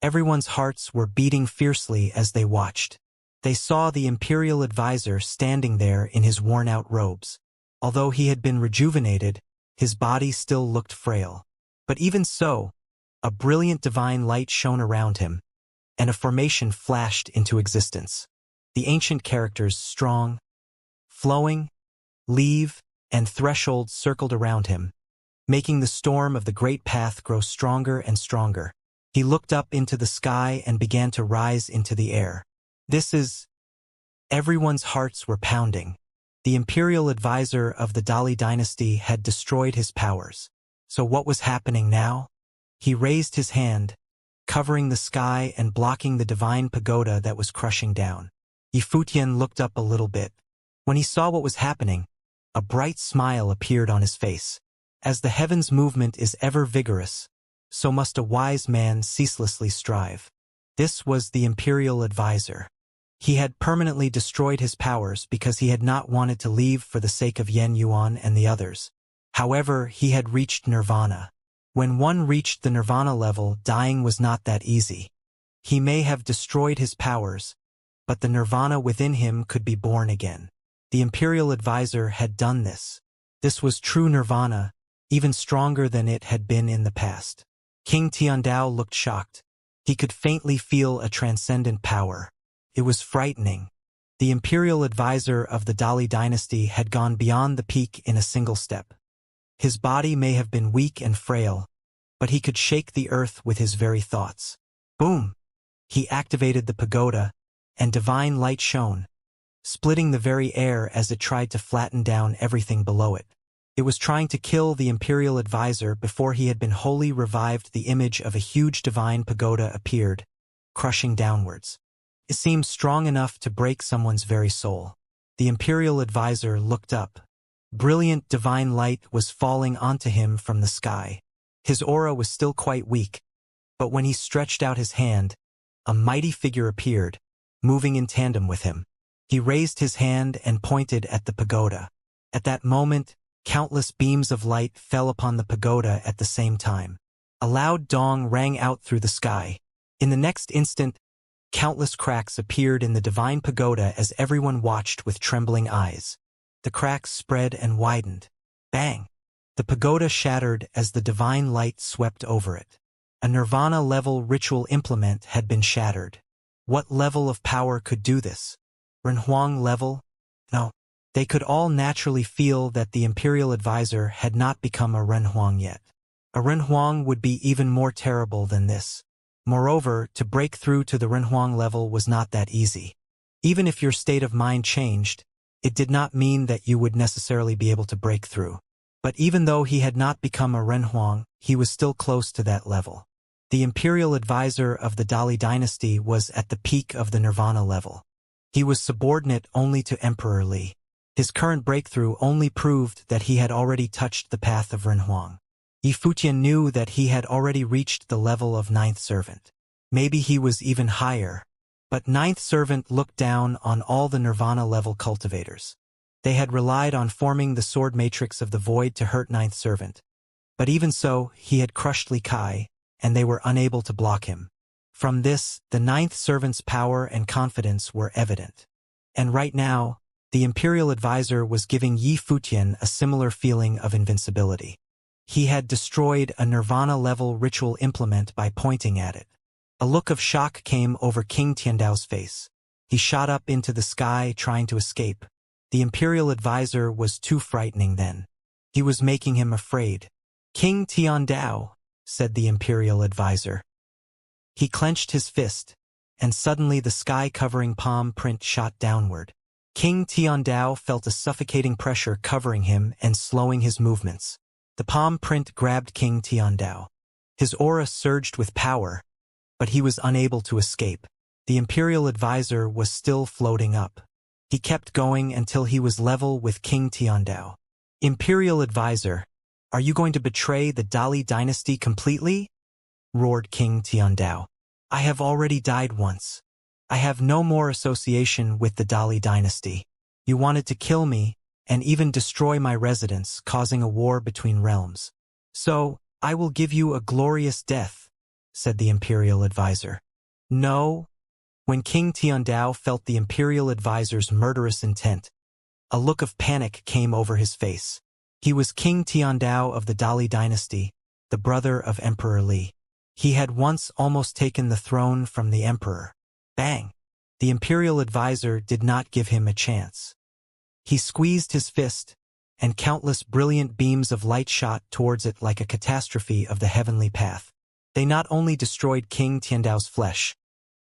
Everyone's hearts were beating fiercely as they watched. They saw the imperial advisor standing there in his worn-out robes. Although he had been rejuvenated, his body still looked frail. But even so, a brilliant divine light shone around him, and a formation flashed into existence. The ancient characters strong, flowing, leave, and threshold circled around him, making the storm of the great path grow stronger and stronger. He looked up into the sky and began to rise into the air. Everyone's hearts were pounding. The imperial advisor of the Dali dynasty had destroyed his powers. So what was happening now? He raised his hand, covering the sky and blocking the divine pagoda that was crushing down. Yifutian looked up a little bit. When he saw what was happening, a bright smile appeared on his face. As the heavens' movement is ever vigorous, so must a wise man ceaselessly strive. This was the imperial advisor. He had permanently destroyed his powers because he had not wanted to leave for the sake of Yen Yuan and the others. However, he had reached nirvana. When one reached the nirvana level, dying was not that easy. He may have destroyed his powers, but the nirvana within him could be born again. The imperial advisor had done this. This was true nirvana, even stronger than it had been in the past. King Tiandao looked shocked. He could faintly feel a transcendent power. It was frightening. The imperial advisor of the Dali dynasty had gone beyond the peak in a single step. His body may have been weak and frail, but he could shake the earth with his very thoughts. Boom! He activated the pagoda, and divine light shone, splitting the very air as it tried to flatten down everything below it. It was trying to kill the imperial advisor before he had been wholly revived. The image of a huge divine pagoda appeared, crushing downwards. It seemed strong enough to break someone's very soul. The imperial advisor looked up. Brilliant divine light was falling onto him from the sky. His aura was still quite weak, but when he stretched out his hand, a mighty figure appeared, moving in tandem with him. He raised his hand and pointed at the pagoda. At that moment, countless beams of light fell upon the pagoda at the same time. A loud dong rang out through the sky. In the next instant, countless cracks appeared in the divine pagoda as everyone watched with trembling eyes. The cracks spread and widened. Bang! The pagoda shattered as the divine light swept over it. A nirvana-level ritual implement had been shattered. What level of power could do this? Renhuang level? No. They could all naturally feel that the imperial advisor had not become a Renhuang yet. A Renhuang would be even more terrible than this. Moreover, to break through to the Renhuang level was not that easy. Even if your state of mind changed, it did not mean that you would necessarily be able to break through. But even though he had not become a Renhuang, he was still close to that level. The imperial advisor of the Dali dynasty was at the peak of the nirvana level. He was subordinate only to Emperor Li. His current breakthrough only proved that he had already touched the path of Renhuang. Yifutian knew that he had already reached the level of ninth servant. Maybe he was even higher. But ninth servant looked down on all the nirvana-level cultivators. They had relied on forming the sword matrix of the void to hurt ninth servant. But even so, he had crushed Li Kai, and they were unable to block him. From this, the ninth servant's power and confidence were evident. And right now, the imperial advisor was giving Yifutian a similar feeling of invincibility. He had destroyed a nirvana-level ritual implement by pointing at it. A look of shock came over King Tiandao's face. He shot up into the sky trying to escape. The imperial advisor was too frightening then. He was making him afraid. King Tiandao, said the imperial advisor. He clenched his fist, and suddenly the sky-covering palm print shot downward. King Tiandao felt a suffocating pressure covering him and slowing his movements. The palm print grabbed King Tiandao. His aura surged with power, but he was unable to escape. The imperial advisor was still floating up. He kept going until he was level with King Tiandao. Imperial advisor, are you going to betray the Dali dynasty completely? Roared King Tiandao. I have already died once. I have no more association with the Dali dynasty. You wanted to kill me, and even destroy my residence, causing a war between realms. So, I will give you a glorious death. said the imperial advisor. No. When King Tiandao felt the imperial advisor's murderous intent, a look of panic came over his face. He was King Tiandao of the Dali dynasty, the brother of Emperor Li. He had once almost taken the throne from the emperor. Bang! The imperial advisor did not give him a chance. He squeezed his fist, and countless brilliant beams of light shot towards it like a catastrophe of the heavenly path. They not only destroyed King Tiandao's flesh,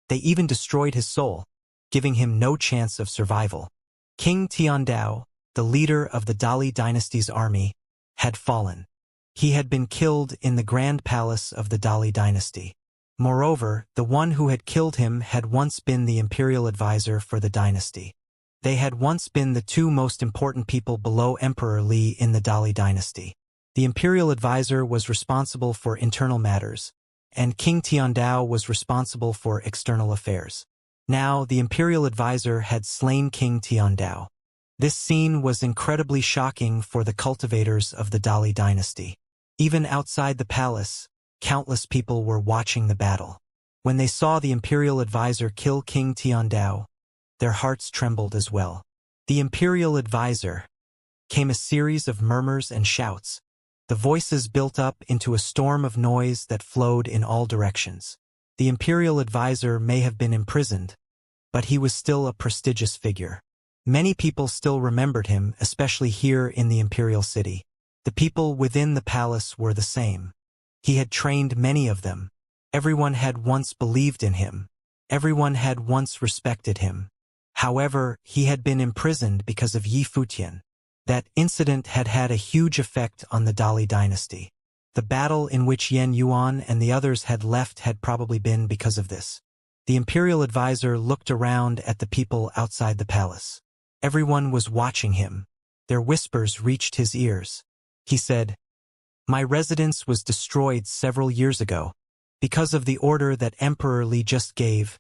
they even destroyed his soul, giving him no chance of survival. King Tiandao, the leader of the Dali dynasty's army, had fallen. He had been killed in the grand palace of the Dali dynasty. Moreover, the one who had killed him had once been the imperial advisor for the dynasty. They had once been the two most important people below Emperor Li in the Dali dynasty. The imperial advisor was responsible for internal matters, and King Tiandao was responsible for external affairs. Now, the imperial advisor had slain King Tiandao. This scene was incredibly shocking for the cultivators of the Dali dynasty. Even outside the palace, countless people were watching the battle. When they saw the imperial advisor kill King Tiandao, their hearts trembled as well. The imperial advisor came a series of murmurs and shouts. The voices built up into a storm of noise that flowed in all directions. The imperial advisor may have been imprisoned, but he was still a prestigious figure. Many people still remembered him, especially here in the imperial city. The people within the palace were the same. He had trained many of them. Everyone had once believed in him. Everyone had once respected him. However, he had been imprisoned because of Yi Futian. That incident had had a huge effect on the Dali dynasty. The battle in which Yen Yuan and the others had left had probably been because of this. The imperial advisor looked around at the people outside the palace. Everyone was watching him. Their whispers reached his ears. He said, "My residence was destroyed several years ago. Because of the order that Emperor Li just gave,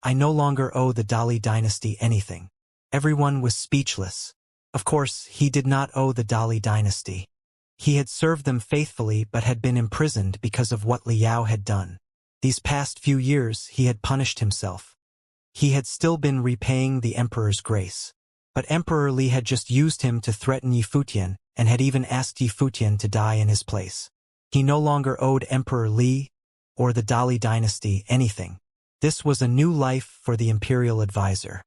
I no longer owe the Dali dynasty anything." Everyone was speechless. Of course, he did not owe the Dali dynasty. He had served them faithfully but had been imprisoned because of what Liao had done. These past few years he had punished himself. He had still been repaying the emperor's grace. But Emperor Li had just used him to threaten Yi Futian and had even asked Yi Futian to die in his place. He no longer owed Emperor Li or the Dali dynasty anything. This was a new life for the imperial advisor.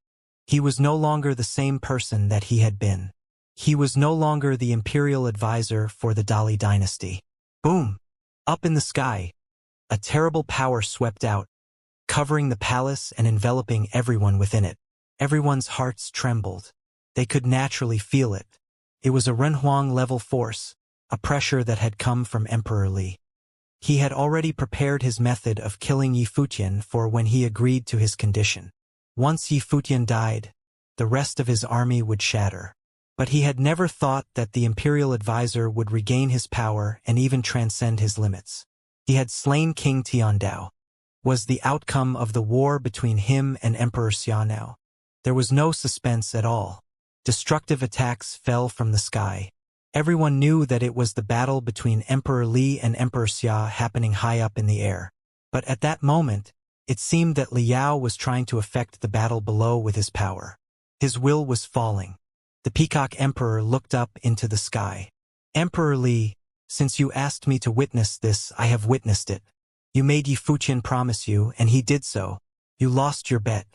He was no longer the same person that he had been. He was no longer the imperial advisor for the Dali dynasty. Boom! Up in the sky, a terrible power swept out, covering the palace and enveloping everyone within it. Everyone's hearts trembled. They could naturally feel it. It was a Renhuang-level force, a pressure that had come from Emperor Li. He had already prepared his method of killing Yi Futian for when he agreed to his condition. Once Yi Futian died, the rest of his army would shatter. But he had never thought that the imperial advisor would regain his power and even transcend his limits. He had slain King Tiandao. Was the outcome of the war between him and Emperor Xianxia. There was no suspense at all. Destructive attacks fell from the sky. Everyone knew that it was the battle between Emperor Li and Emperor Xia happening high up in the air. But at that moment, it seemed that Liao was trying to affect the battle below with his power. His will was falling. The Peacock Emperor looked up into the sky. "Emperor Li, since you asked me to witness this, I have witnessed it. You made Yi Futian promise you, and he did so. You lost your bet.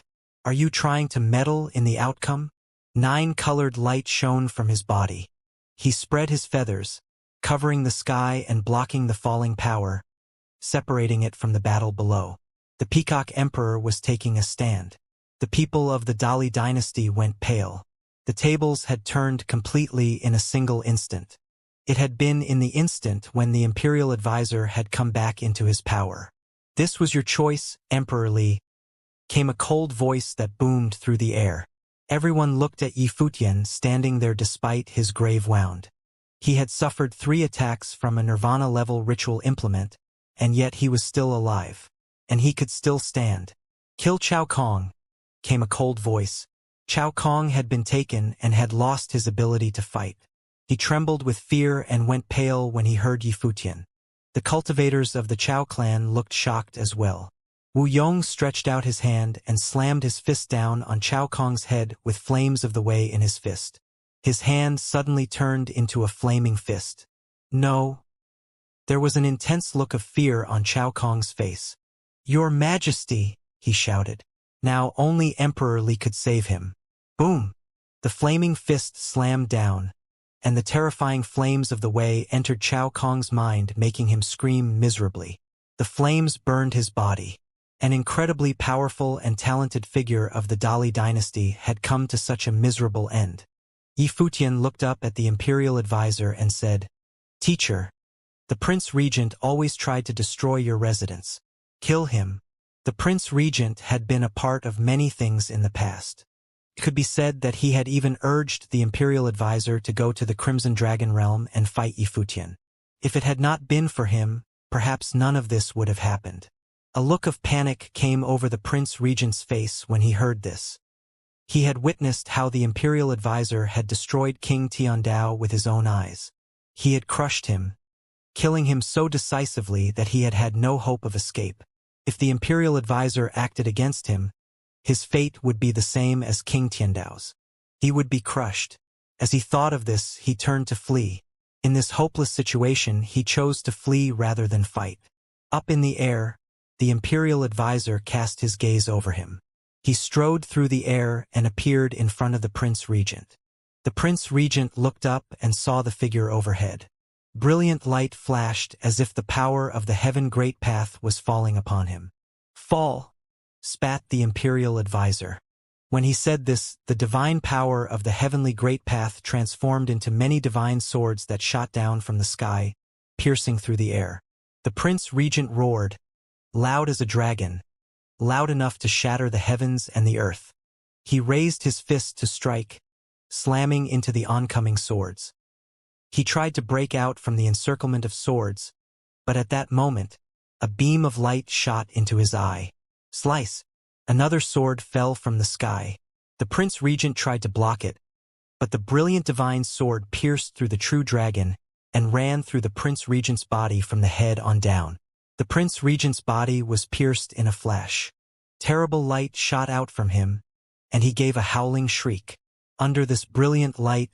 Are you trying to meddle in the outcome?" 9-colored light shone from his body. He spread his feathers, covering the sky and blocking the falling power, separating it from the battle below. The Peacock Emperor was taking a stand. The people of the Dali dynasty went pale. The tables had turned completely in a single instant. It had been in the instant when the imperial advisor had come back into his power. "This was your choice, Emperor Li," came a cold voice that boomed through the air. Everyone looked at Yi Futian standing there despite his grave wound. He had suffered 3 attacks from a Nirvana-level ritual implement, and yet he was still alive. And he could still stand. "Kill Chao Kong," came a cold voice. Chao Kong had been taken and had lost his ability to fight. He trembled with fear and went pale when he heard Yi Futian. The cultivators of the Chao clan looked shocked as well. Wu Yong stretched out his hand and slammed his fist down on Chao Kong's head with flames of the Wei in his fist. His hand suddenly turned into a flaming fist. No. There was an intense look of fear on Chao Kong's face. "Your Majesty," he shouted. Now only Emperor Li could save him. Boom! The flaming fist slammed down, and the terrifying flames of the Wei entered Chao Kong's mind, making him scream miserably. The flames burned his body. An incredibly powerful and talented figure of the Dali dynasty had come to such a miserable end. Yi Futian looked up at the imperial advisor and said, "Teacher, the Prince Regent always tried to destroy your residence. Kill him." The Prince Regent had been a part of many things in the past. It could be said that he had even urged the imperial advisor to go to the Crimson Dragon realm and fight Yi Futian. If it had not been for him, perhaps none of this would have happened. A look of panic came over the Prince Regent's face when he heard this. He had witnessed how the imperial advisor had destroyed King Tiandao with his own eyes. He had crushed him, killing him so decisively that he had had no hope of escape. If the imperial advisor acted against him, his fate would be the same as King Tiandao's. He would be crushed. As he thought of this, he turned to flee. In this hopeless situation, he chose to flee rather than fight. Up in the air, the imperial advisor cast his gaze over him. He strode through the air and appeared in front of the Prince Regent. The Prince Regent looked up and saw the figure overhead. Brilliant light flashed as if the power of the Heaven Great Path was falling upon him. "Fall!" spat the imperial advisor. When he said this, the divine power of the Heavenly Great Path transformed into many divine swords that shot down from the sky, piercing through the air. The Prince Regent roared, loud as a dragon, loud enough to shatter the heavens and the earth. He raised his fist to strike, slamming into the oncoming swords. He tried to break out from the encirclement of swords, but at that moment, a beam of light shot into his eye. Slice! Another sword fell from the sky. The Prince Regent tried to block it, but the brilliant divine sword pierced through the true dragon and ran through the Prince Regent's body from the head on down. The Prince Regent's body was pierced in a flash. Terrible light shot out from him, and he gave a howling shriek. Under this brilliant light,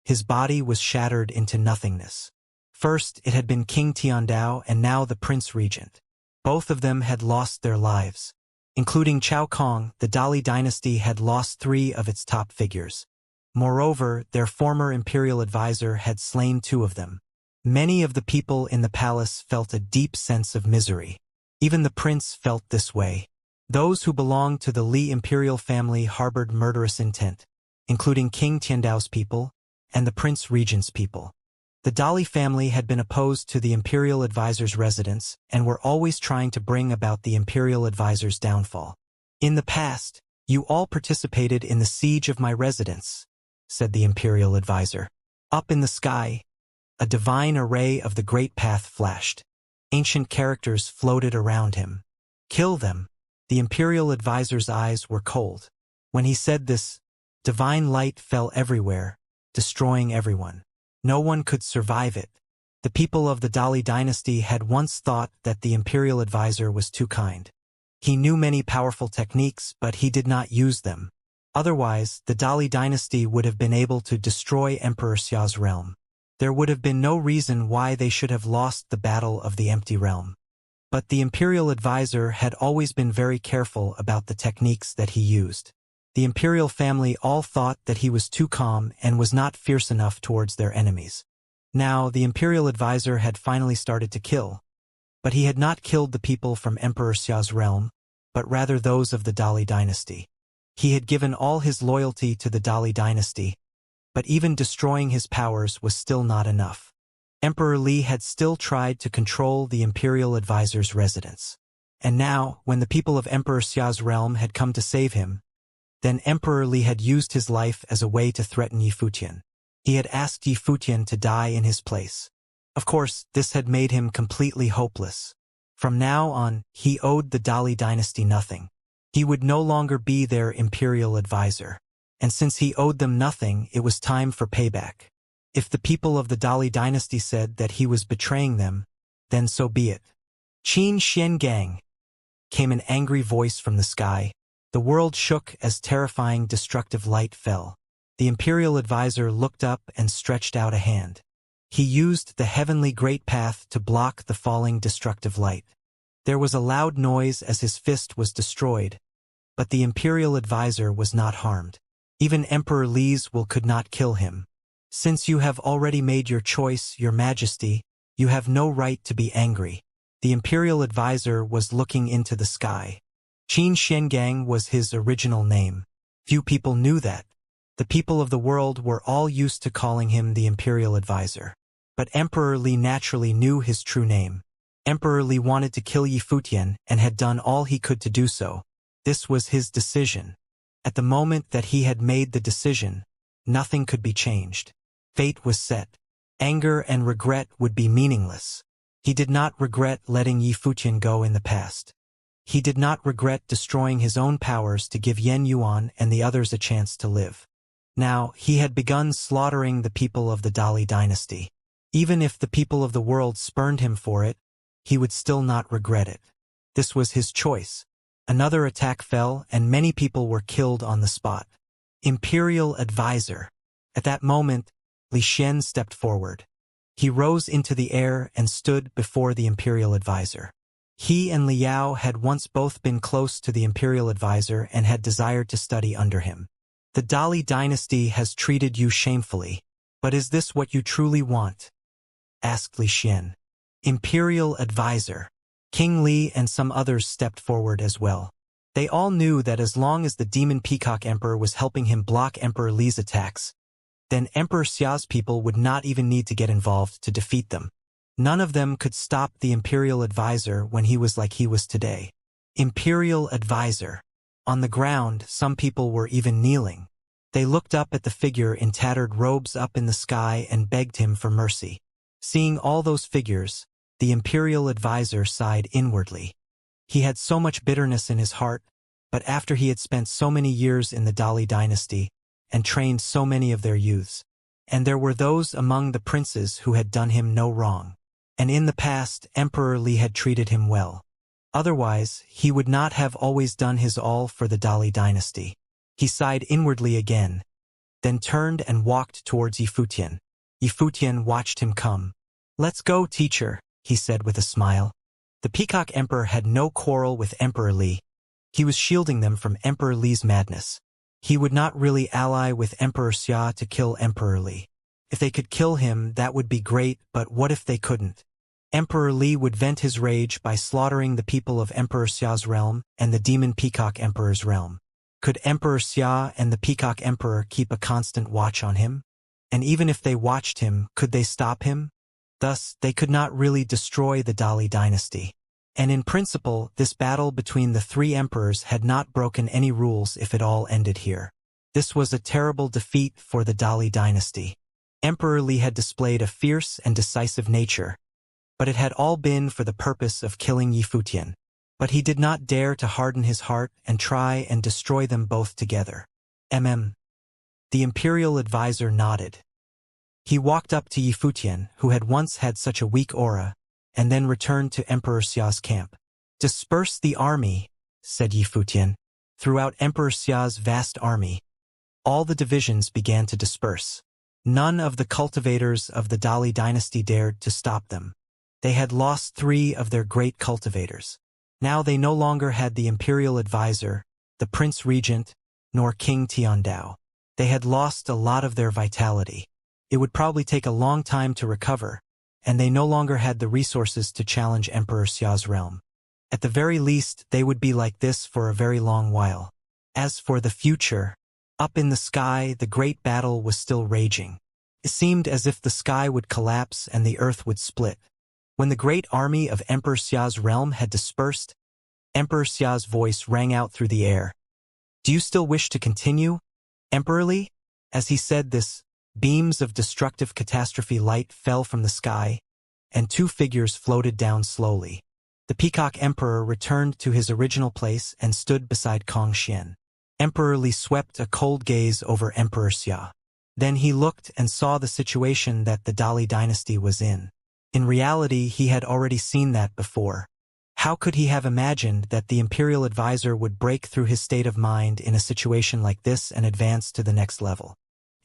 his body was shattered into nothingness. First, it had been King Tiandao and now the Prince Regent. Both of them had lost their lives. Including Chao Kong, the Dali dynasty had lost 3 of its top figures. Moreover, their former imperial advisor had slain 2 of them. Many of the people in the palace felt a deep sense of misery. Even the prince felt this way. Those who belonged to the Li imperial family harbored murderous intent, including King Tiandao's people and the Prince Regent's people. The Dali family had been opposed to the imperial advisor's residence and were always trying to bring about the imperial advisor's downfall. "In the past, you all participated in the siege of my residence," said the imperial advisor. Up in the sky, a divine array of the Great Path flashed. Ancient characters floated around him. "Kill them." The imperial advisor's eyes were cold. When he said this, divine light fell everywhere, destroying everyone. No one could survive it. The people of the Dali dynasty had once thought that the imperial advisor was too kind. He knew many powerful techniques, but he did not use them. Otherwise, the Dali dynasty would have been able to destroy Emperor Xia's realm. There would have been no reason why they should have lost the Battle of the Empty Realm. But the imperial advisor had always been very careful about the techniques that he used. The imperial family all thought that he was too calm and was not fierce enough towards their enemies. Now, the imperial advisor had finally started to kill. But he had not killed the people from Emperor Xia's realm, but rather those of the Dali dynasty. He had given all his loyalty to the Dali dynasty, but even destroying his powers was still not enough. Emperor Li had still tried to control the imperial advisor's residence. And now, when the people of Emperor Xia's realm had come to save him, then Emperor Li had used his life as a way to threaten Yi Futian. He had asked Yi Futian to die in his place. Of course, this had made him completely hopeless. From now on, he owed the Dali dynasty nothing. He would no longer be their imperial advisor. And since he owed them nothing, it was time for payback. If the people of the Dali dynasty said that he was betraying them, then so be it. Qin Xiangang, came an angry voice from the sky. The world shook as terrifying destructive light fell. The imperial advisor looked up and stretched out a hand. He used the heavenly great path to block the falling destructive light. There was a loud noise as his fist was destroyed, but the imperial advisor was not harmed. Even Emperor Li's will could not kill him. Since you have already made your choice, Your Majesty, you have no right to be angry. The imperial advisor was looking into the sky. Qin Xiangang was his original name. Few people knew that. The people of the world were all used to calling him the imperial advisor. But Emperor Li naturally knew his true name. Emperor Li wanted to kill Yi Futian and had done all he could to do so. This was his decision. At the moment that he had made the decision, nothing could be changed. Fate was set. Anger and regret would be meaningless. He did not regret letting Yi Futian go in the past. He did not regret destroying his own powers to give Yen Yuan and the others a chance to live. Now, he had begun slaughtering the people of the Dali dynasty. Even if the people of the world spurned him for it, he would still not regret it. This was his choice. Another attack fell and many people were killed on the spot. Imperial advisor. At that moment, Li Xian stepped forward. He rose into the air and stood before the imperial advisor. He and Liao had once both been close to the imperial advisor and had desired to study under him. The Dali dynasty has treated you shamefully, but is this what you truly want? Asked Li Xian. Imperial advisor. King Li and some others stepped forward as well. They all knew that as long as the demon peacock emperor was helping him block Emperor Li's attacks, then Emperor Xia's people would not even need to get involved to defeat them. None of them could stop the imperial advisor when he was like he was today. Imperial advisor. On the ground, some people were even kneeling. They looked up at the figure in tattered robes up in the sky and begged him for mercy. Seeing all those figures, the imperial advisor sighed inwardly. He had so much bitterness in his heart, but after he had spent so many years in the Dali dynasty and trained so many of their youths, and there were those among the princes who had done him no wrong, and in the past Emperor Li had treated him well. Otherwise, he would not have always done his all for the Dali dynasty. He sighed inwardly again, then turned and walked towards Yi Futian. Yi Futian watched him come. Let's go, teacher, he said with a smile. The Peacock Emperor had no quarrel with Emperor Li. He was shielding them from Emperor Li's madness. He would not really ally with Emperor Xia to kill Emperor Li. If they could kill him, that would be great, but what if they couldn't? Emperor Li would vent his rage by slaughtering the people of Emperor Xia's realm and the Demon Peacock Emperor's realm. Could Emperor Xia and the Peacock Emperor keep a constant watch on him? And even if they watched him, could they stop him? Thus, they could not really destroy the Dali dynasty. And in principle, this battle between the three emperors had not broken any rules if it all ended here. This was a terrible defeat for the Dali dynasty. Emperor Li had displayed a fierce and decisive nature, but it had all been for the purpose of killing Yi Futian. But he did not dare to harden his heart and try and destroy them both together. The imperial advisor nodded. He walked up to Yi Futian, who had once had such a weak aura, and then returned to Emperor Xia's camp. Disperse the army, said Yi Futian. Throughout Emperor Xia's vast army, all the divisions began to disperse. None of the cultivators of the Dali dynasty dared to stop them. They had lost 3 of their great cultivators. Now they no longer had the imperial advisor, the prince regent, nor King Tiandao. They had lost a lot of their vitality. It would probably take a long time to recover, and they no longer had the resources to challenge Emperor Xia's realm. At the very least, they would be like this for a very long while. As for the future, up in the sky, the great battle was still raging. It seemed as if the sky would collapse and the earth would split. When the great army of Emperor Xia's realm had dispersed, Emperor Xia's voice rang out through the air. Do you still wish to continue, Emperor Li? As he said this, beams of destructive catastrophe light fell from the sky, and 2 figures floated down slowly. The Peacock Emperor returned to his original place and stood beside Kong Xian. Emperor Li swept a cold gaze over Emperor Xia. Then he looked and saw the situation that the Dali dynasty was in. In reality, he had already seen that before. How could he have imagined that the imperial advisor would break through his state of mind in a situation like this and advance to the next level?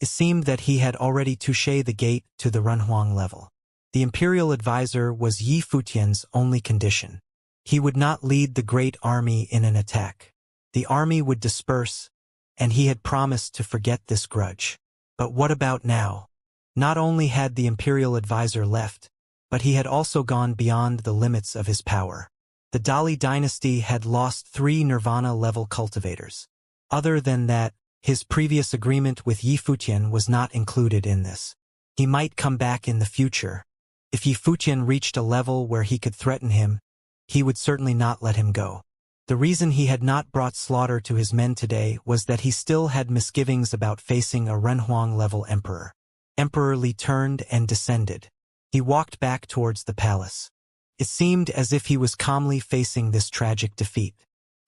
It seemed that he had already touché the gate to the Renhuang level. The imperial advisor was Yi Futian's only condition. He would not lead the great army in an attack. The army would disperse, and he had promised to forget this grudge. But what about now? Not only had the imperial advisor left, but he had also gone beyond the limits of his power. The Dali dynasty had lost 3 Nirvana-level cultivators. Other than that, his previous agreement with Yi Futian was not included in this. He might come back in the future. If Yi Futian reached a level where he could threaten him, he would certainly not let him go. The reason he had not brought slaughter to his men today was that he still had misgivings about facing a Renhuang-level emperor. Emperor Li turned and descended. He walked back towards the palace. It seemed as if he was calmly facing this tragic defeat.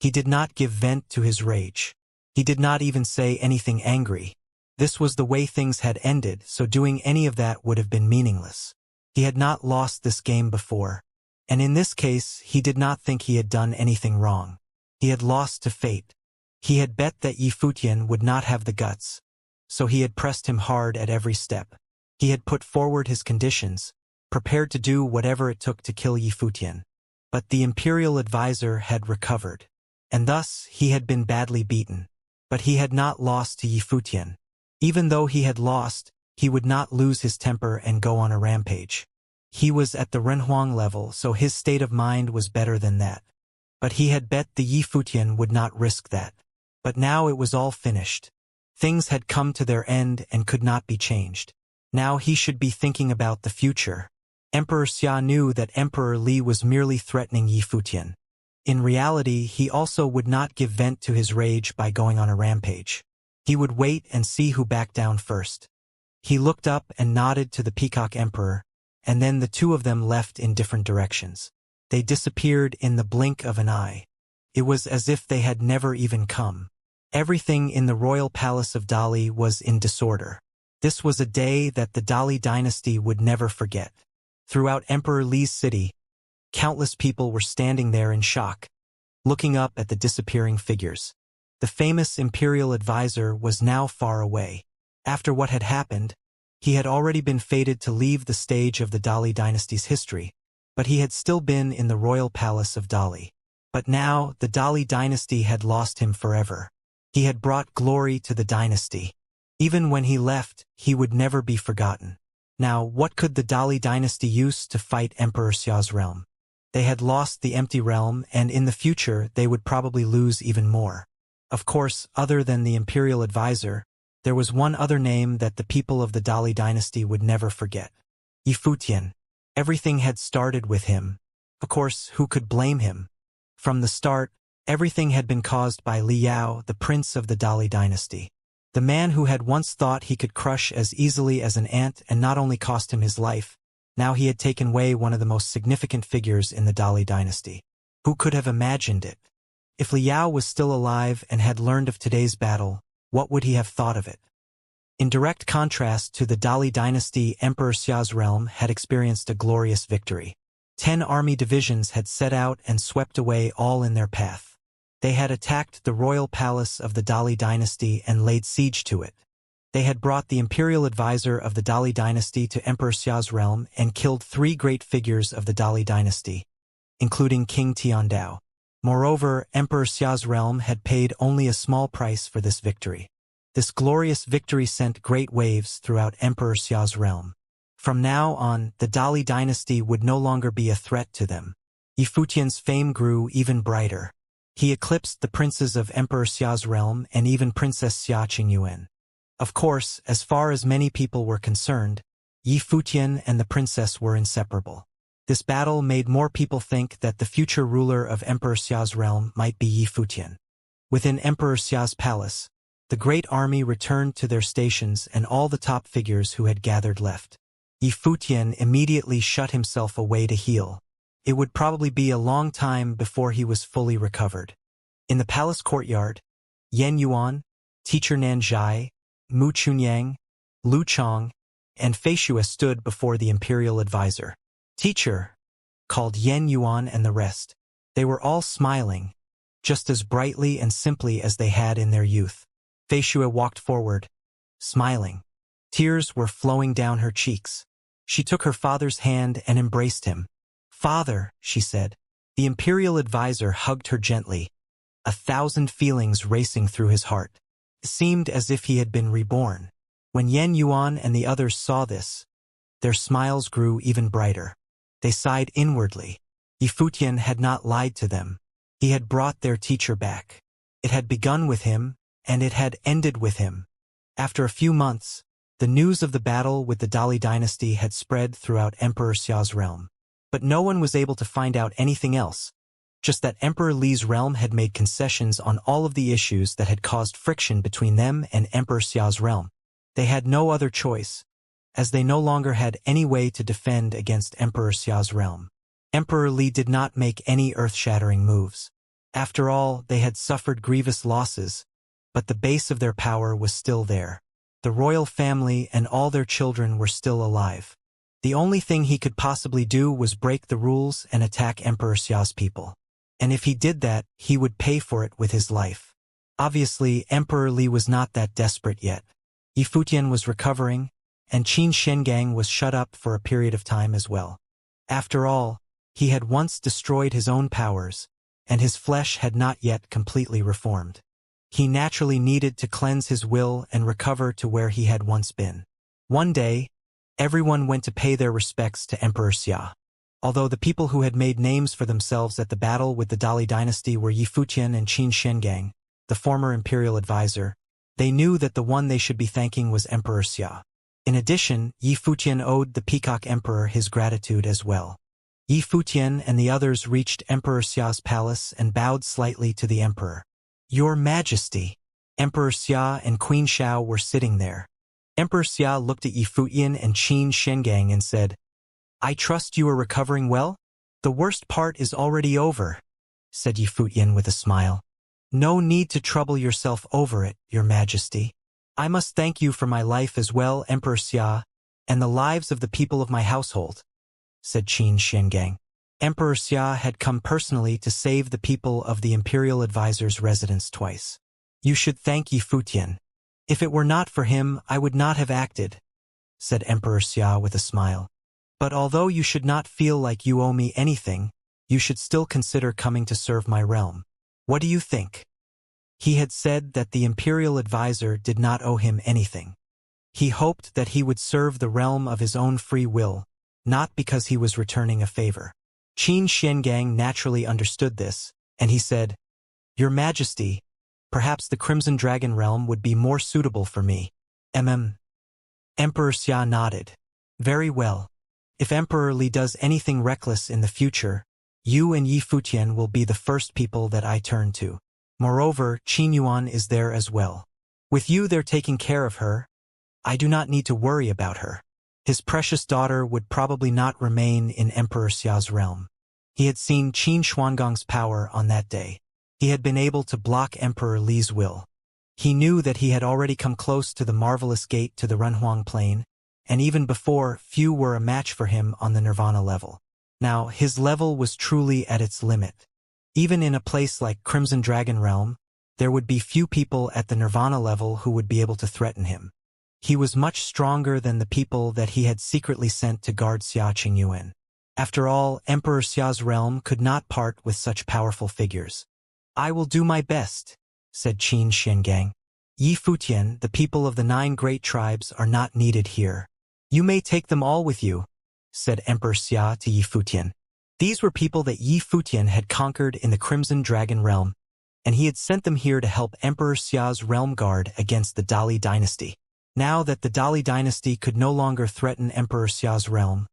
He did not give vent to his rage. He did not even say anything angry. This was the way things had ended, so doing any of that would have been meaningless. He had not lost this game before, and in this case he did not think he had done anything wrong. He had lost to fate. He had bet that Yi Futian would not have the guts, so he had pressed him hard at every step. He had put forward his conditions, prepared to do whatever it took to kill Yi Futian. But the imperial advisor had recovered, and thus he had been badly beaten. But he had not lost to Yi Futian. Even though he had lost, he would not lose his temper and go on a rampage. He was at the Renhuang level, so his state of mind was better than that. But he had bet the Yi Futian would not risk that. But now it was all finished. Things had come to their end and could not be changed. Now he should be thinking about the future. Emperor Xia knew that Emperor Li was merely threatening Yi Futian. In reality, he also would not give vent to his rage by going on a rampage. He would wait and see who backed down first. He looked up and nodded to the Peacock Emperor, and then the two of them left in different directions. They disappeared in the blink of an eye. It was as if they had never even come. Everything in the royal palace of Dali was in disorder. This was a day that the Dali dynasty would never forget. Throughout Emperor Li's city, countless people were standing there in shock, looking up at the disappearing figures. The famous imperial advisor was now far away. After what had happened, he had already been fated to leave the stage of the Dali dynasty's history, but he had still been in the royal palace of Dali. But now, the Dali dynasty had lost him forever. He had brought glory to the dynasty. Even when he left, he would never be forgotten. Now, what could the Dali dynasty use to fight Emperor Xia's realm? They had lost the empty realm, and in the future they would probably lose even more. Of course, other than the imperial advisor, there was one other name that the people of the Dali dynasty would never forget. Yi Futian. Everything had started with him. Of course, who could blame him? From the start, everything had been caused by Li Yao, the prince of the Dali dynasty. The man who had once thought he could crush as easily as an ant and not only cost him his life, now he had taken away one of the most significant figures in the Dali dynasty. Who could have imagined it? If Li Yao was still alive and had learned of today's battle, what would he have thought of it? In direct contrast to the Dali dynasty, Emperor Xia's realm had experienced a glorious victory. 10 army divisions had set out and swept away all in their path. They had attacked the royal palace of the Dali dynasty and laid siege to it. They had brought the imperial advisor of the Dali dynasty to Emperor Xia's realm and killed 3 great figures of the Dali dynasty, including King Tiandao. Moreover, Emperor Xia's realm had paid only a small price for this victory. This glorious victory sent great waves throughout Emperor Xia's realm. From now on, the Dali dynasty would no longer be a threat to them. Yi Futian's fame grew even brighter. He eclipsed the princes of Emperor Xia's realm and even Princess Xia Qingyuan. Of course, as far as many people were concerned, Yi Futian and the princess were inseparable. This battle made more people think that the future ruler of Emperor Xia's realm might be Yi Futian. Within Emperor Xia's palace, the great army returned to their stations and all the top figures who had gathered left. Yi Futian immediately shut himself away to heal. It would probably be a long time before he was fully recovered. In the palace courtyard, Yan Yuan, Teacher Nanzhai, Mu Chunyang, Lu Chong, and Feishua stood before the imperial advisor. "Teacher," called Yen Yuan and the rest. They were all smiling, just as brightly and simply as they had in their youth. Fei Shui walked forward, smiling. Tears were flowing down her cheeks. She took her father's hand and embraced him. "Father," she said. The imperial advisor hugged her gently, 1,000 feelings racing through his heart. It seemed as if he had been reborn. When Yen Yuan and the others saw this, their smiles grew even brighter. They sighed inwardly. Yifutian had not lied to them. He had brought their teacher back. It had begun with him, and it had ended with him. After a few months, the news of the battle with the Dali dynasty had spread throughout Emperor Xia's realm. But no one was able to find out anything else, just that Emperor Li's realm had made concessions on all of the issues that had caused friction between them and Emperor Xia's realm. They had no other choice, as they no longer had any way to defend against Emperor Xia's realm. Emperor Li did not make any earth-shattering moves. After all, they had suffered grievous losses, but the base of their power was still there. The royal family and all their children were still alive. The only thing he could possibly do was break the rules and attack Emperor Xia's people. And if he did that, he would pay for it with his life. Obviously, Emperor Li was not that desperate yet. Yifutian was recovering, and Qin Shengang was shut up for a period of time as well. After all, he had once destroyed his own powers, and his flesh had not yet completely reformed. He naturally needed to cleanse his will and recover to where he had once been. One day, everyone went to pay their respects to Emperor Xia. Although the people who had made names for themselves at the battle with the Dali dynasty were Yifutian and Qin Shengang, the former imperial advisor, they knew that the one they should be thanking was Emperor Xia. In addition, Yifutian owed the Peacock Emperor his gratitude as well. Yifutian and the others reached Emperor Xia's palace and bowed slightly to the emperor. "Your Majesty." Emperor Xia and Queen Xiao were sitting there. Emperor Xia looked at Yifutian and Qin Shengang and said, "I trust you are recovering well? The worst part is already over," said Yifutian with a smile. "No need to trouble yourself over it, Your Majesty. I must thank you for my life as well, Emperor Xia, and the lives of the people of my household," said Qin Shengang. Emperor Xia had come personally to save the people of the imperial advisor's residence twice. "You should thank Yifutian. If it were not for him, I would not have acted," said Emperor Xia with a smile. "But although you should not feel like you owe me anything, you should still consider coming to serve my realm. What do you think?" He had said that the imperial advisor did not owe him anything. He hoped that he would serve the realm of his own free will, not because he was returning a favor. Qin Shengang naturally understood this, and he said, "Your Majesty, perhaps the Crimson Dragon realm would be more suitable for me." Emperor Xia nodded. "Very well. If Emperor Li does anything reckless in the future, you and Yifutian will be the first people that I turn to. Moreover, Qin Yuan is there as well. With you they're taking care of her. I do not need to worry about her." His precious daughter would probably not remain in Emperor Xia's realm. He had seen Qin Xuangong's power on that day. He had been able to block Emperor Li's will. He knew that he had already come close to the marvelous gate to the Renhuang Plain, and even before, few were a match for him on the Nirvana level. Now, his level was truly at its limit. Even in a place like Crimson Dragon Realm, there would be few people at the Nirvana level who would be able to threaten him. He was much stronger than the people that he had secretly sent to guard Xia Qingyuan. After all, Emperor Xia's realm could not part with such powerful figures. "I will do my best," said Qin Shengang. "Yifutian, the people of the 9 great tribes are not needed here. You may take them all with you," said Emperor Xia to Yifutian. These were people that Yifutian had conquered in the Crimson Dragon realm, and he had sent them here to help Emperor Xia's realm guard against the Dali dynasty. Now that the Dali dynasty could no longer threaten Emperor Xia's realm,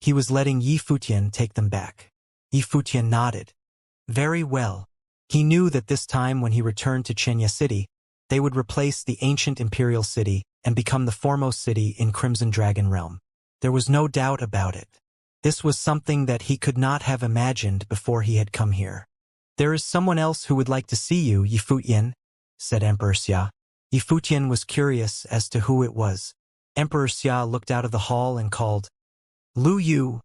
he was letting Yifutian take them back. Yifutian nodded. Very well. He knew that this time when he returned to Xianxia City, they would replace the ancient imperial city and become the foremost city in Crimson Dragon Realm. There was no doubt about it. This was something that he could not have imagined before he had come here. "There is someone else who would like to see you, Yifutian," said Emperor Xia. Yifutian was curious as to who it was. Emperor Xia looked out of the hall and called, "Lu Yu."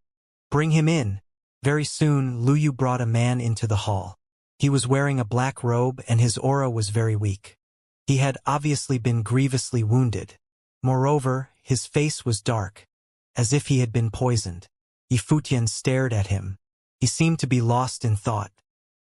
Bring him in. Very soon, Lu Yu brought a man into the hall. He was wearing a black robe and his aura was very weak. He had obviously been grievously wounded. Moreover, his face was dark, as if he had been poisoned. Yifutian stared at him. He seemed to be lost in thought.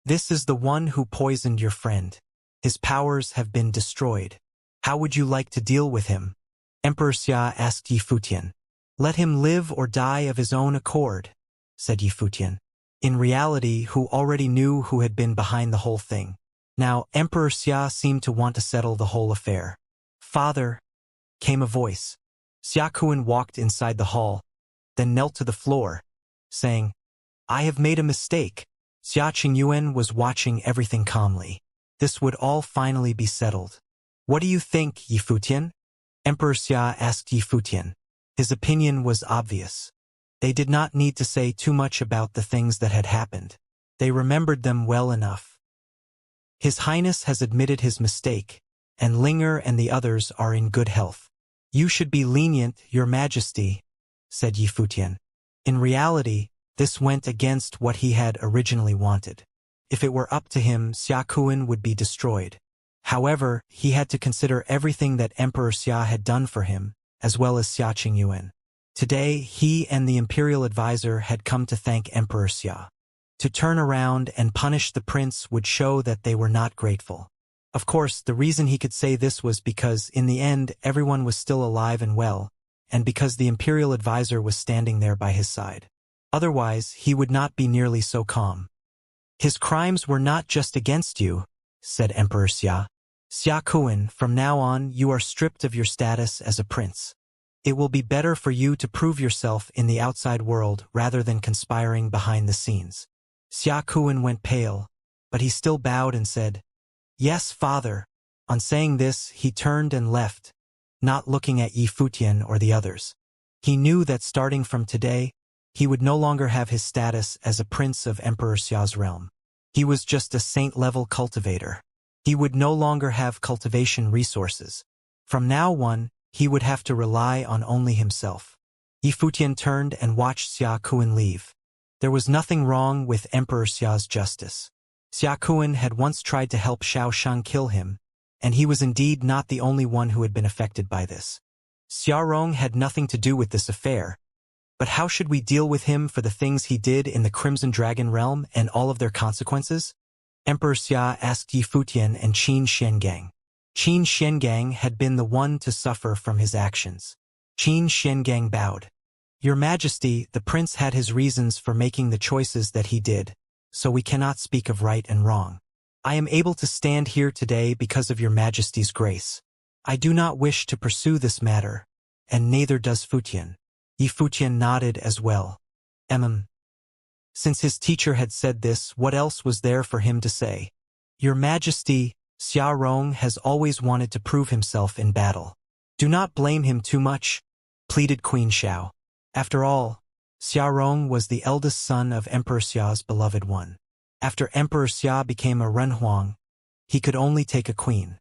This is the one who poisoned your friend. His powers have been destroyed. How would you like to deal with him? Emperor Xia asked Yifutian. Let him live or die of his own accord, said Yifutian. In reality, who already knew who had been behind the whole thing. Now, Emperor Xia seemed to want to settle the whole affair. Father, came a voice. Xia Kuan walked inside the hall, then knelt to the floor, saying, I have made a mistake. Xia Qingyuan was watching everything calmly. This would all finally be settled. What do you think, Yifutian? Emperor Xia asked Yifutian. His opinion was obvious. They did not need to say too much about the things that had happened. They remembered them well enough. His Highness has admitted his mistake, and Linger and the others are in good health. You should be lenient, Your Majesty, said Yifutian. In reality, this went against what he had originally wanted. If it were up to him, Xia Kuan would be destroyed. However, he had to consider everything that Emperor Xia had done for him, as well as Xia Qingyuan. Today, he and the Imperial Advisor had come to thank Emperor Xia. To turn around and punish the prince would show that they were not grateful. Of course, the reason he could say this was because, in the end, everyone was still alive and well, and because the Imperial Advisor was standing there by his side. Otherwise, he would not be nearly so calm. His crimes were not just against you, said Emperor Xia. Xia Kuan, from now on, you are stripped of your status as a prince. It will be better for you to prove yourself in the outside world rather than conspiring behind the scenes. Xia Kuan went pale, but he still bowed and said, Yes, father. On saying this, he turned and left, not looking at Yifutian or the others. He knew that starting from today, he would no longer have his status as a prince of Emperor Xia's realm. He was just a saint-level cultivator. He would no longer have cultivation resources. From now on, he would have to rely on only himself. Yifutian turned and watched Xia Kuan leave. There was nothing wrong with Emperor Xia's justice. Xia Kuan had once tried to help Xiao Shang kill him, and he was indeed not the only one who had been affected by this. Xia Rong had nothing to do with this affair, but how should we deal with him for the things he did in the Crimson Dragon realm and all of their consequences? Emperor Xia asked Yifutian and Qin Xiangang. Qin Xiangang had been the one to suffer from his actions. Qin Xiangang bowed. Your Majesty, the prince had his reasons for making the choices that he did, so we cannot speak of right and wrong. I am able to stand here today because of your Majesty's grace. I do not wish to pursue this matter, and neither does Futian. Yifutian nodded as well. Since his teacher had said this, what else was there for him to say? Your Majesty, Xia Rong has always wanted to prove himself in battle. Do not blame him too much, pleaded Queen Xiao. After all, Xia Rong was the eldest son of Emperor Xia's beloved one. After Emperor Xia became a Renhuang, he could only take a queen.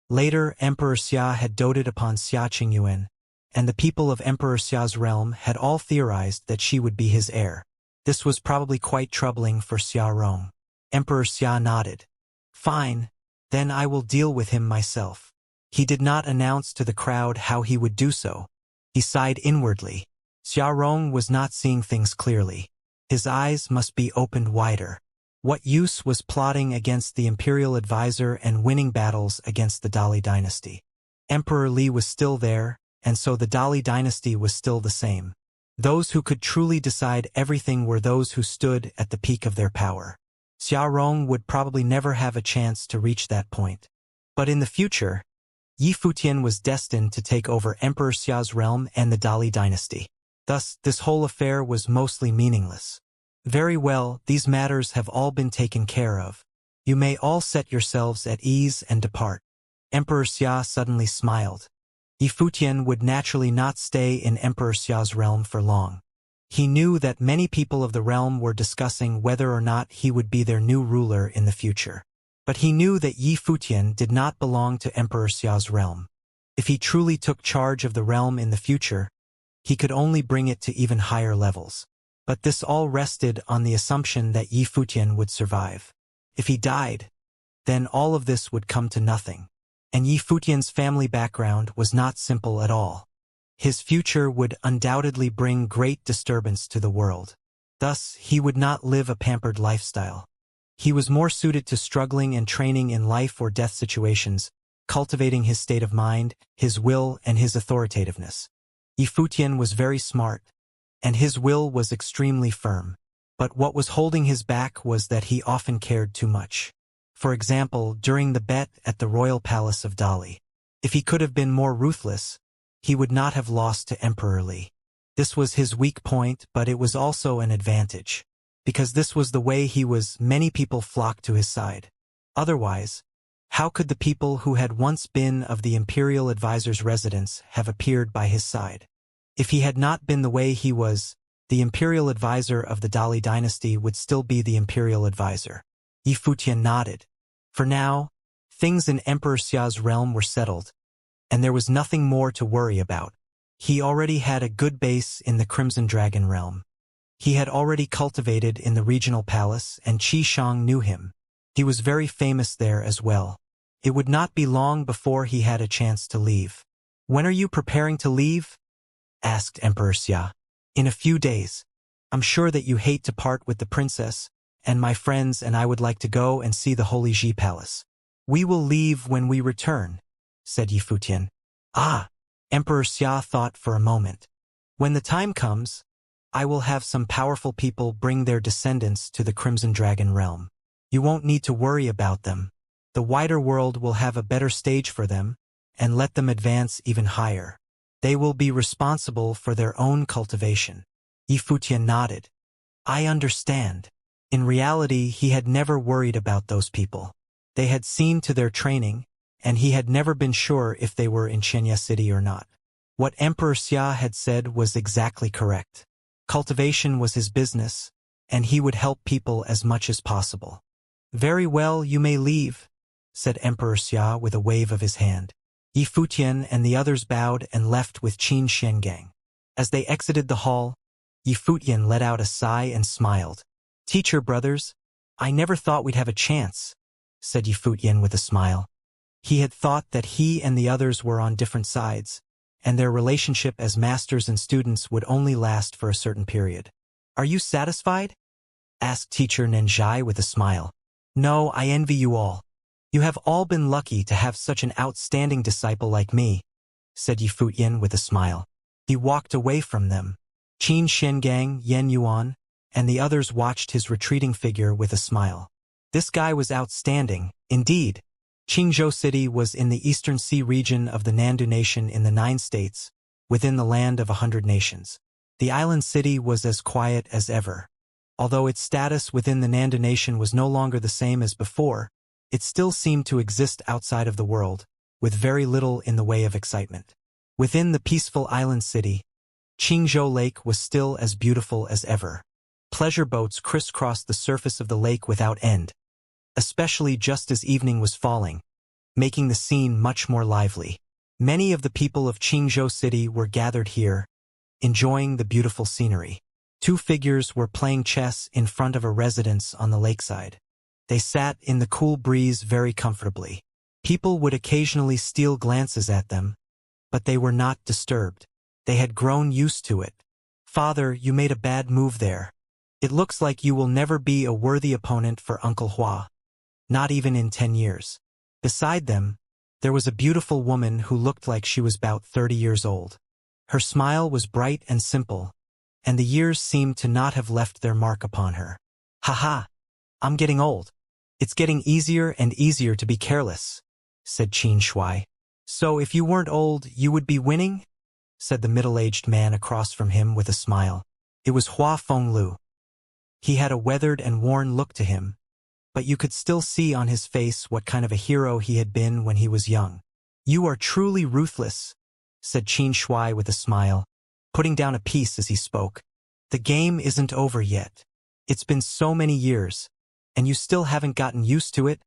Later, Emperor Xia had doted upon Xia Qingyuan, and the people of Emperor Xia's realm had all theorized that she would be his heir. This was probably quite troubling for Xia Rong. Emperor Xia nodded. Fine, then I will deal with him myself. He did not announce to the crowd how he would do so. He sighed inwardly. Xia Rong was not seeing things clearly. His eyes must be opened wider. What use was plotting against the Imperial Advisor and winning battles against the Dali dynasty? Emperor Li was still there, and so the Dali dynasty was still the same. Those who could truly decide everything were those who stood at the peak of their power. Xia Rong would probably never have a chance to reach that point. But in the future, Yifutian was destined to take over Emperor Xia's realm and the Dali dynasty. Thus, this whole affair was mostly meaningless. Very well, these matters have all been taken care of. You may all set yourselves at ease and depart. Emperor Xia suddenly smiled. Yifutian would naturally not stay in Emperor Xia's realm for long. He knew that many people of the realm were discussing whether or not he would be their new ruler in the future. But he knew that Yifutian did not belong to Emperor Xia's realm. If he truly took charge of the realm in the future, he could only bring it to even higher levels. But this all rested on the assumption that Yi Futian would survive. If he died, then all of this would come to nothing. And Yi Futian's family background was not simple at all. His future would undoubtedly bring great disturbance to the world. Thus, he would not live a pampered lifestyle. He was more suited to struggling and training in life or death situations, cultivating his state of mind, his will, and his authoritativeness. Yi Futian was very smart, and his will was extremely firm. But what was holding his back was that he often cared too much. For example, during the bet at the royal palace of Dali. If he could have been more ruthless, he would not have lost to Emperor Li. This was his weak point, but it was also an advantage. Because this was the way he was, many people flocked to his side. Otherwise, how could the people who had once been of the imperial advisor's residence have appeared by his side? If he had not been the way he was, the imperial advisor of the Dali dynasty would still be the imperial advisor. Yi Futian nodded. For now, things in Emperor Xia's realm were settled, and there was nothing more to worry about. He already had a good base in the Crimson Dragon realm. He had already cultivated in the regional palace, and Qi Shang knew him. He was very famous there as well. It would not be long before he had a chance to leave. "When are you preparing to leave?" asked Emperor Xia. "In a few days. I'm sure that you hate to part with the princess and my friends, and I would like to go and see the Holy Ji Palace." "We will leave when we return," said Yi Futian. "Ah," Emperor Xia thought for a moment. "When the time comes, I will have some powerful people bring their descendants to the Crimson Dragon realm. You won't need to worry about them. The wider world will have a better stage for them, and let them advance even higher. They will be responsible for their own cultivation." Yi Futian nodded. "I understand." In reality, he had never worried about those people. They had seen to their training, and he had never been sure if they were in Xianxia City or not. What Emperor Xia had said was exactly correct. Cultivation was his business, and he would help people as much as possible. "Very well, you may leave," said Emperor Xia with a wave of his hand. Yi Futian and the others bowed and left with Qin Shengang. As they exited the hall, Yi Futian let out a sigh and smiled. "Teacher brothers, I never thought we'd have a chance," said Yi Futian with a smile. He had thought that he and the others were on different sides, and their relationship as masters and students would only last for a certain period. "Are you satisfied?" asked teacher Nenzhai with a smile. "No, I envy you all. You have all been lucky to have such an outstanding disciple like me," said Yi Futian with a smile. He walked away from them. Qin Shengang, Yen Yuan, and the others watched his retreating figure with a smile. This guy was outstanding, indeed. Qingzhou City was in the eastern sea region of the Nandu Nation in the 9 states, within the land of 100 nations. The island city was as quiet as ever. Although its status within the Nandu Nation was no longer the same as before, it still seemed to exist outside of the world, with very little in the way of excitement. Within the peaceful island city, Qingzhou Lake was still as beautiful as ever. Pleasure boats crisscrossed the surface of the lake without end, especially just as evening was falling, making the scene much more lively. Many of the people of Qingzhou City were gathered here, enjoying the beautiful scenery. 2 figures were playing chess in front of a residence on the lakeside. They sat in the cool breeze very comfortably. People would occasionally steal glances at them, but they were not disturbed. They had grown used to it. "Father, you made a bad move there. It looks like you will never be a worthy opponent for Uncle Hua. Not even in 10 years. Beside them, there was a beautiful woman who looked like she was about 30 years old. Her smile was bright and simple, and the years seemed to not have left their mark upon her. "Haha, I'm getting old. It's getting easier and easier to be careless," said Qin Shui. "So if you weren't old, you would be winning?" said the middle-aged man across from him with a smile. It was Hua Fenglu. He had a weathered and worn look to him, but you could still see on his face what kind of a hero he had been when he was young. "You are truly ruthless," said Qin Shui with a smile, putting down a piece as he spoke. "The game isn't over yet. It's been so many years, and you still haven't gotten used to it?"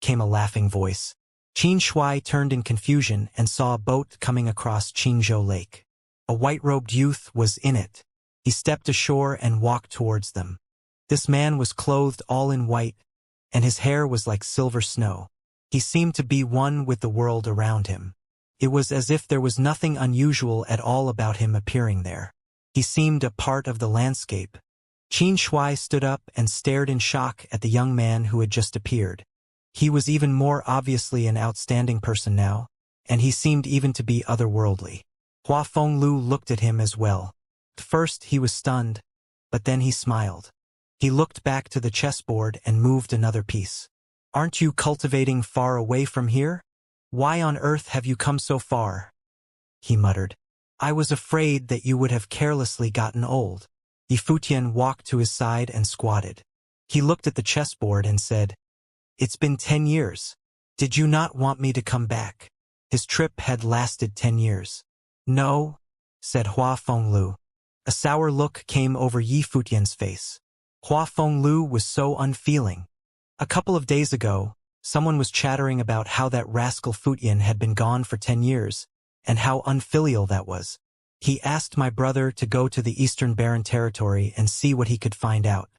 came a laughing voice. Qin Shui turned in confusion and saw a boat coming across Qingzhou Lake. A white-robed youth was in it. He stepped ashore and walked towards them. This man was clothed all in white, and his hair was like silver snow. He seemed to be one with the world around him. It was as if there was nothing unusual at all about him appearing there. He seemed a part of the landscape. Xianxia stood up and stared in shock at the young man who had just appeared. He was even more obviously an outstanding person now, and he seemed even to be otherworldly. Hua Fenglu looked at him as well. At first he was stunned, but then he smiled. He looked back to the chessboard and moved another piece. "Aren't you cultivating far away from here? Why on earth have you come so far?" he muttered. "I was afraid that you would have carelessly gotten old." Yifutian walked to his side and squatted. He looked at the chessboard and said, "It's been 10 years. Did you not want me to come back?" His trip had lasted 10 years. "No," said Hua Fenglu. A sour look came over Yifutian's face. Hua Fenglu was so unfeeling. A couple of days ago, someone was chattering about how that rascal Futian had been gone for 10 years, and how unfilial that was. "He asked my brother to go to the Eastern Barren Territory and see what he could find out.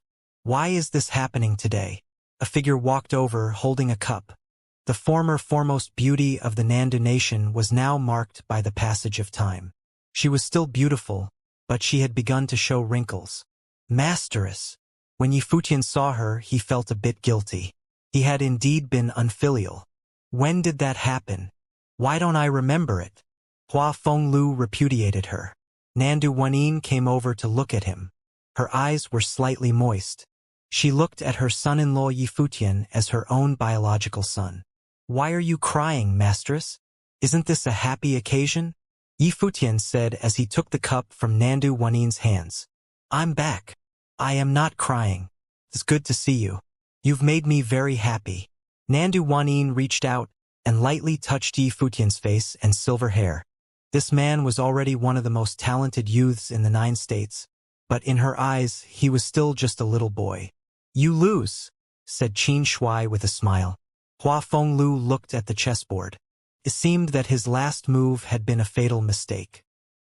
Why is this happening today?" A figure walked over, holding a cup. The former foremost beauty of the Nandu nation was now marked by the passage of time. She was still beautiful, but she had begun to show wrinkles. Masteress! When Yifutian saw her, he felt a bit guilty. He had indeed been unfilial. When did that happen? Why don't I remember it? Hua Fenglu repudiated her. Nandu Wanin came over to look at him. Her eyes were slightly moist. She looked at her son-in-law Yifutian as her own biological son. "Why are you crying, Masteress? Isn't this a happy occasion?" Yifutian said as he took the cup from Nandu Wanin's hands. "I'm back. I am not crying. It's good to see you. You've made me very happy." Nandu Wanin reached out and lightly touched Yifutian's face and silver hair. This man was already one of the most talented youths in the 9 states, but in her eyes he was still just a little boy. "You lose," said Xianxia with a smile. Hua Fenglu looked at the chessboard. It seemed that his last move had been a fatal mistake.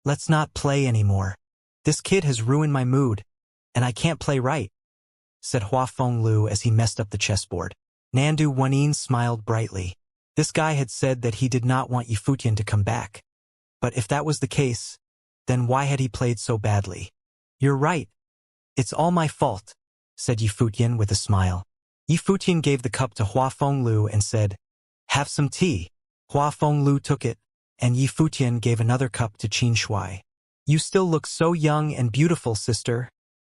"Let's not play anymore. This kid has ruined my mood, and I can't play right," said Hua Fenglu as he messed up the chessboard. Nandu Wanin smiled brightly. This guy had said that he did not want Yifutian to come back. But if that was the case, then why had he played so badly? "You're right. It's all my fault," said Yifutian with a smile. Yifutian gave the cup to Hua Fenglu and said, "Have some tea." Hua Fenglu took it, and Yifutian gave another cup to Xianxia. "You still look so young and beautiful, sister,"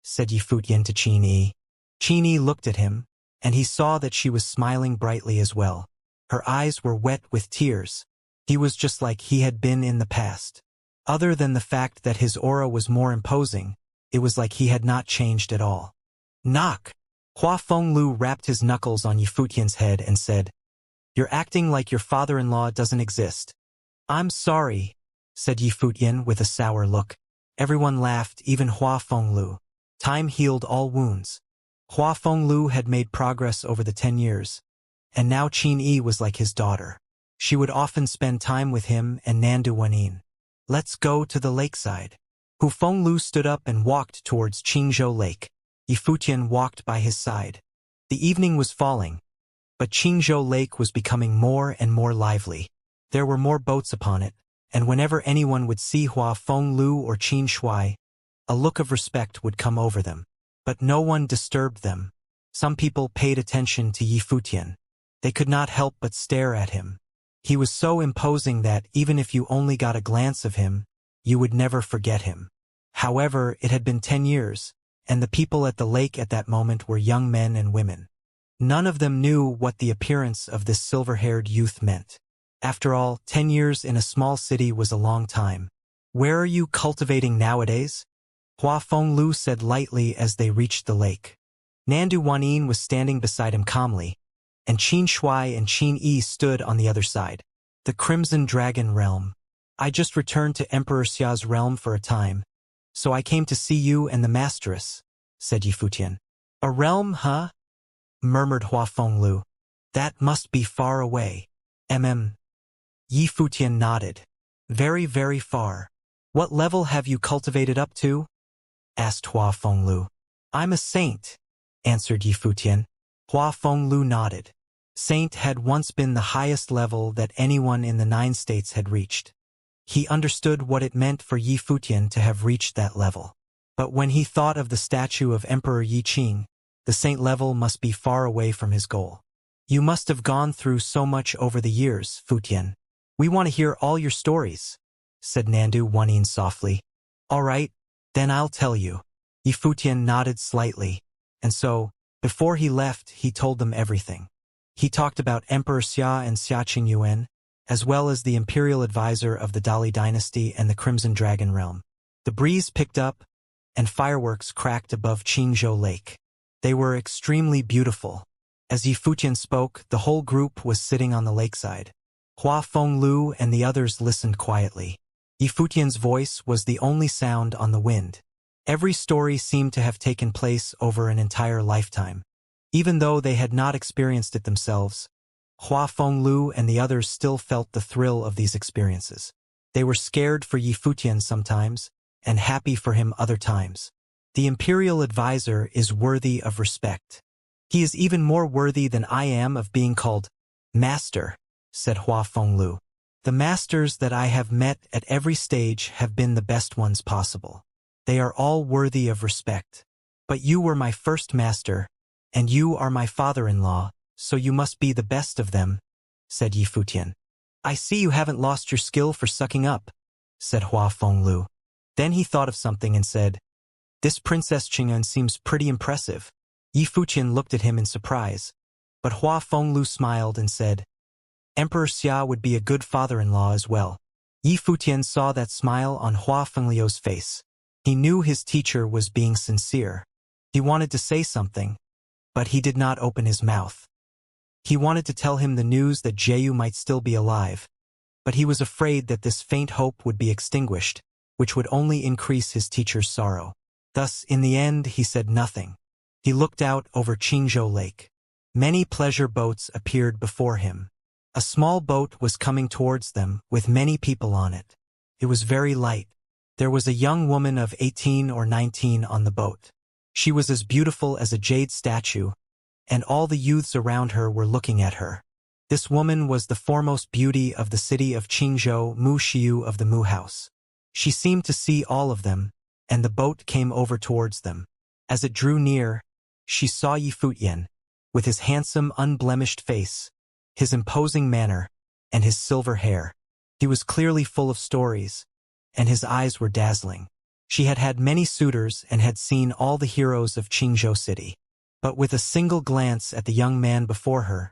said Yifutian to Qin-yi. Qin-yi looked at him, and he saw that she was smiling brightly as well. Her eyes were wet with tears. He was just like he had been in the past. Other than the fact that his aura was more imposing, it was like he had not changed at all. "Knock!" Hua Fenglu rapped his knuckles on Yifutian's head and said, "You're acting like your father-in-law doesn't exist." "I'm sorry," said Yifutian with a sour look. Everyone laughed, even Hua Fenglu. Time healed all wounds. Hua Fenglu had made progress over the 10 years, and now Qin-yi was like his daughter. She would often spend time with him and Nandu Wanin. "Let's go to the lakeside." Hu Fenglu stood up and walked towards Qingzhou Lake. Yifutian walked by his side. The evening was falling, but Qingzhou Lake was becoming more and more lively. There were more boats upon it, and whenever anyone would see Hua Fenglu or Xianxia, a look of respect would come over them. But no one disturbed them. Some people paid attention to Yifutian. They could not help but stare at him. He was so imposing that even if you only got a glance of him, you would never forget him. However, it had been 10 years, and the people at the lake at that moment were young men and women. None of them knew what the appearance of this silver-haired youth meant. After all, 10 years in a small city was a long time. "Where are you cultivating nowadays?" Hua Fenglu said lightly as they reached the lake. Nandu Wanin was standing beside him calmly, and Xianxia and Qin-yi stood on the other side. "The Crimson Dragon Realm. I just returned to Emperor Xia's realm for a time, so I came to see you and the Masteress," said Yifutian. "A realm, huh?" murmured Hua Fenglu. "That must be far away." Yifutian nodded. "Very, very far. What level have you cultivated up to?" asked Hua Fenglu. I'm a saint, answered Yi Futian. Hua Fenglu nodded. Saint had once been the highest level that anyone in the 9 states had reached. He understood what it meant for Yi Futian to have reached that level. But when he thought of the statue of Emperor Yi Qing, the saint level must be far away from his goal. You must have gone through so much over the years, Futian. We want to hear all your stories, said Nandu Wanin softly. All right, then I'll tell you. Yi Futian nodded slightly, and so, before he left, he told them everything. He talked about Emperor Xia and Xia Qingyuan, as well as the imperial advisor of the Dali dynasty and the Crimson Dragon realm. The breeze picked up, and fireworks cracked above Qingzhou Lake. They were extremely beautiful. As Yi Futian spoke, the whole group was sitting on the lakeside. Hua Fenglu and the others listened quietly. Yi Futian's voice was the only sound on the wind. Every story seemed to have taken place over an entire lifetime. Even though they had not experienced it themselves, Hua Fenglu and the others still felt the thrill of these experiences. They were scared for Yi Futian sometimes, and happy for him other times. The imperial advisor is worthy of respect. He is even more worthy than I am of being called master, said Hua Fenglu. The masters that I have met at every stage have been the best ones possible. They are all worthy of respect. But you were my first master, and you are my father-in-law, so you must be the best of them, said Yi Futian. I see you haven't lost your skill for sucking up, said Hua Fenglu. Then he thought of something and said, This Princess Qingyuan seems pretty impressive. Yi Futian looked at him in surprise, but Hua Fenglu smiled and said, Emperor Xia would be a good father-in-law as well. Yi Futian saw that smile on Hua Fenglu's face. He knew his teacher was being sincere. He wanted to say something, but he did not open his mouth. He wanted to tell him the news that Jieyu might still be alive, but he was afraid that this faint hope would be extinguished, which would only increase his teacher's sorrow. Thus, in the end, he said nothing. He looked out over Qingzhou Lake. Many pleasure boats appeared before him. A small boat was coming towards them, with many people on it. It was very light. There was a young woman of 18 or 19 on the boat. She was as beautiful as a jade statue, and all the youths around her were looking at her. This woman was the foremost beauty of the city of Qingzhou, Mu Xiu of the Mu House. She seemed to see all of them, and the boat came over towards them. As it drew near, she saw Yi Futian, with his handsome, unblemished face, his imposing manner, and his silver hair. He was clearly full of stories, and his eyes were dazzling. She had had many suitors and had seen all the heroes of Qingzhou City. But with a single glance at the young man before her,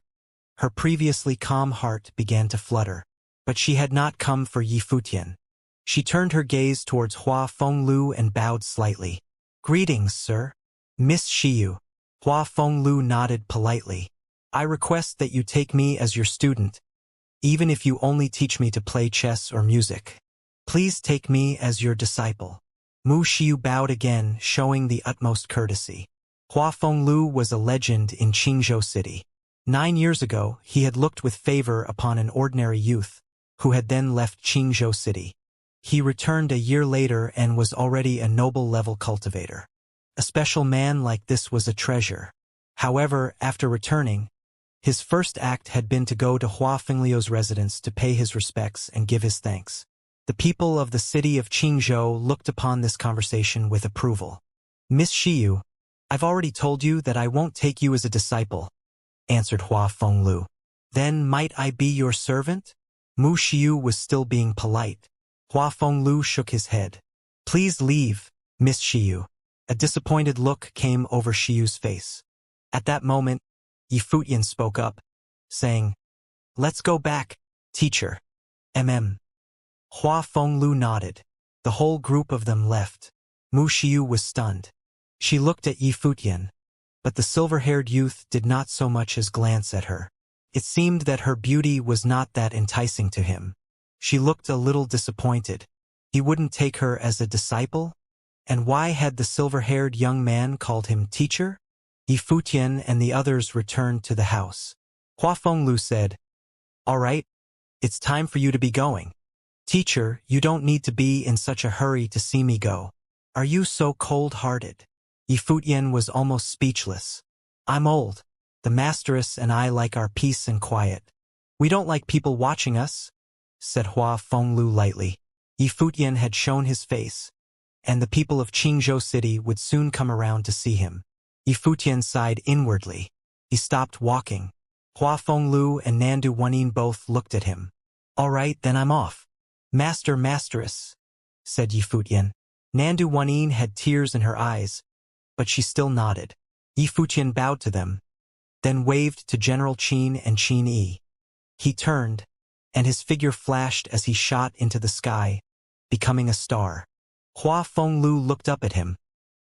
her previously calm heart began to flutter. But she had not come for Yi Futian. She turned her gaze towards Hua Fenglu and bowed slightly. Greetings, sir. Miss Xiyu. Hua Fenglu nodded politely. I request that you take me as your student, even if you only teach me to play chess or music. Please take me as your disciple. Mu Xiu bowed again, showing the utmost courtesy. Hua Fenglu was a legend in Qingzhou City. 9 years ago, he had looked with favor upon an ordinary youth, who had then left Qingzhou City. He returned a year later and was already a noble-level cultivator. A special man like this was a treasure. However, after returning, his first act had been to go to Hua Fenglu's residence to pay his respects and give his thanks. The people of the city of Qingzhou looked upon this conversation with approval. Miss Xiyu, I've already told you that I won't take you as a disciple, answered Hua Fenglu. Then might I be your servant? Mu Xiu was still being polite. Hua Fenglu shook his head. Please leave, Miss Xiyu. A disappointed look came over Xiyu's face. At that moment, Yi Futian spoke up, saying, Let's go back, teacher. Hua Fenglu nodded. The whole group of them left. Mu Xiu was stunned. She looked at Yi Futian, but the silver-haired youth did not so much as glance at her. It seemed that her beauty was not that enticing to him. She looked a little disappointed. He wouldn't take her as a disciple? And why had the silver-haired young man called him teacher? Yi Futian and the others returned to the house. Hua Fenglu said, All right, it's time for you to be going. Teacher, you don't need to be in such a hurry to see me go. Are you so cold-hearted? Yifutian was almost speechless. I'm old. The Masteress and I like our peace and quiet. We don't like people watching us, said Hua Fenglu lightly. Yifutian had shown his face, and the people of Qingzhou City would soon come around to see him. Yifutian sighed inwardly. He stopped walking. Hua Fenglu and Nandu Wanin both looked at him. All right, then I'm off. Masteress, said Yifutian. Nandu Wanin had tears in her eyes, but she still nodded. Yifutian bowed to them, then waved to General Qin and Qin Yi. He turned, and his figure flashed as he shot into the sky, becoming a star. Hua Fenglu looked up at him,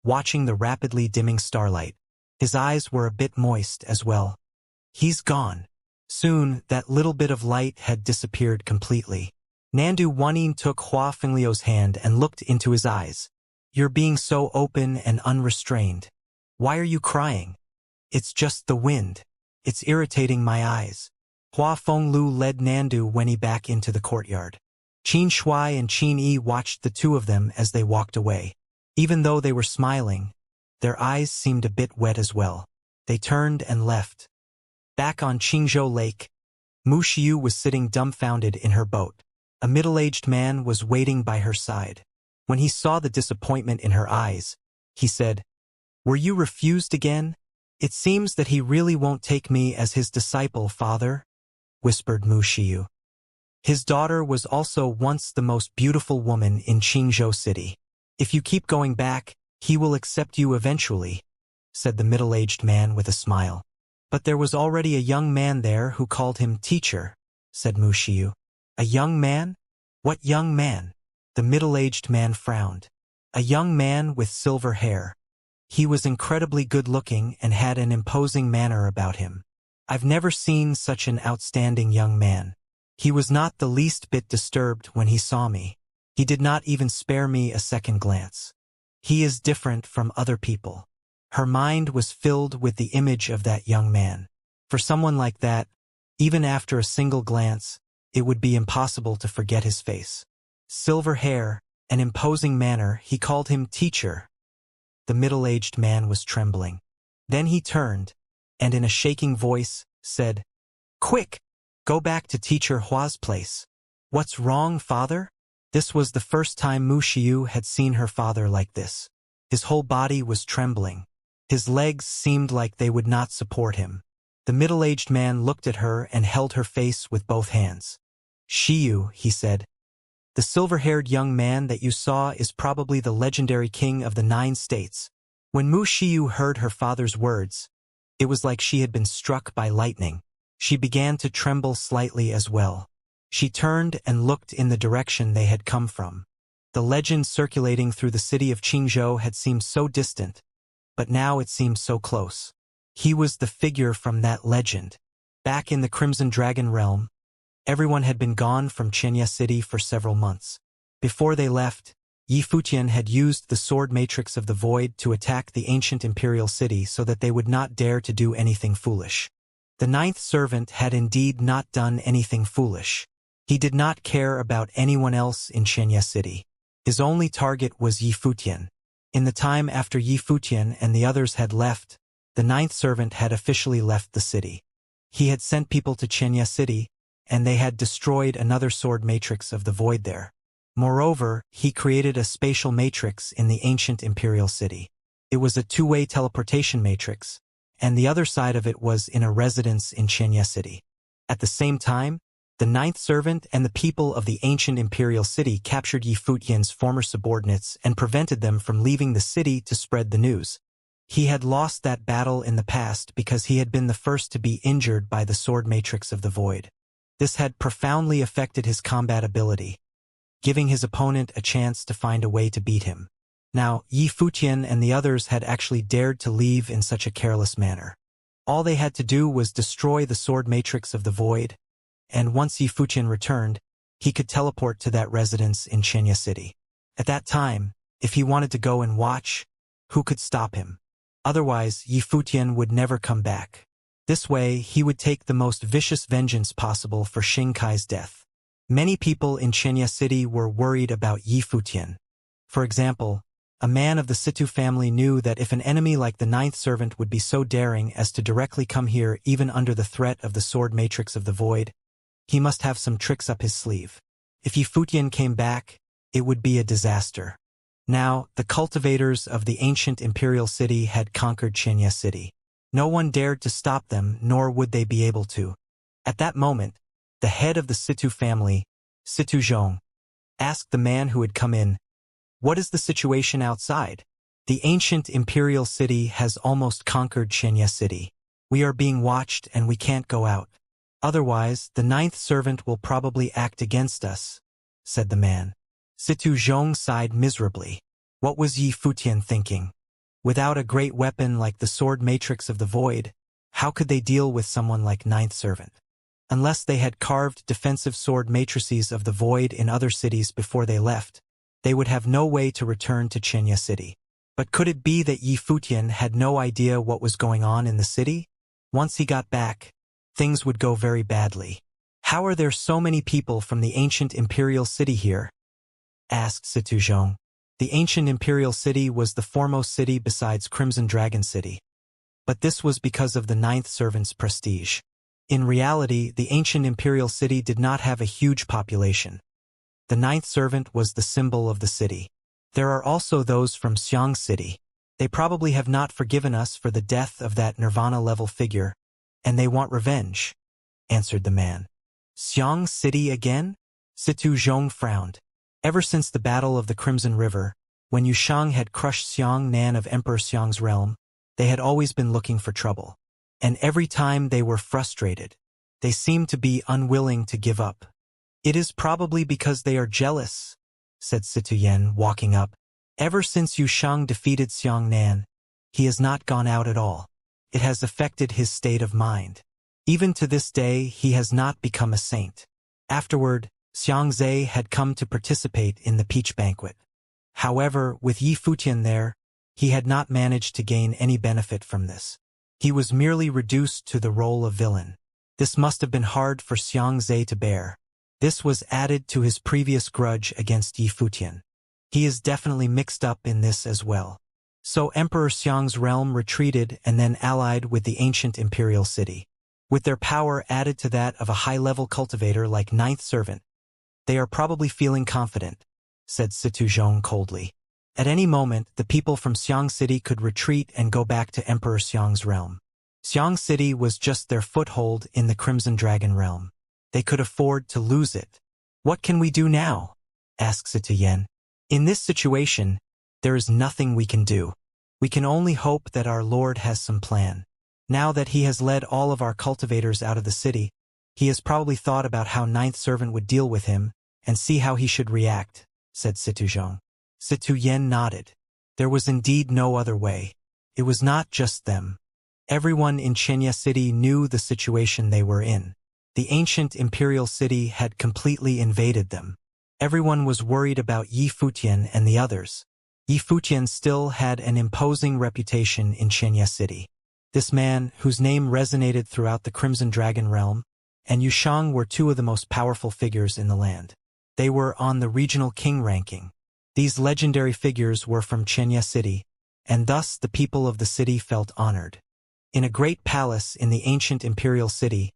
watching the rapidly dimming starlight. His eyes were a bit moist as well. He's gone. Soon, that little bit of light had disappeared completely. Nandu Wanin took Hua Fenglio's hand and looked into his eyes. You're being so open and unrestrained. Why are you crying? It's just the wind. It's irritating my eyes. Hua Fenglu led Nandu Weni back into the courtyard. Qin Shui and Qin Yi watched the two of them as they walked away. Even though they were smiling, their eyes seemed a bit wet as well. They turned and left. Back on Qingzhou Lake, Mu Xiu was sitting dumbfounded in her boat. A middle-aged man was waiting by her side. When he saw the disappointment in her eyes, he said, "Were you refused again? It seems that he really won't take me as his disciple, father," whispered Mu Xiu. His daughter was also once the most beautiful woman in Qingzhou City. If you keep going back, he will accept you eventually, said the middle-aged man with a smile. But there was already a young man there who called him teacher, said Mu Xiu. A young man? What young man? The middle-aged man frowned. A young man with silver hair. He was incredibly good-looking and had an imposing manner about him. I've never seen such an outstanding young man. He was not the least bit disturbed when he saw me. He did not even spare me a second glance. He is different from other people. Her mind was filled with the image of that young man. For someone like that, even after a single glance, it would be impossible to forget his face. Silver hair, an imposing manner, he called him teacher. The middle-aged man was trembling. Then he turned, and in a shaking voice, said, "Quick! Go back to Teacher Hua's place." "What's wrong, father?" This was the first time Mu Xiu had seen her father like this. His whole body was trembling. His legs seemed like they would not support him. The middle-aged man looked at her and held her face with both hands. "Xiu," he said, "the silver-haired young man that you saw is probably the legendary king of the 9 states." When Mu Xiu heard her father's words, it was like she had been struck by lightning. She began to tremble slightly as well. She turned and looked in the direction they had come from. The legend circulating through the city of Qingzhou had seemed so distant, but now it seemed so close. He was the figure from that legend. Back in the Crimson Dragon realm, everyone had been gone from Xianxia City for several months. Before they left, Yifutian had used the sword matrix of the void to attack the ancient imperial city so that they would not dare to do anything foolish. The 9th servant had indeed not done anything foolish. He did not care about anyone else in Xianxia City. His only target was Yifutian. In the time after Yifutian and the others had left, the 9th servant had officially left the city. He had sent people to Xianxia City, and they had destroyed another sword matrix of the void there. Moreover, he created a spatial matrix in the ancient imperial city. It was a two-way teleportation matrix, and the other side of it was in a residence in Xianxia City. At the same time, the 9th servant and the people of the ancient imperial city captured Yifutian's former subordinates and prevented them from leaving the city to spread the news. He had lost that battle in the past because he had been the first to be injured by the sword matrix of the void. This had profoundly affected his combat ability, giving his opponent a chance to find a way to beat him. Now, Yifutian and the others had actually dared to leave in such a careless manner. All they had to do was destroy the sword matrix of the void, and once Yifutian returned, he could teleport to that residence in Xianxia City. At that time, if he wanted to go and watch, who could stop him? Otherwise, Yifutian would never come back. This way, he would take the most vicious vengeance possible for Xingkai's death. Many people in Xianxia City were worried about Yifutian. For example, A man of the Situ family knew that if an enemy like the ninth servant would be so daring as to directly come here even under the threat of the sword matrix of the void, he must have some tricks up his sleeve. If Yi Futian came back, it would be a disaster. Now, the cultivators of the ancient imperial city had conquered Xianxia city. No one dared to stop them, nor would they be able to. At that moment, the head of the Situ family, Situ Zhong, asked the man who had come in, "What is the situation outside?" "The ancient imperial city has almost conquered Xianxia city. We are being watched and we can't go out. Otherwise, the ninth servant will probably act against us," said the man. Situ Zhong sighed miserably. What was Yi Futian thinking? Without a great weapon like the sword matrix of the void, how could they deal with someone like ninth servant? Unless they had carved defensive sword matrices of the void in other cities before they left, they would have no way to return to Xianxia city. But could it be that Yi Futian had no idea what was going on in the city? Once he got back, things would go very badly. "How are there so many people from the ancient imperial city here?" asked Situ Zhong. The ancient imperial city was the foremost city besides Crimson Dragon City. But this was because of the ninth servant's prestige. In reality, the ancient imperial city did not have a huge population. The ninth servant was the symbol of the city. "There are also those from Xiang city. They probably have not forgiven us for the death of that Nirvana-level figure, and they want revenge," answered the man. "Xiang city again?" Situ Zhong frowned. Ever since the Battle of the Crimson River, when Yushang had crushed Xiang Nan of Emperor Xiang's realm, they had always been looking for trouble. And every time they were frustrated. They seemed to be unwilling to give up. "It is probably because they are jealous," said Situ Yen, walking up. "Ever since Yushang defeated Xiang Nan, he has not gone out at all. It has affected his state of mind. Even to this day, he has not become a saint." Afterward, Xianxia had come to participate in the peach banquet. However, with Yi Futian there, he had not managed to gain any benefit from this. He was merely reduced to the role of villain. This must have been hard for Xianxia to bear. This was added to his previous grudge against Yi Futian. He is definitely mixed up in this as well. So Emperor Xiang's realm retreated and then allied with the ancient imperial city. With their power added to that of a high-level cultivator like ninth servant, they are probably feeling confident, said Situ Zhong coldly. At any moment, the people from Xiang City could retreat and go back to Emperor Xiang's realm. Xiang City was just their foothold in the Crimson Dragon realm. They could afford to lose it. "What can we do now?" asked Situ Yen. "In this situation, there is nothing we can do. We can only hope that our Lord has some plan. Now that he has led all of our cultivators out of the city, he has probably thought about how ninth servant would deal with him and see how he should react," said Situ Zhong. Situ Yen nodded. There was indeed no other way. It was not just them. Everyone in Xianxia City knew the situation they were in. The ancient imperial city had completely invaded them. Everyone was worried about Yi Futian and the others. Yi Futian still had an imposing reputation in Xianxia City. This man, whose name resonated throughout the Crimson Dragon realm, and Yushang were two of the most powerful figures in the land. They were on the regional king ranking. These legendary figures were from Xianxia City, and thus the people of the city felt honored. In a great palace in the ancient imperial city,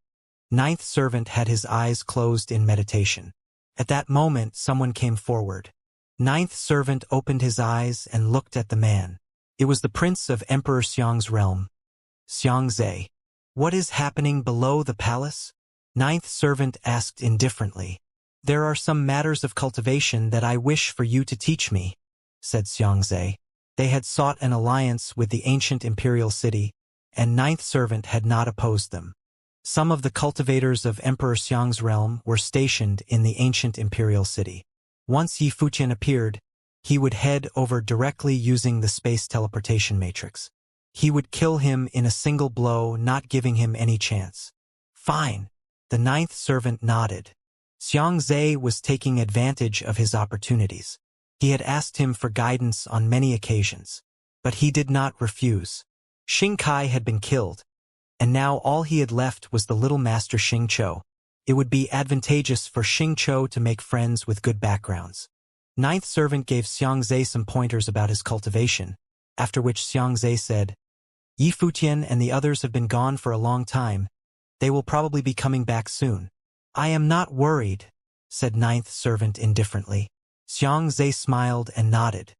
ninth servant had his eyes closed in meditation. At that moment, someone came forward. Ninth servant opened his eyes and looked at the man. It was the prince of Emperor Xiang's realm, Xianxia. "What is happening below the palace?" Ninth servant asked indifferently. "There are some matters of cultivation that I wish for you to teach me," said Xianxia. They had sought an alliance with the ancient imperial city, and ninth servant had not opposed them. Some of the cultivators of Emperor Xiang's realm were stationed in the ancient imperial city. Once Yi Futian appeared, he would head over directly using the space teleportation matrix. He would kill him in a single blow, not giving him any chance. "Fine." The ninth servant nodded. Xianxia was taking advantage of his opportunities. He had asked him for guidance on many occasions, but he did not refuse. Xing Kai had been killed, and now all he had left was the little master Xing Chou. It would be advantageous for Xing Chou to make friends with good backgrounds. Ninth servant gave Xianxia some pointers about his cultivation, after which Xianxia said, Yi Futian and the others have been gone for a long time. They will probably be coming back soon. I am not worried, said ninth servant indifferently. Xianxia smiled and nodded.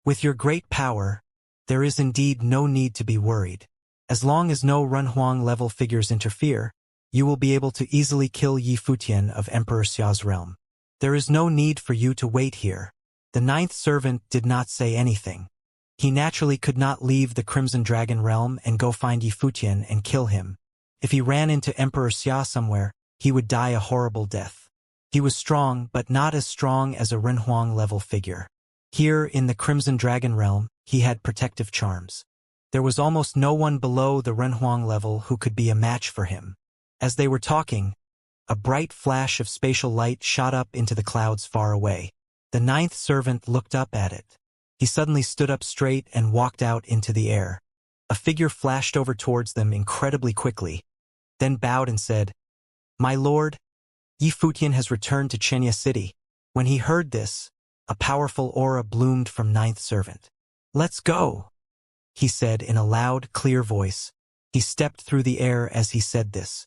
With your great power, there is indeed no need to be worried. As long as no Renhuang-level figures interfere, you will be able to easily kill Yi Futian of Emperor Xia's realm. There is no need for you to wait here. The ninth servant did not say anything. He naturally could not leave the Crimson Dragon realm and go find Yi Futian and kill him. If he ran into Emperor Xia somewhere, he would die a horrible death. He was strong, but not as strong as a Renhuang-level figure. Here, in the Crimson Dragon realm, he had protective charms. There was almost no one below the Renhuang level who could be a match for him. As they were talking, a bright flash of spatial light shot up into the clouds far away. The ninth servant looked up at it. He suddenly stood up straight and walked out into the air. A figure flashed over towards them incredibly quickly, then bowed and said, My lord, Yi Futian has returned to Xianxia city. When he heard this, a powerful aura bloomed from ninth servant. Let's go, he said in a loud, clear voice. He stepped through the air as he said this.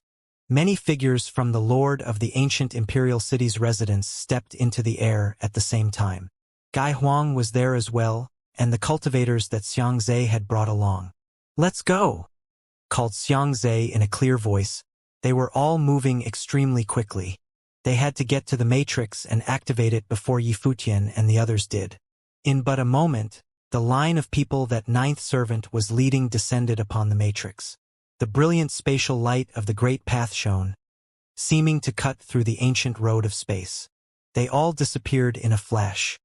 Many figures from the lord of the ancient imperial city's residence stepped into the air at the same time. Gai Huang was there as well, and the cultivators that Xianxia had brought along. Let's go, called Xianxia in a clear voice. They were all moving extremely quickly. They had to get to the matrix and activate it before Yi Futian and the others did. In but a moment, the line of people that ninth servant was leading descended upon the matrix. The brilliant spatial light of the great path shone, seeming to cut through the ancient road of space. They all disappeared in a flash.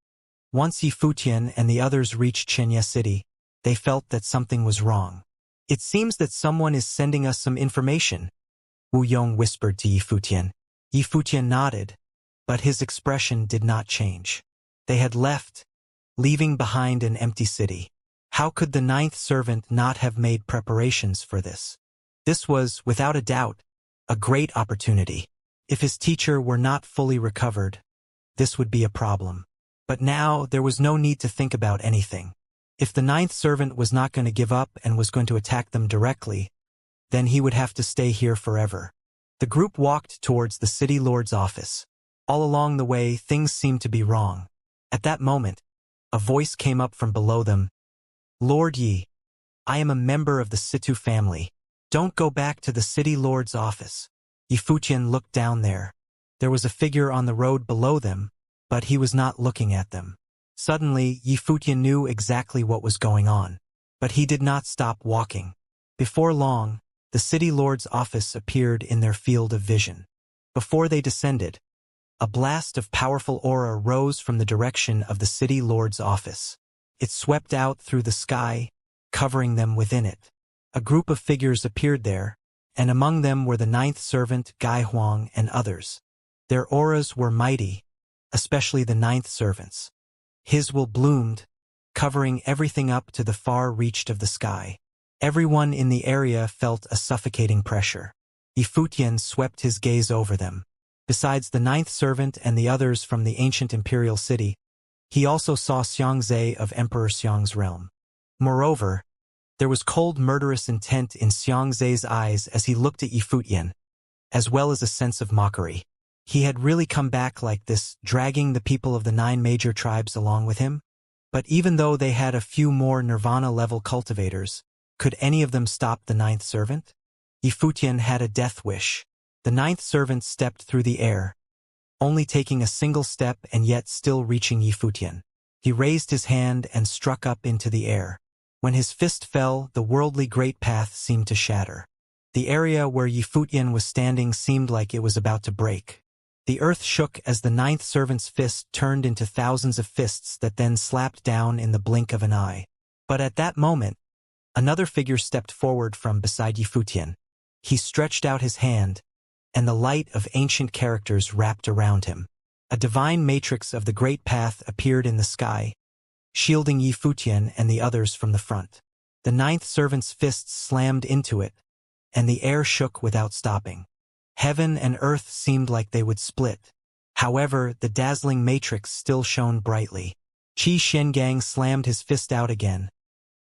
Once Yi Futian and the others reached Xianxia city, they felt that something was wrong. It seems that someone is sending us some information, Wu Yong whispered to Yi Futian. Yi Futian nodded, but his expression did not change. They had left, leaving behind an empty city. How could the ninth servant not have made preparations for this? This was, without a doubt, a great opportunity. If his teacher were not fully recovered, this would be a problem. But now there was no need to think about anything. If the ninth servant was not going to give up and was going to attack them directly, then he would have to stay here forever. The group walked towards the city lord's office. All along the way, things seemed to be wrong. At that moment, a voice came up from below them. Lord Yi, I am a member of the Situ family. Don't go back to the city lord's office. Yi Futian looked down there. There was a figure on the road below them, but he was not looking at them. Suddenly, Yi Futian knew exactly what was going on. But he did not stop walking. Before long, the city lord's office appeared in their field of vision. Before they descended, a blast of powerful aura rose from the direction of the city lord's office. It swept out through the sky, covering them within it. A group of figures appeared there, and among them were the ninth servant, Gai Huang, and others. Their auras were mighty, especially the ninth servant's. His will bloomed, covering everything up to the far reach of the sky. Everyone in the area felt a suffocating pressure. Yi Futian swept his gaze over them. Besides the ninth servant and the others from the ancient imperial city, he also saw Xianxia of Emperor Xiang's realm. Moreover, there was cold murderous intent in Xianxia's eyes as he looked at Yi Futian, as well as a sense of mockery. He had really come back like this, dragging the people of the 9 major tribes along with him? But even though they had a few more Nirvana-level cultivators, could any of them stop the ninth servant? Yi Futian had a death wish. The ninth servant stepped through the air, only taking a single step and yet still reaching Yi Futian. He raised his hand and struck up into the air. When his fist fell, the worldly great path seemed to shatter. The area where Yi Futian was standing seemed like it was about to break. The earth shook as the ninth servant's fist turned into thousands of fists that then slapped down in the blink of an eye. But at that moment, another figure stepped forward from beside Yi Futian. He stretched out his hand, and the light of ancient characters wrapped around him. A divine matrix of the great path appeared in the sky, shielding Yi Futian and the others from the front. The ninth servant's fists slammed into it, and the air shook without stopping. Heaven and earth seemed like they would split. However, the dazzling matrix still shone brightly. Qi Shengang slammed his fist out again,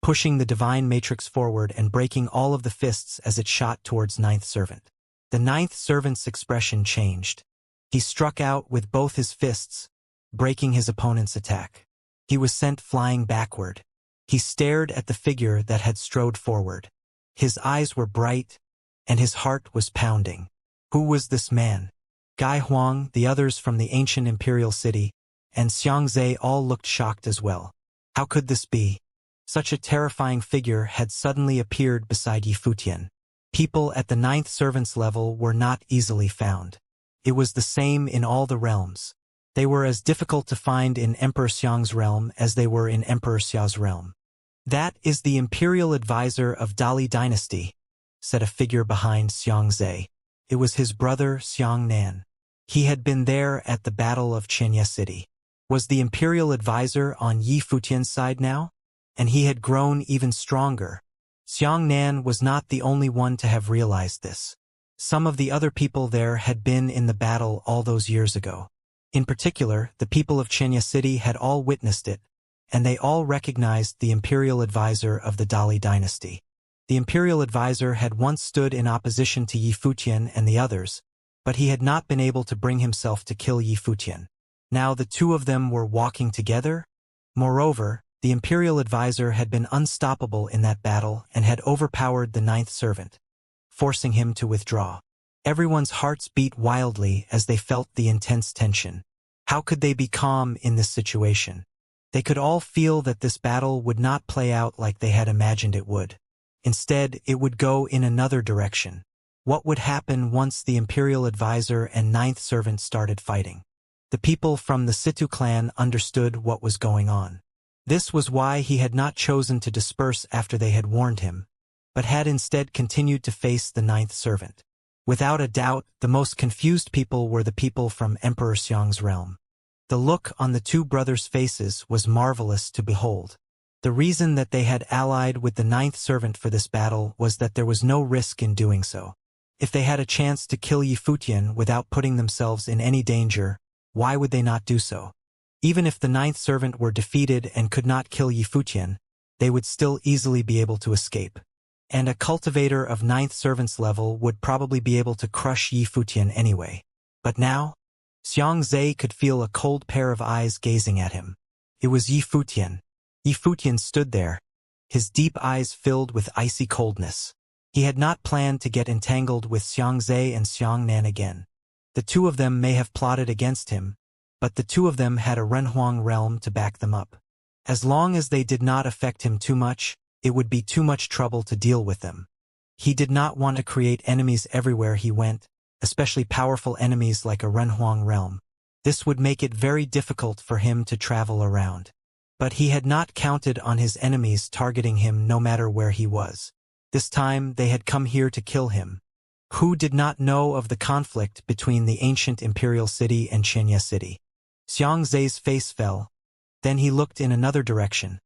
pushing the divine matrix forward and breaking all of the fists as it shot towards Ninth Servant. The Ninth Servant's expression changed. He struck out with both his fists, breaking his opponent's attack. He was sent flying backward. He stared at the figure that had strode forward. His eyes were bright, and his heart was pounding. Who was this man? Gai Huang, the others from the ancient imperial city, and Xianxia all looked shocked as well. How could this be? Such a terrifying figure had suddenly appeared beside Yi Futian. People at the Ninth Servant's level were not easily found. It was the same in all the realms. They were as difficult to find in Emperor Xiang's realm as they were in Emperor Xiao's realm. That is the imperial advisor of Dali dynasty, said a figure behind Xianxia. It was his brother Xiangnan. He had been there at the Battle of Xianxia City. Was the imperial advisor on Yi Futian's side now? And he had grown even stronger. Xiangnan was not the only one to have realized this. Some of the other people there had been in the battle all those years ago. In particular, the people of Xianxia City had all witnessed it, and they all recognized the imperial advisor of the Dali dynasty. The imperial advisor had once stood in opposition to Yi Futian and the others, but he had not been able to bring himself to kill Yi Futian. Now the two of them were walking together. Moreover, the imperial advisor had been unstoppable in that battle and had overpowered the Ninth Servant, forcing him to withdraw. Everyone's hearts beat wildly as they felt the intense tension. How could they be calm in this situation? They could all feel that this battle would not play out like they had imagined it would. Instead, it would go in another direction. What would happen once the imperial advisor and Ninth Servant started fighting? The people from the Situ clan understood what was going on. This was why he had not chosen to disperse after they had warned him, but had instead continued to face the Ninth Servant. Without a doubt, the most confused people were the people from Emperor Xiang's realm. The look on the two brothers' faces was marvelous to behold. The reason that they had allied with the Ninth Servant for this battle was that there was no risk in doing so. If they had a chance to kill Yi Futian without putting themselves in any danger, why would they not do so? Even if the Ninth Servant were defeated and could not kill Yi Futian, they would still easily be able to escape. And a cultivator of Ninth Servant's level would probably be able to crush Yi Futian anyway. But now, Xianxia could feel a cold pair of eyes gazing at him. It was Yi Futian. Yi Futian stood there, his deep eyes filled with icy coldness. He had not planned to get entangled with Xianxia and Xiangnan again. The two of them may have plotted against him, but the two of them had a Renhuang realm to back them up. As long as they did not affect him too much, it would be too much trouble to deal with them. He did not want to create enemies everywhere he went, especially powerful enemies like a Renhuang realm. This would make it very difficult for him to travel around. But he had not counted on his enemies targeting him no matter where he was. This time they had come here to kill him. Who did not know of the conflict between the ancient imperial city and Xianxia City? Xiangxia's face fell. Then he looked in another direction,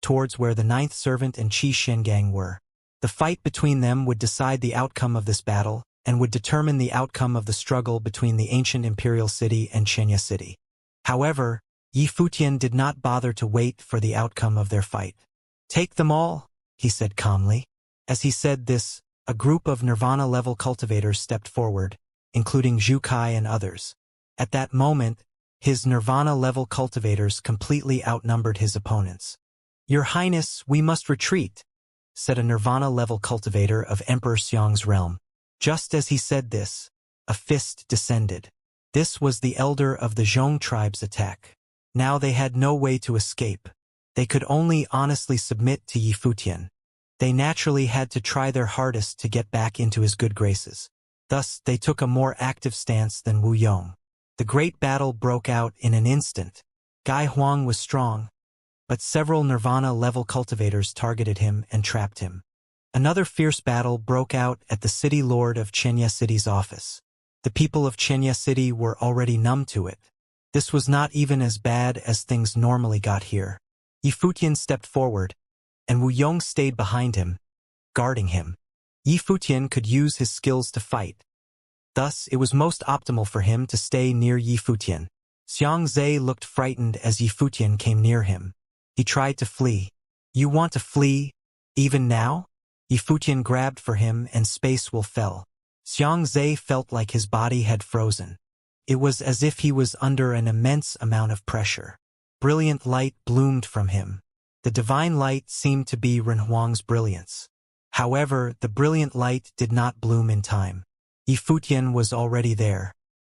towards where the Ninth Servant and Qi Shengang were. The fight between them would decide the outcome of this battle, and would determine the outcome of the struggle between the ancient imperial city and Xianxia City. However, Yi Futian did not bother to wait for the outcome of their fight. "Take them all," he said calmly. As he said this, a group of Nirvana-level cultivators stepped forward, including Zhu Kai and others. At that moment, his Nirvana-level cultivators completely outnumbered his opponents. "Your Highness, we must retreat," said a Nirvana-level cultivator of Emperor Xiang's realm. Just as he said this, a fist descended. This was the elder of the Zhong tribe's attack. Now they had no way to escape. They could only honestly submit to Yi Futian. They naturally had to try their hardest to get back into his good graces. Thus, they took a more active stance than Wu Yong. The great battle broke out in an instant. Gai Huang was strong, but several Nirvana-level cultivators targeted him and trapped him. Another fierce battle broke out at the city lord of Xianxia City's office. The people of Xianxia City were already numb to it. This was not even as bad as things normally got here. Yi Futian stepped forward, and Wu Yong stayed behind him, guarding him. Yi Futian could use his skills to fight, Thus, it was most optimal for him to stay near Yi Futian. Xianxia looked frightened as Yi Futian came near him. He tried to flee. You want to flee, even now? Yi Futian grabbed for him and space will fell. Xianxia felt like his body had frozen. It was as if he was under an immense amount of pressure. Brilliant light bloomed from him. The divine light seemed to be Renhuang's brilliance. However, the brilliant light did not bloom in time. Yi Futian was already there.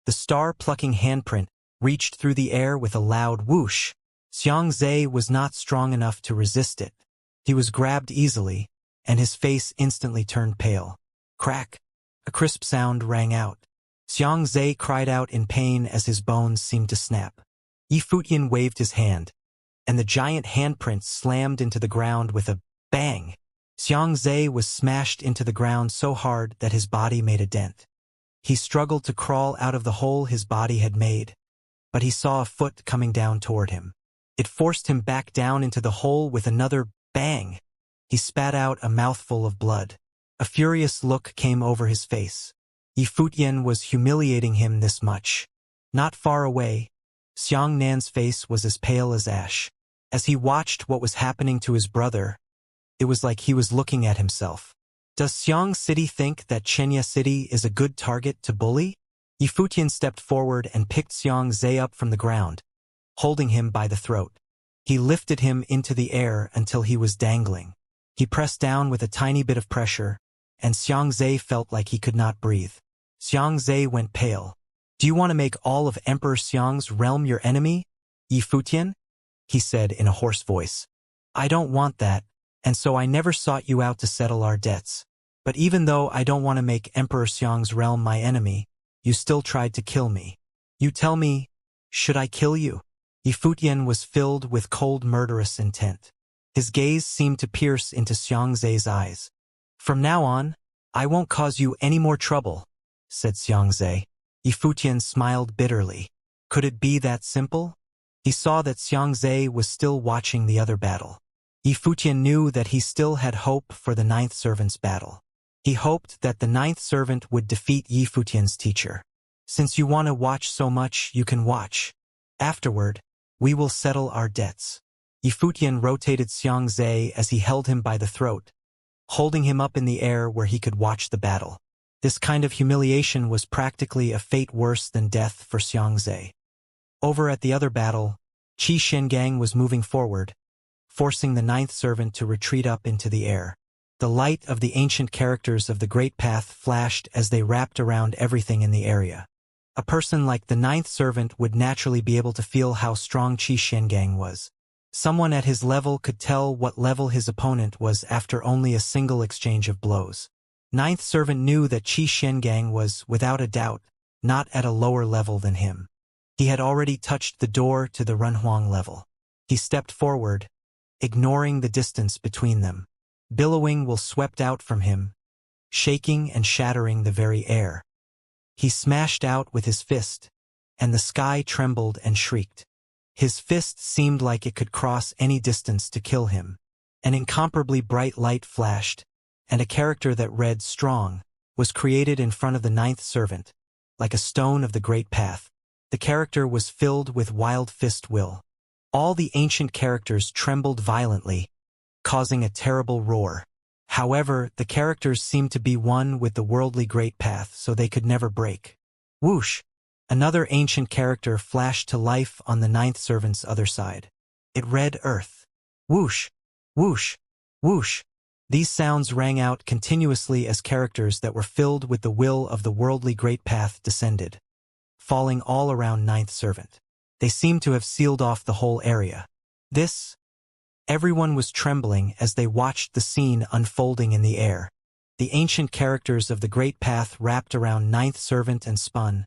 The star-plucking handprint reached through the air with a loud whoosh. Xianxia was not strong enough to resist it. He was grabbed easily, and his face instantly turned pale. Crack! A crisp sound rang out. Xianxia cried out in pain as his bones seemed to snap. Yi Futian waved his hand, and the giant handprint slammed into the ground with a bang. Xianxia was smashed into the ground so hard that his body made a dent. He struggled to crawl out of the hole his body had made, but he saw a foot coming down toward him. It forced him back down into the hole with another bang. He spat out a mouthful of blood. A furious look came over his face. Yi Futian was humiliating him this much. Not far away, Xiangnan's face was as pale as ash. As he watched what was happening to his brother, it was like he was looking at himself. Does Xiang City think that Xianxia City is a good target to bully? Yi Futian stepped forward and picked Xianxia up from the ground, holding him by the throat. He lifted him into the air until he was dangling. He pressed down with a tiny bit of pressure, and Xianxia felt like he could not breathe. Xianxia went pale. Do you want to make all of Emperor Xiang's realm your enemy, Yi Futian? He said in a hoarse voice. I don't want that, and so I never sought you out to settle our debts. But even though I don't want to make Emperor Xiang's realm my enemy, you still tried to kill me. You tell me, should I kill you? Yi Futian was filled with cold murderous intent. His gaze seemed to pierce into Xianxia's eyes. From now on, I won't cause you any more trouble, said Xianxia. Yi Futian smiled bitterly. Could it be that simple? He saw that Xianxia was still watching the other battle. Yi Futian knew that he still had hope for the ninth servant's battle. He hoped that the ninth servant would defeat Yi Futian's teacher. Since you want to watch so much, you can watch. Afterward, we will settle our debts. Yi Futian rotated Xianxia as he held him by the throat, holding him up in the air where he could watch the battle. This kind of humiliation was practically a fate worse than death for Xianxia. Over at the other battle, Qi Shengang was moving forward, forcing the ninth servant to retreat up into the air. The light of the ancient characters of the Great Path flashed as they wrapped around everything in the area. A person like the ninth servant would naturally be able to feel how strong Qi Shengang was. Someone at his level could tell what level his opponent was after only a single exchange of blows. Ninth servant knew that Qi Shengang was, without a doubt, not at a lower level than him. He had already touched the door to the Renhuang level. He stepped forward, ignoring the distance between them. Billowing will swept out from him, shaking and shattering the very air. He smashed out with his fist, and the sky trembled and shrieked. His fist seemed like it could cross any distance to kill him. An incomparably bright light flashed, and a character that read strong was created in front of the ninth servant, like a stone of the Great Path. The character was filled with wild fist will. All the ancient characters trembled violently, causing a terrible roar. However, the characters seemed to be one with the worldly Great Path, so they could never break. Whoosh! Another ancient character flashed to life on the ninth servant's other side. It read Earth. Whoosh! Whoosh! Whoosh! These sounds rang out continuously as characters that were filled with the will of the worldly Great Path descended, falling all around ninth servant. They seemed to have sealed off the whole area. Everyone was trembling as they watched the scene unfolding in the air. The ancient characters of the Great Path wrapped around ninth servant and spun,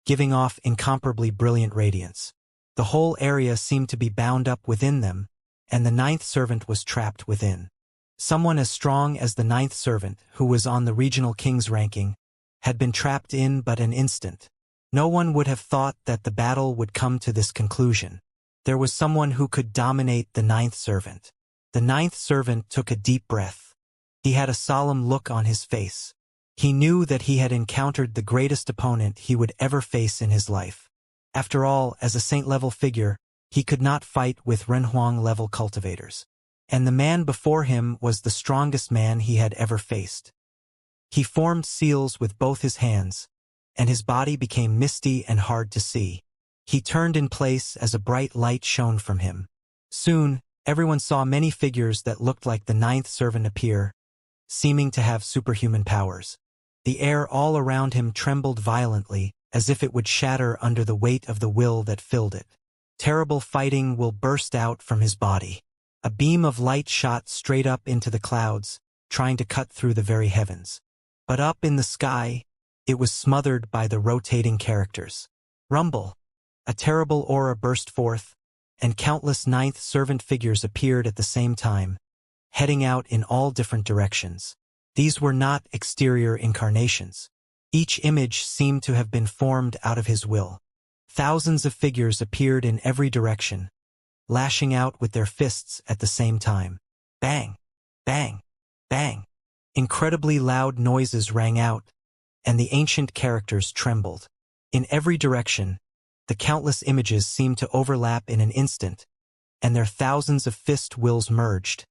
giving off incomparably brilliant radiance. The whole area seemed to be bound up within them, and the ninth servant was trapped within. Someone as strong as the ninth servant, who was on the regional king's ranking, had been trapped in but an instant. No one would have thought that the battle would come to this conclusion. There was someone who could dominate the ninth servant. The ninth servant took a deep breath. He had a solemn look on his face. He knew that he had encountered the greatest opponent he would ever face in his life. After all, as a saint-level figure, he could not fight with Renhuang-level cultivators. And the man before him was the strongest man he had ever faced. He formed seals with both his hands, and his body became misty and hard to see. He turned in place as a bright light shone from him. Soon, everyone saw many figures that looked like the ninth servant appear, seeming to have superhuman powers. The air all around him trembled violently, as if it would shatter under the weight of the will that filled it. Terrible fighting will burst out from his body. A beam of light shot straight up into the clouds, trying to cut through the very heavens. But up in the sky, it was smothered by the rotating characters. Rumble! A terrible aura burst forth, and countless ninth servant figures appeared at the same time, heading out in all different directions. These were not exterior incarnations. Each image seemed to have been formed out of his will. Thousands of figures appeared in every direction, lashing out with their fists at the same time. Bang! Bang! Bang! Incredibly loud noises rang out, and the ancient characters trembled. In every direction, the countless images seemed to overlap in an instant, and their thousands of fist wills merged,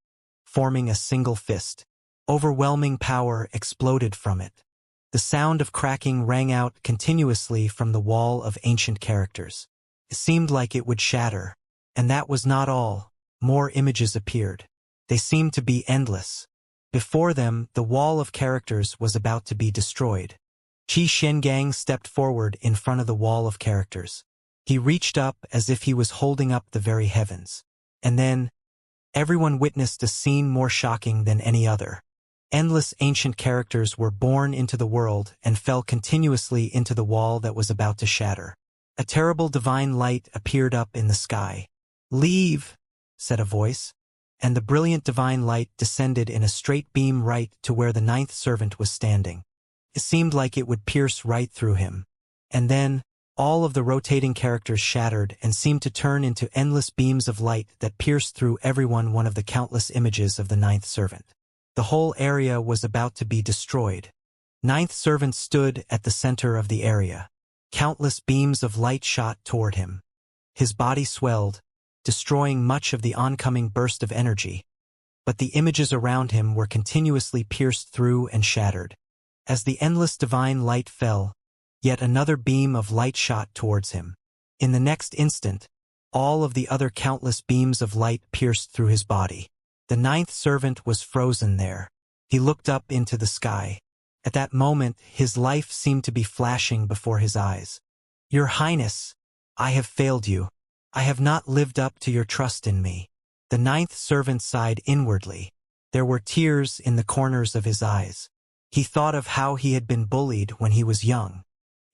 forming a single fist. Overwhelming power exploded from it. The sound of cracking rang out continuously from the wall of ancient characters. It seemed like it would shatter. And that was not all. More images appeared. They seemed to be endless. Before them, the wall of characters was about to be destroyed. Xianxia stepped forward in front of the wall of characters. He reached up as if he was holding up the very heavens. And then, everyone witnessed a scene more shocking than any other. Endless ancient characters were born into the world and fell continuously into the wall that was about to shatter. A terrible divine light appeared up in the sky. "Leave," said a voice, and the brilliant divine light descended in a straight beam right to where the ninth servant was standing. It seemed like it would pierce right through him. And then, all of the rotating characters shattered and seemed to turn into endless beams of light that pierced through one of the countless images of the ninth servant. The whole area was about to be destroyed. Ninth servant stood at the center of the area. Countless beams of light shot toward him. His body swelled, destroying much of the oncoming burst of energy. But the images around him were continuously pierced through and shattered. As the endless divine light fell, yet another beam of light shot towards him. In the next instant, all of the other countless beams of light pierced through his body. The ninth servant was frozen there. He looked up into the sky. At that moment, his life seemed to be flashing before his eyes. "Your Highness, I have failed you. I have not lived up to your trust in me." The ninth servant sighed inwardly. There were tears in the corners of his eyes. He thought of how he had been bullied when he was young.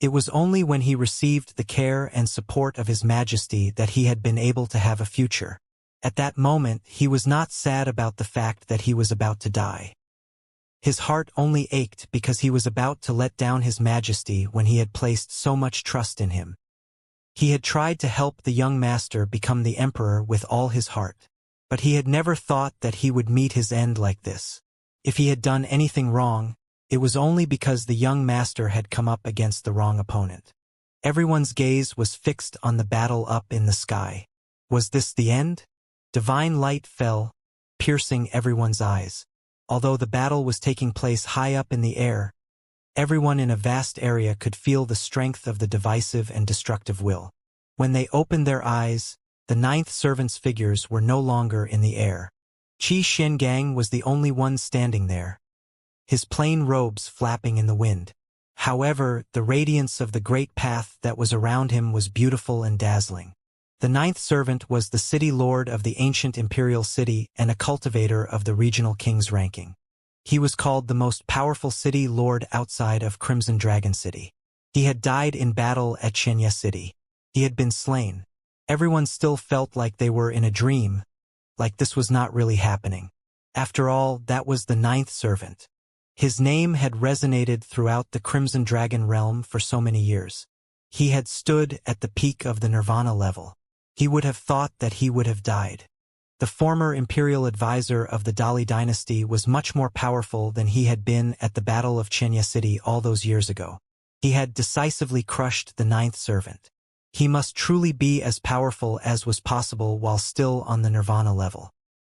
It was only when he received the care and support of His Majesty that he had been able to have a future. At that moment, he was not sad about the fact that he was about to die. His heart only ached because he was about to let down His Majesty when he had placed so much trust in him. He had tried to help the young master become the emperor with all his heart. But he had never thought that he would meet his end like this. If he had done anything wrong, it was only because the young master had come up against the wrong opponent. Everyone's gaze was fixed on the battle up in the sky. Was this the end? Divine light fell, piercing everyone's eyes. Although the battle was taking place high up in the air, everyone in a vast area could feel the strength of the divisive and destructive will. When they opened their eyes, the ninth servant's figures were no longer in the air. Xianxia was the only one standing there, his plain robes flapping in the wind. However, the radiance of the great path that was around him was beautiful and dazzling. The ninth servant was the city lord of the ancient imperial city and a cultivator of the regional king's ranking. He was called the most powerful city lord outside of Crimson Dragon City. He had died in battle at Xianxia City. He had been slain. Everyone still felt like they were in a dream, like this was not really happening. After all, that was the ninth servant. His name had resonated throughout the Crimson Dragon realm for so many years. He had stood at the peak of the Nirvana level. He would have thought that he would have died. The former imperial advisor of the Dali dynasty was much more powerful than he had been at the Battle of Xianxia City all those years ago. He had decisively crushed the ninth servant. He must truly be as powerful as was possible while still on the Nirvana level.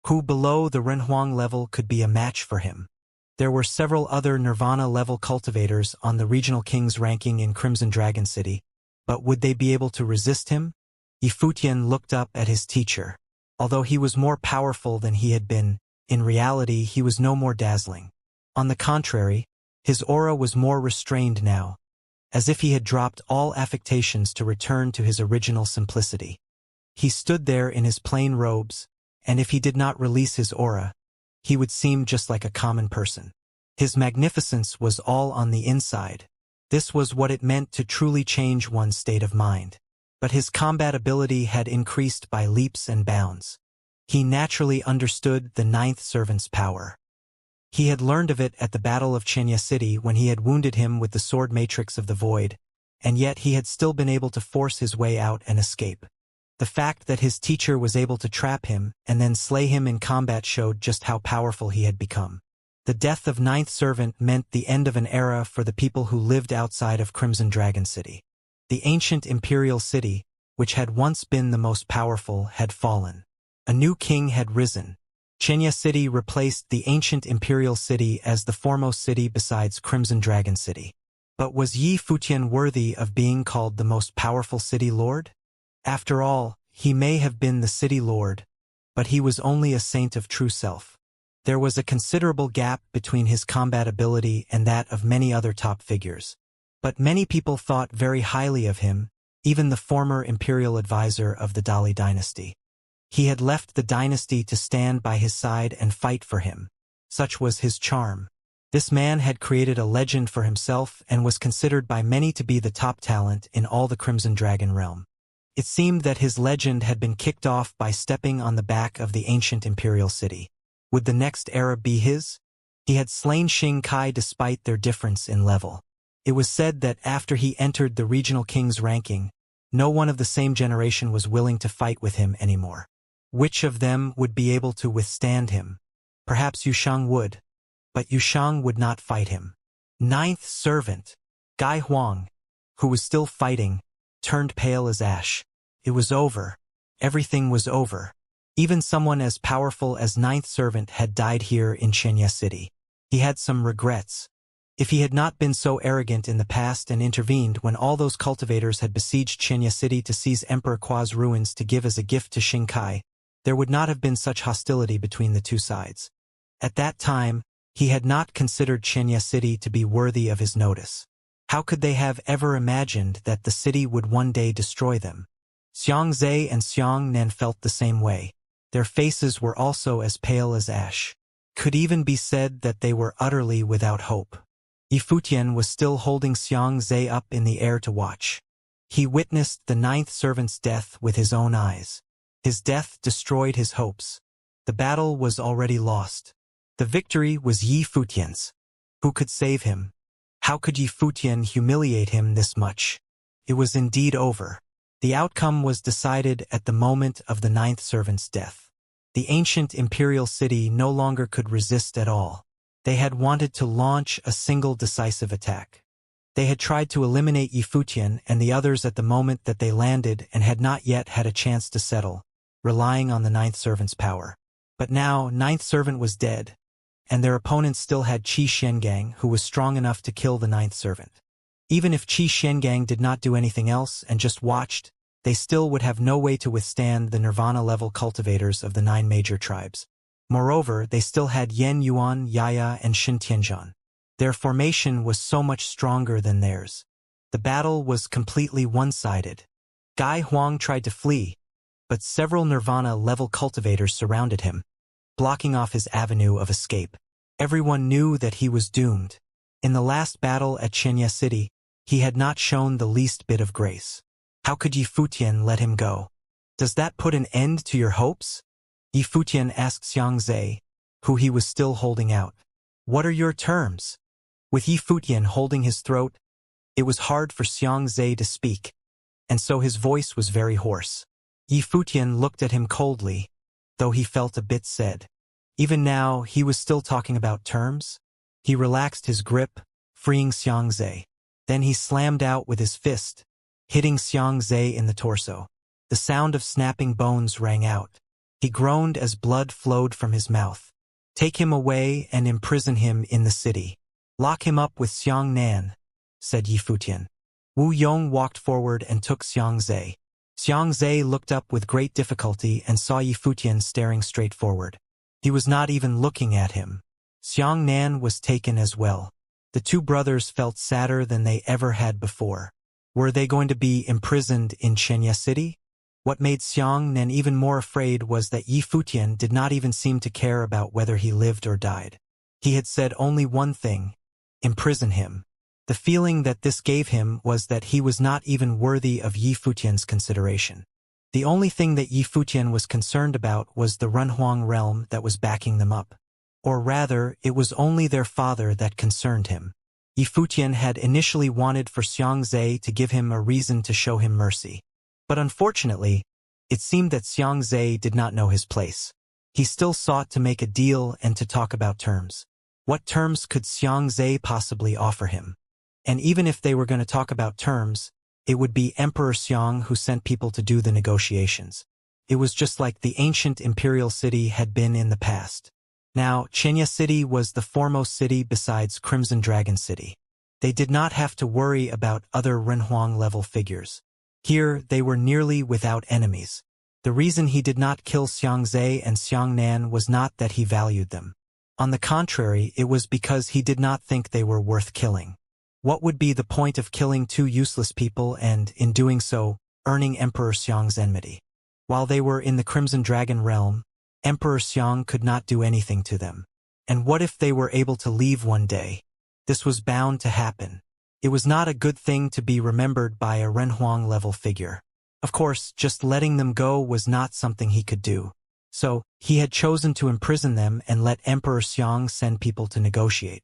Who below the Renhuang level could be a match for him? There were several other Nirvana-level cultivators on the regional king's ranking in Crimson Dragon City, but would they be able to resist him? Yifutian looked up at his teacher. Although he was more powerful than he had been, in reality he was no more dazzling. On the contrary, his aura was more restrained now, as if he had dropped all affectations to return to his original simplicity. He stood there in his plain robes, and if he did not release his aura, he would seem just like a common person. His magnificence was all on the inside. This was what it meant to truly change one's state of mind. But his combat ability had increased by leaps and bounds. He naturally understood the ninth servant's power. He had learned of it at the Battle of Xianxia City when he had wounded him with the sword matrix of the void, and yet he had still been able to force his way out and escape. The fact that his teacher was able to trap him and then slay him in combat showed just how powerful he had become. The death of Ninth Servant meant the end of an era for the people who lived outside of Crimson Dragon City. The ancient imperial city, which had once been the most powerful, had fallen. A new king had risen. Xianxia City replaced the ancient imperial city as the foremost city besides Crimson Dragon City. But was Yi Futian worthy of being called the most powerful city lord? After all, he may have been the city lord, but he was only a saint of true self. There was a considerable gap between his combat ability and that of many other top figures. But many people thought very highly of him, even the former imperial advisor of the Dali dynasty. He had left the dynasty to stand by his side and fight for him. Such was his charm. This man had created a legend for himself and was considered by many to be the top talent in all the Crimson Dragon realm. It seemed that his legend had been kicked off by stepping on the back of the ancient imperial city. Would the next era be his? He had slain Xianxia despite their difference in level. It was said that after he entered the regional king's ranking, no one of the same generation was willing to fight with him anymore. Which of them would be able to withstand him? Perhaps Yushang would, but Yushang would not fight him. Ninth Servant, Gai Huang, who was still fighting, turned pale as ash. It was over. Everything was over. Even someone as powerful as Ninth Servant had died here in Xianxia City. He had some regrets. If he had not been so arrogant in the past and intervened when all those cultivators had besieged Xianxia City to seize Emperor Qua's ruins to give as a gift to Xianxia, there would not have been such hostility between the two sides. At that time, he had not considered Xianxia City to be worthy of his notice. How could they have ever imagined that the city would one day destroy them? Xianxia and Xiangnan felt the same way. Their faces were also as pale as ash. Could even be said that they were utterly without hope. Yifutian was still holding Xianxia up in the air to watch. He witnessed the ninth servant's death with his own eyes. His death destroyed his hopes. The battle was already lost. The victory was Yifutian's. Who could save him? How could Yifutian humiliate him this much? It was indeed over. The outcome was decided at the moment of the ninth servant's death. The ancient imperial city no longer could resist at all. They had wanted to launch a single decisive attack. They had tried to eliminate Yifutian and the others at the moment that they landed and had not yet had a chance to settle, relying on the ninth servant's power. But now, ninth servant was dead, and their opponents still had Qi Xiangang, who was strong enough to kill the ninth servant. Even if Qi Xiangang did not do anything else and just watched, they still would have no way to withstand the Nirvana-level cultivators of the 9 major tribes. Moreover, they still had Yan Yuan, Yaya, and Shin Tianzhan. Their formation was so much stronger than theirs. The battle was completely one-sided. Gai Huang tried to flee, but several Nirvana-level cultivators surrounded him, blocking off his avenue of escape. Everyone knew that he was doomed. In the last battle at Xianxia City, he had not shown the least bit of grace. How could Yifutian let him go? Does that put an end to your hopes? Yifutian asked Xianxia, who he was still holding out. What are your terms? With Yifutian holding his throat, it was hard for Xianxia to speak, and so his voice was very hoarse. Yifutian looked at him coldly. though he felt a bit sad. Even now, he was still talking about terms. He relaxed his grip, freeing Xianxia. Then he slammed out with his fist, hitting Xianxia in the torso. The sound of snapping bones rang out. He groaned as blood flowed from his mouth. "Take him away and imprison him in the city. Lock him up with Xiang Nan," said Yifutian. Wu Yong walked forward and took Xianxia. Xianxia looked up with great difficulty and saw Yifutian staring straight forward. He was not even looking at him. Xiang Nan was taken as well. The two brothers felt sadder than they ever had before. Were they going to be imprisoned in Xianxia City? What made Xiang Nan even more afraid was that Yifutian did not even seem to care about whether he lived or died. He had said only one thing: imprison him. The feeling that this gave him was that he was not even worthy of Yifutian's consideration. The only thing that Yifutian was concerned about was the Renhuang realm that was backing them up. Or rather, it was only their father that concerned him. Yifutian had initially wanted for Xianxia to give him a reason to show him mercy. But unfortunately, it seemed that Xianxia did not know his place. He still sought to make a deal and to talk about terms. What terms could Xianxia possibly offer him? And even if they were going to talk about terms, it would be Emperor Xiang who sent people to do the negotiations. It was just like the ancient imperial city had been in the past. Now, Xianxia City was the foremost city besides Crimson Dragon City. They did not have to worry about other Renhuang-level figures. Here, they were nearly without enemies. The reason he did not kill Xianxia and Xiangnan was not that he valued them. On the contrary, it was because he did not think they were worth killing. What would be the point of killing two useless people and, in doing so, earning Emperor Xiang's enmity? While they were in the Crimson Dragon realm, Emperor Xiang could not do anything to them. And what if they were able to leave one day? This was bound to happen. It was not a good thing to be remembered by a Renhuang-level figure. Of course, just letting them go was not something he could do. So, he had chosen to imprison them and let Emperor Xiang send people to negotiate.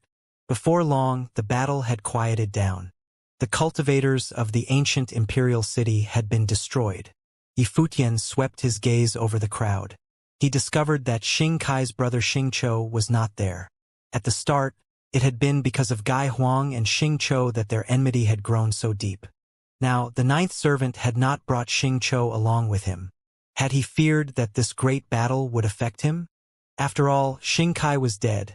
Before long, the battle had quieted down. The cultivators of the ancient imperial city had been destroyed. Yifutian swept his gaze over the crowd. He discovered that Xing Kai's brother Xing Chou was not there. At the start, it had been because of Gai Huang and Xing Chou that their enmity had grown so deep. Now, the ninth servant had not brought Xing Chou along with him. Had he feared that this great battle would affect him? After all, Xing Kai was dead,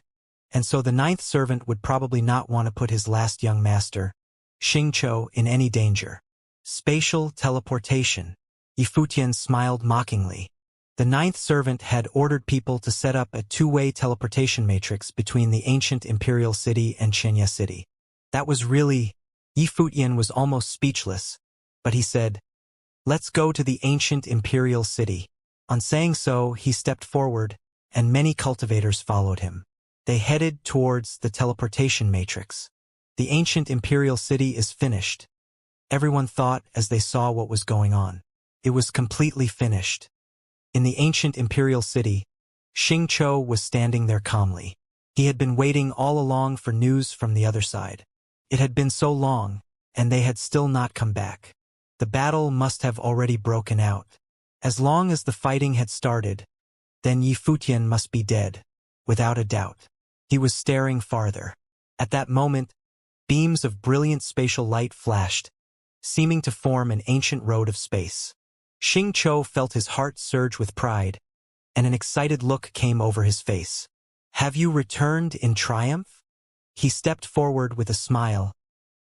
and so the ninth servant would probably not want to put his last young master, Xing Chou, in any danger. Spatial teleportation. Yifutian smiled mockingly. The ninth servant had ordered people to set up a two-way teleportation matrix between the ancient imperial city and Xianxia City. That was really... Yifutian was almost speechless, but he said, "Let's go to the ancient imperial city." On saying so, he stepped forward, and many cultivators followed him. They headed towards the teleportation matrix. The ancient imperial city is finished. Everyone thought as they saw what was going on. It was completely finished. In the ancient imperial city, Xing Chou was standing there calmly. He had been waiting all along for news from the other side. It had been so long, and they had still not come back. The battle must have already broken out. As long as the fighting had started, then Yifutian must be dead, without a doubt. He was staring farther. At that moment, beams of brilliant spatial light flashed, seeming to form an ancient road of space. Xing Chou felt his heart surge with pride, and an excited look came over his face. "Have you returned in triumph?" He stepped forward with a smile,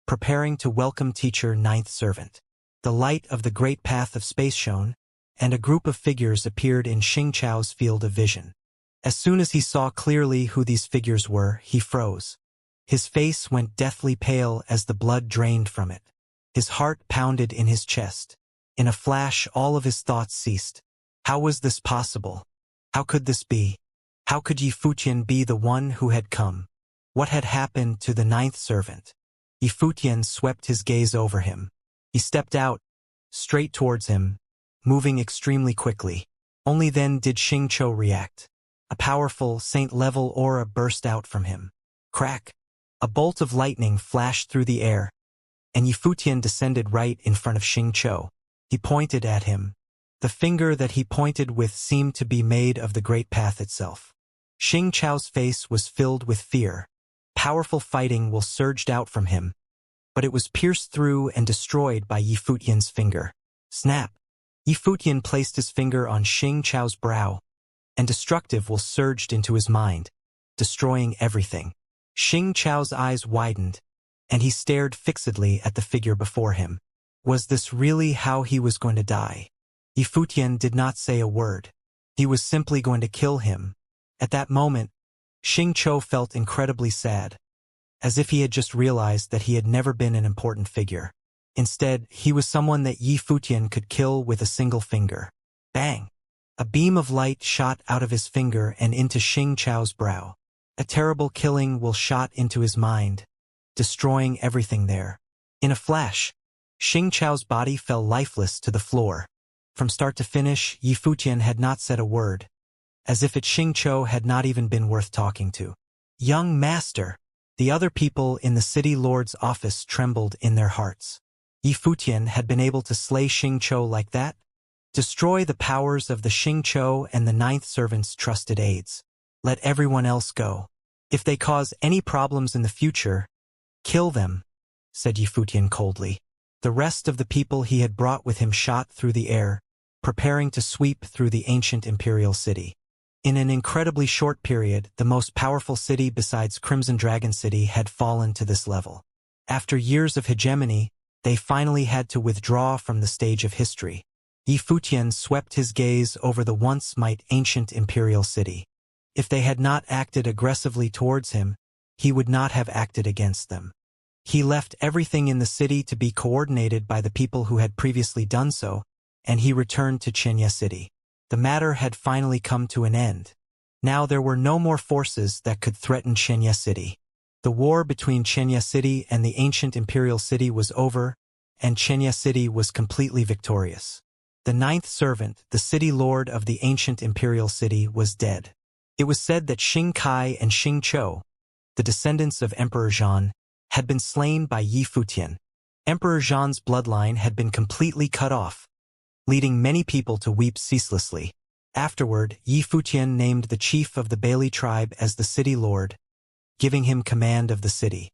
preparing to welcome teacher ninth servant. The light of the great path of space shone, and a group of figures appeared in Xing Chou's field of vision. As soon as he saw clearly who these figures were, he froze. His face went deathly pale as the blood drained from it. His heart pounded in his chest. In a flash, all of his thoughts ceased. How was this possible? How could this be? How could Yifutian be the one who had come? What had happened to the ninth servant? Yifutian swept his gaze over him. He stepped out, straight towards him, moving extremely quickly. Only then did Xing Chou react. A powerful, saint-level aura burst out from him. Crack! A bolt of lightning flashed through the air, and Yifutian descended right in front of Xing Chou. He pointed at him. The finger that he pointed with seemed to be made of the Great Path itself. Xianxia's face was filled with fear. Powerful fighting will surged out from him, but it was pierced through and destroyed by Yi Futian's finger. Snap! Yi Futian placed his finger on Xianxia's brow, and destructive will surged into his mind, destroying everything. Xianxia's eyes widened, and he stared fixedly at the figure before him. Was this really how he was going to die? Yi Futian did not say a word. He was simply going to kill him. At that moment, Xianxia felt incredibly sad, as if he had just realized that he had never been an important figure. Instead, he was someone that Yi Futian could kill with a single finger. Bang! A beam of light shot out of his finger and into Xianxia's brow. A terrible killing will shot into his mind, destroying everything there. In a flash, Xianxia's body fell lifeless to the floor. From start to finish, Yi Futian had not said a word, as if Xianxia had not even been worth talking to. Young master! The other people in the city lord's office trembled in their hearts. Yi Futian had been able to slay Xianxia like that? Destroy the powers of the Xianxia and the ninth servant's trusted aides. Let everyone else go. If they cause any problems in the future, kill them, said Yi Futian coldly. The rest of the people he had brought with him shot through the air, preparing to sweep through the ancient imperial city. In an incredibly short period, the most powerful city besides Crimson Dragon City had fallen to this level. After years of hegemony, they finally had to withdraw from the stage of history. Yi Futian swept his gaze over the once-might ancient imperial city. If they had not acted aggressively towards him, he would not have acted against them. He left everything in the city to be coordinated by the people who had previously done so, and he returned to Xianxia City. The matter had finally come to an end. Now there were no more forces that could threaten Xianxia City. The war between Xianxia City and the ancient imperial city was over, and Xianxia City was completely victorious. The ninth servant, the city lord of the ancient imperial city, was dead. It was said that Xing Kai and Xing Chou, the descendants of Emperor Zhan, had been slain by Yi Futian. Emperor Zhan's bloodline had been completely cut off, leading many people to weep ceaselessly. Afterward, Yi Futian named the chief of the Bailey tribe as the city lord, giving him command of the city.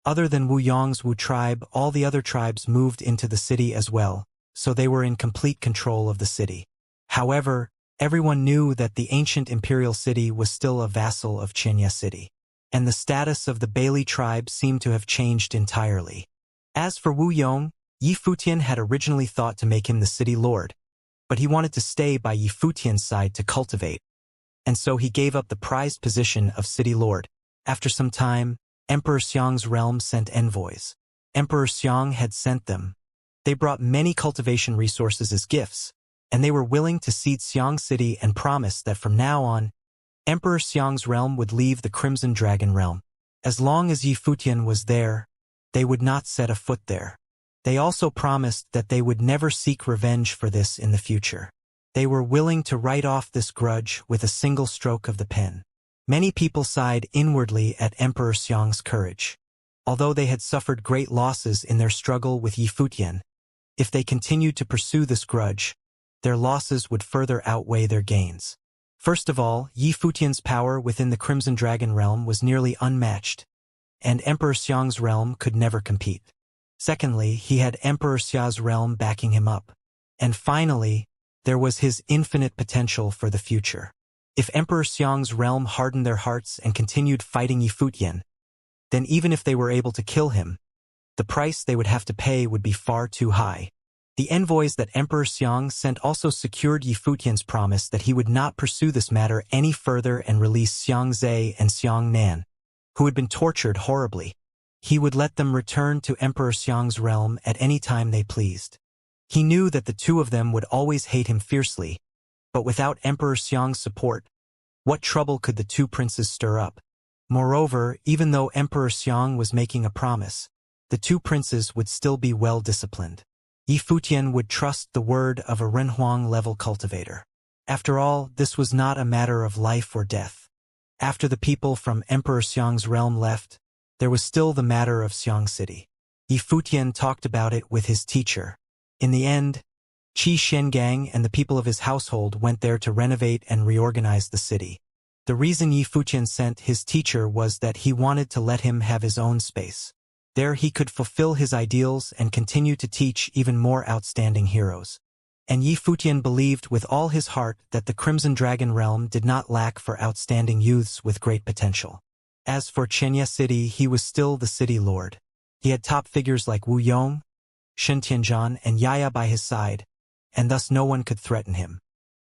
Other than Wu Yong's Wu tribe, all the other tribes moved into the city as well, so they were in complete control of the city. However, everyone knew that the ancient imperial city was still a vassal of Xianxia City, and the status of the Bailey tribe seemed to have changed entirely. As for Wu Yong, Yi Futian had originally thought to make him the city lord, but he wanted to stay by Yi Futian's side to cultivate, and so he gave up the prized position of city lord. After some time, Emperor Xiang's realm sent envoys. Emperor Xiang had sent them. They brought many cultivation resources as gifts, and they were willing to cede Xiang City and promised that from now on, Emperor Xiang's realm would leave the Crimson Dragon realm. As long as Yi Futian was there, they would not set a foot there. They also promised that they would never seek revenge for this in the future. They were willing to write off this grudge with a single stroke of the pen. Many people sighed inwardly at Emperor Xiang's courage. Although they had suffered great losses in their struggle with Yi Futian, if they continued to pursue this grudge, their losses would further outweigh their gains. First of all, Yi Futian's power within the Crimson Dragon realm was nearly unmatched, and Emperor Xiang's realm could never compete. Secondly, he had Emperor Xia's realm backing him up. And finally, there was his infinite potential for the future. If Emperor Xiang's realm hardened their hearts and continued fighting Yi Futian, then even if they were able to kill him, the price they would have to pay would be far too high. The envoys that Emperor Xiang sent also secured Yi Futian's promise that he would not pursue this matter any further and release Xiangzhe and Xiangnan, who had been tortured horribly. He would let them return to Emperor Xiang's realm at any time they pleased. He knew that the two of them would always hate him fiercely, but without Emperor Xiang's support, what trouble could the two princes stir up? Moreover, even though Emperor Xiang was making a promise, the two princes would still be well disciplined. Yi Futian would trust the word of a Renhuang-level cultivator. After all, this was not a matter of life or death. After the people from Emperor Xiang's realm left, there was still the matter of Xiang City. Yi Futian talked about it with his teacher. In the end, Qi Shengang and the people of his household went there to renovate and reorganize the city. The reason Yi Futian sent his teacher was that he wanted to let him have his own space. There he could fulfill his ideals and continue to teach even more outstanding heroes. And Yi Futian believed with all his heart that the Crimson Dragon realm did not lack for outstanding youths with great potential. As for Xianxia City, he was still the city lord. He had top figures like Wu Yong, Shen Tianzhan, and Yaya by his side, and thus no one could threaten him.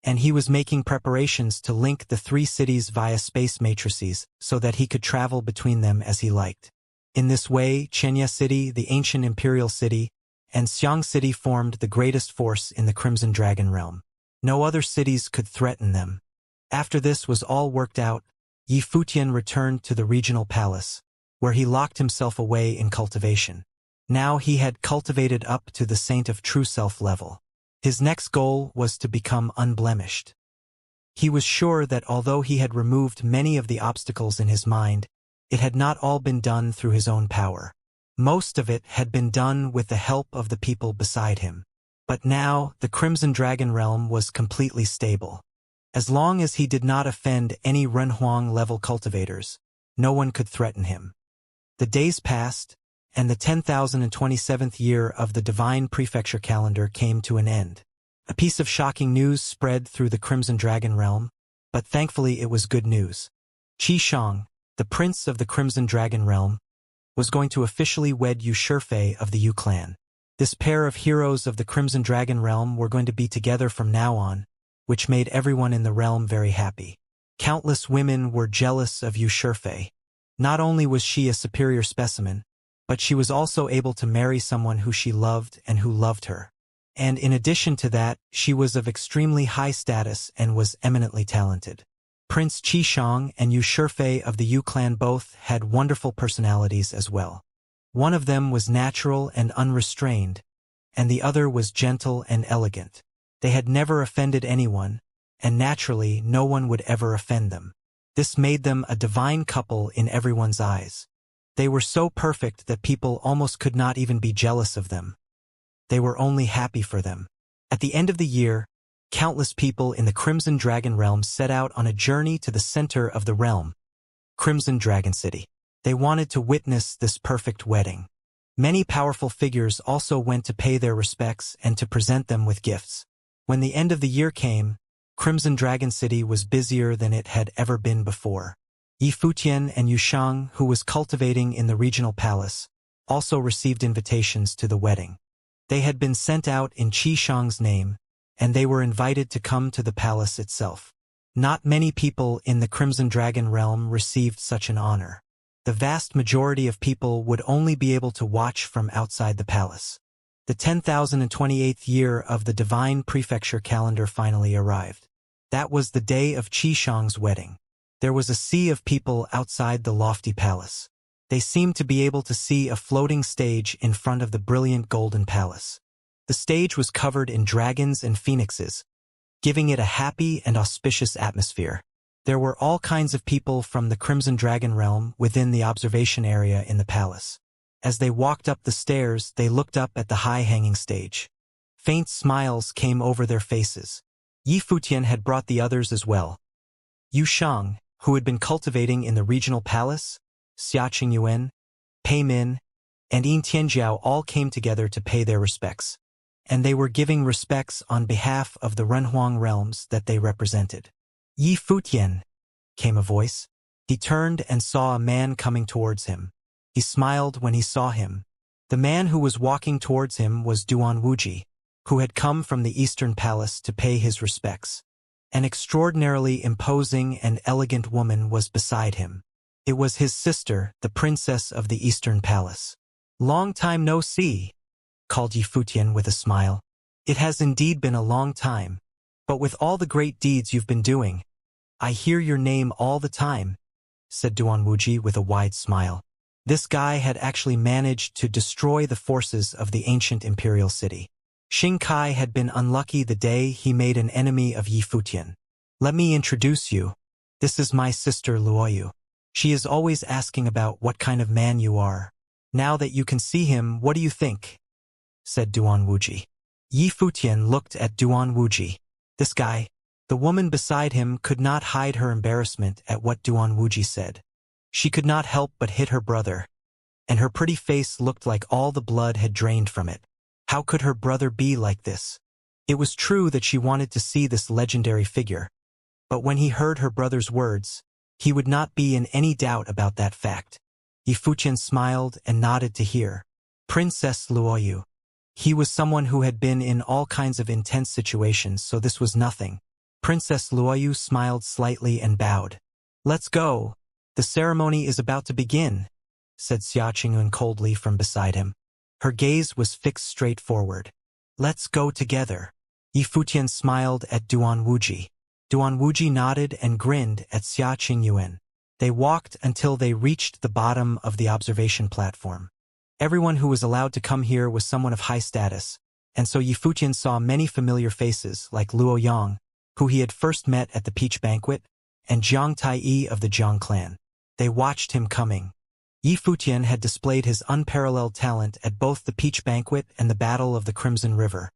And he was making preparations to link the three cities via space matrices so that he could travel between them as he liked. In this way, Xianxia City, the ancient imperial city, and Xiang City formed the greatest force in the Crimson Dragon realm. No other cities could threaten them. After this was all worked out, Yi Futian returned to the regional palace, where he locked himself away in cultivation. Now he had cultivated up to the Saint of True Self level. His next goal was to become unblemished. He was sure that although he had removed many of the obstacles in his mind, it had not all been done through his own power. Most of it had been done with the help of the people beside him. But now, the Crimson Dragon realm was completely stable. As long as he did not offend any Renhuang-level cultivators, no one could threaten him. The days passed, and the 10,027th year of the Divine Prefecture calendar came to an end. A piece of shocking news spread through the Crimson Dragon realm, but thankfully it was good news. Qi Shang, the prince of the Crimson Dragon realm, was going to officially wed Yu Shifei of the Yu clan. This pair of heroes of the Crimson Dragon realm were going to be together from now on, which made everyone in the realm very happy. Countless women were jealous of Yu Shifei. Not only was she a superior specimen, but she was also able to marry someone who she loved and who loved her. And in addition to that, she was of extremely high status and was eminently talented. Prince Qi Shang and Yu Shifei of the Yu clan both had wonderful personalities as well. One of them was natural and unrestrained, and the other was gentle and elegant. They had never offended anyone, and naturally no one would ever offend them. This made them a divine couple in everyone's eyes. They were so perfect that people almost could not even be jealous of them. They were only happy for them. At the end of the year, countless people in the Crimson Dragon realm set out on a journey to the center of the realm, Crimson Dragon City. They wanted to witness this perfect wedding. Many powerful figures also went to pay their respects and to present them with gifts. When the end of the year came, Crimson Dragon City was busier than it had ever been before. Yi Futian and Yu Shang, who was cultivating in the regional palace, also received invitations to the wedding. They had been sent out in Qi Shang's name, and they were invited to come to the palace itself. Not many people in the Crimson Dragon realm received such an honor. The vast majority of people would only be able to watch from outside the palace. The 10,028th year of the Divine Prefecture calendar finally arrived. That was the day of Qi Shang's wedding. There was a sea of people outside the lofty palace. They seemed to be able to see a floating stage in front of the brilliant golden palace. The stage was covered in dragons and phoenixes, giving it a happy and auspicious atmosphere. There were all kinds of people from the Crimson Dragon realm within the observation area in the palace. As they walked up the stairs, they looked up at the high-hanging stage. Faint smiles came over their faces. Yi Futian had brought the others as well. Yu Shang, who had been cultivating in the regional palace, Xia Qingyuan, Pei Min, and Yin Tianjiao all came together to pay their respects. And they were giving respects on behalf of the Renhuang realms that they represented. Yi Futian, came a voice. He turned and saw a man coming towards him. He smiled when he saw him. The man who was walking towards him was Duan Wuji, who had come from the Eastern Palace to pay his respects. An extraordinarily imposing and elegant woman was beside him. It was his sister, the princess of the Eastern Palace. "Long time no see," called Yi Futian with a smile. "It has indeed been a long time. But with all the great deeds you've been doing, I hear your name all the time," said Duan Wuji with a wide smile. This guy had actually managed to destroy the forces of the ancient imperial city. Xing Kai had been unlucky the day he made an enemy of Yi Futian. "Let me introduce you. This is my sister Luoyu. She is always asking about what kind of man you are. Now that you can see him, what do you think?" said Duan Wuji. Yi Futian looked at Duan Wuji. This guy. The woman beside him could not hide her embarrassment at what Duan Wuji said. She could not help but hit her brother, and her pretty face looked like all the blood had drained from it. How could her brother be like this? It was true that she wanted to see this legendary figure, but when he heard her brother's words, he would not be in any doubt about that fact. Yi Futian smiled and nodded to hear. Princess Luoyu. He was someone who had been in all kinds of intense situations, so this was nothing. Princess Luoyu smiled slightly and bowed. Let's go. The ceremony is about to begin, said Xiaoqing coldly from beside him. Her gaze was fixed straight forward. Let's go together. Yi Futian smiled at Duan Wuji. Duan Wuji nodded and grinned at Xiaoqing Yuan. They walked until they reached the bottom of the observation platform. Everyone who was allowed to come here was someone of high status, and so Yi Futian saw many familiar faces like Luo Yang, who he had first met at the Peach Banquet, and Jiang Tai of the Jiang clan. They watched him coming. Yi Futian had displayed his unparalleled talent at both the Peach Banquet and the Battle of the Crimson River,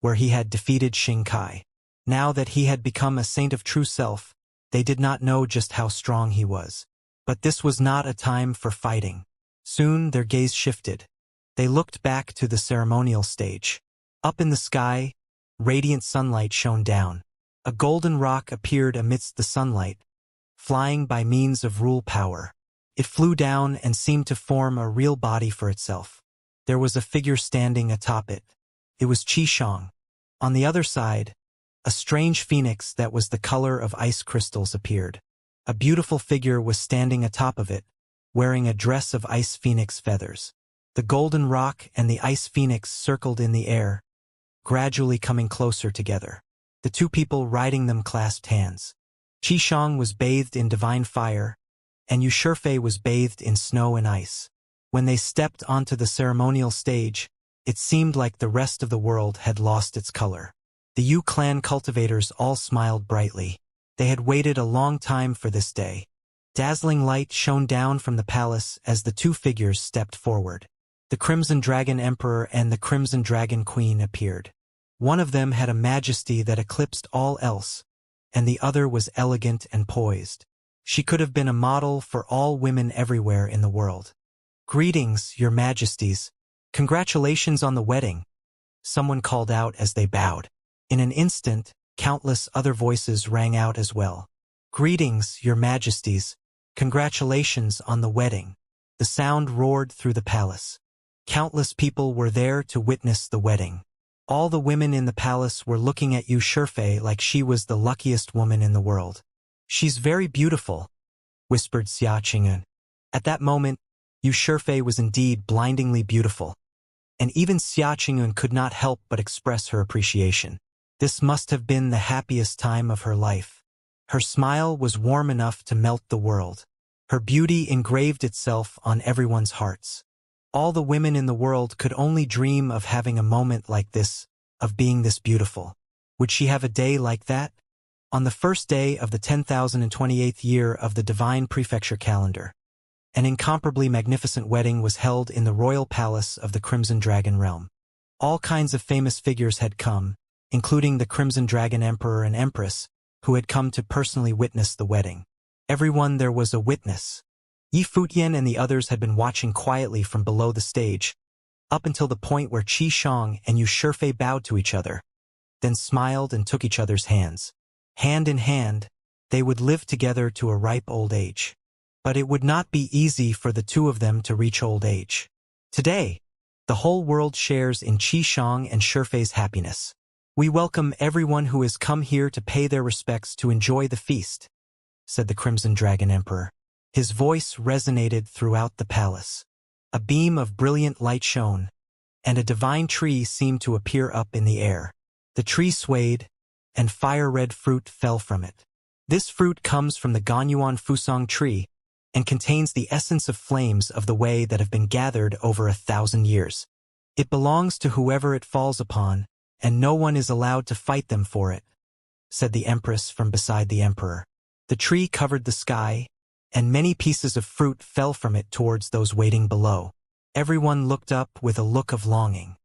where he had defeated Xing Kai. Now that he had become a saint of true self, they did not know just how strong he was. But this was not a time for fighting. Soon their gaze shifted. They looked back to the ceremonial stage. Up in the sky, radiant sunlight shone down. A golden rock appeared amidst the sunlight, flying by means of rule power. It flew down and seemed to form a real body for itself. There was a figure standing atop it. It was Qi Shang. On the other side, a strange phoenix that was the color of ice crystals appeared. A beautiful figure was standing atop of it, wearing a dress of ice phoenix feathers. The golden rock and the ice phoenix circled in the air, gradually coming closer together. The two people riding them clasped hands. Qi Shang was bathed in divine fire, and Yu Shifei was bathed in snow and ice. When they stepped onto the ceremonial stage, it seemed like the rest of the world had lost its color. The Yu clan cultivators all smiled brightly. They had waited a long time for this day. Dazzling light shone down from the palace as the two figures stepped forward. The Crimson Dragon Emperor and the Crimson Dragon Queen appeared. One of them had a majesty that eclipsed all else, and the other was elegant and poised. She could have been a model for all women everywhere in the world. Greetings, your majesties. Congratulations on the wedding, someone called out as they bowed. In an instant, countless other voices rang out as well. Greetings, your majesties. Congratulations on the wedding. The sound roared through the palace. Countless people were there to witness the wedding. All the women in the palace were looking at Yu Shifei like she was the luckiest woman in the world. She's very beautiful, whispered Xiaoqing. At that moment, Yu Shifei was indeed blindingly beautiful, and even Xiaoqing could not help but express her appreciation. This must have been the happiest time of her life. Her smile was warm enough to melt the world. Her beauty engraved itself on everyone's hearts. All the women in the world could only dream of having a moment like this, of being this beautiful. Would she have a day like that? On the first day of the 10,028th year of the divine prefecture calendar, an incomparably magnificent wedding was held in the royal palace of the Crimson Dragon realm. All kinds of famous figures had come, including the Crimson Dragon Emperor and Empress, who had come to personally witness the wedding. Everyone there was a witness. Yi Futian and the others had been watching quietly from below the stage, up until the point where Qi Shang and Yu Shifei bowed to each other, then smiled and took each other's hands. Hand in hand, they would live together to a ripe old age. But it would not be easy for the two of them to reach old age. Today, the whole world shares in Qi Shang and Shifei's happiness. We welcome everyone who has come here to pay their respects to enjoy the feast, said the Crimson Dragon Emperor. His voice resonated throughout the palace. A beam of brilliant light shone, and a divine tree seemed to appear up in the air. The tree swayed, and fire-red fruit fell from it. This fruit comes from the Ganyuan Fusang tree, and contains the essence of flames of the way that have been gathered over 1,000 years. It belongs to whoever it falls upon, and no one is allowed to fight them for it, said the Empress from beside the Emperor. The tree covered the sky, and many pieces of fruit fell from it towards those waiting below. Everyone looked up with a look of longing.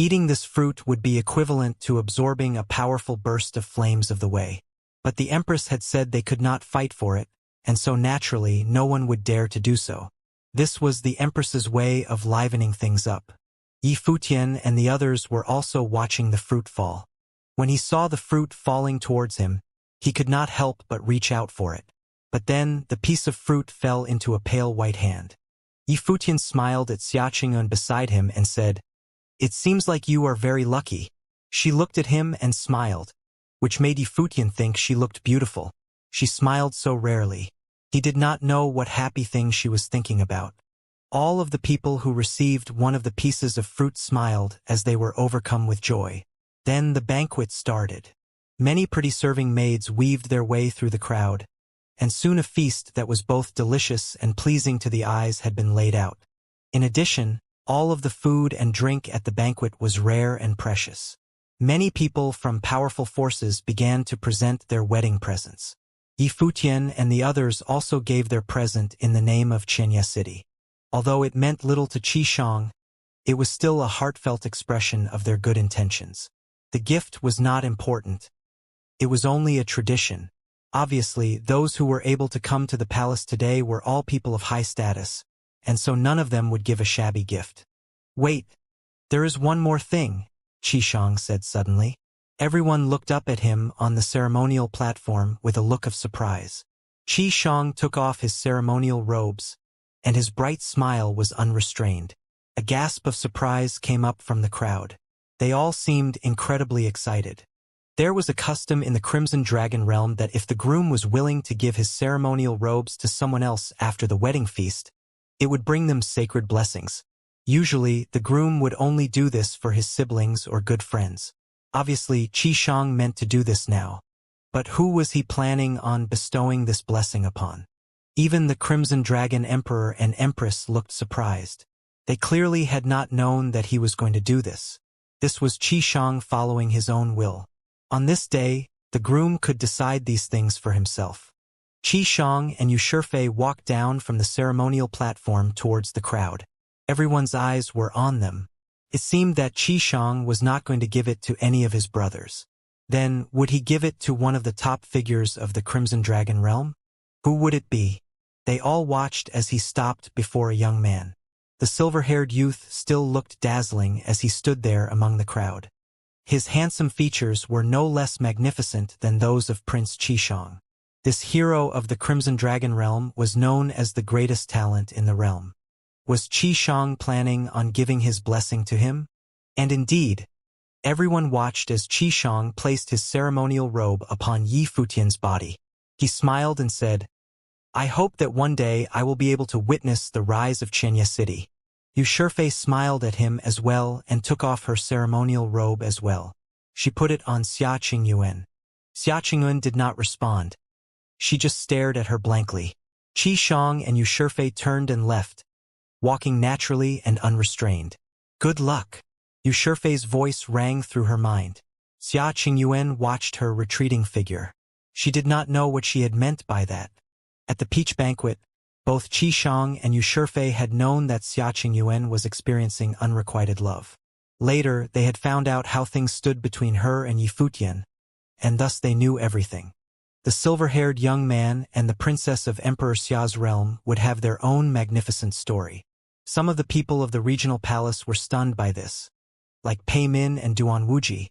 Eating this fruit would be equivalent to absorbing a powerful burst of flames of the way. But the Empress had said they could not fight for it, and so naturally no one would dare to do so. This was the Empress's way of livening things up. Yi Futian and the others were also watching the fruit fall. When he saw the fruit falling towards him, he could not help but reach out for it. But then the piece of fruit fell into a pale white hand. Yi Futian smiled at Xianxia beside him and said, "It seems like you are very lucky." She looked at him and smiled, which made Yi Futian think she looked beautiful. She smiled so rarely. He did not know what happy thing she was thinking about. All of the people who received one of the pieces of fruit smiled as they were overcome with joy. Then the banquet started. Many pretty serving maids weaved their way through the crowd, and soon a feast that was both delicious and pleasing to the eyes had been laid out. In addition, all of the food and drink at the banquet was rare and precious. Many people from powerful forces began to present their wedding presents. Yi Futian and the others also gave their present in the name of Xianxia City. Although it meant little to Qishang, it was still a heartfelt expression of their good intentions. The gift was not important. It was only a tradition. Obviously, those who were able to come to the palace today were all people of high status, and so none of them would give a shabby gift. "Wait, there is one more thing," Qishang said suddenly. Everyone looked up at him on the ceremonial platform with a look of surprise. Qishang took off his ceremonial robes, and his bright smile was unrestrained. A gasp of surprise came up from the crowd. They all seemed incredibly excited. There was a custom in the Crimson Dragon realm that if the groom was willing to give his ceremonial robes to someone else after the wedding feast, it would bring them sacred blessings. Usually, the groom would only do this for his siblings or good friends. Obviously, Qishang meant to do this now. But who was he planning on bestowing this blessing upon? Even the Crimson Dragon Emperor and Empress looked surprised. They clearly had not known that he was going to do this. This was Qishang following his own will. On this day, the groom could decide these things for himself. Qishang and Yushirfei walked down from the ceremonial platform towards the crowd. Everyone's eyes were on them. It seemed that Qishang was not going to give it to any of his brothers. Then, would he give it to one of the top figures of the Crimson Dragon realm? Who would it be? They all watched as he stopped before a young man. The silver-haired youth still looked dazzling as he stood there among the crowd. His handsome features were no less magnificent than those of Prince Qishang. This hero of the Crimson Dragon realm was known as the greatest talent in the realm. Was Qishang planning on giving his blessing to him? And indeed, everyone watched as Qishang placed his ceremonial robe upon Yi Futian's body. He smiled and said, "I hope that one day I will be able to witness the rise of Xianxia City." Yushirfei smiled at him as well and took off her ceremonial robe as well. She put it on Xia Qingyuan. Xia Qingyuan did not respond. She just stared at her blankly. Qishang and Yushirfei turned and left, walking naturally and unrestrained. "Good luck." Yushirfei's voice rang through her mind. Xia Qingyuan watched her retreating figure. She did not know what she had meant by that. At the peach banquet, both Qishang and Yushirfei had known that Xia Qingyuan was experiencing unrequited love. Later, they had found out how things stood between her and Yi Futian, and thus they knew everything. The silver-haired young man and the princess of Emperor Xia's realm would have their own magnificent story. Some of the people of the regional palace were stunned by this, like Pei Min and Duan Wuji,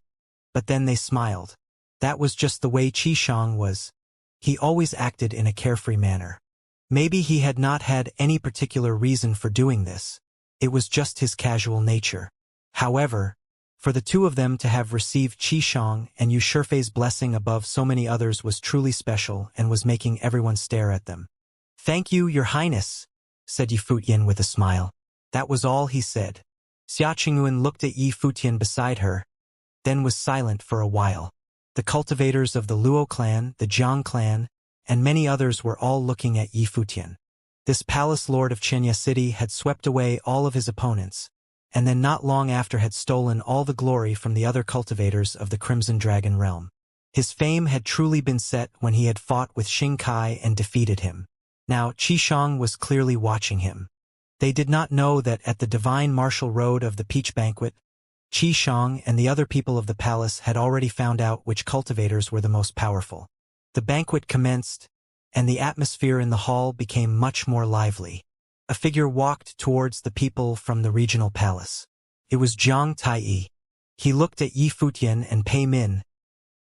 but then they smiled. That was just the way Qishang was. He always acted in a carefree manner. Maybe he had not had any particular reason for doing this. It was just his casual nature. However, for the two of them to have received Qishang and Yushirfei's blessing above so many others was truly special and was making everyone stare at them. "Thank you, Your Highness," said Yi Futian with a smile. That was all he said. Xia Qingyuan looked at Yi Futian beside her, then was silent for a while. The cultivators of the Luo clan, the Jiang clan, and many others were all looking at Yi Futian. This palace lord of Xianxia City had swept away all of his opponents, and then not long after had stolen all the glory from the other cultivators of the Crimson Dragon realm. His fame had truly been set when he had fought with Xing Kai and defeated him. Now Qishang was clearly watching him. They did not know that at the divine martial road of the peach banquet, Qi Shang and the other people of the palace had already found out which cultivators were the most powerful. The banquet commenced, and the atmosphere in the hall became much more lively. A figure walked towards the people from the regional palace. It was Zhang Tai. He looked at Yi Futian and Pei Min,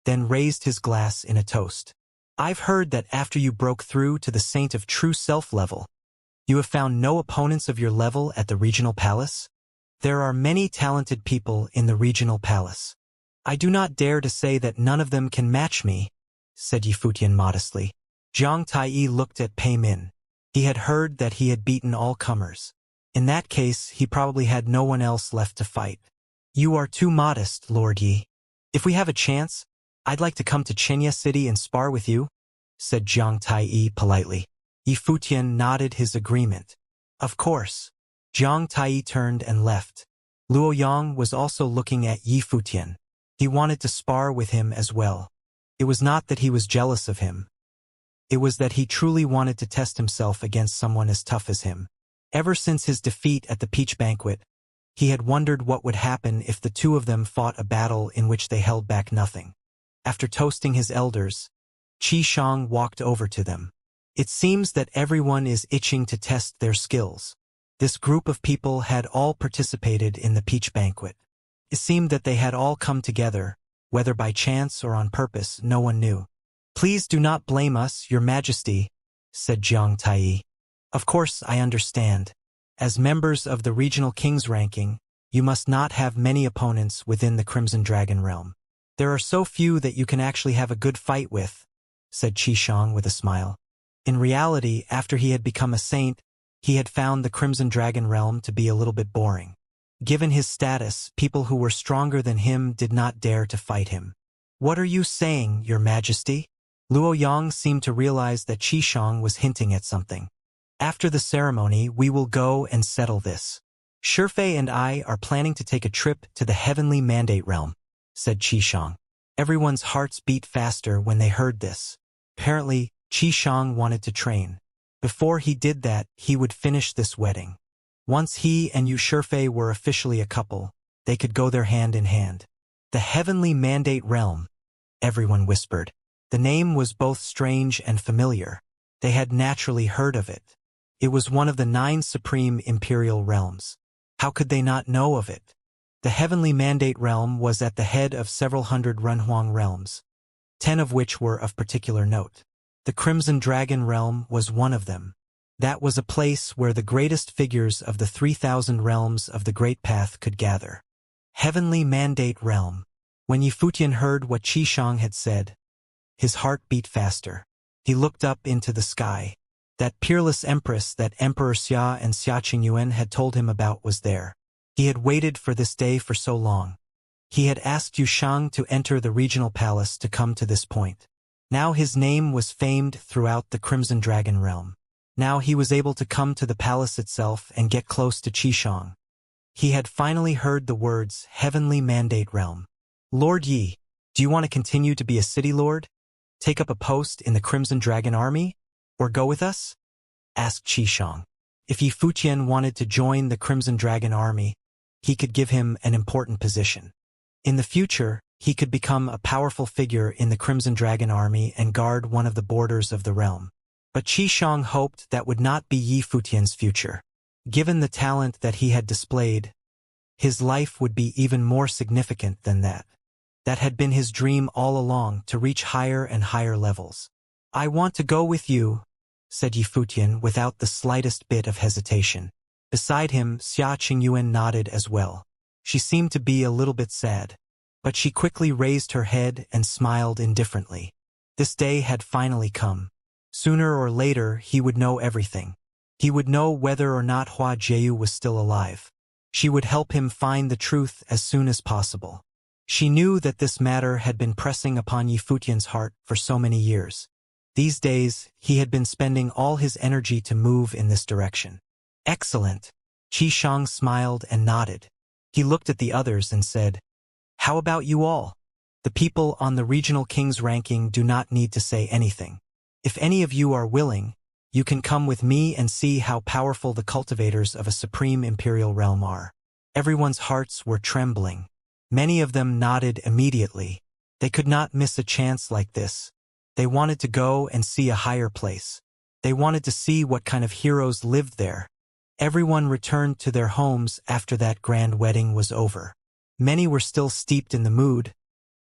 then raised his glass in a toast. I've heard that after you broke through to the Saint of True Self level, you have found no opponents of your level at the regional palace? There are many talented people in the regional palace. I do not dare to say that none of them can match me, said Yi Futian modestly. Zhang Tai looked at Pei Min. He had heard that he had beaten all comers. In that case, he probably had no one else left to fight. You are too modest, Lord Yi. If we have a chance, I'd like to come to Xianxia City and spar with you, said Zhang Tai politely. Yi Futian nodded his agreement. Of course. Zhang Tai turned and left. Luo Yang was also looking at Yi Futian. He wanted to spar with him as well. It was not that he was jealous of him. It was that he truly wanted to test himself against someone as tough as him. Ever since his defeat at the peach banquet, he had wondered what would happen if the two of them fought a battle in which they held back nothing. After toasting his elders, Qi Shang walked over to them. It seems that everyone is itching to test their skills. This group of people had all participated in the peach banquet. It seemed that they had all come together, whether by chance or on purpose, no one knew. Please do not blame us, Your Majesty, said Zhang Tai. Of course I understand. As members of the regional king's ranking, you must not have many opponents within the Crimson Dragon realm. There are so few that you can actually have a good fight with, said Qi Shang with a smile. In reality, after he had become a saint, he had found the Crimson Dragon realm to be a little bit boring. Given his status, people who were stronger than him did not dare to fight him. What are you saying, Your Majesty? Luo Yang seemed to realize that Qi Shang was hinting at something. After the ceremony, we will go and settle this. Shifei and I are planning to take a trip to the Heavenly Mandate realm, said Qi Shang. Everyone's hearts beat faster when they heard this. Apparently, Qi Shang wanted to train. Before he did that, he would finish this wedding. Once he and Yu Shifei were officially a couple, they could go there hand in hand. The Heavenly Mandate realm, everyone whispered. The name was both strange and familiar. They had naturally heard of it. It was one of the 9 supreme imperial realms. How could they not know of it? The Heavenly Mandate realm was at the head of several hundred Renhuang realms, 10 of which were of particular note. The Crimson Dragon realm was one of them. That was a place where the greatest figures of the 3,000 realms of the Great Path could gather. Heavenly Mandate realm. When Yi Futian heard what Qi Shang had said, his heart beat faster. He looked up into the sky. That peerless empress that Emperor Xia and Xia Qingyuan had told him about was there. He had waited for this day for so long. He had asked Yu Shang to enter the regional palace to come to this point. Now his name was famed throughout the Crimson Dragon realm. Now he was able to come to the palace itself and get close to Qi Shang. He had finally heard the words Heavenly Mandate realm. Lord Yi, do you want to continue to be a city lord? Take up a post in the Crimson Dragon army? Or go with us? Asked Qi Shang. If Yi Futian wanted to join the Crimson Dragon army, he could give him an important position. In the future, he could become a powerful figure in the Crimson Dragon army and guard one of the borders of the realm. But Qi Shang hoped that would not be Yi Futian's future. Given the talent that he had displayed, his life would be even more significant than that. That had been his dream all along, to reach higher and higher levels. I want to go with you, said Yi Futian without the slightest bit of hesitation. Beside him, Xia Qingyuan nodded as well. She seemed to be a little bit sad, but she quickly raised her head and smiled indifferently. This day had finally come. Sooner or later, he would know everything. He would know whether or not Hua Jieyu was still alive. She would help him find the truth as soon as possible. She knew that this matter had been pressing upon Yi Futian's heart for so many years. These days, he had been spending all his energy to move in this direction. Excellent. Qi Shang smiled and nodded. He looked at the others and said, How about you all? The people on the regional king's ranking do not need to say anything. If any of you are willing, you can come with me and see how powerful the cultivators of a supreme imperial realm are. Everyone's hearts were trembling. Many of them nodded immediately. They could not miss a chance like this. They wanted to go and see a higher place. They wanted to see what kind of heroes lived there. Everyone returned to their homes after that grand wedding was over. Many were still steeped in the mood,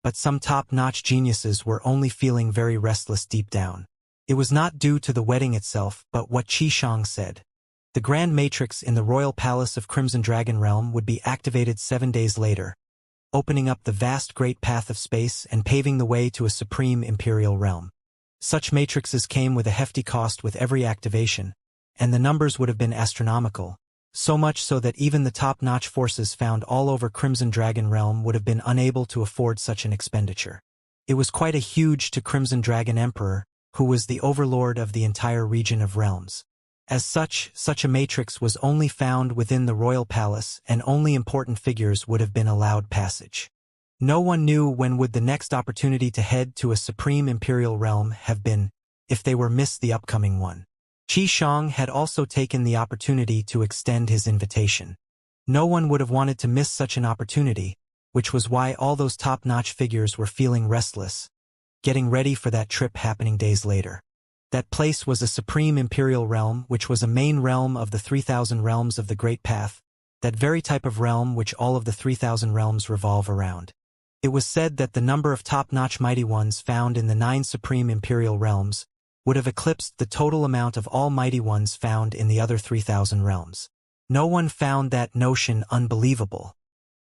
but some top-notch geniuses were only feeling very restless deep down. It was not due to the wedding itself, but what Xianxia said. The Grand Matrix in the Royal Palace of Crimson Dragon Realm would be activated 7 days later, opening up the vast great path of space and paving the way to a supreme imperial realm. Such matrices came with a hefty cost with every activation, and the numbers would have been astronomical, so much so that even the top-notch forces found all over Crimson Dragon Realm would have been unable to afford such an expenditure. It was quite a huge to Crimson Dragon Emperor, who was the overlord of the entire region of realms. As such a matrix was only found within the royal palace, and only important figures would have been allowed passage. No one knew when would the next opportunity to head to a supreme imperial realm have been, if they were missed the upcoming one. Xianxia had also taken the opportunity to extend his invitation. No one would have wanted to miss such an opportunity, which was why all those top-notch figures were feeling restless, getting ready for that trip happening days later. That place was a supreme imperial realm, which was a main realm of the 3,000 realms of the Great Path, that very type of realm which all of the 3,000 realms revolve around. It was said that the number of top-notch mighty ones found in the 9 supreme imperial realms would have eclipsed the total amount of all mighty ones found in the other 3,000 realms. No one found that notion unbelievable.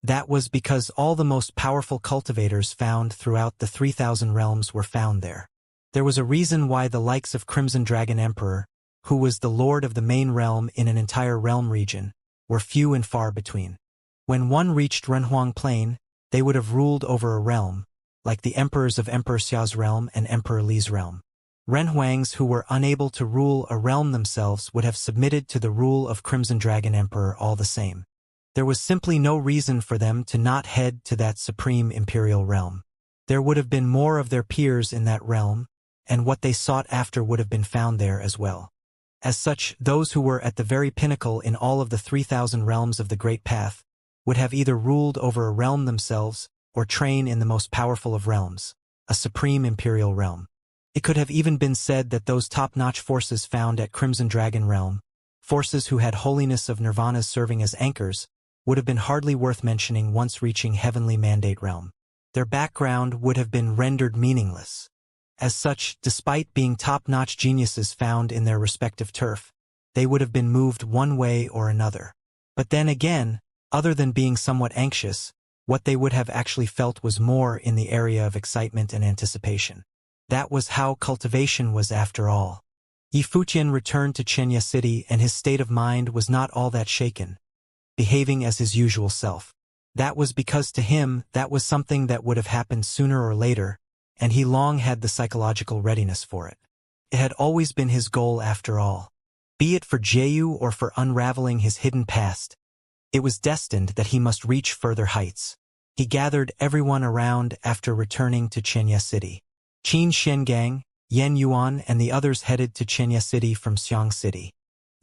That was because all the most powerful cultivators found throughout the 3,000 realms were found there. There was a reason why the likes of Crimson Dragon Emperor, who was the lord of the main realm in an entire realm region, were few and far between. When one reached Renhuang Plain, they would have ruled over a realm, like the emperors of Emperor Xia's realm and Emperor Li's realm. Renhuangs who were unable to rule a realm themselves would have submitted to the rule of Crimson Dragon Emperor all the same. There was simply no reason for them to not head to that supreme imperial realm. There would have been more of their peers in that realm, and what they sought after would have been found there as well. As such, those who were at the very pinnacle in all of the 3,000 realms of the Great Path would have either ruled over a realm themselves or train in the most powerful of realms, a supreme imperial realm. It could have even been said that those top-notch forces found at Crimson Dragon Realm, forces who had holiness of nirvanas serving as anchors, would have been hardly worth mentioning once reaching Heavenly Mandate Realm. Their background would have been rendered meaningless. As such, despite being top-notch geniuses found in their respective turf, they would have been moved one way or another. But then again, other than being somewhat anxious, what they would have actually felt was more in the area of excitement and anticipation. That was how Cultivation was after all. Yifuqian returned to Xianxia City and his state of mind was not all that shaken, behaving as his usual self. That was because to him that was something that would have happened sooner or later, and he long had the psychological readiness for it. It had always been his goal after all. Be it for Jeyu or for unraveling his hidden past, it was destined that he must reach further heights. He gathered everyone around after returning to Xianxia City. Qin Shengang, Yan Yuan and the others headed to Xianxia City from Xiang City.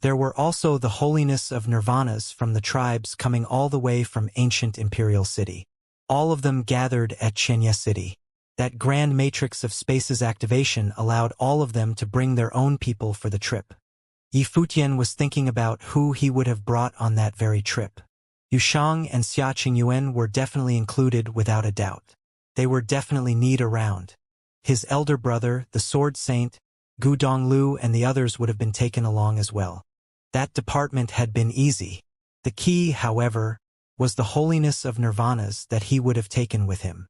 There were also the holiness of nirvanas from the tribes coming all the way from ancient imperial city. All of them gathered at Xianxia City. That grand matrix of space's activation allowed all of them to bring their own people for the trip. Yifuqian was thinking about who he would have brought on that very trip. Yushang and Xia Qingyuan were definitely included without a doubt. They were definitely need around. His elder brother, the Sword Saint, Gu Donglu and the others would have been taken along as well. That department had been easy. The key, however, was the holiness of nirvanas that he would have taken with him.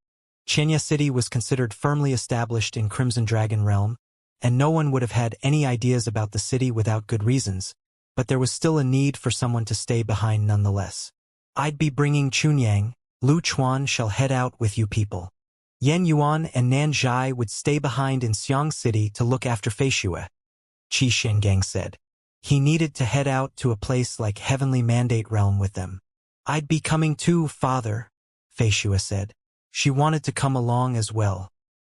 Xianxia City was considered firmly established in Crimson Dragon Realm, and no one would have had any ideas about the city without good reasons, but there was still a need for someone to stay behind nonetheless. I'd be bringing Chunyang. Lu Chuan shall head out with you people. Yan Yuan and Nan Zhai would stay behind in Xiang City to look after Feishue, Qi Shengang said. He needed to head out to a place like Heavenly Mandate Realm with them. I'd be coming too, father, Feishue said. She wanted to come along as well.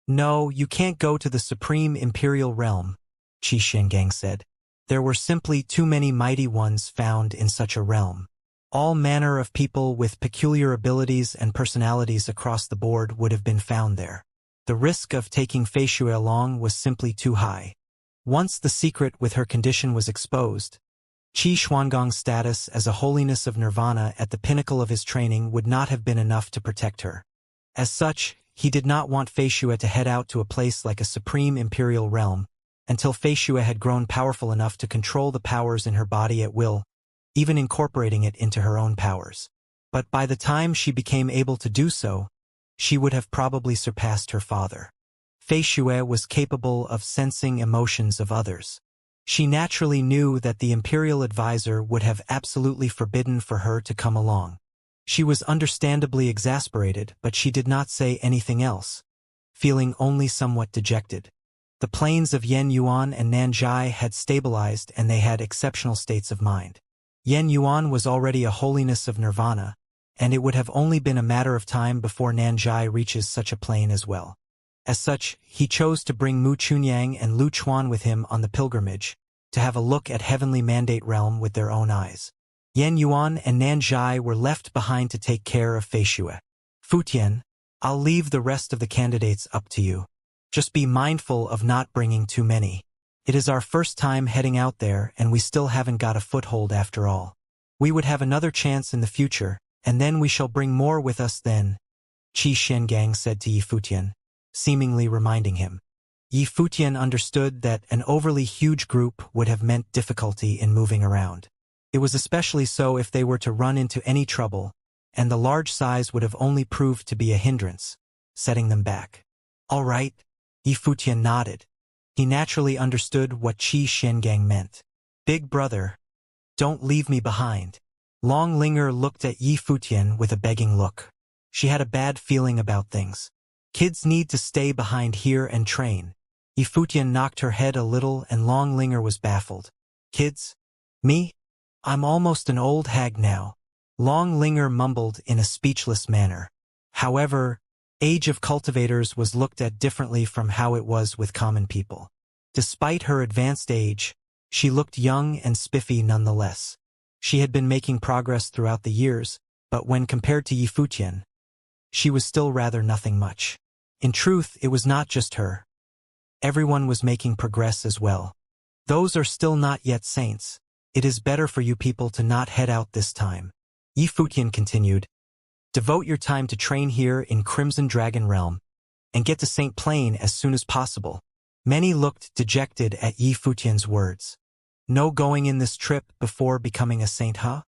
No, you can't go to the Supreme Imperial Realm, Qi Shengang said. There were simply too many mighty ones found in such a realm. All manner of people with peculiar abilities and personalities across the board would have been found there. The risk of taking Fei Xue along was simply too high. Once the secret with her condition was exposed, Qi Xuangong's status as a holiness of nirvana at the pinnacle of his training would not have been enough to protect her. As such, he did not want Fei Xue to head out to a place like a supreme imperial realm, until Fei Xue had grown powerful enough to control the powers in her body at will, even incorporating it into her own powers. But by the time she became able to do so, she would have probably surpassed her father. Fei Xue was capable of sensing emotions of others. She naturally knew that the imperial advisor would have absolutely forbidden for her to come along. She was understandably exasperated, but she did not say anything else, feeling only somewhat dejected. The planes of Yen Yuan and Nanjai had stabilized and they had exceptional states of mind. Yen Yuan was already a holiness of nirvana, and it would have only been a matter of time before Nanjai reaches such a plane as well. As such, he chose to bring Mu Chunyang and Lu Chuan with him on the pilgrimage, to have a look at heavenly mandate realm with their own eyes. Yen Yuan and Nanjai were left behind to take care of Fei Xue. Futian, I'll leave the rest of the candidates up to you. Just be mindful of not bringing too many. It is our first time heading out there and we still haven't got a foothold after all. We would have another chance in the future, and then we shall bring more with us then, Qi Shengang said to Yi Futian, seemingly reminding him. Yi Futian understood that an overly huge group would have meant difficulty in moving around. It was especially so if they were to run into any trouble, and the large size would have only proved to be a hindrance, setting them back. All right, Yi Futian nodded. He naturally understood what Qi Shengang meant. Big brother, don't leave me behind. Long Linger looked at Yi Futian with a begging look. She had a bad feeling about things. Kids need to stay behind here and train. Yi Futian knocked her head a little and Long Linger was baffled. Kids? Me? I'm almost an old hag now. Long Linger mumbled in a speechless manner. However, age of cultivators was looked at differently from how it was with common people. Despite her advanced age, she looked young and spiffy nonetheless. She had been making progress throughout the years, but when compared to Yi Futian, she was still rather nothing much. In truth, it was not just her. Everyone was making progress as well. Those are still not yet saints. It is better for you people to not head out this time. Yi Futian continued. Devote your time to train here in Crimson Dragon Realm, and get to Saint Plain as soon as possible. Many looked dejected at Yi Futian's words. No going in this trip before becoming a saint, huh?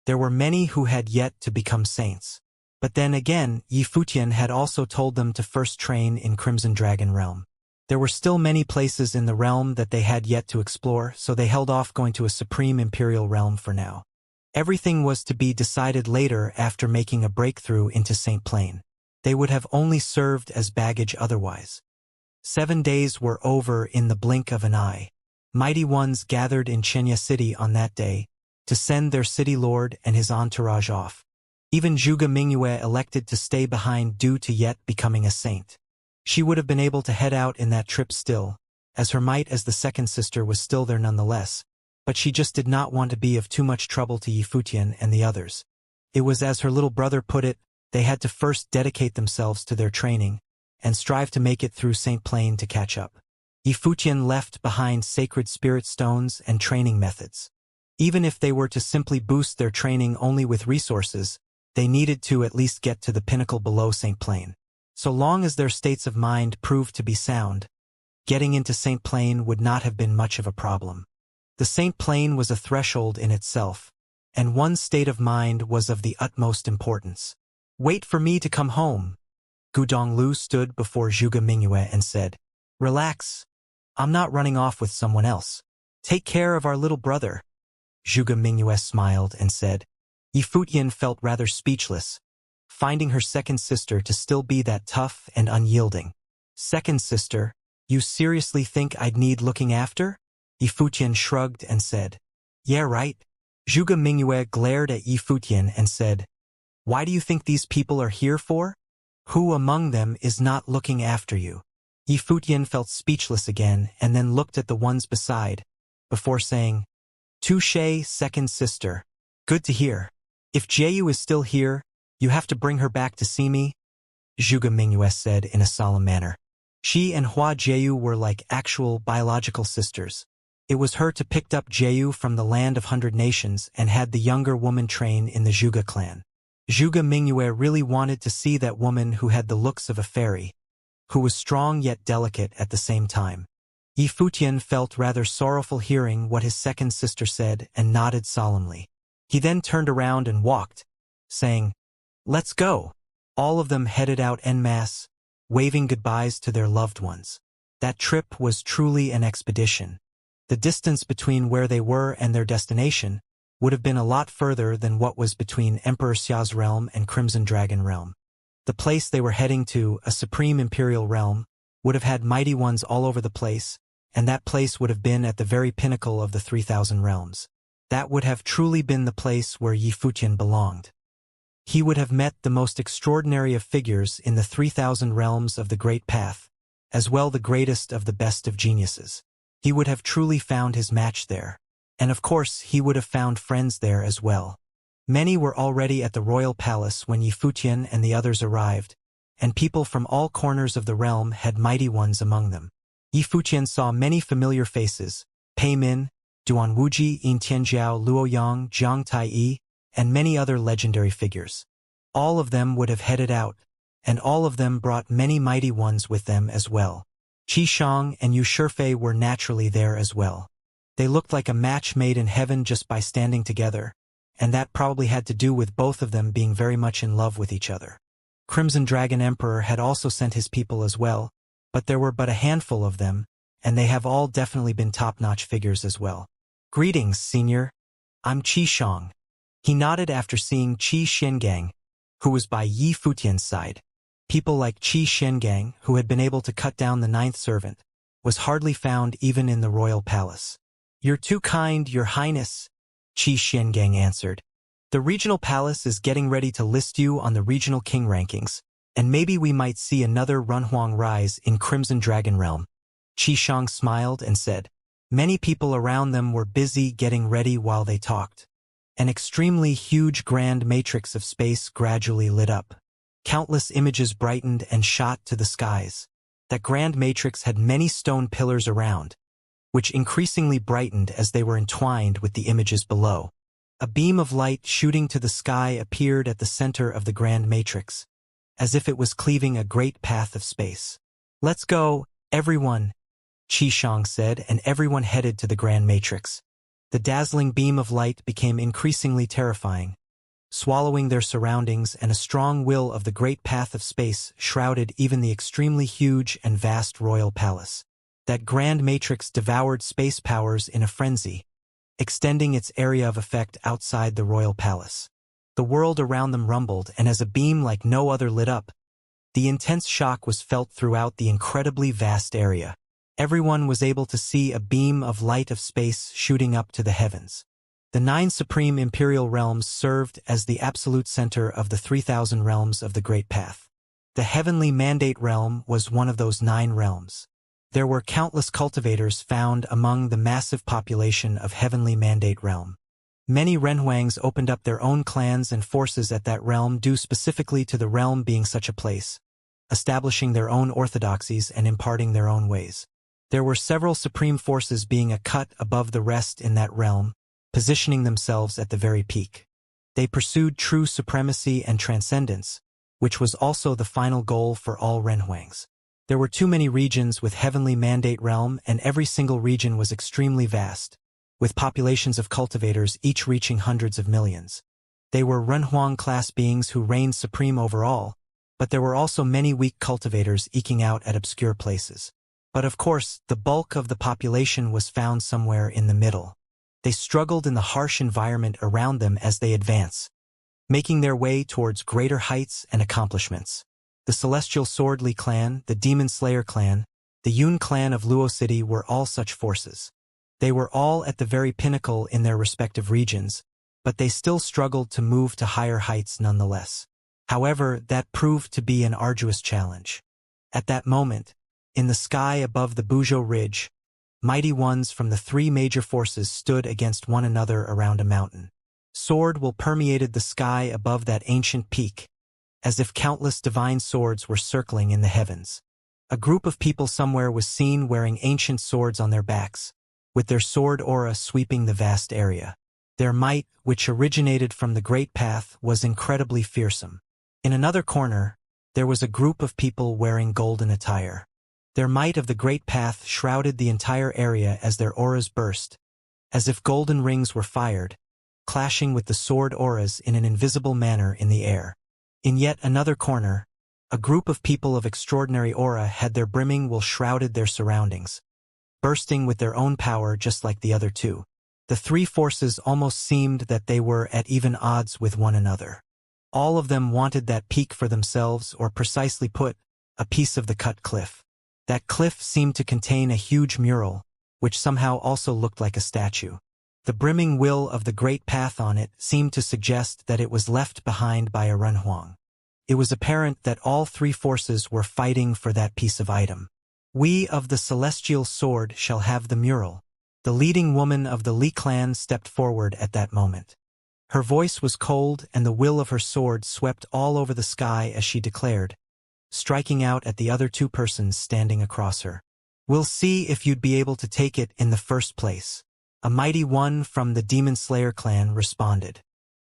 There were many who had yet to become saints. But then again, Yi Futian had also told them to first train in Crimson Dragon Realm. There were still many places in the realm that they had yet to explore, so they held off going to a supreme imperial realm for now. Everything was to be decided later after making a breakthrough into Saint Plain. They would have only served as baggage otherwise. 7 days were over in the blink of an eye. Mighty ones gathered in Xianxia City on that day to send their city lord and his entourage off. Even Zhuge Mingyue elected to stay behind due to yet becoming a saint. She would have been able to head out in that trip still, as her might as the second sister was still there nonetheless, but she just did not want to be of too much trouble to Yi Futian and the others. It was as her little brother put it, they had to first dedicate themselves to their training, and strive to make it through Saint Plain to catch up. Yi Futian left behind sacred spirit stones and training methods. Even if they were to simply boost their training only with resources, they needed to at least get to the pinnacle below Saint Plain. So long as their states of mind proved to be sound, getting into Saint Plain would not have been much of a problem. The Saint Plain was a threshold in itself, and one state of mind was of the utmost importance. Wait for me to come home. Gu Donglu stood before Zhuge Mingyue and said, Relax. I'm not running off with someone else. Take care of our little brother. Zhuge Mingyue smiled and said. Yi Futian felt rather speechless, finding her second sister to still be that tough and unyielding. Second sister, you seriously think I'd need looking after? Yi Futian shrugged and said. Yeah, right. Zhuge Mingyue glared at Yi Futian and said, Why do you think these people are here for? Who among them is not looking after you? Yi Futian felt speechless again and then looked at the ones beside, before saying, Touché, second sister. Good to hear. If Jiu is still here, you have to bring her back to see me, Zhuge Mingyue said in a solemn manner. She and Hua Jiu were like actual biological sisters. It was her to picked up Jiu from the land of 100 nations and had the younger woman train in the Zhuge clan. Zhuge Mingyue really wanted to see that woman who had the looks of a fairy, who was strong yet delicate at the same time. Yi Futian felt rather sorrowful hearing what his second sister said and nodded solemnly. He then turned around and walked, saying, "Let's go." All of them headed out en masse, waving goodbyes to their loved ones. That trip was truly an expedition. The distance between where they were and their destination would have been a lot further than what was between Emperor Xia's realm and Crimson Dragon realm. The place they were heading to, a supreme imperial realm, would have had mighty ones all over the place, and that place would have been at the very pinnacle of the 3,000 realms. That would have truly been the place where Yi Futian belonged. He would have met the most extraordinary of figures in the 3,000 realms of the Great Path, as well the greatest of the best of geniuses. He would have truly found his match there. And of course, he would have found friends there as well. Many were already at the royal palace when Yi Futian and the others arrived, and people from all corners of the realm had mighty ones among them. Yi Futian saw many familiar faces: Pei Min, Duan Wuji, Yin Tianjiao, Luo Yang, Jiang Tai, and many other legendary figures. All of them would have headed out, and all of them brought many mighty ones with them as well. Qi Shang and Yu Shifei were naturally there as well. They looked like a match made in heaven just by standing together, and that probably had to do with both of them being very much in love with each other. Crimson Dragon Emperor had also sent his people as well, but there were but a handful of them, and they have all definitely been top-notch figures as well. "Greetings, Senior. I'm Qi Shang." He nodded after seeing Qi Shengang, who was by Yi Futian's side. People like Qi Shengang, who had been able to cut down the 9th servant, was hardly found even in the royal palace. "You're too kind, Your Highness," Qi Shengang answered. "The regional palace is getting ready to list you on the regional king rankings, and maybe we might see another Runhuang rise in Crimson Dragon Realm." Qi Shang smiled and said. Many people around them were busy getting ready while they talked. An extremely huge grand matrix of space gradually lit up. Countless images brightened and shot to the skies. That grand matrix had many stone pillars around, which increasingly brightened as they were entwined with the images below. A beam of light shooting to the sky appeared at the center of the grand matrix, as if it was cleaving a great path of space. "Let's go, everyone," Qi Shang said, and everyone headed to the grand matrix. The dazzling beam of light became increasingly terrifying, swallowing their surroundings, and a strong will of the great path of space shrouded even the extremely huge and vast royal palace. That grand matrix devoured space powers in a frenzy, extending its area of effect outside the royal palace. The world around them rumbled, and as a beam like no other lit up, the intense shock was felt throughout the incredibly vast area. Everyone was able to see a beam of light of space shooting up to the heavens. The 9 supreme imperial realms served as the absolute center of the 3,000 realms of the Great Path. The heavenly mandate realm was one of those 9 realms. There were countless cultivators found among the massive population of heavenly mandate realm. Many Renhuangs opened up their own clans and forces at that realm due specifically to the realm being such a place, establishing their own orthodoxies and imparting their own ways. There were several supreme forces being a cut above the rest in that realm, positioning themselves at the very peak. They pursued true supremacy and transcendence, which was also the final goal for all Renhuangs. There were too many regions with heavenly mandate realm, and every single region was extremely vast, with populations of cultivators each reaching hundreds of millions. They were Renhuang-class beings who reigned supreme over all, but there were also many weak cultivators eking out at obscure places. But of course, the bulk of the population was found somewhere in the middle. They struggled in the harsh environment around them as they advanced, making their way towards greater heights and accomplishments. The Celestial Swordly clan, the Demon Slayer clan, the Yun clan of Luo City were all such forces. They were all at the very pinnacle in their respective regions, but they still struggled to move to higher heights nonetheless. However, that proved to be an arduous challenge. At that moment, in the sky above the Buzhou Ridge, mighty ones from the 3 major forces stood against one another around a mountain. Sword will permeated the sky above that ancient peak, as if countless divine swords were circling in the heavens. A group of people somewhere was seen wearing ancient swords on their backs, with their sword aura sweeping the vast area. Their might, which originated from the Great Path, was incredibly fearsome. In another corner, there was a group of people wearing golden attire. Their might of the Great Path shrouded the entire area as their auras burst, as if golden rings were fired, clashing with the sword auras in an invisible manner in the air. In yet another corner, a group of people of extraordinary aura had their brimming will shrouded their surroundings, bursting with their own power just like the other two. The three forces almost seemed that they were at even odds with one another. All of them wanted that peak for themselves, or precisely put, a piece of the cut cliff. That cliff seemed to contain a huge mural, which somehow also looked like a statue. The brimming will of the Great Path on it seemed to suggest that it was left behind by a Renhuang. It was apparent that all three forces were fighting for that piece of item. "We of the Celestial Sword shall have the mural." The leading woman of the Li clan stepped forward at that moment. Her voice was cold, and the will of her sword swept all over the sky as she declared, striking out at the other two persons standing across her. "We'll see if you'd be able to take it in the first place." A mighty one from the Demon Slayer clan responded.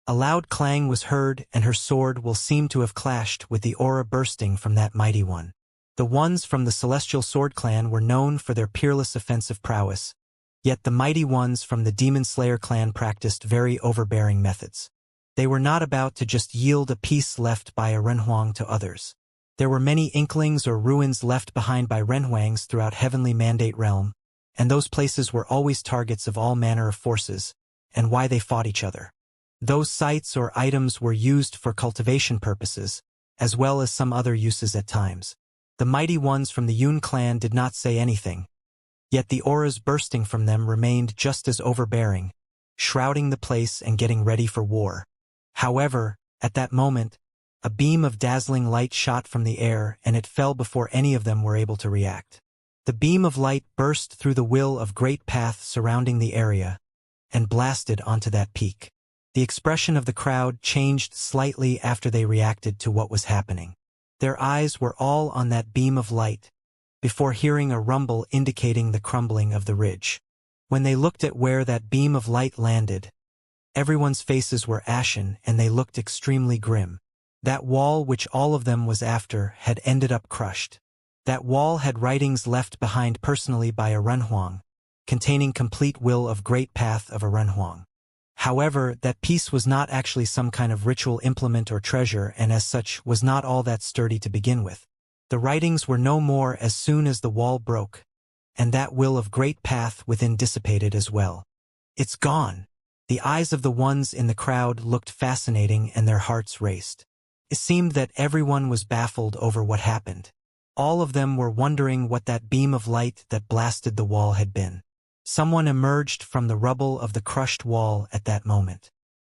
A loud clang was heard, and her sword will seem to have clashed with the aura bursting from that mighty one. The ones from the Celestial Sword clan were known for their peerless offensive prowess, yet the mighty ones from the Demon Slayer clan practiced very overbearing methods. They were not about to just yield a piece left by a Renhuang to others. There were many inklings or ruins left behind by Renhuangs throughout Heavenly Mandate Realm, and those places were always targets of all manner of forces, and why they fought each other. Those sites or items were used for cultivation purposes, as well as some other uses at times. The mighty ones from the Yun clan did not say anything, yet the auras bursting from them remained just as overbearing, shrouding the place and getting ready for war. However, at that moment, a beam of dazzling light shot from the air, and it fell before any of them were able to react. The beam of light burst through the will of Great Path surrounding the area, and blasted onto that peak. The expression of the crowd changed slightly after they reacted to what was happening. Their eyes were all on that beam of light, before hearing a rumble indicating the crumbling of the ridge. When they looked at where that beam of light landed, everyone's faces were ashen and they looked extremely grim. That wall which all of them was after had ended up crushed. That wall had writings left behind personally by a Renhuang, containing complete will of Great Path of a Renhuang. However, that piece was not actually some kind of ritual implement or treasure, and as such was not all that sturdy to begin with. The writings were no more as soon as the wall broke, and that will of Great Path within dissipated as well. "It's gone." The eyes of the ones in the crowd looked fascinating and their hearts raced. It seemed that everyone was baffled over what happened. All of them were wondering what that beam of light that blasted the wall had been. Someone emerged from the rubble of the crushed wall at that moment.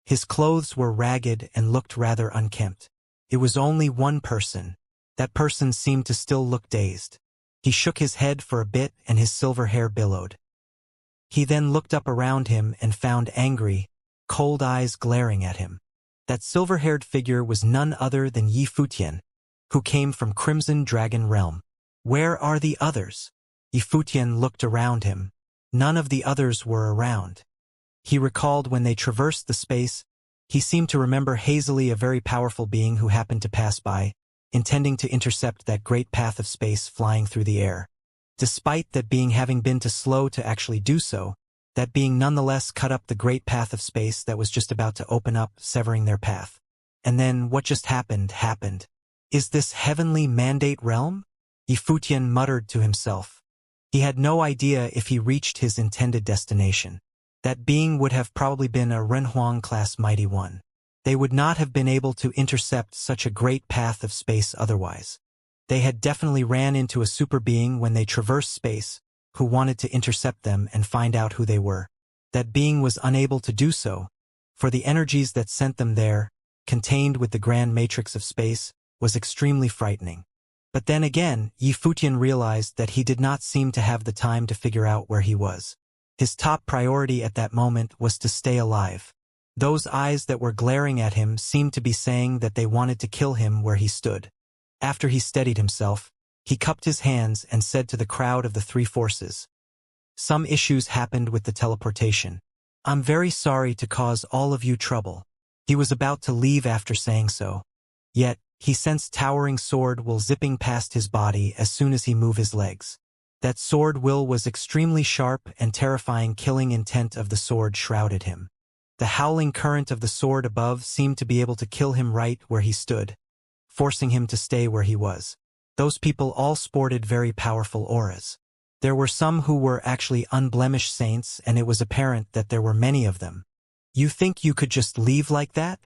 His clothes were ragged and looked rather unkempt. It was only one person. That person seemed to still look dazed. He shook his head for a bit and his silver hair billowed. He then looked up around him and found angry, cold eyes glaring at him. That silver-haired figure was none other than Yi Futian, who came from Crimson Dragon Realm. Where are the others? Yi Futian looked around him. None of the others were around. He recalled when they traversed the space, he seemed to remember hazily a very powerful being who happened to pass by, intending to intercept that great path of space flying through the air. Despite that being having been too slow to actually do so, that being nonetheless cut up the great path of space that was just about to open up, severing their path. And then what just happened. Is this Heavenly Mandate Realm? Yi Futian muttered to himself. He had no idea if he reached his intended destination. That being would have probably been a Renhuang-class mighty one. They would not have been able to intercept such a great path of space otherwise. They had definitely ran into a super being when they traversed space, who wanted to intercept them and find out who they were. That being was unable to do so, for the energies that sent them there, contained with the grand matrix of space, was extremely frightening. But then again, Yi Futian realized that he did not seem to have the time to figure out where he was. His top priority at that moment was to stay alive. Those eyes that were glaring at him seemed to be saying that they wanted to kill him where he stood. After he steadied himself, he cupped his hands and said to the crowd of the three forces, "Some issues happened with the teleportation. I'm very sorry to cause all of you trouble." He was about to leave after saying so. Yet, he sensed towering sword will zipping past his body as soon as he moved his legs. That sword will was extremely sharp and terrifying. Killing intent of the sword shrouded him. The howling current of the sword above seemed to be able to kill him right where he stood, forcing him to stay where he was. Those people all sported very powerful auras. There were some who were actually unblemished saints, and it was apparent that there were many of them. "You think you could just leave like that?"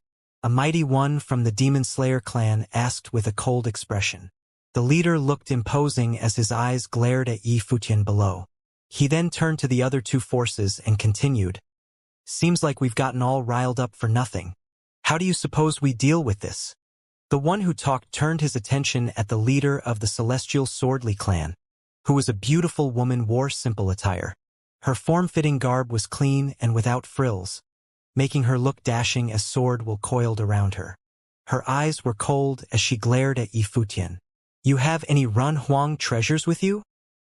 a mighty one from the Demon Slayer clan asked with a cold expression. The leader looked imposing as his eyes glared at Yi Futian below. He then turned to the other two forces and continued, "Seems like we've gotten all riled up for nothing. How do you suppose we deal with this?" The one who talked turned his attention at the leader of the Celestial Swordly clan, who was a beautiful woman wore simple attire. Her form-fitting garb was clean and without frills, making her look dashing as sword will coiled around her. Her eyes were cold as she glared at Yi Futian. "You have any Run Huang treasures with you?"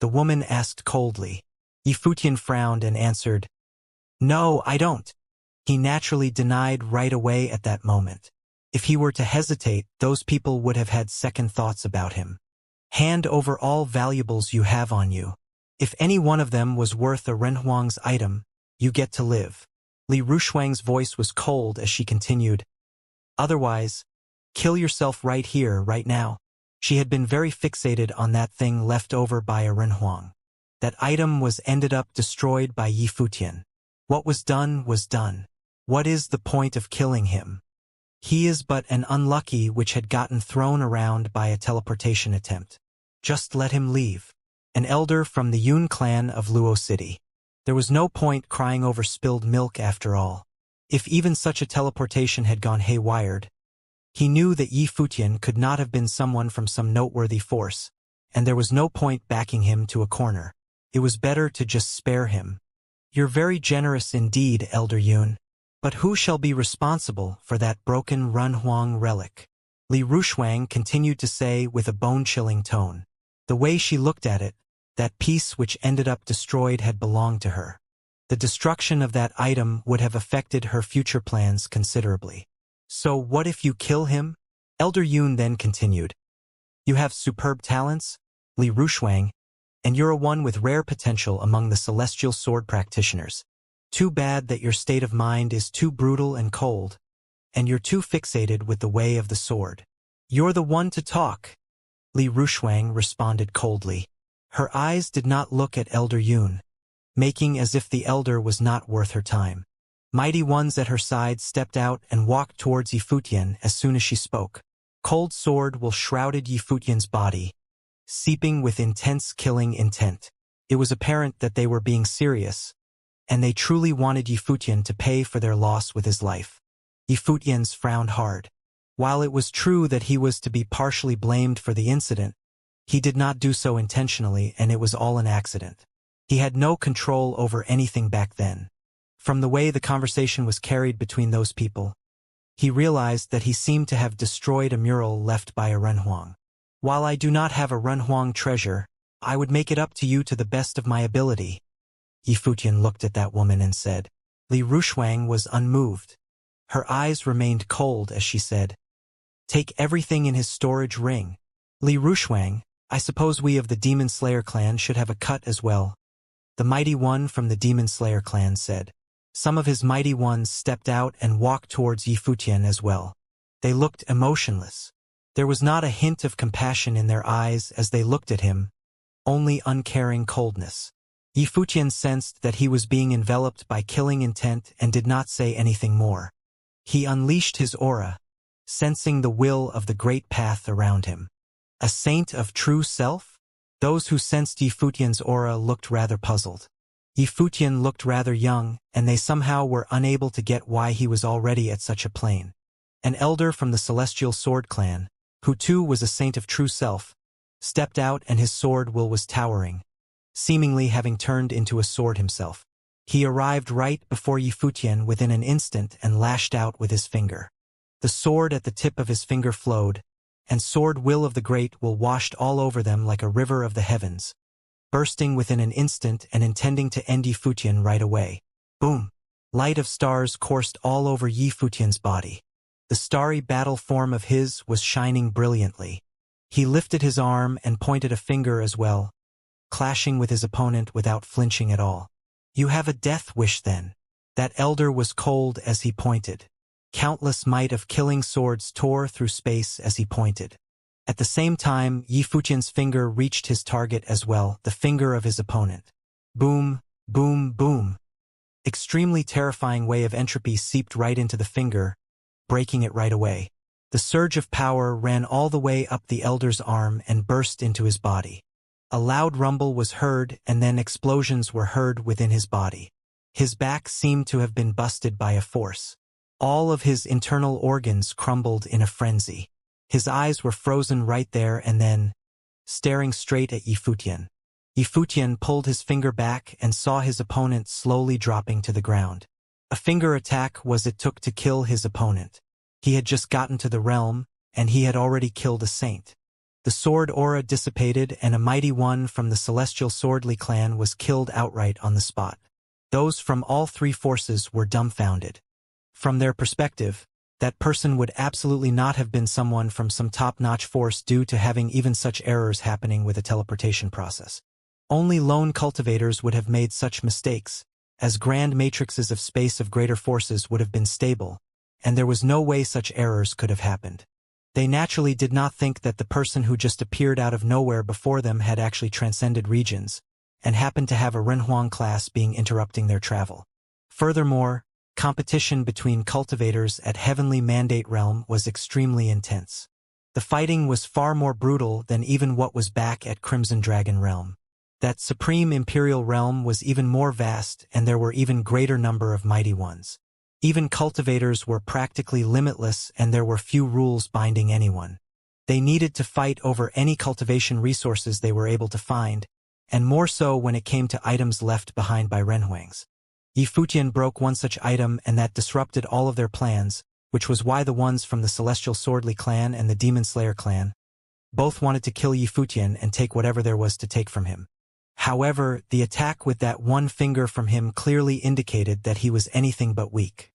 the woman asked coldly. Yi Futian frowned and answered, "No, I don't." He naturally denied right away at that moment. If he were to hesitate, those people would have had second thoughts about him. "Hand over all valuables you have on you. If any one of them was worth a Renhuang's item, you get to live." Li Rushuang's voice was cold as she continued, "Otherwise, kill yourself right here, right now." She had been very fixated on that thing left over by a Renhuang. That item was ended up destroyed by Yi Futian. What was done was done. What is the point of killing him? He is but an unlucky which had gotten thrown around by a teleportation attempt. Just let him leave. An elder from the Yun clan of Luo City. There was no point crying over spilled milk after all. If even such a teleportation had gone haywired, he knew that Yi Futian could not have been someone from some noteworthy force, and there was no point backing him to a corner. It was better to just spare him. "You're very generous indeed, Elder Yun. But who shall be responsible for that broken Runhuang relic?" Li Rushuang continued to say with a bone-chilling tone. The way she looked at it, that piece which ended up destroyed had belonged to her. The destruction of that item would have affected her future plans considerably. "So what if you kill him?" Elder Yun then continued. "You have superb talents, Li Rushuang, and you're a one with rare potential among the celestial sword practitioners. Too bad that your state of mind is too brutal and cold, and you're too fixated with the way of the sword." "You're the one to talk," Li Rushuang responded coldly. Her eyes did not look at Elder Yun, making as if the elder was not worth her time. Mighty ones at her side stepped out and walked towards Yi Futian as soon as she spoke. Cold sword will shrouded Yi Futian's body, seeping with intense killing intent. It was apparent that they were being serious, and they truly wanted Yi Futian to pay for their loss with his life. Yi Futian's frowned hard. While it was true that he was to be partially blamed for the incident, he did not do so intentionally, and it was all an accident. He had no control over anything back then. From the way the conversation was carried between those people, he realized that he seemed to have destroyed a mural left by a Renhuang. "While I do not have a Renhuang treasure, I would make it up to you to the best of my ability." Yi Futian looked at that woman and said. Li Rushuang was unmoved. Her eyes remained cold as she said, "Take everything in his storage ring." "Li Rushuang, I suppose we of the Demon Slayer clan should have a cut as well," the mighty one from the Demon Slayer clan said. Some of his mighty ones stepped out and walked towards Yi Futian as well. They looked emotionless. There was not a hint of compassion in their eyes as they looked at him, only uncaring coldness. Yi Futian sensed that he was being enveloped by killing intent and did not say anything more. He unleashed his aura, sensing the will of the great path around him. A saint of true self? Those who sensed Yi Futian's aura looked rather puzzled. Yi Futian looked rather young, and they somehow were unable to get why he was already at such a plane. An elder from the Celestial Sword clan, who too was a saint of true self, stepped out and his sword will was towering, seemingly having turned into a sword himself. He arrived right before Yifutian within an instant and lashed out with his finger. The sword at the tip of his finger flowed, and sword will of the great will washed all over them like a river of the heavens, bursting within an instant and intending to end Yifutian right away. Boom! Light of stars coursed all over Yifutian's body. The starry battle form of his was shining brilliantly. He lifted his arm and pointed a finger as well, clashing with his opponent without flinching at all. You have a death wish then. That elder was cold as he pointed. Countless might of killing swords tore through space as he pointed. At the same time, Yifutian's finger reached his target as well, the finger of his opponent. Boom, boom, boom. Extremely terrifying wave of entropy seeped right into the finger, breaking it right away. The surge of power ran all the way up the elder's arm and burst into his body. A loud rumble was heard, and then explosions were heard within his body. His back seemed to have been busted by a force. All of his internal organs crumbled in a frenzy. His eyes were frozen right there and then, staring straight at Yifutian. Yifutian pulled his finger back and saw his opponent slowly dropping to the ground. A finger attack was it took to kill his opponent. He had just gotten to the realm, and he had already killed a saint. The sword aura dissipated and a mighty one from the celestial swordly clan was killed outright on the spot. Those from all three forces were dumbfounded. From their perspective, that person would absolutely not have been someone from some top-notch force due to having even such errors happening with a teleportation process. Only lone cultivators would have made such mistakes, as grand matrices of space of greater forces would have been stable, and there was no way such errors could have happened. They naturally did not think that the person who just appeared out of nowhere before them had actually transcended regions, and happened to have a Renhuang class being interrupting their travel. Furthermore, competition between cultivators at Heavenly Mandate Realm was extremely intense. The fighting was far more brutal than even what was back at Crimson Dragon Realm. That Supreme Imperial Realm was even more vast, and there were even greater number of mighty ones. Even cultivators were practically limitless, and there were few rules binding anyone. They needed to fight over any cultivation resources they were able to find, and more so when it came to items left behind by Renhuangs. Yifutian broke one such item, and that disrupted all of their plans, which was why the ones from the Celestial Swordly clan and the Demon Slayer clan both wanted to kill Yifutian and take whatever there was to take from him. However, the attack with that one finger from him clearly indicated that he was anything but weak.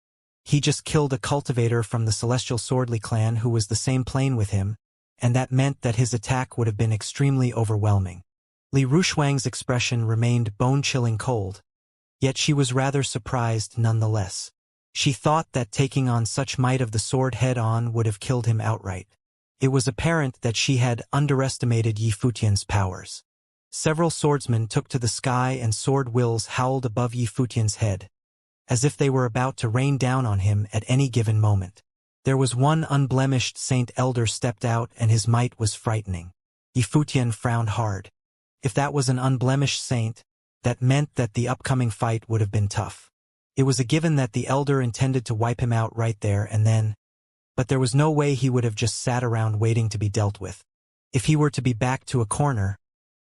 He just killed a cultivator from the Celestial Swordly clan who was the same plane with him, and that meant that his attack would have been extremely overwhelming. Li Rushuang's expression remained bone-chilling cold, yet she was rather surprised nonetheless. She thought that taking on such might of the sword head-on would have killed him outright. It was apparent that she had underestimated Yifutian's powers. Several swordsmen took to the sky and sword wills howled above Yifutian's head, as if they were about to rain down on him at any given moment. There was one unblemished saint elder stepped out, and his might was frightening. Yifutian frowned hard. If that was an unblemished saint, that meant that the upcoming fight would have been tough. It was a given that the elder intended to wipe him out right there and then, but there was no way he would have just sat around waiting to be dealt with. If he were to be backed to a corner,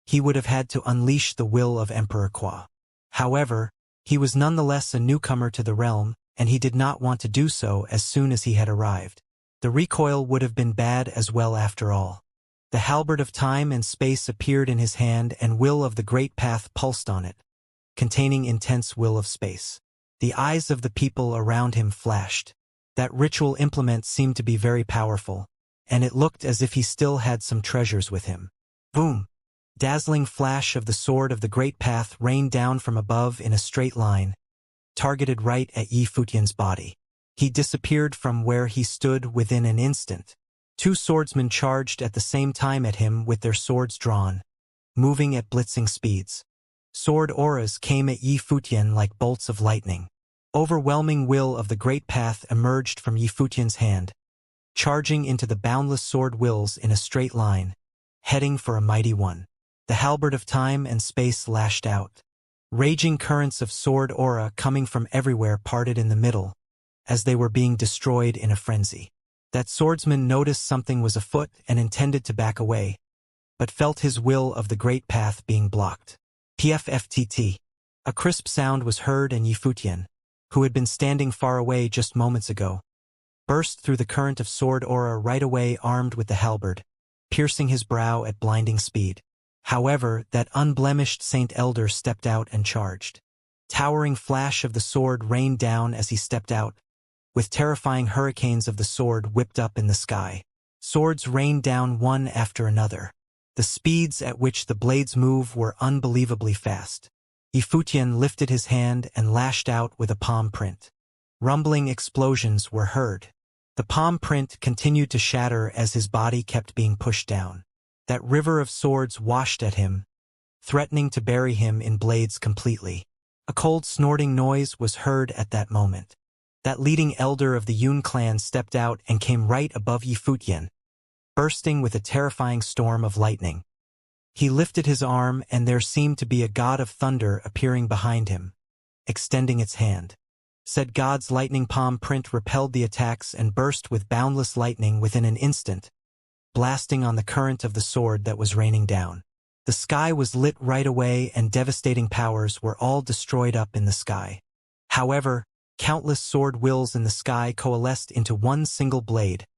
he would have had to unleash the will of Emperor Qua. However, he was nonetheless a newcomer to the realm, and he did not want to do so as soon as he had arrived. The recoil would have been bad as well after all. The halberd of time and space appeared in his hand, and will of the great path pulsed on it, containing intense will of space. The eyes of the people around him flashed. That ritual implement seemed to be very powerful, and it looked as if he still had some treasures with him. Boom! Dazzling flash of the sword of the great path rained down from above in a straight line, targeted right at Yifutian's body. He disappeared from where he stood within an instant. Two swordsmen charged at the same time at him with their swords drawn, moving at blitzing speeds. Sword auras came at Yifutian like bolts of lightning. Overwhelming will of the great path emerged from Yifutian's hand, charging into the boundless sword wills in a straight line, heading for a mighty one. The halberd of time and space lashed out. Raging currents of sword aura coming from everywhere parted in the middle, as they were being destroyed in a frenzy. That swordsman noticed something was afoot and intended to back away, but felt his will of the great path being blocked. PFFTT. A crisp sound was heard and Yifutian, who had been standing far away just moments ago, burst through the current of sword aura right away armed with the halberd, piercing his brow at blinding speed. However, that unblemished Saint Elder stepped out and charged. Towering flash of the sword rained down as he stepped out, with terrifying hurricanes of the sword whipped up in the sky. Swords rained down one after another. The speeds at which the blades move were unbelievably fast. Yifutian lifted his hand and lashed out with a palm print. Rumbling explosions were heard. The palm print continued to shatter as his body kept being pushed down. That river of swords washed at him, threatening to bury him in blades completely. A cold snorting noise was heard at that moment. That leading elder of the Yun clan stepped out and came right above Yifutian, bursting with a terrifying storm of lightning. He lifted his arm and there seemed to be a god of thunder appearing behind him, extending its hand. Said god's lightning palm print repelled the attacks and burst with boundless lightning within an instant, blasting on the current of the sword that was raining down. The sky was lit right away and devastating powers were all destroyed up in the sky. However, countless sword wills in the sky coalesced into one single blade,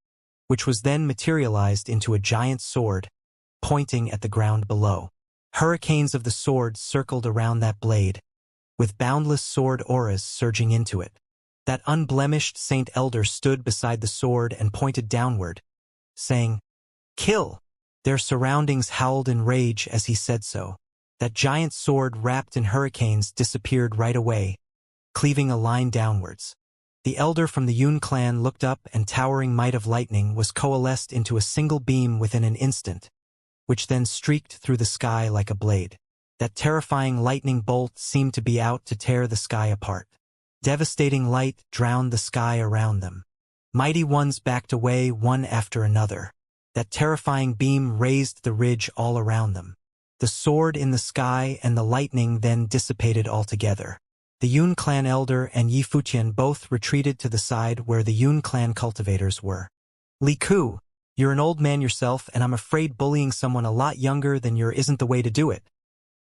which was then materialized into a giant sword, pointing at the ground below. Hurricanes of the sword circled around that blade, with boundless sword auras surging into it. That unblemished Saint Elder stood beside the sword and pointed downward, saying, "Kill!" Their surroundings howled in rage as he said so. That giant sword wrapped in hurricanes disappeared right away, cleaving a line downwards. The elder from the Yun clan looked up and towering might of lightning was coalesced into a single beam within an instant, which then streaked through the sky like a blade. That terrifying lightning bolt seemed to be out to tear the sky apart. Devastating light drowned the sky around them. Mighty ones backed away one after another. That terrifying beam raised the ridge all around them. The sword in the sky and the lightning then dissipated altogether. The Yun clan elder and Yifutian both retreated to the side where the Yun clan cultivators were. "Li Ku, you're an old man yourself and I'm afraid bullying someone a lot younger than you isn't the way to do it."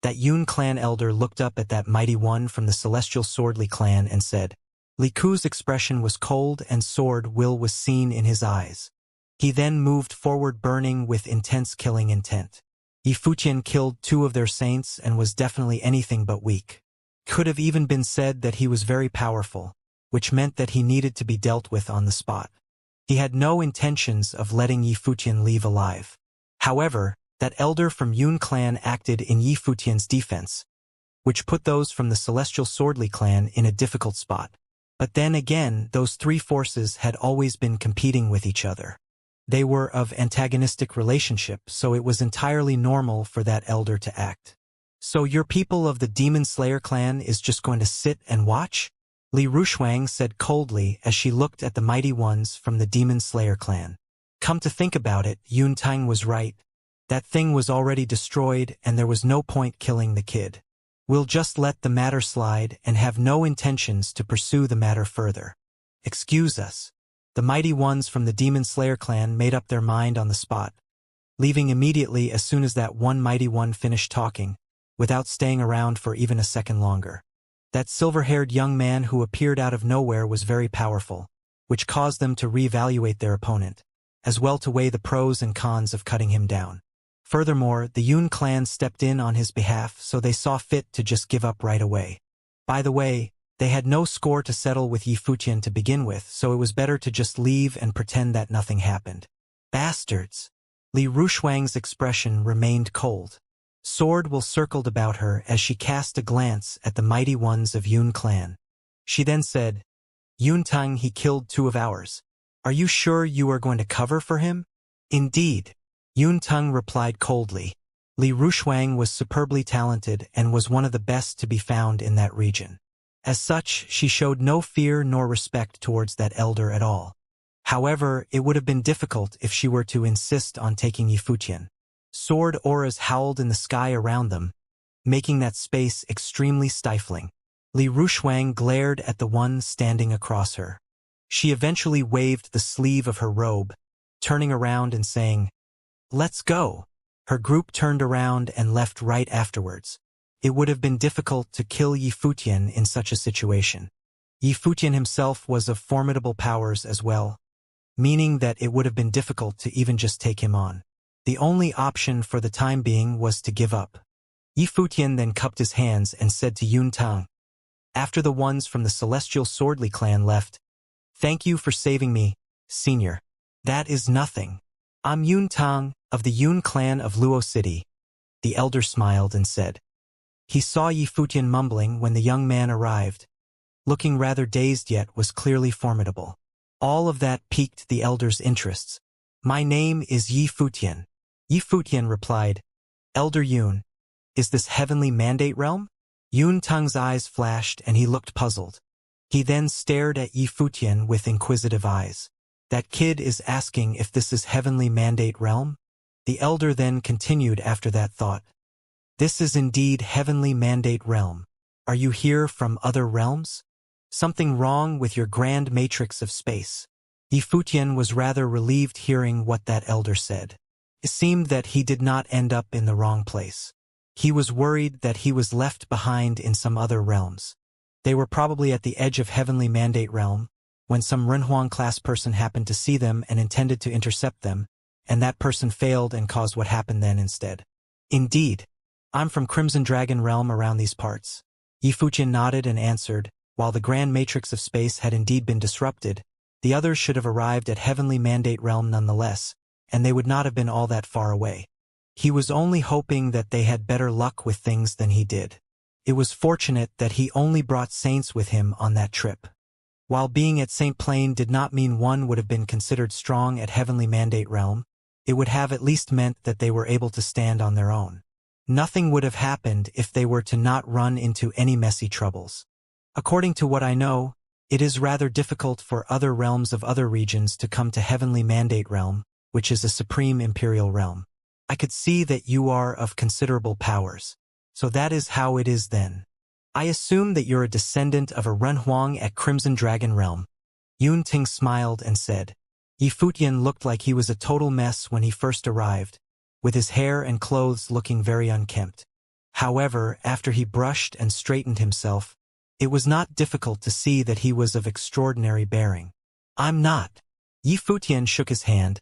That Yun clan elder looked up at that mighty one from the celestial swordly clan and said, Li Ku's expression was cold and sword will was seen in his eyes. He then moved forward burning with intense killing intent. Yifutian killed 2 of their saints and was definitely anything but weak. Could have even been said that he was very powerful, which meant that he needed to be dealt with on the spot. He had no intentions of letting Yifutian leave alive. However, that elder from Yun clan acted in Yifutian's defense, which put those from the celestial swordly clan in a difficult spot. But then again, those 3 forces had always been competing with each other. They were of antagonistic relationship, so it was entirely normal for that elder to act. "So your people of the Demon Slayer clan is just going to sit and watch?" Li Rushuang said coldly as she looked at the mighty ones from the Demon Slayer clan. Come to think about it, Yun Tang was right. That thing was already destroyed and there was no point killing the kid. We'll just let the matter slide and have no intentions to pursue the matter further. Excuse us. The mighty ones from the Demon Slayer clan made up their mind on the spot, leaving immediately as soon as that one mighty one finished talking, without staying around for even a second longer. That silver-haired young man who appeared out of nowhere was very powerful, which caused them to reevaluate their opponent, as well to weigh the pros and cons of cutting him down. Furthermore, the Yun clan stepped in on his behalf, so they saw fit to just give up right away. By the way, they had no score to settle with Yifutian to begin with, so it was better to just leave and pretend that nothing happened. Bastards! Li Rushuang's expression remained cold. Sword will circled about her as she cast a glance at the mighty ones of Yun clan. She then said, Yun Tang, he killed 2 of ours. Are you sure you are going to cover for him? Indeed. Yun Tang replied coldly. Li Rushuang was superbly talented and was one of the best to be found in that region. As such, she showed no fear nor respect towards that elder at all. However, it would have been difficult if she were to insist on taking Yifutian. Sword auras howled in the sky around them, making that space extremely stifling. Li Rushuang glared at the one standing across her. She eventually waved the sleeve of her robe, turning around and saying, Let's go. Her group turned around and left right afterwards. It would have been difficult to kill Yi Futian in such a situation. Yi Futian himself was of formidable powers as well, meaning that it would have been difficult to even just take him on. The only option for the time being was to give up. Yi Futian then cupped his hands and said to Yun Tang, after the ones from the Celestial Swordly clan left, "Thank you for saving me, Senior. That is nothing. I'm Yun Tang, of the Yun clan of Luo City." The elder smiled and said. He saw Yi Futian mumbling when the young man arrived. Looking rather dazed yet was clearly formidable. All of that piqued the elder's interests. "My name is Yi Futian." Yi Futian replied, "Elder Yun, is this heavenly mandate realm?" Yun Tang's eyes flashed and he looked puzzled. He then stared at Yi Futian with inquisitive eyes. "That kid is asking if this is heavenly mandate realm?" The elder then continued after that thought. "This is indeed heavenly mandate realm. Are you here from other realms? Something wrong with your grand matrix of space?" Yi Futian was rather relieved hearing what that elder said. It seemed that he did not end up in the wrong place. He was worried that he was left behind in some other realms. They were probably at the edge of heavenly mandate realm, when some Renhuang-class person happened to see them and intended to intercept them, and that person failed and caused what happened then instead. "Indeed. I'm from Crimson Dragon realm around these parts." Yi Futian nodded and answered, while the grand matrix of space had indeed been disrupted, the others should have arrived at heavenly mandate realm nonetheless, and they would not have been all that far away. He was only hoping that they had better luck with things than he did. It was fortunate that he only brought saints with him on that trip. While being at St. Plain did not mean one would have been considered strong at heavenly mandate realm, it would have at least meant that they were able to stand on their own. Nothing would have happened if they were to not run into any messy troubles. According to what I know, it is rather difficult for other realms of other regions to come to heavenly mandate realm, which is a supreme imperial realm. I could see that you are of considerable powers. So that is how it is then. I assume that you're a descendant of a Renhuang at Crimson Dragon realm. Yun Ting smiled and said. Yi Futian looked like he was a total mess when he first arrived, with his hair and clothes looking very unkempt. However, after he brushed and straightened himself, it was not difficult to see that he was of extraordinary bearing. "I'm not." Yi Futian shook his hand.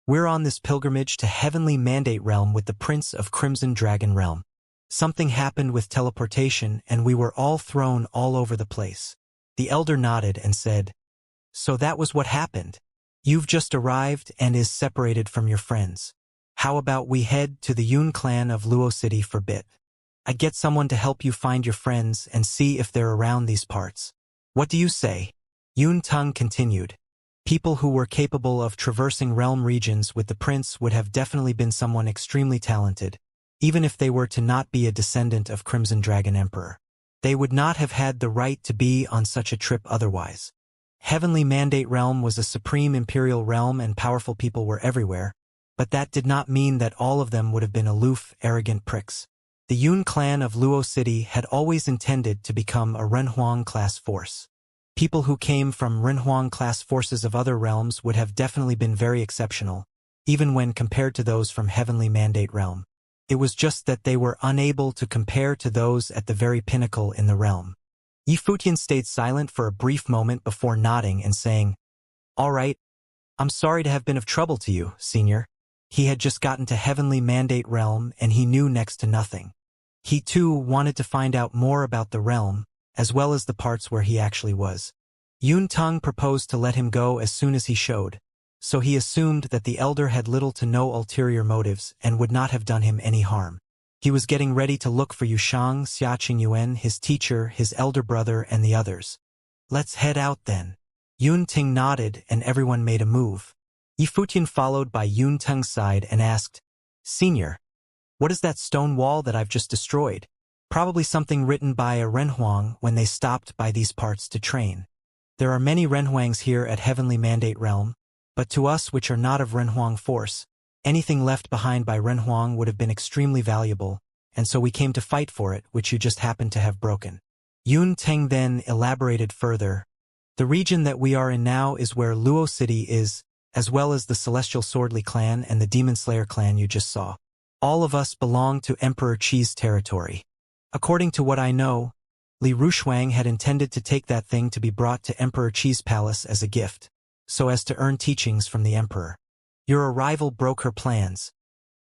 "We're on this pilgrimage to heavenly mandate realm with the Prince of Crimson Dragon realm. Something happened with teleportation and we were all thrown all over the place." The elder nodded and said, "So that was what happened. You've just arrived and is separated from your friends. How about we head to the Yun clan of Luo City for a bit? I get someone to help you find your friends and see if they're around these parts. What do you say?" Yun Tang continued. People who were capable of traversing realm regions with the prince would have definitely been someone extremely talented, even if they were to not be a descendant of Crimson Dragon Emperor. They would not have had the right to be on such a trip otherwise. Heavenly Mandate Realm was a supreme imperial realm and powerful people were everywhere, but that did not mean that all of them would have been aloof, arrogant pricks. The Yun clan of Luo City had always intended to become a Renhuang-class force. People who came from Renhuang-class forces of other realms would have definitely been very exceptional, even when compared to those from Heavenly Mandate Realm. It was just that they were unable to compare to those at the very pinnacle in the realm. Yi Futian stayed silent for a brief moment before nodding and saying, "All right, I'm sorry to have been of trouble to you, Senior." He had just gotten to Heavenly Mandate Realm and he knew next to nothing. He too wanted to find out more about the realm, as well as the parts where he actually was. Yun Tang proposed to let him go as soon as he showed, so he assumed that the elder had little to no ulterior motives and would not have done him any harm. He was getting ready to look for Xianxia, his teacher, his elder brother, and the others. "Let's head out then." Yun Ting nodded and everyone made a move. Yi Futian followed by Yun Tang's side and asked, "Senior, what is that stone wall that I've just destroyed?" Probably something written by a Renhuang when they stopped by these parts to train. There are many Renhuangs here at Heavenly Mandate Realm, but to us which are not of Renhuang force, anything left behind by Renhuang would have been extremely valuable, and so we came to fight for it, which you just happened to have broken. Yun Teng then elaborated further. "The region that we are in now is where Luo City is, as well as the Celestial Swordly clan and the Demon Slayer clan you just saw. All of us belong to Emperor Qi's territory. According to what I know, Li Rushuang had intended to take that thing to be brought to Emperor Qi's palace as a gift, so as to earn teachings from the emperor. Your arrival broke her plans,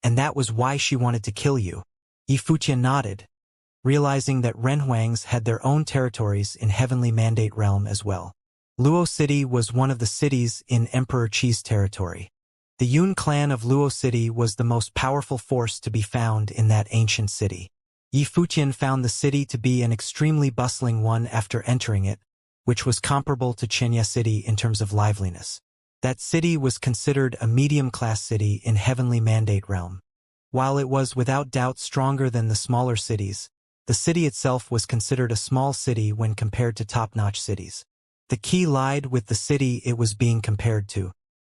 and that was why she wanted to kill you. Yi Futian nodded, realizing that Renhuangs had their own territories in Heavenly Mandate Realm as well. Luo City was one of the cities in Emperor Qi's territory. The Yun clan of Luo City was the most powerful force to be found in that ancient city. Yi Futian found the city to be an extremely bustling one after entering it, which was comparable to Xianxia City in terms of liveliness. That city was considered a medium-class city in Heavenly Mandate Realm. While it was without doubt stronger than the smaller cities, the city itself was considered a small city when compared to top-notch cities. The key lied with the city it was being compared to.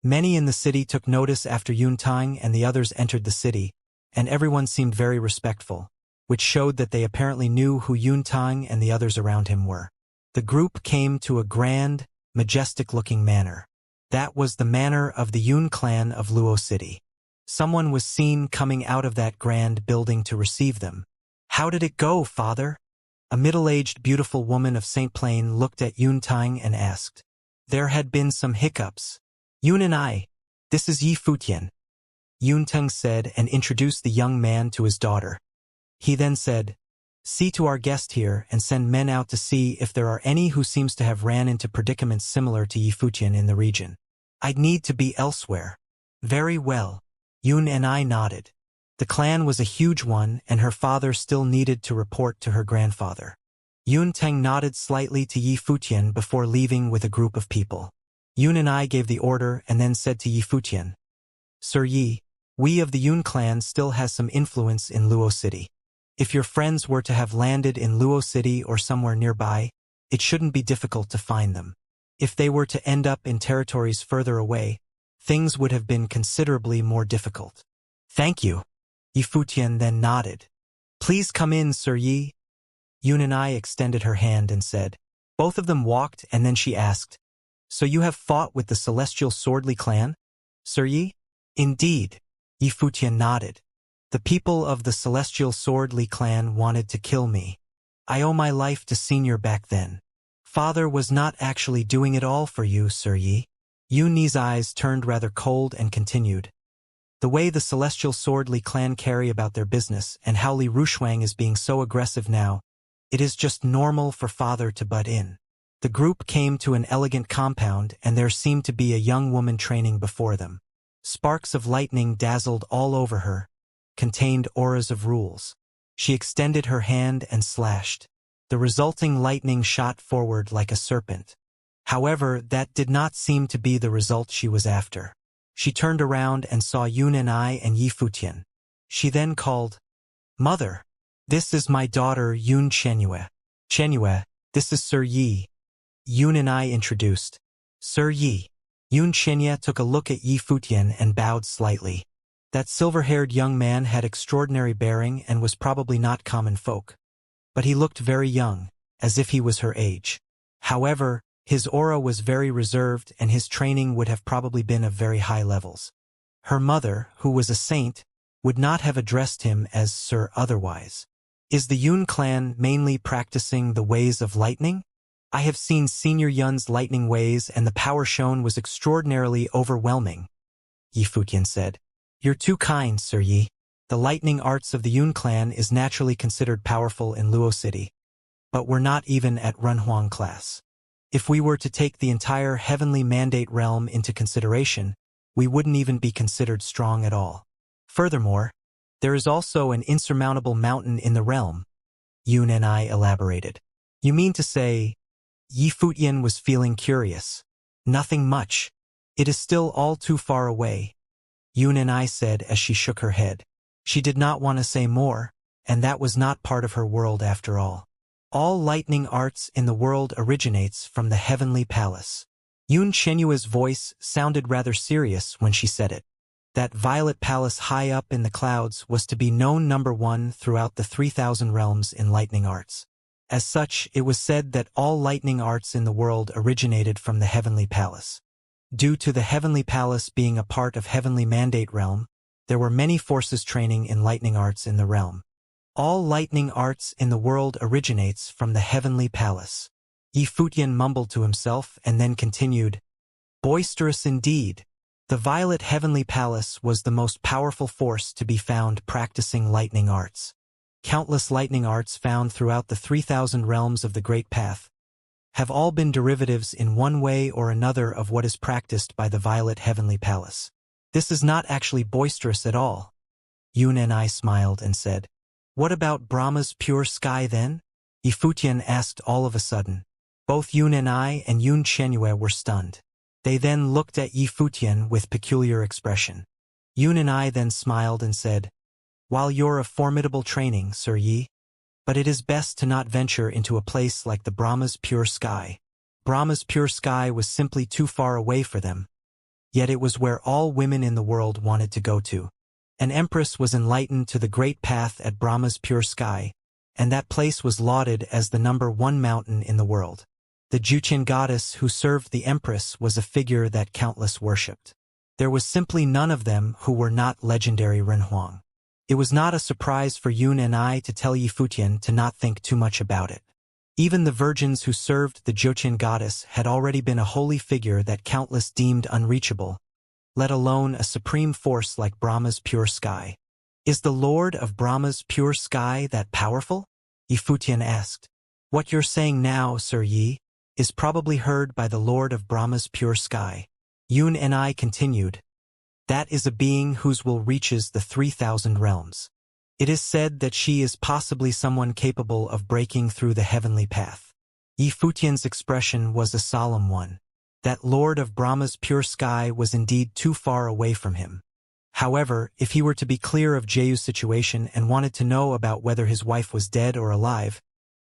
Many in the city took notice after Yuntang and the others entered the city, and everyone seemed very respectful, which showed that they apparently knew who Yuntang and the others around him were. The group came to a grand, majestic-looking manor. That was the manor of the Yun clan of Luo City. Someone was seen coming out of that grand building to receive them. How did it go, father? A middle-aged beautiful woman of St. Plain looked at Yuntang and asked. There had been some hiccups. Yun and I. This is Yi Futian. Yuntang said and introduced the young man to his daughter. He then said, see to our guest here and send men out to see if there are any who seems to have ran into predicaments similar to Yi Futian in the region. I'd need to be elsewhere. Very well. Yun and I nodded. The clan was a huge one and her father still needed to report to her grandfather. Yuntang nodded slightly to Yi Futian before leaving with a group of people. Yun and I gave the order and then said to Yi Futian, Sir Yi, we of the Yun clan still has some influence in Luo City. If your friends were to have landed in Luo City or somewhere nearby, it shouldn't be difficult to find them. If they were to end up in territories further away, things would have been considerably more difficult. Thank you. Yi Futian then nodded. Please come in, Sir Yi. Yun and I extended her hand and said. Both of them walked and then she asked, so you have fought with the Celestial Swordly clan, Sir Yi? Indeed. Yi Futian nodded. The people of the Celestial Swordly clan wanted to kill me. I owe my life to Senior back then. Father was not actually doing it all for you, Sir Yi. Yun's eyes turned rather cold and continued. The way the Celestial Swordly clan carry about their business and how Li Rushuang is being so aggressive now, it is just normal for father to butt in. The group came to an elegant compound and there seemed to be a young woman training before them. Sparks of lightning dazzled all over her, contained auras of rules. She extended her hand and slashed. The resulting lightning shot forward like a serpent. However, that did not seem to be the result she was after. She turned around and saw Yun and I and Yi Futian. She then called, Mother, this is my daughter Yun Xianxia. Xianxia, this is Sir Yi. Yun and I introduced. Sir Yi. Yun Xianxia took a look at Yi Futian and bowed slightly. That silver-haired young man had extraordinary bearing and was probably not common folk. But he looked very young, as if he was her age. However, his aura was very reserved and his training would have probably been of very high levels. Her mother, who was a saint, would not have addressed him as Sir otherwise. Is the Yun clan mainly practicing the ways of lightning? I have seen Senior Yun's lightning ways and the power shown was extraordinarily overwhelming, Yi Futian said. You're too kind, Sir Yi. The lightning arts of the Yun clan is naturally considered powerful in Luo City. But we're not even at Renhuang class. If we were to take the entire Heavenly Mandate realm into consideration, we wouldn't even be considered strong at all. Furthermore, there is also an insurmountable mountain in the realm, Yun and I elaborated. You mean to say, Yi Futian was feeling curious. Nothing much. It is still all too far away, Yun and I said as she shook her head. She did not want to say more, and that was not part of her world after all. All lightning arts in the world originates from the Heavenly Palace. Yun Xianxua's voice sounded rather serious when she said it. That violet palace high up in the clouds was to be known #1 throughout the 3,000 realms in lightning arts. As such, it was said that all lightning arts in the world originated from the Heavenly Palace. Due to the Heavenly Palace being a part of Heavenly Mandate Realm, there were many forces training in lightning arts in the realm. All lightning arts in the world originates from the heavenly palace. Yi Futian mumbled to himself and then continued, boisterous indeed. The violet heavenly palace was the most powerful force to be found practicing lightning arts. Countless lightning arts found throughout the 3,000 realms of the Great Path have all been derivatives in one way or another of what is practiced by the violet heavenly palace. This is not actually boisterous at all. Yun and I smiled and said, what about Brahma's pure sky then? Yi Futian asked all of a sudden. Both Yun and I and Yun Qianyue were stunned. They then looked at Yi Futian with peculiar expression. Yun and I then smiled and said, while you're of formidable training, Sir Yi, but it is best to not venture into a place like the Brahma's pure sky. Brahma's pure sky was simply too far away for them. Yet it was where all women in the world wanted to go to. An empress was enlightened to the great path at Brahma's pure sky, and that place was lauded as the #1 mountain in the world. The Juqian goddess who served the empress was a figure that countless worshipped. There was simply none of them who were not legendary Renhuang. It was not a surprise for Yun and I to tell Yi Futian to not think too much about it. Even the virgins who served the Juqian goddess had already been a holy figure that countless deemed unreachable, let alone a supreme force like Brahma's pure sky. Is the Lord of Brahma's pure sky that powerful? Yi Futian asked. What you're saying now, Sir Yi, is probably heard by the Lord of Brahma's pure sky. Yun and I continued. That is a being whose will reaches the 3,000 realms. It is said that she is possibly someone capable of breaking through the heavenly path. Yi Futian's expression was a solemn one. That Lord of Brahma's pure sky was indeed too far away from him. However, if he were to be clear of Jeyu's situation and wanted to know about whether his wife was dead or alive,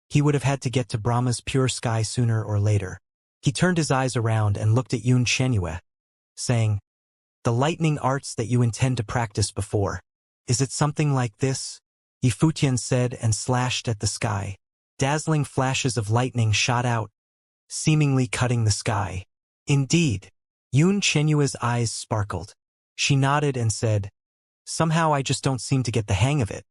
he would have had to get to Brahma's pure sky sooner or later. He turned his eyes around and looked at Yun Qianyue, saying, the lightning arts that you intend to practice before, is it something like this? Yi Futian said and slashed at the sky. Dazzling flashes of lightning shot out, seemingly cutting the sky. Indeed. Yun Qianyue's eyes sparkled. She nodded and said, somehow I just don't seem to get the hang of it.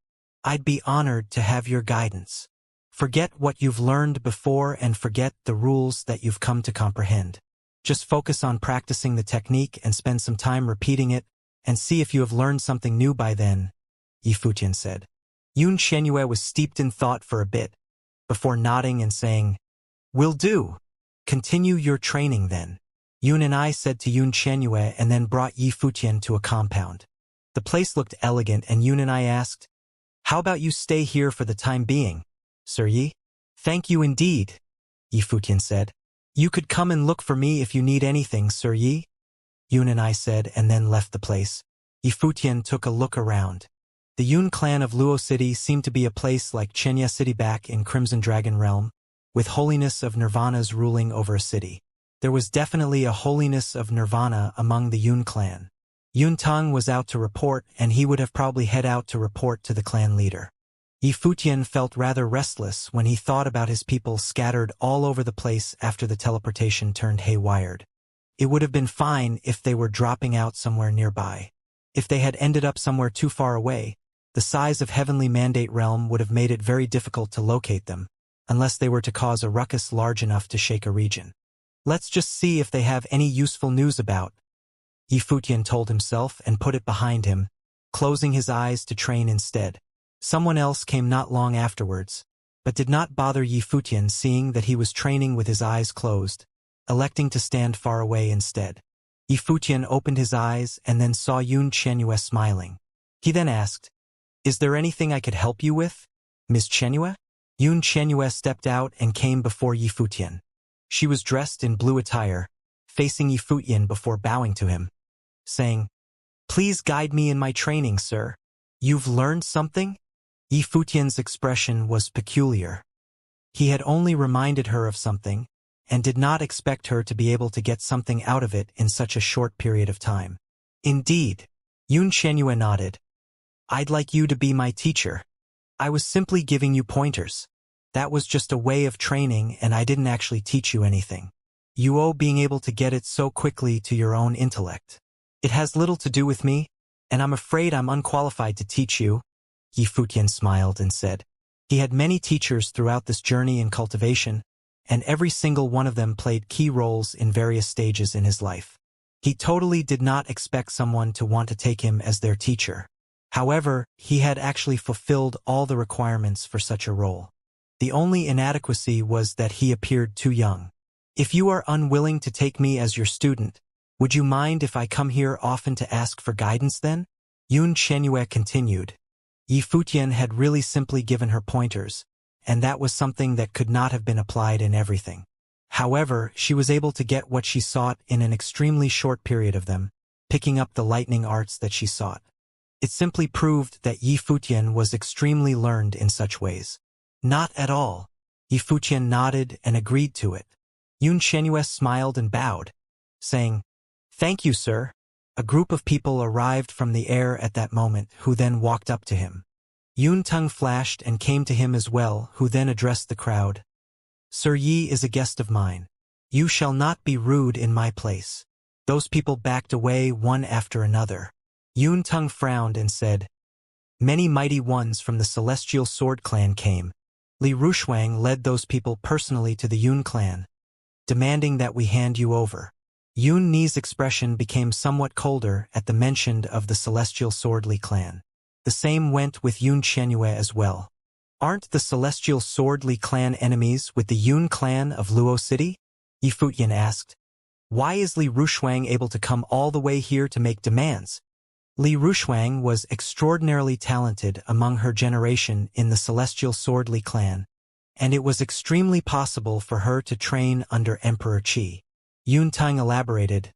I'd be honored to have your guidance. Forget what you've learned before and forget the rules that you've come to comprehend. Just focus on practicing the technique and spend some time repeating it, and see if you have learned something new by then, Yi Futian said. Yun Qianyue was steeped in thought for a bit, before nodding and saying, will do. Continue your training then. Yun and I said to Yun Qianyue and then brought Yi Futian to a compound. The place looked elegant and Yun and I asked, how about you stay here for the time being, Sir Yi? Thank you indeed, Yi Futian said. You could come and look for me if you need anything, Sir Yi, Yun and I said and then left the place. Yi Futian took a look around. The Yun clan of Luo City seemed to be a place like Xianxia City back in Crimson Dragon Realm, with holiness of nirvanas ruling over a city. There was definitely a holiness of nirvana among the Yun clan. Yun Tang was out to report and he would have probably head out to report to the clan leader. Yi Futian felt rather restless when he thought about his people scattered all over the place after the teleportation turned haywired. It would have been fine if they were dropping out somewhere nearby. If they had ended up somewhere too far away, the size of Heavenly Mandate Realm would have made it very difficult to locate them, unless they were to cause a ruckus large enough to shake a region. Let's just see if they have any useful news about, Yi Futian told himself and put it behind him, closing his eyes to train instead. Someone else came not long afterwards, but did not bother Yi Futian seeing that he was training with his eyes closed, electing to stand far away instead. Yi Futian opened his eyes and then saw Yun Qianyue smiling. He then asked, is there anything I could help you with, Ms. Qianyue? Yun Qianyue stepped out and came before Yi Futian. She was dressed in blue attire, facing Yi Futian before bowing to him, saying, please guide me in my training, sir. You've learned something? Yi Futian's expression was peculiar. He had only reminded her of something, and did not expect her to be able to get something out of it in such a short period of time. Indeed. Yun Qianyue nodded. I'd like you to be my teacher. I was simply giving you pointers. That was just a way of training and I didn't actually teach you anything. You owe being able to get it so quickly to your own intellect. It has little to do with me, and I'm afraid I'm unqualified to teach you, Yi Futian smiled and said. He had many teachers throughout this journey in cultivation, and every single one of them played key roles in various stages in his life. He totally did not expect someone to want to take him as their teacher. However, he had actually fulfilled all the requirements for such a role. The only inadequacy was that he appeared too young. If you are unwilling to take me as your student, would you mind if I come here often to ask for guidance then? Xianxia continued. Yi Futian had really simply given her pointers, and that was something that could not have been applied in everything. However, she was able to get what she sought in an extremely short period of them, picking up the lightning arts that she sought. It simply proved that Yi Futian was extremely learned in such ways. Not at all. Yi Futian nodded and agreed to it. Xianxia smiled and bowed, saying, "Thank you, sir." A group of people arrived from the air at that moment who then walked up to him. Yuntung flashed and came to him as well, who then addressed the crowd. "Sir Yi is a guest of mine. You shall not be rude in my place." Those people backed away one after another. Yuntung frowned and said, "Many mighty ones from the Celestial Sword clan came." Li Rushuang led those people personally to the Yun clan, demanding that we hand you over. Yun Ni's expression became somewhat colder at the mention of the Celestial Swordly clan. The same went with Xianxia as well. "Aren't the Celestial Swordly clan enemies with the Yun clan of Luo City?" Yi Futian asked. "Why is Li Rushuang able to come all the way here to make demands?" Li Rushuang was extraordinarily talented among her generation in the Celestial Swordly clan, and it was extremely possible for her to train under Emperor Qi. Yuntung elaborated.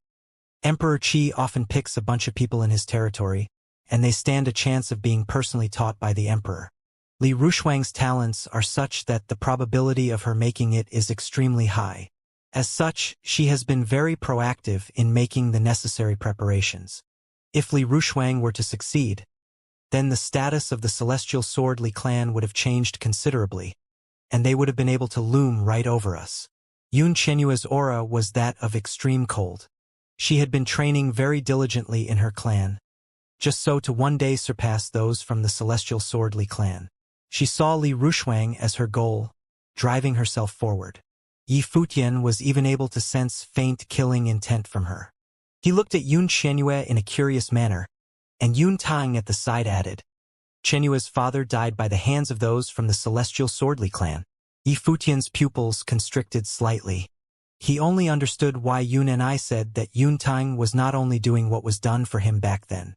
"Emperor Qi often picks a bunch of people in his territory, and they stand a chance of being personally taught by the emperor. Li Rushuang's talents are such that the probability of her making it is extremely high. As such, she has been very proactive in making the necessary preparations. If Li Rushuang were to succeed, then the status of the Celestial Swordly clan would have changed considerably, and they would have been able to loom right over us." Xianxia's aura was that of extreme cold. She had been training very diligently in her clan, just so to one day surpass those from the Celestial Swordly clan. She saw Li Rushuang as her goal, driving herself forward. Yi Futian was even able to sense faint killing intent from her. He looked at Xianxia in a curious manner, and Yuntung at the side added, "Xianyue's father died by the hands of those from the Celestial Swordly clan." Yi Futian's pupils constricted slightly. He only understood why Yun and I said that Yuntung was not only doing what was done for him back then.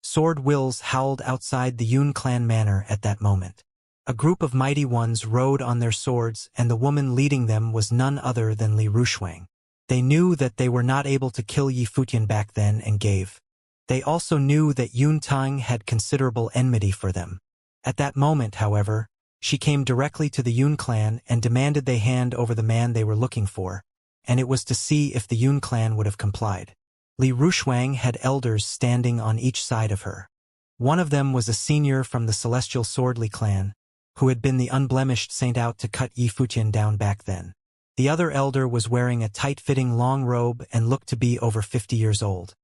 Sword wills howled outside the Yun clan manor at that moment. A group of mighty ones rode on their swords, and the woman leading them was none other than Li Rushuang. They knew that they were not able to kill Yi Futian back then and gave. They also knew that Yuntung had considerable enmity for them. At that moment, however, she came directly to the Yun clan and demanded they hand over the man they were looking for, and it was to see if the Yun clan would have complied. Li Rushuang had elders standing on each side of her. One of them was a senior from the Celestial Swordly clan, who had been the unblemished saint out to cut Yi Futian down back then. The other elder was wearing a tight-fitting long robe and looked to be over 50 years old.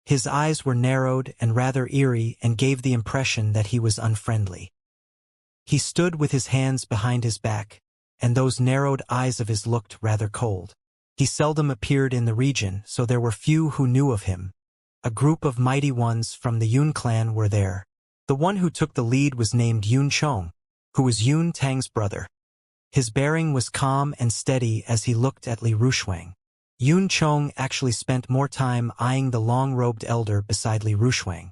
His eyes were narrowed and rather eerie and gave the impression that he was unfriendly. He stood with his hands behind his back, and those narrowed eyes of his looked rather cold. He seldom appeared in the region, so there were few who knew of him. A group of mighty ones from the Yun clan were there. The one who took the lead was named Yun Chong, who was Yun Tang's brother. His bearing was calm and steady as he looked at Li Rushuang. Yun Chong actually spent more time eyeing the long-robed elder beside Li Rushuang.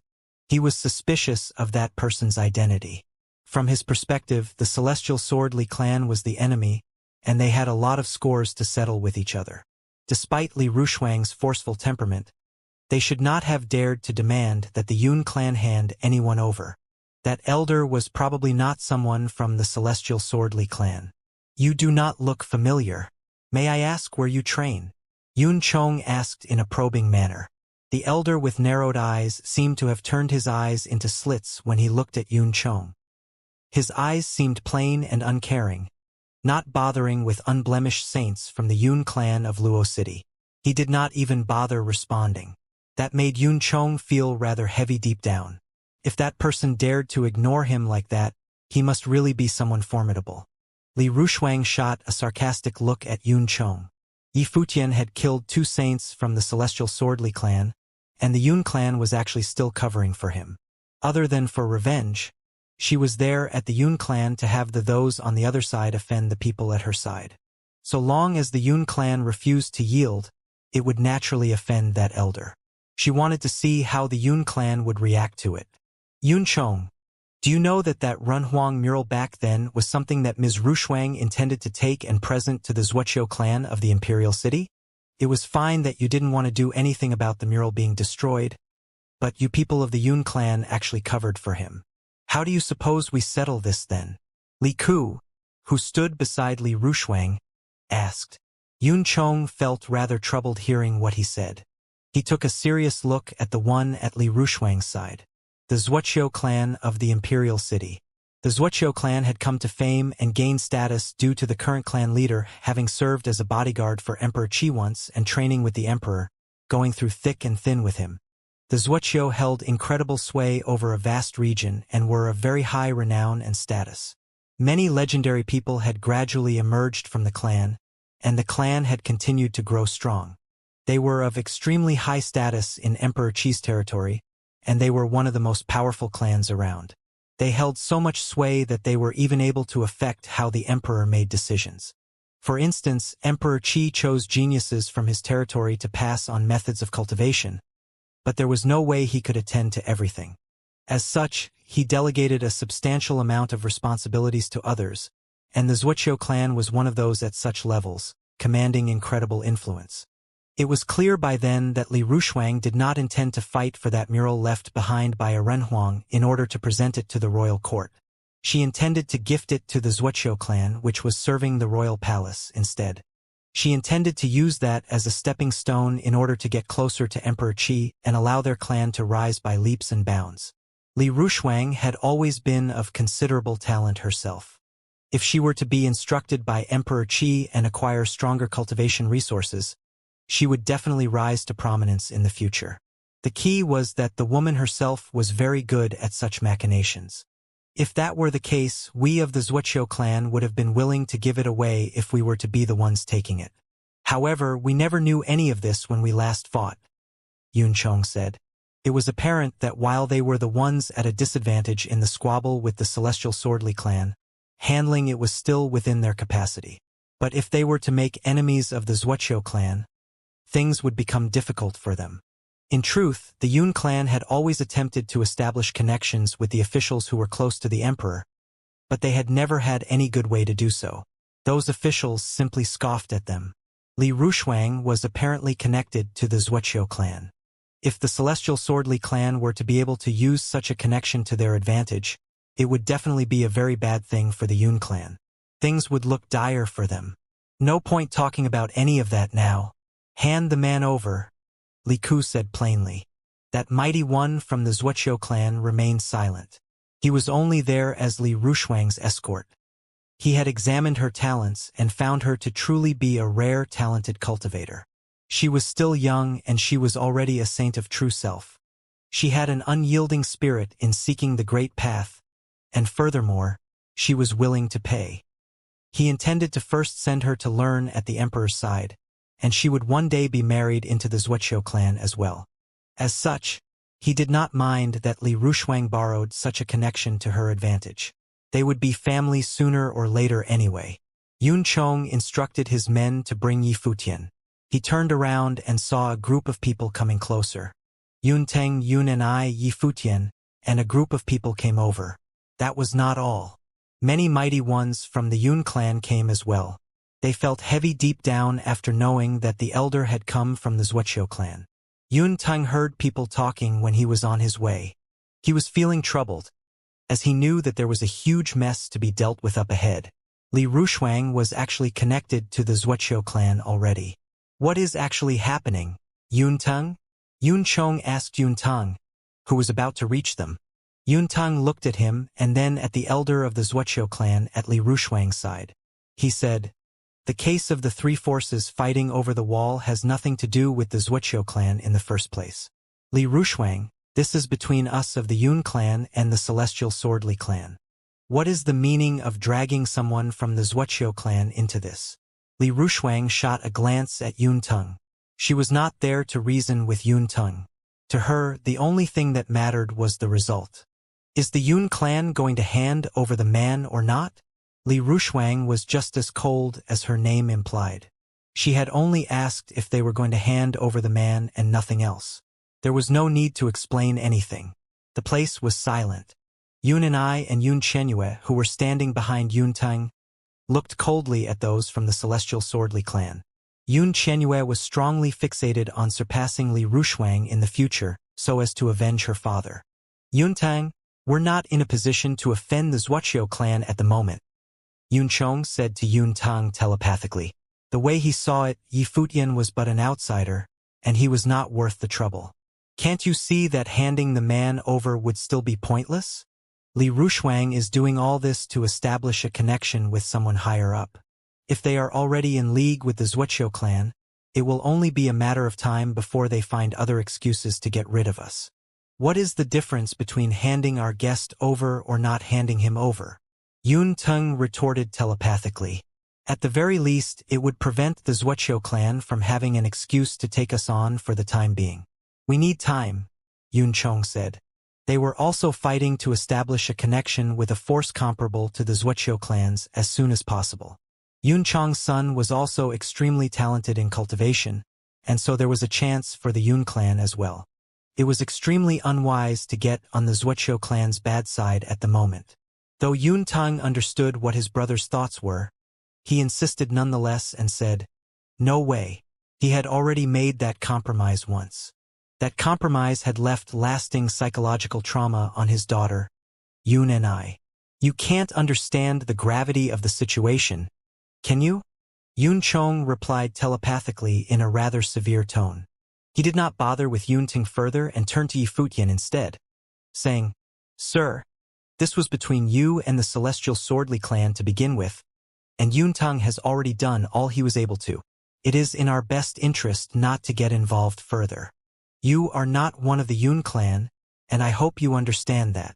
He was suspicious of that person's identity. From his perspective, the Celestial Swordly clan was the enemy, and they had a lot of scores to settle with each other. Despite Li Rushuang's forceful temperament, they should not have dared to demand that the Yun clan hand anyone over. That elder was probably not someone from the Celestial Swordly clan. "You do not look familiar. May I ask where you train?" Yun Chong asked in a probing manner. The elder with narrowed eyes seemed to have turned his eyes into slits when he looked at Yun Chong. His eyes seemed plain and uncaring, not bothering with unblemished saints from the Yun clan of Luo City. He did not even bother responding. That made Yun Chong feel rather heavy deep down. If that person dared to ignore him like that, he must really be someone formidable. Li Rushuang shot a sarcastic look at Yun Chong. Yi Futian had killed 2 saints from the Celestial Swordly clan, and the Yun clan was actually still covering for him. Other than for revenge, she was there at the Yun clan to have those on the other side offend the people at her side. So long as the Yun clan refused to yield, it would naturally offend that elder. She wanted to see how the Yun clan would react to it. Yun Chong, do you know that Runhuang mural back then was something that Ms. Rushuang intended to take and present to the Zhuoqiu clan of the Imperial City? It was fine that you didn't want to do anything about the mural being destroyed, but you people of the Yun clan actually covered for him. How do you suppose we settle this then? Li Ku, who stood beside Li Rushuang, asked. Yun Chong felt rather troubled hearing what he said. He took a serious look at the one at Li Rushuang's side. The Zhuoqiu clan of the Imperial City. The Zhuoqiu clan had come to fame and gained status due to the current clan leader having served as a bodyguard for Emperor Qi once and training with the emperor, going through thick and thin with him. The Zhuoqiu held incredible sway over a vast region and were of very high renown and status. Many legendary people had gradually emerged from the clan, and the clan had continued to grow strong. They were of extremely high status in Emperor Qi's territory, and they were one of the most powerful clans around. They held so much sway that they were even able to affect how the emperor made decisions. For instance, Emperor Qi chose geniuses from his territory to pass on methods of cultivation, but there was no way he could attend to everything. As such, he delegated a substantial amount of responsibilities to others, and the Zhuoqiu clan was one of those at such levels, commanding incredible influence. It was clear by then that Li Rushuang did not intend to fight for that mural left behind by a Renhuang in order to present it to the royal court. She intended to gift it to the Zhuoqiu clan, which was serving the royal palace, instead. She intended to use that as a stepping stone in order to get closer to Emperor Qi and allow their clan to rise by leaps and bounds. Li Rushuang had always been of considerable talent herself. If she were to be instructed by Emperor Qi and acquire stronger cultivation resources, she would definitely rise to prominence in the future. The key was that the woman herself was very good at such machinations. If that were the case, we of the Zhuoqiu clan would have been willing to give it away if we were to be the ones taking it. However, we never knew any of this when we last fought, Yun Chong said. It was apparent that while they were the ones at a disadvantage in the squabble with the Celestial Swordly clan, handling it was still within their capacity. But if they were to make enemies of the Zhuoqiu clan, things would become difficult for them. In truth, the Yun clan had always attempted to establish connections with the officials who were close to the emperor, but they had never had any good way to do so. Those officials simply scoffed at them. Li Rushuang was apparently connected to the Zhuoqiu clan. If the Celestial Swordly clan were to be able to use such a connection to their advantage, it would definitely be a very bad thing for the Yun clan. Things would look dire for them. No point talking about any of that now. Hand the man over, Li Ku said plainly. That mighty one from the Zhuoqiu clan remained silent. He was only there as Li Rushuang's escort. He had examined her talents and found her to truly be a rare, talented cultivator. She was still young and she was already a saint of true self. She had an unyielding spirit in seeking the great path, and furthermore, she was willing to pay. He intended to first send her to learn at the emperor's side, and she would one day be married into the Zhuoqiu clan as well. As such, he did not mind that Li Rushuang borrowed such a connection to her advantage. They would be family sooner or later anyway. Yun Chong instructed his men to bring Yi Futian. He turned around and saw a group of people coming closer. Yun Teng, Yun and Yi Futian, and a group of people came over. That was not all. Many mighty ones from the Yun clan came as well. They felt heavy deep down after knowing that the elder had come from the Zhuoqiu clan. Yun Teng heard people talking when he was on his way. He was feeling troubled, as he knew that there was a huge mess to be dealt with up ahead. Li Rushuang was actually connected to the Zhuoqiu clan already. What is actually happening, Yun Teng? Yun Chong asked Yun Teng, who was about to reach them. Yun Teng looked at him and then at the elder of the Zhuoqiu clan at Li Rushuang's side. He said, "The case of the 3 forces fighting over the wall has nothing to do with the Zhuoqiu clan in the first place. Li Rushuang, This is between us of the Yun clan and the Celestial Swordly clan. What is the meaning of dragging someone from the Wuxia clan into this? Li Rushuang shot a glance at Yun Tung. She was not there to reason with Yun Tung. To her, the only thing that mattered was the result. Is the Yun clan going to hand over the man or not? Li Rushuang was just as cold as her name implied. She had only asked if they were going to hand over the man and nothing else. There was no need to explain anything. The place was silent. Yun and I and Yun Chenyue, who were standing behind Yun Tung, looked coldly at those from the Celestial Swordly clan. Yun Chenyue was strongly fixated on surpassing Li Rushuang in the future so as to avenge her father. Yun Tung, we're not in a position to offend the Wuxia clan at the moment, Yun Chong said to Yun Tung telepathically. The way he saw it, Yi Futian was but an outsider, and he was not worth the trouble. Can't you see that handing the man over would still be pointless? Li Rushuang is doing all this to establish a connection with someone higher up. If they are already in league with the Wuxia clan, it will only be a matter of time before they find other excuses to get rid of us. What is the difference between handing our guest over or not handing him over? Yun Tung retorted telepathically. At the very least, it would prevent the Wuxia clan from having an excuse to take us on for the time being. We need time, Yun Chong said. They were also fighting to establish a connection with a force comparable to the Wuxia clans as soon as possible. Yun Chong's son was also extremely talented in cultivation, and so there was a chance for the Yun clan as well. It was extremely unwise to get on the Wuxia clan's bad side at the moment. Though Yun Tung understood what his brother's thoughts were, he insisted nonetheless and said, "No way. He had already made that compromise once. That compromise had left lasting psychological trauma on his daughter, Yun and I. You can't understand the gravity of the situation, can you?" Yun Chong replied telepathically in a rather severe tone. He did not bother with Yun Ting further and turned to Yi Futian instead, saying, "Sir, this was between you and the Celestial Swordly clan to begin with, and Yun Tung has already done all he was able to. It is in our best interest not to get involved further. You are not one of the Yun clan, and I hope you understand that."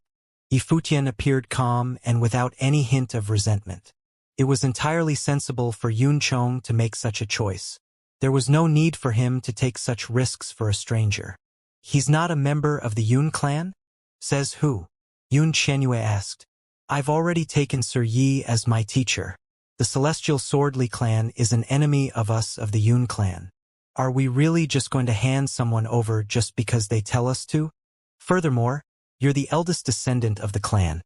Yi Futian appeared calm and without any hint of resentment. It was entirely sensible for Yun Chong to make such a choice. There was no need for him to take such risks for a stranger. "He's not a member of the Yun clan?" "Says who?" Yun Chenyue asked. "I've already taken Sir Yi as my teacher. The Celestial Swordly clan is an enemy of us of the Yun clan. Are we really just going to hand someone over just because they tell us to? Furthermore, you're the eldest descendant of the clan,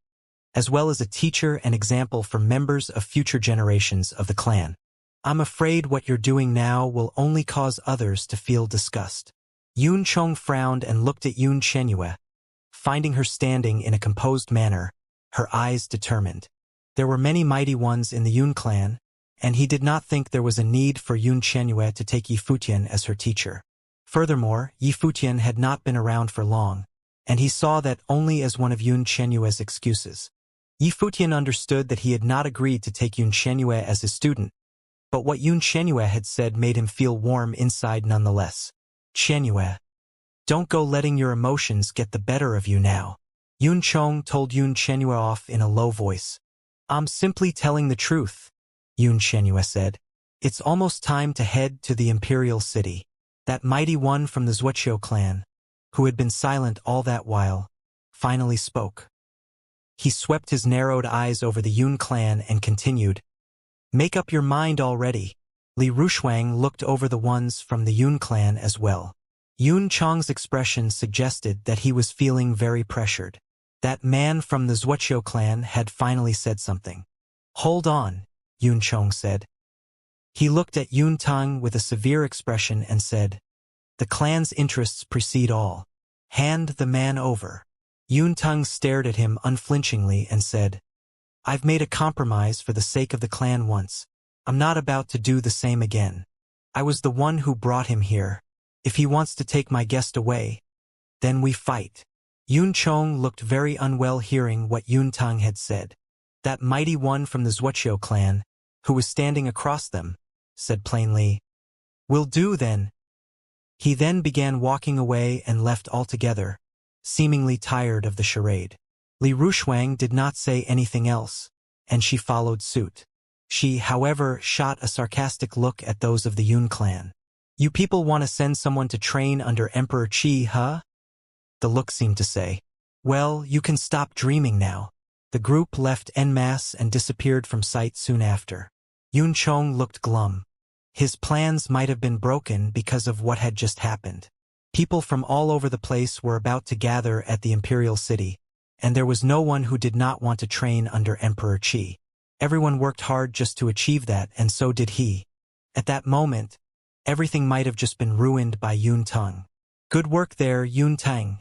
as well as a teacher and example for members of future generations of the clan. I'm afraid what you're doing now will only cause others to feel disgust." Yun Chong frowned and looked at Yun Chenyue, finding her standing in a composed manner, her eyes determined. There were many mighty ones in the Yun clan, and he did not think there was a need for Yun Chenyue to take Yi Futian as her teacher. Furthermore, Yi Futian had not been around for long, and he saw that only as one of Yun Chenyue's excuses. Yi Futian understood that he had not agreed to take Yun Chenyue as his student, but what Yun Chenyue had said made him feel warm inside nonetheless. "Chenyue, don't go letting your emotions get the better of you now," Yun Chong told Yun Chenyue off in a low voice. "I'm simply telling the truth," Yun Chenyue said. "It's almost time to head to the Imperial City." That mighty one from the Wuxia clan, who had been silent all that while, finally spoke. He swept his narrowed eyes over the Yun clan and continued, "Make up your mind already." Li Rushuang looked over the ones from the Yun clan as well. Yun Chong's expression suggested that he was feeling very pressured. That man from the Wuxia clan had finally said something. "Hold on," Yun Chong said. He looked at Yun Tung with a severe expression and said, "The clan's interests precede all. Hand the man over." Yun Tung stared at him unflinchingly and said, "I've made a compromise for the sake of the clan once. I'm not about to do the same again. I was the one who brought him here. If he wants to take my guest away, then we fight." Yun Chong looked very unwell hearing what Yun Tung had said. That mighty one from the Wuxia clan, who was standing across them, said plainly, "Will do then." He then began walking away and left altogether, seemingly tired of the charade. Li Rushuang did not say anything else, and she followed suit. She, however, shot a sarcastic look at those of the Yun clan. You people want to send someone to train under Emperor Qi, huh? The look seemed to say. Well, you can stop dreaming now. The group left en masse and disappeared from sight soon after. Yun Chong looked glum. His plans might have been broken because of what had just happened. People from all over the place were about to gather at the imperial city, and there was no one who did not want to train under Emperor Qi. Everyone worked hard just to achieve that, and so did he. At that moment, everything might have just been ruined by Yun Tung. Good work there, Yun Tang,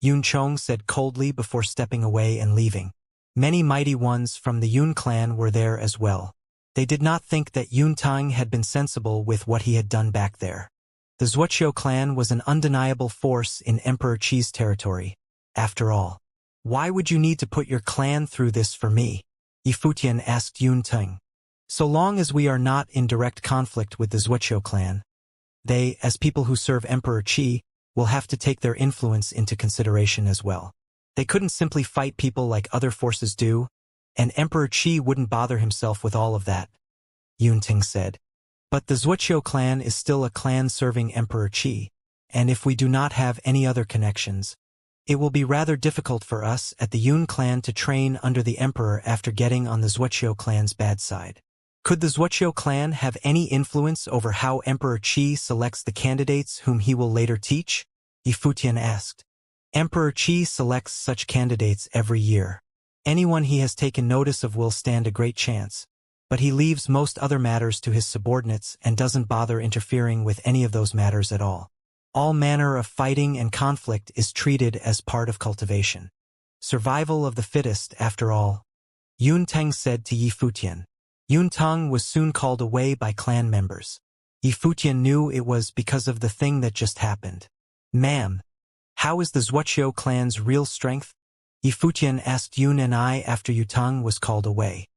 Yun Chong said coldly before stepping away and leaving. Many mighty ones from the Yun clan were there as well. They did not think that Yun Tang had been sensible with what he had done back there. The Zhuoqiu clan was an undeniable force in Emperor Qi's territory. After all, why would you need to put your clan through this for me? Yifutian asked Yun Tang. So long as we are not in direct conflict with the Zhuoqiu clan, they, as people who serve Emperor Qi, will have to take their influence into consideration as well. They couldn't simply fight people like other forces do, and Emperor Qi wouldn't bother himself with all of that, Yun Ting said. But the Zhuoqiu clan is still a clan serving Emperor Qi, and if we do not have any other connections, it will be rather difficult for us at the Yun clan to train under the Emperor after getting on the Zhuoqiu clan's bad side. Could the Zhuoqiu clan have any influence over how Emperor Qi selects the candidates whom he will later teach? Yifutian asked. Emperor Qi selects such candidates every year. Anyone he has taken notice of will stand a great chance, but he leaves most other matters to his subordinates and doesn't bother interfering with any of those matters at all. All manner of fighting and conflict is treated as part of cultivation. Survival of the fittest, after all, Yun Tang said to Yifutian. Yun Tang was soon called away by clan members. Yifutian knew it was because of the thing that just happened. Ma'am, how is the Zhuoqiu clan's real strength? Yifutian asked Yun and I after Yu Tang was called away.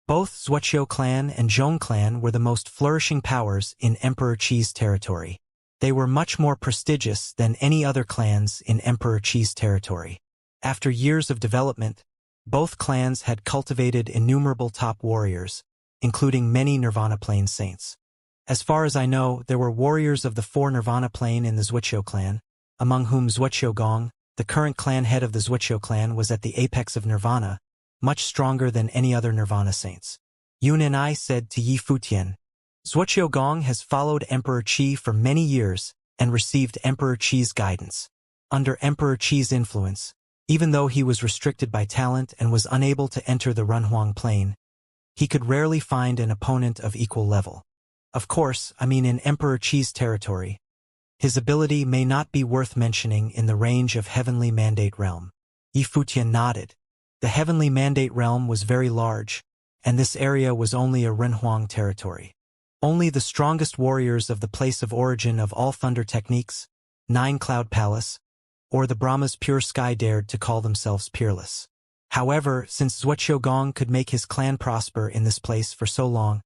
Both Zhuoqiu clan and Zhong clan were the most flourishing powers in Emperor Qi's territory. They were much more prestigious than any other clans in Emperor Qi's territory. After years of development, both clans had cultivated innumerable top warriors, including many Nirvana Plane saints. As far as I know, there were warriors of the 4 Nirvana Plane in the Zhuoqiu clan, among whom Zhuoqiu Gong, the current clan head of the Zhuoqiu clan, was at the apex of Nirvana, much stronger than any other Nirvana saints. Yun and I said to Yifutian, Zhuoqiu Gong has followed Emperor Qi for many years and received Emperor Qi's guidance. Under Emperor Qi's influence, even though he was restricted by talent and was unable to enter the Runhuang Plain, he could rarely find an opponent of equal level. Of course, I mean in Emperor Qi's territory. His ability may not be worth mentioning in the range of Heavenly Mandate Realm. Yifutian nodded. The Heavenly Mandate Realm was very large, and this area was only a Runhuang territory. Only the strongest warriors of the place of origin of all thunder techniques, 9 Cloud Palace, or the Brahma's pure sky dared to call themselves peerless. However, since Zhuoqiu Gong could make his clan prosper in this place for so long,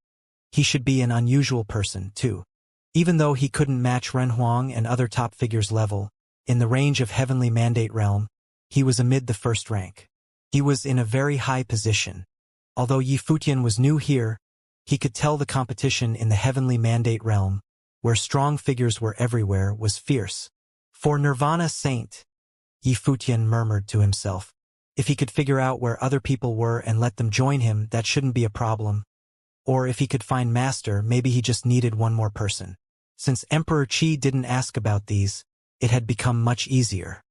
he should be an unusual person, too. Even though he couldn't match Renhuang and other top figures' level, in the range of Heavenly Mandate Realm, he was amid the first rank. He was in a very high position. Although Yifutian was new here, he could tell the competition in the Heavenly Mandate Realm, where strong figures were everywhere, was fierce. For Nirvana Saint, Yifutian murmured to himself. If he could figure out where other people were and let them join him, that shouldn't be a problem. Or if he could find Master, maybe he just needed one more person. Since Emperor Qi didn't ask about these, it had become much easier.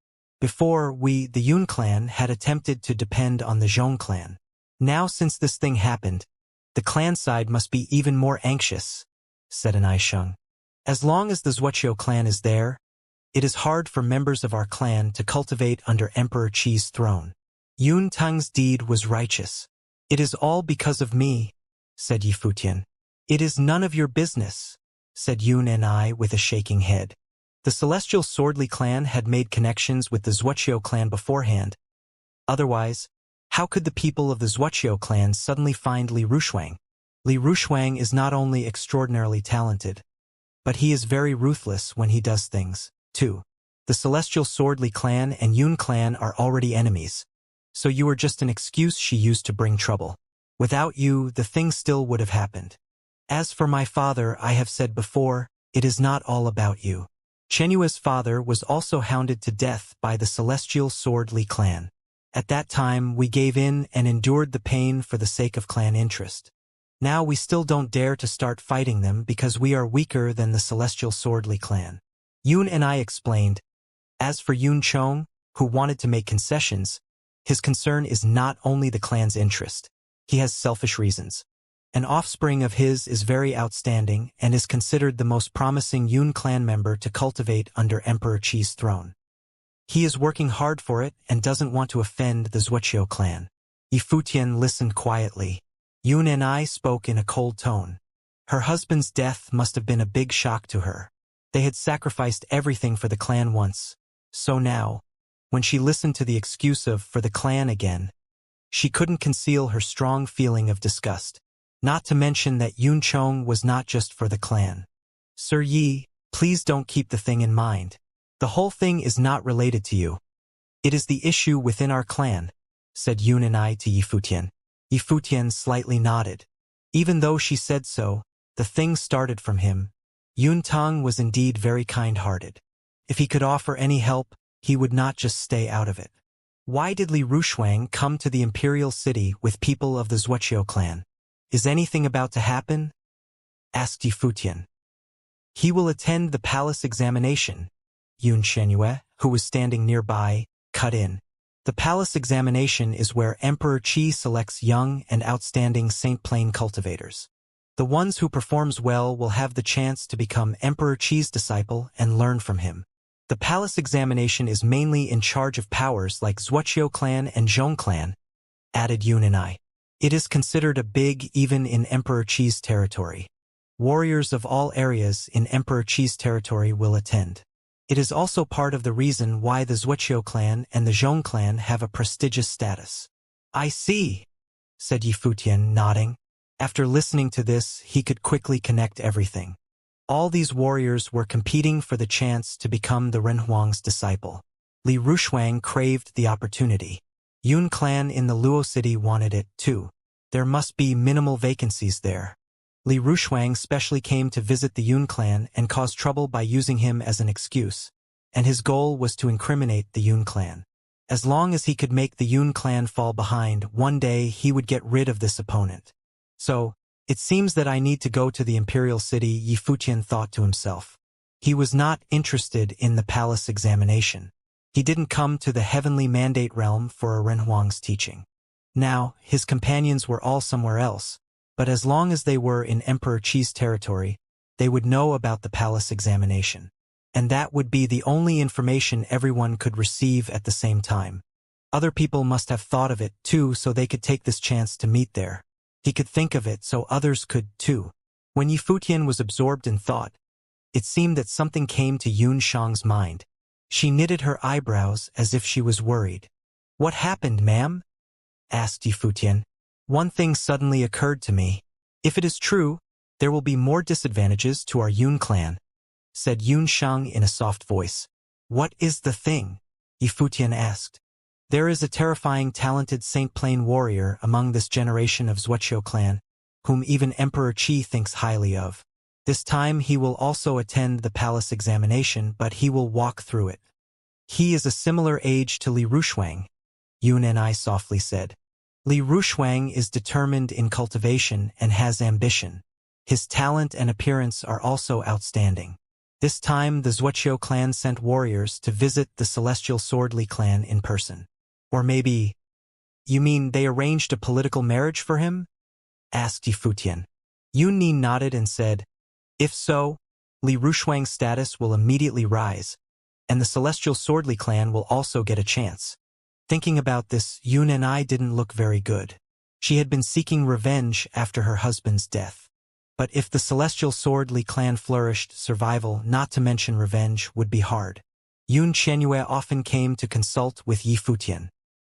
Before, we, the Yun clan, had attempted to depend on the Zhong clan. Now since this thing happened, the clan side must be even more anxious, said an Aisheng. As long as the Zhuoqiu clan is there, it is hard for members of our clan to cultivate under Emperor Qi's throne. Yun Tang's deed was righteous. It is all because of me, said Yifutian. It is none of your business, said Yun and I with a shaking head. The Celestial Swordly clan had made connections with the Zhuoqiu clan beforehand. Otherwise, how could the people of the Zhuoqiu clan suddenly find Li Rushuang? Li Rushuang is not only extraordinarily talented, but he is very ruthless when he does things, too. The Celestial Swordly clan and Yun clan are already enemies. So you were just an excuse she used to bring trouble. Without you, the thing still would have happened. As for my father, I have said before, it is not all about you. Chenyua's father was also hounded to death by the Celestial Swordly clan. At that time, we gave in and endured the pain for the sake of clan interest. Now we still don't dare to start fighting them because we are weaker than the Celestial Swordly clan. Yun and I explained. As for Yun Chong, who wanted to make concessions, his concern is not only the clan's interest. He has selfish reasons. An offspring of his is very outstanding and is considered the most promising Yun clan member to cultivate under Emperor Qi's throne. He is working hard for it and doesn't want to offend the Wuxia clan. Yifutian listened quietly. Yun and I spoke in a cold tone. Her husband's death must have been a big shock to her. They had sacrificed everything for the clan once. So now, when she listened to the excuse of for the clan again, she couldn't conceal her strong feeling of disgust. Not to mention that Yun Chong was not just for the clan. Sir Yi, please don't keep the thing in mind. The whole thing is not related to you. It is the issue within our clan, said Yun and I to Yifutian. Yifutian slightly nodded. Even though she said so, the thing started from him. Yun Tong was indeed very kind-hearted. If he could offer any help, he would not just stay out of it. Why did Li Rushuang come to the imperial city with people of the Wuxia clan? Is anything about to happen? Asked Yifutian. He will attend the palace examination. Yun Shenyue, who was standing nearby, cut in. The palace examination is where Emperor Qi selects young and outstanding Saint Plain cultivators. The ones who performs well will have the chance to become Emperor Qi's disciple and learn from him. The palace examination is mainly in charge of powers like Wuxia clan and Zhong clan, added Yun and I. It is considered a big even in Emperor Qi's territory. Warriors of all areas in Emperor Qi's territory will attend. It is also part of the reason why the Wuxia clan and the Zhong clan have a prestigious status. I see, said Yifutian, nodding. After listening to this, he could quickly connect everything. All these warriors were competing for the chance to become the Renhuang's disciple. Li Rushuang craved the opportunity. Yun clan in the Luo city wanted it, too. There must be minimal vacancies there. Li Rushuang specially came to visit the Yun clan and cause trouble by using him as an excuse, and his goal was to incriminate the Yun clan. As long as he could make the Yun clan fall behind, one day he would get rid of this opponent. So, it seems that I need to go to the imperial city, Yifutian thought to himself. He was not interested in the palace examination. He didn't come to the heavenly mandate realm for a Renhuang's teaching. Now, his companions were all somewhere else, but as long as they were in Emperor Qi's territory, they would know about the palace examination. And that would be the only information everyone could receive at the same time. Other people must have thought of it, too, so they could take this chance to meet there. He could think of it so others could, too. When Yifutian was absorbed in thought, it seemed that something came to Yun Shang's mind. She knitted her eyebrows as if she was worried. What happened, ma'am? Asked Yifutian. One thing suddenly occurred to me. If it is true, there will be more disadvantages to our Yun clan, said Yun Shang in a soft voice. What is the thing? Yifutian asked. There is a terrifying talented Saint Plain warrior among this generation of Wuxia clan, whom even Emperor Qi thinks highly of. This time he will also attend the palace examination, but he will walk through it. He is a similar age to Li Rushuang, Yun and I softly said. Li Rushuang is determined in cultivation and has ambition. His talent and appearance are also outstanding. This time the Wuxia clan sent warriors to visit the Celestial Swordly clan in person. Or maybe, you mean they arranged a political marriage for him? Asked Yifutian. Yun Ni nodded and said, if so, Li Rushuang's status will immediately rise, and the Celestial Swordly clan will also get a chance. Thinking about this, Yun and I didn't look very good. She had been seeking revenge after her husband's death. But if the Celestial Swordly clan flourished, survival, not to mention revenge, would be hard. Yun Chenyue often came to consult with Yifutian.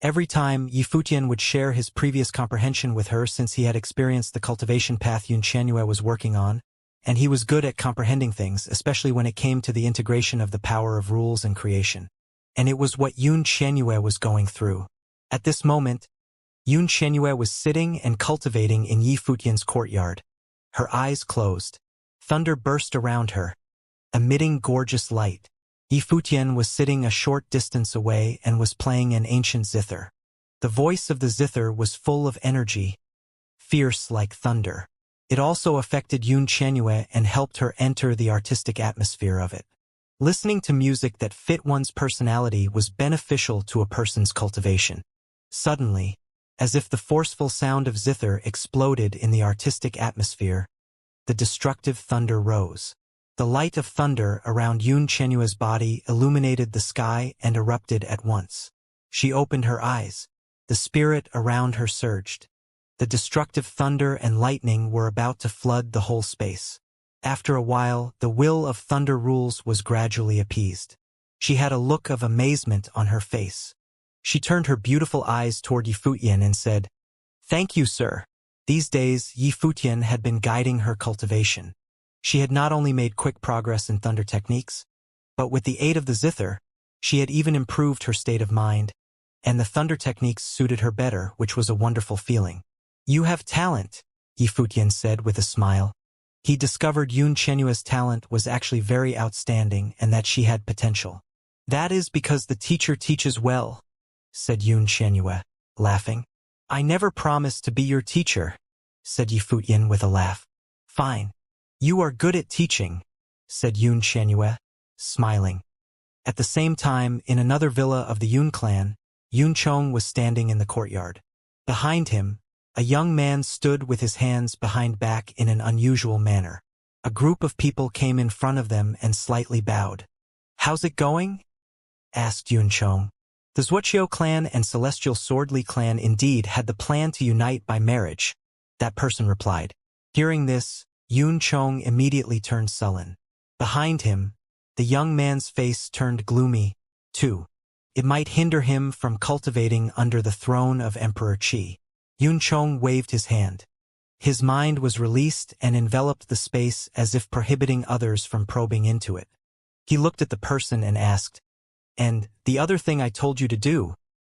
Every time, Yifutian would share his previous comprehension with her since he had experienced the cultivation path Yun Chenyue was working on. and he was good at comprehending things, especially when it came to the integration of the power of rules and creation. And it was what Xianxia was going through. At this moment, Xianxia was sitting and cultivating in Yifutian's courtyard. Her eyes closed. Thunder burst around her, emitting gorgeous light. Yifutian was sitting a short distance away and was playing an ancient zither. The voice of the zither was full of energy, fierce like thunder. It also affected Xianxia and helped her enter the artistic atmosphere of it. Listening to music that fit one's personality was beneficial to a person's cultivation. Suddenly, as if the forceful sound of zither exploded in the artistic atmosphere, the destructive thunder rose. The light of thunder around Xianxia's body illuminated the sky and erupted at once. She opened her eyes. The spirit around her surged. The destructive thunder and lightning were about to flood the whole space. After a while, the will of thunder rules was gradually appeased. She had a look of amazement on her face. She turned her beautiful eyes toward Yifutian and said, "Thank you, sir." These days, Yifutian had been guiding her cultivation. She had not only made quick progress in thunder techniques, but with the aid of the zither, she had even improved her state of mind, and the thunder techniques suited her better, which was a wonderful feeling. "You have talent," Yifutian said with a smile. He discovered Xianxia's talent was actually very outstanding and that she had potential. "That is because the teacher teaches well," said Xianxia, laughing. "I never promised to be your teacher," said Yifutian with a laugh. "Fine. You are good at teaching," said Xianxia, smiling. At the same time, in another villa of the Yun clan, Yunchong was standing in the courtyard. Behind him, a young man stood with his hands behind back in an unusual manner. A group of people came in front of them and slightly bowed. "How's it going?" asked Yunchong. The Wuxia clan and Celestial Swordly clan indeed had the plan to unite by marriage, that person replied. Hearing this, Yunchong immediately turned sullen. Behind him, the young man's face turned gloomy, too. It might hinder him from cultivating under the throne of Emperor Qi. Yunchong waved his hand. His mind was released and enveloped the space as if prohibiting others from probing into it. He looked at the person and asked, "And the other thing I told you to do,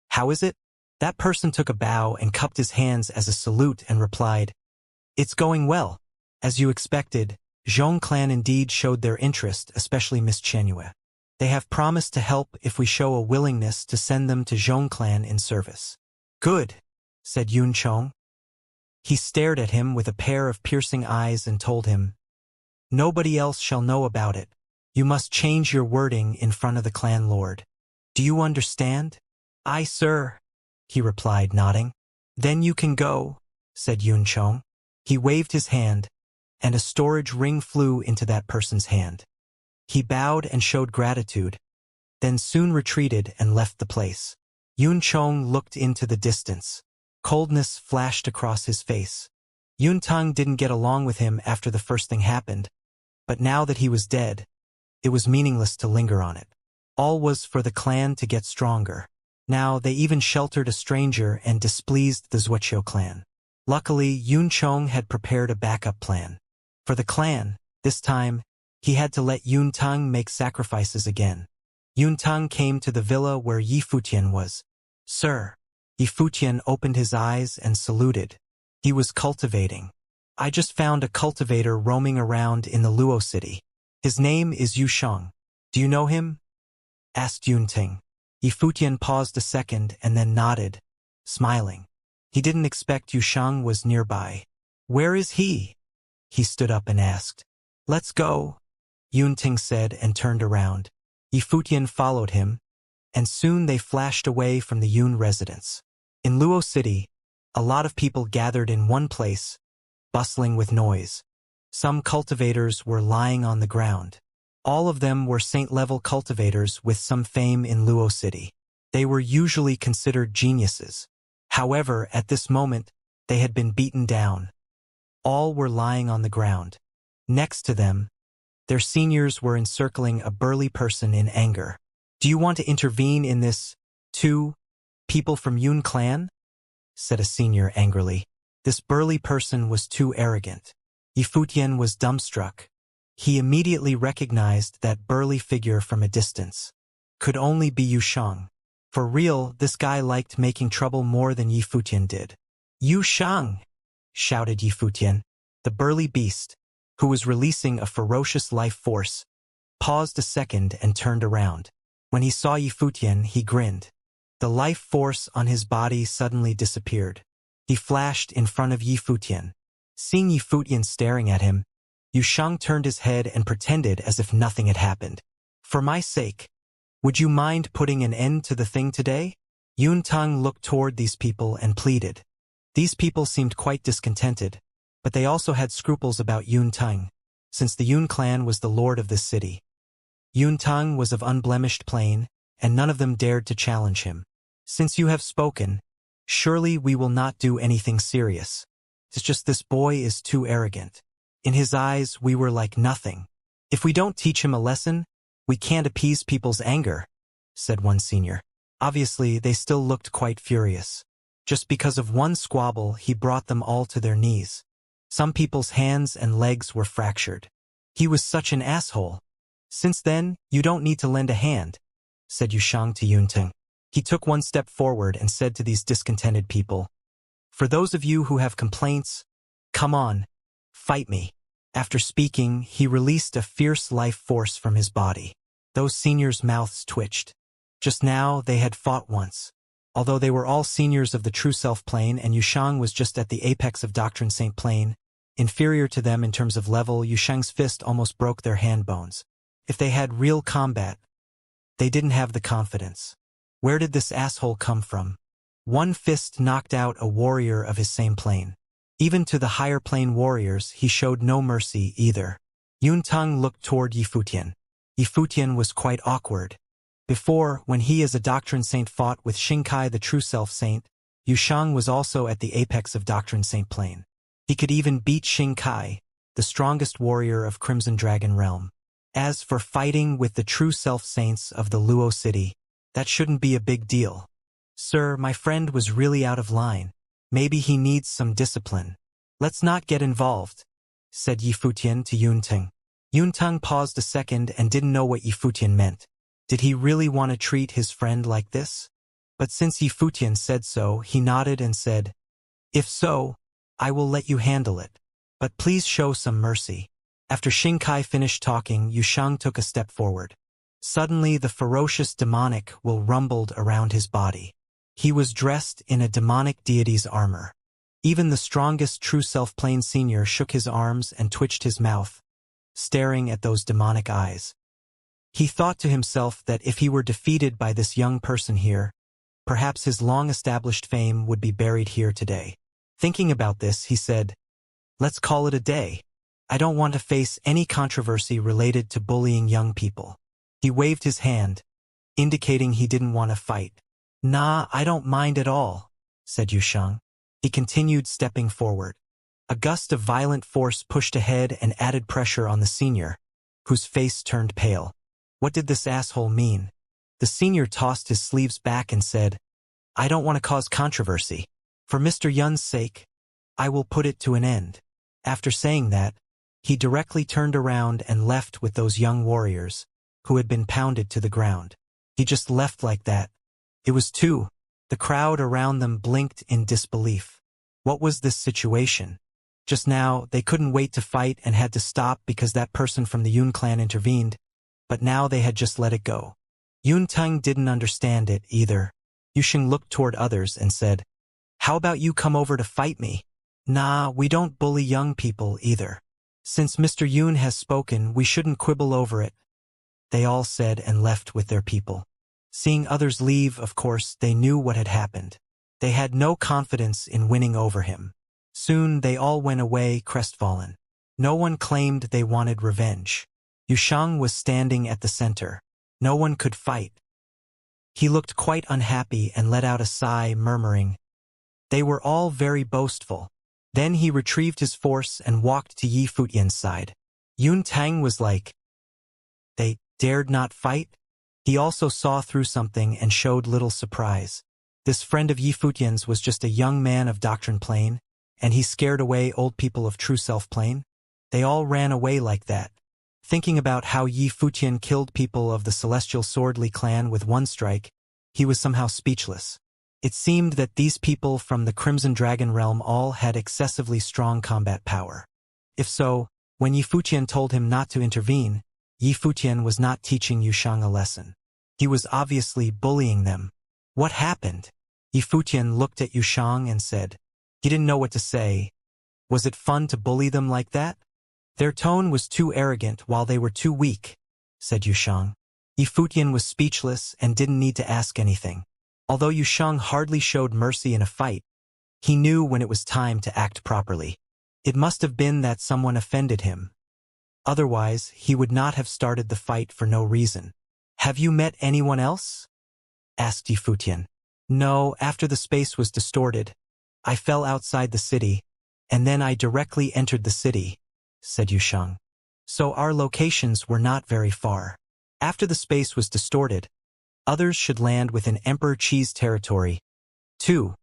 how is it?" That person took a bow and cupped his hands as a salute and replied, "It's going well. As you expected, Zhong clan indeed showed their interest, especially Miss Xianxia. They have promised to help if we show a willingness to send them to Zhong clan in service." "Good," said Yunchong. He stared at him with a pair of piercing eyes and told him, "Nobody else shall know about it. You must change your wording in front of the clan lord. Do you understand?" "Aye, sir," he replied, nodding. "Then you can go," said Yunchong. He waved his hand, and a storage ring flew into that person's hand. He bowed and showed gratitude, then soon retreated and left the place. Yunchong looked into the distance. Coldness flashed across his face. Yuntang didn't get along with him after the first thing happened, but now that he was dead, it was meaningless to linger on it. All was for the clan to get stronger. Now they even sheltered a stranger and displeased the Wuxia clan. Luckily, Yunchong had prepared a backup plan. For the clan, this time, he had to let Yuntang make sacrifices again. Yuntang came to the villa where Yifutian was. "Sir." Yifutian opened his eyes and saluted. He was cultivating. "I just found a cultivator roaming around in the Luo city. His name is Yusheng. Do you know him?" asked Yunting. Yifutian paused a second and then nodded, smiling. He didn't expect Yusheng was nearby. "Where is he?" He stood up and asked. "Let's go," Yunting said and turned around. Yifutian followed him, and soon they flashed away from the Yun residence. In Luo City, a lot of people gathered in one place, bustling with noise. Some cultivators were lying on the ground. All of them were saint-level cultivators with some fame in Luo City. They were usually considered geniuses. However, at this moment, they had been beaten down. All were lying on the ground. Next to them, their seniors were encircling a burly person in anger. "Do you want to intervene in this, too, people from Yun clan?" said a senior angrily. This burly person was too arrogant. Yifutian was dumbstruck. He immediately recognized that burly figure from a distance. Could only be Yushang. For real, this guy liked making trouble more than Yifutian did. "Yushang!" shouted Yifutian. The burly beast, who was releasing a ferocious life force, paused a second and turned around. When he saw Yifutian, he grinned. The life force on his body suddenly disappeared. He flashed in front of Yifutian. Seeing Yifutian staring at him, Yushang turned his head and pretended as if nothing had happened. "For my sake, would you mind putting an end to the thing today?" Yuntang looked toward these people and pleaded. These people seemed quite discontented, but they also had scruples about Yuntang, since the Yun clan was the lord of this city. Yuntang was of unblemished plain, and none of them dared to challenge him. "Since you have spoken, surely we will not do anything serious. It's just this boy is too arrogant. In his eyes, we were like nothing. If we don't teach him a lesson, we can't appease people's anger," said one senior. Obviously, they still looked quite furious. Just because of one squabble, he brought them all to their knees. Some people's hands and legs were fractured. "He was such an asshole. Since then, you don't need to lend a hand," said Yushang to Yuntang. He took one step forward and said to these discontented people, "For those of you who have complaints, come on, fight me." After speaking, he released a fierce life force from his body. Those seniors' mouths twitched. Just now, they had fought once. Although they were all seniors of the True Self plane and Yushang was just at the apex of Doctrine Saint plane, inferior to them in terms of level, Yushang's fist almost broke their hand bones. If they had real combat, they didn't have the confidence. Where did this asshole come from? One fist knocked out a warrior of his same plane. Even to the higher plane warriors, he showed no mercy either. Yuntang looked toward Yifutian. Yifutian was quite awkward. Before, when he as a Doctrine Saint fought with Xingkai the True Self Saint, Yushang was also at the apex of Doctrine Saint plane. He could even beat Xingkai, the strongest warrior of Crimson Dragon Realm. As for fighting with the True Self Saints of the Luo City, that shouldn't be a big deal. "Sir, my friend was really out of line. Maybe he needs some discipline. Let's not get involved," said Yifutian to Yuntang. Yuntang paused a second and didn't know what Yifutian meant. Did he really want to treat his friend like this? But since Yifutian said so, he nodded and said, "If so, I will let you handle it. But please show some mercy." After Xingkai finished talking, Yushang took a step forward. Suddenly, the ferocious demonic will rumbled around his body. He was dressed in a demonic deity's armor. Even the strongest True Self Plane Senior shook his arms and twitched his mouth, staring at those demonic eyes. He thought to himself that if he were defeated by this young person here, perhaps his long-established fame would be buried here today. Thinking about this, he said, "Let's call it a day. I don't want to face any controversy related to bullying young people." He waved his hand, indicating he didn't want to fight. "Nah, I don't mind at all," said Yushang. He continued stepping forward. A gust of violent force pushed ahead and added pressure on the senior, whose face turned pale. What did this asshole mean? The senior tossed his sleeves back and said, "I don't want to cause controversy. For Mr. Yun's sake, I will put it to an end." After saying that, he directly turned around and left with those young warriors, who had been pounded to the ground. He just left like that. It was two. The crowd around them blinked in disbelief. What was this situation? Just now, they couldn't wait to fight and had to stop because that person from the Yun clan intervened, but now they had just let it go. Yuntang didn't understand it either. Yusheng looked toward others and said, "How about you come over to fight me?" "Nah, we don't bully young people either. Since Mr. Yun has spoken, we shouldn't quibble over it," they all said and left with their people. Seeing others leave, of course, they knew what had happened. They had no confidence in winning over him. Soon they all went away crestfallen. No one claimed they wanted revenge. Yushang was standing at the center. No one could fight. He looked quite unhappy and let out a sigh, murmuring, "They were all very boastful." Then he retrieved his force and walked to Yifutian's side. Yuntang was like, "They dared not fight?" He also saw through something and showed little surprise. This friend of Yifutian's was just a young man of Doctrine Plane, and he scared away old people of True Self Plane? They all ran away like that. Thinking about how Yi Futian killed people of the Celestial Swordly clan with one strike, he was somehow speechless. It seemed that these people from the Crimson Dragon realm all had excessively strong combat power. If so, when Yi Futian told him not to intervene, Yi Futian was not teaching Yushang a lesson. He was obviously bullying them. What happened? Yi Futian looked at Yushang and said. He didn't know what to say. Was it fun to bully them like that? Their tone was too arrogant while they were too weak, said Yushang. Yi Futian was speechless and didn't need to ask anything. Although Yushang hardly showed mercy in a fight, he knew when it was time to act properly. It must have been that someone offended him. Otherwise, he would not have started the fight for no reason. Have you met anyone else? Asked Yi Futian. No, after the space was distorted, I fell outside the city, and then I directly entered the city, said Yushang. So our locations were not very far. After the space was distorted, others should land within Emperor Qi's territory, too,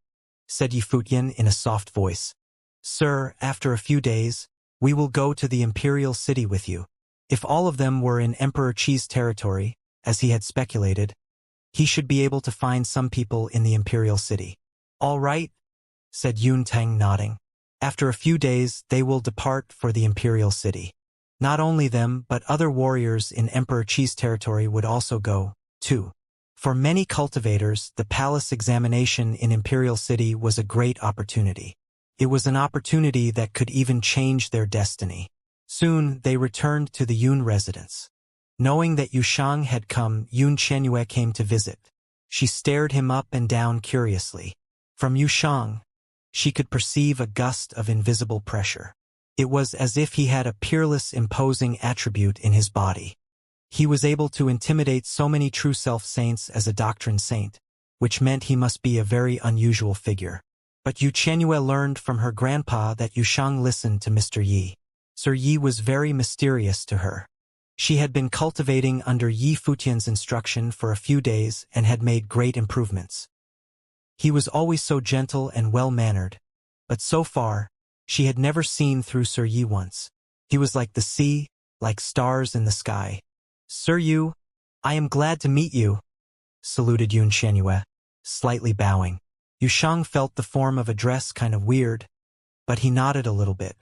said Yi Futian in a soft voice. Sir, after a few days, we will go to the Imperial City with you. If all of them were in Emperor Qi's territory, as he had speculated, he should be able to find some people in the Imperial City. All right, said Yun Teng, nodding. After a few days, they will depart for the Imperial City. Not only them, but other warriors in Emperor Qi's territory would also go, too. For many cultivators, the palace examination in Imperial City was a great opportunity. It was an opportunity that could even change their destiny. Soon, they returned to the Yun residence. Knowing that Yushang had come, Yun Qianyue came to visit. She stared him up and down curiously. From Yushang, she could perceive a gust of invisible pressure. It was as if he had a peerless, imposing attribute in his body. He was able to intimidate so many true self-saints as a doctrine saint, which meant he must be a very unusual figure. But Yu Qianyue learned from her grandpa that Yushang listened to Mr. Yi. Sir Yi was very mysterious to her. She had been cultivating under Yi Futian's instruction for a few days and had made great improvements. He was always so gentle and well-mannered, but so far, she had never seen through Sir Yi once. He was like the sea, like stars in the sky. Sir Yu, I am glad to meet you, saluted Yun Qianyue, slightly bowing. Yushang felt the form of address kind of weird, but he nodded a little bit.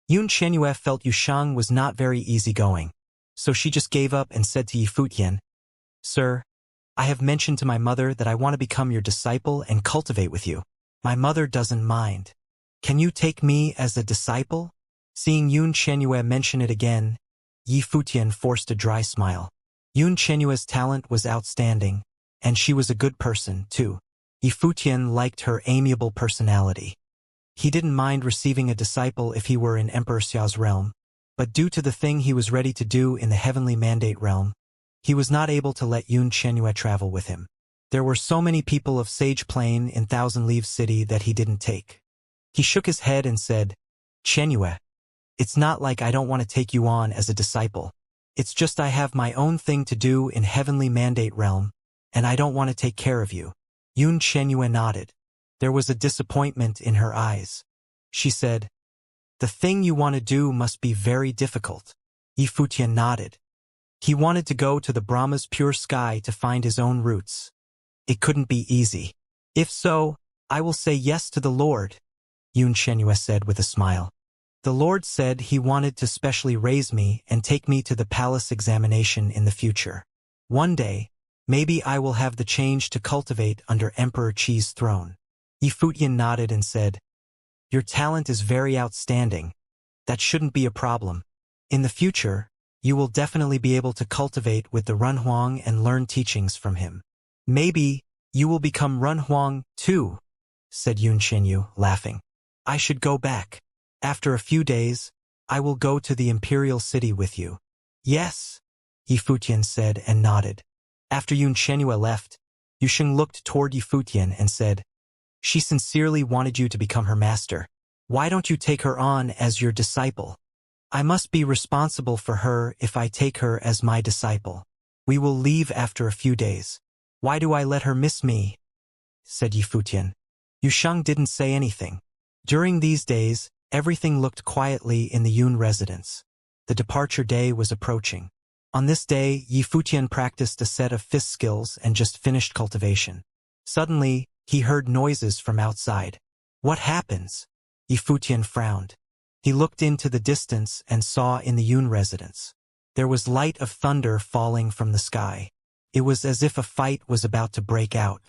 Yun Qianyue felt Yushang was not very easygoing, so she just gave up and said to Yi Futian, Sir, I have mentioned to my mother that I want to become your disciple and cultivate with you. My mother doesn't mind. Can you take me as a disciple? Seeing Yun Qianyue mention it again, Yi Futian forced a dry smile. Yun Qianyue's talent was outstanding, and she was a good person, too. Yi Futian liked her amiable personality. He didn't mind receiving a disciple if he were in Emperor Xiao's realm, but due to the thing he was ready to do in the Heavenly Mandate realm, he was not able to let Yun Qianyue travel with him. There were so many people of Sage Plain in Thousand Leaves City that he didn't take. He shook his head and said, Qianyue, it's not like I don't want to take you on as a disciple. It's just I have my own thing to do in Heavenly Mandate realm, and I don't want to take care of you. Yun Qianyue nodded. There was a disappointment in her eyes. She said, The thing you want to do must be very difficult. Yi Futian nodded. He wanted to go to the Brahma's pure sky to find his own roots. It couldn't be easy. If so, I will say yes to the Lord, Yun Qianyue said with a smile. The Lord said he wanted to specially raise me and take me to the palace examination in the future. One day, maybe I will have the change to cultivate under Emperor Qi's throne. Yi Futian nodded and said, Your talent is very outstanding. That shouldn't be a problem. In the future, you will definitely be able to cultivate with the Runhuang and learn teachings from him. Maybe you will become Runhuang too, said Yun Qianyue, laughing. I should go back. After a few days, I will go to the Imperial City with you. Yes, Yi Futian said and nodded. After Yun Qianyue left, Yusheng looked toward Yi Futian and said, She sincerely wanted you to become her master. Why don't you take her on as your disciple? I must be responsible for her if I take her as my disciple. We will leave after a few days. Why do I let her miss me? Said Yi Futian. Yusheng didn't say anything. During these days, Everything looked quietly in the Yun residence. The departure day was approaching. On this day, Yi Futian practiced a set of fist skills and just finished cultivation. Suddenly, he heard noises from outside. What happens? Yi Futian frowned. He looked into the distance and saw in the Yun residence. There was light of thunder falling from the sky. It was as if a fight was about to break out.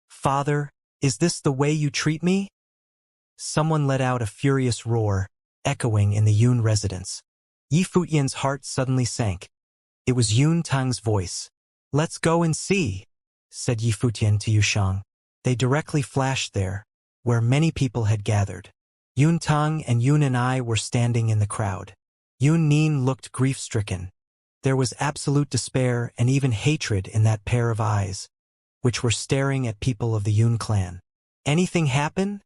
Father, is this the way you treat me? Someone let out a furious roar, echoing in the Yun residence. Yi Futian's heart suddenly sank. It was Yun Tang's voice. Let's go and see, said Yi Futian to Yushang. They directly flashed there, where many people had gathered. Yun Tang and Yun and I were standing in the crowd. Yun Nin looked grief-stricken. There was absolute despair and even hatred in that pair of eyes, which were staring at people of the Yun clan. Anything happen?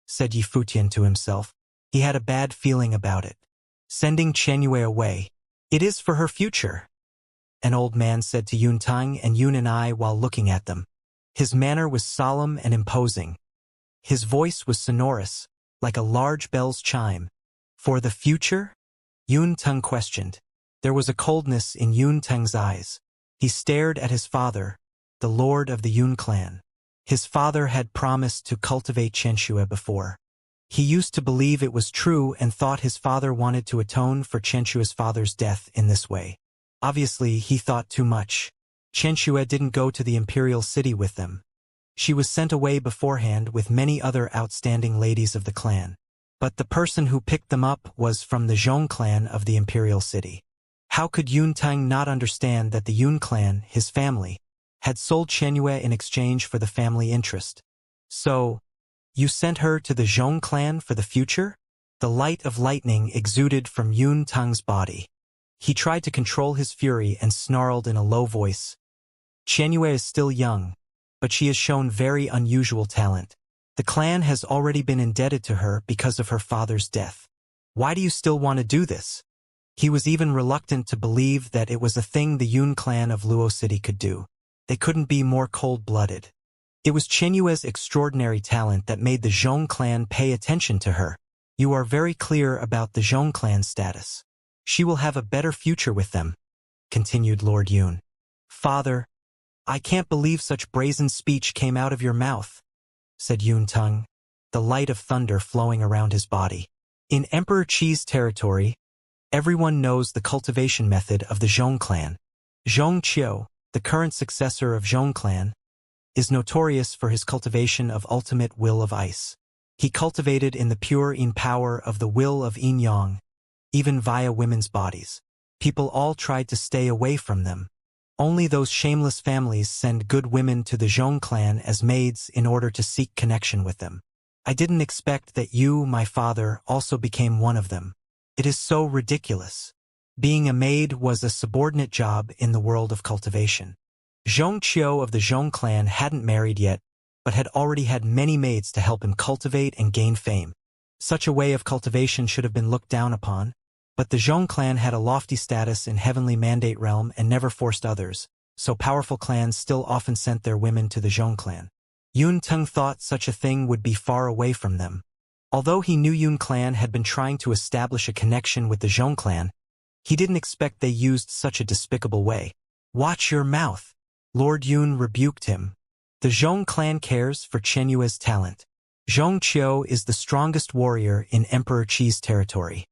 Said Yi Futian to himself. He had a bad feeling about it. Sending Qianyue away. It is for her future, an old man said to Yun Tang and Yun and I while looking at them. His manner was solemn and imposing. His voice was sonorous, like a large bell's chime. For the future? Yun Tang questioned. There was a coldness in Yun Tang's eyes. He stared at his father, the lord of the Yun clan. His father had promised to cultivate Xianxia before. He used to believe it was true and thought his father wanted to atone for Xianxia's father's death in this way. Obviously, he thought too much. Xianxia didn't go to the imperial city with them. She was sent away beforehand with many other outstanding ladies of the clan. But the person who picked them up was from the Zhong clan of the imperial city. How could Yun Tang not understand that the Yun clan, his family, had sold Qianyue in exchange for the family interest? So, you sent her to the Zhong clan for the future? The light of lightning exuded from Yun Tang's body. He tried to control his fury and snarled in a low voice. Qianyue is still young, but she has shown very unusual talent. The clan has already been indebted to her because of her father's death. Why do you still want to do this? He was even reluctant to believe that it was a thing the Yun clan of Luo City could do. They couldn't be more cold-blooded. It was Qianyue's extraordinary talent that made the Zhong clan pay attention to her. You are very clear about the Zhong clan's status. She will have a better future with them, continued Lord Yun. Father, I can't believe such brazen speech came out of your mouth, said Yun Tang, the light of thunder flowing around his body. In Emperor Qi's territory, everyone knows the cultivation method of the Zhong clan. Zhong Qiu, the current successor of Zhong clan, is notorious for his cultivation of ultimate will of ice. He cultivated in the pure yin power of the will of yin yang, even via women's bodies. People all tried to stay away from them. Only those shameless families send good women to the Zhong clan as maids in order to seek connection with them. I didn't expect that you, my father, also became one of them. It is so ridiculous. Being a maid was a subordinate job in the world of cultivation. Zhong Qiu of the Zhong clan hadn't married yet, but had already had many maids to help him cultivate and gain fame. Such a way of cultivation should have been looked down upon, but the Zhong clan had a lofty status in heavenly mandate realm and never forced others, so powerful clans still often sent their women to the Zhong clan. Yun Tang thought such a thing would be far away from them. Although he knew Yun clan had been trying to establish a connection with the Zhong clan, he didn't expect they used such a despicable way. Watch your mouth, Lord Yun rebuked him. The Zhong clan cares for Qianyue's talent. Zhong Qiu is the strongest warrior in Emperor Qi's territory.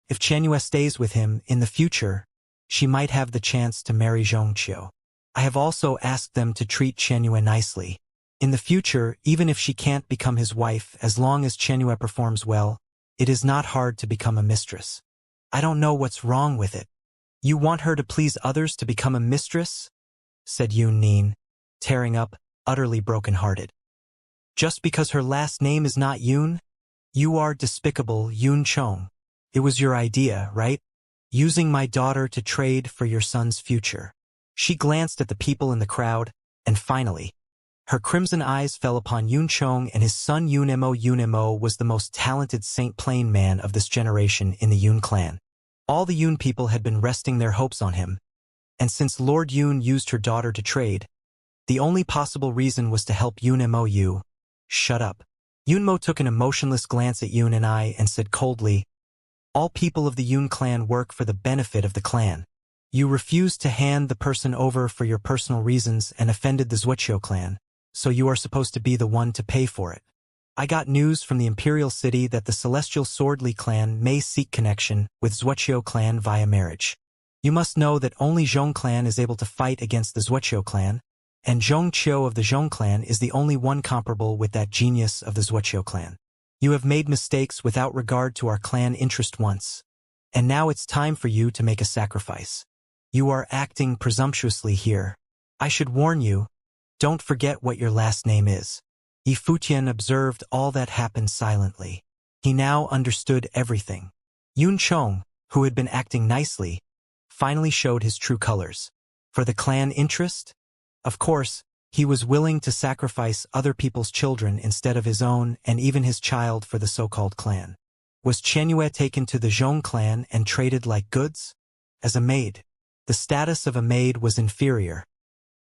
If Qianyue stays with him in the future, she might have the chance to marry Zhong Qiu. I have also asked them to treat Qianyue nicely. In the future, even if she can't become his wife, as long as Qianyue performs well, it is not hard to become a mistress. I don't know what's wrong with it. You want her to please others to become a mistress? Said Yun Nin, tearing up, utterly broken-hearted. Just because her last name is not Yun? You are despicable, Yun Chong. It was your idea, right? Using my daughter to trade for your son's future. She glanced at the people in the crowd, and finally, her crimson eyes fell upon Yun Chong and his son Yun Mo. Yun Mo was the most talented Saint Plain man of this generation in the Yun clan. All the Yun people had been resting their hopes on him, and since Lord Yun used her daughter to trade, the only possible reason was to help Yun Mo. Shut up. Yunmo took an emotionless glance at Yun and I and said coldly, "All people of the Yun clan work for the benefit of the clan. You refused to hand the person over for your personal reasons and offended the Wuxia clan, so you are supposed to be the one to pay for it. I got news from the Imperial City that the Celestial Swordly clan may seek connection with Wuxia clan via marriage. You must know that only Zhong clan is able to fight against the Wuxia clan, and Zhong Qiu of the Zhong clan is the only one comparable with that genius of the Wuxia clan. You have made mistakes without regard to our clan interest once, and now it's time for you to make a sacrifice. You are acting presumptuously here. I should warn you, don't forget what your last name is." Yi Futian observed all that happened silently. He now understood everything. Yun Chong, who had been acting nicely, finally showed his true colors. For the clan interest? Of course, he was willing to sacrifice other people's children instead of his own and even his child for the so-called clan. Was Qianyue taken to the Zhong clan and traded like goods? As a maid. The status of a maid was inferior.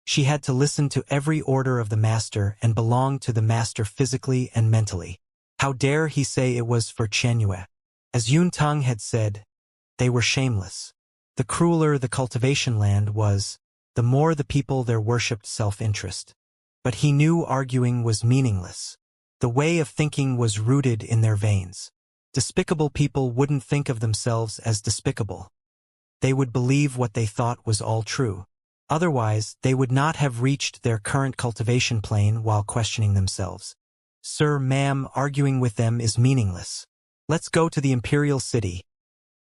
She had to listen to every order of the master and belong to the master physically and mentally. How dare he say it was for Qianyue? As Yun Tang had said, they were shameless. The crueler the cultivation land was, the more the people there worshipped self-interest. But he knew arguing was meaningless. The way of thinking was rooted in their veins. Despicable people wouldn't think of themselves as despicable. They would believe what they thought was all true. Otherwise, they would not have reached their current cultivation plane while questioning themselves. "Sir, ma'am, arguing with them is meaningless. Let's go to the Imperial City,"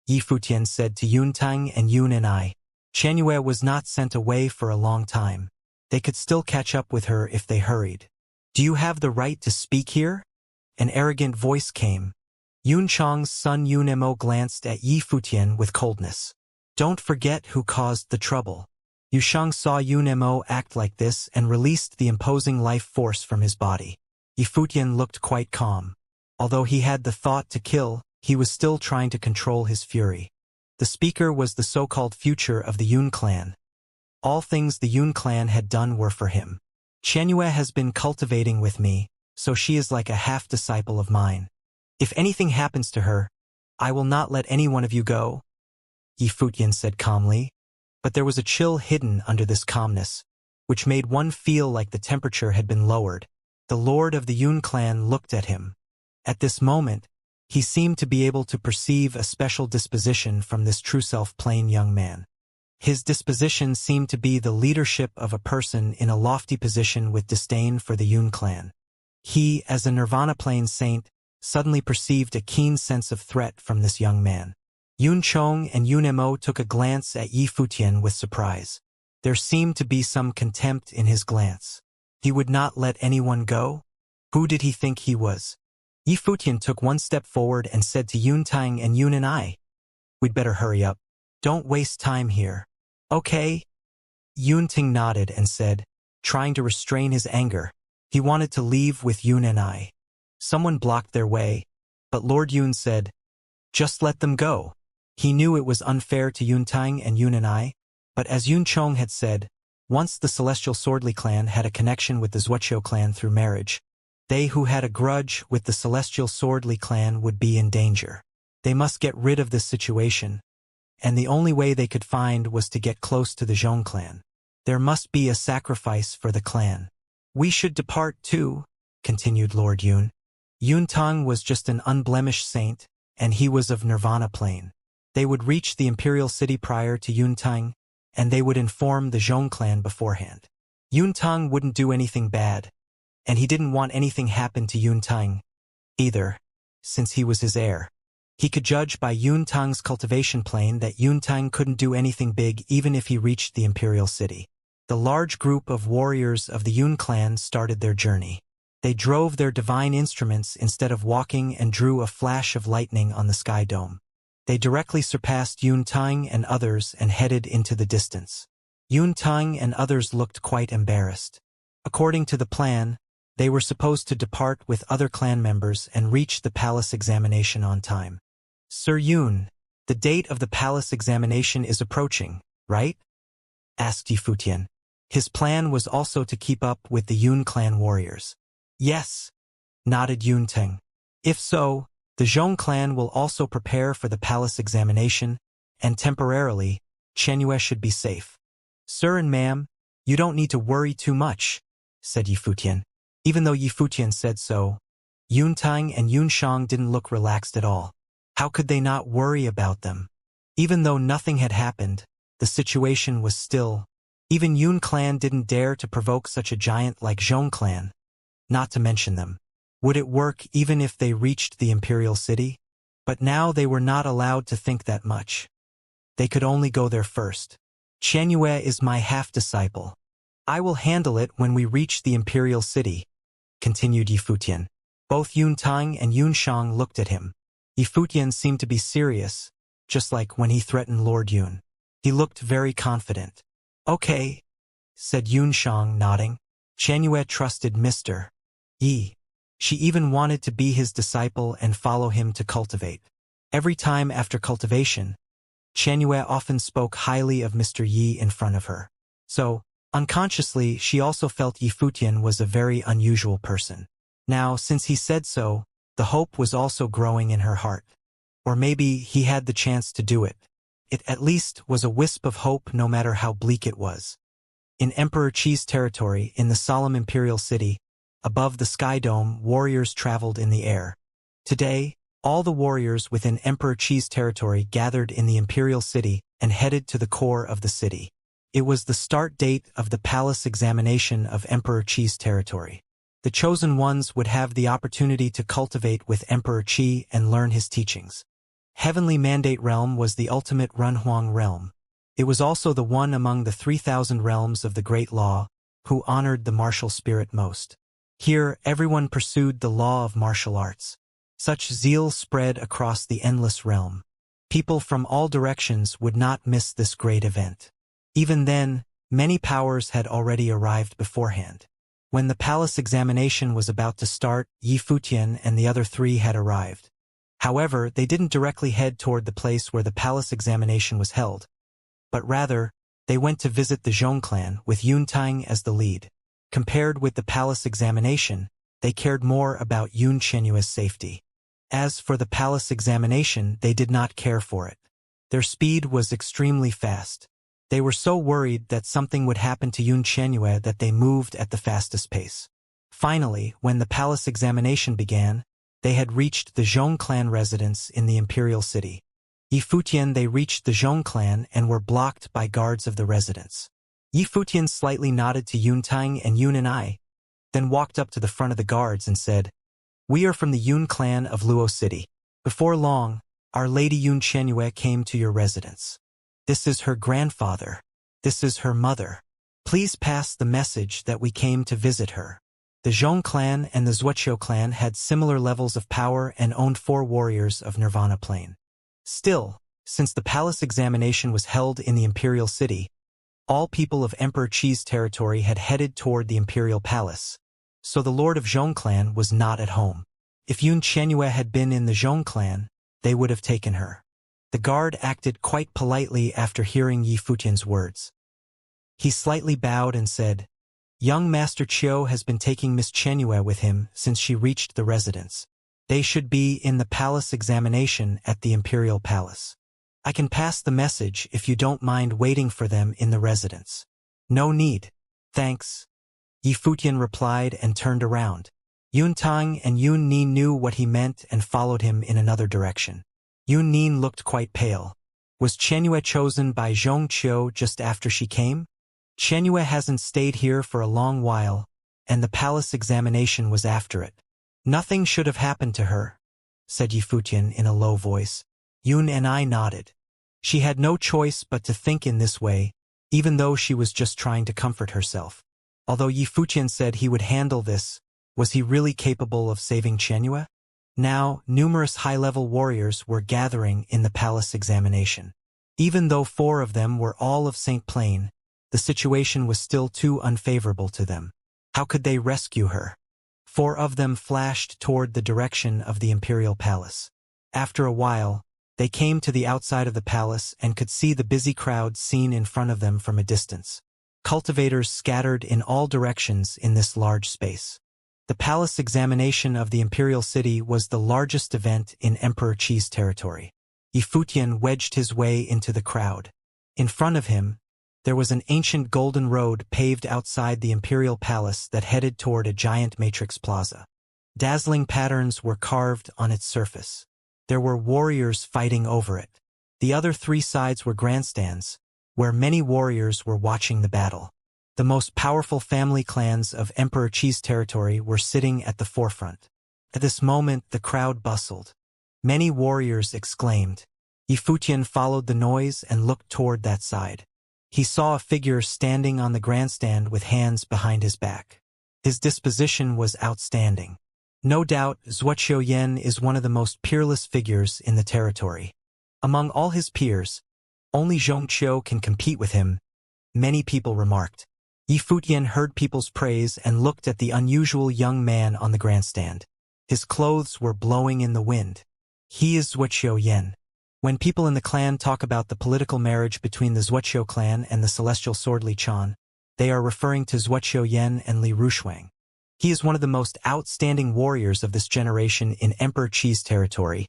Yi Futian said to Yun Tang and Yun and I. Qianyue was not sent away for a long time. They could still catch up with her if they hurried. "Do you have the right to speak here?" An arrogant voice came. Yun Chong's son Yun Mo glanced at Yi Futian with coldness. "Don't forget who caused the trouble." Yu Shang saw Yun Mo act like this and released the imposing life force from his body. Yi Futian looked quite calm. Although he had the thought to kill, he was still trying to control his fury. The speaker was the so-called future of the Yun clan. All things the Yun clan had done were for him. "Qianyue has been cultivating with me, so she is like a half-disciple of mine. If anything happens to her, I will not let any one of you go," Yi Futian said calmly. But there was a chill hidden under this calmness, which made one feel like the temperature had been lowered. The lord of the Yun clan looked at him. At this moment, he seemed to be able to perceive a special disposition from this true self-plain young man. His disposition seemed to be the leadership of a person in a lofty position with disdain for the Yun clan. He, as a nirvana-plane saint, suddenly perceived a keen sense of threat from this young man. Yun Chong and Yun Mo took a glance at Yi Futian with surprise. There seemed to be some contempt in his glance. He would not let anyone go? Who did he think he was? Yi Futian took one step forward and said to Yun Tang and Yun and I, "We'd better hurry up. Don't waste time here." "Okay." Yun Ting nodded and said, trying to restrain his anger. He wanted to leave with Yun and I. Someone blocked their way, but Lord Yun said, "Just let them go." He knew it was unfair to Yun Tang and Yun and I, but as Yun Chong had said, once the Celestial Swordly clan had a connection with the Wuxia clan through marriage, they who had a grudge with the Celestial Swordly clan would be in danger. They must get rid of this situation, and the only way they could find was to get close to the Zhong clan. There must be a sacrifice for the clan. "We should depart too," continued Lord Yun. Yun Tang was just an unblemished saint, and he was of Nirvana plane. They would reach the Imperial City prior to Yun Tang, and they would inform the Zhong clan beforehand. Yun Tang wouldn't do anything bad, and he didn't want anything happen to Yun Tang either, since he was his heir. He could judge by Yun Tang's cultivation plane that Yun Tang couldn't do anything big even if he reached the Imperial City. The large group of warriors of the Yun clan started their journey. They drove their divine instruments instead of walking and drew a flash of lightning on the sky dome. They directly surpassed Yun Tang and others and headed into the distance. Yun Tang and others looked quite embarrassed. According to the plan, they were supposed to depart with other clan members and reach the palace examination on time. "Sir Yun, the date of the palace examination is approaching, right?" asked Yi Futian. His plan was also to keep up with the Yun clan warriors. "Yes. nodded Yunteng. If so, the Zhong clan will also prepare for the palace examination, and temporarily, Qianyue should be safe. Sir and ma'am, you don't need to worry too much, said Yifutian. Even though Yifutian said so, Yuntang and Yunshang didn't look relaxed at all. How could they not worry about them? Even though nothing had happened, the situation was still. Even Yun clan didn't dare to provoke such a giant like Zhong clan, not to mention them. Would it work even if they reached the imperial city? But now they were not allowed to think that much. They could only go there first. Qianyue is my half-disciple. I will handle it when we reach the imperial city, continued Yifutian. Both Yuntang and Yunshang looked at him. Yifutian seemed to be serious, just like when he threatened Lord Yun. He looked very confident. Okay, said Yunshang, nodding. Qianyue trusted Mr. Yi. She even wanted to be his disciple and follow him to cultivate. Every time after cultivation, Qianyue often spoke highly of Mr. Yi in front of her. So, unconsciously, she also felt Yifutian was a very unusual person. Now, since he said so, the hope was also growing in her heart. Or maybe he had the chance to do it. It at least was a wisp of hope no matter how bleak it was. In Emperor Qi's territory, in the solemn imperial city, above the sky dome, warriors traveled in the air. Today, all the warriors within Emperor Qi's territory gathered in the imperial city and headed to the core of the city. It was the start date of the palace examination of Emperor Qi's territory. The chosen ones would have the opportunity to cultivate with Emperor Qi and learn his teachings. Heavenly Mandate Realm was the ultimate Runhuang realm. It was also the one among the 3,000 realms of the Great Law, who honored the martial spirit most. Here, everyone pursued the law of martial arts. Such zeal spread across the endless realm. People from all directions would not miss this great event. Even then, many powers had already arrived beforehand. When the palace examination was about to start, Yifutian and the other three had arrived. However, they didn't directly head toward the place where the palace examination was held, but rather, they went to visit the Zhong clan with Yuntang as the lead. Compared with the palace examination, they cared more about Yun Qianyue's safety. As for the palace examination, they did not care for it. Their speed was extremely fast. They were so worried that something would happen to Yun Qianyue that they moved at the fastest pace. Finally, when the palace examination began, they had reached the Zhong clan residence in the imperial city. Yifutian they reached the Zhong clan and were blocked by guards of the residence. Yifutian slightly nodded to Yuntang and Yun and I, then walked up to the front of the guards and said, "We are from the Yun clan of Luo City. Before long, our lady Yun Qianyue came to your residence. This is her grandfather. This is her mother. Please pass the message that we came to visit her." The Zhong clan and the Zuoqiu clan had similar levels of power and owned 4 warriors of Nirvana Plane. Still, since the palace examination was held in the imperial city, all people of Emperor Qi's territory had headed toward the imperial palace, so the lord of Zhong clan was not at home. If Yun Qianyue had been in the Zhong clan, they would have taken her. The guard acted quite politely after hearing Yifutian's words. He slightly bowed and said, "Young Master Qiu has been taking Miss Qianyue with him since she reached the residence. They should be in the palace examination at the imperial palace. I can pass the message if you don't mind waiting for them in the residence." "No need. Thanks," Yifutian replied and turned around. Yuntang and Yun Nin knew what he meant and followed him in another direction. Yun Nin looked quite pale. Was Qianyue chosen by Zhong Qiu just after she came? Qianyue hasn't stayed here for a long while, and the palace examination was after it. "Nothing should have happened to her," said Yifutian in a low voice. Yun and I nodded. She had no choice but to think in this way, even though she was just trying to comfort herself. Although Yifutian said he would handle this, was he really capable of saving Qianyue? Now, numerous high-level warriors were gathering in the palace examination. Even though 4 of them were all of Saint Plain, the situation was still too unfavorable to them. How could they rescue her? 4 of them flashed toward the direction of the imperial palace. After a while, they came to the outside of the palace and could see the busy crowd seen in front of them from a distance. Cultivators scattered in all directions in this large space. The palace examination of the imperial city was the largest event in Emperor Qi's territory. Yifutian wedged his way into the crowd. In front of him, there was an ancient golden road paved outside the imperial palace that headed toward a giant matrix plaza. Dazzling patterns were carved on its surface. There were warriors fighting over it. The other three sides were grandstands, where many warriors were watching the battle. The most powerful family clans of Emperor Qi's territory were sitting at the forefront. At this moment, the crowd bustled. Many warriors exclaimed. Yifutian followed the noise and looked toward that side. He saw a figure standing on the grandstand with hands behind his back. His disposition was outstanding. No doubt, Wuxia is one of the most peerless figures in the territory. Among all his peers, only Xianxia can compete with him, many people remarked. Yifutian heard people's praise and looked at the unusual young man on the grandstand. His clothes were blowing in the wind. He is Wuxia. When people in the clan talk about the political marriage between the Wuxia clan and the celestial sword Li Chan, they are referring to Wuxia and Li Rushuang. He is one of the most outstanding warriors of this generation in Emperor Qi's territory.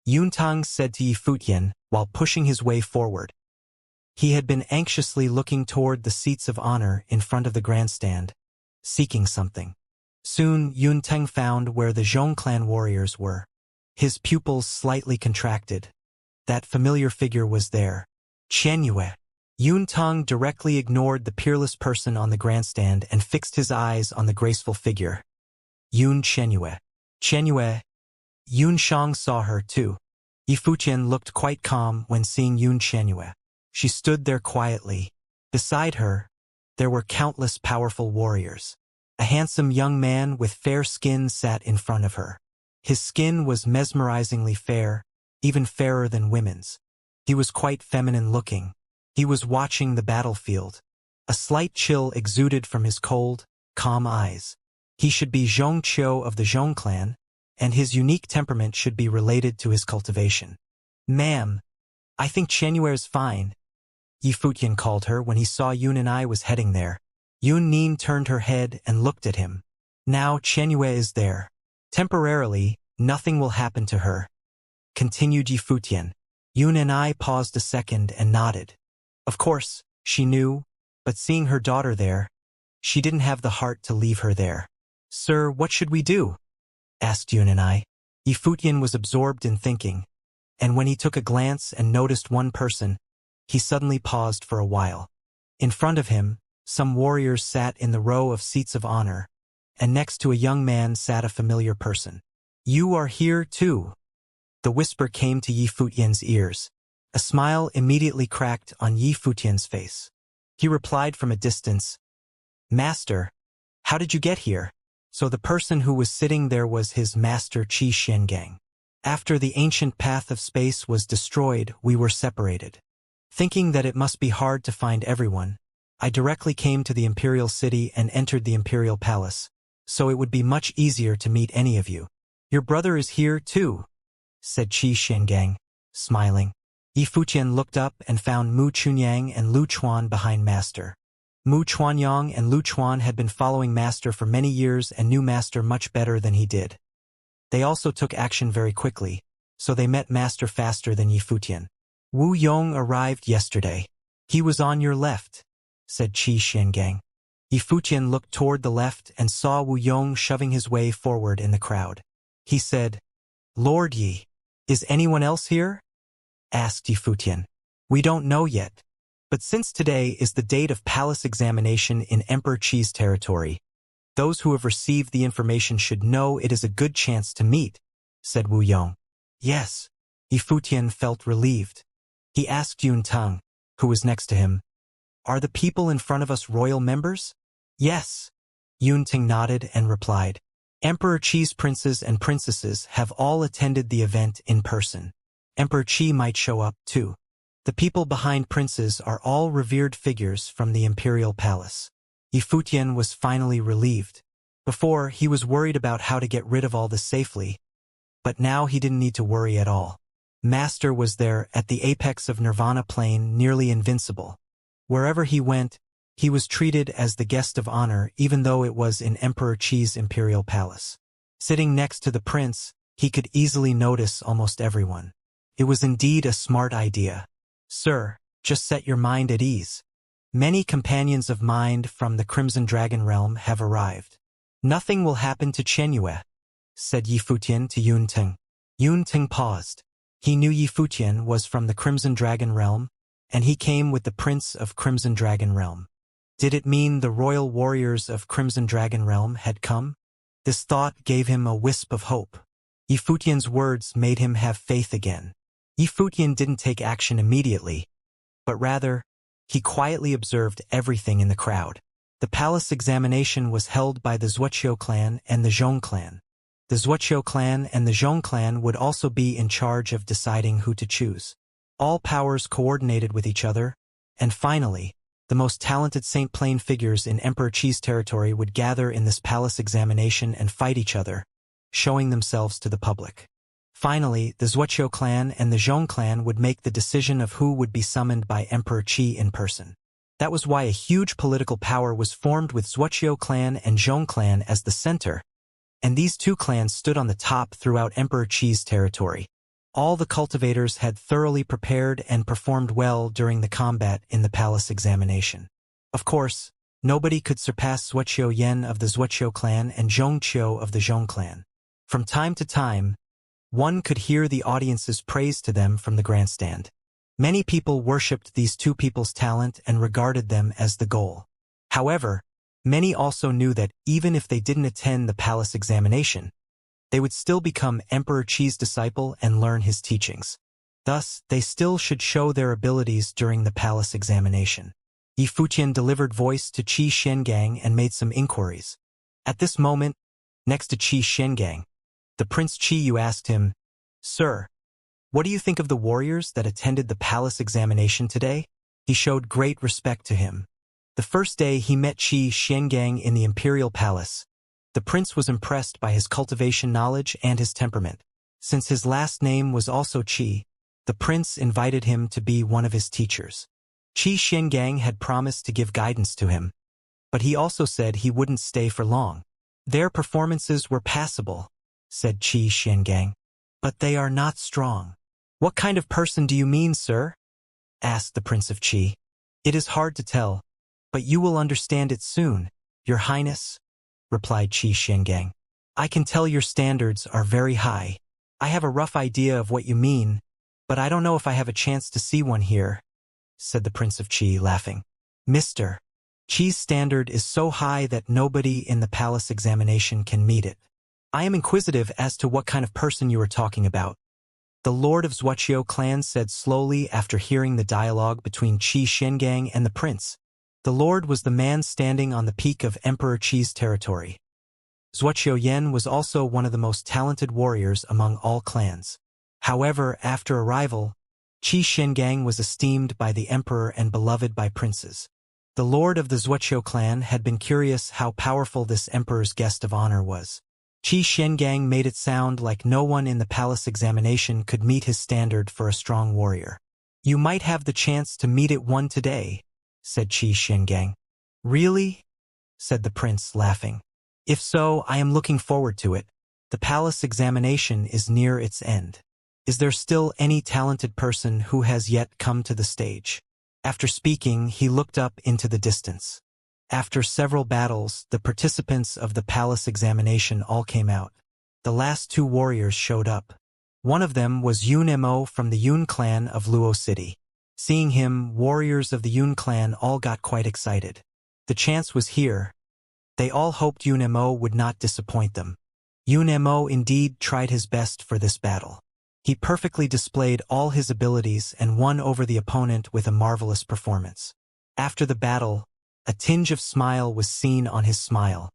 Yuntang said to Yifutian while pushing his way forward. He had been anxiously looking toward the seats of honor in front of the grandstand, seeking something. Soon Yuntang found where the Zhong clan warriors were. His pupils slightly contracted. That familiar figure was there. Qianyue. Yuntang directly ignored the peerless person on the grandstand and fixed his eyes on the graceful figure. Yun Qianyue. Qianyue. Yun Shang saw her too. Yifutian looked quite calm when seeing Yun Qianyue. She stood there quietly. Beside her, there were countless powerful warriors. A handsome young man with fair skin sat in front of her. His skin was mesmerizingly fair, even fairer than women's. He was quite feminine looking. He was watching the battlefield. A slight chill exuded from his cold, calm eyes. He should be Xianxia of the Zhong clan, and his unique temperament should be related to his cultivation. "Ma'am, I think Qianyue is fine," Yifutian called her when he saw Yun and I was heading there. Yun Nin turned her head and looked at him. "Now Qianyue is there. Temporarily, nothing will happen to her," continued Yifutian. Yun and I paused a second and nodded. Of course, she knew, but seeing her daughter there, she didn't have the heart to leave her there. "Sir, what should we do?" asked Yun and I. Yifutian was absorbed in thinking, and when he took a glance and noticed one person, he suddenly paused for a while. In front of him, some warriors sat in the row of seats of honor, and next to a young man sat a familiar person. "You are here too." The whisper came to Yifutian's ears. A smile immediately cracked on Yifutian's face. He replied from a distance, "Master, how did you get here?" So the person who was sitting there was his master Qi Xiangang. After the ancient path of space was destroyed, we were separated. Thinking that it must be hard to find everyone, I directly came to the imperial city and entered the imperial palace, so it would be much easier to meet any of you. "Your brother is here too," said Qi Xiangang, smiling. Yifutian looked up and found Mu Chunyang and Lu Chuan behind Master. Mu Chuanyang and Lu Chuan had been following Master for many years and knew Master much better than he did. They also took action very quickly, so they met Master faster than Yifutian. "Wu Yong arrived yesterday. He was on your left," said Qi Xiangang. Yifutian looked toward the left and saw Wu Yong shoving his way forward in the crowd. He said, "Lord Yi, is anyone else here?" asked Yifutian. "We don't know yet. But since today is the date of palace examination in Emperor Qi's territory, those who have received the information should know it is a good chance to meet," said Wu Yong. "Yes." Yifutian felt relieved. He asked Yuntang, who was next to him, "Are the people in front of us royal members?" "Yes." Yuntang nodded and replied, "Emperor Qi's princes and princesses have all attended the event in person. Emperor Qi might show up, too. The people behind princes are all revered figures from the imperial palace." Yifutian was finally relieved. Before, he was worried about how to get rid of all this safely, but now he didn't need to worry at all. Master was there at the apex of Nirvana plane, nearly invincible. Wherever he went, He was treated as the guest of honor even though it was in Emperor Qi's imperial palace. Sitting next to the prince, he could easily notice almost everyone. It was indeed a smart idea. Sir, just set your mind at ease. Many companions of mine from the Crimson Dragon realm have arrived. Nothing will happen to Qianyue, said Yi Futian to Yun Ting. Yun Ting paused. He knew Yi Futian was from the Crimson Dragon realm, and he came with the Prince of Crimson Dragon realm. Did it mean the royal warriors of Crimson Dragon realm had come? This thought gave him a wisp of hope. Yi Futian's words made him have faith again. Yi Futian didn't take action immediately, but rather, he quietly observed everything in the crowd. The palace examination was held by the Zuoqiu clan and the Zhong clan. The Zuoqiu clan and the Zhong clan would also be in charge of deciding who to choose. All powers coordinated with each other, and finally, the most talented Saint Plain figures in Emperor Qi's territory would gather in this palace examination and fight each other, showing themselves to the public. Finally, the Zuoqiu clan and the Zhong clan would make the decision of who would be summoned by Emperor Qi in person. That was why a huge political power was formed with Zuoqiu clan and Zhong clan as the center, and these two clans stood on the top throughout Emperor Qi's territory. All the cultivators had thoroughly prepared and performed well during the combat in the palace examination. Of course, nobody could surpass Zuoqiu Yen of the Zuoqiu clan and Zhongqiu of the Zhong clan. From time to time, one could hear the audience's praise to them from the grandstand. Many people worshipped these two people's talent and regarded them as the goal. However, many also knew that even if they didn't attend the palace examination, they would still become Emperor Qi's disciple and learn his teachings. Thus, they still should show their abilities during the palace examination. Yi Futian delivered voice to Qi Xiangang and made some inquiries. At this moment, next to Qi Xiangang, the Prince Qiyu asked him, "Sir, what do you think of the warriors that attended the palace examination today?" He showed great respect to him. The first day he met Qi Xiangang in the imperial palace, the prince was impressed by his cultivation knowledge and his temperament. Since his last name was also Qi, the prince invited him to be one of his teachers. Qi Xiangang had promised to give guidance to him, but he also said he wouldn't stay for long. "Their performances were passable," said Qi Xiangang, "but they are not strong." "What kind of person do you mean, sir?" asked the Prince of Qi. "It is hard to tell, but you will understand it soon, Your Highness," replied Qi Xiangang. "I can tell your standards are very high. I have a rough idea of what you mean, but I don't know if I have a chance to see one here," said the Prince of Qi, laughing. "Mr. Qi's standard is so high that nobody in the palace examination can meet it. I am inquisitive as to what kind of person you are talking about," the Lord of Zuoqiu clan said slowly after hearing the dialogue between Qi Xiangang and the prince. The Lord was the man standing on the peak of Emperor Qi's territory. Zuoqiu Yen was also one of the most talented warriors among all clans. However, after arrival, Qi Xiangang was esteemed by the emperor and beloved by princes. The Lord of the Zuoqiu clan had been curious how powerful this emperor's guest of honor was. Qi Xiangang made it sound like no one in the palace examination could meet his standard for a strong warrior. "You might have the chance to meet it one today," said Qi Xiangang. "Really?" said the prince, laughing. "If so, I am looking forward to it. The palace examination is near its end. Is there still any talented person who has yet come to the stage?" After speaking, he looked up into the distance. After several battles, the participants of the palace examination all came out. The last two warriors showed up. One of them was Yun Mo from the Yun clan of Luo City. Seeing him, warriors of the Yun clan all got quite excited. The chance was here. They all hoped Yun Mo would not disappoint them. Yun Mo indeed tried his best for this battle. He perfectly displayed all his abilities and won over the opponent with a marvelous performance. After the battle, a tinge of smile was seen on his smile.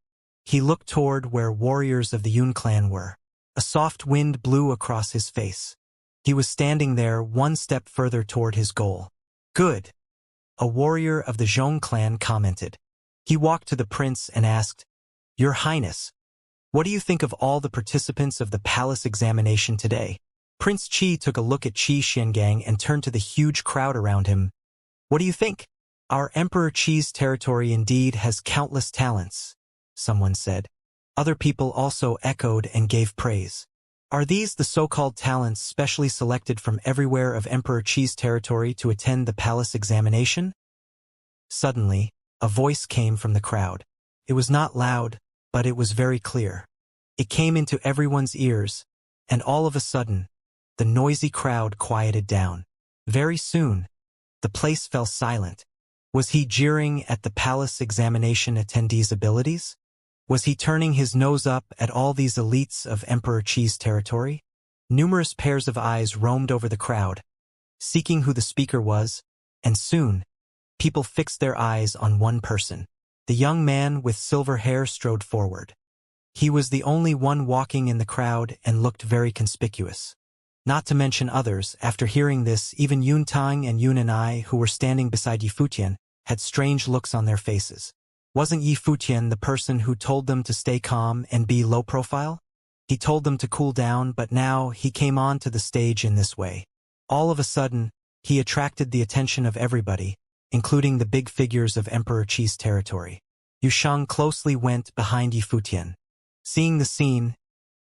He looked toward where warriors of the Yun clan were. A soft wind blew across his face. He was standing there one step further toward his goal. "Good," a warrior of the Zhong clan commented. He walked to the prince and asked, "Your Highness, what do you think of all the participants of the palace examination today?" Prince Qi took a look at Qi Xiangang and turned to the huge crowd around him. "What do you think?" Our Emperor Qi's territory indeed has countless talents, someone said. Other people also echoed and gave praise. Are these the so-called talents specially selected from everywhere of Emperor Qi's territory to attend the palace examination? Suddenly, a voice came from the crowd. It was not loud, but it was very clear. It came into everyone's ears, and all of a sudden, the noisy crowd quieted down. Very soon, the place fell silent. Was he jeering at the palace examination attendees' abilities? Was he turning his nose up at all these elites of Emperor Qi's territory? Numerous pairs of eyes roamed over the crowd, seeking who the speaker was, and soon, people fixed their eyes on one person. The young man with silver hair strode forward. He was the only one walking in the crowd and looked very conspicuous. Not to mention others, after hearing this, even Yuntang and Yun and I, who were standing beside Yifutian, had strange looks on their faces. Wasn't Yifutian the person who told them to stay calm and be low profile? He told them to cool down, but now he came on to the stage in this way. All of a sudden, he attracted the attention of everybody, including the big figures of Emperor Qi's territory. Yushang closely went behind Yifutian. Seeing the scene,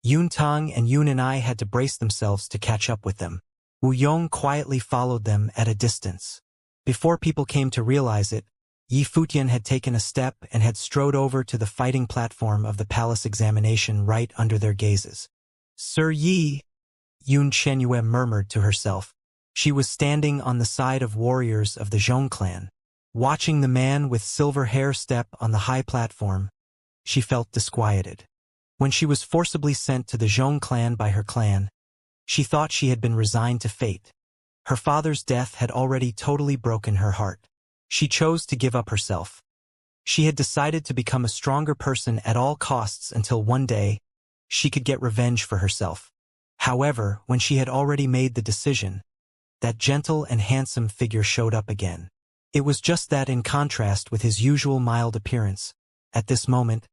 Yuntang and Yun and I had to brace themselves to catch up with them. Wu Yong quietly followed them at a distance. Before people came to realize it, Yifutian had taken a step and had strode over to the fighting platform of the palace examination right under their gazes. Sir Yi, Yun Chenyue murmured to herself. She was standing on the side of warriors of the Zhong clan. Watching the man with silver hair step on the high platform, she felt disquieted. When she was forcibly sent to the Zhong clan by her clan, she thought she had been resigned to fate. Her father's death had already totally broken her heart. She chose to give up herself. She had decided to become a stronger person at all costs until one day, she could get revenge for herself. However, when she had already made the decision, that gentle and handsome figure showed up again. It was just that in contrast with his usual mild appearance, at this moment,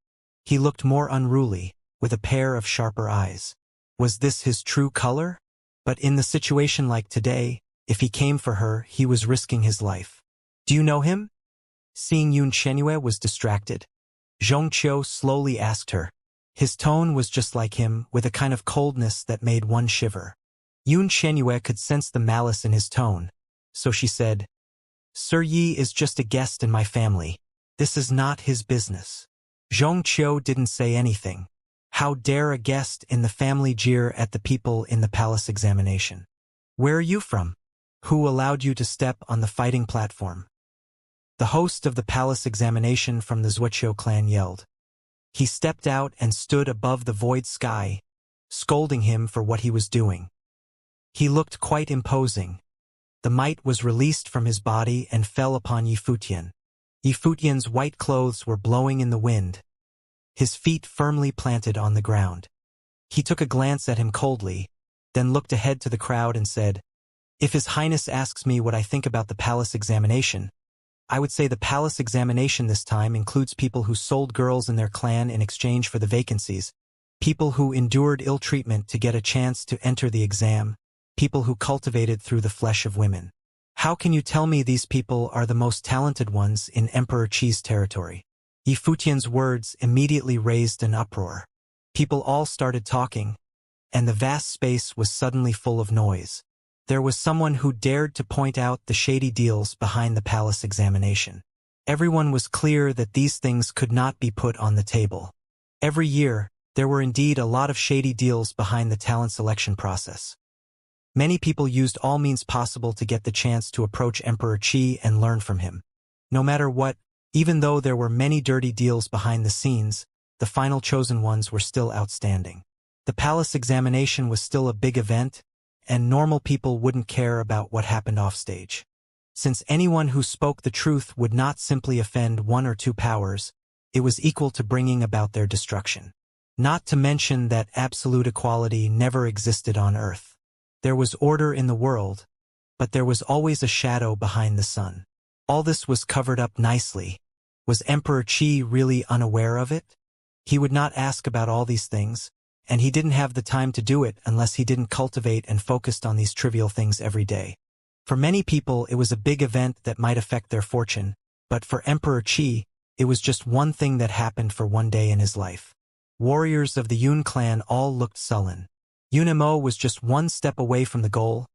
he looked more unruly, with a pair of sharper eyes. Was this his true color? But in the situation like today, if he came for her, he was risking his life. Do you know him? Seeing Yun Chenyue was distracted, Zhong Qiu slowly asked her. His tone was just like him, with a kind of coldness that made one shiver. Yun Chenyue could sense the malice in his tone, so she said, Sir Yi is just a guest in my family. This is not his business. Zhong Qiu didn't say anything. How dare a guest in the family jeer at the people in the palace examination? Where are you from? Who allowed you to step on the fighting platform? The host of the palace examination from the Zuoqiu clan yelled. He stepped out and stood above the void sky, scolding him for what he was doing. He looked quite imposing. The might was released from his body and fell upon Yifutian. Yifutian's white clothes were blowing in the wind, his feet firmly planted on the ground. He took a glance at him coldly, then looked ahead to the crowd and said, If His Highness asks me what I think about the palace examination, I would say the palace examination this time includes people who sold girls in their clan in exchange for the vacancies, people who endured ill treatment to get a chance to enter the exam, people who cultivated through the flesh of women. How can you tell me these people are the most talented ones in Emperor Qi's territory? Yifutian's words immediately raised an uproar. People all started talking, and the vast space was suddenly full of noise. There was someone who dared to point out the shady deals behind the palace examination. Everyone was clear that these things could not be put on the table. Every year, there were indeed a lot of shady deals behind the talent selection process. Many people used all means possible to get the chance to approach Emperor Qi and learn from him. No matter what, even though there were many dirty deals behind the scenes, the final chosen ones were still outstanding. The palace examination was still a big event, and normal people wouldn't care about what happened offstage. Since anyone who spoke the truth would not simply offend one or two powers, it was equal to bringing about their destruction. Not to mention that absolute equality never existed on Earth. There was order in the world, but there was always a shadow behind the sun. All this was covered up nicely. Was Emperor Qi really unaware of it? He would not ask about all these things, and he didn't have the time to do it unless he didn't cultivate and focused on these trivial things every day. For many people, it was a big event that might affect their fortune, but for Emperor Qi, it was just one thing that happened for one day in his life. Warriors of the Yun clan all looked sullen. Yunemo was just one step away from the goal,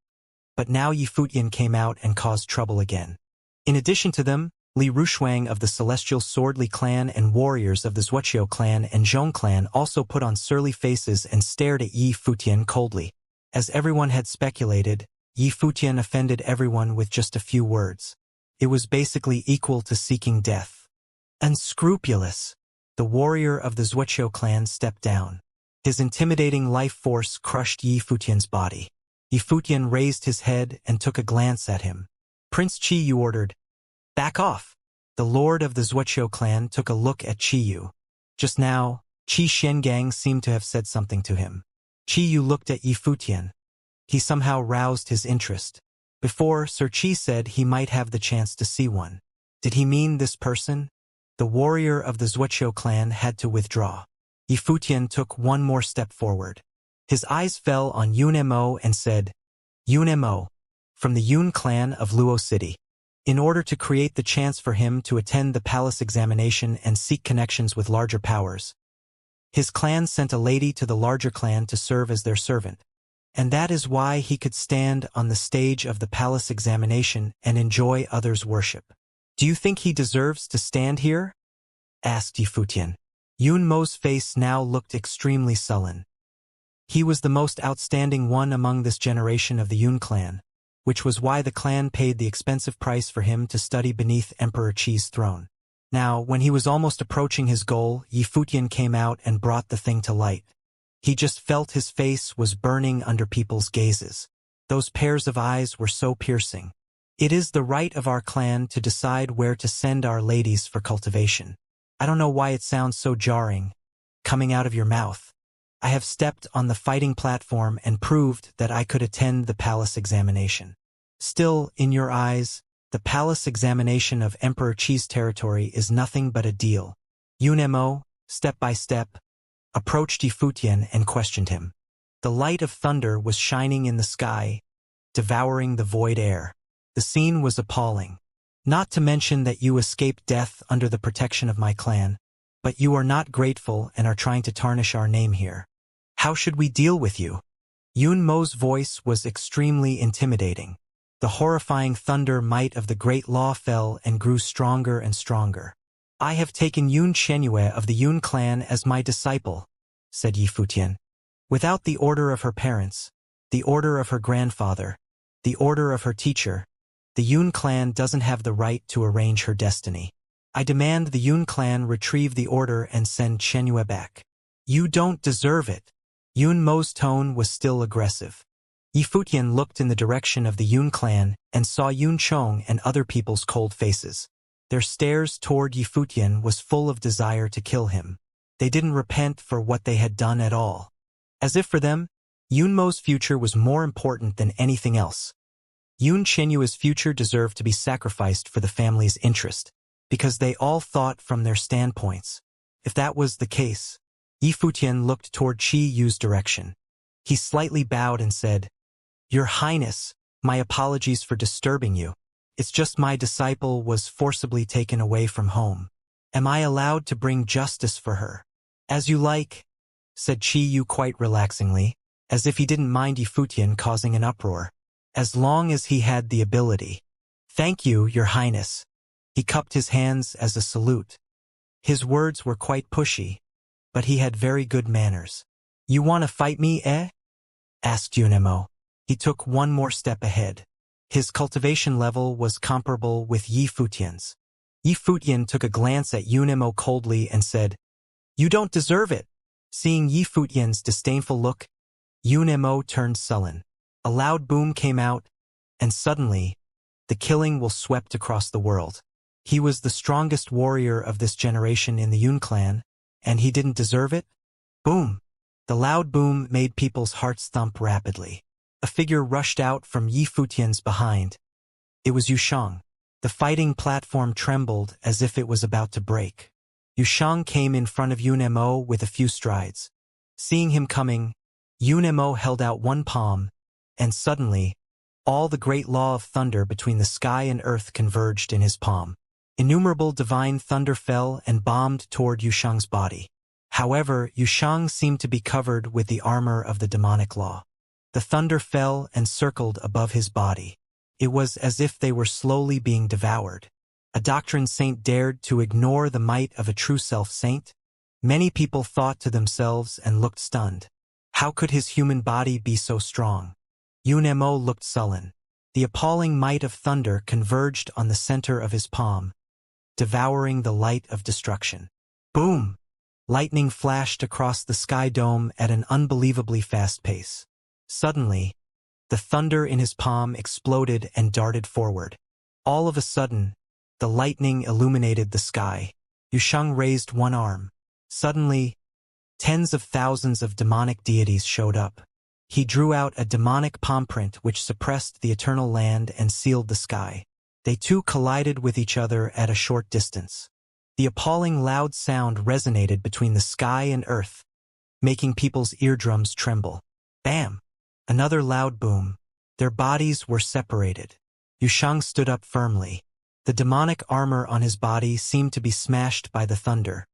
but now Yi Futian came out and caused trouble again. In addition to them, Li Rushuang of the Celestial Swordly clan and warriors of the Wuxia clan and Zhong clan also put on surly faces and stared at Yi Futian coldly. As everyone had speculated, Yi Futian offended everyone with just a few words. It was basically equal to seeking death. Unscrupulous. The warrior of the Wuxia clan stepped down. His intimidating life force crushed Yi Futian's body. Yi Futian raised his head and took a glance at him. Prince Qi Yu ordered, "Back off." The lord of the Wuxia clan took a look at Qi Yu. Just now, Qi Shengang seemed to have said something to him. Qi Yu looked at Yi Futian. He somehow roused his interest. Before, Sir Qi said he might have the chance to see one. Did he mean this person? The warrior of the Wuxia clan had to withdraw. Yi Futian took one more step forward. His eyes fell on Yun Mo and said, "Yun Mo, from the Yun clan of Luo City." In order to create the chance for him to attend the palace examination and seek connections with larger powers, his clan sent a lady to the larger clan to serve as their servant. And that is why he could stand on the stage of the palace examination and enjoy others' worship. "Do you think he deserves to stand here?" asked Yi Futian. Yun Mo's face now looked extremely sullen. He was the most outstanding one among this generation of the Yun clan, which was why the clan paid the expensive price for him to study beneath Emperor Qi's throne. Now, when he was almost approaching his goal, Yi Futian came out and brought the thing to light. He just felt his face was burning under people's gazes. Those pairs of eyes were so piercing. "It is the right of our clan to decide where to send our ladies for cultivation. I don't know why it sounds so jarring, coming out of your mouth. I have stepped on the fighting platform and proved that I could attend the palace examination. Still, in your eyes, the palace examination of Emperor Qi's territory is nothing but a deal." Yun Mo, step by step, approached Yi Futian and questioned him. The light of thunder was shining in the sky, devouring the void air. The scene was appalling. "Not to mention that you escaped death under the protection of my clan, but you are not grateful and are trying to tarnish our name here. How should we deal with you?" Yun Mo's voice was extremely intimidating. The horrifying thunder might of the great law fell and grew stronger and stronger. "I have taken Yun Xianxia of the Yun clan as my disciple," said Yi Futian. "Without the order of her parents, the order of her grandfather, the order of her teacher, the Yun clan doesn't have the right to arrange her destiny. I demand the Yun clan retrieve the order and send Xianxia back." "You don't deserve it." Yun Mo's tone was still aggressive. Yi Futian looked in the direction of the Yun clan and saw Yun Chong and other people's cold faces. Their stares toward Yi Futian was full of desire to kill him. They didn't repent for what they had done at all. As if for them, Yun Mo's future was more important than anything else. Yun Xianxua's future deserved to be sacrificed for the family's interest, because they all thought from their standpoints. If that was the case, Yi Futian looked toward Qi Yu's direction. He slightly bowed and said, "Your Highness, my apologies for disturbing you. It's just my disciple was forcibly taken away from home. Am I allowed to bring justice for her?" "As you like," said Qi Yu quite relaxingly, as if he didn't mind Yi Futian causing an uproar, as long as he had the ability. "Thank you, Your Highness." He cupped his hands as a salute. His words were quite pushy, but he had very good manners. "You want to fight me, eh?" asked Yun Mo. He took one more step ahead. His cultivation level was comparable with Yi Futian's. Yi Futian took a glance at Yun Mo coldly and said, "You don't deserve it." Seeing Yi Futian's disdainful look, Yun Mo turned sullen. A loud boom came out, and suddenly, the killing will swept across the world. He was the strongest warrior of this generation in the Yun clan, and he didn't deserve it? Boom! The loud boom made people's hearts thump rapidly. A figure rushed out from Yi Futian's behind. It was Yushang. The fighting platform trembled as if it was about to break. Yushang came in front of Yun Mo with a few strides. Seeing him coming, Yun Mo held out one palm, and suddenly, All the great law of thunder between the sky and earth converged in his palm. Innumerable divine thunder fell and bombed toward Yushang's body. However, Yushang seemed to be covered with the armor of the demonic law. The thunder fell and circled above his body. It was as if they were slowly being devoured. A doctrine saint dared to ignore the might of a true self-saint? Many people thought to themselves and looked stunned. How could his human body be so strong? Yun-Mo looked sullen. The appalling might of thunder converged on the center of his palm, devouring the light of destruction. Boom! Lightning flashed across the sky dome at an unbelievably fast pace. Suddenly, the thunder in his palm exploded and darted forward. All of a sudden, the lightning illuminated the sky. Yushang raised one arm. Suddenly, tens of thousands of demonic deities showed up. He drew out a demonic palm print which suppressed the eternal land and sealed the sky. They two collided with each other at a short distance. The appalling loud sound resonated between the sky and earth, making people's eardrums tremble. Bam! Another loud boom. Their bodies were separated. Yushang stood up firmly. The demonic armor on his body seemed to be smashed by the thunder,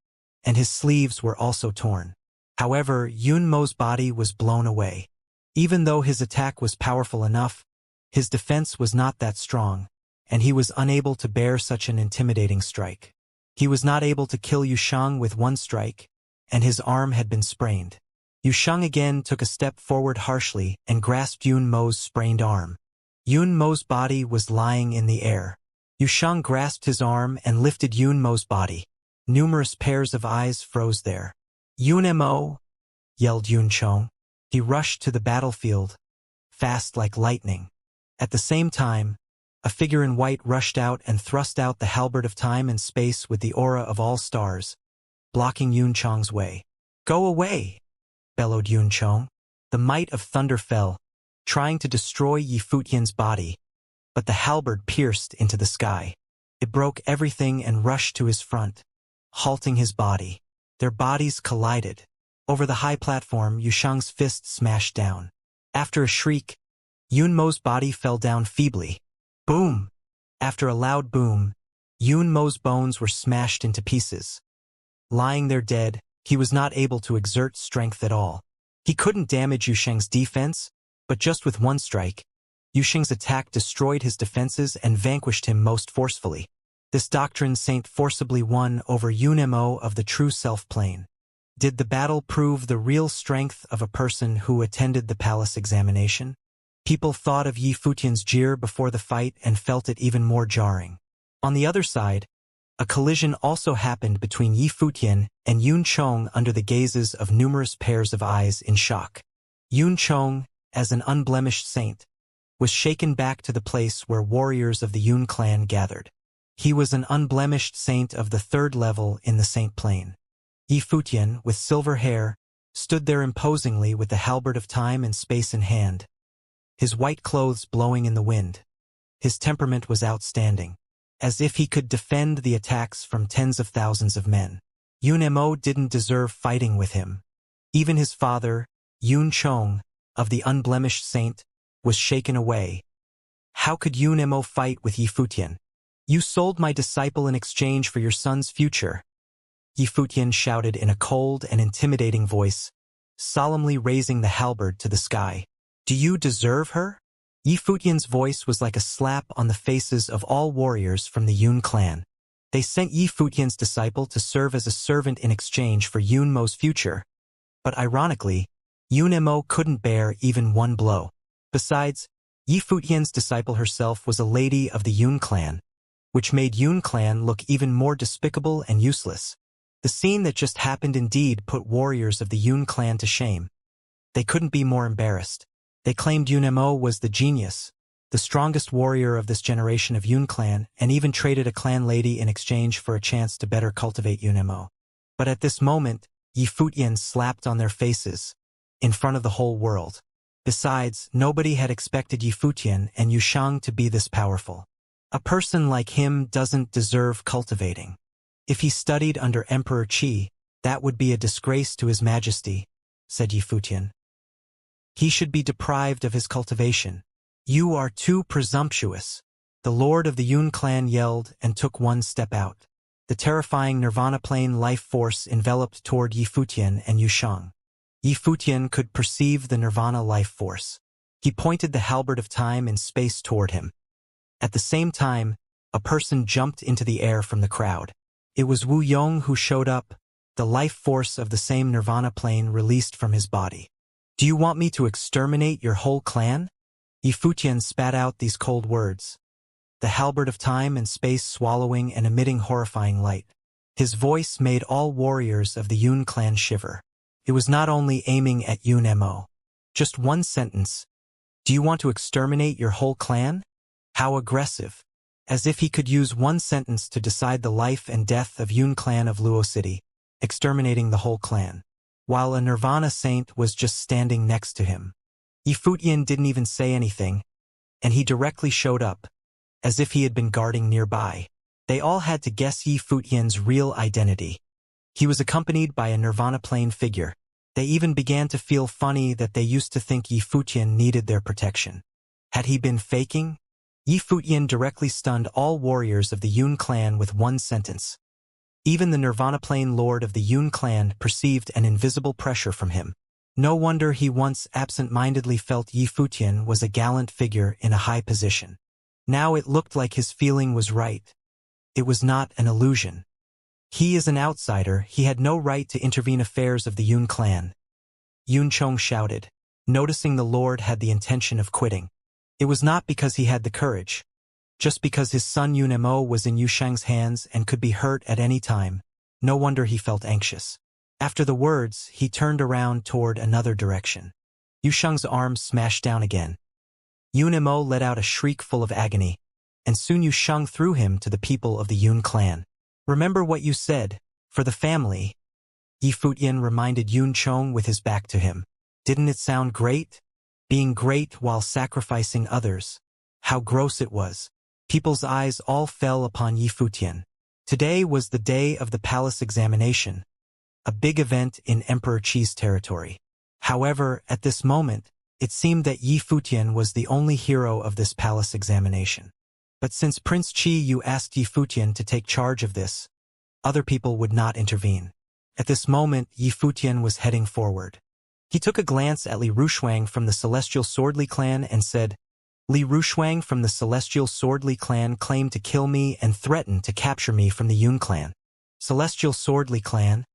and his sleeves were also torn. However, Yun-Mo's body was blown away. Even though his attack was powerful enough, his defense was not that strong, and he was unable to bear such an intimidating strike. He was not able to kill Yushang with one strike, and his arm had been sprained. Yushang again took a step forward harshly and grasped Yun-Mo's sprained arm. Yun-Mo's body was lying in the air. Yushang grasped his arm and lifted Yun-Mo's body. Numerous pairs of eyes froze there. "Yun-Mo!" yelled Yun-Chong. He rushed to the battlefield, fast like lightning. At the same time, a figure in white rushed out and thrust out the halberd of time and space with the aura of all stars, blocking Yun-Chong's way. "Go away!" bellowed Yun-Chong. The might of thunder fell, trying to destroy Yifutian's body, but the halberd pierced into the sky. It broke everything and rushed to his front, halting his body. Their bodies collided. Over the high platform, Yushang's fist smashed down. After a shriek, Yun-Mo's body fell down feebly. Boom! After a loud boom, Yun-Mo's bones were smashed into pieces. Lying there dead, he was not able to exert strength at all. He couldn't damage Yushang's defense, but just with one strike, Yushang's attack destroyed his defenses and vanquished him most forcefully. This doctrine saint forcibly won over Yun-Mo of the true self-plane. Did the battle prove the real strength of a person who attended the palace examination? People thought of Yifutian's jeer before the fight and felt it even more jarring. On the other side, a collision also happened between Yifutian and Yun-Chong under the gazes of numerous pairs of eyes in shock. Yun-Chong, as an unblemished saint, was shaken back to the place where warriors of the Yun clan gathered. He was an unblemished saint of the third level in the saint plane. Yifutian, with silver hair, stood there imposingly with the halberd of time and space in hand, his white clothes blowing in the wind. His temperament was outstanding, as if he could defend the attacks from tens of thousands of men. Yun-Mo didn't deserve fighting with him. Even his father, Yun-Chong, of the unblemished saint, was shaken away. How could Yun-Mo fight with Yifutian? "You sold my disciple in exchange for your son's future," Yifutian shouted in a cold and intimidating voice, solemnly raising the halberd to the sky. "Do you deserve her?" Yifutian's voice was like a slap on the faces of all warriors from the Yun clan. They sent Yifutian's disciple to serve as a servant in exchange for Yun-Mo's future. But ironically, Yun-Mo couldn't bear even one blow. Besides, Yifutian's disciple herself was a lady of the Yun clan, which made Yun clan look even more despicable and useless. The scene that just happened indeed put warriors of the Yun clan to shame. They couldn't be more embarrassed. They claimed Yun-Mo was the genius, the strongest warrior of this generation of Yun clan, and even traded a clan lady in exchange for a chance to better cultivate Yun-Mo. But at this moment, Yifutian slapped on their faces, in front of the whole world. Besides, nobody had expected Yifutian and Yushang to be this powerful. A person like him doesn't deserve cultivating. If he studied under Emperor Qi, that would be a disgrace to his majesty, said Yifutian. He should be deprived of his cultivation. "You are too presumptuous." The lord of the Yun clan yelled and took one step out. The terrifying Nirvana plane life force enveloped toward Yi Futian and Yu Sheng. Yi Futian could perceive the Nirvana life force. He pointed the halberd of time and space toward him. At the same time, a person jumped into the air from the crowd. It was Wu Yong who showed up, the life force of the same Nirvana plane released from his body. "Do you want me to exterminate your whole clan?" Yi Futian spat out these cold words, the halberd of time and space swallowing and emitting horrifying light. His voice made all warriors of the Yun clan shiver. It was not only aiming at Yun Mo. Just one sentence. "Do you want to exterminate your whole clan?" How aggressive. As if he could use one sentence to decide the life and death of Yun clan of Luo City, exterminating the whole clan. While a Nirvana saint was just standing next to him. Yi Futian didn't even say anything, and he directly showed up, as if he had been guarding nearby. They all had to guess Yi Futian's real identity. He was accompanied by a Nirvana plane figure. They even began to feel funny that they used to think Yi Futian needed their protection. Had he been faking? Yi Futian directly stunned all warriors of the Yun clan with one sentence. Even the Nirvana plane lord of the Yun clan perceived an invisible pressure from him. No wonder he once absent-mindedly felt Yi Futian was a gallant figure in a high position. Now it looked like his feeling was right. It was not an illusion. He is an outsider, he had no right to intervene affairs of the Yun clan. Yun Chong shouted, noticing the lord had the intention of quitting. It was not because he had the courage. Just because his son Yun Mo was in Yu Sheng's hands and could be hurt at any time. No wonder he felt anxious. After the words, he turned around toward another direction. Yu Sheng's arms smashed down again. Yun Mo let out a shriek full of agony, and soon Yu Sheng threw him to the people of the Yun clan. "Remember what you said, for the family." Yi Futian reminded Yun Chong with his back to him. Didn't it sound great? Being great while sacrificing others. How gross it was. People's eyes all fell upon Yi Futian. Today was the day of the palace examination, a big event in Emperor Qi's territory. However, at this moment, it seemed that Yi Futian was the only hero of this palace examination. But since Prince Qi Yu asked Yi Futian to take charge of this, other people would not intervene. At this moment, Yi Futian was heading forward. He took a glance at Li Rushuang from the Celestial Swordly clan and said, "Li Rushuang from the Celestial Swordly clan claimed to kill me and threatened to capture me from the Yun clan. Celestial Swordly clan,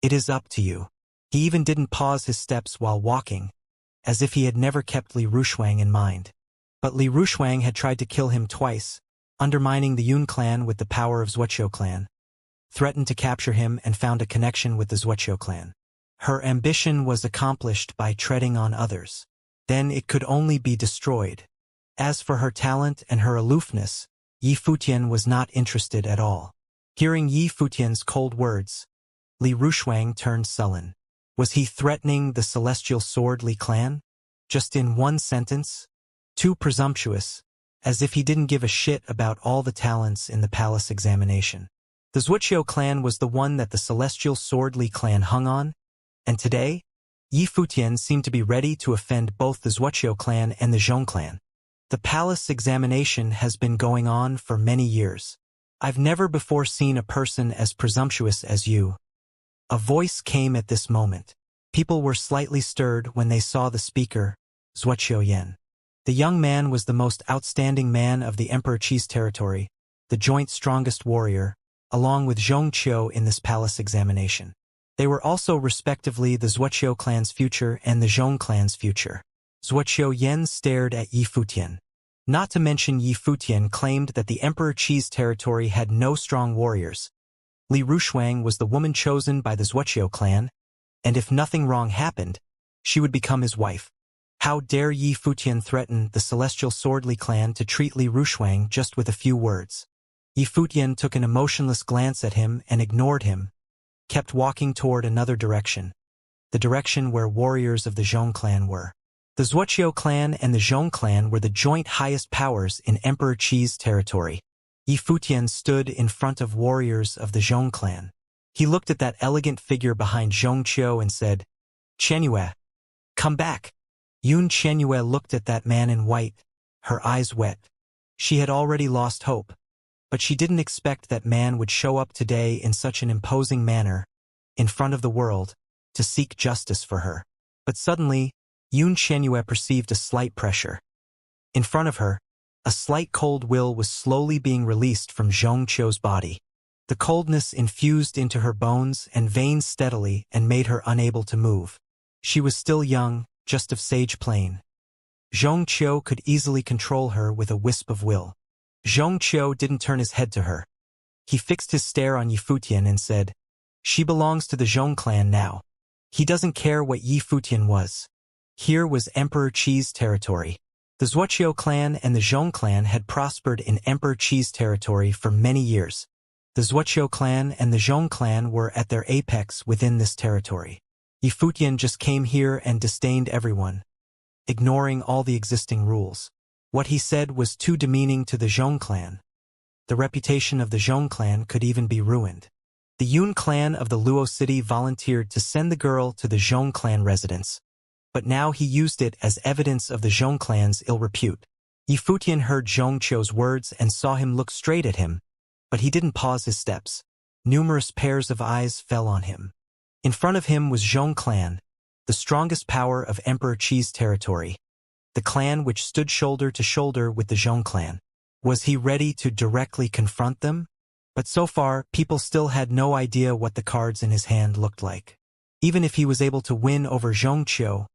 it is up to you." He even didn't pause his steps while walking, as if he had never kept Li Rushuang in mind. But Li Rushuang had tried to kill him twice, undermining the Yun clan with the power of Wuxia clan, threatened to capture him and found a connection with the Wuxia clan. Her ambition was accomplished by treading on others. Then it could only be destroyed. As for her talent and her aloofness, Yi Futian was not interested at all. Hearing Yi Futian's cold words, Li Rushuang turned sullen. Was he threatening the Celestial Swordly clan? Just in one sentence? Too presumptuous, as if he didn't give a shit about all the talents in the palace examination. The Wuxia clan was the one that the Celestial Swordly clan hung on, and today, Yi Futian seemed to be ready to offend both the Wuxia clan and the Zhong clan. The palace examination has been going on for many years. I've never before seen a person as presumptuous as you. A voice came at this moment. People were slightly stirred when they saw the speaker, Wuxia Yan. The young man was the most outstanding man of the Emperor Qi's territory, the joint strongest warrior, along with Zhong Qiu in this palace examination. They were also respectively the Wuxia clan's future and the Zhong clan's future. Wuxia Yan stared at Yi Futian. Not to mention Yi Futian claimed that the Emperor Qi's territory had no strong warriors. Li Rushuang was the woman chosen by the Wuxia clan, and if nothing wrong happened, she would become his wife. How dare Yi Futian threaten the Celestial Swordly clan to treat Li Rushuang just with a few words? Yi Futian took an emotionless glance at him and ignored him, kept walking toward another direction, the direction where warriors of the Zhong clan were. The Wuxia clan and the Zhong clan were the joint highest powers in Emperor Qi's territory. Yi Futian stood in front of warriors of the Zhong clan. He looked at that elegant figure behind Zhong Qiu and said, "Qianyue, come back." Yun Qianyue looked at that man in white, her eyes wet. She had already lost hope, but she didn't expect that man would show up today in such an imposing manner, in front of the world, to seek justice for her. But suddenly, Xianxia perceived a slight pressure. In front of her, a slight cold will was slowly being released from Xianxia's body. The coldness infused into her bones and veins steadily and made her unable to move. She was still young, just of sage plain. Xianxia could easily control her with a wisp of will. Xianxia didn't turn his head to her. He fixed his stare on Yifutian and said, "She belongs to the Zhong clan now." He doesn't care what Yifutian was. Here was Emperor Qi's territory. The Wuxia clan and the Zhong clan had prospered in Emperor Qi's territory for many years. The Wuxia clan and the Zhong clan were at their apex within this territory. Yifutian just came here and disdained everyone, ignoring all the existing rules. What he said was too demeaning to the Zhong clan. The reputation of the Zhong clan could even be ruined. The Yun clan of the Luo city volunteered to send the girl to the Zhong clan residence, but now he used it as evidence of the Zhong clan's ill repute. Yifutian heard Xianxia's words and saw him look straight at him, but he didn't pause his steps. Numerous pairs of eyes fell on him. In front of him was Zhong clan, the strongest power of Emperor Qi's territory, the clan which stood shoulder to shoulder with the Zhong clan. Was he ready to directly confront them? But so far, people still had no idea what the cards in his hand looked like. Even if he was able to win over Xianxia,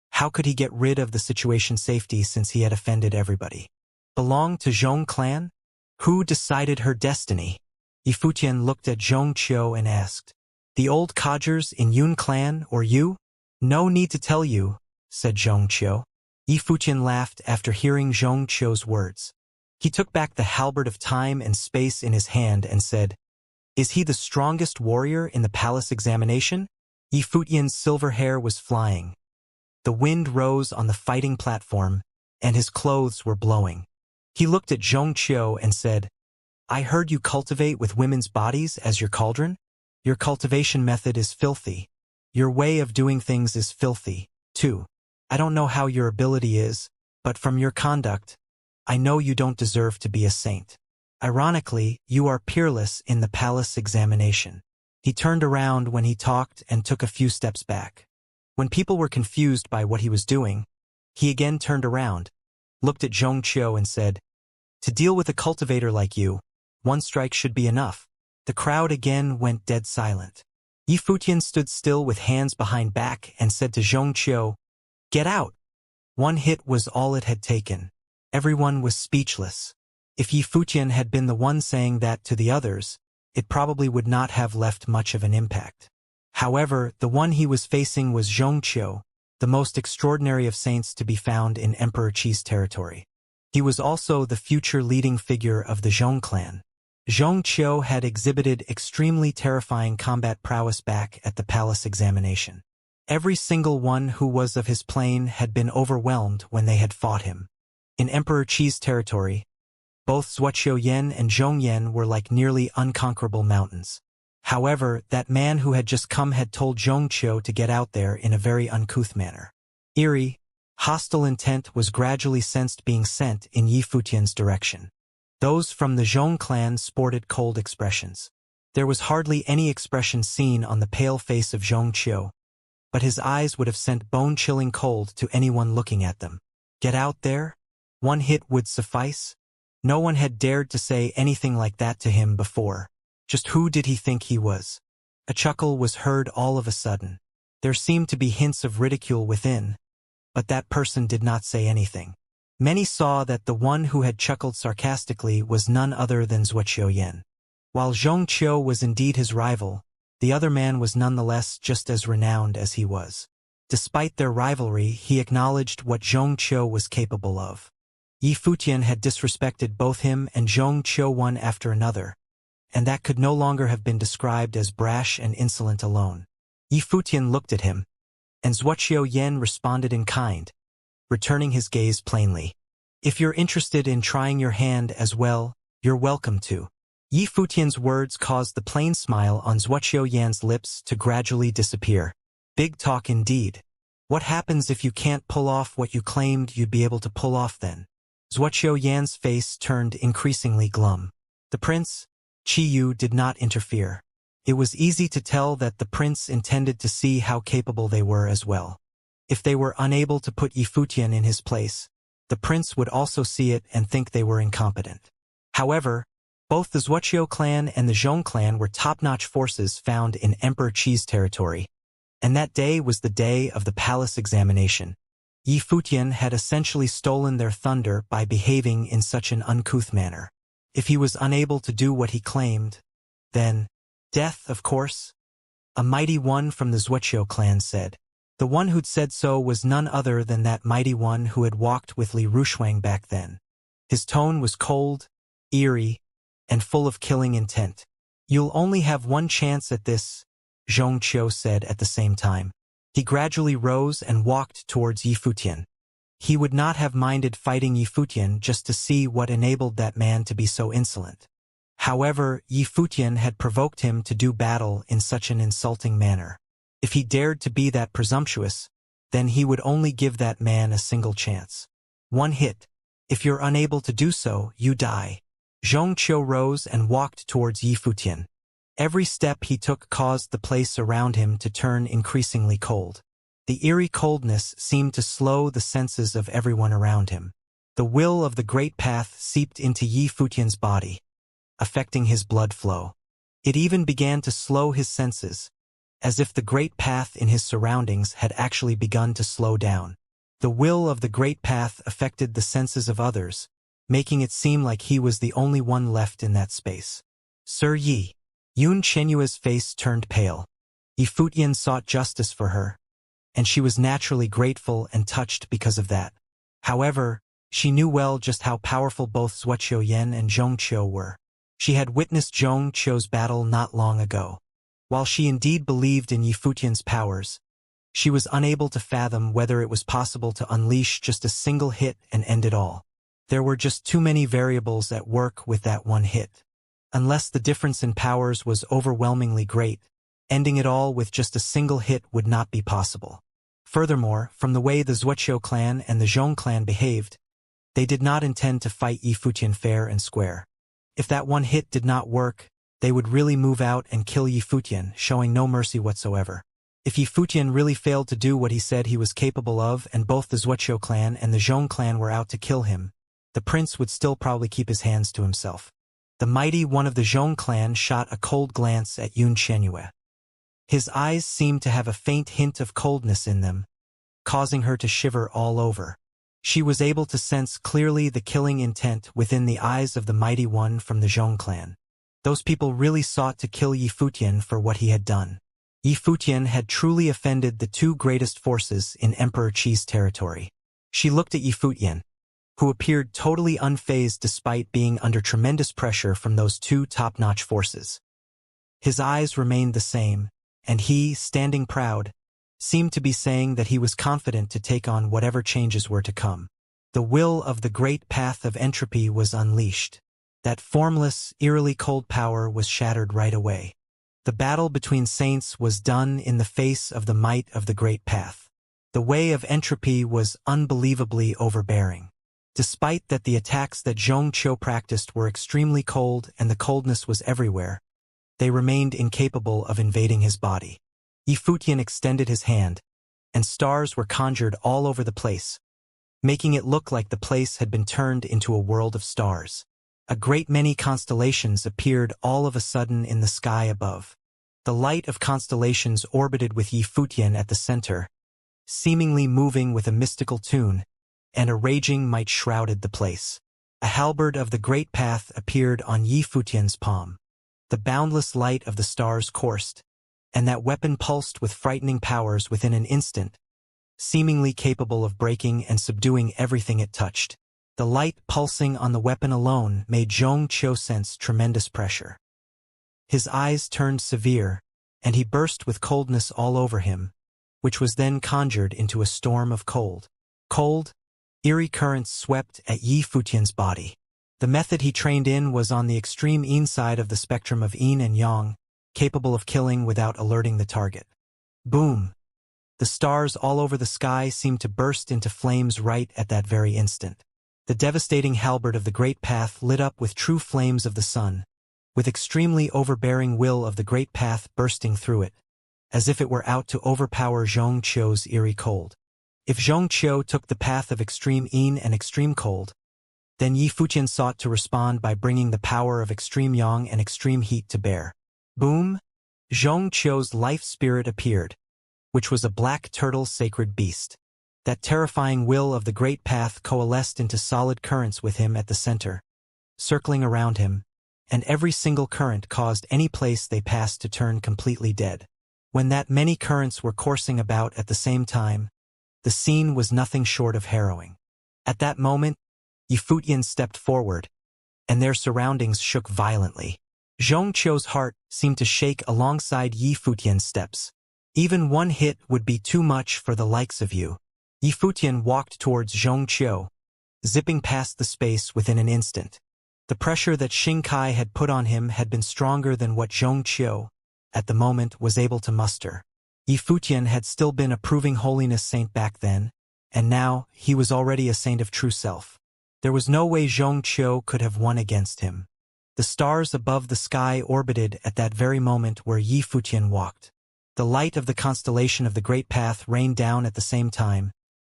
how could he get rid of the situation safety since he had offended everybody? Belong to Zhong clan? Who decided her destiny? Yifutian looked at Xianxia and asked, "The old codgers in Yun clan or you?" "No need to tell you," said Xianxia. Yifutian laughed after hearing Xianxia's words. He took back the halberd of time and space in his hand and said, "Is he the strongest warrior in the palace examination?" Yifutian's silver hair was flying. The wind rose on the fighting platform, and his clothes were blowing. He looked at Xianxia and said, "I heard you cultivate with women's bodies as your cauldron? Your cultivation method is filthy. Your way of doing things is filthy, too. I don't know how your ability is, but from your conduct, I know you don't deserve to be a saint. Ironically, you are peerless in the palace examination." He turned around when he talked and took a few steps back. When people were confused by what he was doing, he again turned around, looked at Xianxia and said, "To deal with a cultivator like you, one strike should be enough." The crowd again went dead silent. Yifutian stood still with hands behind back and said to Xianxia, "Get out." One hit was all it had taken. Everyone was speechless. If Yifutian had been the one saying that to the others, it probably would not have left much of an impact. However, the one he was facing was Xianxia, the most extraordinary of saints to be found in Emperor Qi's territory. He was also the future leading figure of the Zhong clan. Xianxia had exhibited extremely terrifying combat prowess back at the palace examination. Every single one who was of his plane had been overwhelmed when they had fought him. In Emperor Qi's territory, both Zuoqiuyan and Zhongyan were like nearly unconquerable mountains. However, that man who had just come had told Xianxia to get out there in a very uncouth manner. Eerie, hostile intent was gradually sensed being sent in Yifutian's direction. Those from the Zhong clan sported cold expressions. There was hardly any expression seen on the pale face of Xianxia, but his eyes would have sent bone-chilling cold to anyone looking at them. Get out there? One hit would suffice? No one had dared to say anything like that to him before. Just who did he think he was? A chuckle was heard all of a sudden. There seemed to be hints of ridicule within, but that person did not say anything. Many saw that the one who had chuckled sarcastically was none other than Zuoqiuyan. While Xianxia was indeed his rival, the other man was nonetheless just as renowned as he was. Despite their rivalry, he acknowledged what Xianxia was capable of. Yifutian had disrespected both him and Xianxia one after another, and that could no longer have been described as brash and insolent alone. Yifutian looked at him, and Zuoqiuyan responded in kind, returning his gaze plainly. "If you're interested in trying your hand as well, you're welcome to." Yifutian's words caused the plain smile on Zuoqiuyan's lips to gradually disappear. Big talk indeed. What happens if you can't pull off what you claimed you'd be able to pull off then? Zhuoqiu Yan's face turned increasingly glum. The prince, Qiyu, did not interfere. It was easy to tell that the prince intended to see how capable they were as well. If they were unable to put Yifutian in his place, the prince would also see it and think they were incompetent. However, both the Zhuoqiu clan and the Zhong clan were top-notch forces found in Emperor Qi's territory, and that day was the day of the palace examination. Yifutian had essentially stolen their thunder by behaving in such an uncouth manner. If he was unable to do what he claimed, then death, of course. A mighty one from the Zhuoqiu clan said. The one who'd said so was none other than that mighty one who had walked with Li Rushuang back then. His tone was cold, eerie, and full of killing intent. You'll only have one chance at this, Xianxia said at the same time. He gradually rose and walked towards Yifutian. He would not have minded fighting Yifutian just to see what enabled that man to be so insolent. However, Yifutian had provoked him to do battle in such an insulting manner. If he dared to be that presumptuous, then he would only give that man a single chance. One hit. If you're unable to do so, you die. Xianxia rose and walked towards Yifutian. Every step he took caused the place around him to turn increasingly cold. The eerie coldness seemed to slow the senses of everyone around him. The will of the great path seeped into Yifutian's body, affecting his blood flow. It even began to slow his senses, as if the great path in his surroundings had actually begun to slow down. The will of the great path affected the senses of others, making it seem like he was the only one left in that space. Sir Yi. Yun Chenyua's face turned pale. Yifutian sought justice for her, and she was naturally grateful and touched because of that. However, she knew well just how powerful both Zhuoqiu Yan and Xianxia were. She had witnessed Xianxia's battle not long ago. While she indeed believed in Yifutian's powers, she was unable to fathom whether it was possible to unleash just a single hit and end it all. There were just too many variables at work with that one hit. Unless the difference in powers was overwhelmingly great, ending it all with just a single hit would not be possible. Furthermore, from the way the Zhuoqiu clan and the Zhong clan behaved, they did not intend to fight Yifutian fair and square. If that one hit did not work, they would really move out and kill Yifutian, showing no mercy whatsoever. If Yifutian really failed to do what he said he was capable of and both the Zhuoqiu clan and the Zhong clan were out to kill him, the prince would still probably keep his hands to himself. The mighty one of the Zhong clan shot a cold glance at Yun Chenyue. His eyes seemed to have a faint hint of coldness in them, causing her to shiver all over. She was able to sense clearly the killing intent within the eyes of the mighty one from the Zhong clan. Those people really sought to kill Yifutian for what he had done. Yifutian had truly offended the two greatest forces in Emperor Qi's territory. She looked at Yifutian, who appeared totally unfazed despite being under tremendous pressure from those two top-notch forces. His eyes remained the same, and he, standing proud, seemed to be saying that he was confident to take on whatever changes were to come. The will of the great path of entropy was unleashed. That formless, eerily cold power was shattered right away. The battle between saints was done in the face of the might of the great path. The way of entropy was unbelievably overbearing. Despite that the attacks that Xianxia practiced were extremely cold and the coldness was everywhere, they remained incapable of invading his body. Yifutian extended his hand, and stars were conjured all over the place, making it look like the place had been turned into a world of stars. A great many constellations appeared all of a sudden in the sky above. The light of constellations orbited with Yifutian at the center, seemingly moving with a mystical tune, and a raging might shrouded the place. A halberd of the great path appeared on Yifutian's palm. The boundless light of the stars coursed, and that weapon pulsed with frightening powers within an instant, seemingly capable of breaking and subduing everything it touched. The light pulsing on the weapon alone made Xianxia sense tremendous pressure. His eyes turned severe, and he burst with coldness all over him, which was then conjured into a storm of cold. Cold, eerie currents swept at Yifutian's body. The method he trained in was on the extreme yin side of the spectrum of yin and yang, capable of killing without alerting the target. Boom! The stars all over the sky seemed to burst into flames right at that very instant. The devastating halberd of the great path lit up with true flames of the sun, with extremely overbearing will of the great path bursting through it, as if it were out to overpower Xianxia's eerie cold. If Xianxia took the path of extreme yin and extreme cold, then Yi Futian sought to respond by bringing the power of extreme yang and extreme heat to bear. Boom! Xianxia's life spirit appeared, which was a black turtle sacred beast. That terrifying will of the great path coalesced into solid currents with him at the center, circling around him, and every single current caused any place they passed to turn completely dead. When that many currents were coursing about at the same time, the scene was nothing short of harrowing. At that moment, Yi Futian stepped forward, and their surroundings shook violently. Xianxia's heart seemed to shake alongside Yi Futian's steps. Even one hit would be too much for the likes of you. Yi Futian walked towards Xianxia, zipping past the space within an instant. The pressure that Xingkai had put on him had been stronger than what Xianxia, at the moment, was able to muster. Yi Futian had still been a proving holiness saint back then, and now he was already a saint of true self. There was no way Xianxia could have won against him. The stars above the sky orbited at that very moment where Yi Futian walked. The light of the constellation of the Great Path rained down at the same time,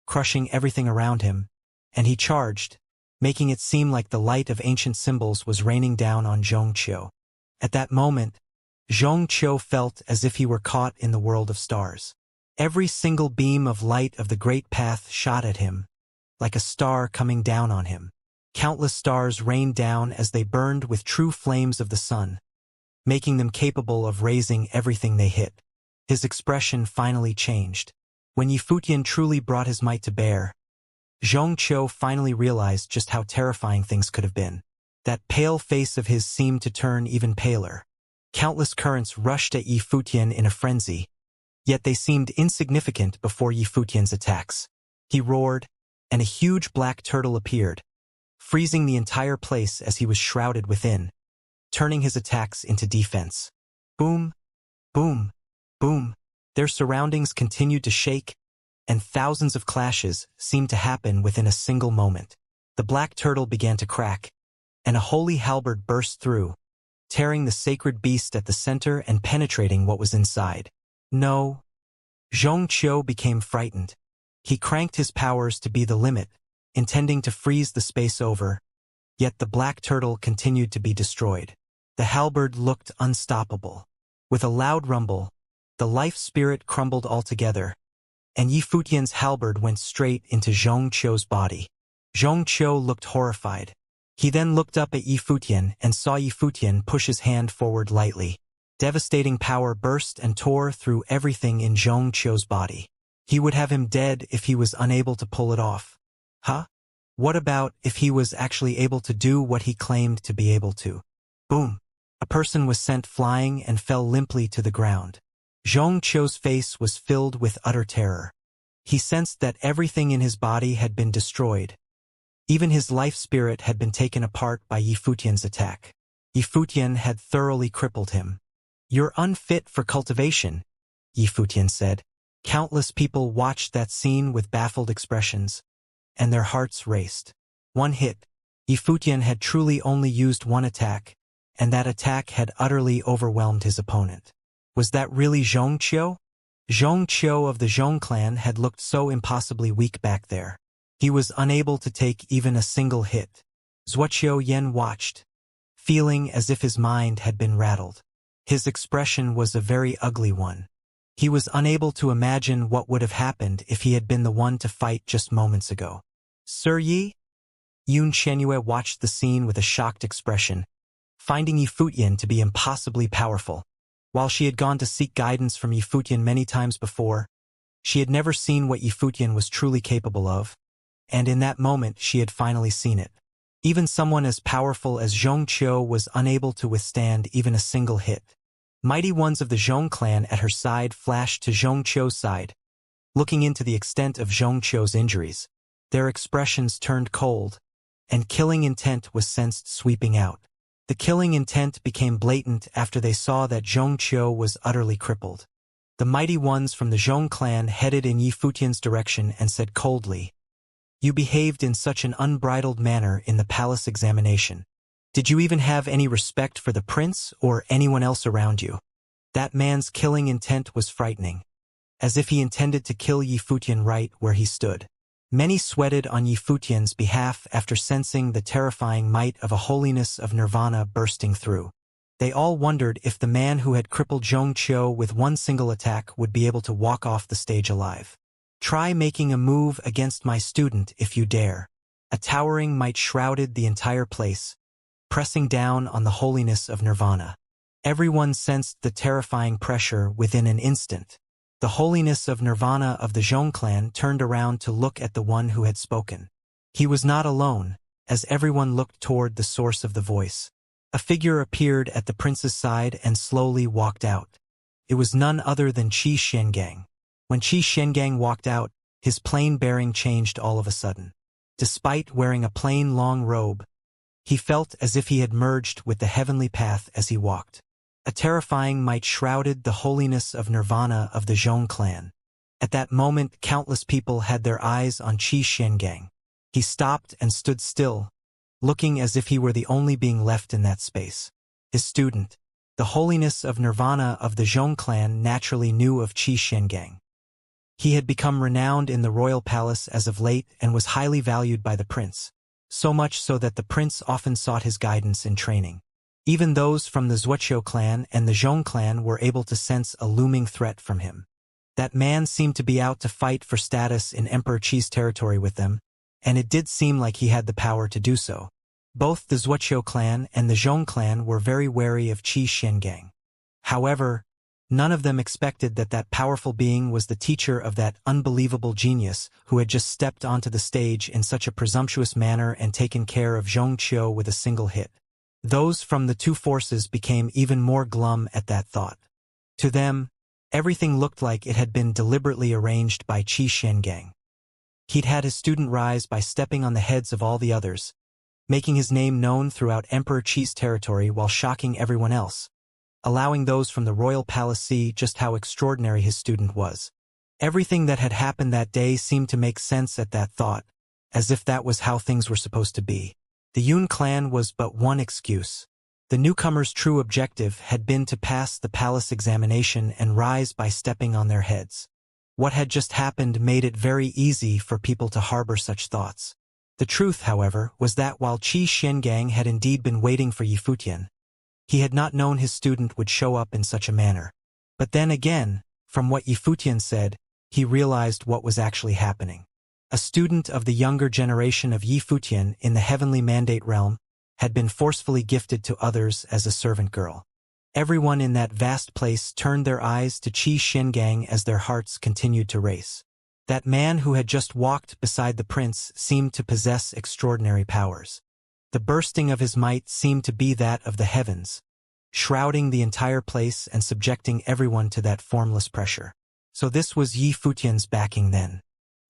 crushing everything around him, and he charged, making it seem like the light of ancient symbols was raining down on Xianxia. At that moment, Xianxia felt as if he were caught in the world of stars. Every single beam of light of the Great Path shot at him, like a star coming down on him. Countless stars rained down as they burned with true flames of the sun, making them capable of razing everything they hit. His expression finally changed. When Yi Futian truly brought his might to bear, Xianxia finally realized just how terrifying things could have been. That pale face of his seemed to turn even paler. Countless currents rushed at Yi Futian in a frenzy, yet they seemed insignificant before Yi Futian's attacks. He roared, and a huge black turtle appeared, freezing the entire place as he was shrouded within, turning his attacks into defense. Boom, boom, boom. Their surroundings continued to shake, and thousands of clashes seemed to happen within a single moment. The black turtle began to crack, and a holy halberd burst through, tearing the sacred beast at the center and penetrating what was inside. No. Xianxia became frightened. He cranked his powers to be the limit, intending to freeze the space over, yet the black turtle continued to be destroyed. The halberd looked unstoppable. With a loud rumble, the life spirit crumbled altogether, and Yi Futian's halberd went straight into Xianxia's body. Xianxia looked horrified. He then looked up at Yi Futian and saw Yi Futian push his hand forward lightly. Devastating power burst and tore through everything in Xianxia's body. He would have him dead if he was unable to pull it off. Huh? What about if he was actually able to do what he claimed to be able to? Boom! A person was sent flying and fell limply to the ground. Xianxia's face was filled with utter terror. He sensed that everything in his body had been destroyed. Even his life spirit had been taken apart by Yi Futian's attack. Yi Futian had thoroughly crippled him. "You're unfit for cultivation," Yi Futian said. Countless people watched that scene with baffled expressions, and their hearts raced. One hit. Yi Futian had truly only used one attack, and that attack had utterly overwhelmed his opponent. Was that really Xianxia? Xianxia of the Zhong clan had looked so impossibly weak back there. He was unable to take even a single hit. Zuoqiu Yen watched, feeling as if his mind had been rattled. His expression was a very ugly one. He was unable to imagine what would have happened if he had been the one to fight just moments ago. "Sir Yi?" Yun Shenyue watched the scene with a shocked expression, finding Yi Futian to be impossibly powerful. While she had gone to seek guidance from Yi Futian many times before, she had never seen what Yi Futian was truly capable of, and in that moment she had finally seen it. Even someone as powerful as Xianxia was unable to withstand even a single hit. Mighty ones of the Zhong clan at her side flashed to Xianxia's side, looking into the extent of Xianxia's injuries. Their expressions turned cold, and killing intent was sensed sweeping out. The killing intent became blatant after they saw that Xianxia was utterly crippled. The mighty ones from the Zhong clan headed in Yi Futian's direction and said coldly, You behaved in such an unbridled manner in the palace examination. Did you even have any respect for the prince or anyone else around you? That man's killing intent was frightening, as if he intended to kill Yi Futian right where he stood. Many sweated on Yi Futian's behalf after sensing the terrifying might of a holiness of nirvana bursting through. They all wondered if the man who had crippled Xianxia with one single attack would be able to walk off the stage alive. Try making a move against my student if you dare. A towering might shrouded the entire place, pressing down on the holiness of nirvana. Everyone sensed the terrifying pressure within an instant. The holiness of nirvana of the Zhong clan turned around to look at the one who had spoken. He was not alone, as everyone looked toward the source of the voice. A figure appeared at the prince's side and slowly walked out. It was none other than Qi Xiangang. When Qi Xiangang walked out, his plain bearing changed all of a sudden. Despite wearing a plain long robe, he felt as if he had merged with the heavenly path as he walked. A terrifying might shrouded the holiness of nirvana of the Zhong clan. At that moment, countless people had their eyes on Qi Xiangang. He stopped and stood still, looking as if he were the only being left in that space. His student, the holiness of nirvana of the Zhong clan, naturally knew of Qi Xiangang. He had become renowned in the royal palace as of late and was highly valued by the prince, so much so that the prince often sought his guidance in training. Even those from the Wuxia clan and the Zhong clan were able to sense a looming threat from him. That man seemed to be out to fight for status in Emperor Qi's territory with them, and it did seem like he had the power to do so. Both the Wuxia clan and the Zhong clan were very wary of Qi Xiangang. However, none of them expected that that powerful being was the teacher of that unbelievable genius who had just stepped onto the stage in such a presumptuous manner and taken care of Xianxia with a single hit. Those from the two forces became even more glum at that thought. To them, everything looked like it had been deliberately arranged by Qi Xiangang. He'd had his student rise by stepping on the heads of all the others, making his name known throughout Emperor Qi's territory while shocking everyone else, allowing those from the royal palace see just how extraordinary his student was. Everything that had happened that day seemed to make sense at that thought, as if that was how things were supposed to be. The Yun clan was but one excuse. The newcomer's true objective had been to pass the palace examination and rise by stepping on their heads. What had just happened made it very easy for people to harbor such thoughts. The truth, however, was that while Qi Xiangang had indeed been waiting for Yi Futian, he had not known his student would show up in such a manner. But then again, from what Yi Futian said, he realized what was actually happening. A student of the younger generation of Yi Futian in the heavenly mandate realm had been forcefully gifted to others as a servant girl. Everyone in that vast place turned their eyes to Qi Xiangang as their hearts continued to race. That man who had just walked beside the prince seemed to possess extraordinary powers. The bursting of his might seemed to be that of the heavens, shrouding the entire place and subjecting everyone to that formless pressure. So this was Yi Futian's backing then.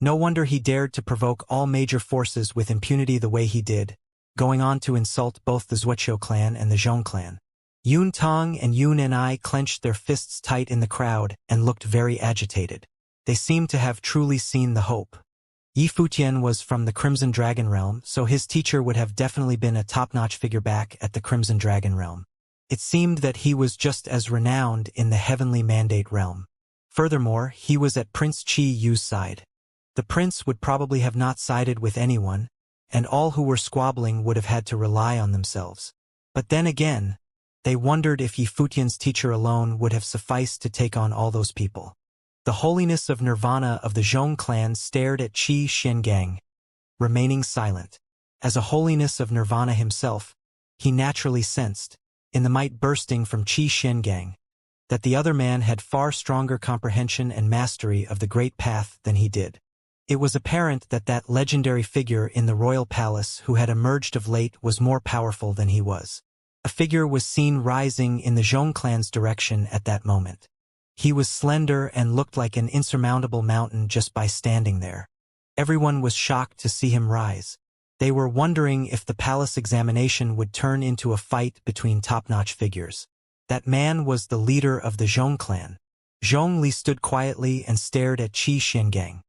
No wonder he dared to provoke all major forces with impunity the way he did, going on to insult both the Wuxia clan and the Zhong clan. Yun Tong and Yun Ni clenched their fists tight in the crowd and looked very agitated. They seemed to have truly seen the hope. Yi Futian was from the Crimson Dragon realm, so his teacher would have definitely been a top-notch figure back at the Crimson Dragon realm. It seemed that he was just as renowned in the heavenly mandate realm. Furthermore, he was at Prince Qi Yu's side. The prince would probably have not sided with anyone, and all who were squabbling would have had to rely on themselves. But then again, they wondered if Yi Futian's teacher alone would have sufficed to take on all those people. The holiness of nirvana of the Zhong clan stared at Qi Xiangang, remaining silent. As a holiness of nirvana himself, he naturally sensed, in the might bursting from Qi Xiangang, that the other man had far stronger comprehension and mastery of the great path than he did. It was apparent that that legendary figure in the royal palace who had emerged of late was more powerful than he was. A figure was seen rising in the Zhong clan's direction at that moment. He was slender and looked like an insurmountable mountain just by standing there. Everyone was shocked to see him rise. They were wondering if the palace examination would turn into a fight between top-notch figures. That man was the leader of the Zhong clan. Zhong Li stood quietly and stared at Qi Xiangang.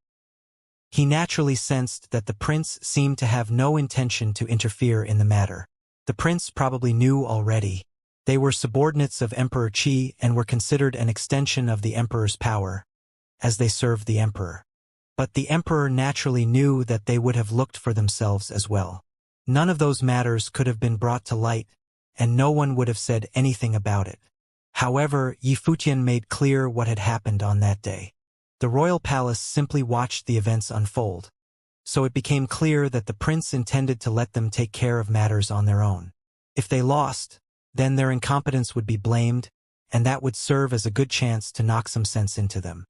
He naturally sensed that the prince seemed to have no intention to interfere in the matter. The prince probably knew already. They were subordinates of Emperor Qi and were considered an extension of the emperor's power, as they served the emperor. But the emperor naturally knew that they would have looked for themselves as well. None of those matters could have been brought to light, and no one would have said anything about it. However, Yifutian made clear what had happened on that day. The royal palace simply watched the events unfold, so it became clear that the prince intended to let them take care of matters on their own. If they lost, then their incompetence would be blamed, and that would serve as a good chance to knock some sense into them.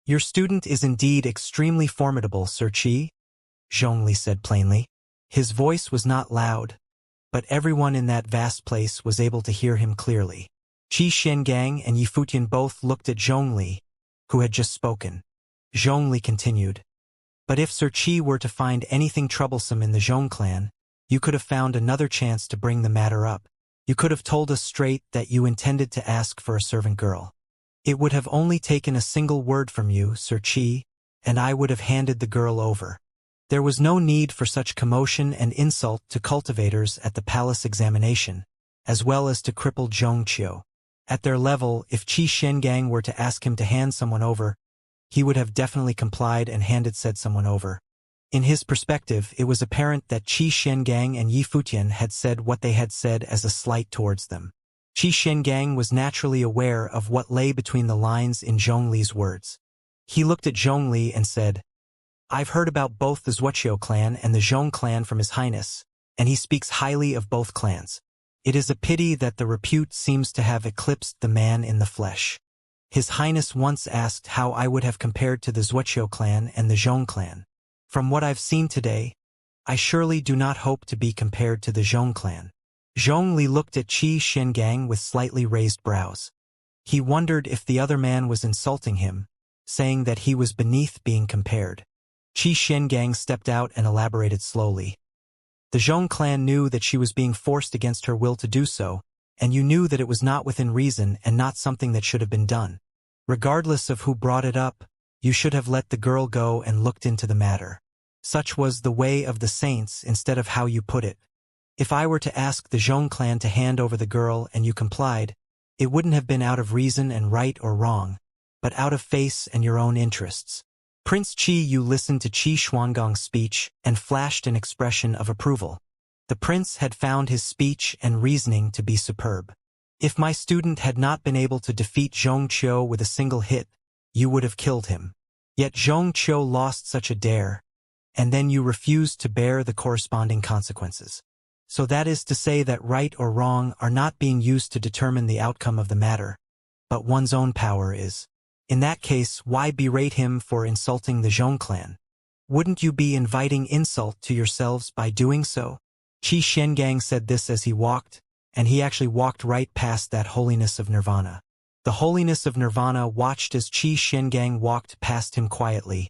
"Your student is indeed extremely formidable, Sir Qi," Zhongli said plainly. His voice was not loud, but everyone in that vast place was able to hear him clearly. Qi Xiangang and Yifutian both looked at Zhongli, who had just spoken. Zhongli continued, "But if Sir Qi were to find anything troublesome in the Zhong clan, you could have found another chance to bring the matter up. You could have told us straight that you intended to ask for a servant girl. It would have only taken a single word from you, Sir Qi, and I would have handed the girl over." There was no need for such commotion and insult to cultivators at the palace examination, as well as to crippled Zhongqiu. At their level, if Qi Xiangang were to ask him to hand someone over, he would have definitely complied and handed said someone over. In his perspective, it was apparent that Qi Xiangang and Yifutian had said what they had said as a slight towards them. Qi Xiangang was naturally aware of what lay between the lines in Zhongli's words. He looked at Zhongli and said, "I've heard about both the Wuxia clan and the Zhong clan from His Highness, and he speaks highly of both clans. It is a pity that the repute seems to have eclipsed the man in the flesh. His Highness once asked how I would have compared to the Wuxia clan and the Zhong clan. From what I've seen today, I surely do not hope to be compared to the Zhong clan." Zhongli looked at Qi Xiangang with slightly raised brows. He wondered if the other man was insulting him, saying that he was beneath being compared. Qi Xiangang stepped out and elaborated slowly. "The Zhong clan knew that she was being forced against her will to do so, and you knew that it was not within reason and not something that should have been done. Regardless of who brought it up, you should have let the girl go and looked into the matter. Such was the way of the saints instead of how you put it. If I were to ask the Zhong clan to hand over the girl and you complied, it wouldn't have been out of reason and right or wrong, but out of face and your own interests." Prince Qi Yu listened to Qi Xuangang's speech and flashed an expression of approval. The prince had found his speech and reasoning to be superb. "If my student had not been able to defeat Zhongqiu with a single hit, you would have killed him. Yet Zhongqiu lost such a dare, and then you refused to bear the corresponding consequences. So that is to say that right or wrong are not being used to determine the outcome of the matter, but one's own power is. In that case, why berate him for insulting the Zhong clan? Wouldn't you be inviting insult to yourselves by doing so?" Qi Xiangang said this as he walked, and he actually walked right past that holiness of nirvana. The holiness of nirvana watched as Qi Xiangang walked past him quietly,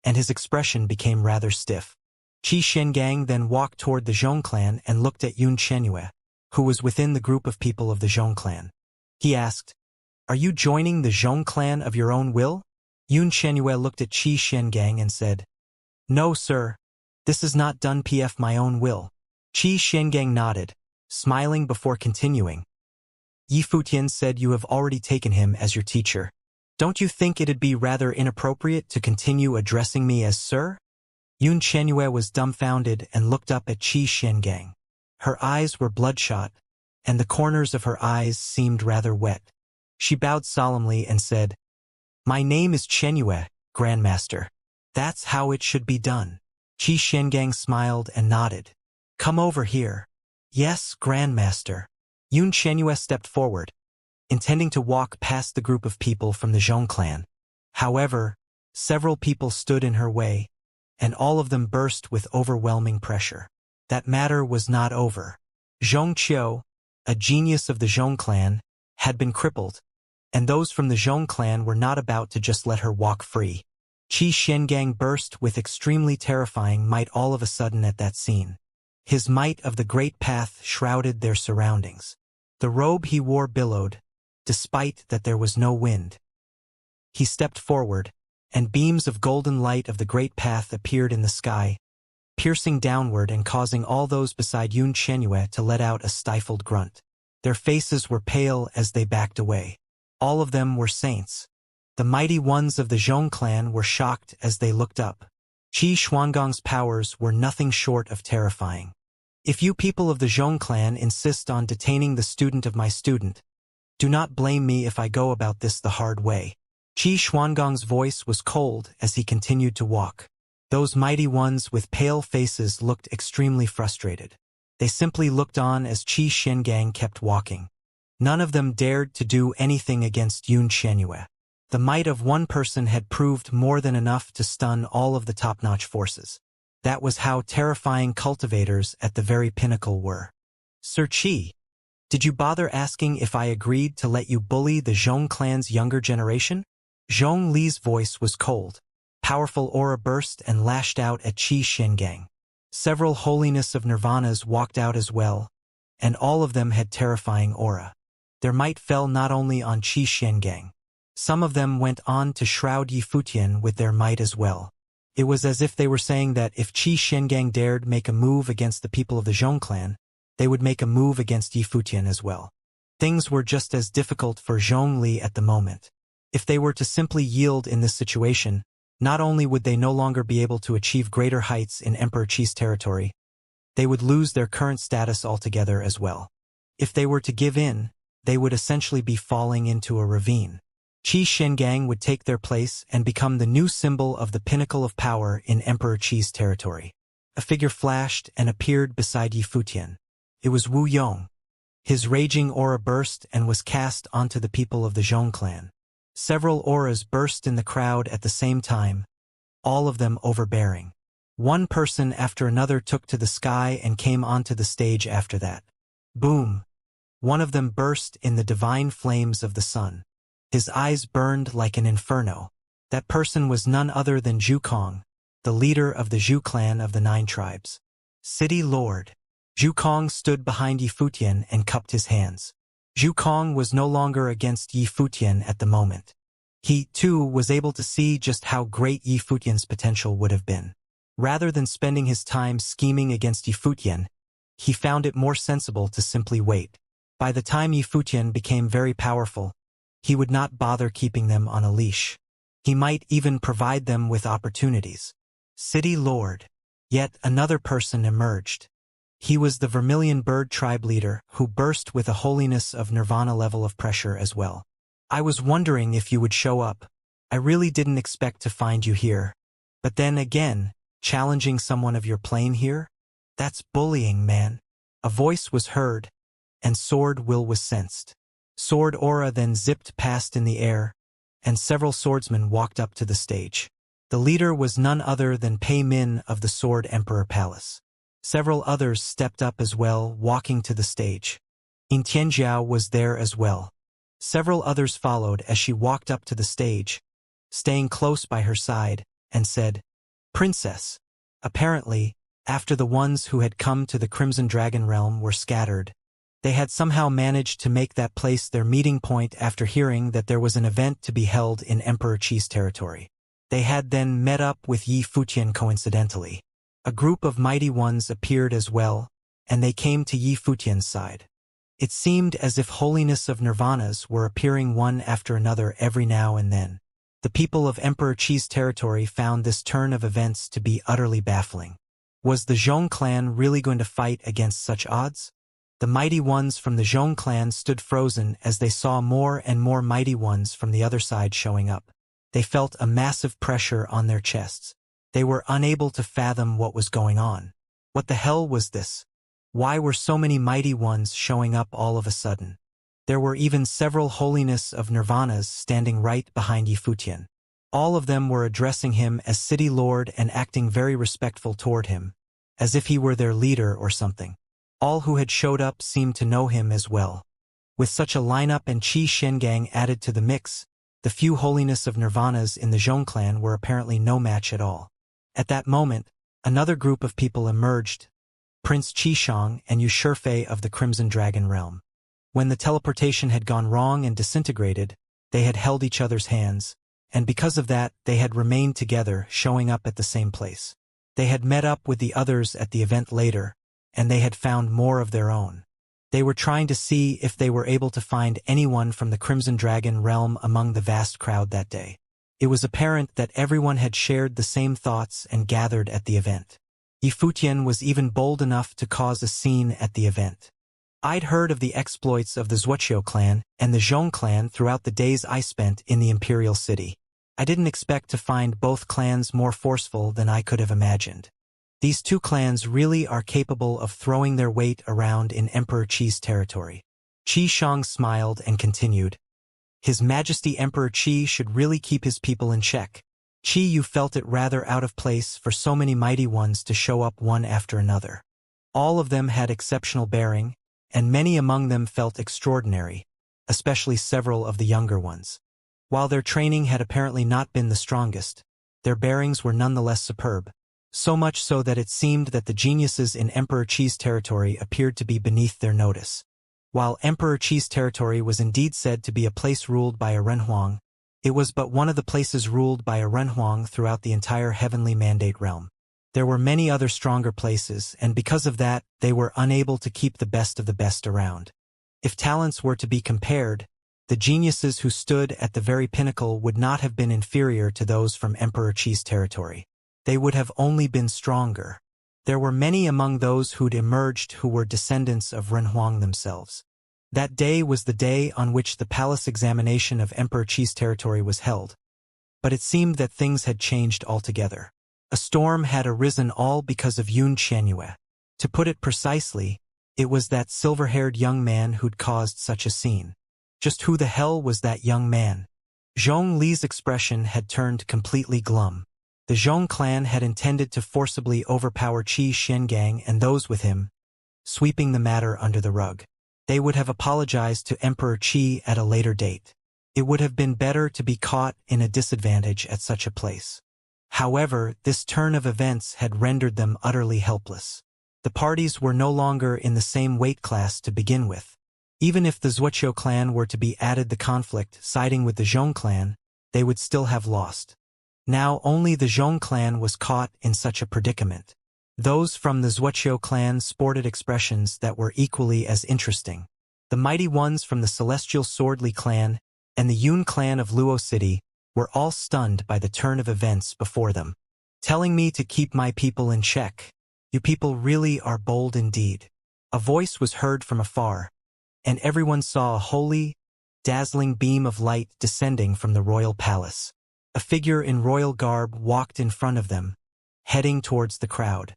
and his expression became rather stiff. Qi Xiangang then walked toward the Zhong clan and looked at Yun Qianyue, who was within the group of people of the Zhong clan. He asked, "Are you joining the Zhong clan of your own will?" Yun Qianyue looked at Qi Xiangang and said, "No, sir. This is not done pf my own will." Qi Xiangang nodded, smiling before continuing. "Yifutian said you have already taken him as your teacher. Don't you think it'd be rather inappropriate to continue addressing me as sir?" Yun Qianyue was dumbfounded and looked up at Qi Xiangang. Her eyes were bloodshot, and the corners of her eyes seemed rather wet. She bowed solemnly and said, "My name is Qianyue, Grandmaster. That's how it should be done." Qi Xiangang smiled and nodded. "Come over here." "Yes, Grandmaster." Yun Qianyue stepped forward, intending to walk past the group of people from the Zhong clan. However, several people stood in her way, and all of them burst with overwhelming pressure. That matter was not over. Zhongqiu, a genius of the Zhong clan, had been crippled, and those from the Zhong clan were not about to just let her walk free. Qi Xiangang burst with extremely terrifying might all of a sudden at that scene. His might of the great path shrouded their surroundings. The robe he wore billowed, despite that there was no wind. He stepped forward, and beams of golden light of the great path appeared in the sky, piercing downward and causing all those beside Xianxia to let out a stifled grunt. Their faces were pale as they backed away. All of them were saints. The mighty ones of the Zhong clan were shocked as they looked up. Qi Xuangong's powers were nothing short of terrifying. If you people of the Zhong clan insist on detaining the student of my student, do not blame me if I go about this the hard way. Qi Xuangong's voice was cold as he continued to walk. Those mighty ones with pale faces looked extremely frustrated. They simply looked on as Qi Xiangang kept walking. None of them dared to do anything against Xianxia. The might of one person had proved more than enough to stun all of the top-notch forces. That was how terrifying cultivators at the very pinnacle were. Sir Qi, did you bother asking if I agreed to let you bully the Zhong clan's younger generation? Zhong Li's voice was cold. Powerful aura burst and lashed out at Qi Xiangang. Several holiness of nirvanas walked out as well, and all of them had terrifying aura. Their might fell not only on Qi Xiangang. Some of them went on to shroud Yifutian with their might as well. It was as if they were saying that if Qi Xiangang dared make a move against the people of the Zhong clan, they would make a move against Yifutian as well. Things were just as difficult for Zhong Li at the moment. If they were to simply yield in this situation, not only would they no longer be able to achieve greater heights in Emperor Qi's territory, they would lose their current status altogether as well. If they were to give in, they would essentially be falling into a ravine. Qi Xiangang would take their place and become the new symbol of the pinnacle of power in Emperor Qi's territory. A figure flashed and appeared beside Yifutian. It was Wu Yong. His raging aura burst and was cast onto the people of the Zhong clan. Several auras burst in the crowd at the same time, all of them overbearing. One person after another took to the sky and came onto the stage after that. Boom! One of them burst in the divine flames of the sun. His eyes burned like an inferno. That person was none other than Zhu Kong, the leader of the Zhu clan of the 9 tribes. City Lord. Zhu Kong stood behind Yifutian and cupped his hands. Zhu Kong was no longer against Yifutian at the moment. He, too, was able to see just how great Yifutian's potential would have been. Rather than spending his time scheming against Yifutian, he found it more sensible to simply wait. By the time Yifutian became very powerful, he would not bother keeping them on a leash. He might even provide them with opportunities. City Lord. Yet another person emerged. He was the Vermilion Bird tribe leader who burst with a holiness of nirvana level of pressure as well. I was wondering if you would show up. I really didn't expect to find you here. But then again, challenging someone of your plane here? That's bullying, man. A voice was heard, and sword will was sensed. Sword aura then zipped past in the air, and several swordsmen walked up to the stage. The leader was none other than Pei Min of the Sword Emperor Palace. Several others stepped up as well, walking to the stage. Tianjiao was there as well. Several others followed as she walked up to the stage, staying close by her side, and said, "Princess." Apparently, after the ones who had come to the Crimson Dragon realm were scattered, they had somehow managed to make that place their meeting point after hearing that there was an event to be held in Emperor Qi's territory. They had then met up with Yifutian coincidentally. A group of mighty ones appeared as well, and they came to Yifutian's side. It seemed as if holiness of nirvanas were appearing one after another every now and then. The people of Emperor Qi's territory found this turn of events to be utterly baffling. Was the Zhong clan really going to fight against such odds? The mighty ones from the Zhong clan stood frozen as they saw more and more mighty ones from the other side showing up. They felt a massive pressure on their chests. They were unable to fathom what was going on. What the hell was this? Why were so many mighty ones showing up all of a sudden? There were even several holiness of nirvanas standing right behind Yifutian. All of them were addressing him as City Lord and acting very respectful toward him, as if he were their leader or something. All who had showed up seemed to know him as well. With such a lineup and Qi Xiangang added to the mix, the few holiness of nirvanas in the Zhong clan were apparently no match at all. At that moment, another group of people emerged, Prince Qishang and Yushirfei of the Crimson Dragon realm. When the teleportation had gone wrong and disintegrated, they had held each other's hands, and because of that, they had remained together, showing up at the same place. They had met up with the others at the event later, and they had found more of their own. They were trying to see if they were able to find anyone from the Crimson Dragon realm among the vast crowd that day. It was apparent that everyone had shared the same thoughts and gathered at the event. Yifutian was even bold enough to cause a scene at the event. I'd heard of the exploits of the Wuxia clan and the Zhong clan throughout the days I spent in the Imperial City. I didn't expect to find both clans more forceful than I could have imagined. These two clans really are capable of throwing their weight around in Emperor Qi's territory. Qi Shang smiled and continued. His Majesty Emperor Qi should really keep his people in check. Qi, you felt it rather out of place for so many mighty ones to show up one after another. All of them had exceptional bearing, and many among them felt extraordinary, especially several of the younger ones. While their training had apparently not been the strongest, their bearings were nonetheless superb, so much so that it seemed that the geniuses in Emperor Qi's territory appeared to be beneath their notice. While Emperor Qi's territory was indeed said to be a place ruled by a Renhuang, it was but one of the places ruled by a Renhuang throughout the entire Heavenly Mandate realm. There were many other stronger places, and because of that, they were unable to keep the best of the best around. If talents were to be compared, the geniuses who stood at the very pinnacle would not have been inferior to those from Emperor Qi's territory. They would have only been stronger. There were many among those who'd emerged who were descendants of Renhuang themselves. That day was the day on which the palace examination of Emperor Qi's territory was held. But it seemed that things had changed altogether. A storm had arisen all because of Yun Xianxia. To put it precisely, it was that silver-haired young man who'd caused such a scene. Just who the hell was that young man? Zhong Li's expression had turned completely glum. The Zhong clan had intended to forcibly overpower Qi Xiangang and those with him, sweeping the matter under the rug. They would have apologized to Emperor Qi at a later date. It would have been better to be caught in a disadvantage at such a place. However, this turn of events had rendered them utterly helpless. The parties were no longer in the same weight class to begin with. Even if the Wuxia clan were to be added the conflict siding with the Zhong clan, they would still have lost. Now only the Zhong clan was caught in such a predicament. Those from the Wuxia clan sported expressions that were equally as interesting. The mighty ones from the Celestial Swordly clan and the Yun clan of Luo City were all stunned by the turn of events before them. Telling me to keep my people in check. You people really are bold indeed. A voice was heard from afar, and everyone saw a holy, dazzling beam of light descending from the royal palace. A figure in royal garb walked in front of them, heading towards the crowd.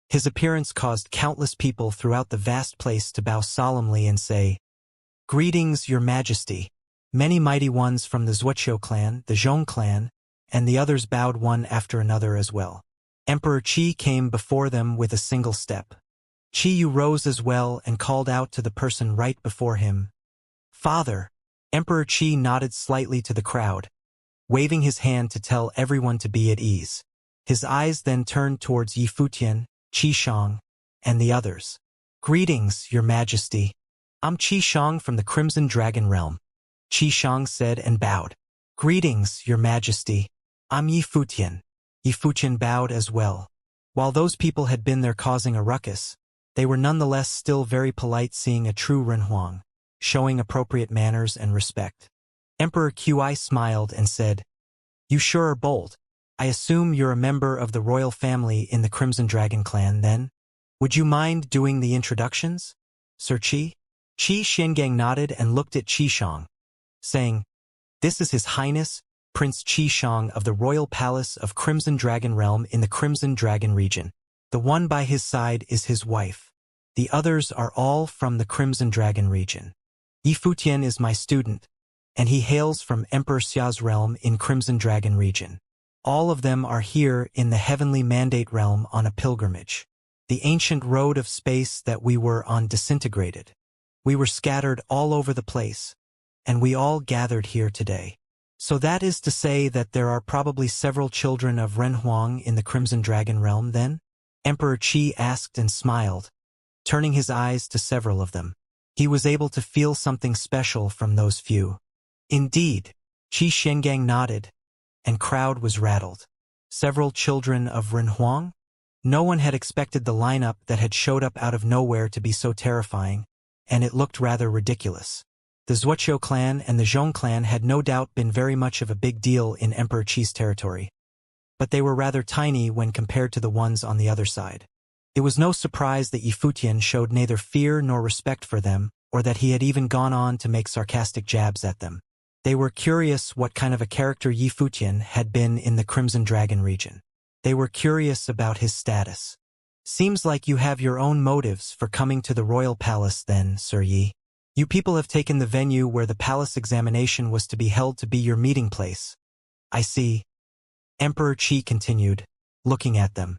His appearance caused countless people throughout the vast place to bow solemnly and say, "Greetings, Your Majesty." Many mighty ones from the Wuxia clan, the Zhong clan, and the others bowed one after another as well. Emperor Qi came before them with a single step. Qi Yu rose as well and called out to the person right before him, "Father." Emperor Qi nodded slightly to the crowd, waving his hand to tell everyone to be at ease. His eyes then turned towards Yifutian, Qi Shang, and the others. "Greetings, Your Majesty. I'm Qi Shang from the Crimson Dragon Realm," Qi Shang said and bowed. "Greetings, Your Majesty. I'm Yifutian." Yifutian bowed as well. While those people had been there causing a ruckus, they were nonetheless still very polite, seeing a true Renhuang, showing appropriate manners and respect. Emperor Qi smiled and said, "You sure are bold. I assume you're a member of the royal family in the Crimson Dragon clan, then? Would you mind doing the introductions, Sir Qi?" Qi Xiangang nodded and looked at Qi Shang, saying, "This is His Highness, Prince Qi Shang of the Royal Palace of Crimson Dragon Realm in the Crimson Dragon region. The one by his side is his wife. The others are all from the Crimson Dragon region. Yifutian is my student, and he hails from Emperor Xia's realm in Crimson Dragon region. All of them are here in the Heavenly Mandate realm on a pilgrimage. The ancient road of space that we were on disintegrated. We were scattered all over the place, and we all gathered here today. So that is to say that there are probably several children of Renhuang in the Crimson Dragon realm, then?" Emperor Qi asked and smiled, turning his eyes to several of them. He was able to feel something special from those few. "Indeed," Qi Xiangang nodded, and crowd was rattled. Several children of Renhuang? No one had expected the lineup that had showed up out of nowhere to be so terrifying, and it looked rather ridiculous. The Zhuoqiu clan and the Zhong clan had no doubt been very much of a big deal in Emperor Qi's territory, but they were rather tiny when compared to the ones on the other side. It was no surprise that Yi Futian showed neither fear nor respect for them, or that he had even gone on to make sarcastic jabs at them. They were curious what kind of a character Yi Futian had been in the Crimson Dragon region. They were curious about his status. Seems like you have your own motives for coming to the royal palace then, Sir Yi. You people have taken the venue where the palace examination was to be held to be your meeting place. I see. Emperor Qi continued, looking at them.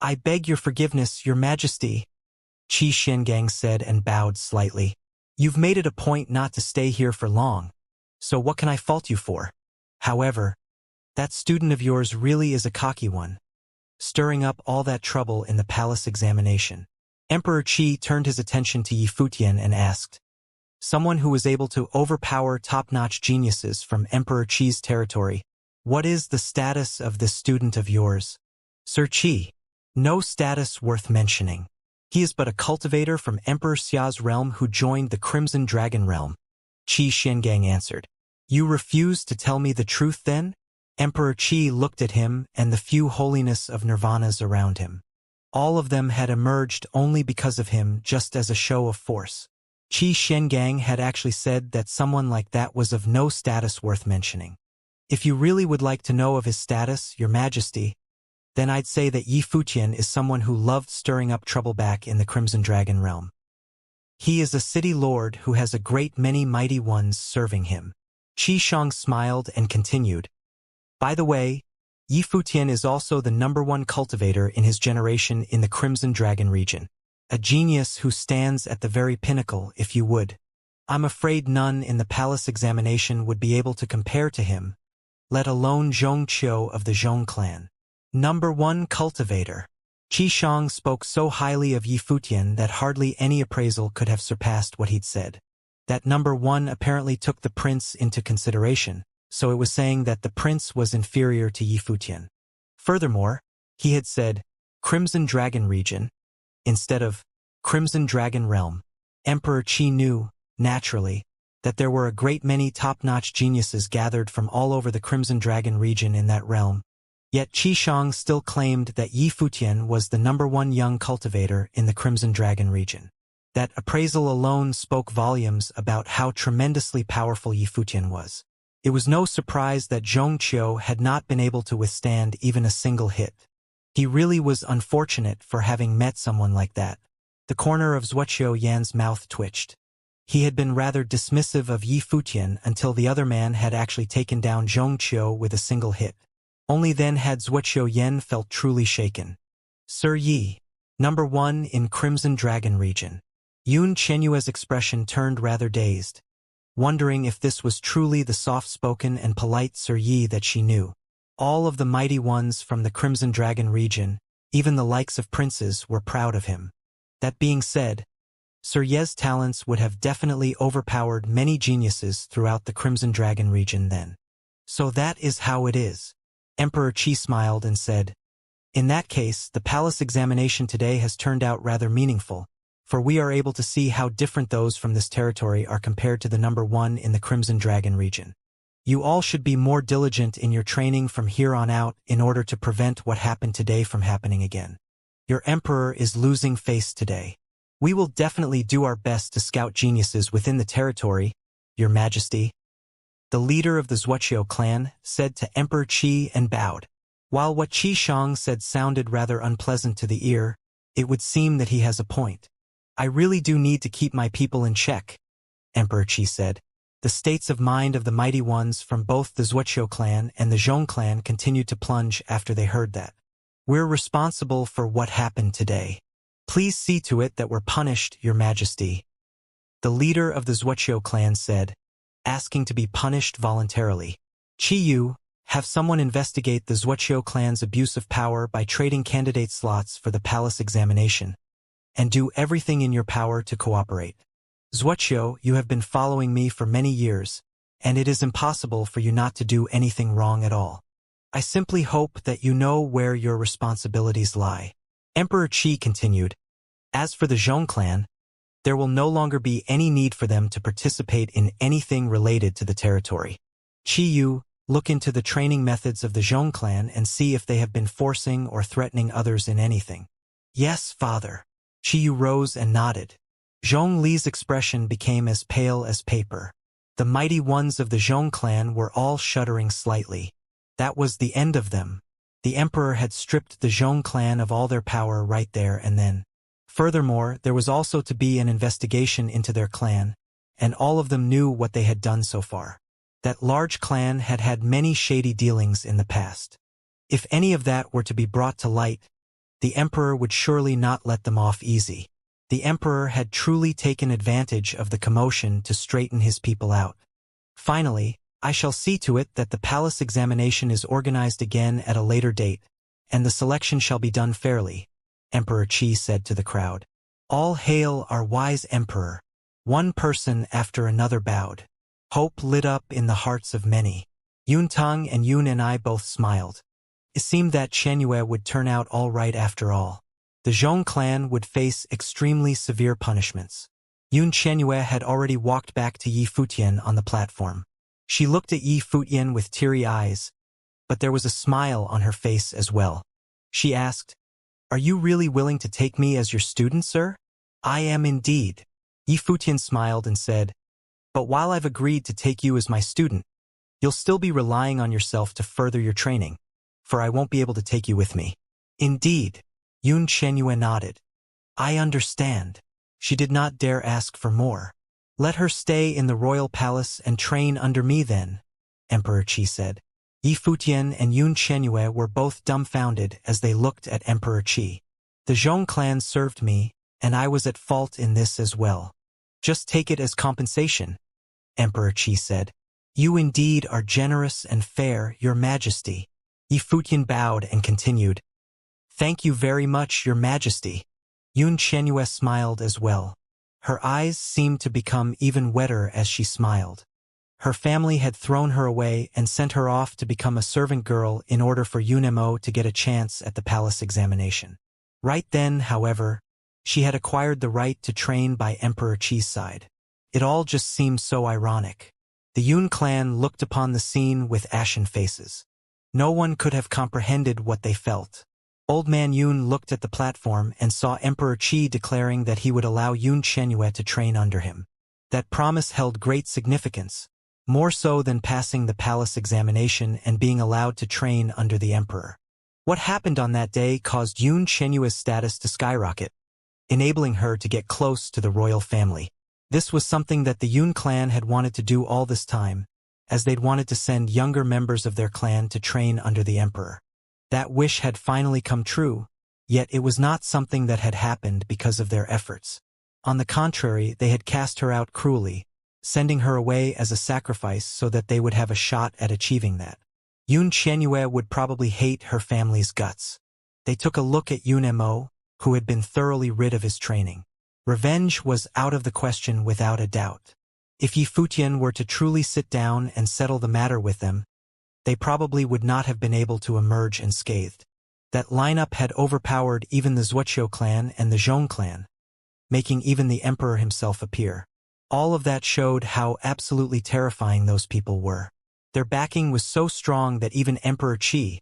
I beg your forgiveness, your majesty, Qi Xiangang said and bowed slightly. You've made it a point not to stay here for long, so what can I fault you for? However, that student of yours really is a cocky one, stirring up all that trouble in the palace examination. Emperor Qi turned his attention to Yi Futian and asked, someone who was able to overpower top-notch geniuses from Emperor Qi's territory, what is the status of this student of yours? Sir Qi, no status worth mentioning. He is but a cultivator from Emperor Xia's realm who joined the Crimson Dragon realm, Qi Xiangang answered. You refuse to tell me the truth then? Emperor Qi looked at him and the few holiness of nirvanas around him. All of them had emerged only because of him, just as a show of force. Qi Xiangang had actually said that someone like that was of no status worth mentioning. If you really would like to know of his status, your majesty, then I'd say that Yi Futian is someone who loved stirring up trouble back in the Crimson Dragon realm. He is a city lord who has a great many mighty ones serving him. Qi Shang smiled and continued. By the way, Yi Futian is also the #1 cultivator in his generation in the Crimson Dragon region. A genius who stands at the very pinnacle, if you would. I'm afraid none in the palace examination would be able to compare to him, let alone Zhong Qiu of the Zhong clan. #1 cultivator. Qi Shang spoke so highly of Yi Futian that hardly any appraisal could have surpassed what he'd said. That #1 apparently took the prince into consideration, so it was saying that the prince was inferior to Yi Futian. Furthermore, he had said, Crimson Dragon region, instead of Crimson Dragon realm. Emperor Qi knew, naturally, that there were a great many top-notch geniuses gathered from all over the Crimson Dragon region in that realm. Yet Qi Shang still claimed that Yi Futian was the #1 young cultivator in the Crimson Dragon region. That appraisal alone spoke volumes about how tremendously powerful Yi Futian was. It was no surprise that Zhong Qiu had not been able to withstand even a single hit. He really was unfortunate for having met someone like that. The corner of Zhuoqiu Yan's mouth twitched. He had been rather dismissive of Yi Futian until the other man had actually taken down Zhong Qiu with a single hit. Only then had Zhuoqiu Yan felt truly shaken. Sir Yi, #1 in Crimson Dragon region. Yun Chenyue's expression turned rather dazed, wondering if this was truly the soft-spoken and polite Sir Yi that she knew. All of the mighty ones from the Crimson Dragon region, even the likes of princes, were proud of him. That being said, Sir Ye's talents would have definitely overpowered many geniuses throughout the Crimson Dragon region then. So that is how it is. Emperor Qi smiled and said, in that case, the palace examination today has turned out rather meaningful, for we are able to see how different those from this territory are compared to the #1 in the Crimson Dragon region. You all should be more diligent in your training from here on out in order to prevent what happened today from happening again. Your emperor is losing face today. We will definitely do our best to scout geniuses within the territory, your majesty. The leader of the Zhuoqiu clan said to Emperor Qi and bowed. While what Qi Shang said sounded rather unpleasant to the ear, it would seem that he has a point. I really do need to keep my people in check, Emperor Qi said. The states of mind of the mighty ones from both the Zhuoqiu clan and the Zhong clan continued to plunge after they heard that. We're responsible for what happened today. Please see to it that we're punished, your majesty. The leader of the Zhuoqiu clan said, asking to be punished voluntarily. Qi Yu, have someone investigate the Zhuoqiu clan's abuse of power by trading candidate slots for the palace examination, and do everything in your power to cooperate. Zhuoqiu, you have been following me for many years, and it is impossible for you not to do anything wrong at all. I simply hope that you know where your responsibilities lie. Emperor Qi continued. As for the Zhong clan, there will no longer be any need for them to participate in anything related to the territory. Qi Yu, look into the training methods of the Zhong clan and see if they have been forcing or threatening others in anything. Yes, father. Qi Yu rose and nodded. Zhong Li's expression became as pale as paper. The mighty ones of the Zhong clan were all shuddering slightly. That was the end of them. The emperor had stripped the Zhong clan of all their power right there and then. Furthermore, there was also to be an investigation into their clan, and all of them knew what they had done so far. That large clan had had many shady dealings in the past. If any of that were to be brought to light, the emperor would surely not let them off easy. The emperor had truly taken advantage of the commotion to straighten his people out. Finally, I shall see to it that the palace examination is organized again at a later date, and the selection shall be done fairly, Emperor Qi said to the crowd. All hail our wise emperor. One person after another bowed. Hope lit up in the hearts of many. Yun Tang and Yun and I both smiled. It seemed that Xianxia would turn out all right after all. The Zhong clan would face extremely severe punishments. Yun Xianxia had already walked back to Yi Futian on the platform. She looked at Yi Futian with teary eyes, but there was a smile on her face as well. She asked, Are you really willing to take me as your student, sir? I am indeed. Yi Futian smiled and said, But while I've agreed to take you as my student, you'll still be relying on yourself to further your training, for I won't be able to take you with me. Indeed. Yun Xianxia nodded. I understand. She did not dare ask for more. Let her stay in the royal palace and train under me then, Emperor Qi said. Yi Futian and Yun Xianxia were both dumbfounded as they looked at Emperor Qi. The Zhong clan served me, and I was at fault in this as well. Just take it as compensation, Emperor Qi said. You indeed are generous and fair, your majesty. Yi Futian bowed and continued. Thank you very much, your majesty. Yun Xianxia smiled as well. Her eyes seemed to become even wetter as she smiled. Her family had thrown her away and sent her off to become a servant girl in order for Yun Mo to get a chance at the palace examination. Right then, however, she had acquired the right to train by Emperor Qi's side. It all just seemed so ironic. The Yun clan looked upon the scene with ashen faces. No one could have comprehended what they felt. Old man Yun looked at the platform and saw Emperor Qi declaring that he would allow Yun Xianxia to train under him. That promise held great significance, more so than passing the palace examination and being allowed to train under the emperor. What happened on that day caused Yun Xianxua's status to skyrocket, enabling her to get close to the royal family. This was something that the Yun clan had wanted to do all this time, as they'd wanted to send younger members of their clan to train under the emperor. That wish had finally come true, yet it was not something that had happened because of their efforts. On the contrary, they had cast her out cruelly, sending her away as a sacrifice so that they would have a shot at achieving that. Yun Xianxia would probably hate her family's guts. They took a look at Yun Mo, who had been thoroughly rid of his training. Revenge was out of the question without a doubt. If Yi Futian were to truly sit down and settle the matter with them, they probably would not have been able to emerge unscathed. That lineup had overpowered even the Wuxia clan and the Zhong clan, making even the emperor himself appear. All of that showed how absolutely terrifying those people were. Their backing was so strong that even Emperor Qi,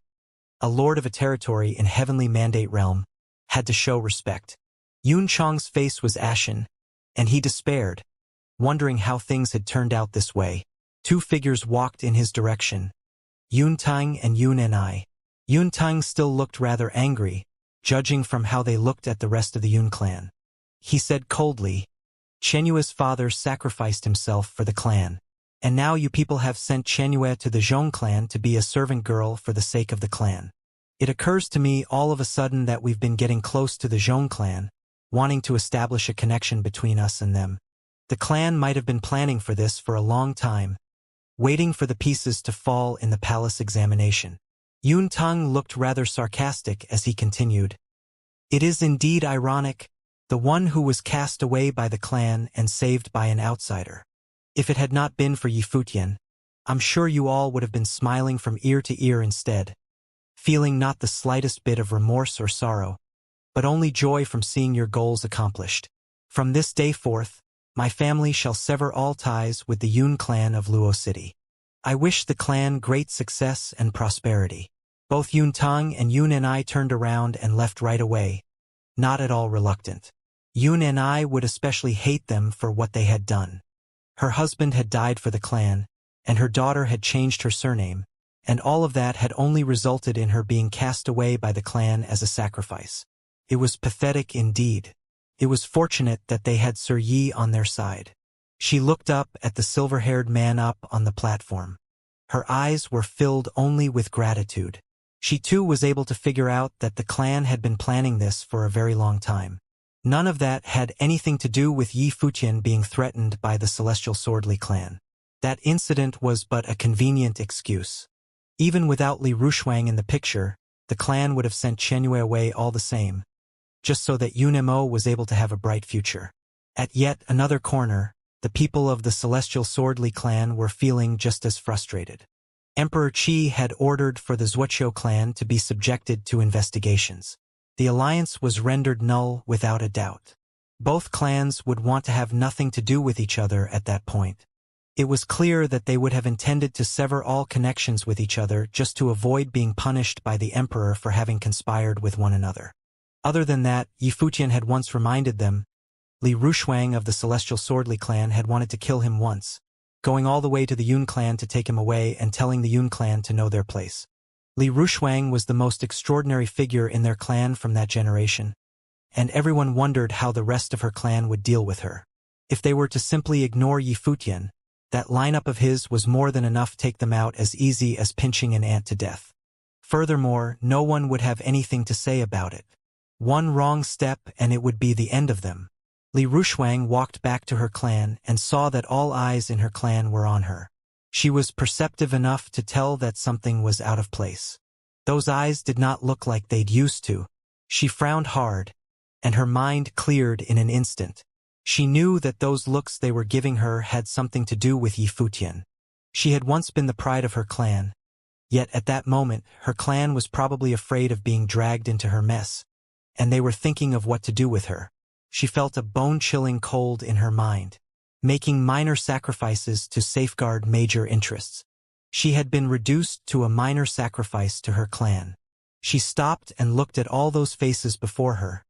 a lord of a territory in Heavenly Mandate Realm, had to show respect. Yun Chang's face was ashen, and he despaired, wondering how things had turned out this way. Two figures walked in his direction, Yun Tang and Yun Ni. Yun Tang still looked rather angry, judging from how they looked at the rest of the Yun clan. He said coldly, Xianxua's father sacrificed himself for the clan, and now you people have sent Xianxia to the Zhong clan to be a servant girl for the sake of the clan. It occurs to me all of a sudden that we've been getting close to the Zhong clan, wanting to establish a connection between us and them. The clan might have been planning for this for a long time, waiting for the pieces to fall in the palace examination. Yun Tang looked rather sarcastic as he continued. It is indeed ironic, the one who was cast away by the clan and saved by an outsider. If it had not been for Yi Futian, I'm sure you all would have been smiling from ear to ear instead. feeling not the slightest bit of remorse or sorrow, but only joy from seeing your goals accomplished. From this day forth, my family shall sever all ties with the Yun clan of Luo City. I wish the clan great success and prosperity. Both Yun Tang and Yun and I turned around and left right away, not at all reluctant. Yun and I would especially hate them for what they had done. Her husband had died for the clan, and her daughter had changed her surname, and all of that had only resulted in her being cast away by the clan as a sacrifice. It was pathetic indeed. It was fortunate that they had Sir Yi on their side. She looked up at the silver-haired man up on the platform. Her eyes were filled only with gratitude. She too was able to figure out that the clan had been planning this for a very long time. None of that had anything to do with Yi Futian being threatened by the Celestial Swordly clan. That incident was but a convenient excuse. Even without Li Rushuang in the picture, the clan would have sent Xianxia away all the same, just so that Yun Mo was able to have a bright future. At yet another corner, the people of the Celestial Swordly clan were feeling just as frustrated. Emperor Qi had ordered for the Zuoqiu clan to be subjected to investigations. The alliance was rendered null without a doubt. Both clans would want to have nothing to do with each other at that point. It was clear that they would have intended to sever all connections with each other just to avoid being punished by the emperor for having conspired with one another. Other than that, Yi Futian had once reminded them, Li Rushuang of the Celestial Swordly clan had wanted to kill him once, going all the way to the Yun clan to take him away and telling the Yun clan to know their place. Li Rushuang was the most extraordinary figure in their clan from that generation, and everyone wondered how the rest of her clan would deal with her. If they were to simply ignore Yi Futian, that lineup of his was more than enough to take them out as easy as pinching an ant to death. Furthermore, no one would have anything to say about it. One wrong step and it would be the end of them. Li Rushuang walked back to her clan and saw that all eyes in her clan were on her. She was perceptive enough to tell that something was out of place. Those eyes did not look like they'd used to. She frowned hard, and her mind cleared in an instant. She knew that those looks they were giving her had something to do with Yi Futian. She had once been the pride of her clan, yet at that moment her clan was probably afraid of being dragged into her mess, and they were thinking of what to do with her. She felt a bone-chilling cold in her mind, making minor sacrifices to safeguard major interests. She had been reduced to a minor sacrifice to her clan. She stopped and looked at all those faces before her,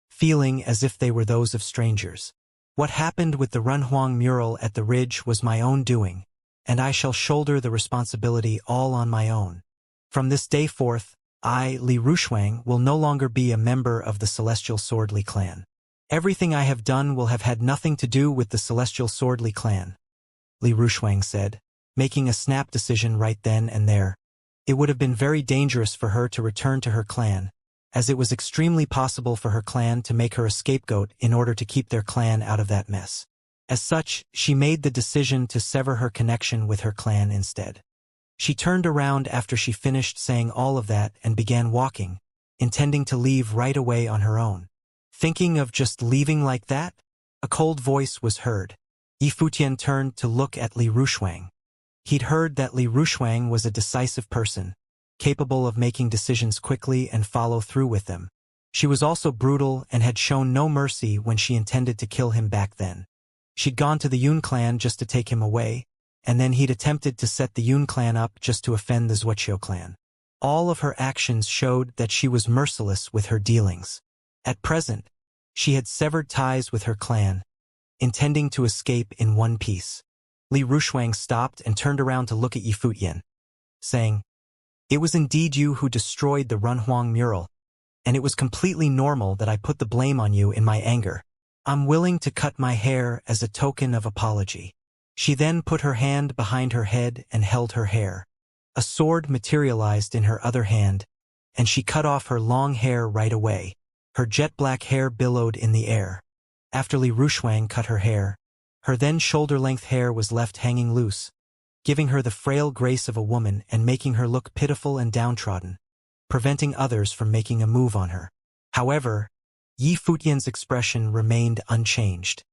feeling as if they were those of strangers. What happened with the Runhuang mural at the ridge was my own doing, and I shall shoulder the responsibility all on my own. From this day forth, I, Li Rushuang, will no longer be a member of the Celestial Swordly clan. Everything I have done will have had nothing to do with the Celestial Swordly clan, Li Rushuang said, making a snap decision right then and there. It would have been very dangerous for her to return to her clan, as it was extremely possible for her clan to make her a scapegoat in order to keep their clan out of that mess. As such, she made the decision to sever her connection with her clan instead. She turned around after she finished saying all of that and began walking, intending to leave right away on her own. Thinking of just leaving like that? A cold voice was heard. Yi Futian turned to look at Li Rushuang. He'd heard that Li Rushuang was a decisive person, capable of making decisions quickly and follow through with them. She was also brutal and had shown no mercy when she intended to kill him back then. She'd gone to the Yun clan just to take him away, and then he'd attempted to set the Yun clan up just to offend the Zuoqiu clan. All of her actions showed that she was merciless with her dealings. At present, she had severed ties with her clan, intending to escape in one piece. Li Rushuang stopped and turned around to look at Yi Futian, saying, "It was indeed you who destroyed the Runhuang mural, and it was completely normal that I put the blame on you in my anger. I'm willing to cut my hair as a token of apology." She then put her hand behind her head and held her hair. A sword materialized in her other hand, and she cut off her long hair right away. Her jet-black hair billowed in the air. After Li Rushuang cut her hair, her then shoulder-length hair was left hanging loose, giving her the frail grace of a woman and making her look pitiful and downtrodden, preventing others from making a move on her. However, Yi Futian's expression remained unchanged.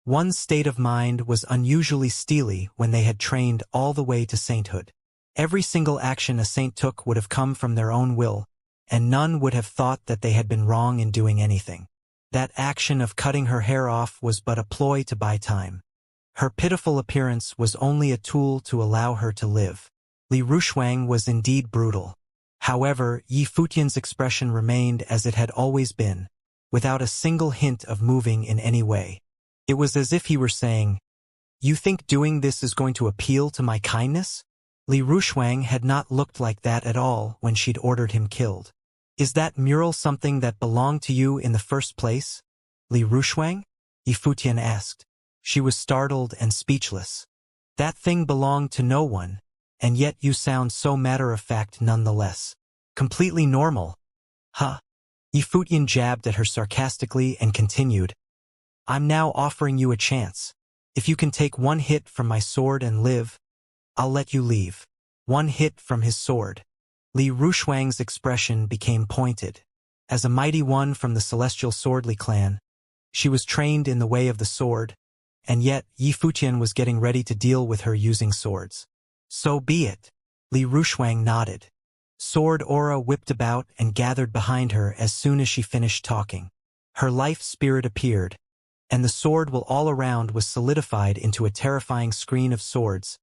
One's state of mind was unusually steely when they had trained all the way to sainthood. Every single action a saint took would have come from their own will, and none would have thought that they had been wrong in doing anything. That action of cutting her hair off was but a ploy to buy time. Her pitiful appearance was only a tool to allow her to live. Li Rushuang was indeed brutal. However, Yi Futian's expression remained as it had always been, without a single hint of moving in any way. It was as if he were saying, "You think doing this is going to appeal to my kindness?" Li Rushuang had not looked like that at all when she'd ordered him killed. "Is that mural something that belonged to you in the first place, Li Rushuang?" Yi Futian asked. She was startled and speechless. "That thing belonged to no one, and yet you sound so matter-of-fact nonetheless. Completely normal." "Huh?" Yi Futian jabbed at her sarcastically and continued, "I'm now offering you a chance. If you can take one hit from my sword and live, I'll let you leave." One hit from his sword. Li Rushuang's expression became pointed. As a mighty one from the celestial Swordly clan, she was trained in the way of the sword, and yet Yi Futian was getting ready to deal with her using swords. "So be it." Li Rushuang nodded. Sword aura whipped about and gathered behind her as soon as she finished talking. Her life spirit appeared, and the sword will all around was solidified into a terrifying screen of swords,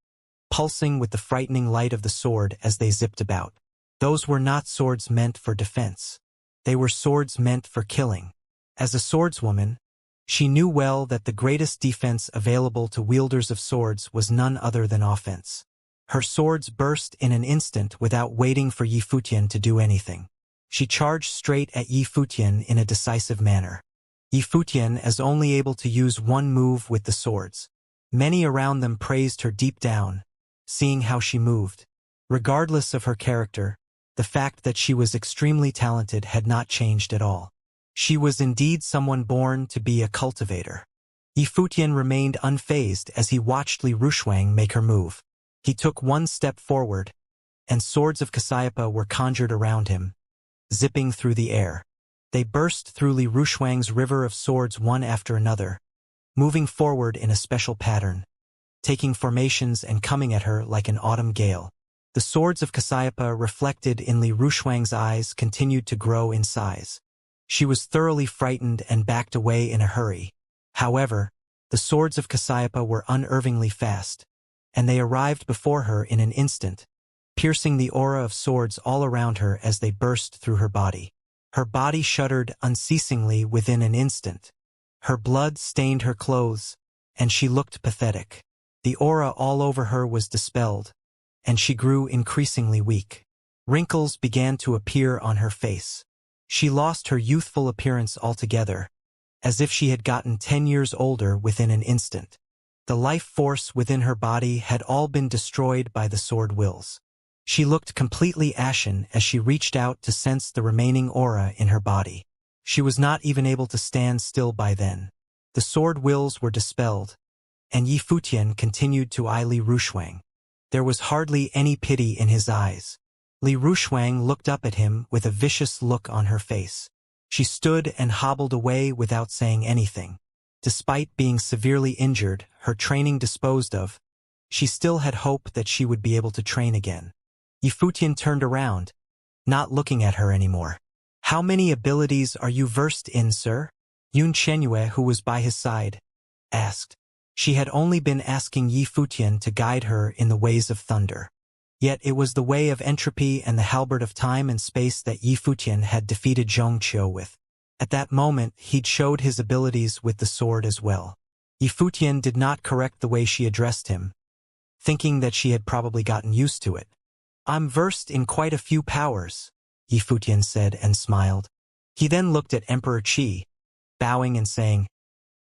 pulsing with the frightening light of the sword as they zipped about. Those were not swords meant for defense. They were swords meant for killing. As a swordswoman, she knew well that the greatest defense available to wielders of swords was none other than offense. Her swords burst in an instant without waiting for Yi Futian to do anything. She charged straight at Yi Futian in a decisive manner. Yi Futian as only able to use one move with the swords. Many around them praised her deep down, seeing how she moved. Regardless of her character, the fact that she was extremely talented had not changed at all. She was indeed someone born to be a cultivator. Yi Futian remained unfazed as he watched Li Rushuang make her move. He took one step forward, and swords of Cassiopeia were conjured around him, zipping through the air. They burst through Li Rushuang's river of swords one after another, moving forward in a special pattern, taking formations and coming at her like an autumn gale. The swords of Cassiopeia reflected in Li Rushuang's eyes continued to grow in size. She was thoroughly frightened and backed away in a hurry. However, the swords of Cassiopeia were unervingly fast, and they arrived before her in an instant, piercing the aura of swords all around her as they burst through her body. Her body shuddered unceasingly within an instant. Her blood stained her clothes, and she looked pathetic. The aura all over her was dispelled, and she grew increasingly weak. Wrinkles began to appear on her face. She lost her youthful appearance altogether, as if she had gotten 10 years older within an instant. The life force within her body had all been destroyed by the sword wills. She looked completely ashen as she reached out to sense the remaining aura in her body. She was not even able to stand still by then. The sword wills were dispelled, and Yi Futian continued to eye Li Rushuang. There was hardly any pity in his eyes. Li Rushuang looked up at him with a vicious look on her face. She stood and hobbled away without saying anything. Despite being severely injured, her training disposed of, she still had hope that she would be able to train again. Yi Futian turned around, not looking at her anymore. "How many abilities are you versed in, sir?" Yun Chenyue, who was by his side, asked. She had only been asking Yi Futian to guide her in the ways of thunder. Yet it was the way of entropy and the halberd of time and space that Yi Futian had defeated Xianxia with. At that moment, he'd showed his abilities with the sword as well. Yi Futian did not correct the way she addressed him, thinking that she had probably gotten used to it. "I'm versed in quite a few powers," Yi Futian said and smiled. He then looked at Emperor Qi, bowing and saying,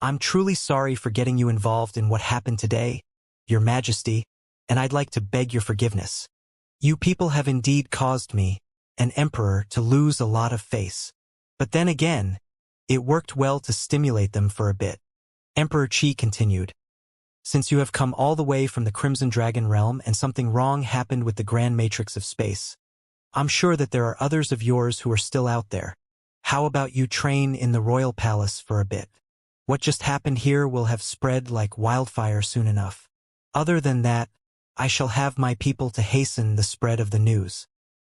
"I'm truly sorry for getting you involved in what happened today, Your Majesty, and I'd like to beg your forgiveness. You people have indeed caused me, an emperor, to lose a lot of face. But then again, it worked well to stimulate them for a bit." Emperor Qi continued, "Since you have come all the way from the Crimson Dragon realm and something wrong happened with the Grand Matrix of Space, I'm sure that there are others of yours who are still out there. How about you train in the Royal Palace for a bit? What just happened here will have spread like wildfire soon enough. Other than that, I shall have my people to hasten the spread of the news.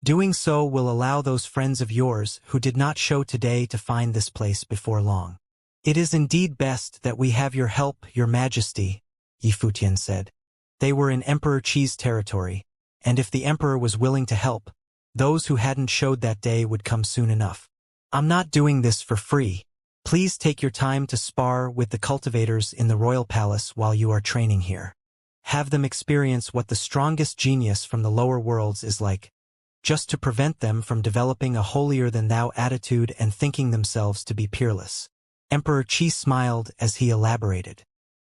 Doing so will allow those friends of yours who did not show today to find this place before long. It is indeed best that we have your help, your majesty, Yifutian said. They were in Emperor Qi's territory, and if the emperor was willing to help, those who hadn't showed that day would come soon enough. I'm not doing this for free. Please take your time to spar with the cultivators in the royal palace while you are training here. Have them experience what the strongest genius from the lower worlds is like, just to prevent them from developing a holier-than-thou attitude and thinking themselves to be peerless. Emperor Qi smiled as he elaborated.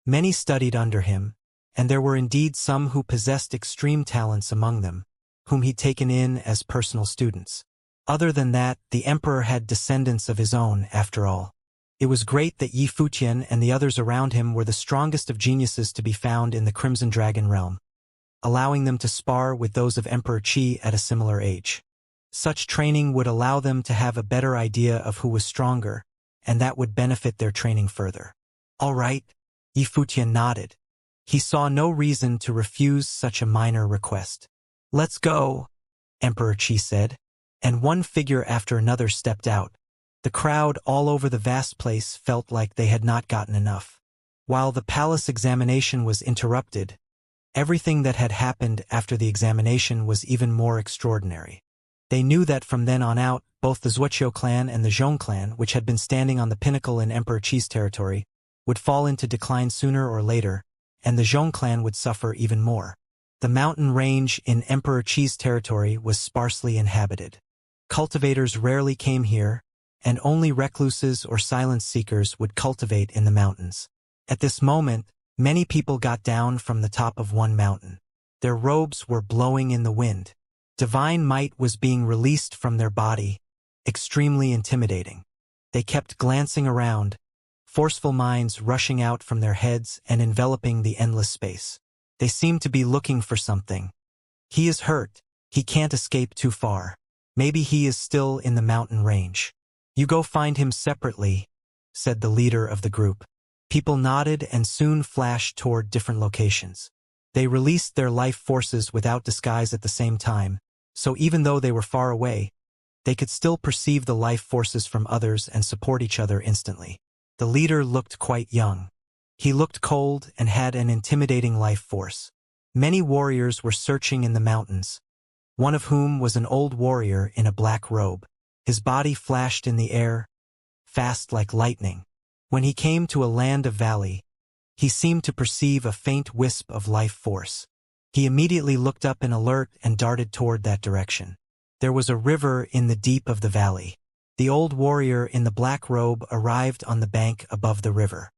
Many studied under him, and there were indeed some who possessed extreme talents among them, whom he'd taken in as personal students. Other than that, the emperor had descendants of his own, after all. It was great that Yifutian and the others around him were the strongest of geniuses to be found in the Crimson Dragon realm, allowing them to spar with those of Emperor Qi at a similar age. Such training would allow them to have a better idea of who was stronger, and that would benefit their training further. All right, Yifutian nodded. He saw no reason to refuse such a minor request. Let's go, Emperor Qi said, and one figure after another stepped out. The crowd all over the vast place felt like they had not gotten enough. While the palace examination was interrupted, everything that had happened after the examination was even more extraordinary. They knew that from then on out, both the Zuoqiu clan and the Zhong clan, which had been standing on the pinnacle in Emperor Qi's territory, would fall into decline sooner or later, and the Zhong clan would suffer even more. The mountain range in Emperor Qi's territory was sparsely inhabited. Cultivators rarely came here, and only recluses or silence seekers would cultivate in the mountains. At this moment, many people got down from the top of one mountain. Their robes were blowing in the wind. Divine might was being released from their body, extremely intimidating. They kept glancing around, forceful minds rushing out from their heads and enveloping the endless space. They seemed to be looking for something. He is hurt. He can't escape too far. Maybe he is still in the mountain range. You go find him separately, said the leader of the group. People nodded and soon flashed toward different locations. They released their life forces without disguise at the same time, so even though they were far away, they could still perceive the life forces from others and support each other instantly. The leader looked quite young. He looked cold and had an intimidating life force. Many warriors were searching in the mountains, one of whom was an old warrior in a black robe. His body flashed in the air, fast like lightning. When he came to a land of valley, he seemed to perceive a faint wisp of life force. He immediately looked up in alert and darted toward that direction. There was a river in the deep of the valley. The old warrior in the black robe arrived on the bank above the river.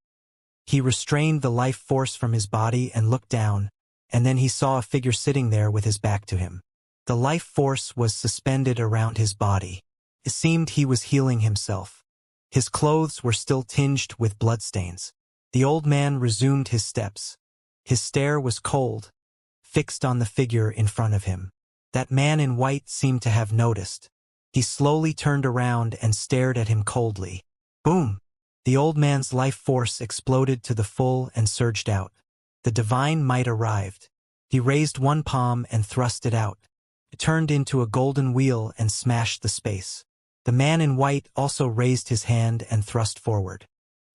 He restrained the life force from his body and looked down, and then he saw a figure sitting there with his back to him. The life force was suspended around his body. It seemed he was healing himself. His clothes were still tinged with bloodstains. The old man resumed his steps. His stare was cold, fixed on the figure in front of him. That man in white seemed to have noticed. He slowly turned around and stared at him coldly. Boom! The old man's life force exploded to the full and surged out. The divine might arrived. He raised one palm and thrust it out. It turned into a golden wheel and smashed the space. The man in white also raised his hand and thrust forward.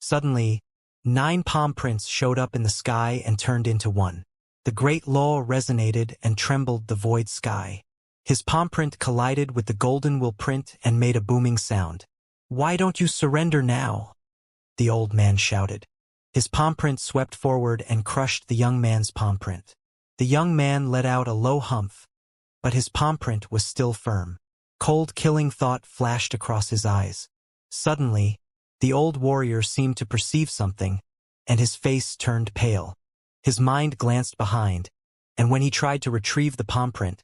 Suddenly, 9 palm prints showed up in the sky and turned into one. The great law resonated and trembled the void sky. His palm print collided with the golden wheel print and made a booming sound. Why don't you surrender now? The old man shouted. His palm print swept forward and crushed the young man's palm print. The young man let out a low humph, but his palm print was still firm. Cold, killing thought flashed across his eyes. Suddenly, the old warrior seemed to perceive something, and his face turned pale. His mind glanced behind, and when he tried to retrieve the palm print,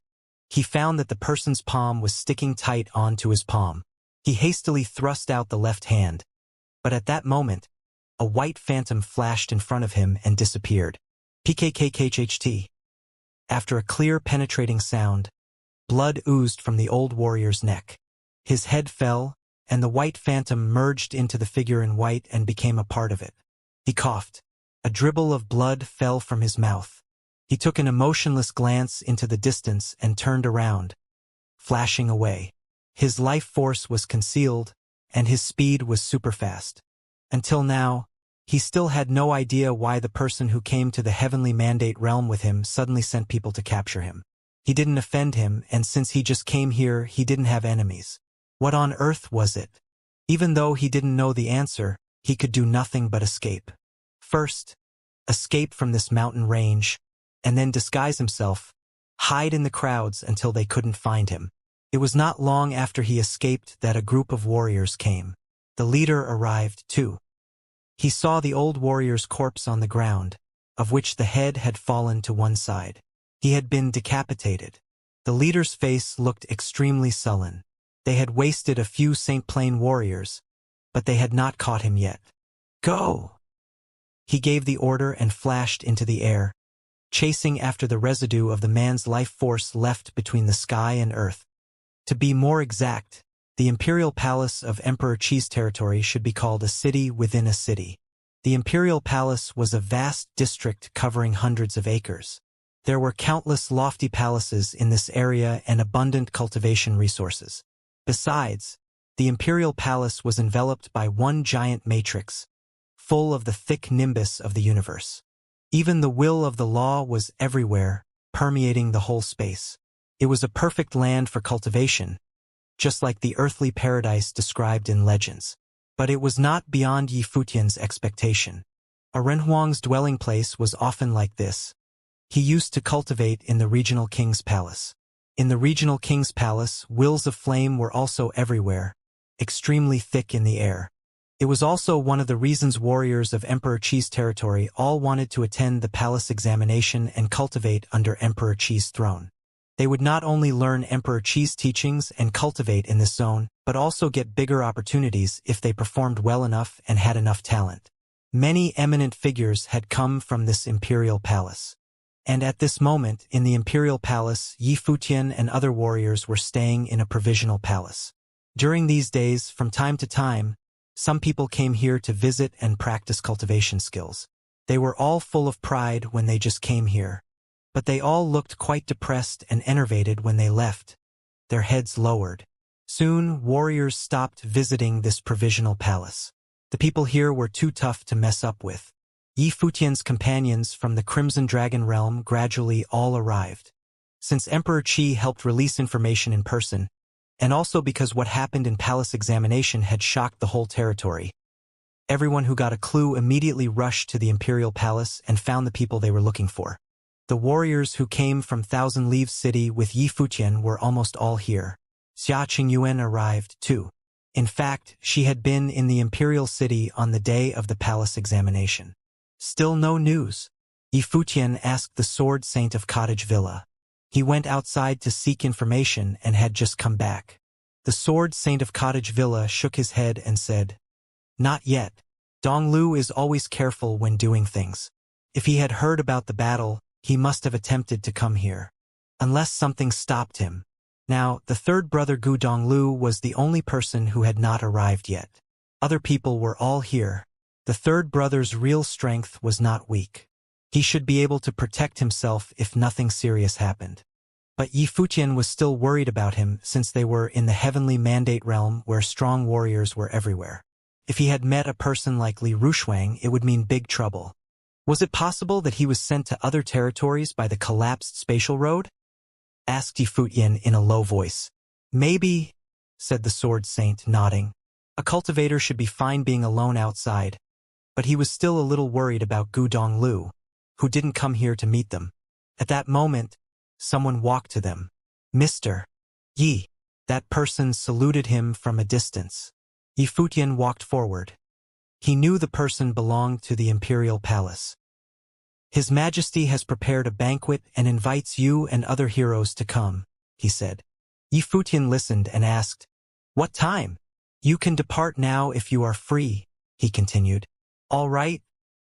he found that the person's palm was sticking tight onto his palm. He hastily thrust out the left hand, but at that moment, a white phantom flashed in front of him and disappeared. PKKKHT. After a clear, penetrating sound, blood oozed from the old warrior's neck. His head fell, and the white phantom merged into the figure in white and became a part of it. He coughed. A dribble of blood fell from his mouth. He took an emotionless glance into the distance and turned around, flashing away. His life force was concealed, and his speed was superfast. Until now, he still had no idea why the person who came to the heavenly mandate realm with him suddenly sent people to capture him. He didn't offend him, and since he just came here, he didn't have enemies. What on earth was it? Even though he didn't know the answer, he could do nothing but escape. First, escape from this mountain range, and then disguise himself, hide in the crowds until they couldn't find him. It was not long after he escaped that a group of warriors came. The leader arrived, too. He saw the old warrior's corpse on the ground, of which the head had fallen to one side. He had been decapitated. The leader's face looked extremely sullen. They had wasted a few St. Plain warriors, but they had not caught him yet. Go! He gave the order and flashed into the air, chasing after the residue of the man's life force left between the sky and earth. To be more exact, the imperial palace of Emperor Qi's territory should be called a city within a city. The imperial palace was a vast district covering hundreds of acres. There were countless lofty palaces in this area and abundant cultivation resources. Besides, the imperial palace was enveloped by one giant matrix, full of the thick nimbus of the universe. Even the will of the law was everywhere, permeating the whole space. It was a perfect land for cultivation, just like the earthly paradise described in legends. But it was not beyond Yi Futian's expectation. A Renhuang's dwelling place was often like this. He used to cultivate in the regional king's palace. In the regional king's palace, wills of flame were also everywhere, extremely thick in the air. It was also one of the reasons warriors of Emperor Qi's territory all wanted to attend the palace examination and cultivate under Emperor Qi's throne. They would not only learn Emperor Qi's teachings and cultivate in this zone, but also get bigger opportunities if they performed well enough and had enough talent. Many eminent figures had come from this imperial palace. And at this moment, in the imperial palace, Yi Futian and other warriors were staying in a provisional palace. During these days, from time to time, some people came here to visit and practice cultivation skills. They were all full of pride when they just came here, but they all looked quite depressed and enervated when they left, their heads lowered. Soon, warriors stopped visiting this provisional palace. The people here were too tough to mess up with. Yi Futian's companions from the Crimson Dragon realm gradually all arrived. Since Emperor Qi helped release information in person, and also because what happened in palace examination had shocked the whole territory, everyone who got a clue immediately rushed to the imperial palace and found the people they were looking for. The warriors who came from Thousand Leaves City with Yi Futian were almost all here. Xia Qingyuan arrived, too. In fact, she had been in the imperial city on the day of the palace examination. Still no news. Yi Futian asked the Sword Saint of Cottage Villa. He went outside to seek information and had just come back. The Sword Saint of Cottage Villa shook his head and said, "Not yet. Donglu is always careful when doing things. If he had heard about the battle, he must have attempted to come here. Unless something stopped him." Now, the third brother Gu Donglu was the only person who had not arrived yet. Other people were all here. The third brother's real strength was not weak. He should be able to protect himself if nothing serious happened. But Yi Futian was still worried about him since they were in the heavenly mandate realm where strong warriors were everywhere. If he had met a person like Li Rushuang, it would mean big trouble. Was it possible that he was sent to other territories by the collapsed spatial road? Asked Yi Futian in a low voice. Maybe, said the Sword Saint, nodding. A cultivator should be fine being alone outside. But he was still a little worried about Gu Donglu, who didn't come here to meet them. At that moment, someone walked to them. Mr. Yi. That person saluted him from a distance. Yi Futian walked forward. He knew the person belonged to the imperial palace. His Majesty has prepared a banquet and invites you and other heroes to come, he said. Yi Futian listened and asked, "What time?" "You can depart now if you are free," he continued. "All right,"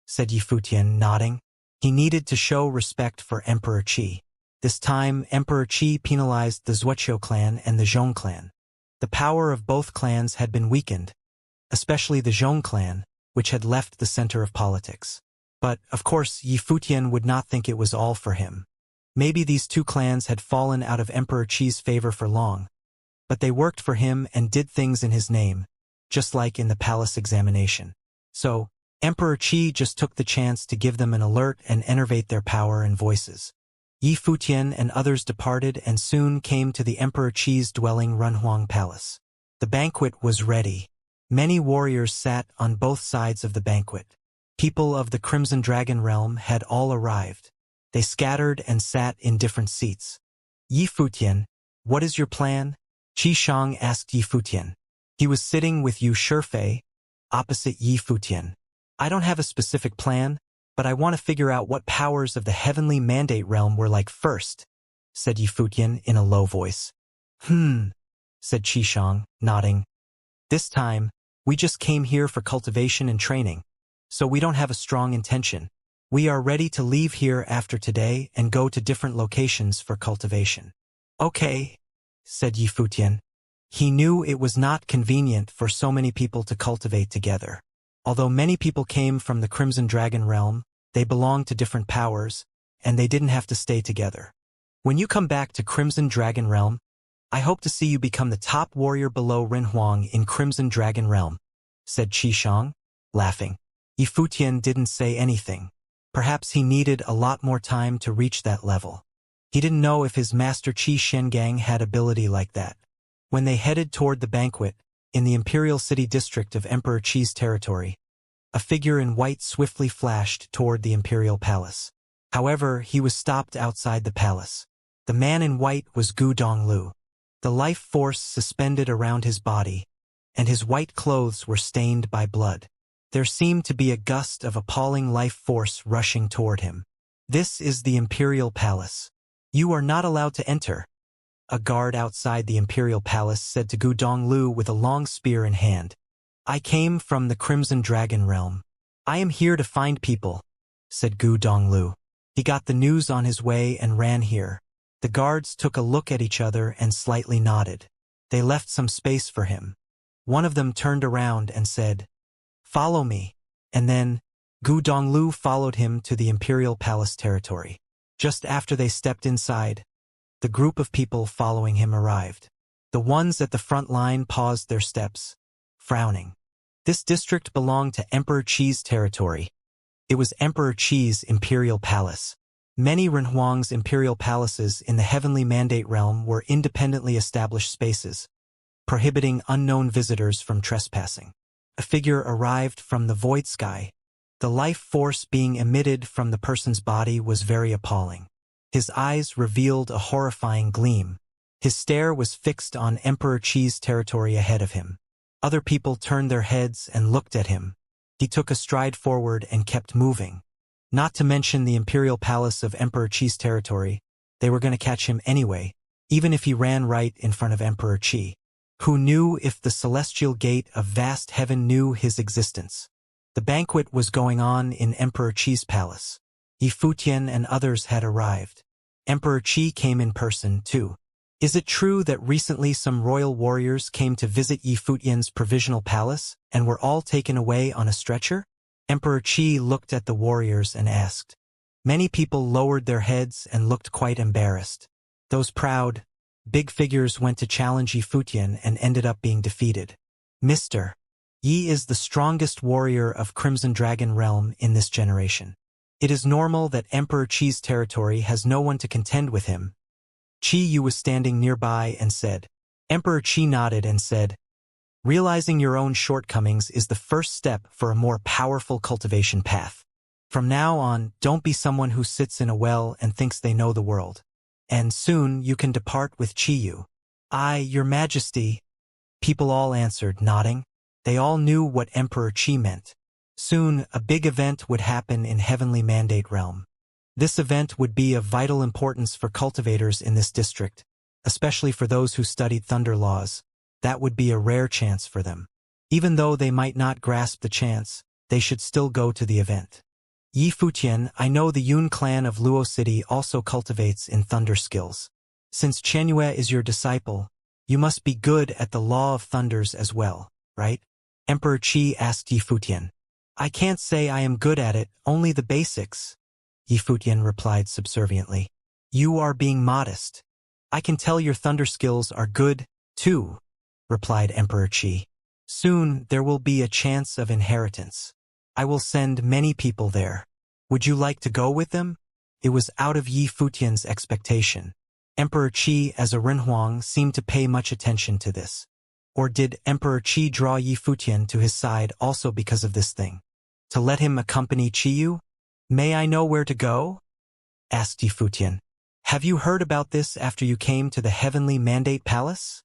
said Yi Futian, nodding. He needed to show respect for Emperor Qi. This time, Emperor Qi penalized the Zuoqiu clan and the Zhong clan. The power of both clans had been weakened, especially the Zhong clan, which had left the center of politics. But, of course, Yi Futian would not think it was all for him. Maybe these two clans had fallen out of Emperor Qi's favor for long, but they worked for him and did things in his name, just like in the palace examination. So, Emperor Qi just took the chance to give them an alert and enervate their power and voices. Yi Futian and others departed and soon came to the Emperor Qi's dwelling Renhuang Palace. The banquet was ready. Many warriors sat on both sides of the banquet. People of the Crimson Dragon realm had all arrived. They scattered and sat in different seats. Yi Futian, what is your plan? Qi Shang asked Yi Futian. He was sitting with Yu Shifei, opposite Yi Futian. I don't have a specific plan, but I want to figure out what powers of the heavenly mandate realm were like first, said Yi Futian in a low voice. Said Qi Shang, nodding. This time, we just came here for cultivation and training, so we don't have a strong intention. We are ready to leave here after today and go to different locations for cultivation. Okay, said Yi Futian. He knew it was not convenient for so many people to cultivate together. Although many people came from the Crimson Dragon realm, they belonged to different powers, and they didn't have to stay together. When you come back to Crimson Dragon realm, I hope to see you become the top warrior below Renhuang in Crimson Dragon realm, said Qi Shang, laughing. Yi Futian didn't say anything. Perhaps he needed a lot more time to reach that level. He didn't know if his master Qi Shengang had ability like that. When they headed toward the banquet, in the Imperial City district of Emperor Qi's territory, a figure in white swiftly flashed toward the Imperial Palace. However, he was stopped outside the palace. The man in white was Gu Donglu. The life force suspended around his body, and his white clothes were stained by blood. There seemed to be a gust of appalling life force rushing toward him. This is the Imperial Palace. You are not allowed to enter. A guard outside the Imperial Palace said to Gu Donglu with a long spear in hand. I came from the Crimson Dragon realm. I am here to find people, said Gu Donglu. He got the news on his way and ran here. The guards took a look at each other and slightly nodded. They left some space for him. One of them turned around and said, Follow me. And then, Gu Donglu followed him to the Imperial Palace territory. Just after they stepped inside, the group of people following him arrived. The ones at the front line paused their steps, frowning. This district belonged to Emperor Qi's territory. It was Emperor Qi's Imperial Palace. Many Renhuang's imperial palaces in the Heavenly Mandate realm were independently established spaces, prohibiting unknown visitors from trespassing. A figure arrived from the void sky. The life force being emitted from the person's body was very appalling. His eyes revealed a horrifying gleam. His stare was fixed on Emperor Qi's territory ahead of him. Other people turned their heads and looked at him. He took a stride forward and kept moving. Not to mention the Imperial Palace of Emperor Qi's territory, they were going to catch him anyway, even if he ran right in front of Emperor Qi. Who knew if the celestial gate of vast heaven knew his existence? The banquet was going on in Emperor Qi's palace. Yi Futian and others had arrived. Emperor Qi came in person, too. Is it true that recently some royal warriors came to visit Yi Futian's provisional palace and were all taken away on a stretcher? Emperor Qi looked at the warriors and asked. Many people lowered their heads and looked quite embarrassed. Those proud, big figures went to challenge Yi Futian and ended up being defeated. Mr. Yi is the strongest warrior of Crimson Dragon realm in this generation. It is normal that Emperor Qi's territory has no one to contend with him. Qi Yu was standing nearby and said. Emperor Qi nodded and said, Realizing your own shortcomings is the first step for a more powerful cultivation path. From now on, don't be someone who sits in a well and thinks they know the world. And soon you can depart with Qi Yu. Aye, your majesty. People all answered, nodding. They all knew what Emperor Qi meant. Soon, a big event would happen in Heavenly Mandate realm. This event would be of vital importance for cultivators in this district, especially for those who studied thunder laws. That would be a rare chance for them. Even though they might not grasp the chance, they should still go to the event. Yi Futian, I know the Yun clan of Luo City also cultivates in thunder skills. Since Qianyue is your disciple, you must be good at the law of thunders as well, right? Emperor Qi asked Yi Futian. I can't say I am good at it, only the basics, Yifutian replied subserviently. You are being modest. I can tell your thunder skills are good, too, replied Emperor Qi. Soon there will be a chance of inheritance. I will send many people there. Would you like to go with them? It was out of Yi Futian's expectation. Emperor Qi as a Renhuang seemed to pay much attention to this. Or did Emperor Qi draw Yi Futian to his side also because of this thing? To let him accompany Qiyu? May I know where to go? Asked Yi Futian. Have you heard about this after you came to the Heavenly Mandate Palace?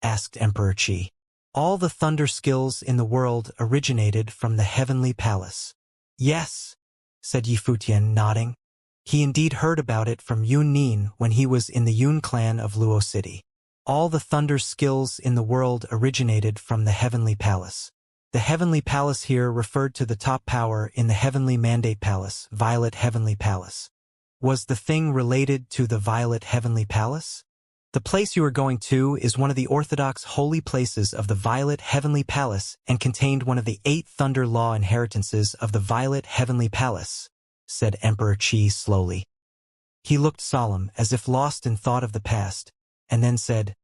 Asked Emperor Qi. All the thunder skills in the world originated from the Heavenly Palace. Yes, said Yi Futian, nodding. He indeed heard about it from Yun Nin when he was in the Yun clan of Luo City. All the thunder skills in the world originated from the Heavenly Palace. The Heavenly Palace here referred to the top power in the Heavenly Mandate Palace, Violet Heavenly Palace. Was the thing related to the Violet Heavenly Palace? The place you are going to is one of the orthodox holy places of the Violet Heavenly Palace and contained one of the 8 thunder law inheritances of the Violet Heavenly Palace, said Emperor Qi slowly. He looked solemn, as if lost in thought of the past, and then said,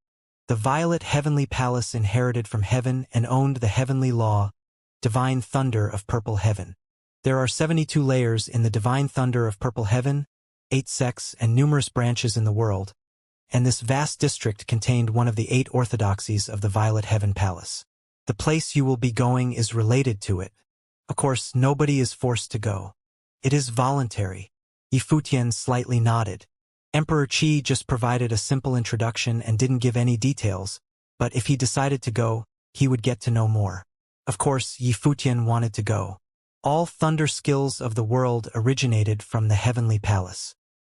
The Violet Heavenly Palace inherited from heaven and owned the heavenly law, divine thunder of purple heaven. There are 72 layers in the divine thunder of purple heaven, 8 sects and numerous branches in the world, and this vast district contained one of the 8 orthodoxies of the Violet Heaven Palace. The place you will be going is related to it. Of course, nobody is forced to go. It is voluntary. Yi Futian slightly nodded. Emperor Qi just provided a simple introduction and didn't give any details, but if he decided to go, he would get to know more. Of course, Yi Futian wanted to go. All thunder skills of the world originated from the Heavenly Palace.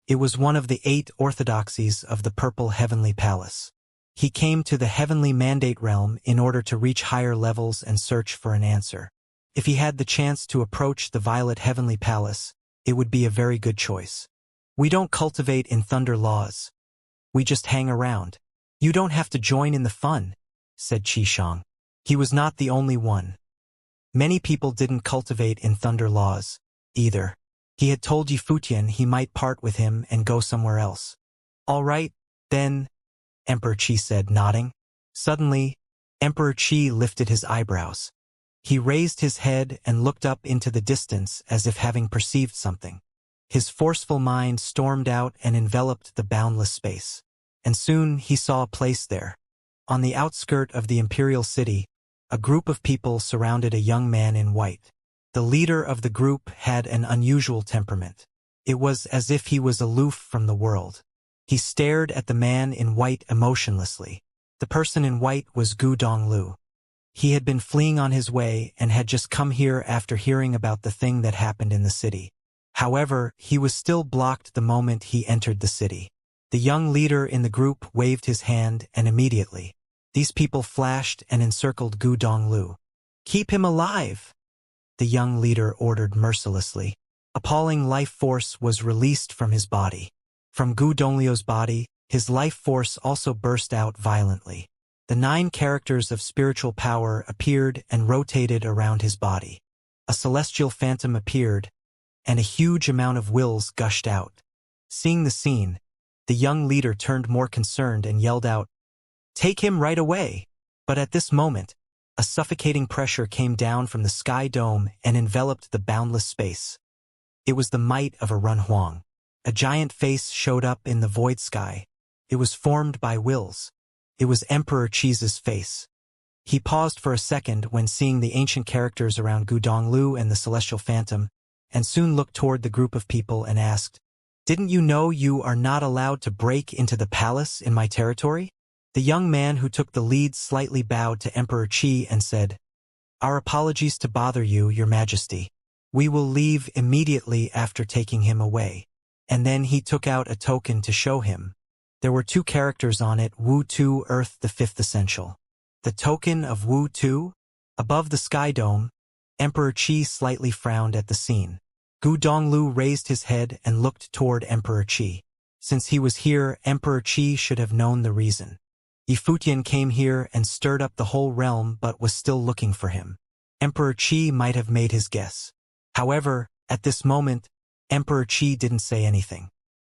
It was one of the 8 orthodoxies of the Purple Heavenly Palace. He came to the Heavenly Mandate realm in order to reach higher levels and search for an answer. If he had the chance to approach the Violet Heavenly Palace, it would be a very good choice. We don't cultivate in thunder laws. We just hang around. You don't have to join in the fun, said Qishang. He was not the only one. Many people didn't cultivate in thunder laws, either. He had told Yi Futian he might part with him and go somewhere else. All right, then, Emperor Qi said, nodding. Suddenly, Emperor Qi lifted his eyebrows. He raised his head and looked up into the distance as if having perceived something. His forceful mind stormed out and enveloped the boundless space. And soon he saw a place there. On the outskirt of the imperial city, a group of people surrounded a young man in white. The leader of the group had an unusual temperament. It was as if he was aloof from the world. He stared at the man in white emotionlessly. The person in white was Gu Donglu. He had been fleeing on his way and had just come here after hearing about the thing that happened in the city. However, he was still blocked the moment he entered the city. The young leader in the group waved his hand and immediately, these people flashed and encircled Gu Donglu. Keep him alive, the young leader ordered mercilessly. Appalling life force was released from his body. From Gu Donglu's body, his life force also burst out violently. The 9 characters of spiritual power appeared and rotated around his body. A celestial phantom appeared, and a huge amount of wills gushed out. Seeing the scene, the young leader turned more concerned and yelled out, Take him right away! But at this moment, a suffocating pressure came down from the sky dome and enveloped the boundless space. It was the might of a Renhuang. A giant face showed up in the void sky. It was formed by wills. It was Emperor Qi's face. He paused for a second when seeing the ancient characters around Gu Donglu and the celestial phantom, and soon looked toward the group of people and asked, Didn't you know you are not allowed to break into the palace in my territory? The young man who took the lead slightly bowed to Emperor Qi and said, Our apologies to bother you, Your Majesty. We will leave immediately after taking him away. And then he took out a token to show him. There were 2 characters on it, Wu Tu Earth the 5th Essential. The token of Wu Tu? Above the sky dome, Emperor Qi slightly frowned at the scene. Gu Donglu raised his head and looked toward Emperor Qi. Since he was here, Emperor Qi should have known the reason. Yi Futian came here and stirred up the whole realm but was still looking for him. Emperor Qi might have made his guess. However, at this moment, Emperor Qi didn't say anything.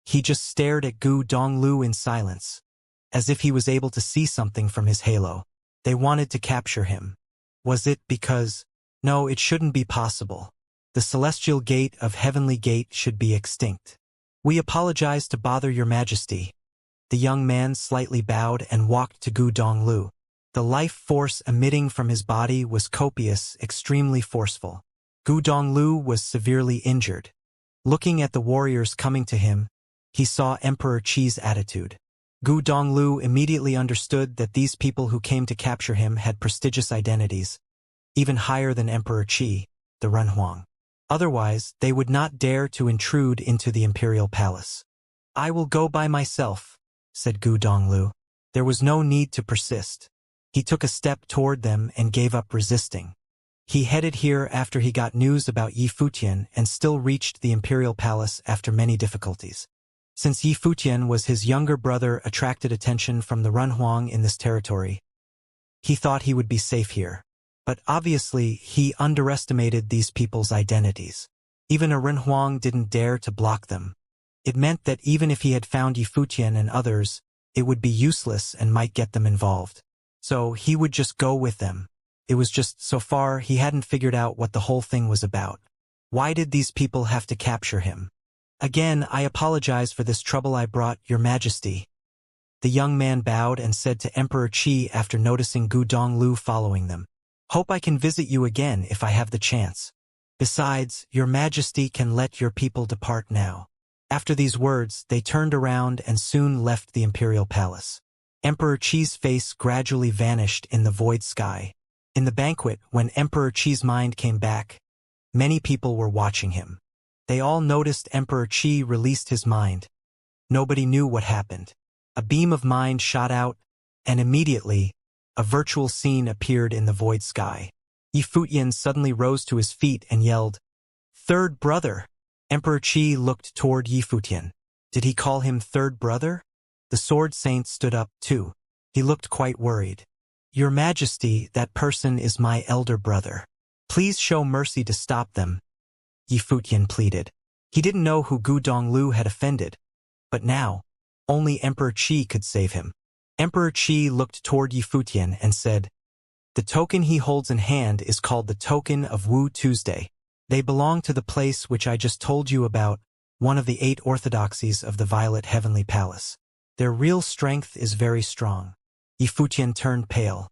He just stared at Gu Donglu in silence, as if he was able to see something from his halo. They wanted to capture him. Was it because... No, it shouldn't be possible. The celestial gate of Heavenly Gate should be extinct. We apologize to bother your majesty. The young man slightly bowed and walked to Gu Donglu. The life force emitting from his body was copious, extremely forceful. Gu Donglu was severely injured. Looking at the warriors coming to him, he saw Emperor Qi's attitude. Gu Donglu immediately understood that these people who came to capture him had prestigious identities, even higher than Emperor Qi, the Renhuang. Otherwise, they would not dare to intrude into the imperial palace. I will go by myself, said Gu Donglu. There was no need to persist. He took a step toward them and gave up resisting. He headed here after he got news about Yi Futian and still reached the imperial palace after many difficulties. Since Yi Futian was his younger brother attracted attention from the Renhuang in this territory, he thought he would be safe here. But obviously, he underestimated these people's identities. Even a Renhuang didn't dare to block them. It meant that even if he had found Yi Futian and others, it would be useless and might get them involved. So he would just go with them. It was just, so far, he hadn't figured out what the whole thing was about. Why did these people have to capture him? Again, I apologize for this trouble I brought, Your Majesty. The young man bowed and said to Emperor Qi after noticing Gu Donglu following them. Hope I can visit you again if I have the chance. Besides, Your Majesty can let your people depart now. After these words, they turned around and soon left the imperial palace. Emperor Qi's face gradually vanished in the void sky. In the banquet, when Emperor Qi's mind came back, many people were watching him. They all noticed Emperor Qi released his mind. Nobody knew what happened. A beam of mind shot out, and immediately, a virtual scene appeared in the void sky. Yi Futian suddenly rose to his feet and yelled, "Third brother!" Emperor Qi looked toward Yi Futian. Did he call him third brother? The sword saint stood up, too. He looked quite worried. Your Majesty, that person is my elder brother. Please show mercy to stop them, Yi Futian pleaded. He didn't know who Gu Donglu had offended. But now, only Emperor Qi could save him. Emperor Qi looked toward Yi Futian and said, The token he holds in hand is called the Token of Wu Tuesday. They belong to the place which I just told you about, one of the 8 orthodoxies of the Violet Heavenly Palace. Their real strength is very strong. Yi Futian turned pale.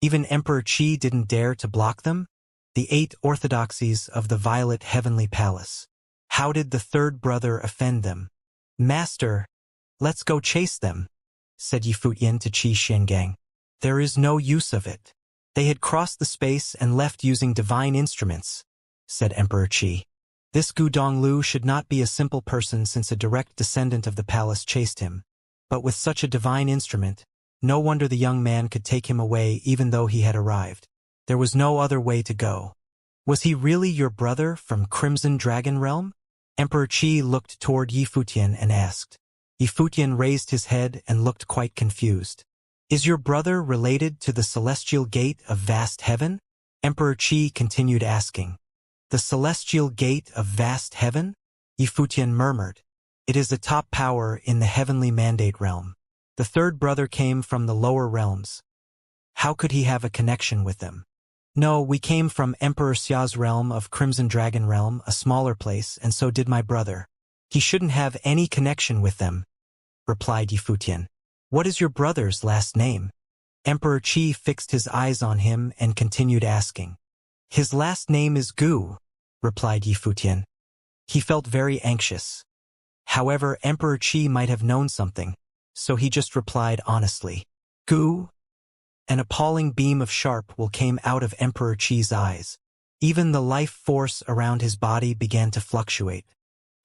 Even Emperor Qi didn't dare to block them? The 8 orthodoxies of the Violet Heavenly Palace. How did the third brother offend them? Master, let's go chase them, said Yi Futian to Qi Xiangang. There is no use of it. They had crossed the space and left using divine instruments, said Emperor Qi. This Gu Donglu should not be a simple person since a direct descendant of the palace chased him. But with such a divine instrument, no wonder the young man could take him away even though he had arrived. There was no other way to go. Was he really your brother from Crimson Dragon Realm? Emperor Qi looked toward Yi Futian and asked. Yi Futian raised his head and looked quite confused. Is your brother related to the Celestial Gate of Vast Heaven? Emperor Qi continued asking. The Celestial Gate of Vast Heaven? Yi Futian murmured. It is a top power in the Heavenly Mandate Realm. The third brother came from the lower realms. How could he have a connection with them? No, we came from Emperor Xia's realm of Crimson Dragon Realm, a smaller place, and so did my brother. He shouldn't have any connection with them, replied Yi Futian. What is your brother's last name? Emperor Qi fixed his eyes on him and continued asking. His last name is Gu, replied Yi Futian. He felt very anxious. However, Emperor Qi might have known something, so he just replied honestly. Gu? An appalling beam of sharp will came out of Emperor Qi's eyes. Even the life force around his body began to fluctuate.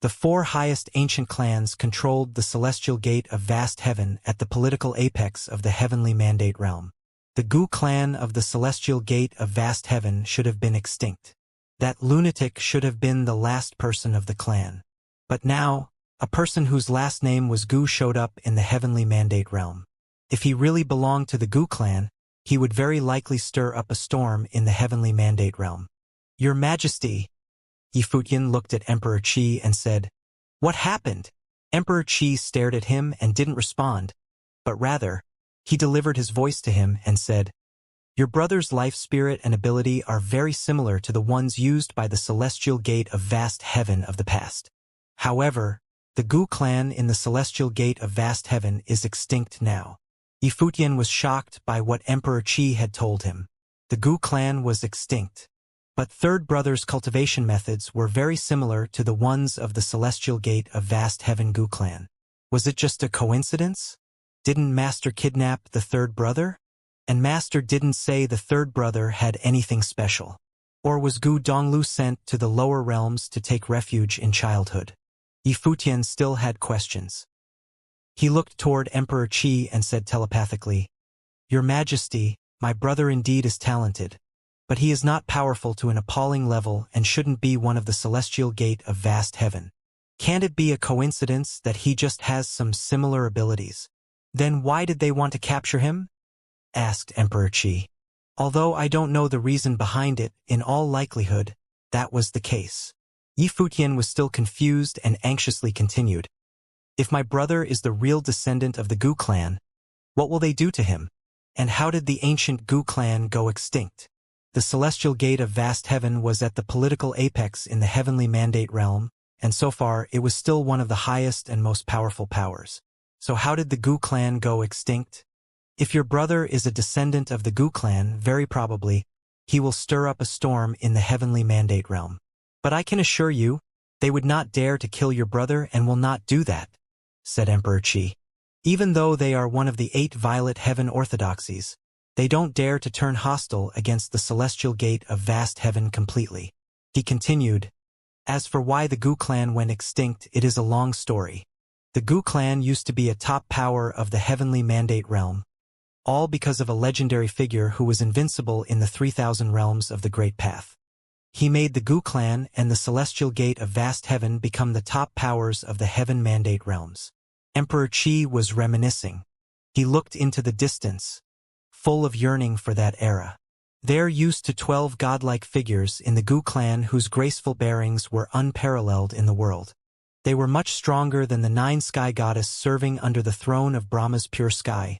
The 4 highest ancient clans controlled the celestial gate of vast heaven at the political apex of the heavenly mandate realm. The Gu clan of the celestial gate of vast heaven should have been extinct. That lunatic should have been the last person of the clan. But now, a person whose last name was Gu showed up in the heavenly mandate realm. If he really belonged to the Gu clan, he would very likely stir up a storm in the heavenly mandate realm. Your Majesty, Yifutian looked at Emperor Qi and said, "What happened?" Emperor Qi stared at him and didn't respond, but rather, he delivered his voice to him and said, "Your brother's life spirit and ability are very similar to the ones used by the celestial gate of vast heaven of the past. However, the Gu clan in the celestial gate of vast heaven is extinct now." Yifutian was shocked by what Emperor Qi had told him. The Gu clan was extinct. But Third Brother's cultivation methods were very similar to the ones of the celestial gate of vast heaven Gu clan. Was it just a coincidence? Didn't Master kidnap the Third Brother? And Master didn't say the Third Brother had anything special. Or was Gu Donglu sent to the lower realms to take refuge in childhood? Yifutian still had questions. He looked toward Emperor Qi and said telepathically, "Your Majesty, my brother indeed is talented, but he is not powerful to an appalling level and shouldn't be one of the celestial gate of vast heaven. Can't it be a coincidence that he just has some similar abilities? Then why did they want to capture him?" asked Emperor Qi. "Although I don't know the reason behind it, in all likelihood, that was the case." Yifutian was still confused and anxiously continued, "If my brother is the real descendant of the Gu clan, what will they do to him? And how did the ancient Gu clan go extinct? The celestial gate of vast heaven was at the political apex in the heavenly mandate realm, and so far it was still one of the highest and most powerful powers. So how did the Gu clan go extinct? If your brother is a descendant of the Gu clan, very probably, he will stir up a storm in the heavenly mandate realm. But I can assure you, they would not dare to kill your brother and will not do that," said Emperor Qi. "Even though they are one of the 8 violet heaven orthodoxies, they don't dare to turn hostile against the celestial gate of vast heaven completely." He continued, "As for why the Gu clan went extinct, it is a long story. The Gu clan used to be a top power of the heavenly mandate realm, all because of a legendary figure who was invincible in the 3,000 realms of the Great Path. He made the Gu clan and the celestial gate of vast heaven become the top powers of the heaven mandate realms." Emperor Qi was reminiscing. He looked into the distance, full of yearning for that era. There used to 12 godlike figures in the Gu clan whose graceful bearings were unparalleled in the world. They were much stronger than the 9 sky goddess serving under the throne of Brahma's pure sky,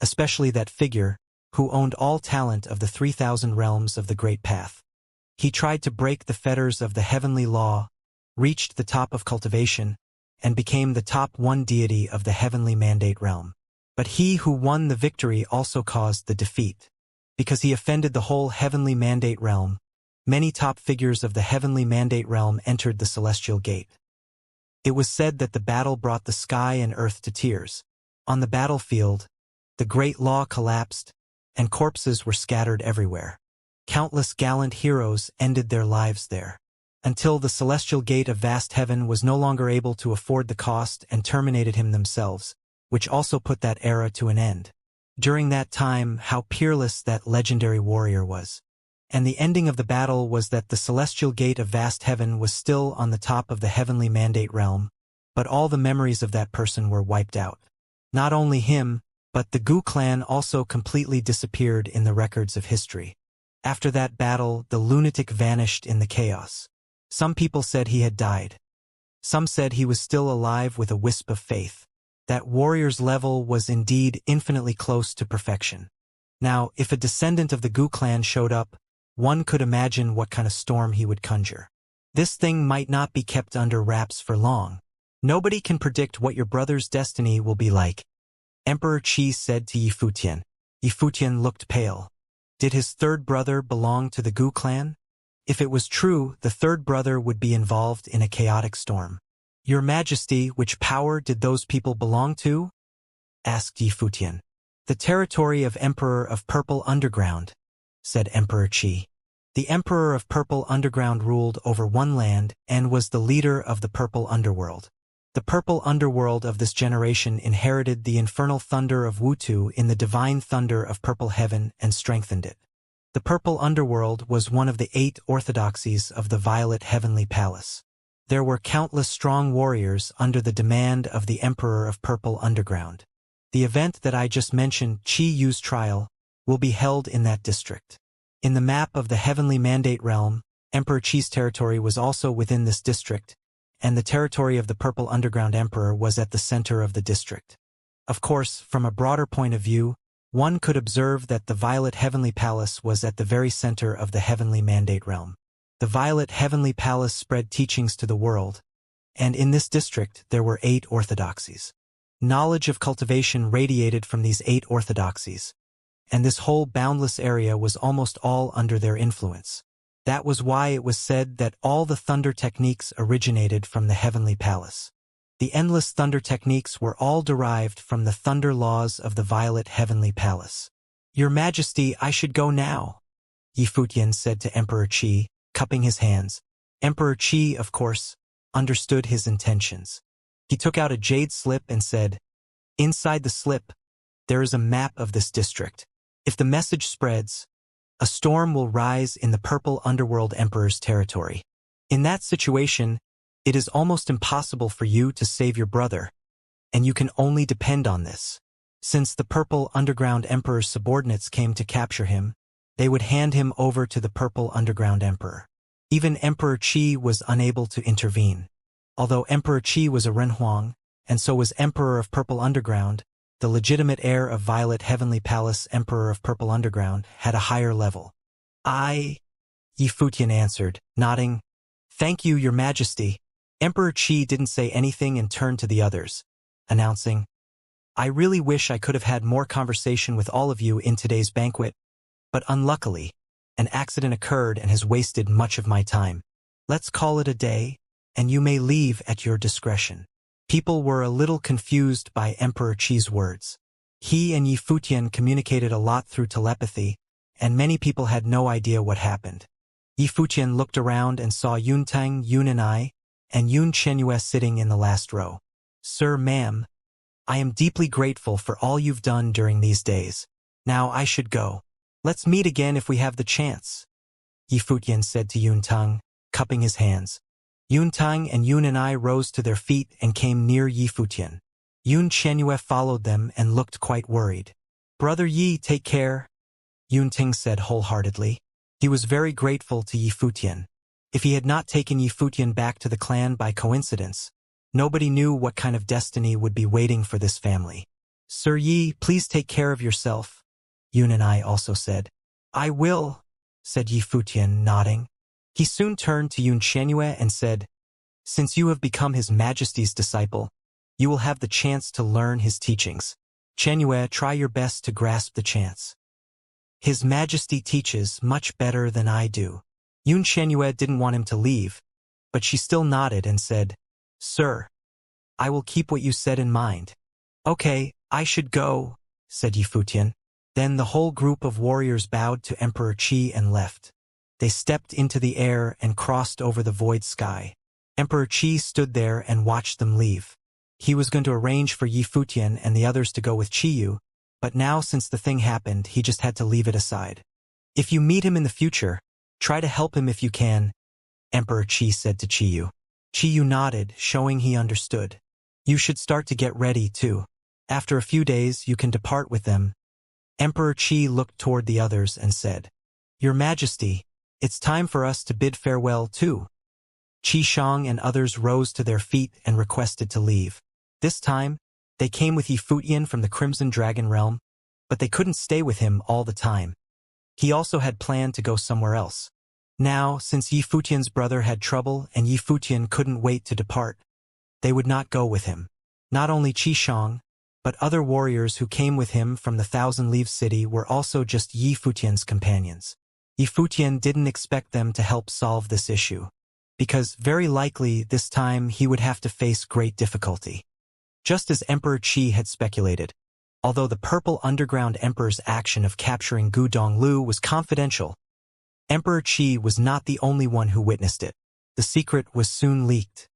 especially that figure, who owned all talent of the 3,000 realms of the Great Path. He tried to break the fetters of the heavenly law, reached the top of cultivation, and became the top 1 deity of the heavenly mandate realm. But he who won the victory also caused the defeat. Because he offended the whole heavenly mandate realm, many top figures of the heavenly mandate realm entered the celestial gate. It was said that the battle brought the sky and earth to tears. On the battlefield, the great law collapsed, and corpses were scattered everywhere. Countless gallant heroes ended their lives there, until the celestial gate of vast heaven was no longer able to afford the cost and terminated him themselves, which also put that era to an end. During that time, how peerless that legendary warrior was. And the ending of the battle was that the celestial gate of vast heaven was still on the top of the heavenly mandate realm, but all the memories of that person were wiped out. Not only him, but the Gu clan also completely disappeared in the records of history. After that battle, the lunatic vanished in the chaos. Some people said he had died. Some said he was still alive with a wisp of faith. That warrior's level was indeed infinitely close to perfection. Now, if a descendant of the Gu clan showed up, one could imagine what kind of storm he would conjure. This thing might not be kept under wraps for long. Nobody can predict what your brother's destiny will be like, Emperor Qi said to Yifutian. Yifutian looked pale. Did his third brother belong to the Gu clan? If it was true, the third brother would be involved in a chaotic storm. Your Majesty, which power did those people belong to? Asked Yifutian. The territory of Emperor of Purple Underground, said Emperor Qi. The Emperor of Purple Underground ruled over one land and was the leader of the Purple Underworld. The Purple Underworld of this generation inherited the infernal thunder of Wutu in the divine thunder of Purple Heaven and strengthened it. The Purple Underworld was one of the 8 orthodoxies of the Violet Heavenly Palace. There were countless strong warriors under the demand of the Emperor of Purple Underground. The event that I just mentioned, Qi Yu's trial, will be held in that district. In the map of the Heavenly Mandate Realm, Emperor Qi's territory was also within this district, and the territory of the Purple Underground Emperor was at the center of the district. Of course, from a broader point of view, one could observe that the Violet Heavenly Palace was at the very center of the Heavenly Mandate Realm. The Violet Heavenly Palace spread teachings to the world, and in this district there were 8 orthodoxies. Knowledge of cultivation radiated from these 8 orthodoxies, and this whole boundless area was almost all under their influence. That was why it was said that all the thunder techniques originated from the Heavenly Palace. The endless thunder techniques were all derived from the thunder laws of the Violet Heavenly Palace. Your Majesty, I should go now, Yifutian said to Emperor Qi, cupping his hands. Emperor Qi, of course, understood his intentions. He took out a jade slip and said, "Inside the slip, there is a map of this district. If the message spreads, a storm will rise in the Purple Underworld Emperor's territory. In that situation, it is almost impossible for you to save your brother, and you can only depend on this. Since the Purple Underground Emperor's subordinates came to capture him, they would hand him over to the Purple Underground Emperor. Even Emperor Qi was unable to intervene. Although Emperor Qi was a Renhuang, and so was Emperor of Purple Underground, the legitimate heir of Violet Heavenly Palace, Emperor of Purple Underground, had a higher level. Yifutian answered, nodding. Thank you, Your Majesty. Emperor Qi didn't say anything and turned to the others, announcing, I really wish I could have had more conversation with all of you in today's banquet, but unluckily, an accident occurred and has wasted much of my time. Let's call it a day, and you may leave at your discretion. People were a little confused by Emperor Qi's words. He and Yifutian communicated a lot through telepathy, and many people had no idea what happened. Yifutian looked around and saw Yuntang, Yun and I, and Yun Qianyue sitting in the last row. Sir, ma'am, I am deeply grateful for all you've done during these days. Now I should go. Let's meet again if we have the chance, Yifutian said to Yuntang, cupping his hands. Yuntang and Yun and I rose to their feet and came near Yifutian. Yun Qianyue followed them and looked quite worried. Brother Yi, take care, Yuntang said wholeheartedly. He was very grateful to Yifutian. If he had not taken Yifutian back to the clan by coincidence, nobody knew what kind of destiny would be waiting for this family. Sir Yi, please take care of yourself, Yun and I also said. I will, said Yifutian, nodding. He soon turned to Yun Qianyue and said, Since you have become His Majesty's disciple, you will have the chance to learn his teachings. Qianyue, try your best to grasp the chance. His Majesty teaches much better than I do. Yun Qianyue didn't want him to leave, but she still nodded and said, Sir, I will keep what you said in mind. Okay, I should go, said Yifutian. Then the whole group of warriors bowed to Emperor Qi and left. They stepped into the air and crossed over the void sky. Emperor Qi stood there and watched them leave. He was going to arrange for Yifutian and the others to go with Qiyu, but now since the thing happened, he just had to leave it aside. If you meet him in the future, try to help him if you can, Emperor Qi said to Qiyu. Qiyu nodded, showing he understood. You should start to get ready, too. After a few days, you can depart with them. Emperor Qi looked toward the others and said, Your Majesty, it's time for us to bid farewell, too. Qi Shang and others rose to their feet and requested to leave. This time, they came with Yifutian from the Crimson Dragon Realm, but they couldn't stay with him all the time. He also had planned to go somewhere else. Now, since Yifutian's brother had trouble and Yifutian couldn't wait to depart, they would not go with him. Not only Qi Shang, but other warriors who came with him from the Thousand Leaves City were also just Yifutian's companions. Yifutian didn't expect them to help solve this issue, because very likely this time he would have to face great difficulty. Just as Emperor Qi had speculated, although the Purple Underground Emperor's action of capturing Gu Donglu was confidential, Emperor Qi was not the only one who witnessed it. The secret was soon leaked.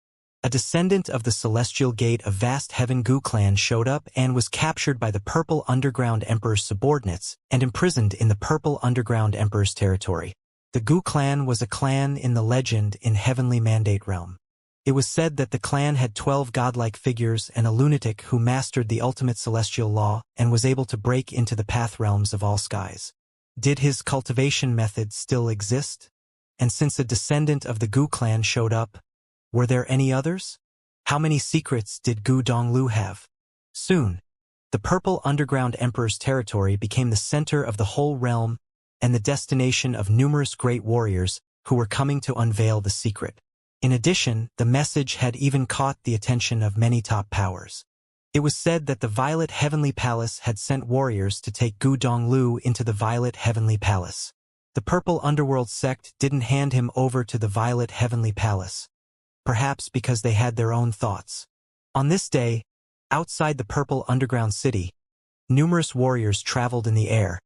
A descendant of the Celestial Gate of Vast Heaven Gu clan showed up and was captured by the Purple Underground Emperor's subordinates and imprisoned in the Purple Underground Emperor's territory. The Gu clan was a clan in the legend in Heavenly Mandate Realm. It was said that the clan had 12 godlike figures and a lunatic who mastered the ultimate celestial law and was able to break into the path realms of all skies. Did his cultivation method still exist? And since a descendant of the Gu clan showed up, were there any others? How many secrets did Gu Donglu have? Soon, the Purple Underground Emperor's territory became the center of the whole realm and the destination of numerous great warriors who were coming to unveil the secret. In addition, the message had even caught the attention of many top powers. It was said that the Violet Heavenly Palace had sent warriors to take Gu Donglu into the Violet Heavenly Palace. The Purple Underworld sect didn't hand him over to the Violet Heavenly Palace, perhaps because they had their own thoughts. On this day, outside the Purple Underground City, numerous warriors traveled in the air,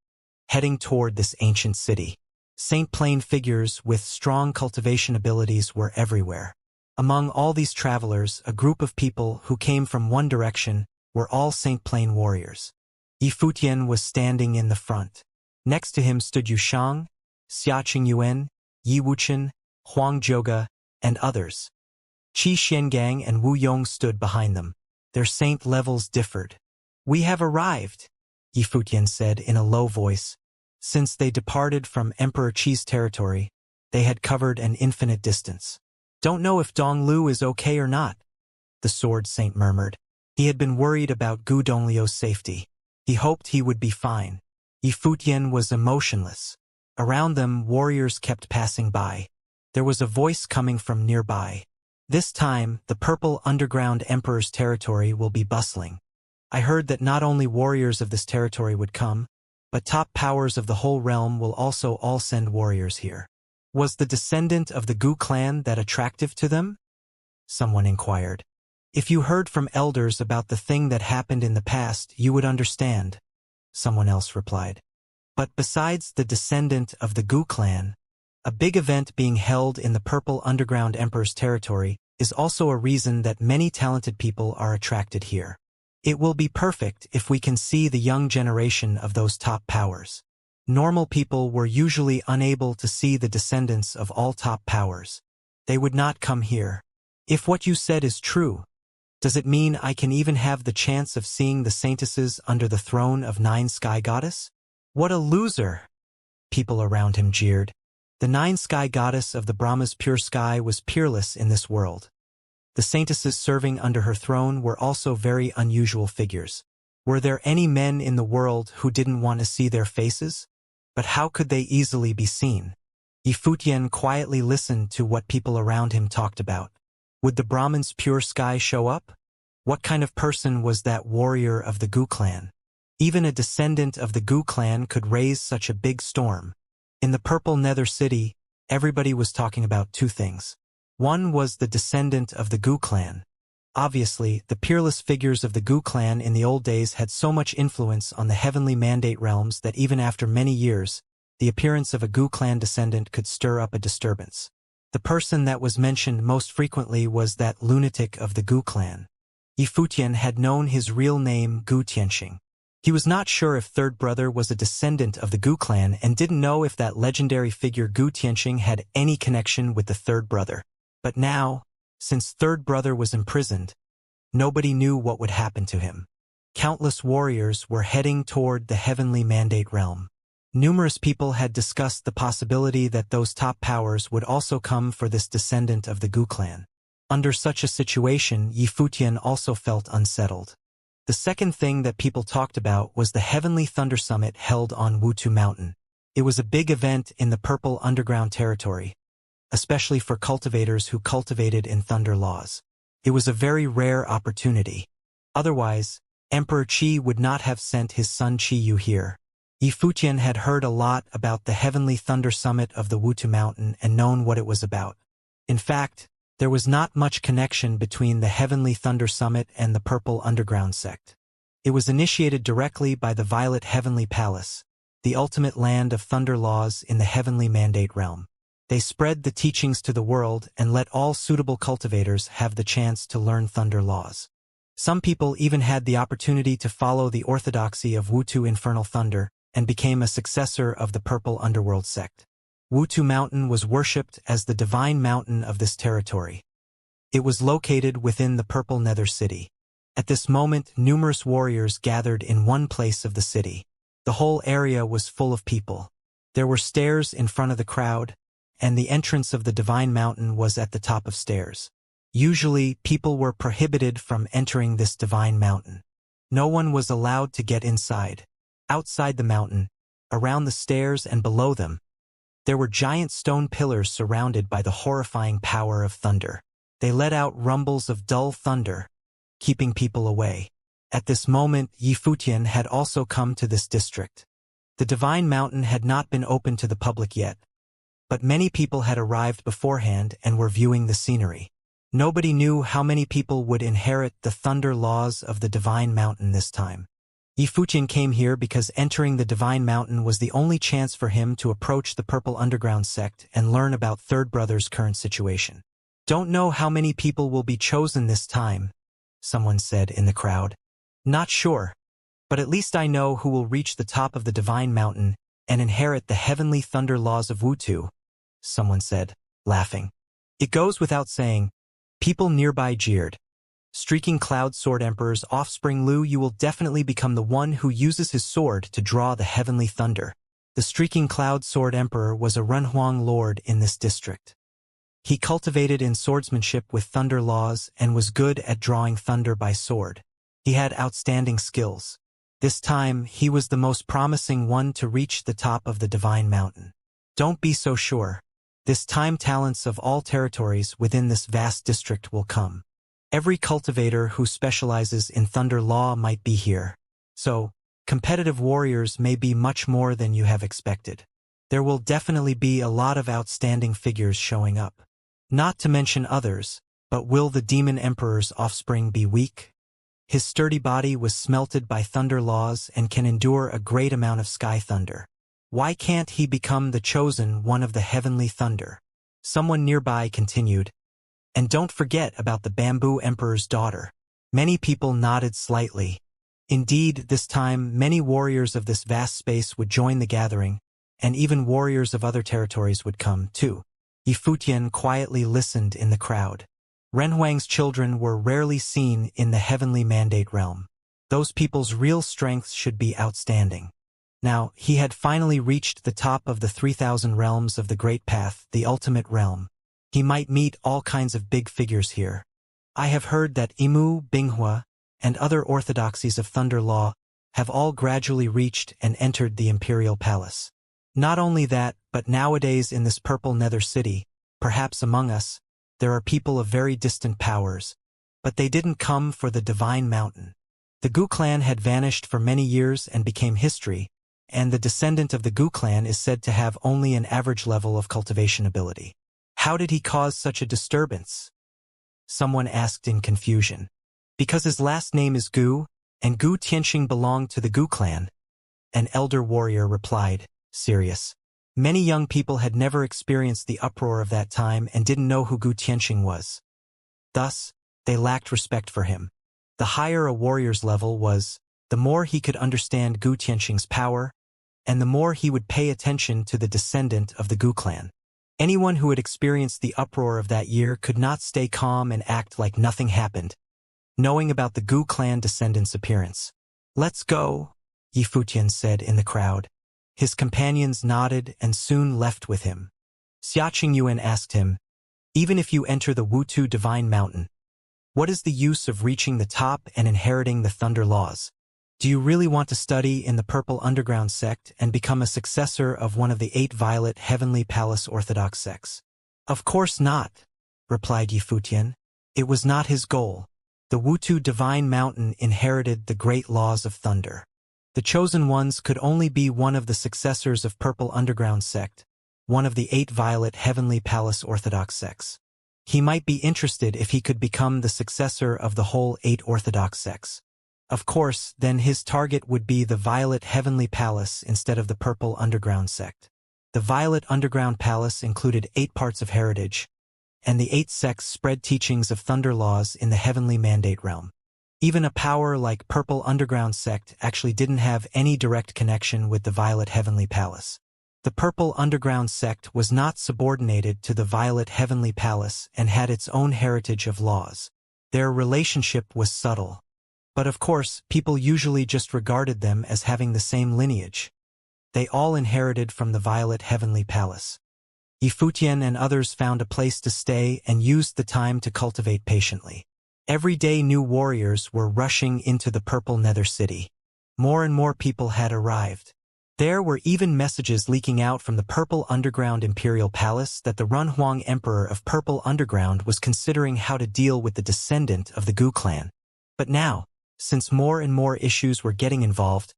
heading toward this ancient city. Saint Plain figures with strong cultivation abilities were everywhere. Among all these travelers, a group of people who came from one direction were all Saint Plain warriors. Yi Futian was standing in the front. Next to him stood Yu Shang, Xia Qingyuan, Yi Wuchen, Huang Zhouge, and others. Qi Xiangang and Wu Yong stood behind them. Their saint levels differed. "We have arrived," Yi Futian said in a low voice. Since they departed from Emperor Qi's territory, they had covered an infinite distance. "Don't know if Donglu is okay or not," the sword saint murmured. He had been worried about Gu Donglio's safety. He hoped he would be fine. Yi Futian was emotionless. Around them, warriors kept passing by. There was a voice coming from nearby. "This time, the Purple Underground Emperor's territory will be bustling. I heard that not only warriors of this territory would come, but top powers of the whole realm will also all send warriors here." "Was the descendant of the Gu clan that attractive to them?" someone inquired. "If you heard from elders about the thing that happened in the past, you would understand," someone else replied. But besides the descendant of the Gu clan, a big event being held in the Purple Underground Emperor's territory is also a reason that many talented people are attracted here. It will be perfect if we can see the young generation of those top powers. Normal people were usually unable to see the descendants of all top powers. They would not come here. If what you said is true, does it mean I can even have the chance of seeing the saintesses under the throne of Nine Sky Goddess? What a loser! People around him jeered. The Nine Sky Goddess of the Brahma's pure sky was peerless in this world. The saintesses serving under her throne were also very unusual figures. Were there any men in the world who didn't want to see their faces? But how could they easily be seen? Yi Futian quietly listened to what people around him talked about. Would the Brahman's pure sky show up? What kind of person was that warrior of the Gu clan? Even a descendant of the Gu clan could raise such a big storm. In the Purple Nether City, everybody was talking about two things. One was the descendant of the Gu clan. Obviously, the peerless figures of the Gu clan in the old days had so much influence on the heavenly mandate realms that even after many years, the appearance of a Gu clan descendant could stir up a disturbance. The person that was mentioned most frequently was that lunatic of the Gu clan. Yi Futian had known his real name, Gu Tianxing. He was not sure if Third Brother was a descendant of the Gu clan and didn't know if that legendary figure Gu Tianxing had any connection with the Third Brother. But now, since Third Brother was imprisoned, nobody knew what would happen to him. Countless warriors were heading toward the heavenly mandate realm. Numerous people had discussed the possibility that those top powers would also come for this descendant of the Gu clan. Under such a situation, Yi Futian also felt unsettled. The second thing that people talked about was the Heavenly Thunder Summit held on Wutu Mountain. It was a big event in the Purple Underground territory, especially for cultivators who cultivated in Thunder laws. It was a very rare opportunity. Otherwise, Emperor Qi would not have sent his son Qi Yu here. Yi Futian had heard a lot about the Heavenly Thunder Summit of the Wutu Mountain and known what it was about. In fact, there was not much connection between the Heavenly Thunder Summit and the Purple Underground sect. It was initiated directly by the Violet Heavenly Palace, the ultimate land of thunder laws in the Heavenly Mandate realm. They spread the teachings to the world and let all suitable cultivators have the chance to learn thunder laws. Some people even had the opportunity to follow the orthodoxy of Wutu Infernal Thunder and became a successor of the Purple Underworld sect. Wutu Mountain was worshipped as the divine mountain of this territory. It was located within the Purple Nether City. At this moment, numerous warriors gathered in one place of the city. The whole area was full of people. There were stairs in front of the crowd, and the entrance of the Divine Mountain was at the top of stairs. Usually, people were prohibited from entering this Divine Mountain. No one was allowed to get inside. Outside the mountain, around the stairs and below them, there were giant stone pillars surrounded by the horrifying power of thunder. They let out rumbles of dull thunder, keeping people away. At this moment, Yifutian had also come to this district. The Divine Mountain had not been open to the public yet, but many people had arrived beforehand and were viewing the scenery. Nobody knew how many people would inherit the thunder laws of the Divine Mountain this time. Yifutian came here because entering the Divine Mountain was the only chance for him to approach the Purple Underground sect and learn about Third Brother's current situation. "Don't know how many people will be chosen this time," someone said in the crowd. "Not sure, but at least I know who will reach the top of the Divine Mountain and inherit the heavenly thunder laws of Wutu," someone said, laughing. It goes without saying, people nearby jeered. "Streaking Cloud Sword Emperor's offspring Lu, you will definitely become the one who uses his sword to draw the heavenly thunder." The Streaking Cloud Sword Emperor was a Renhuang lord in this district. He cultivated in swordsmanship with thunder laws and was good at drawing thunder by sword. He had outstanding skills. This time, he was the most promising one to reach the top of the Divine Mountain. Don't be so sure. This time talents of all territories within this vast district will come. Every cultivator who specializes in thunder law might be here. So, competitive warriors may be much more than you have expected. There will definitely be a lot of outstanding figures showing up. Not to mention others, but will the Demon Emperor's offspring be weak? His sturdy body was smelted by thunder laws and can endure a great amount of sky thunder. Why can't he become the chosen one of the heavenly thunder? Someone nearby continued. And don't forget about the Bamboo Emperor's daughter. Many people nodded slightly. Indeed, this time, many warriors of this vast space would join the gathering, and even warriors of other territories would come, too. Yifutian quietly listened in the crowd. Renhuang's children were rarely seen in the heavenly mandate realm. Those people's real strengths should be outstanding. Now, he had finally reached the top of the 3,000 realms of the Great Path, the ultimate realm. He might meet all kinds of big figures here. I have heard that Imu, Binghua, and other orthodoxies of thunder law have all gradually reached and entered the imperial palace. Not only that, but nowadays in this Purple Nether City, perhaps among us, there are people of very distant powers, but they didn't come for the Divine Mountain. The Gu clan had vanished for many years and became history, and the descendant of the Gu clan is said to have only an average level of cultivation ability. How did he cause such a disturbance? Someone asked in confusion. Because his last name is Gu, and Gu Tianxing belonged to the Gu clan. An elder warrior replied, serious. Many young people had never experienced the uproar of that time and didn't know who Gu Tianxing was. Thus, they lacked respect for him. The higher a warrior's level was, the more he could understand Gu Tianxing's power, and the more he would pay attention to the descendant of the Gu clan. Anyone who had experienced the uproar of that year could not stay calm and act like nothing happened, knowing about the Gu clan descendant's appearance. "Let's go," Yifutian said in the crowd. His companions nodded and soon left with him. Xiaxing Yuan asked him, "Even if you enter the Wutu Divine Mountain, what is the use of reaching the top and inheriting the thunder laws? Do you really want to study in the Purple Underground sect and become a successor of one of the 8 Violet Heavenly Palace Orthodox sects?" "Of course not," replied Yifutian. It was not his goal. The Wutu Divine Mountain inherited the great laws of thunder. The chosen ones could only be one of the successors of Purple Underground sect, one of the 8 Violet Heavenly Palace Orthodox sects. He might be interested if he could become the successor of the whole 8 Orthodox sects. Of course, then his target would be the Violet Heavenly Palace instead of the Purple Underground sect. The Violet Underground Palace included 8 parts of heritage, and the 8 sects spread teachings of thunder laws in the heavenly mandate realm. Even a power like Purple Underground sect actually didn't have any direct connection with the Violet Heavenly Palace. The Purple Underground sect was not subordinated to the Violet Heavenly Palace and had its own heritage of laws. Their relationship was subtle. But of course, people usually just regarded them as having the same lineage. They all inherited from the Violet Heavenly Palace. Yifutian and others found a place to stay and used the time to cultivate patiently. Every day new warriors were rushing into the Purple Nether City. More and more people had arrived. There were even messages leaking out from the Purple Underground Imperial Palace that the Runhuang Emperor of Purple Underground was considering how to deal with the descendant of the Gu clan. But now, since more and more issues were getting involved,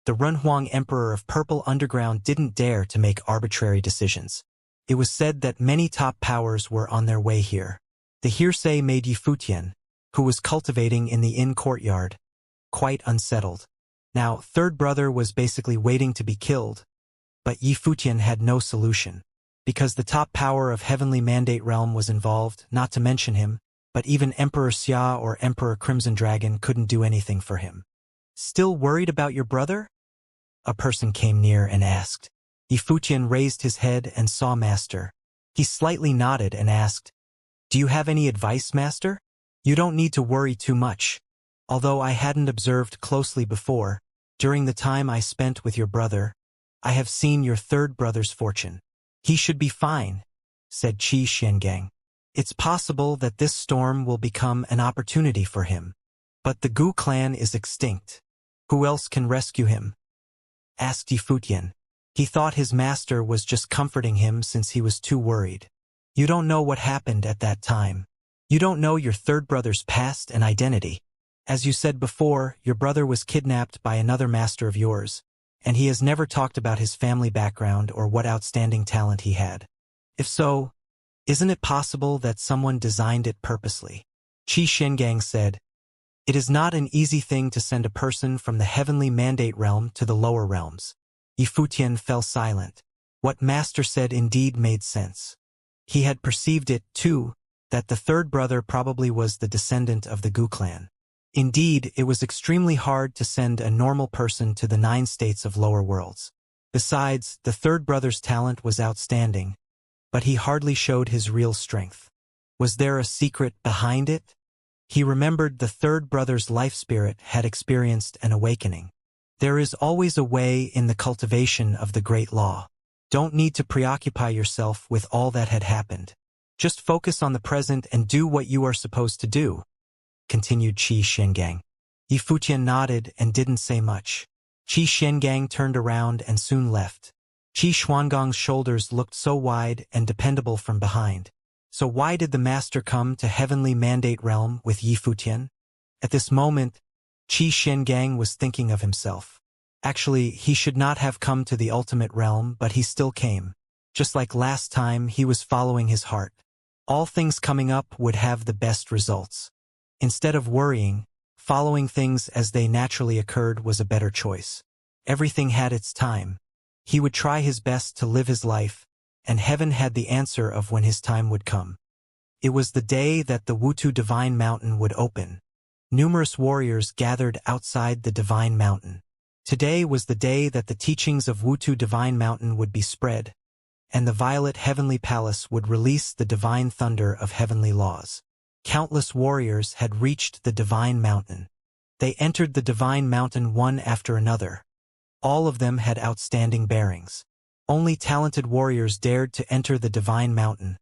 the Runhuang Emperor of Purple Underground didn't dare to make arbitrary decisions. It was said that many top powers were on their way here. The hearsay made Yifutian, who was cultivating in the inn courtyard, quite unsettled. Now, third brother was basically waiting to be killed, but Yifutian had no solution. Because the top power of Heavenly Mandate Realm was involved, not to mention him, but even Emperor Xia or Emperor Crimson Dragon couldn't do anything for him. Still worried about your brother? A person came near and asked. Yifutian raised his head and saw Master. He slightly nodded and asked, "Do you have any advice, Master?" "You don't need to worry too much. Although I hadn't observed closely before, during the time I spent with your brother, I have seen your third brother's fortune. He should be fine," said Xianxia. "It's possible that this storm will become an opportunity for him. But the Gu clan is extinct. Who else can rescue him?" asked Yifutian. He thought his master was just comforting him since he was too worried. "You don't know what happened at that time. You don't know your third brother's past and identity. As you said before, your brother was kidnapped by another master of yours, and he has never talked about his family background or what outstanding talent he had. If so, isn't it possible that someone designed it purposely?" Xianxia said, "It is not an easy thing to send a person from the Heavenly Mandate Realm to the lower realms." Yifutian fell silent. What Master said indeed made sense. He had perceived it, too, that the third brother probably was the descendant of the Gu clan. Indeed, it was extremely hard to send a normal person to the 9 states of lower worlds. Besides, the third brother's talent was outstanding, but he hardly showed his real strength. Was there a secret behind it? He remembered the third brother's life spirit had experienced an awakening. There is always a way in the cultivation of the great law. Don't need to preoccupy yourself with all that had happened. Just focus on the present and do what you are supposed to do," continued Xianxia. Yifutian nodded and didn't say much. Xianxia turned around and soon left. Xuangang's shoulders looked so wide and dependable from behind. So why did the master come to Heavenly Mandate Realm with Yifutian? At this moment, Xianxia was thinking of himself. Actually, he should not have come to the ultimate realm, but he still came. Just like last time, he was following his heart. All things coming up would have the best results. Instead of worrying, following things as they naturally occurred was a better choice. Everything had its time. He would try his best to live his life, and heaven had the answer of when his time would come. It was the day that the Wutu Divine Mountain would open. Numerous warriors gathered outside the Divine Mountain. Today was the day that the teachings of Wutu Divine Mountain would be spread, and the Violet Heavenly Palace would release the divine thunder of heavenly laws. Countless warriors had reached the Divine Mountain. They entered the Divine Mountain one after another. All of them had outstanding bearings. Only talented warriors dared to enter the Divine Mountain,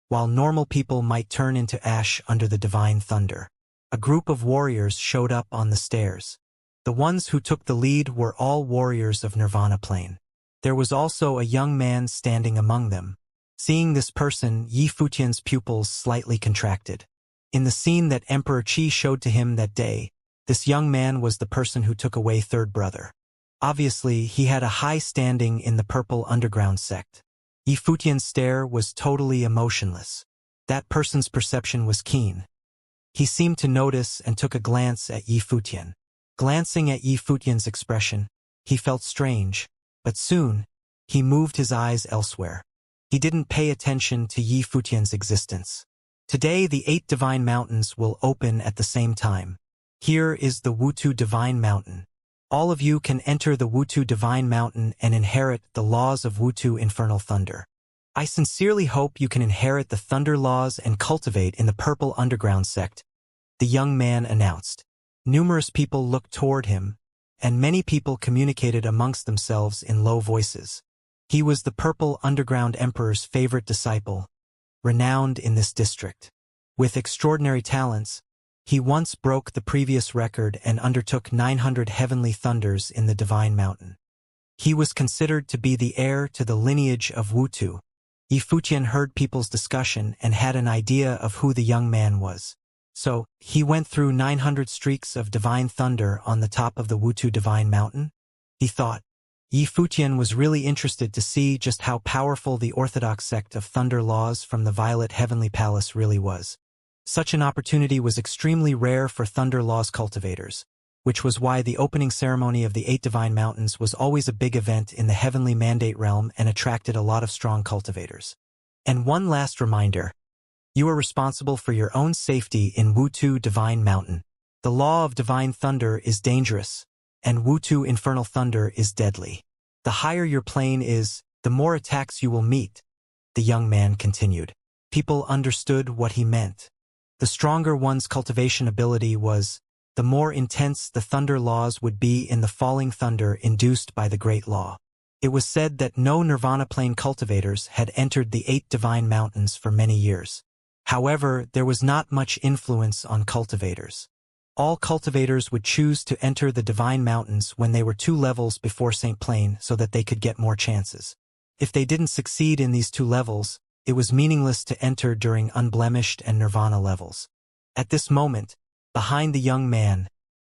while normal people might turn into ash under the divine thunder. A group of warriors showed up on the stairs. The ones who took the lead were all warriors of Nirvana Plane. There was also a young man standing among them. Seeing this person, Yifutian's pupils slightly contracted. In the scene that Emperor Qi showed to him that day, this young man was the person who took away third brother. Obviously, he had a high standing in the Purple Underground sect. Yifutian's stare was totally emotionless. That person's perception was keen. He seemed to notice and took a glance at Yifutian. Glancing at Yifutian's expression, he felt strange, but soon, he moved his eyes elsewhere. He didn't pay attention to Yifutian's existence. Today the 8 divine mountains will open at the same time. Here is the Wutu Divine Mountain. All of you can enter the Wutu Divine Mountain and inherit the laws of Wutu Infernal Thunder. I sincerely hope you can inherit the Thunder laws and cultivate in the Purple Underground sect, the young man announced. Numerous people looked toward him, and many people communicated amongst themselves in low voices. He was the Purple Underground Emperor's favorite disciple, renowned in this district. With extraordinary talents, he once broke the previous record and undertook 900 heavenly thunders in the Divine Mountain. He was considered to be the heir to the lineage of Wutu. Yifutian heard people's discussion and had an idea of who the young man was. So, he went through 900 streaks of divine thunder on the top of the Wutu Divine Mountain? He thought. Yifutian was really interested to see just how powerful the orthodox sect of Thunder Laws from the Violet Heavenly Palace really was. Such an opportunity was extremely rare for Thunder Laws cultivators, which was why the opening ceremony of the 8 Divine Mountains was always a big event in the Heavenly Mandate realm and attracted a lot of strong cultivators. And one last reminder. You are responsible for your own safety in Wutu Divine Mountain. The law of Divine Thunder is dangerous, and Wutu Infernal Thunder is deadly. The higher your plane is, the more attacks you will meet, the young man continued. People understood what he meant. The stronger one's cultivation ability was, the more intense the thunder laws would be in the falling thunder induced by the Great Law. It was said that no Nirvana plane cultivators had entered the 8 Divine Mountains for many years. However, there was not much influence on cultivators. All cultivators would choose to enter the Divine Mountains when they were 2 levels before St. Plane so that they could get more chances. If they didn't succeed in these 2 levels, it was meaningless to enter during Unblemished and Nirvana levels. At this moment, behind the young man,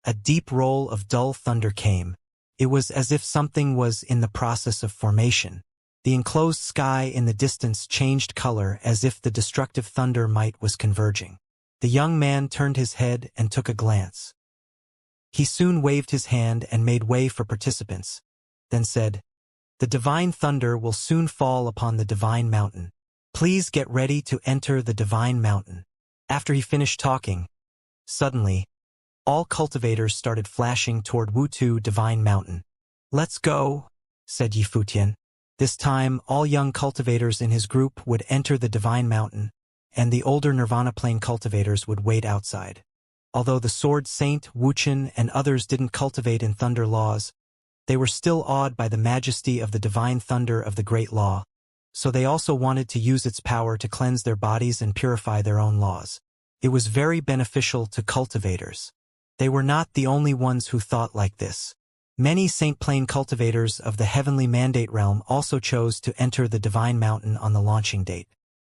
a deep roll of dull thunder came. It was as if something was in the process of formation. The enclosed sky in the distance changed color as if the destructive thunder might was converging. The young man turned his head and took a glance. He soon waved his hand and made way for participants, then said, "The divine thunder will soon fall upon the Divine Mountain. Please get ready to enter the Divine Mountain." After he finished talking, suddenly, all cultivators started flashing toward Wutu Divine Mountain. "Let's go," said Yifutian. This time, all young cultivators in his group would enter the Divine Mountain, and the older Nirvana Plane cultivators would wait outside. Although the Sword Saint, Wuchen, and others didn't cultivate in Thunder Laws, they were still awed by the majesty of the divine thunder of the Great Law, so they also wanted to use its power to cleanse their bodies and purify their own laws. It was very beneficial to cultivators. They were not the only ones who thought like this. Many Saint Plane cultivators of the Heavenly Mandate realm also chose to enter the Divine Mountain on the launching date.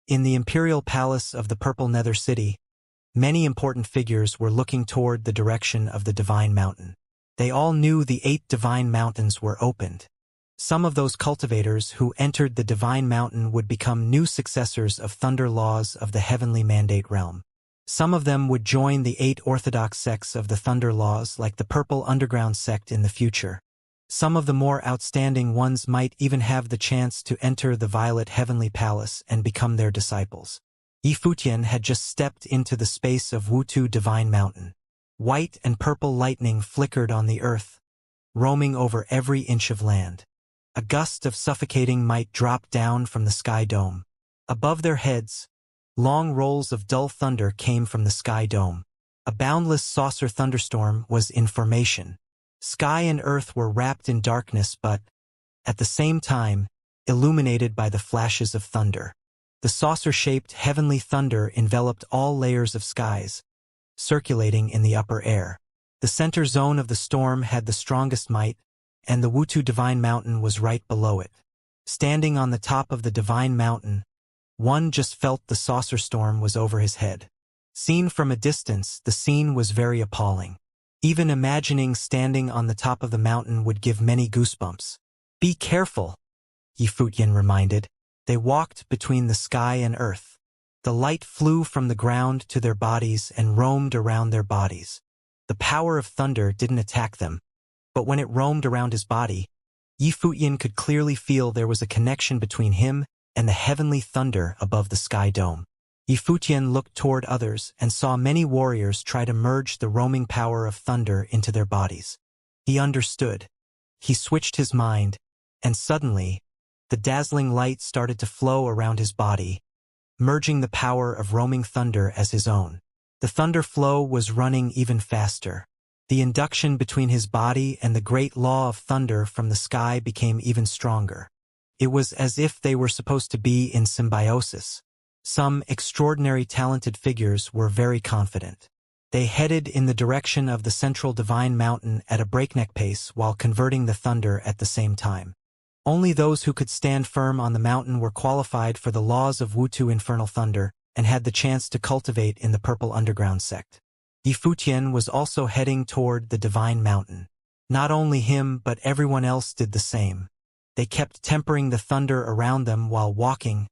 In the Imperial Palace of the Purple Nether City, many important figures were looking toward the direction of the Divine Mountain. They all knew the 8 Divine Mountains were opened. Some of those cultivators who entered the Divine Mountain would become new successors of Thunder Laws of the Heavenly Mandate realm. Some of them would join the 8 orthodox sects of the Thunder Laws like the Purple Underground sect in the future. Some of the more outstanding ones might even have the chance to enter the Violet Heavenly Palace and become their disciples. Yifutian had just stepped into the space of Wutu Divine Mountain. White and purple lightning flickered on the earth, roaming over every inch of land. A gust of suffocating might drop down from the sky dome. Above their heads, long rolls of dull thunder came from the sky dome. A boundless saucer thunderstorm was in formation. Sky and earth were wrapped in darkness but, at the same time, illuminated by the flashes of thunder. The saucer-shaped heavenly thunder enveloped all layers of skies, circulating in the upper air. The center zone of the storm had the strongest might, and the Wutu Divine Mountain was right below it. Standing on the top of the Divine Mountain, one just felt the saucer storm was over his head. Seen from a distance, the scene was very appalling. Even imagining standing on the top of the mountain would give many goosebumps. "Be careful," Yifutian reminded. They walked between the sky and earth. The light flew from the ground to their bodies and roamed around their bodies. The power of thunder didn't attack them, but when it roamed around his body, Yifutian could clearly feel there was a connection between him and the heavenly thunder above the sky dome. Yifutian looked toward others and saw many warriors try to merge the roaming power of thunder into their bodies. He understood. He switched his mind, and suddenly, the dazzling light started to flow around his body, merging the power of roaming thunder as his own. The thunder flow was running even faster. The induction between his body and the great law of thunder from the sky became even stronger. It was as if they were supposed to be in symbiosis. Some extraordinary talented figures were very confident. They headed in the direction of the central divine mountain at a breakneck pace while converting the thunder at the same time. Only those who could stand firm on the mountain were qualified for the laws of Wutu infernal thunder and had the chance to cultivate in the purple underground sect. Yifutian was also heading toward the divine mountain. Not only him but everyone else did the same. They kept tempering the thunder around them while walking,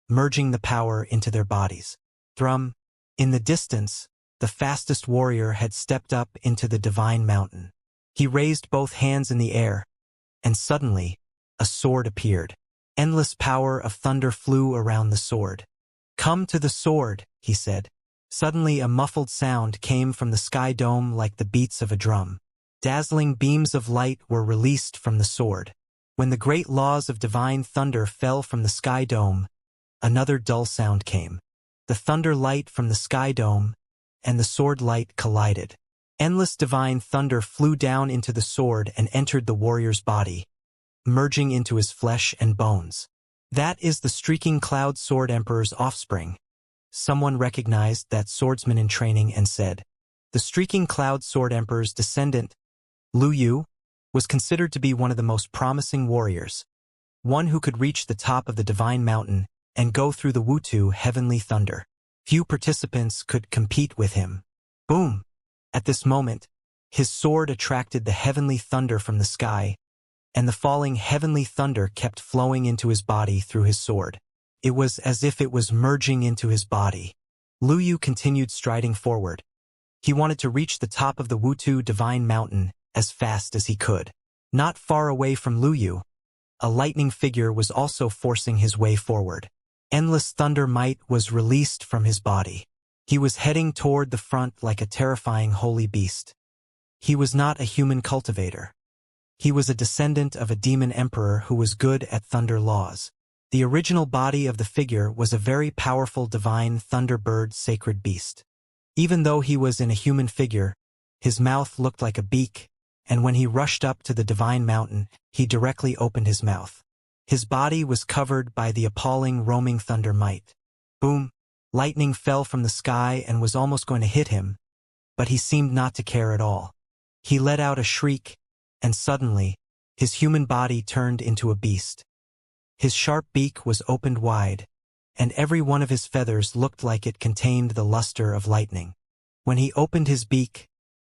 merging the power into their bodies. Thrum. In the distance, the fastest warrior had stepped up into the divine mountain. He raised both hands in the air, and suddenly, a sword appeared. Endless power of thunder flew around the sword. "Come to the sword," he said. Suddenly a muffled sound came from the sky dome like the beats of a drum. Dazzling beams of light were released from the sword. When the great laws of divine thunder fell from the sky dome, another dull sound came. The thunder light from the sky dome and the sword light collided. Endless divine thunder flew down into the sword and entered the warrior's body, merging into his flesh and bones. "That is the streaking cloud sword emperor's offspring." Someone recognized that swordsman in training and said, "The streaking cloud sword emperor's descendant, Lu Yu, was considered to be one of the most promising warriors, one who could reach the top of the divine mountain and go through the Wutu heavenly thunder. Few participants could compete with him." Boom! At this moment, his sword attracted the heavenly thunder from the sky, and the falling heavenly thunder kept flowing into his body through his sword. It was as if it was merging into his body. Lu Yu continued striding forward. He wanted to reach the top of the Wutu divine mountain as fast as he could. Not far away from Lu Yu, a lightning figure was also forcing his way forward. Endless thunder might was released from his body. He was heading toward the front like a terrifying holy beast. He was not a human cultivator. He was a descendant of a demon emperor who was good at thunder laws. The original body of the figure was a very powerful divine thunderbird sacred beast. Even though he was in a human figure, his mouth looked like a beak, and when he rushed up to the divine mountain, he directly opened his mouth. His body was covered by the appalling roaming thunder might. Boom! Lightning fell from the sky and was almost going to hit him, but he seemed not to care at all. He let out a shriek, and suddenly, his human body turned into a beast. His sharp beak was opened wide, and every one of his feathers looked like it contained the luster of lightning. When he opened his beak,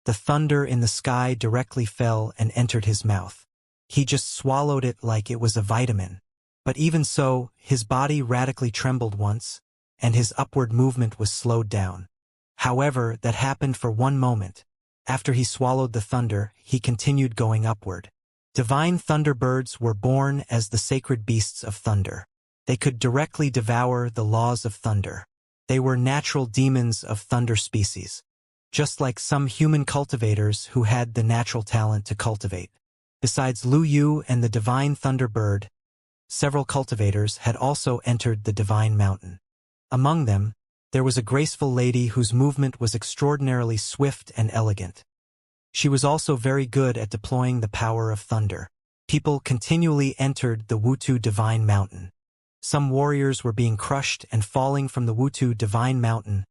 the thunder in the sky directly fell and entered his mouth. He just swallowed it like it was a vitamin. But even so, his body radically trembled once, and his upward movement was slowed down. However, that happened for one moment. After he swallowed the thunder, he continued going upward. Divine thunderbirds were born as the sacred beasts of thunder. They could directly devour the laws of thunder. They were natural demons of thunder species, just like some human cultivators who had the natural talent to cultivate. Besides Lu Yu and the divine thunderbird, several cultivators had also entered the divine mountain. Among them, there was a graceful lady whose movement was extraordinarily swift and elegant. She was also very good at deploying the power of thunder. People continually entered the Wutu divine mountain. Some warriors were being crushed and falling from the Wutu divine mountain,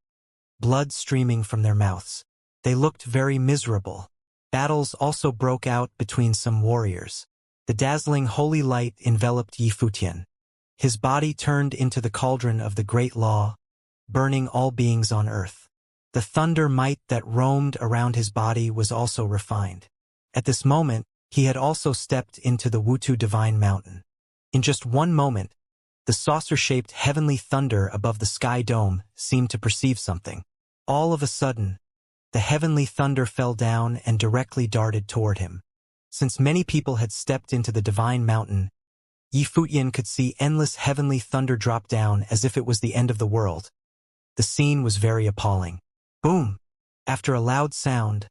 blood streaming from their mouths. They looked very miserable. Battles also broke out between some warriors. The dazzling holy light enveloped Yifutian. His body turned into the cauldron of the great law, burning all beings on earth. The thunder might that roamed around his body was also refined. At this moment, he had also stepped into the Wutu divine mountain. In just one moment, the saucer-shaped heavenly thunder above the sky dome seemed to perceive something. All of a sudden, the heavenly thunder fell down and directly darted toward him. Since many people had stepped into the divine mountain, Yifutian could see endless heavenly thunder drop down as if it was the end of the world. The scene was very appalling. Boom! After a loud sound,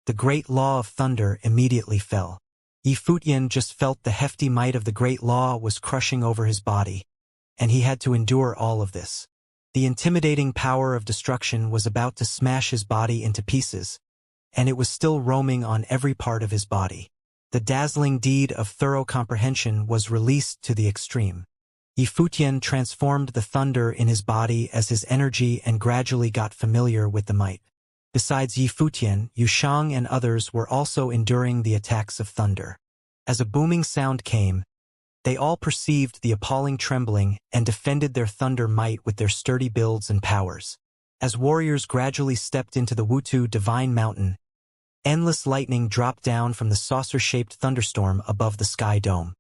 the great law of thunder immediately fell. Yifutian just felt the hefty might of the great law was crushing over his body, and he had to endure all of this. The intimidating power of destruction was about to smash his body into pieces, and it was still roaming on every part of his body. The dazzling deed of thorough comprehension was released to the extreme. Yifutian transformed the thunder in his body as his energy and gradually got familiar with the might. Besides Yifutian, Yushang and others were also enduring the attacks of thunder. As a booming sound came, they all perceived the appalling trembling and defended their thunder might with their sturdy builds and powers. As warriors gradually stepped into the Wutu divine mountain, endless lightning dropped down from the saucer-shaped thunderstorm above the sky dome.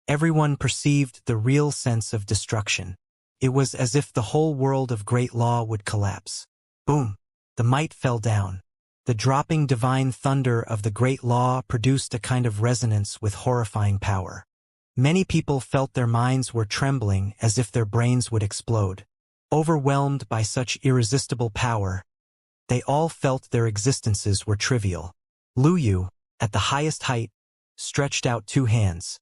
Everyone perceived the real sense of destruction. It was as if the whole world of great law would collapse. Boom! The might fell down. The dropping divine thunder of the great law produced a kind of resonance with horrifying power. Many people felt their minds were trembling as if their brains would explode. Overwhelmed by such irresistible power, they all felt their existences were trivial. Lu Yu, at the highest height, stretched out two hands.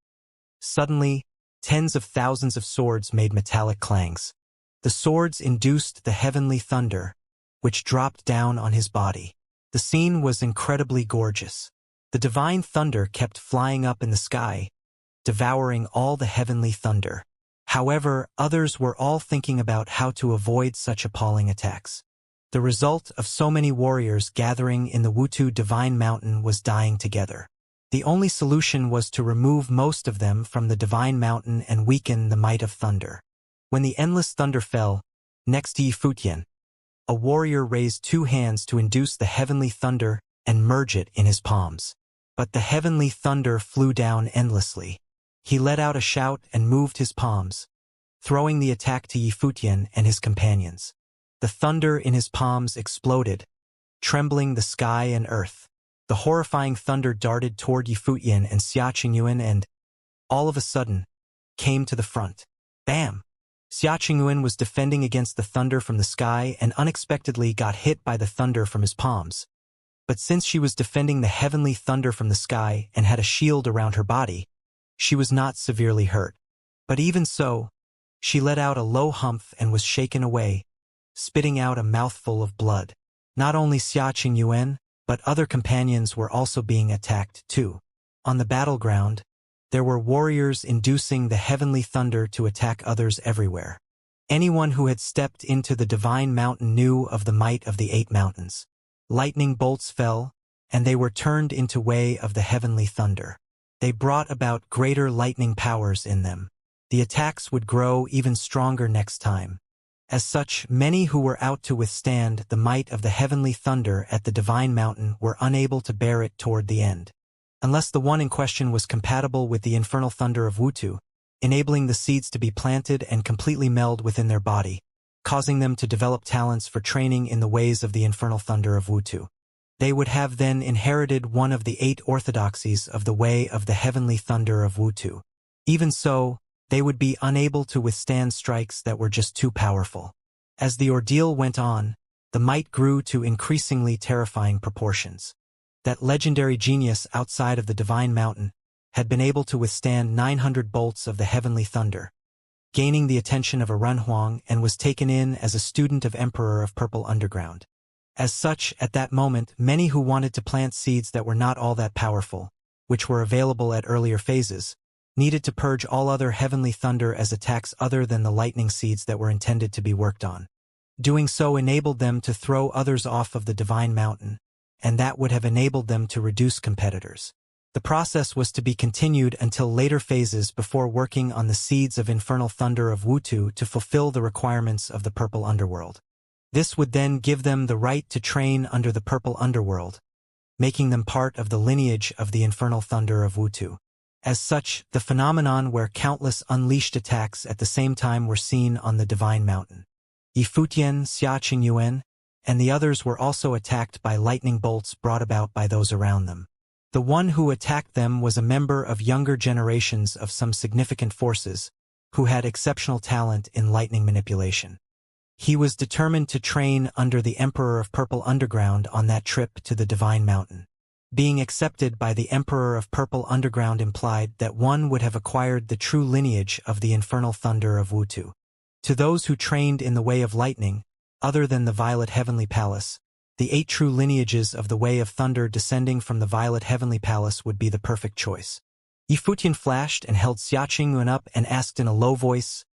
Suddenly, tens of thousands of swords made metallic clangs. The swords induced the heavenly thunder, which dropped down on his body. The scene was incredibly gorgeous. The divine thunder kept flying up in the sky, devouring all the heavenly thunder. However, others were all thinking about how to avoid such appalling attacks. The result of so many warriors gathering in the Wutu divine mountain was dying together. The only solution was to remove most of them from the divine mountain and weaken the might of thunder. When the endless thunder fell, next to Yifutian, a warrior raised two hands to induce the heavenly thunder and merge it in his palms. But the heavenly thunder flew down endlessly. He let out a shout and moved his palms, throwing the attack to Yifutian and his companions. The thunder in his palms exploded, trembling the sky and earth. The horrifying thunder darted toward Yifutian and Xianxia and, all of a sudden, came to the front. Bam! Xianxia was defending against the thunder from the sky and unexpectedly got hit by the thunder from his palms. But since she was defending the heavenly thunder from the sky and had a shield around her body, she was not severely hurt. But even so, she let out a low humph and was shaken away, spitting out a mouthful of blood. Not only Xianxia, but other companions were also being attacked too. On the battleground, there were warriors inducing the heavenly thunder to attack others everywhere. Anyone who had stepped into the divine mountain knew of the might of the 8 mountains. Lightning bolts fell, and they were turned into way of the heavenly thunder. They brought about greater lightning powers in them. The attacks would grow even stronger next time. As such, many who were out to withstand the might of the heavenly thunder at the divine mountain were unable to bear it toward the end. Unless the one in question was compatible with the infernal thunder of Wutu, enabling the seeds to be planted and completely meld within their body, causing them to develop talents for training in the ways of the infernal thunder of Wutu. They would have then inherited one of the 8 orthodoxies of the way of the heavenly thunder of Wutu. Even so, they would be unable to withstand strikes that were just too powerful. As the ordeal went on, the might grew to increasingly terrifying proportions. That legendary genius outside of the divine mountain had been able to withstand 900 bolts of the heavenly thunder, gaining the attention of a Renhuang, and was taken in as a student of Emperor of Purple Underground. As such, at that moment, many who wanted to plant seeds that were not all that powerful, which were available at earlier phases, needed to purge all other heavenly thunder as attacks other than the lightning seeds that were intended to be worked on. Doing so enabled them to throw others off of the divine mountain, and that would have enabled them to reduce competitors. The process was to be continued until later phases before working on the seeds of infernal thunder of Wutu to fulfill the requirements of the purple underworld. This would then give them the right to train under the purple underworld, making them part of the lineage of the infernal thunder of Wutu. As such, the phenomenon where countless unleashed attacks at the same time were seen on the divine mountain. Yifutian, Xianxia, and the others were also attacked by lightning bolts brought about by those around them. The one who attacked them was a member of younger generations of some significant forces, who had exceptional talent in lightning manipulation. He was determined to train under the Emperor of Purple Underground on that trip to the divine mountain. Being accepted by the Emperor of Purple Underground implied that one would have acquired the true lineage of the infernal thunder of Wutu. To those who trained in the way of lightning, other than the Violet Heavenly Palace, the 8 true lineages of the way of thunder descending from the Violet Heavenly Palace would be the perfect choice. Yifutian flashed and held Xia Qingyuan up and asked in a low voice,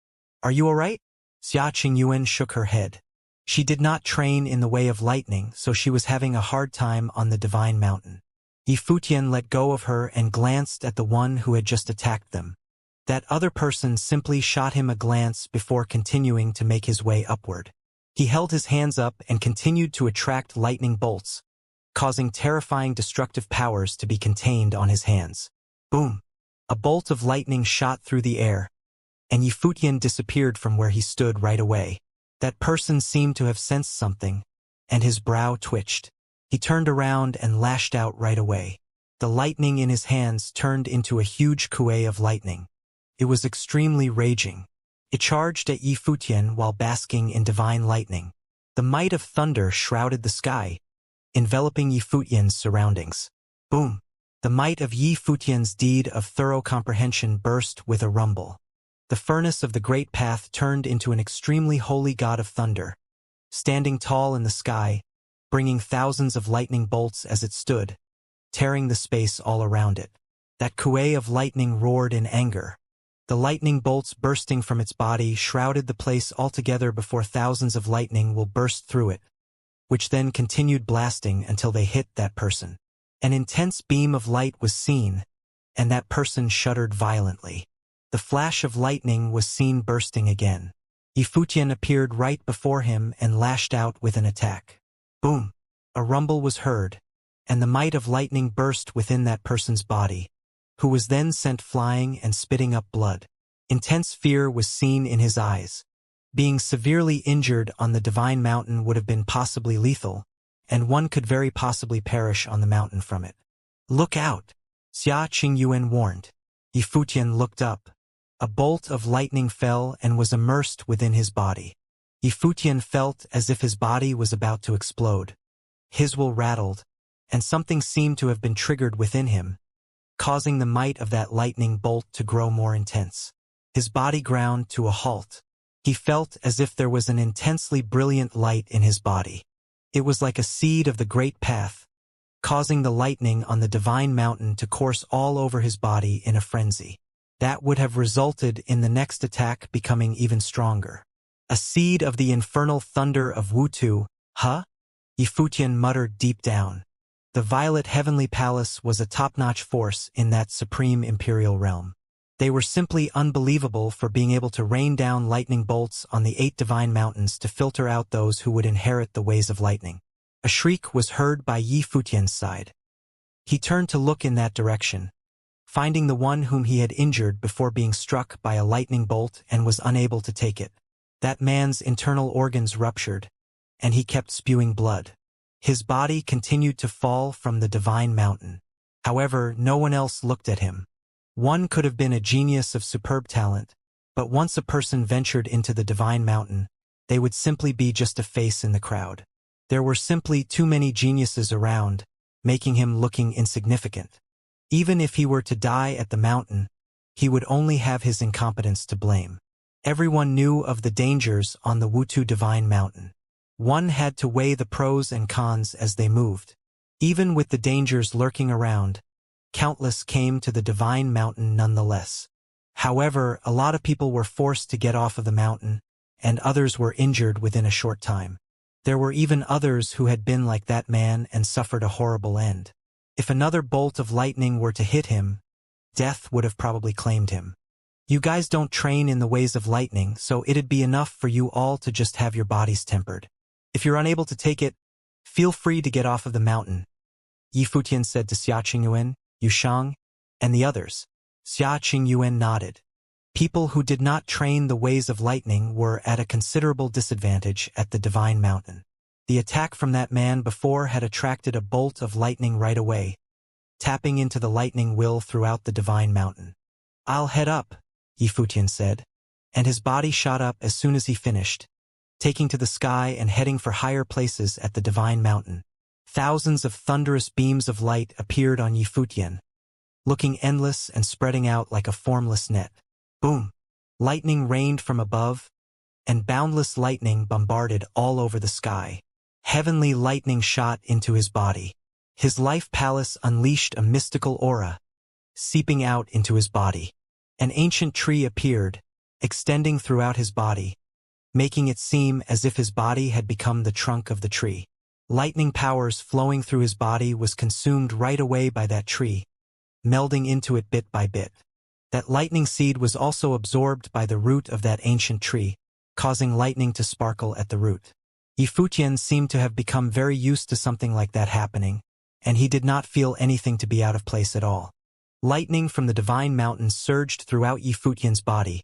"Are you all right?" Xia Qingyuan shook her head. She did not train in the way of lightning, so she was having a hard time on the divine mountain. Yifutian let go of her and glanced at the one who had just attacked them. That other person simply shot him a glance before continuing to make his way upward. He held his hands up and continued to attract lightning bolts, causing terrifying destructive powers to be contained on his hands. Boom! A bolt of lightning shot through the air, and Yifutian disappeared from where he stood right away. That person seemed to have sensed something, and his brow twitched. He turned around and lashed out right away. The lightning in his hands turned into a huge kuei of lightning. It was extremely raging. It charged at Yifutian while basking in divine lightning. The might of thunder shrouded the sky, enveloping Yifutian's surroundings. Boom! The might of Yifutian's deed of thorough comprehension burst with a rumble. The furnace of the great path turned into an extremely holy god of thunder, standing tall in the sky, bringing thousands of lightning bolts as it stood, tearing the space all around it. That kuei of lightning roared in anger. The lightning bolts bursting from its body shrouded the place altogether before thousands of lightning will burst through it, which then continued blasting until they hit that person. An intense beam of light was seen, and that person shuddered violently. The flash of lightning was seen bursting again. Yifutian appeared right before him and lashed out with an attack. Boom! A rumble was heard, and the might of lightning burst within that person's body, who was then sent flying and spitting up blood. Intense fear was seen in his eyes. Being severely injured on the divine mountain would have been possibly lethal, and one could very possibly perish on the mountain from it. "Look out!" Xia Qingyuan warned. Yifutian looked up. A bolt of lightning fell and was immersed within his body. Yifutian felt as if his body was about to explode. His will rattled, and something seemed to have been triggered within him, causing the might of that lightning bolt to grow more intense. His body ground to a halt. He felt as if there was an intensely brilliant light in his body. It was like a seed of the great path, causing the lightning on the divine mountain to course all over his body in a frenzy. That would have resulted in the next attack becoming even stronger. A seed of the infernal thunder of Wutu, huh? Yifutian muttered deep down. The Violet Heavenly Palace was a top-notch force in that supreme imperial realm. They were simply unbelievable for being able to rain down lightning bolts on the 8 divine mountains to filter out those who would inherit the ways of lightning. A shriek was heard by Yifutian's side. He turned to look in that direction, finding the one whom he had injured before being struck by a lightning bolt and was unable to take it. That man's internal organs ruptured, and he kept spewing blood. His body continued to fall from the divine mountain. However, no one else looked at him. One could have been a genius of superb talent, but once a person ventured into the divine mountain, they would simply be just a face in the crowd. There were simply too many geniuses around, making him looking insignificant. Even if he were to die at the mountain, he would only have his incompetence to blame. Everyone knew of the dangers on the Wutu divine mountain. One had to weigh the pros and cons as they moved. Even with the dangers lurking around, countless came to the divine mountain nonetheless. However, a lot of people were forced to get off of the mountain, and others were injured within a short time. There were even others who had been like that man and suffered a horrible end. If another bolt of lightning were to hit him, death would have probably claimed him. You guys don't train in the ways of lightning, so it'd be enough for you all to just have your bodies tempered. If you're unable to take it, feel free to get off of the mountain, Yifutian said to Xia Qingyuan, Yushang, and the others. Xia Qingyuan nodded. People who did not train the ways of lightning were at a considerable disadvantage at the divine mountain. The attack from that man before had attracted a bolt of lightning right away, tapping into the lightning will throughout the divine mountain. "I'll head up," Yifutian said, and his body shot up as soon as he finished, taking to the sky and heading for higher places at the divine mountain. Thousands of thunderous beams of light appeared on Yifutian, looking endless and spreading out like a formless net. Boom! Lightning rained from above, and boundless lightning bombarded all over the sky. Heavenly lightning shot into his body. His life palace unleashed a mystical aura, seeping out into his body. An ancient tree appeared, extending throughout his body, making it seem as if his body had become the trunk of the tree. Lightning powers flowing through his body was consumed right away by that tree, melding into it bit by bit. That lightning seed was also absorbed by the root of that ancient tree, causing lightning to sparkle at the root. Yifutian seemed to have become very used to something like that happening, and he did not feel anything to be out of place at all. Lightning from the divine mountain surged throughout Yifutian's body,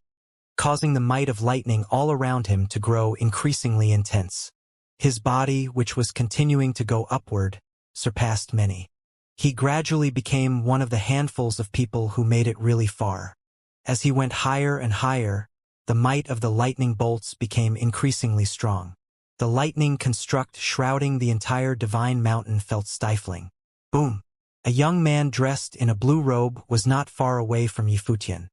causing the might of lightning all around him to grow increasingly intense. His body, which was continuing to go upward, surpassed many. He gradually became one of the handfuls of people who made it really far. As he went higher and higher, the might of the lightning bolts became increasingly strong. The lightning construct shrouding the entire divine mountain felt stifling. Boom! A young man dressed in a blue robe was not far away from Yifutian.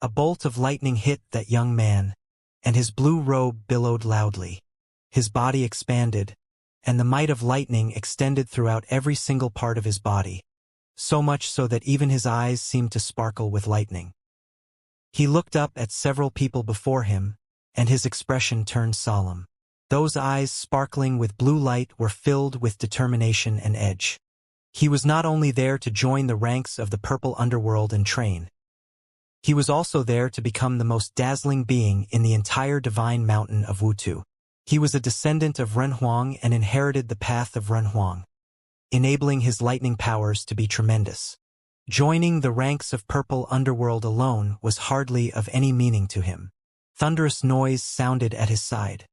A bolt of lightning hit that young man, and his blue robe billowed loudly. His body expanded, and the might of lightning extended throughout every single part of his body, so much so that even his eyes seemed to sparkle with lightning. He looked up at several people before him, and his expression turned solemn. Those eyes sparkling with blue light were filled with determination and edge. He was not only there to join the ranks of the purple underworld and train. He was also there to become the most dazzling being in the entire divine mountain of Wutu. He was a descendant of Renhuang and inherited the path of Renhuang, enabling his lightning powers to be tremendous. Joining the ranks of purple underworld alone was hardly of any meaning to him. Thunderous noise sounded at his side.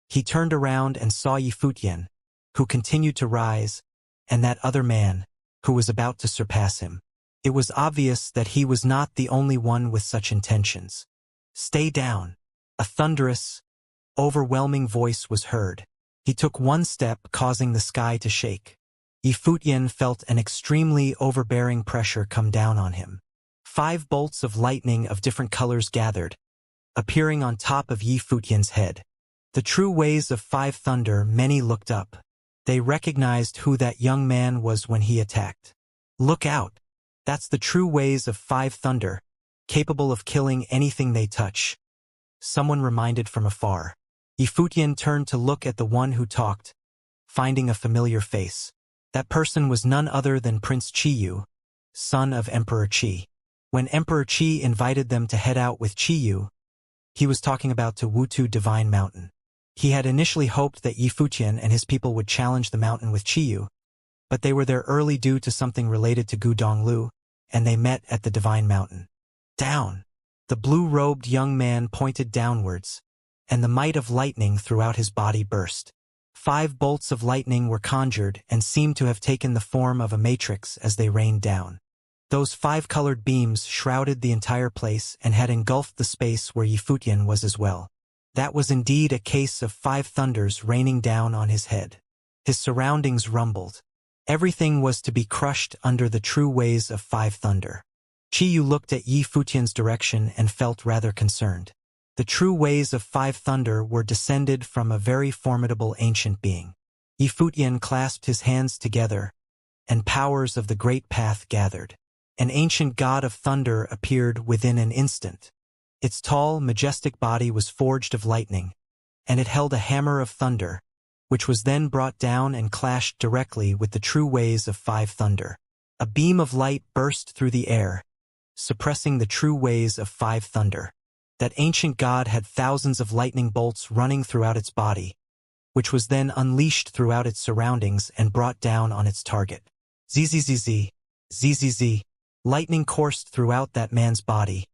He turned around and saw Yifutian, who continued to rise, and that other man, who was about to surpass him. It was obvious that he was not the only one with such intentions. "Stay down." A thunderous, overwhelming voice was heard. He took one step, causing the sky to shake. Yifutian felt an extremely overbearing pressure come down on him. 5 bolts of lightning of different colors gathered, appearing on top of Yifutian's head. The true ways of 5 thunder. Many looked up. They recognized who that young man was when he attacked. "Look out! That's the true ways of 5 thunder, capable of killing anything they touch," someone reminded from afar. Yifutian turned to look at the one who talked, finding a familiar face. That person was none other than Prince Qiyu, son of Emperor Qi. When Emperor Qi invited them to head out with Qiyu, he was talking about to Wutu Divine Mountain. He had initially hoped that Yifutian and his people would challenge the mountain with Qiyu, but they were there early due to something related to Gu Donglu, and they met at the Divine Mountain. Down! The blue-robed young man pointed downwards, and the might of lightning throughout his body burst. 5 bolts of lightning were conjured and seemed to have taken the form of a matrix as they rained down. Those 5-colored beams shrouded the entire place and had engulfed the space where Yifutian was as well. That was indeed a case of 5 thunders raining down on his head. His surroundings rumbled. Everything was to be crushed under the true ways of 5 thunder. Qiyu looked at Yifutian's direction and felt rather concerned. The true ways of 5 thunder were descended from a very formidable ancient being. Yifutian clasped his hands together, and powers of the great path gathered. An ancient god of thunder appeared within an instant. Its tall, majestic body was forged of lightning, and it held a hammer of thunder, which was then brought down and clashed directly with the true ways of 5 thunder. A beam of light burst through the air, suppressing the true ways of 5 thunder. That ancient god had thousands of lightning bolts running throughout its body, which was then unleashed throughout its surroundings and brought down on its target. Zzz, zzz. Lightning coursed throughout that man's body,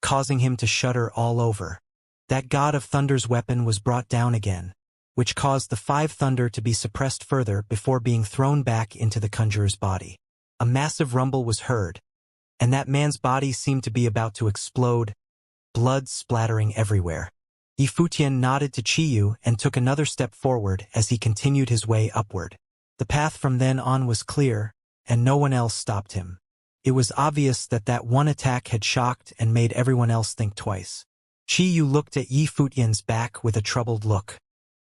causing him to shudder all over. That god of thunder's weapon was brought down again, which caused the 5 thunder to be suppressed further before being thrown back into the conjurer's body. A massive rumble was heard, and that man's body seemed to be about to explode, blood splattering everywhere. Yifutian nodded to Qiyu and took another step forward as he continued his way upward. The path from then on was clear, and no one else stopped him. It was obvious that that one attack had shocked and made everyone else think twice. Qi Yu looked at Yi Futian's back with a troubled look.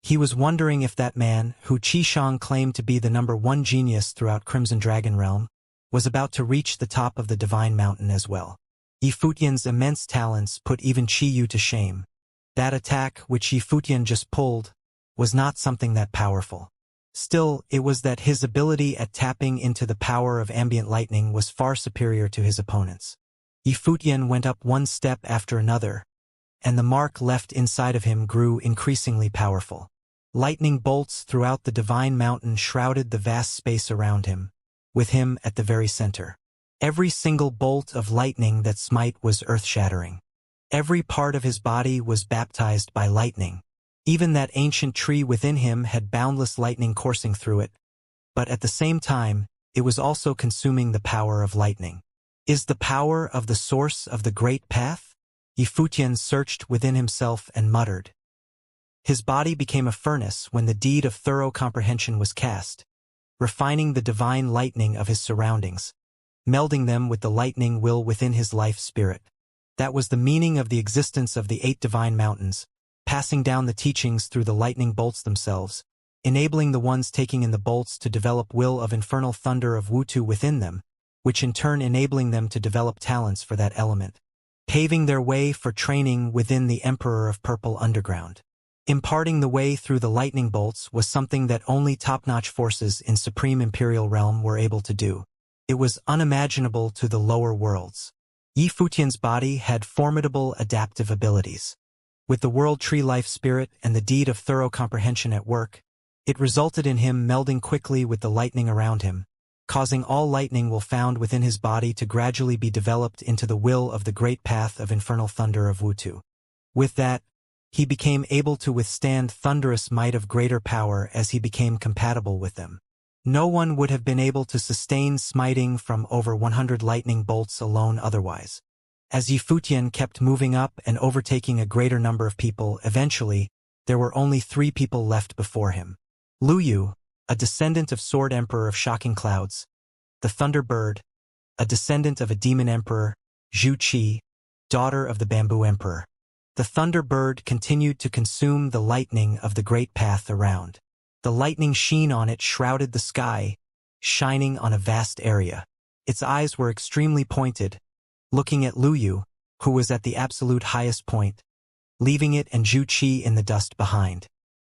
He was wondering if that man, who Qi Shang claimed to be the #1 genius throughout Crimson Dragon Realm, was about to reach the top of the Divine Mountain as well. Yi Futian's immense talents put even Qi Yu to shame. That attack which Yi Futian just pulled was not something that powerful. Still, it was that his ability at tapping into the power of ambient lightning was far superior to his opponent's. Yi Futian went up one step after another, and the mark left inside of him grew increasingly powerful. Lightning bolts throughout the Divine Mountain shrouded the vast space around him, with him at the very center. Every single bolt of lightning that smite was earth-shattering. Every part of his body was baptized by lightning. Even that ancient tree within him had boundless lightning coursing through it, but at the same time, it was also consuming the power of lightning. Is the power of the source of the great path? Yi Futian searched within himself and muttered. His body became a furnace when the deed of thorough comprehension was cast, refining the divine lightning of his surroundings, melding them with the lightning will within his life spirit. That was the meaning of the existence of the 8 divine mountains, passing down the teachings through the lightning bolts themselves, enabling the ones taking in the bolts to develop will of infernal thunder of Wutu within them, which in turn enabling them to develop talents for that element, paving their way for training within the Emperor of Purple Underground. Imparting the way through the lightning bolts was something that only top-notch forces in Supreme Imperial Realm were able to do. It was unimaginable to the lower worlds. Yi Futian's body had formidable adaptive abilities. With the World Tree Life Spirit and the deed of thorough comprehension at work, it resulted in him melding quickly with the lightning around him, causing all lightning will found within his body to gradually be developed into the will of the great path of infernal thunder of Wutu. With that, he became able to withstand thunderous might of greater power as he became compatible with them. No one would have been able to sustain smiting from over 100 lightning bolts alone otherwise. As Yi Futian kept moving up and overtaking a greater number of people, eventually, there were only 3 people left before him. Lu Yu, a descendant of Sword Emperor of Shocking Clouds, the Thunder Bird, a descendant of a Demon Emperor, Zhu Qi, daughter of the Bamboo Emperor. The Thunder Bird continued to consume the lightning of the great path around. The lightning sheen on it shrouded the sky, shining on a vast area. Its eyes were extremely pointed, looking at Lu Yu, who was at the absolute highest point, leaving it and Zhu Qi in the dust behind.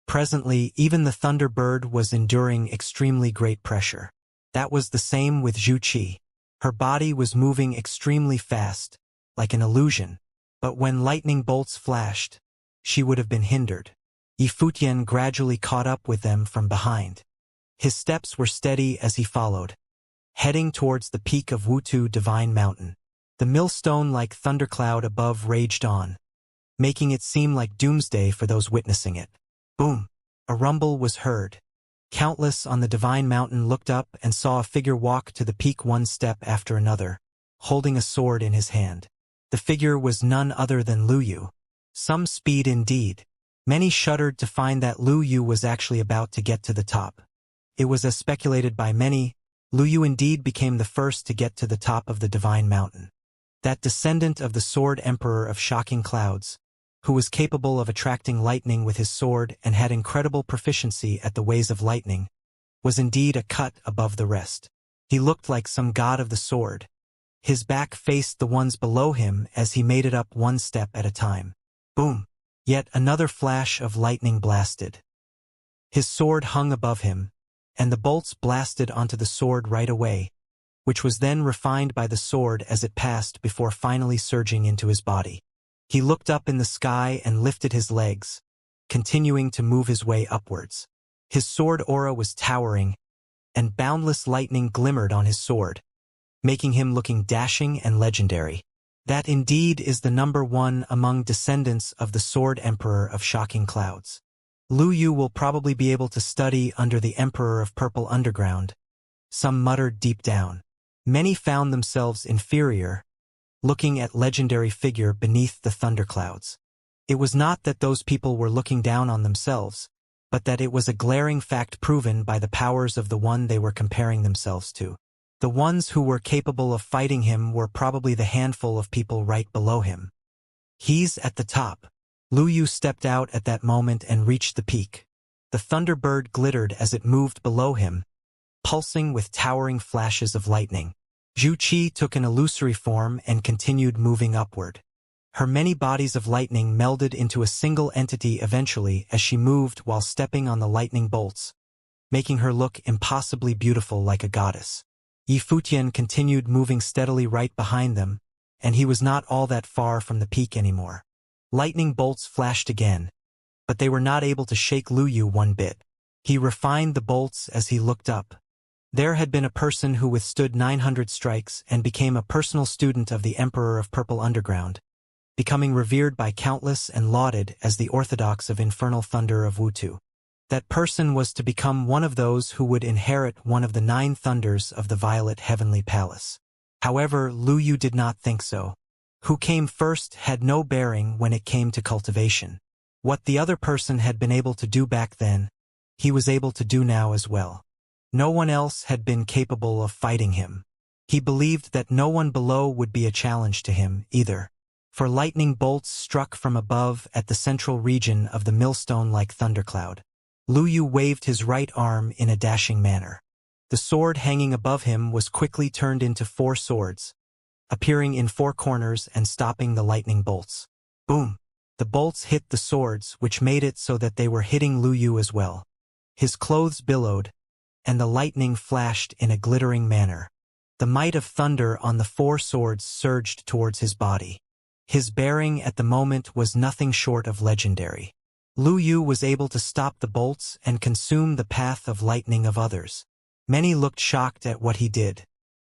Presently, even the Thunder Bird was enduring extremely great pressure. That was the same with Zhu Qi. Her body was moving extremely fast, like an illusion, but when lightning bolts flashed, she would have been hindered. Yi Futian gradually caught up with them from behind. His steps were steady as he followed, heading towards the peak of Wutu Divine Mountain. The millstone-like thundercloud above raged on, making it seem like doomsday for those witnessing it. Boom! A rumble was heard. Countless on the Divine Mountain looked up and saw a figure walk to the peak one step after another, holding a sword in his hand. The figure was none other than Lu Yu. Some speed indeed. Many shuddered to find that Lu Yu was actually about to get to the top. It was as speculated by many, Lu Yu indeed became the first to get to the top of the Divine Mountain. That descendant of the Sword Emperor of Shocking Clouds, who was capable of attracting lightning with his sword and had incredible proficiency at the ways of lightning, was indeed a cut above the rest. He looked like some god of the sword. His back faced the ones below him as he made it up one step at a time. Boom! Yet another flash of lightning blasted. His sword hung above him, and the bolts blasted onto the sword right away, which was then refined by the sword as it passed before finally surging into his body. He looked up in the sky and lifted his legs, continuing to move his way upwards. His sword aura was towering, and boundless lightning glimmered on his sword, making him looking dashing and legendary. That indeed is the #1 among descendants of the Sword Emperor of Shocking Clouds. Lu Yu will probably be able to study under the Emperor of Purple Underground, some muttered deep down. Many found themselves inferior, looking at legendary figure beneath the thunderclouds. It was not that those people were looking down on themselves, but that it was a glaring fact proven by the powers of the one they were comparing themselves to. The ones who were capable of fighting him were probably the handful of people right below him. He's at the top. Lu Yu stepped out at that moment and reached the peak. The Thunderbird glittered as it moved below him, pulsing with towering flashes of lightning. Zhu Qi took an illusory form and continued moving upward. Her many bodies of lightning melded into a single entity eventually as she moved while stepping on the lightning bolts, making her look impossibly beautiful like a goddess. Yi Futian continued moving steadily right behind them, and he was not all that far from the peak anymore. Lightning bolts flashed again, but they were not able to shake Lu Yu one bit. He refined the bolts as he looked up. There had been a person who withstood 900 strikes and became a personal student of the Emperor of Purple Underground, becoming revered by countless and lauded as the orthodox of infernal thunder of Wutu. That person was to become one of those who would inherit one of the 9 thunders of the Violet Heavenly Palace. However, Lu Yu did not think so. Who came first had no bearing when it came to cultivation. What the other person had been able to do back then, he was able to do now as well. No one else had been capable of fighting him. He believed that no one below would be a challenge to him, either. For lightning bolts struck from above at the central region of the millstone-like thundercloud. Lu Yu waved his right arm in a dashing manner. The sword hanging above him was quickly turned into 4 swords, appearing in 4 corners and stopping the lightning bolts. Boom! The bolts hit the swords, which made it so that they were hitting Lu Yu as well. His clothes billowed, and the lightning flashed in a glittering manner. The might of thunder on the 4 swords surged towards his body. His bearing at the moment was nothing short of legendary. Lu Yu was able to stop the bolts and consume the path of lightning of others. Many looked shocked at what he did.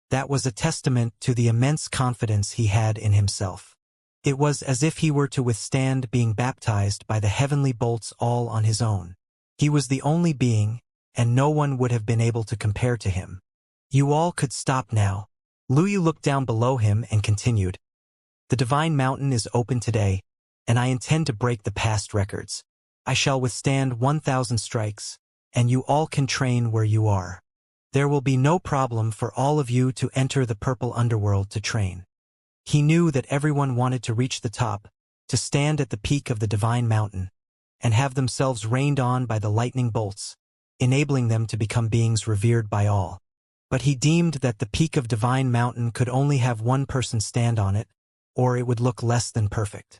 That was a testament to the immense confidence he had in himself. It was as if he were to withstand being baptized by the heavenly bolts all on his own. He was the only being, and no one would have been able to compare to him. You all could stop now. Lu Yu looked down below him and continued. The Divine Mountain is open today, and I intend to break the past records. I shall withstand 1,000 strikes, and you all can train where you are. There will be no problem for all of you to enter the purple underworld to train. He knew that everyone wanted to reach the top, to stand at the peak of the Divine Mountain, and have themselves rained on by the lightning bolts, enabling them to become beings revered by all. But he deemed that the peak of Divine Mountain could only have one person stand on it, or it would look less than perfect.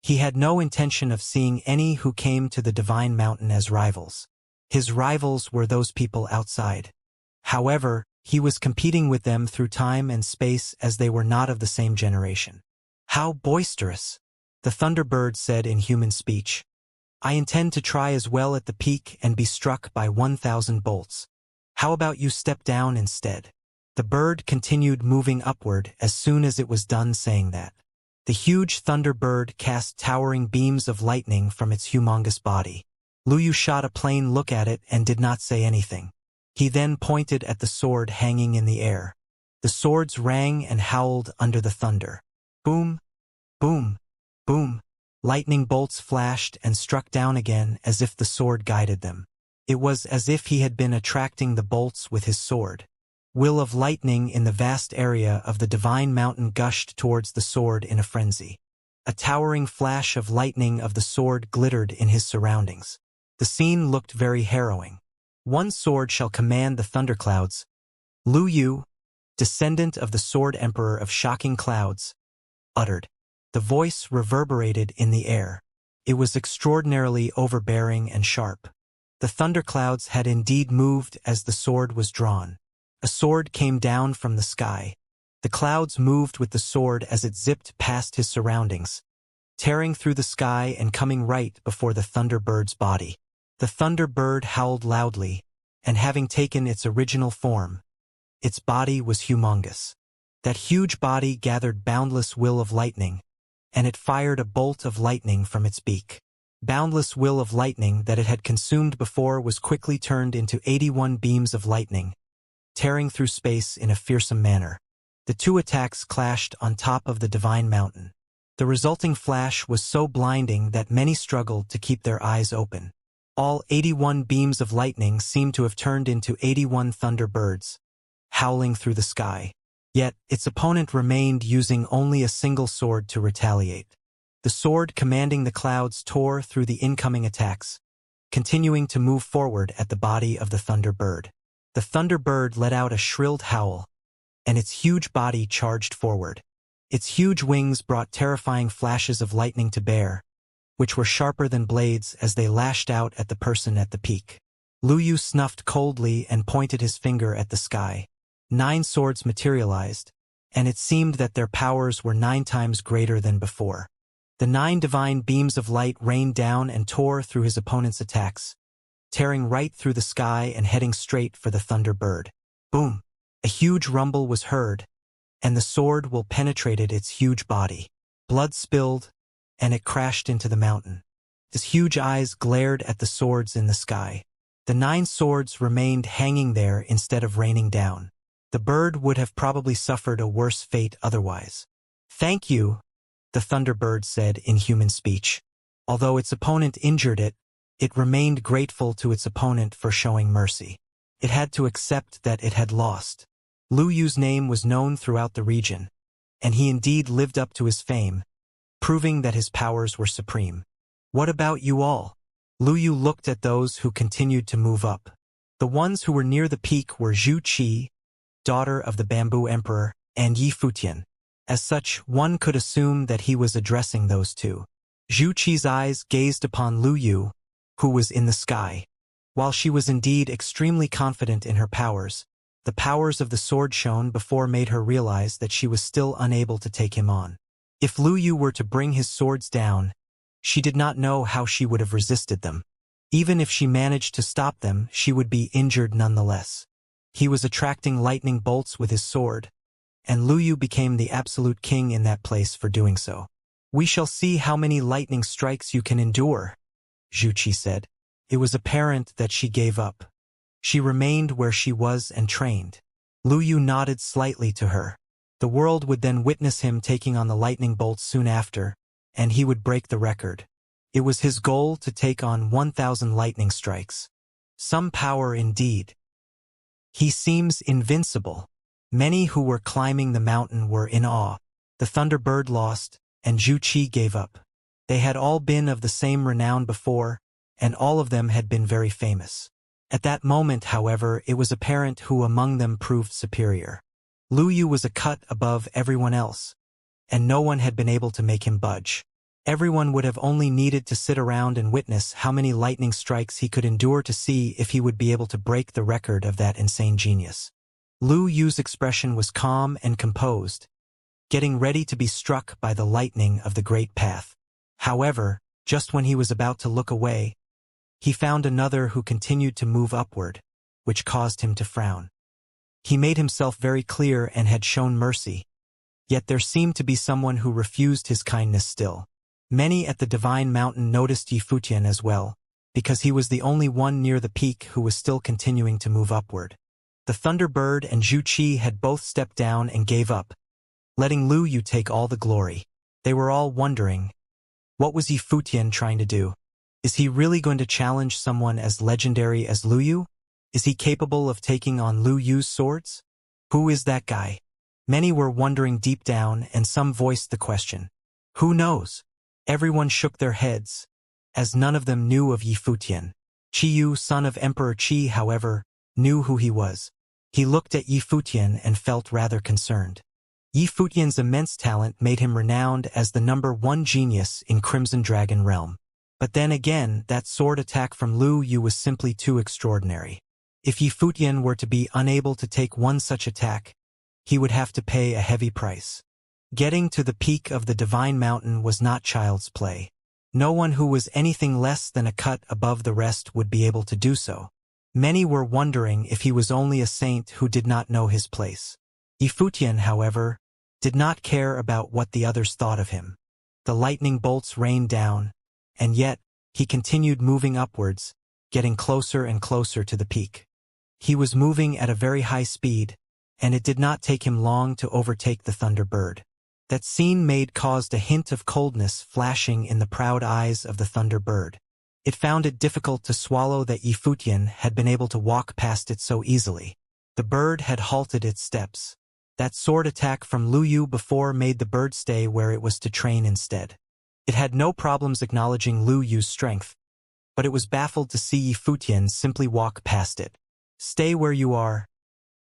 He had no intention of seeing any who came to the Divine Mountain as rivals. His rivals were those people outside. However, he was competing with them through time and space as they were not of the same generation. How boisterous! The Thunderbird said in human speech. I intend to try as well at the peak and be struck by 1,000 bolts. How about you step down instead? The bird continued moving upward as soon as it was done saying that. The huge Thunderbird cast towering beams of lightning from its humongous body. Lu Yu shot a plain look at it and did not say anything. He then pointed at the sword hanging in the air. The swords rang and howled under the thunder. Boom! Boom! Boom! Lightning bolts flashed and struck down again as if the sword guided them. It was as if he had been attracting the bolts with his sword. Will of lightning in the vast area of the Divine Mountain gushed towards the sword in a frenzy. A towering flash of lightning of the sword glittered in his surroundings. The scene looked very harrowing. One sword shall command the thunderclouds. Lu Yu, descendant of the Sword Emperor of Shocking Clouds, uttered. The voice reverberated in the air. It was extraordinarily overbearing and sharp. The thunderclouds had indeed moved as the sword was drawn. A sword came down from the sky. The clouds moved with the sword as it zipped past his surroundings, tearing through the sky and coming right before the Thunderbird's body. The Thunderbird howled loudly, and having taken its original form, its body was humongous. That huge body gathered boundless will of lightning, and it fired a bolt of lightning from its beak. Boundless will of lightning that it had consumed before was quickly turned into 81 beams of lightning, tearing through space in a fearsome manner. The 2 attacks clashed on top of the Divine Mountain. The resulting flash was so blinding that many struggled to keep their eyes open. All 81 beams of lightning seemed to have turned into 81 thunderbirds, howling through the sky. Yet, its opponent remained using only a single sword to retaliate. The sword commanding the clouds tore through the incoming attacks, continuing to move forward at the body of the thunderbird. The thunderbird let out a shrilled howl, and its huge body charged forward. Its huge wings brought terrifying flashes of lightning to bear, which were sharper than blades as they lashed out at the person at the peak. Lu Yu snuffed coldly and pointed his finger at the sky. 9 swords materialized, and it seemed that their powers were 9 times greater than before. The 9 divine beams of light rained down and tore through his opponent's attacks, tearing right through the sky and heading straight for the thunderbird. Boom! A huge rumble was heard, and the sword will penetrated its huge body. Blood spilled, and it crashed into the mountain. His huge eyes glared at the swords in the sky. The 9 swords remained hanging there instead of raining down. The bird would have probably suffered a worse fate otherwise. "Thank you," the thunderbird said in human speech. Although its opponent injured it, it remained grateful to its opponent for showing mercy. It had to accept that it had lost. Lu Yu's name was known throughout the region, and he indeed lived up to his fame, proving that his powers were supreme. "What about you all?" Lu Yu looked at those who continued to move up. The ones who were near the peak were Zhu Qi, daughter of the Bamboo Emperor, and Yi Futian. As such, one could assume that he was addressing those two. Zhu Qi's eyes gazed upon Lu Yu, who was in the sky. While she was indeed extremely confident in her powers, the powers of the sword shown before made her realize that she was still unable to take him on. If Lu Yu were to bring his swords down, she did not know how she would have resisted them. Even if she managed to stop them, she would be injured nonetheless. He was attracting lightning bolts with his sword, and Lu Yu became the absolute king in that place for doing so. "We shall see how many lightning strikes you can endure," Zhu Qi said. It was apparent that she gave up. She remained where she was and trained. Lu Yu nodded slightly to her. The world would then witness him taking on the lightning bolts soon after, and he would break the record. It was his goal to take on 1,000 lightning strikes. Some power indeed. He seems invincible. Many who were climbing the mountain were in awe. The thunderbird lost, and Zhu Qi gave up. They had all been of the same renown before, and all of them had been very famous. At that moment, however, it was apparent who among them proved superior. Lu Yu was a cut above everyone else, and no one had been able to make him budge. Everyone would have only needed to sit around and witness how many lightning strikes he could endure to see if he would be able to break the record of that insane genius. Lu Yu's expression was calm and composed, getting ready to be struck by the lightning of the great path. However, just when he was about to look away, he found another who continued to move upward, which caused him to frown. He made himself very clear and had shown mercy, yet there seemed to be someone who refused his kindness still. Many at the Divine Mountain noticed Yi Futian as well, because he was the only one near the peak who was still continuing to move upward. The Thunderbird and Zhu Qi had both stepped down and gave up, letting Lu Yu take all the glory. They were all wondering, what was Yi Futian trying to do? Is he really going to challenge someone as legendary as Lu Yu? Is he capable of taking on Lu Yu's swords? Who is that guy? Many were wondering deep down, and some voiced the question. Who knows? Everyone shook their heads, as none of them knew of Yi Futian. Qiyu, son of Emperor Qi, however, knew who he was. He looked at Yi Futian and felt rather concerned. Yi Futian's immense talent made him renowned as the #1 genius in Crimson Dragon Realm. But then again, that sword attack from Lu Yu was simply too extraordinary. If Yi Futian were to be unable to take one such attack, he would have to pay a heavy price. Getting to the peak of the Divine Mountain was not child's play. No one who was anything less than a cut above the rest would be able to do so. Many were wondering if he was only a saint who did not know his place. Yi Futian, however, did not care about what the others thought of him. The lightning bolts rained down, and yet, he continued moving upwards, getting closer and closer to the peak. He was moving at a very high speed, and it did not take him long to overtake the Thunderbird. That scene caused a hint of coldness flashing in the proud eyes of the Thunderbird. It found it difficult to swallow that Yifutian had been able to walk past it so easily. The bird had halted its steps. That sword attack from Lu Yu before made the bird stay where it was to train instead. It had no problems acknowledging Lu Yu's strength, but it was baffled to see Yifutian simply walk past it. "Stay where you are."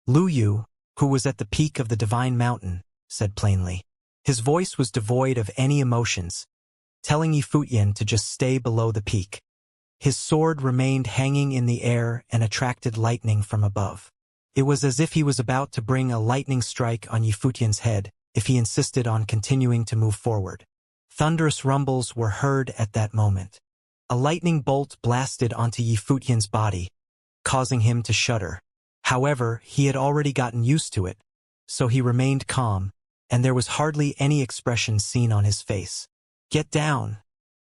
Lu Yu, who was at the peak of the divine mountain, said plainly. His voice was devoid of any emotions, telling Yifutian to just stay below the peak. His sword remained hanging in the air and attracted lightning from above. It was as if he was about to bring a lightning strike on Yifutian's head if he insisted on continuing to move forward. Thunderous rumbles were heard at that moment. A lightning bolt blasted onto Yifutian's body, causing him to shudder. However, he had already gotten used to it, so he remained calm, and there was hardly any expression seen on his face. "Get down!"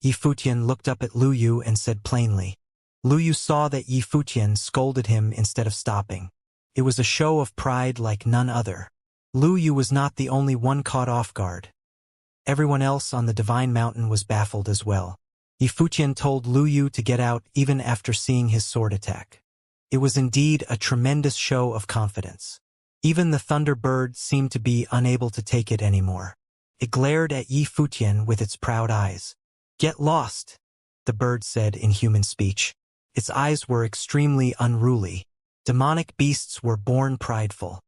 Yifutian looked up at Lu Yu and said plainly. Lu Yu saw that Yifutian scolded him instead of stopping. It was a show of pride like none other. Lu Yu was not the only one caught off guard. Everyone else on the Divine Mountain was baffled as well. Yifutian told Lu Yu to get out even after seeing his sword attack. It was indeed a tremendous show of confidence. Even the Thunder Bird seemed to be unable to take it anymore. It glared at Yifutian with its proud eyes. "Get lost," the bird said in human speech. Its eyes were extremely unruly. Demonic beasts were born prideful.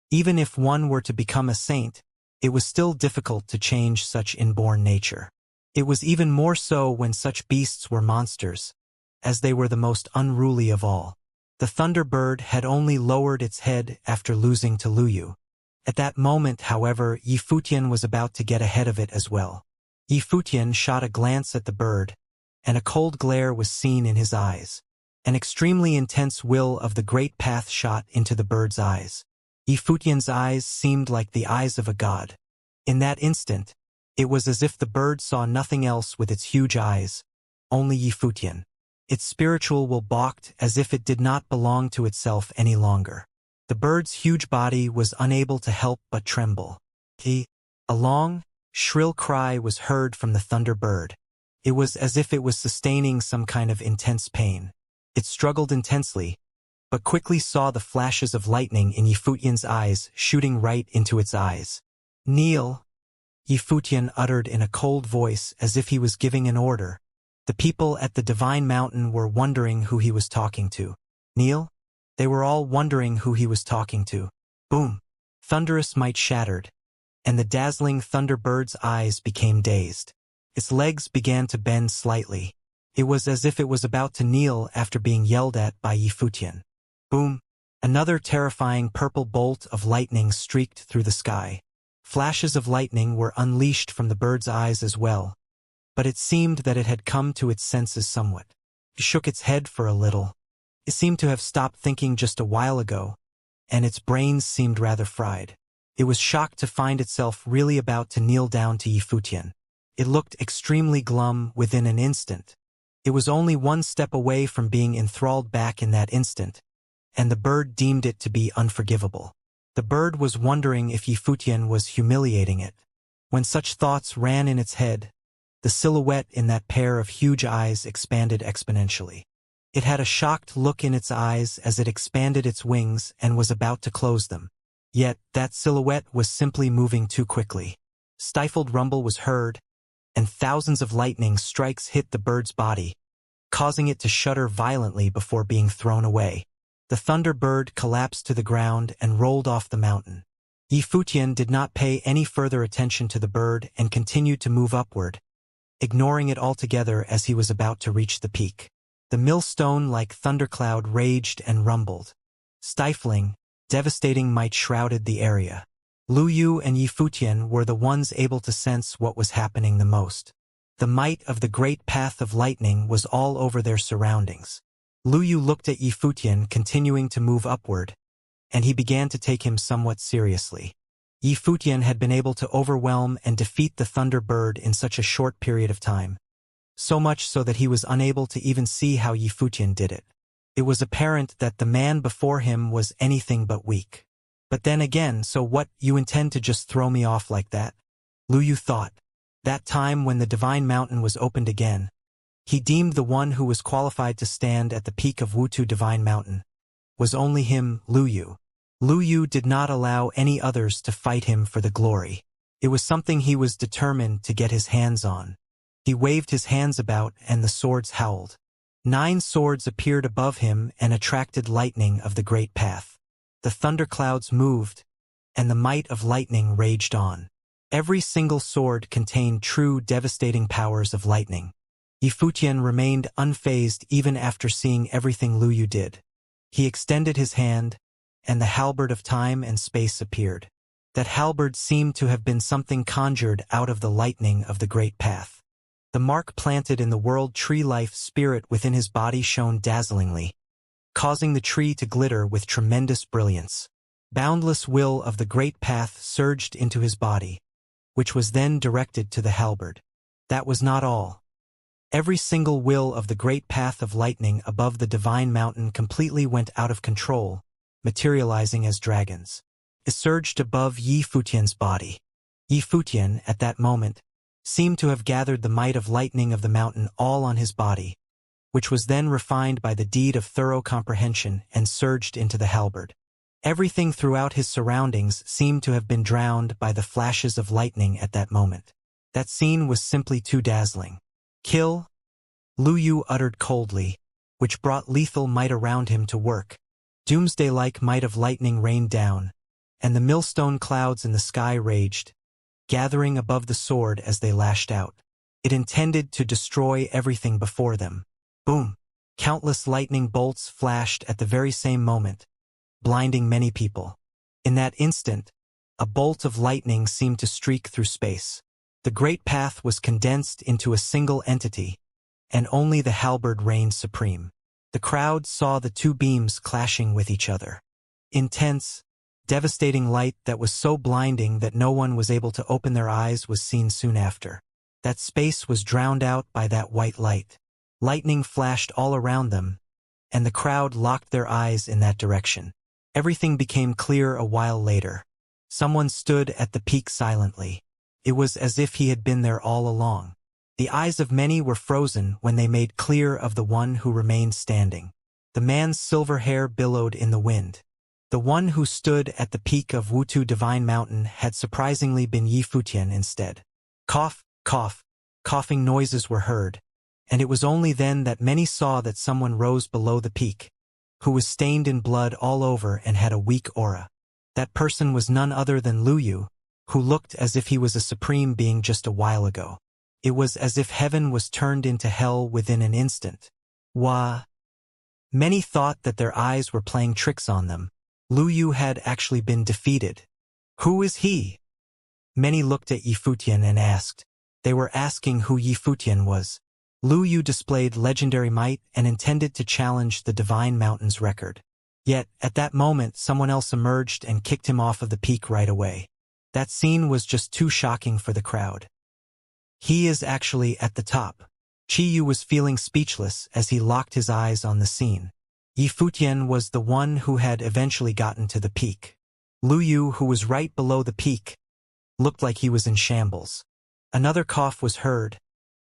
Even if one were to become a saint, it was still difficult to change such inborn nature. It was even more so when such beasts were monsters, as they were the most unruly of all. The Thunderbird had only lowered its head after losing to Lu Yu. At that moment, however, Yifutian was about to get ahead of it as well. Yifutian shot a glance at the bird, and a cold glare was seen in his eyes. An extremely intense will of the great path shot into the bird's eyes. Yifutian's eyes seemed like the eyes of a god. In that instant, it was as if the bird saw nothing else with its huge eyes, only Yifutian. Its spiritual will balked as if it did not belong to itself any longer. The bird's huge body was unable to help but tremble. A long, shrill cry was heard from the Thunderbird. It was as if it was sustaining some kind of intense pain. It struggled intensely, but quickly saw the flashes of lightning in Yifutian's eyes shooting right into its eyes. "Kneel," Yifutian uttered in a cold voice as if he was giving an order. The people at the Divine Mountain were wondering who he was talking to. Kneel? They were all wondering who he was talking to. Boom! Thunderous might shattered, and the dazzling Thunderbird's eyes became dazed. Its legs began to bend slightly. It was as if it was about to kneel after being yelled at by Yifutian. Boom! Another terrifying purple bolt of lightning streaked through the sky. Flashes of lightning were unleashed from the bird's eyes as well, but it seemed that it had come to its senses somewhat. It shook its head for a little. It seemed to have stopped thinking just a while ago, and its brains seemed rather fried. It was shocked to find itself really about to kneel down to Yifutian. It looked extremely glum within an instant. It was only one step away from being enthralled back in that instant, and the bird deemed it to be unforgivable. The bird was wondering if Yifutian was humiliating it. When such thoughts ran in its head, the silhouette in that pair of huge eyes expanded exponentially. It had a shocked look in its eyes as it expanded its wings and was about to close them. Yet, that silhouette was simply moving too quickly. Stifled rumble was heard, and thousands of lightning strikes hit the bird's body, causing it to shudder violently before being thrown away. The Thunderbird collapsed to the ground and rolled off the mountain. Yifutian did not pay any further attention to the bird and continued to move upward, ignoring it altogether as he was about to reach the peak. The millstone-like thundercloud raged and rumbled. Stifling, devastating might shrouded the area. Lu Yu and Yifutian were the ones able to sense what was happening the most. The might of the great path of lightning was all over their surroundings. Lu Yu looked at Yifutian continuing to move upward, and he began to take him somewhat seriously. Yifutian had been able to overwhelm and defeat the Thunderbird in such a short period of time, so much so that he was unable to even see how Yifutian did it. It was apparent that the man before him was anything but weak. But then again, so what, you intend to just throw me off like that? Lu Yu thought. That time when the Divine Mountain was opened again, He deemed the one who was qualified to stand at the peak of Wutu Divine Mountain was only him, Lu Yu. Lu Yu did not allow any others to fight him for the glory. It was something he was determined to get his hands on. He waved his hands about and the swords howled. 9 swords appeared above him and attracted lightning of the great path. The thunderclouds moved, and the might of lightning raged on. Every single sword contained true devastating powers of lightning. Yifutian remained unfazed even after seeing everything Lu Yu did. He extended his hand, and the halberd of time and space appeared. That halberd seemed to have been something conjured out of the lightning of the great path. The mark planted in the world tree life spirit within his body shone dazzlingly, causing the tree to glitter with tremendous brilliance. Boundless will of the great path surged into his body, which was then directed to the halberd. That was not all. Every single will of the great path of lightning above the divine mountain completely went out of control, materializing as dragons. It surged above Yifutian's body. Yifutian, at that moment, seemed to have gathered the might of lightning of the mountain all on his body, which was then refined by the deed of thorough comprehension and surged into the halberd. Everything throughout his surroundings seemed to have been drowned by the flashes of lightning at that moment. That scene was simply too dazzling. Kill? Lu Yu uttered coldly, which brought lethal might around him to work. Doomsday-like might of lightning rained down, and the millstone clouds in the sky raged, gathering above the sword as they lashed out. It intended to destroy everything before them. Boom! Countless lightning bolts flashed at the very same moment, blinding many people. In that instant, a bolt of lightning seemed to streak through space. The great path was condensed into a single entity, and only the halberd reigned supreme. The crowd saw the 2 beams clashing with each other. Intense, devastating light that was so blinding that no one was able to open their eyes was seen soon after. That space was drowned out by that white light. Lightning flashed all around them, and the crowd locked their eyes in that direction. Everything became clear a while later. Someone stood at the peak silently. It was as if he had been there all along. The eyes of many were frozen when they made clear of the one who remained standing. The man's silver hair billowed in the wind. The one who stood at the peak of Wutu Divine Mountain had surprisingly been Yifutian instead. Cough, cough, coughing noises were heard, and it was only then that many saw that someone rose below the peak, who was stained in blood all over and had a weak aura. That person was none other than Lu Yu, who looked as if he was a supreme being just a while ago. It was as if heaven was turned into hell within an instant. Wah! Many thought that their eyes were playing tricks on them. Lu Yu had actually been defeated. Who is he? Many looked at Yifutian and asked. They were asking who Yifutian was. Lu Yu displayed legendary might and intended to challenge the Divine Mountain's record. Yet, at that moment, someone else emerged and kicked him off of the peak right away. That scene was just too shocking for the crowd. He is actually at the top. Chi Yu was feeling speechless as he locked his eyes on the scene. Yifutian was the one who had eventually gotten to the peak. Lu Yu, who was right below the peak, looked like he was in shambles. Another cough was heard,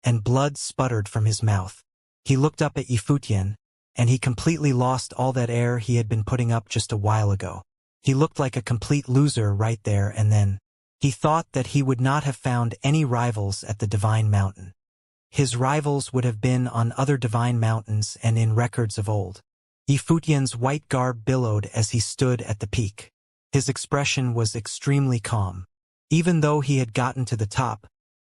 and blood sputtered from his mouth. He looked up at Yifutian, and he completely lost all that air he had been putting up just a while ago. He looked like a complete loser right there and then. He thought that he would not have found any rivals at the Divine Mountain. His rivals would have been on other divine mountains and in records of old. Yifutian's white garb billowed as he stood at the peak. His expression was extremely calm. Even though he had gotten to the top,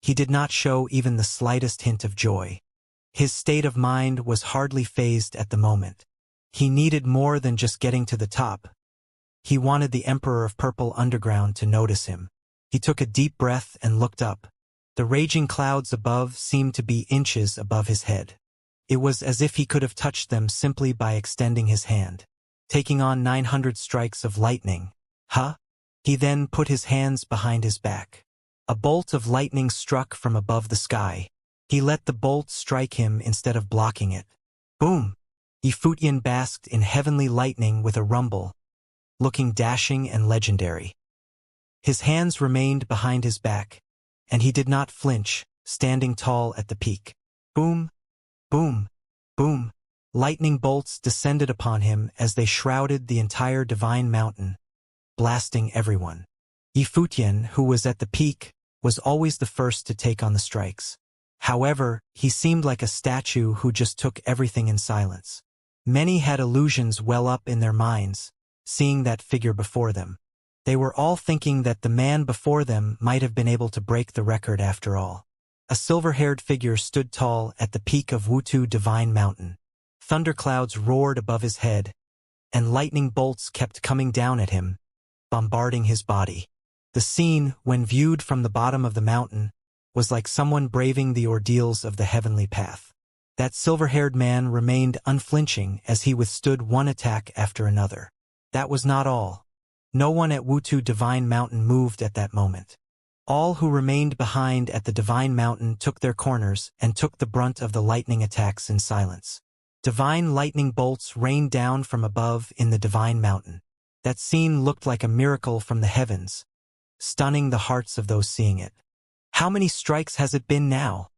he did not show even the slightest hint of joy. His state of mind was hardly fazed at the moment. He needed more than just getting to the top. He wanted the Emperor of Purple Underground to notice him. He took a deep breath and looked up. The raging clouds above seemed to be inches above his head. It was as if he could have touched them simply by extending his hand. Taking on 900 strikes of lightning. Huh? He then put his hands behind his back. A bolt of lightning struck from above the sky. He let the bolt strike him instead of blocking it. Boom! Yifutian basked in heavenly lightning with a rumble, looking dashing and legendary. His hands remained behind his back, and he did not flinch, standing tall at the peak. Boom! Boom! Boom! Lightning bolts descended upon him as they shrouded the entire divine mountain, blasting everyone. Yifutian, who was at the peak, was always the first to take on the strikes. However, he seemed like a statue who just took everything in silence. Many had illusions well up in their minds, seeing that figure before them. They were all thinking that the man before them might have been able to break the record after all. A silver-haired figure stood tall at the peak of Wutu Divine Mountain. Thunderclouds roared above his head, and lightning bolts kept coming down at him, bombarding his body. The scene, when viewed from the bottom of the mountain, was like someone braving the ordeals of the heavenly path. That silver-haired man remained unflinching as he withstood one attack after another. That was not all. No one at Wutu Divine Mountain moved at that moment. All who remained behind at the Divine Mountain took their corners and took the brunt of the lightning attacks in silence. Divine lightning bolts rained down from above in the Divine Mountain. That scene looked like a miracle from the heavens, stunning the hearts of those seeing it. "How many strikes has it been now?"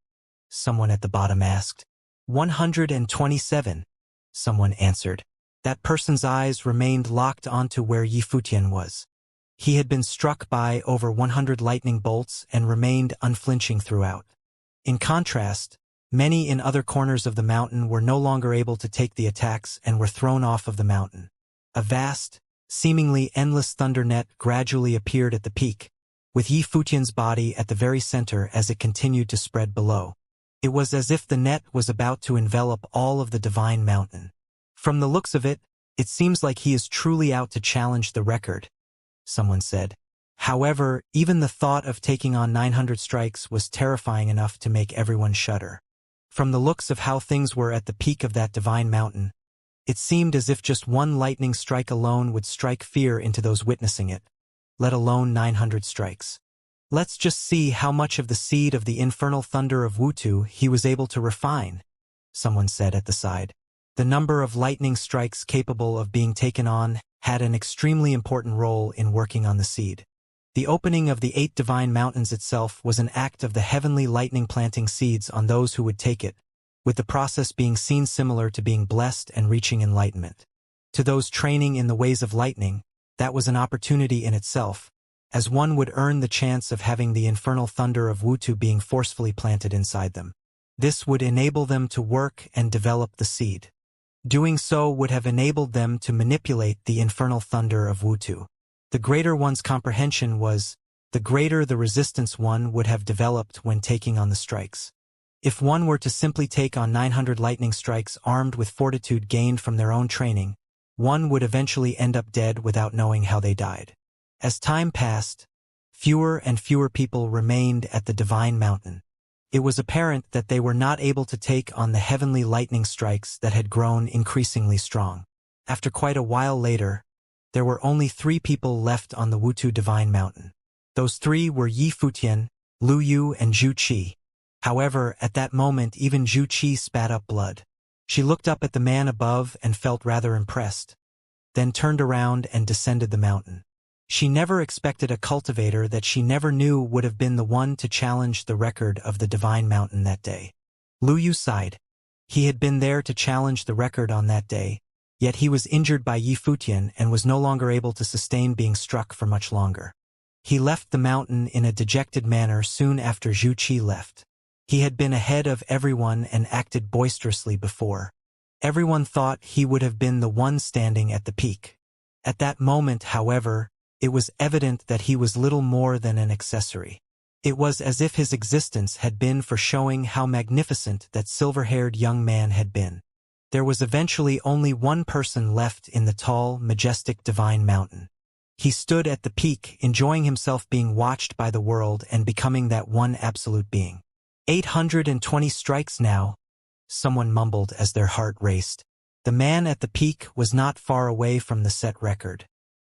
someone at the bottom asked. 127, someone answered. That person's eyes remained locked onto where Yifutian was. He had been struck by over 100 lightning bolts and remained unflinching throughout. In contrast, many in other corners of the mountain were no longer able to take the attacks and were thrown off of the mountain. A vast, seemingly endless thunder net gradually appeared at the peak, with Yifutian's body at the very center as it continued to spread below. It was as if the net was about to envelop all of the Divine Mountain. "From the looks of it, it seems like he is truly out to challenge the record," someone said. However, even the thought of taking on 900 strikes was terrifying enough to make everyone shudder. From the looks of how things were at the peak of that Divine Mountain, it seemed as if just one lightning strike alone would strike fear into those witnessing it, let alone 900 strikes. "Let's just see how much of the seed of the infernal thunder of Wutu he was able to refine," someone said at the side. The number of lightning strikes capable of being taken on had an extremely important role in working on the seed. The opening of the 8 divine mountains itself was an act of the heavenly lightning planting seeds on those who would take it, with the process being seen similar to being blessed and reaching enlightenment. To those training in the ways of lightning, that was an opportunity in itself, as one would earn the chance of having the infernal thunder of Wutu being forcefully planted inside them. This would enable them to work and develop the seed. Doing so would have enabled them to manipulate the infernal thunder of Wutu. The greater one's comprehension was, the greater the resistance one would have developed when taking on the strikes. If one were to simply take on 900 lightning strikes armed with fortitude gained from their own training, one would eventually end up dead without knowing how they died. As time passed, fewer and fewer people remained at the Divine Mountain. It was apparent that they were not able to take on the heavenly lightning strikes that had grown increasingly strong. After quite a while later, there were only 3 people left on the Wutu Divine Mountain. Those 3 were Yifutian, Lu Yu, and Zhu Qi. However, at that moment even Zhu Qi spat up blood. She looked up at the man above and felt rather impressed, then turned around and descended the mountain. She never expected a cultivator that she never knew would have been the one to challenge the record of the Divine Mountain that day. Lu Yu sighed. He had been there to challenge the record on that day, yet he was injured by Yifutian and was no longer able to sustain being struck for much longer. He left the mountain in a dejected manner soon after Zhu Qi left. He had been ahead of everyone and acted boisterously before. Everyone thought he would have been the one standing at the peak. At that moment, however, it was evident that he was little more than an accessory. It was as if his existence had been for showing how magnificent that silver-haired young man had been. There was eventually only one person left in the tall, majestic Divine Mountain. He stood at the peak, enjoying himself being watched by the world and becoming that one absolute being. 820 strikes now, someone mumbled as their heart raced. The man at the peak was not far away from the set record.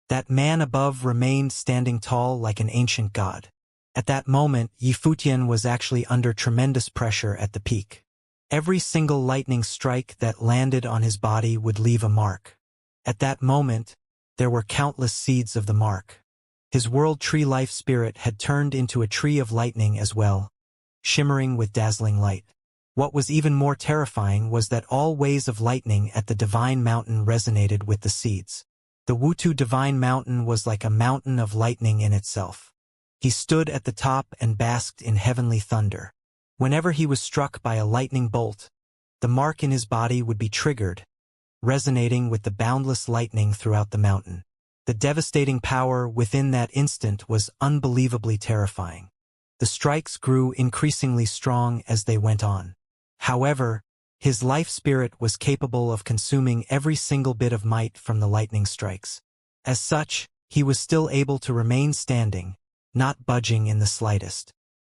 That man above remained standing tall like an ancient god. At that moment, Yifutian was actually under tremendous pressure at the peak. Every single lightning strike that landed on his body would leave a mark. At that moment, there were countless seeds of the mark. His world tree life spirit had turned into a tree of lightning as well, shimmering with dazzling light. What was even more terrifying was that all ways of lightning at the Divine Mountain resonated with the seeds. The Wutu Divine Mountain was like a mountain of lightning in itself. He stood at the top and basked in heavenly thunder. Whenever he was struck by a lightning bolt, the mark in his body would be triggered, resonating with the boundless lightning throughout the mountain. The devastating power within that instant was unbelievably terrifying. The strikes grew increasingly strong as they went on. However, his life spirit was capable of consuming every single bit of might from the lightning strikes. As such, he was still able to remain standing, not budging in the slightest.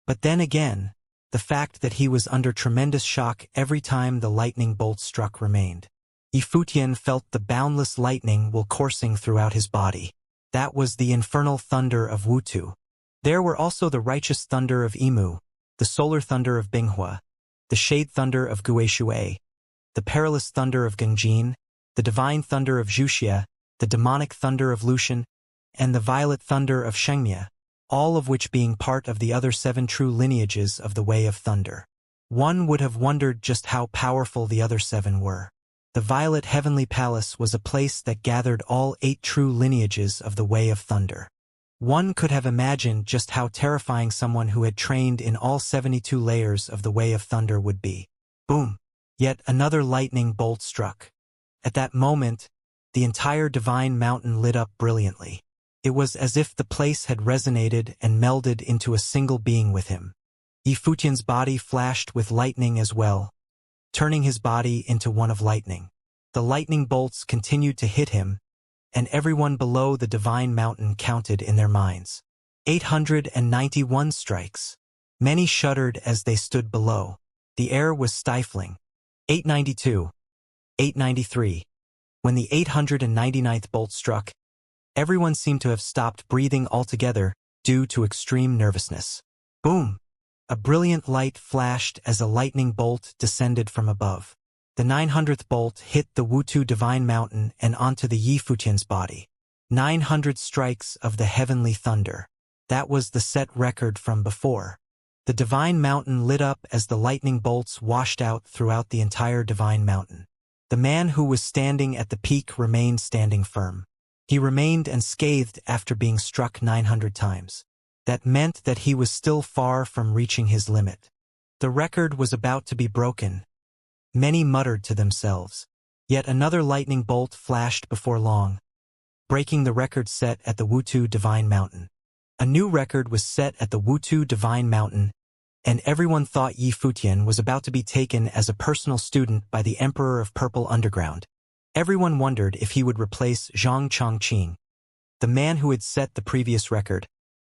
But then again, the fact that he was under tremendous shock every time the lightning bolt struck remained. Yifutian felt the boundless lightning will coursing throughout his body. That was the infernal thunder of Wutu. There were also the righteous thunder of Imu, the solar thunder of Binghua, the shade thunder of Guishui, the perilous thunder of Gengjin, the divine thunder of Wuxia, the demonic thunder of Lucian, and the violet thunder of Xianxia, all of which being part of the other 7 true lineages of the Way of Thunder. One would have wondered just how powerful the other 7 were. The Violet Heavenly Palace was a place that gathered all 8 true lineages of the Way of Thunder. One could have imagined just how terrifying someone who had trained in all 72 layers of the Way of Thunder would be. Boom! Yet another lightning bolt struck. At that moment, the entire Divine Mountain lit up brilliantly. It was as if the place had resonated and melded into a single being with him. Yifutian's body flashed with lightning as well, turning his body into one of lightning. The lightning bolts continued to hit him, and everyone below the Divine Mountain counted in their minds. 891 strikes. Many shuddered as they stood below. The air was stifling. 892. 893. When the 899th bolt struck, everyone seemed to have stopped breathing altogether due to extreme nervousness. Boom! A brilliant light flashed as a lightning bolt descended from above. The 900th bolt hit the Wutu Divine Mountain and onto the Yifutian's body. 900 strikes of the heavenly thunder. That was the set record from before. The Divine Mountain lit up as the lightning bolts washed out throughout the entire Divine Mountain. The man who was standing at the peak remained standing firm. He remained unscathed after being struck 900 times. That meant that he was still far from reaching his limit. The record was about to be broken. Many muttered to themselves. Yet another lightning bolt flashed before long, breaking the record set at the Wutu Divine Mountain. A new record was set at the Wutu Divine Mountain, and everyone thought Yifutian was about to be taken as a personal student by the Emperor of Purple Underground. Everyone wondered if he would replace Zhang Chongqing, the man who had set the previous record,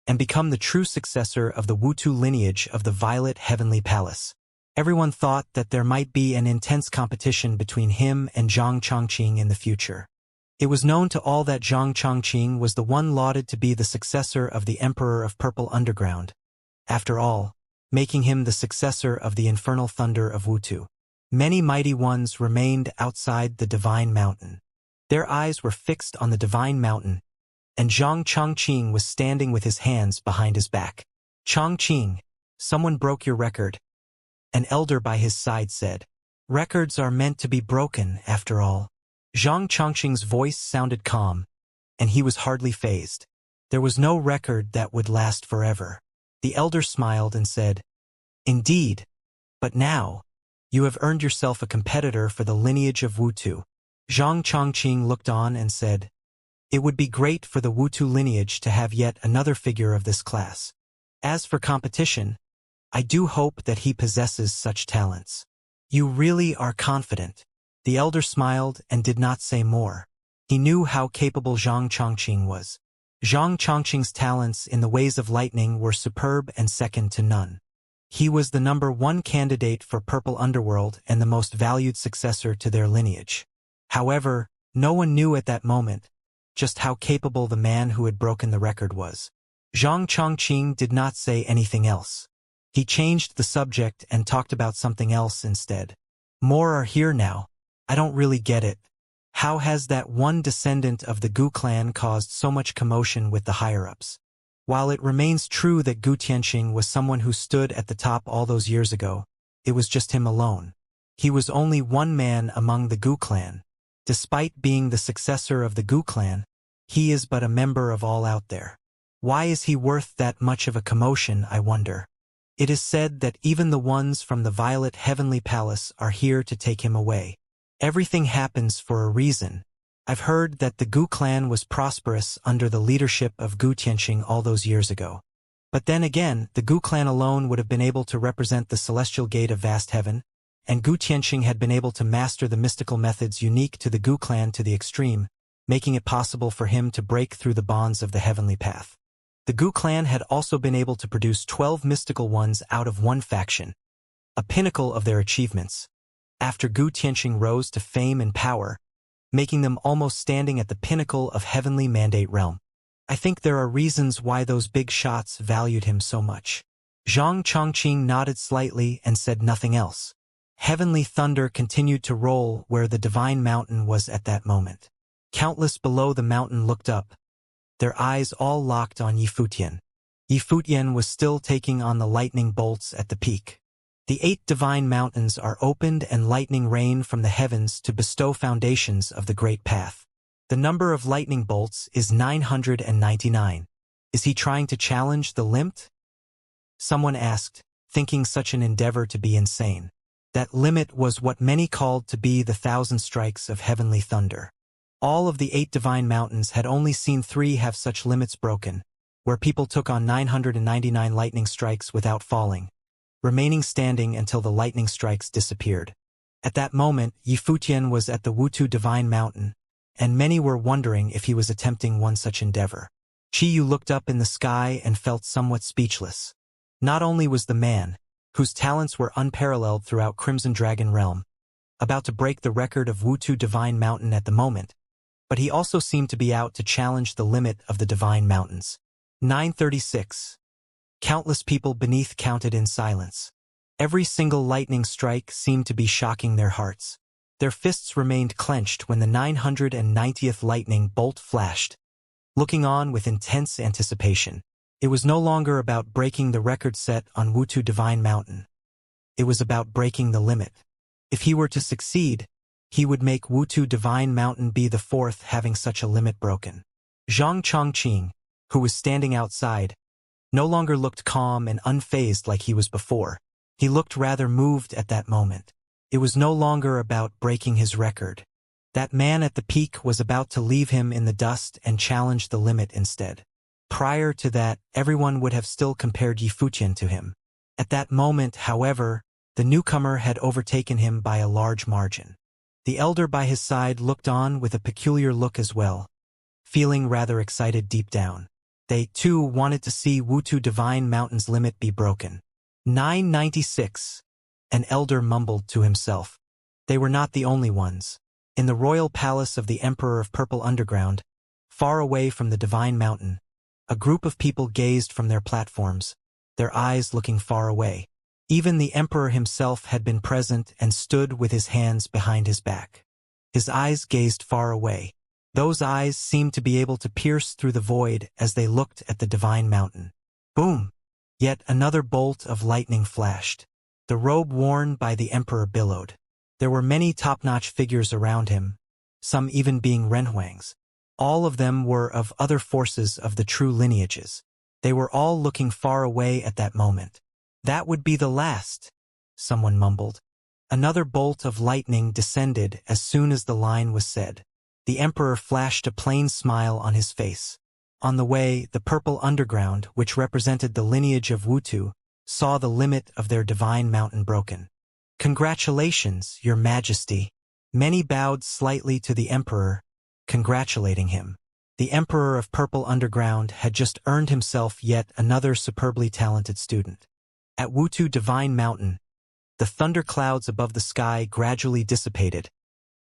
and become the true successor of the Wutu lineage of the Violet Heavenly Palace. Everyone thought that there might be an intense competition between him and Zhang Chongqing in the future. It was known to all that Zhang Chongqing was the one lauded to be the successor of the Emperor of Purple Underground. After all, making him the successor of the infernal thunder of Wutu. Many mighty ones remained outside the Divine Mountain. Their eyes were fixed on the Divine Mountain, and Zhang Chongqing was standing with his hands behind his back. Chongqing, someone broke your record. An elder by his side said. Records are meant to be broken, after all. Zhang Chongqing's voice sounded calm, and he was hardly fazed. There was no record that would last forever. The elder smiled and said, Indeed, but now, you have earned yourself a competitor for the lineage of Wutu. Zhang Chongqing looked on and said, It would be great for the Wutu lineage to have yet another figure of this class. As for competition, I do hope that he possesses such talents. You really are confident. The elder smiled and did not say more. He knew how capable Zhang Chongqing was. Zhang Chongqing's talents in the ways of lightning were superb and second to none. He was the #1 candidate for Purple Underworld and the most valued successor to their lineage. However, no one knew at that moment just how capable the man who had broken the record was. Zhang Chongqing did not say anything else. He changed the subject and talked about something else instead. More are here now. I don't really get it. How has that one descendant of the Gu clan caused so much commotion with the higher-ups? While it remains true that Gu Tianxing was someone who stood at the top all those years ago, it was just him alone. He was only one man among the Gu clan. Despite being the successor of the Gu clan, he is but a member of all out there. Why is he worth that much of a commotion, I wonder? It is said that even the ones from the Violet Heavenly Palace are here to take him away. Everything happens for a reason. I've heard that the Gu clan was prosperous under the leadership of Gu Tianxing all those years ago. But then again, the Gu clan alone would have been able to represent the celestial gate of vast heaven, and Gu Tianxing had been able to master the mystical methods unique to the Gu clan to the extreme, making it possible for him to break through the bonds of the heavenly path. The Gu clan had also been able to produce 12 mystical ones out of one faction, a pinnacle of their achievements. After Gu Tianxing rose to fame and power, making them almost standing at the pinnacle of heavenly mandate realm. I think there are reasons why those big shots valued him so much. Zhang Chongqing nodded slightly and said nothing else. Heavenly thunder continued to roll where the divine mountain was at that moment. Countless below the mountain looked up, their eyes all locked on Yifutian. Yifutian was still taking on the lightning bolts at the peak. The 8 divine mountains are opened and lightning rain from the heavens to bestow foundations of the great path. The number of lightning bolts is 999. Is he trying to challenge the limit? Someone asked, thinking such an endeavor to be insane. That limit was what many called to be the 1,000 strikes of heavenly thunder. All of the 8 divine mountains had only seen 3 have such limits broken, where people took on 999 lightning strikes without falling, remaining standing until the lightning strikes disappeared. At that moment, Yifutian was at the Wutu divine mountain, and many were wondering if he was attempting one such endeavor. Qiyu looked up in the sky and felt somewhat speechless. Not only was the man, whose talents were unparalleled throughout Crimson Dragon Realm, about to break the record of Wutu divine mountain at the moment, but he also seemed to be out to challenge the limit of the divine mountains. 936. Countless people beneath counted in silence. Every single lightning strike seemed to be shocking their hearts. Their fists remained clenched when the 990th lightning bolt flashed, looking on with intense anticipation. It was no longer about breaking the record set on Wutu Divine Mountain. It was about breaking the limit. If he were to succeed, he would make Wutu Divine Mountain be the 4th having such a limit broken. Zhang Chongqing, who was standing outside, no longer looked calm and unfazed like he was before. He looked rather moved at that moment. It was no longer about breaking his record. That man at the peak was about to leave him in the dust and challenge the limit instead. Prior to that, everyone would have still compared Yifutian to him. At that moment, however, the newcomer had overtaken him by a large margin. The elder by his side looked on with a peculiar look as well, feeling rather excited deep down. They, too, wanted to see Wutu Divine Mountain's limit be broken. 996. An elder mumbled to himself. They were not the only ones. In the royal palace of the Emperor of Purple Underground, far away from the Divine Mountain, a group of people gazed from their platforms, their eyes looking far away. Even the Emperor himself had been present and stood with his hands behind his back. His eyes gazed far away. Those eyes seemed to be able to pierce through the void as they looked at the Divine Mountain. Boom! Yet another bolt of lightning flashed. The robe worn by the Emperor billowed. There were many top-notch figures around him, some even being Renhuangs. All of them were of other forces of the true lineages. They were all looking far away at that moment. That would be the last, someone mumbled. Another bolt of lightning descended as soon as the line was said. The Emperor flashed a plain smile on his face. On the way, the Purple Underground, which represented the lineage of Wutu, saw the limit of their divine mountain broken. Congratulations, Your Majesty. Many bowed slightly to the Emperor, congratulating him. The Emperor of Purple Underground had just earned himself yet another superbly talented student. At Wutu Divine Mountain, the thunderclouds above the sky gradually dissipated,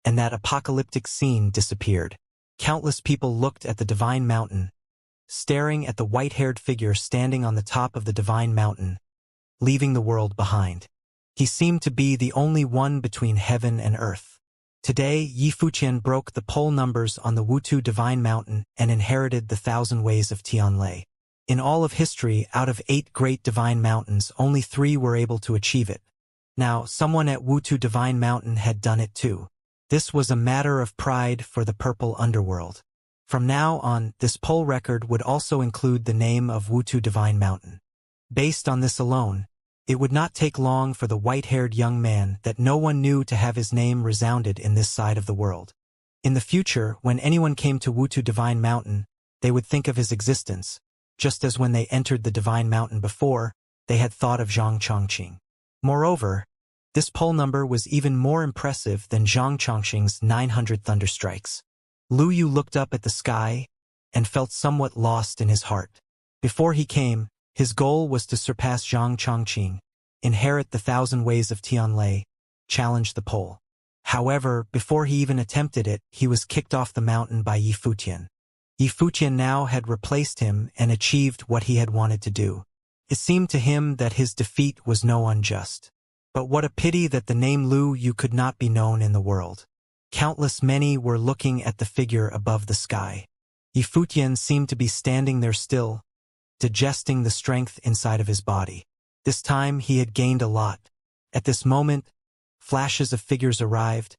and that apocalyptic scene disappeared. Countless people looked at the Divine Mountain, staring at the white-haired figure standing on the top of the Divine Mountain, leaving the world behind. He seemed to be the only one between heaven and earth. Today, Yifutian broke the poll numbers on the Wutu Divine Mountain and inherited the 1,000 ways of Tianlei. In all of history, out of 8 great divine mountains, only 3 were able to achieve it. Now, someone at Wutu Divine Mountain had done it too. This was a matter of pride for the purple underworld. From now on, this poll record would also include the name of Wutu Divine Mountain. Based on this alone, it would not take long for the white-haired young man that no one knew to have his name resounded in this side of the world. In the future, when anyone came to Wutu Divine Mountain, they would think of his existence, just as when they entered the Divine Mountain before, they had thought of Zhang Chongqing. Moreover, this poll number was even more impressive than Zhang Chongqing's 900 thunderstrikes. Lu Yu looked up at the sky and felt somewhat lost in his heart. Before he came, his goal was to surpass Zhang Chongqing, inherit the 1,000 ways of Tianlei, challenge the poll. However, before he even attempted it, he was kicked off the mountain by Yi Futian. Yi Futian now had replaced him and achieved what he had wanted to do. It seemed to him that his defeat was no unjust. But what a pity that the name Lu Yu could not be known in the world. Countless many were looking at the figure above the sky. Yi Futian seemed to be standing there still, digesting the strength inside of his body. This time he had gained a lot. At this moment, flashes of figures arrived,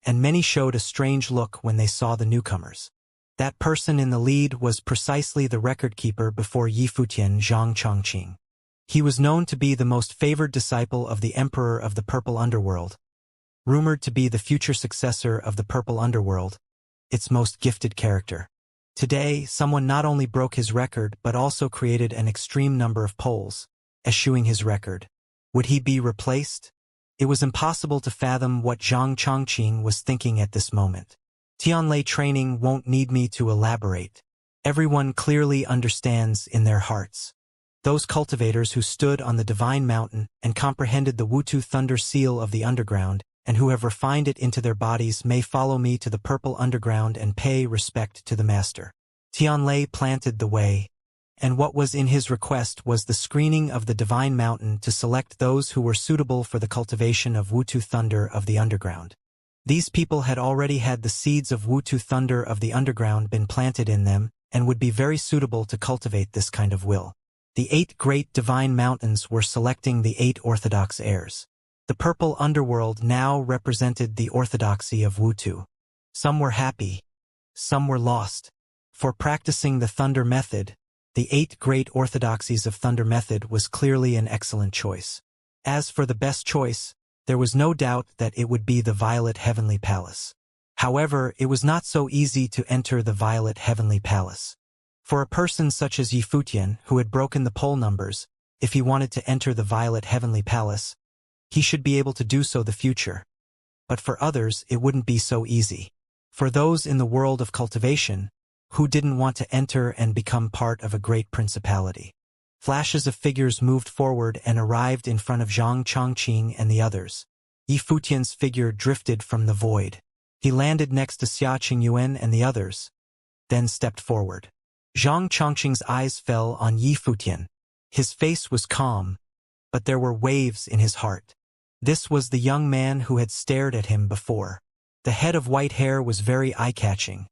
and many showed a strange look when they saw the newcomers. That person in the lead was precisely the record keeper before Yi Futian, Zhang Chongqing. He was known to be the most favored disciple of the Emperor of the Purple Underworld, rumored to be the future successor of the Purple Underworld, its most gifted character. Today, someone not only broke his record but also created an extreme number of polls, eschewing his record. Would he be replaced? It was impossible to fathom what Zhang Chongqing was thinking at this moment. Tianlei training won't need me to elaborate. Everyone clearly understands in their hearts. Those cultivators who stood on the Divine Mountain and comprehended the Wutu Thunder Seal of the Underground, and who have refined it into their bodies may follow me to the Purple Underground and pay respect to the Master. Tianlei planted the way, and what was in his request was the screening of the Divine Mountain to select those who were suitable for the cultivation of Wutu Thunder of the Underground. These people had already had the seeds of Wutu Thunder of the Underground been planted in them, and would be very suitable to cultivate this kind of will. The 8 great Divine Mountains were selecting the 8 orthodox heirs. The Purple Underworld now represented the orthodoxy of Wutu. Some were happy, some were lost. For practicing the Thunder Method, the 8 great orthodoxies of Thunder Method was clearly an excellent choice. As for the best choice, there was no doubt that it would be the Violet Heavenly Palace. However, it was not so easy to enter the Violet Heavenly Palace. For a person such as Yi Futian, who had broken the poll numbers, if he wanted to enter the Violet Heavenly Palace, he should be able to do so the future. But for others, it wouldn't be so easy. For those in the world of cultivation, who didn't want to enter and become part of a great principality. Flashes of figures moved forward and arrived in front of Zhang Chongqing and the others. Yi Futian's figure drifted from the void. He landed next to Xia Qingyuan and the others, then stepped forward. Zhang Chongqing's eyes fell on Yi Futian. His face was calm, but there were waves in his heart. This was the young man who had stared at him before. The head of white hair was very eye-catching,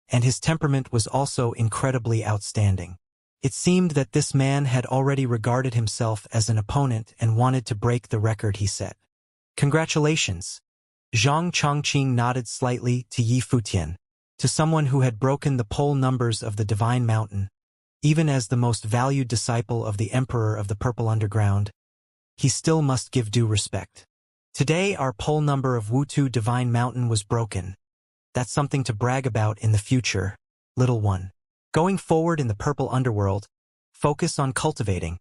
and his temperament was also incredibly outstanding. It seemed that this man had already regarded himself as an opponent and wanted to break the record he set. Congratulations. Zhang Chongqing nodded slightly to Yi Futian. To someone who had broken the poll numbers of the Divine Mountain, even as the most valued disciple of the Emperor of the Purple Underground, he still must give due respect. Today our poll number of Wutu Divine Mountain was broken. That's something to brag about in the future, little one. Going forward in the Purple Underworld, focus on cultivating,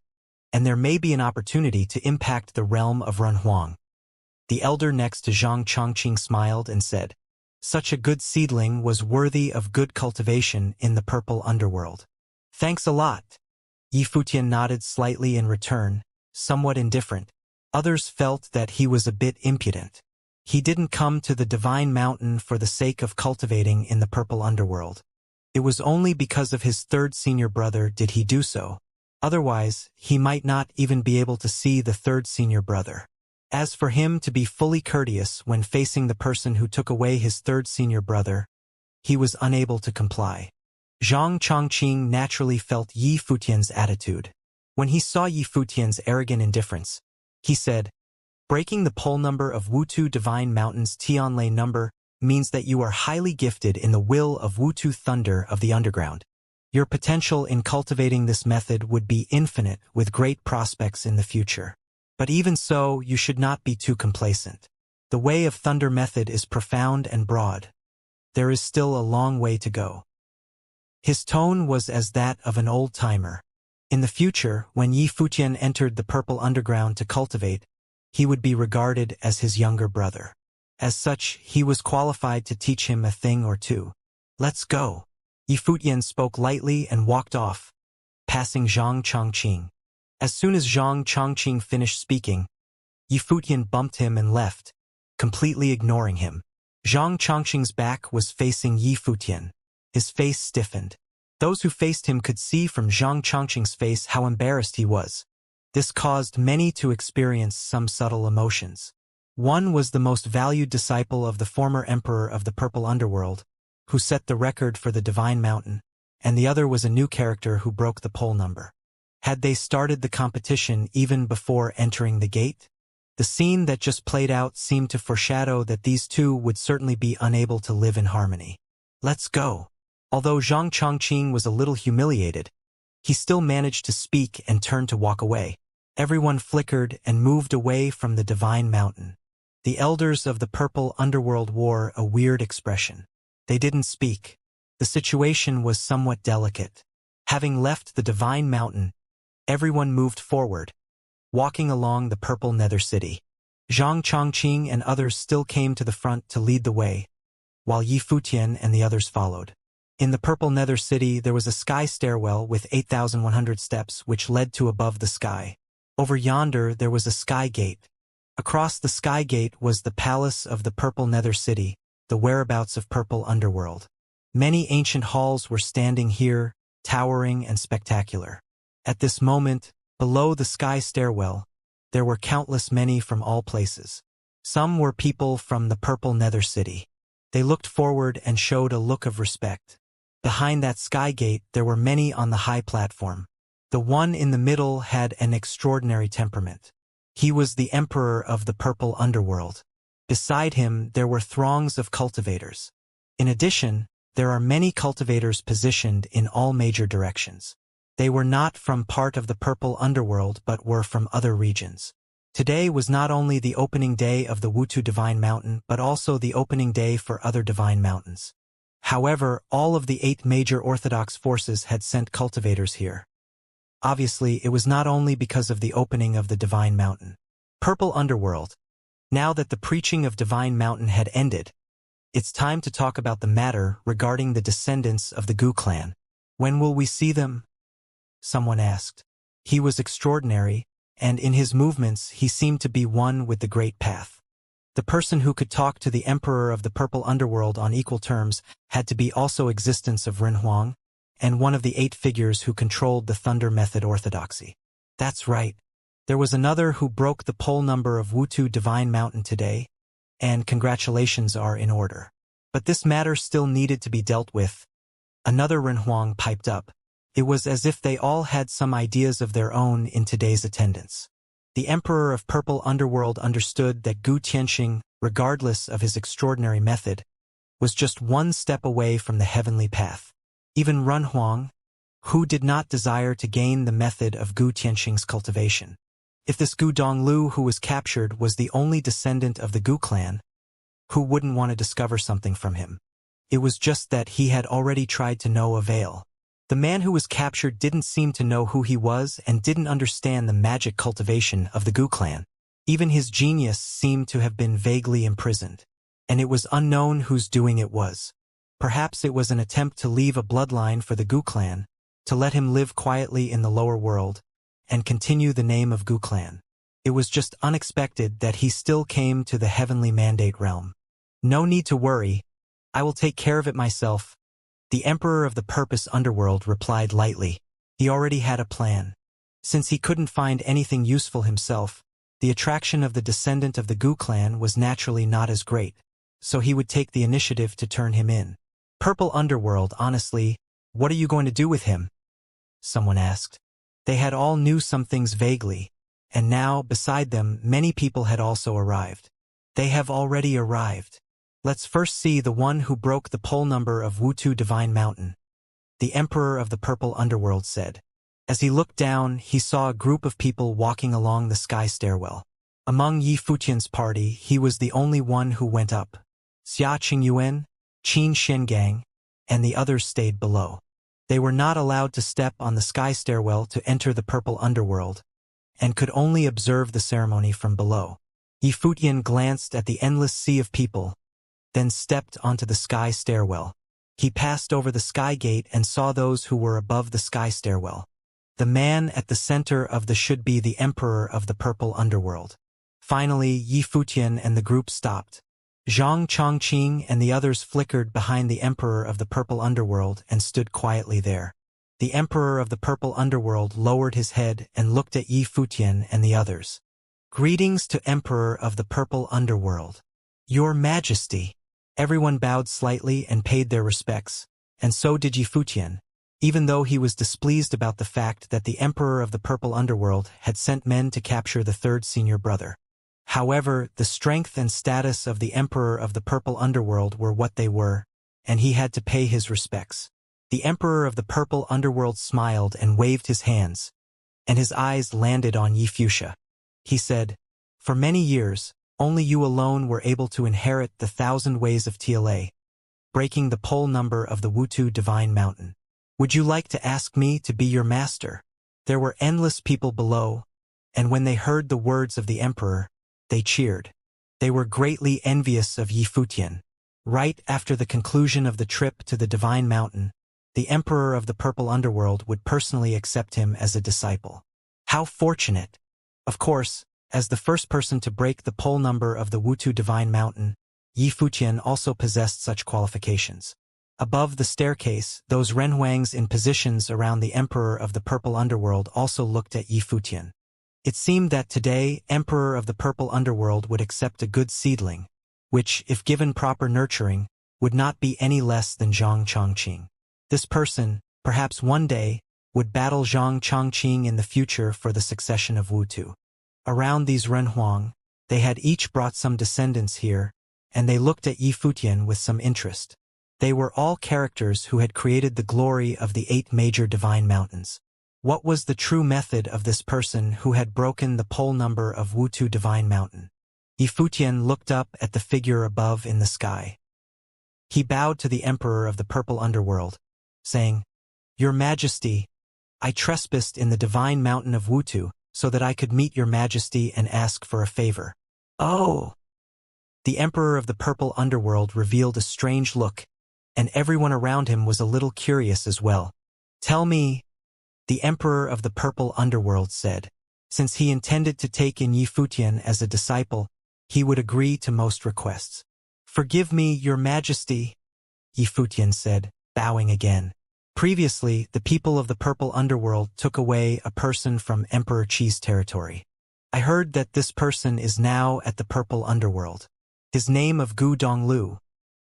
and there may be an opportunity to impact the realm of Runhuang. The elder next to Zhang Chongqing smiled and said, such a good seedling was worthy of good cultivation in the Purple Underworld. Thanks a lot. Yi Futian nodded slightly in return, somewhat indifferent. Others felt that he was a bit impudent. He didn't come to the Divine Mountain for the sake of cultivating in the Purple Underworld. It was only because of his 3rd senior brother did he do so. Otherwise, he might not even be able to see the 3rd senior brother. As for him to be fully courteous when facing the person who took away his 3rd senior brother, he was unable to comply. Zhang Chongqing naturally felt Yi Futian's attitude. When he saw Yi Futian's arrogant indifference, he said, Breaking the pole number of Wutu Divine Mountain's Tianlei number means that you are highly gifted in the will of Wutu Thunder of the Underground. Your potential in cultivating this method would be infinite, with great prospects in the future. But even so, you should not be too complacent. The Way of Thunder method is profound and broad. There is still a long way to go. His tone was as that of an old-timer. In the future, when Yi Futian entered the Purple Underground to cultivate, he would be regarded as his younger brother. As such, he was qualified to teach him a thing or two. Let's go. Yi Futian spoke lightly and walked off, passing Zhang Chongqing. As soon as Zhang Chongqing finished speaking, Yi Futian bumped him and left, completely ignoring him. Zhang Chongqing's back was facing Yi Futian. His face stiffened. Those who faced him could see from Zhang Chongqing's face how embarrassed he was. This caused many to experience some subtle emotions. One was the most valued disciple of the former emperor of the Purple Underworld, who set the record for the Divine Mountain, and the other was a new character who broke the pole number. Had they started the competition even before entering the gate? The scene that just played out seemed to foreshadow that these two would certainly be unable to live in harmony. Let's go. Although Zhang Chongqing was a little humiliated, he still managed to speak and turned to walk away. Everyone flickered and moved away from the Divine Mountain. The elders of the Purple Underworld wore a weird expression. They didn't speak. The situation was somewhat delicate. Having left the Divine Mountain, everyone moved forward, walking along the Purple Nether City. Zhang Chongqing and others still came to the front to lead the way, while Yi Futian and the others followed. In the Purple Nether City, there was a sky stairwell with 8,100 steps which led to above the sky. Over yonder, there was a sky gate. Across the sky gate was the palace of the Purple Nether City, the whereabouts of Purple Underworld. Many ancient halls were standing here, towering and spectacular. At this moment, below the sky stairwell, there were countless many from all places. Some were people from the Purple Nether City. They looked forward and showed a look of respect. Behind that sky gate, there were many on the high platform. The one in the middle had an extraordinary temperament. He was the emperor of the Purple Underworld. Beside him, there were throngs of cultivators. In addition, there are many cultivators positioned in all major directions. They were not from part of the Purple Underworld but were from other regions. Today was not only the opening day of the Wutu Divine Mountain but also the opening day for other divine mountains. However, all of the 8 major Orthodox forces had sent cultivators here. Obviously, it was not only because of the opening of the Divine Mountain. Purple Underworld. Now that the preaching of Divine Mountain had ended, it's time to talk about the matter regarding the descendants of the Gu clan. When will we see them? Someone asked. He was extraordinary, and in his movements he seemed to be one with the Great Path. The person who could talk to the Emperor of the Purple Underworld on equal terms had to be also existence of Renhuang, and one of the 8 figures who controlled the Thunder Method orthodoxy. That's right. There was another who broke the pole number of Wutu Divine Mountain today, and congratulations are in order. But this matter still needed to be dealt with. Another Renhuang piped up. It was as if they all had some ideas of their own in today's attendance. The Emperor of Purple Underworld understood that Gu Tianxing, regardless of his extraordinary method, was just one step away from the heavenly path. Even Renhuang, who did not desire to gain the method of Gu Tianxing's cultivation. If this Gu Donglu who was captured was the only descendant of the Gu clan, who wouldn't want to discover something from him? It was just that he had already tried to no avail. The man who was captured didn't seem to know who he was and didn't understand the magic cultivation of the Gu clan. Even his genius seemed to have been vaguely imprisoned, and it was unknown whose doing it was. Perhaps it was an attempt to leave a bloodline for the Gu clan, to let him live quietly in the lower world, and continue the name of Gu clan. It was just unexpected that he still came to the heavenly mandate realm. No need to worry. I will take care of it myself. The Emperor of the Purpose Underworld replied lightly. He already had a plan. Since he couldn't find anything useful himself, the attraction of the descendant of the Gu clan was naturally not as great, so he would take the initiative to turn him in. Purple Underworld, honestly, what are you going to do with him? Someone asked. They had all knew some things vaguely, And now, beside them, many people had also arrived. They have already arrived. Let's first see the one who broke the poll number of Wutu Divine Mountain. The Emperor of the Purple Underworld said. As he looked down, he saw a group of people walking along the sky stairwell. Among Yi Futian's party, he was the only one who went up. Xia Qingyuan, Qin Shengang, and the others stayed below. They were not allowed to step on the sky stairwell to enter the Purple Underworld, and could only observe the ceremony from below. Yi Futian glanced at the endless sea of people, then stepped onto the sky stairwell. He passed over the sky gate and saw those who were above the sky stairwell. The man at the center of the should be the Emperor of the Purple Underworld. Finally, Yi Futian and the group stopped. Zhang Chongqing and the others flickered behind the Emperor of the Purple Underworld and stood quietly there. The Emperor of the Purple Underworld lowered his head and looked at Yi Futian and the others. Greetings to Emperor of the Purple Underworld. Your Majesty. Everyone bowed slightly and paid their respects, and so did Yi Futian, even though he was displeased about the fact that the Emperor of the Purple Underworld had sent men to capture the third senior brother. However, the strength and status of the Emperor of the Purple Underworld were what they were, and he had to pay his respects. The Emperor of the Purple Underworld smiled and waved his hands, and his eyes landed on Yi Fuchsia. He said, "For many years, only you alone were able to inherit the 1,000 ways of TLA, breaking the poll number of the Wutu Divine Mountain. Would you like to ask me to be your master?" There were endless people below, and when they heard the words of the Emperor, they cheered. They were greatly envious of Yi Futian. Right after the conclusion of the trip to the Divine Mountain, the Emperor of the Purple Underworld would personally accept him as a disciple. How fortunate! Of course, as the first person to break the poll number of the Wutu Divine Mountain, Yi Futian also possessed such qualifications. Above the staircase, those renhuangs in positions around the Emperor of the Purple Underworld also looked at Yi Futian. It seemed that today, Emperor of the Purple Underworld would accept a good seedling, which, if given proper nurturing, would not be any less than Zhang Chongqing. This person, perhaps one day, would battle Zhang Chongqing in the future for the succession of Wutu. Around these renhuang, they had each brought some descendants here, and they looked at Yi Futian with some interest. They were all characters who had created the glory of the 8 major divine mountains. What was the true method of this person who had broken the poll number of Wutu Divine Mountain? Yi Futian looked up at the figure above in the sky. He bowed to the Emperor of the Purple Underworld, saying, "Your Majesty, I trespassed in the Divine Mountain of Wutu so that I could meet your Majesty and ask for a favor." Oh! The Emperor of the Purple Underworld revealed a strange look, and everyone around him was a little curious as well. "Tell me," the Emperor of the Purple Underworld said. Since he intended to take in Yi Futian as a disciple, he would agree to most requests. "Forgive me, your Majesty," Yi Futian said, bowing again. Previously, the people of the Purple Underworld took away a person from Emperor Qi's territory. I heard that this person is now at the Purple Underworld. His name of Gu Donglu.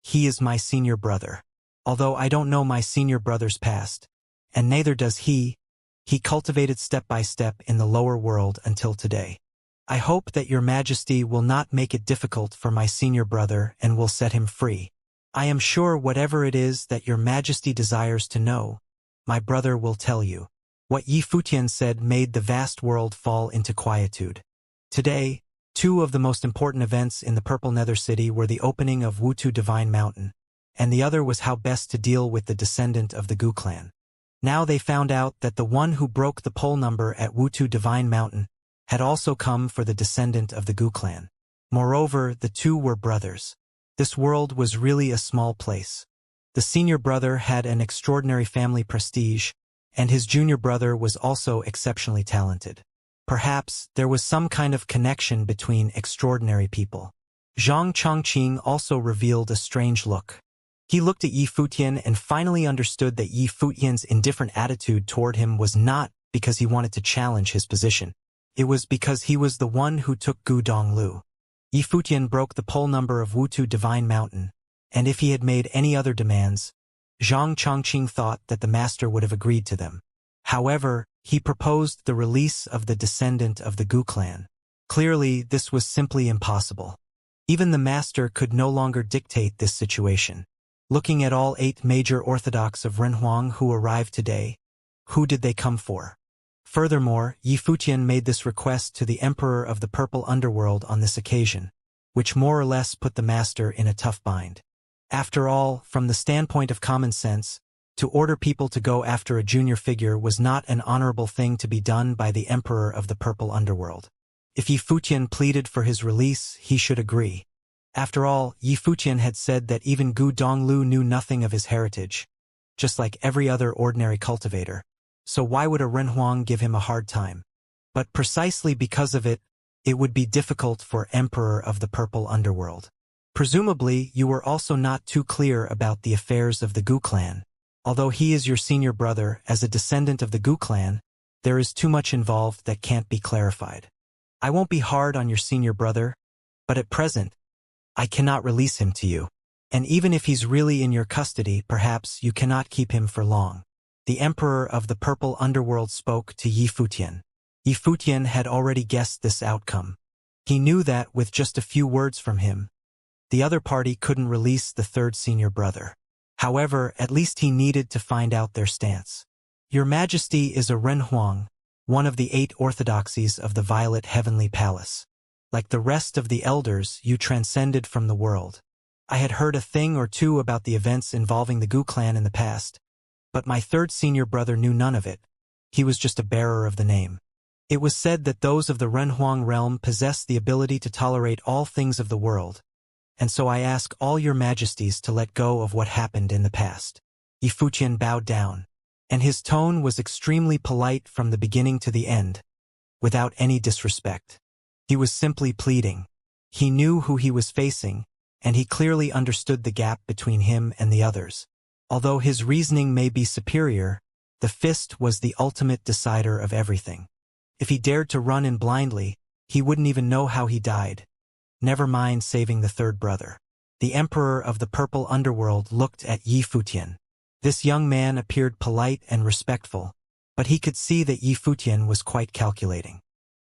He is my senior brother. Although I don't know my senior brother's past, and neither does he cultivated step by step in the lower world until today. I hope that your Majesty will not make it difficult for my senior brother and will set him free. I am sure whatever it is that your Majesty desires to know, my brother will tell you." What Yi Futian said made the vast world fall into quietude. Today, 2 of the most important events in the Purple Nether City were the opening of Wutu Divine Mountain, and the other was how best to deal with the descendant of the Gu clan. Now they found out that the one who broke the poll number at Wutu Divine Mountain had also come for the descendant of the Gu clan. Moreover, the 2 were brothers. This world was really a small place. The senior brother had an extraordinary family prestige, and his junior brother was also exceptionally talented. Perhaps there was some kind of connection between extraordinary people. Zhang Chongqing also revealed a strange look. He looked at Yi Futian and finally understood that Yi Futian's indifferent attitude toward him was not because he wanted to challenge his position. It was because he was the one who took Gu Donglu. Yi Futian broke the poll number of Wutu Divine Mountain, and if he had made any other demands, Zhang Chongqing thought that the master would have agreed to them. However, He proposed the release of the descendant of the Gu clan. Clearly, this was simply impossible. Even the master could no longer dictate this situation. Looking at all 8 major orthodox of Renhuang who arrived today, who did they come for? Furthermore, Yi Futian made this request to the Emperor of the Purple Underworld on this occasion, which more or less put the master in a tough bind. After all, from the standpoint of common sense, to order people to go after a junior figure was not an honorable thing to be done by the Emperor of the Purple Underworld. If Yi Futian pleaded for his release, he should agree. After all, Yi Futian had said that even Gu Donglu knew nothing of his heritage, just like every other ordinary cultivator. So why would a Renhuang give him a hard time? But precisely because of it, it would be difficult for Emperor of the Purple Underworld. Presumably, you were also not too clear about the affairs of the Gu clan. Although he is your senior brother, as a descendant of the Gu clan, there is too much involved that can't be clarified. I won't be hard on your senior brother, but at present, I cannot release him to you. And even if he's really in your custody, perhaps you cannot keep him for long. The Emperor of the Purple Underworld spoke to Yi Futian. Yi Futian had already guessed this outcome. He knew that, with just a few words from him, the other party couldn't release the third senior brother. However, at least he needed to find out their stance. Your Majesty is a Renhuang, one of the 8 orthodoxies of the Violet Heavenly Palace. Like the rest of the elders, you transcended from the world. I had heard a thing or two about the events involving the Gu clan in the past, but my third senior brother knew none of it. He was just a bearer of the name. It was said that those of the Renhuang realm possess the ability to tolerate all things of the world, and so I ask all your majesties to let go of what happened in the past. Yi Futian bowed down, and his tone was extremely polite from the beginning to the end, without any disrespect. He was simply pleading. He knew who he was facing, and he clearly understood the gap between him and the others. Although his reasoning may be superior, the fist was the ultimate decider of everything. If he dared to run in blindly, he wouldn't even know how he died. Never mind saving the third brother. The Emperor of the Purple Underworld looked at Yi Futian. This young man appeared polite and respectful, but he could see that Yi Futian was quite calculating.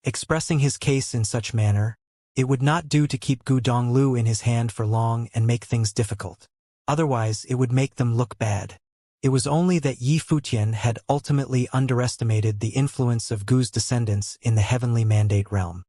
Expressing his case in such manner, it would not do to keep Gu Donglu in his hand for long and make things difficult. Otherwise, it would make them look bad. It was only that Yi Futian had ultimately underestimated the influence of Gu's descendants in the Heavenly Mandate realm.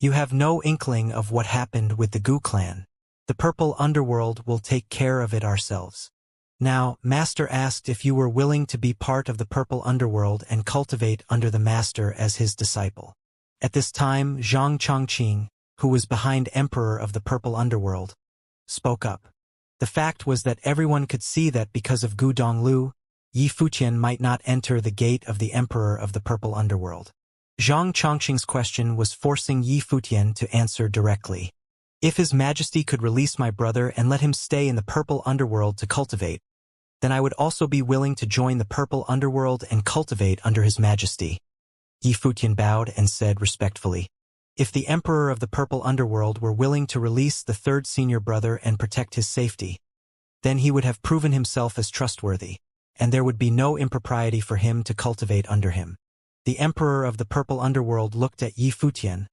You have no inkling of what happened with the Gu clan. The Purple Underworld will take care of it ourselves. Now, Master asked if you were willing to be part of the Purple Underworld and cultivate under the Master as his disciple. At this time, Zhang Chongqing, who was behind Emperor of the Purple Underworld, spoke up. The fact was that everyone could see that because of Gu Donglu, Yi Futian might not enter the gate of the Emperor of the Purple Underworld. Zhang Chongqing's question was forcing Yi Futian to answer directly. If His Majesty could release my brother and let him stay in the Purple Underworld to cultivate, then I would also be willing to join the Purple Underworld and cultivate under His Majesty. Yi Futian bowed and said respectfully, if the Emperor of the Purple Underworld were willing to release the third senior brother and protect his safety, then he would have proven himself as trustworthy, and there would be no impropriety for him to cultivate under him. The Emperor of the Purple Underworld looked at Yi Futian,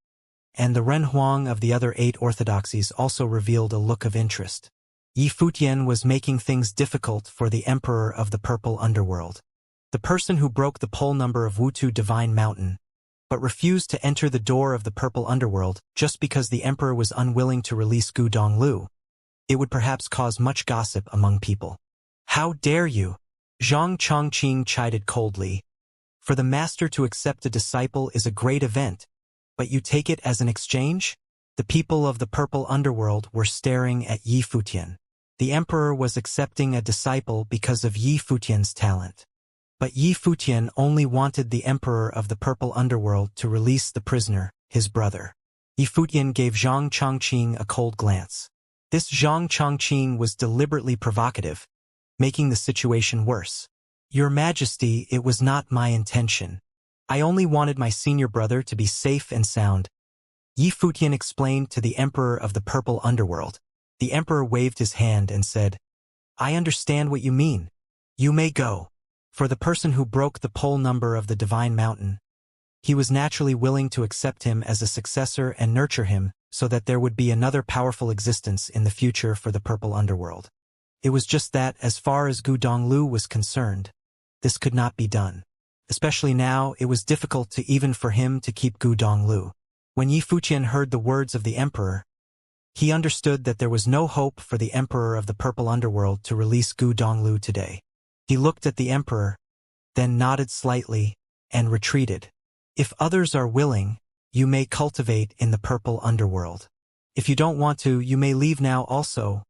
and the Renhuang of the other 8 orthodoxies also revealed a look of interest. Yi Futian was making things difficult for the Emperor of the Purple Underworld. The person who broke the poll number of Wutu Divine Mountain, but refused to enter the door of the Purple Underworld just because the Emperor was unwilling to release Gu Donglu. It would perhaps cause much gossip among people. How dare you? Zhang Chongqing chided coldly. For the Master to accept a disciple is a great event, but you take it as an exchange? The people of the Purple Underworld were staring at Yi Futian. The Emperor was accepting a disciple because of Yi Futian's talent. But Yi Futian only wanted the Emperor of the Purple Underworld to release the prisoner, his brother. Yi Futian gave Zhang Chongqing a cold glance. This Zhang Chongqing was deliberately provocative, making the situation worse. Your Majesty, it was not my intention. I only wanted my senior brother to be safe and sound. Yi Futian explained to the Emperor of the Purple Underworld. The Emperor waved his hand and said, I understand what you mean. You may go. For the person who broke the pole number of the divine mountain, he was naturally willing to accept him as a successor and nurture him so that there would be another powerful existence in the future for the purple underworld. It was just that, as far as Gu Donglu was concerned, this could not be done. Especially now, it was difficult to even for him to keep Gu Donglu. When Yi Fuqian heard the words of the emperor, he understood that there was no hope for the emperor of the purple underworld to release Gu Donglu today. He looked at the emperor, then nodded slightly, and retreated. If others are willing, you may cultivate in the purple underworld. If you don't want to, you may leave now also,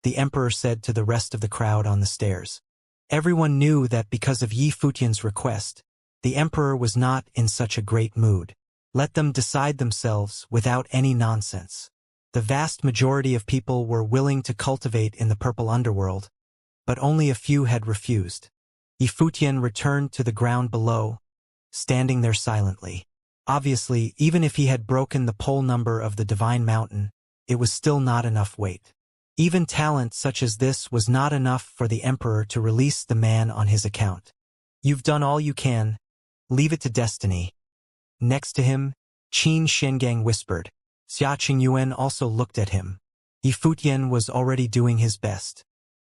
the emperor said to the rest of the crowd on the stairs. Everyone knew that because of Yi Fuqian's request, the emperor was not in such a great mood. Let them decide themselves without any nonsense. The vast majority of people were willing to cultivate in the purple underworld, but only a few had refused. Yi Fuqian returned to the ground below, standing there silently. Obviously, even if he had broken the pole number of the divine mountain, it was still not enough weight. Even talent such as this was not enough for the emperor to release the man on his account. You've done all you can. Leave it to destiny. Next to him, Qin Shengang whispered. Xia Qingyuan also looked at him. Yi Fuqian was already doing his best.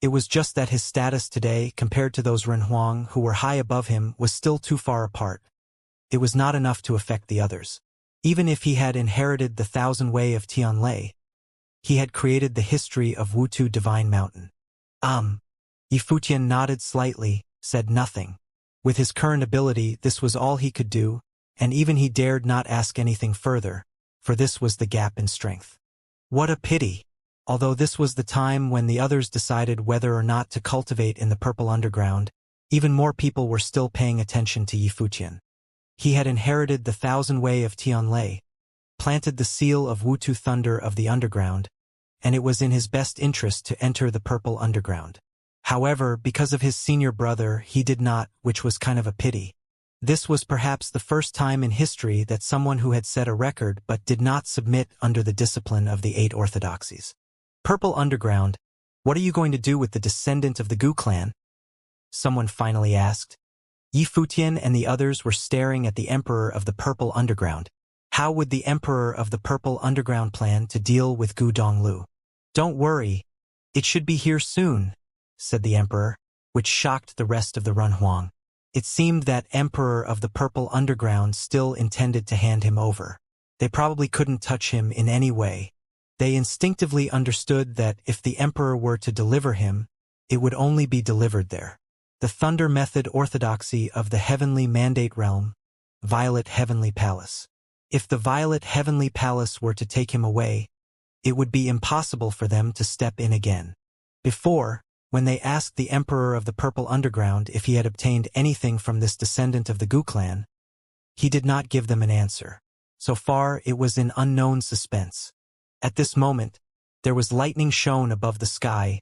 It was just that his status today, compared to those Renhuang who were high above him, was still too far apart. It was not enough to affect the others. Even if he had inherited the 1,000 Way of Tianlei, he had created the history of Wutu Divine Mountain. Yi Fuqian nodded slightly, said nothing. With his current ability, this was all he could do, and even he dared not ask anything further, for this was the gap in strength. What a pity! Although this was the time when the others decided whether or not to cultivate in the purple underground, even more people were still paying attention to Yi Fuqian. He had inherited the 1,000 Way of Tianlei, planted the seal of Wutu Thunder of the underground, and it was in his best interest to enter the purple underground. However, because of his senior brother, he did not, which was kind of a pity. This was perhaps the first time in history that someone who had set a record but did not submit under the discipline of the 8 orthodoxies. Purple underground, what are you going to do with the descendant of the Gu clan? Someone finally asked. Yi Fuqian and the others were staring at the emperor of the purple underground. How would the emperor of the purple underground plan to deal with Gu Donglu? Don't worry, it should be here soon, said the emperor, which shocked the rest of the Renhuang. It seemed that emperor of the purple underground still intended to hand him over. They probably couldn't touch him in any way. They instinctively understood that if the emperor were to deliver him, it would only be delivered there. The Thunder Method Orthodoxy of the Heavenly Mandate Realm, Violet Heavenly Palace. If the Violet Heavenly Palace were to take him away, it would be impossible for them to step in again. Before, when they asked the Emperor of the Purple Underground if he had obtained anything from this descendant of the Gu clan, he did not give them an answer. So far, it was in unknown suspense. At this moment, there was lightning shone above the sky,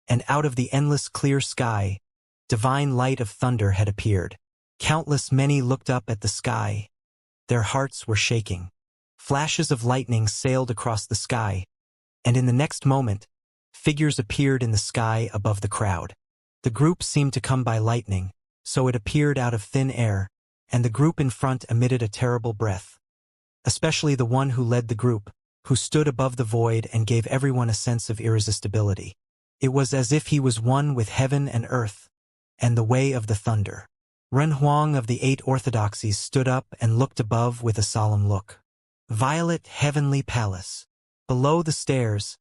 and out of the endless clear sky, divine light of thunder had appeared. Countless many looked up at the sky. Their hearts were shaking. Flashes of lightning sailed across the sky, and in the next moment, figures appeared in the sky above the crowd. The group seemed to come by lightning, so it appeared out of thin air, and the group in front emitted a terrible breath. Especially the one who led the group, who stood above the void and gave everyone a sense of irresistibility. It was as if he was one with heaven and earth, and the way of the thunder. Renhuang of the 8 orthodoxies stood up and looked above with a solemn look. Violet Heavenly Palace. Below the stairs,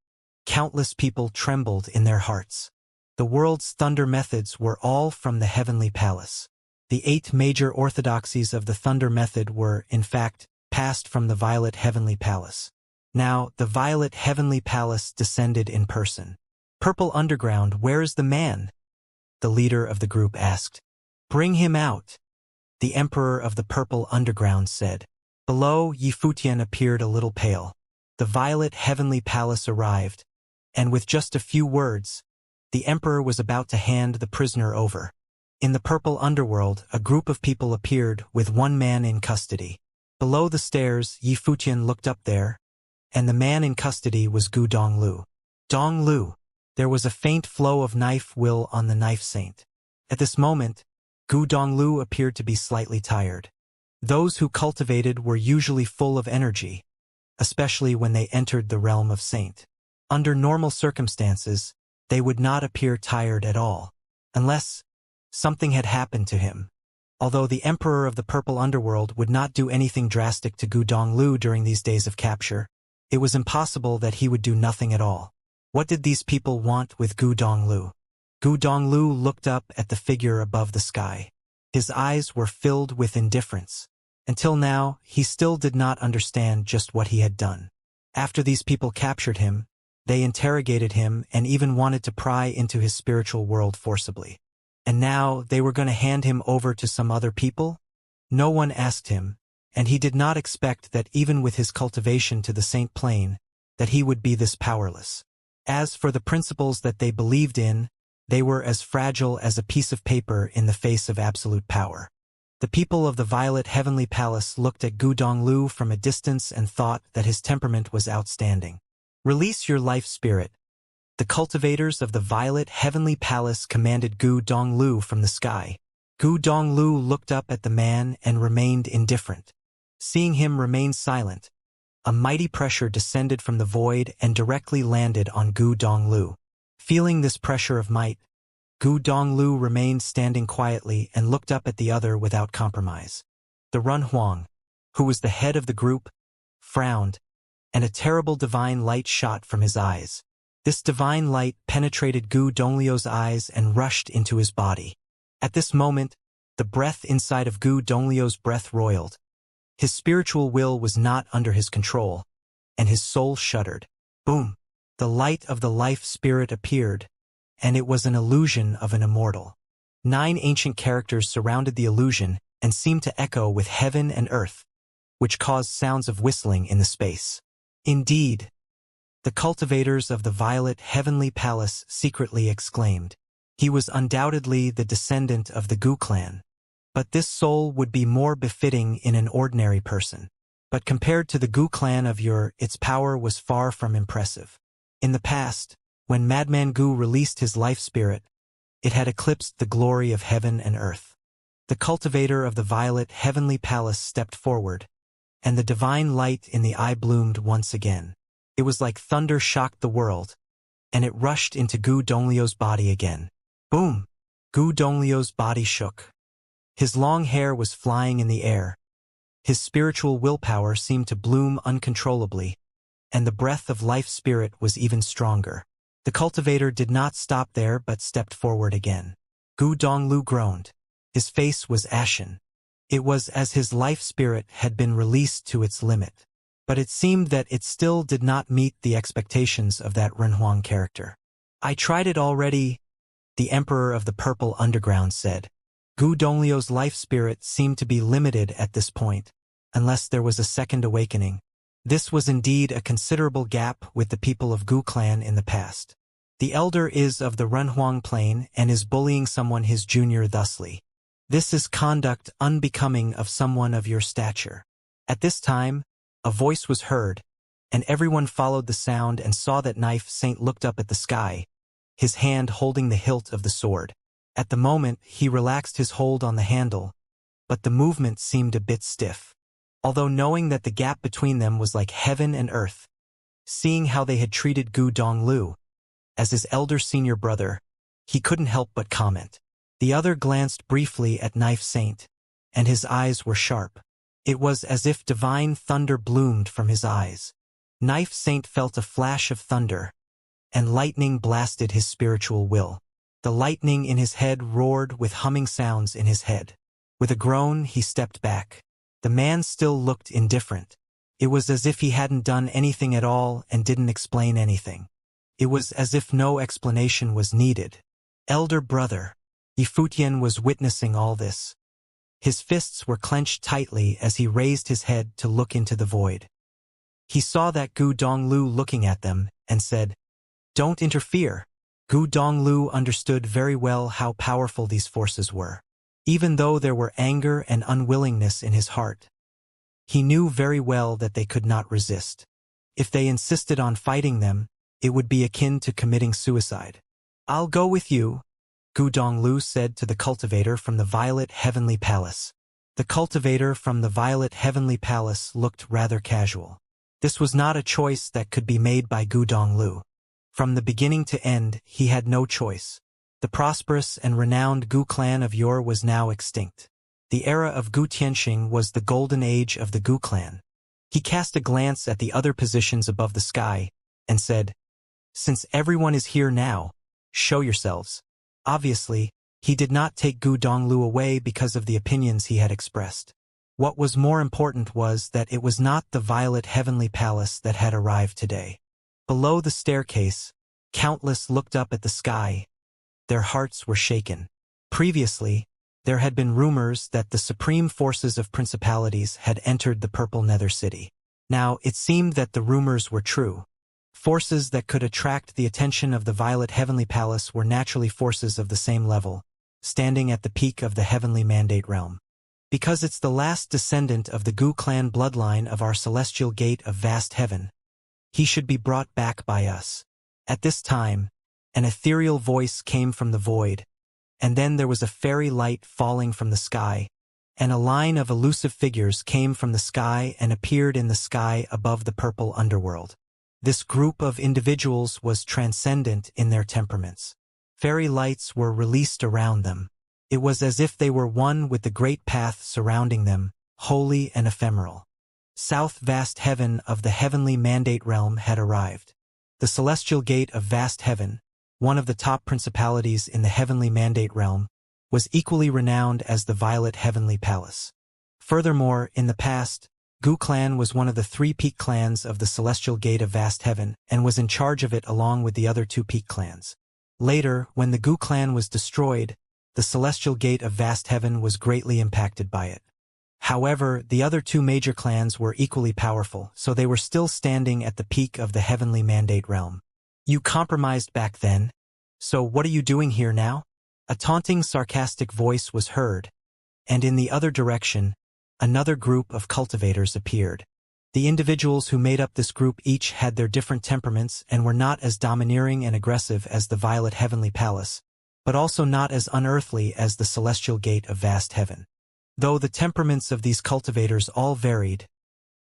countless people trembled in their hearts. The world's thunder methods were all from the Heavenly Palace. The 8 major orthodoxies of the thunder method were, in fact, passed from the Violet Heavenly Palace. Now, the Violet Heavenly Palace descended in person. Purple Underground, where is the man? The leader of the group asked. Bring him out, the Emperor of the Purple Underground said. Below, Yi Fuqian appeared a little pale. The Violet Heavenly Palace arrived, and with just a few words, the Emperor was about to hand the prisoner over. In the Purple Underworld, a group of people appeared with one man in custody. Below the stairs, Yi Fuqian looked up there, and the man in custody was Gu Donglu. Donglu. There was a faint flow of knife will on the knife saint. At this moment, Gu Donglu appeared to be slightly tired. Those who cultivated were usually full of energy, especially when they entered the realm of Saint. Under normal circumstances, they would not appear tired at all, unless something had happened to him. Although the Emperor of the Purple Underworld would not do anything drastic to Gu Donglu during these days of capture, it was impossible that he would do nothing at all. What did these people want with Gu Donglu? Gu Donglu looked up at the figure above the sky. His eyes were filled with indifference. Until now, he still did not understand just what he had done. After these people captured him, they interrogated him and even wanted to pry into his spiritual world forcibly. And now they were going to hand him over to some other people? No one asked him, and he did not expect that even with his cultivation to the Saint Plane, that he would be this powerless. As for the principles that they believed in, they were as fragile as a piece of paper in the face of absolute power. The people of the Violet Heavenly Palace looked at Gu Donglu from a distance and thought that his temperament was outstanding. Release your life spirit. The cultivators of the Violet Heavenly Palace commanded Gu Donglu from the sky. Gu Donglu looked up at the man and remained indifferent. Seeing him remain silent, a mighty pressure descended from the void and directly landed on Gu Donglu. Feeling this pressure of might, Gu Donglu remained standing quietly and looked up at the other without compromise. The Run Huang, who was the head of the group, frowned, and a terrible divine light shot from his eyes. This divine light penetrated Gu Donglio's eyes and rushed into his body. At this moment, the breath inside of Gu Donglio's breath roiled. His spiritual will was not under his control, and his soul shuddered. Boom! The light of the life spirit appeared, and it was an illusion of an immortal. 9 ancient characters surrounded the illusion and seemed to echo with heaven and earth, which caused sounds of whistling in the space. Indeed, the cultivators of the Violet Heavenly Palace secretly exclaimed. He was undoubtedly the descendant of the Gu clan, but this soul would be more befitting in an ordinary person. But compared to the Gu clan of Ur, its power was far from impressive. In the past, when Madman Gu released his life spirit, it had eclipsed the glory of heaven and earth. The cultivator of the Violet Heavenly Palace stepped forward, and the divine light in the eye bloomed once again. It was like thunder shocked the world, and it rushed into Gu Donglio's body again. Boom! Gu Donglio's body shook. His long hair was flying in the air. His spiritual willpower seemed to bloom uncontrollably, and the breath of life spirit was even stronger. The cultivator did not stop there but stepped forward again. Gu Donglu groaned. His face was ashen. It was as his life spirit had been released to its limit. But it seemed that it still did not meet the expectations of that Renhuang character. I tried it already, the Emperor of the Purple Underground said. Gu Donglio's life spirit seemed to be limited at this point, unless there was a second awakening. This was indeed a considerable gap with the people of Gu clan in the past. The elder is of the Renhuang plane and is bullying someone his junior thusly. This is conduct unbecoming of someone of your stature. At this time, a voice was heard, and everyone followed the sound and saw that Knife Saint looked up at the sky, his hand holding the hilt of the sword. At the moment, he relaxed his hold on the handle, but the movement seemed a bit stiff. Although knowing that the gap between them was like heaven and earth, seeing how they had treated Gu Donglu as his elder senior brother, he couldn't help but comment. The other glanced briefly at Knife Saint, and his eyes were sharp. It was as if divine thunder bloomed from his eyes. Knife Saint felt a flash of thunder, and lightning blasted his spiritual will. The lightning in his head roared with humming sounds in his head. With a groan, he stepped back. The man still looked indifferent. It was as if he hadn't done anything at all and didn't explain anything. It was as if no explanation was needed. Elder brother. Yifutian was witnessing all this. His fists were clenched tightly as he raised his head to look into the void. He saw that Gu Donglu looking at them and said, "Don't interfere." Gu Donglu understood very well how powerful these forces were. Even though there were anger and unwillingness in his heart, he knew very well that they could not resist. If they insisted on fighting them, it would be akin to committing suicide. "I'll go with you." Gu Donglu said to the cultivator from the Violet Heavenly Palace. The cultivator from the Violet Heavenly Palace looked rather casual. This was not a choice that could be made by Gu Donglu. From the beginning to end, he had no choice. The prosperous and renowned Gu clan of yore was now extinct. The era of Gu Tianxing was the golden age of the Gu clan. He cast a glance at the other positions above the sky, and said, "Since everyone is here now, show yourselves." Obviously, he did not take Gu Donglu away because of the opinions he had expressed. What was more important was that it was not the Violet Heavenly Palace that had arrived today. Below the staircase, countless looked up at the sky. Their hearts were shaken. Previously, there had been rumors that the supreme forces of principalities had entered the Purple Nether City. Now, it seemed that the rumors were true. Forces that could attract the attention of the Violet Heavenly Palace were naturally forces of the same level, standing at the peak of the Heavenly Mandate realm. Because it's the last descendant of the Gu clan bloodline of our celestial gate of vast heaven, he should be brought back by us. At this time, an ethereal voice came from the void, and then there was a fairy light falling from the sky, and a line of elusive figures came from the sky and appeared in the sky above the purple underworld. This group of individuals was transcendent in their temperaments. Fairy lights were released around them. It was as if they were one with the great path surrounding them, holy and ephemeral. South vast heaven of the heavenly mandate realm had arrived. The celestial gate of vast heaven, one of the top principalities in the heavenly mandate realm, was equally renowned as the Violet Heavenly Palace. Furthermore, in the past, Gu clan was one of the 3 peak clans of the celestial gate of vast heaven and was in charge of it along with the other 2 peak clans. Later, when the Gu clan was destroyed, the celestial gate of vast heaven was greatly impacted by it. However, the other 2 major clans were equally powerful, so they were still standing at the peak of the heavenly mandate realm. "You compromised back then, so what are you doing here now?" A taunting, sarcastic voice was heard, and in the other direction, another group of cultivators appeared. The individuals who made up this group each had their different temperaments and were not as domineering and aggressive as the Violet Heavenly Palace, but also not as unearthly as the celestial gate of vast heaven. Though the temperaments of these cultivators all varied,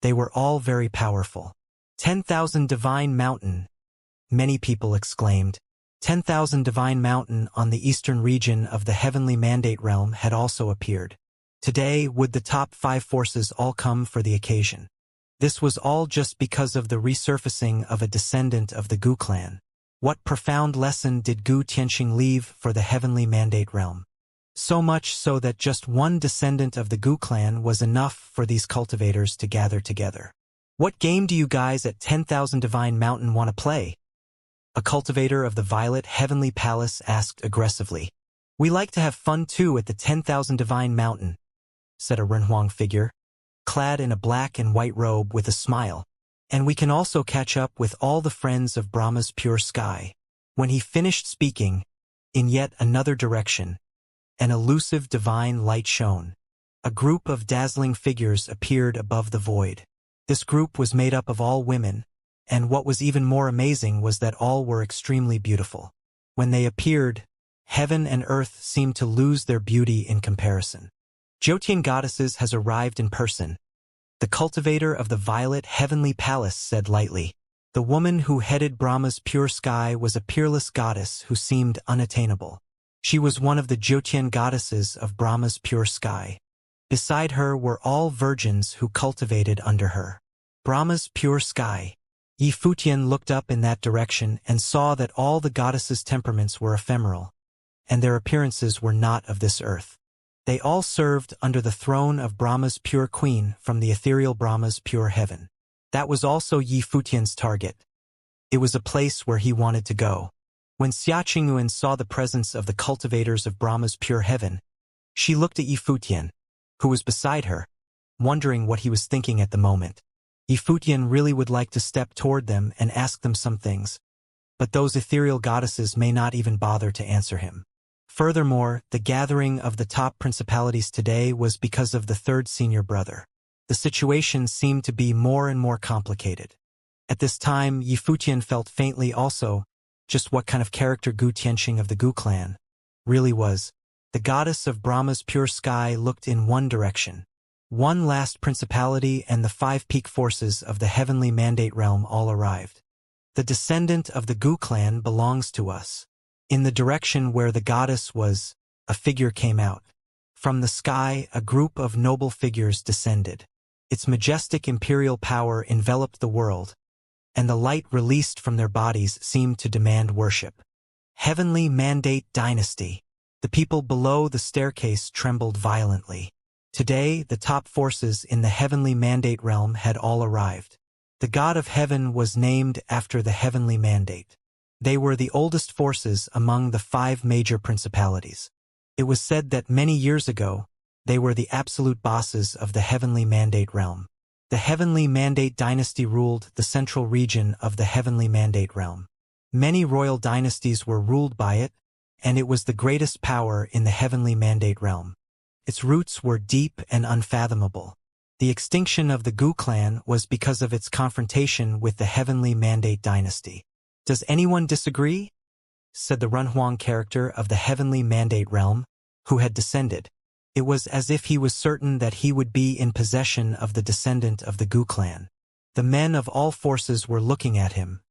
they were all very powerful. 10,000 Divine Mountain, many people exclaimed. 10,000 Divine Mountain on the eastern region of the heavenly mandate realm had also appeared. Today, would the top 5 forces all come for the occasion? This was all just because of the resurfacing of a descendant of the Gu clan. What profound lesson did Gu Tianxing leave for the heavenly mandate realm? So much so that just one descendant of the Gu clan was enough for these cultivators to gather together. "What game do you guys at 10,000 Divine Mountain want to play?" A cultivator of the Violet Heavenly Palace asked aggressively. "We like to have fun too at the 10,000 Divine Mountain," said a Renhuang figure, clad in a black and white robe with a smile. "And we can also catch up with all the friends of Brahma's pure sky." When he finished speaking, in yet another direction, an elusive divine light shone. A group of dazzling figures appeared above the void. This group was made up of all women, and what was even more amazing was that all were extremely beautiful. When they appeared, heaven and earth seemed to lose their beauty in comparison. "Jotian Goddesses has arrived in person," the cultivator of the Violet Heavenly Palace said lightly. The woman who headed Brahma's pure sky was a peerless goddess who seemed unattainable. She was one of the Jotian goddesses of Brahma's pure sky. Beside her were all virgins who cultivated under her. Brahma's pure sky. Yi Futian looked up in that direction and saw that all the goddesses' temperaments were ephemeral, and their appearances were not of this earth. They all served under the throne of Brahma's pure queen from the ethereal Brahma's pure heaven. That was also Yi Futian's target. It was a place where he wanted to go. When Xia Qingyuan saw the presence of the cultivators of Brahma's pure heaven, she looked at Yi Futian, who was beside her, wondering what he was thinking at the moment. Yi Futian really would like to step toward them and ask them some things, but those ethereal goddesses may not even bother to answer him. Furthermore, the gathering of the top principalities today was because of the 3rd senior brother. The situation seemed to be more and more complicated. At this time, Yi Futian felt faintly also just what kind of character Gu Tianxing of the Gu clan really was. The goddess of Brahma's pure sky looked in one direction. One last principality and the 5 peak forces of the heavenly mandate realm all arrived. The descendant of the Gu clan belongs to us. In the direction where the goddess was, a figure came out. From the sky, a group of noble figures descended. Its majestic imperial power enveloped the world, and the light released from their bodies seemed to demand worship. Heavenly Mandate Dynasty. The people below the staircase trembled violently. Today, the top forces in the heavenly mandate realm had all arrived. The god of heaven was named after the heavenly mandate. They were the oldest forces among the 5 major principalities. It was said that many years ago, they were the absolute bosses of the heavenly mandate realm. The heavenly mandate dynasty ruled the central region of the heavenly mandate realm. Many royal dynasties were ruled by it, and it was the greatest power in the heavenly mandate realm. Its roots were deep and unfathomable. The extinction of the Gu clan was because of its confrontation with the heavenly mandate dynasty. Does anyone disagree? Said the Runhuang character of the heavenly mandate realm, who had descended. It was as if he was certain that he would be in possession of the descendant of the Gu clan. The men of all forces were looking at him.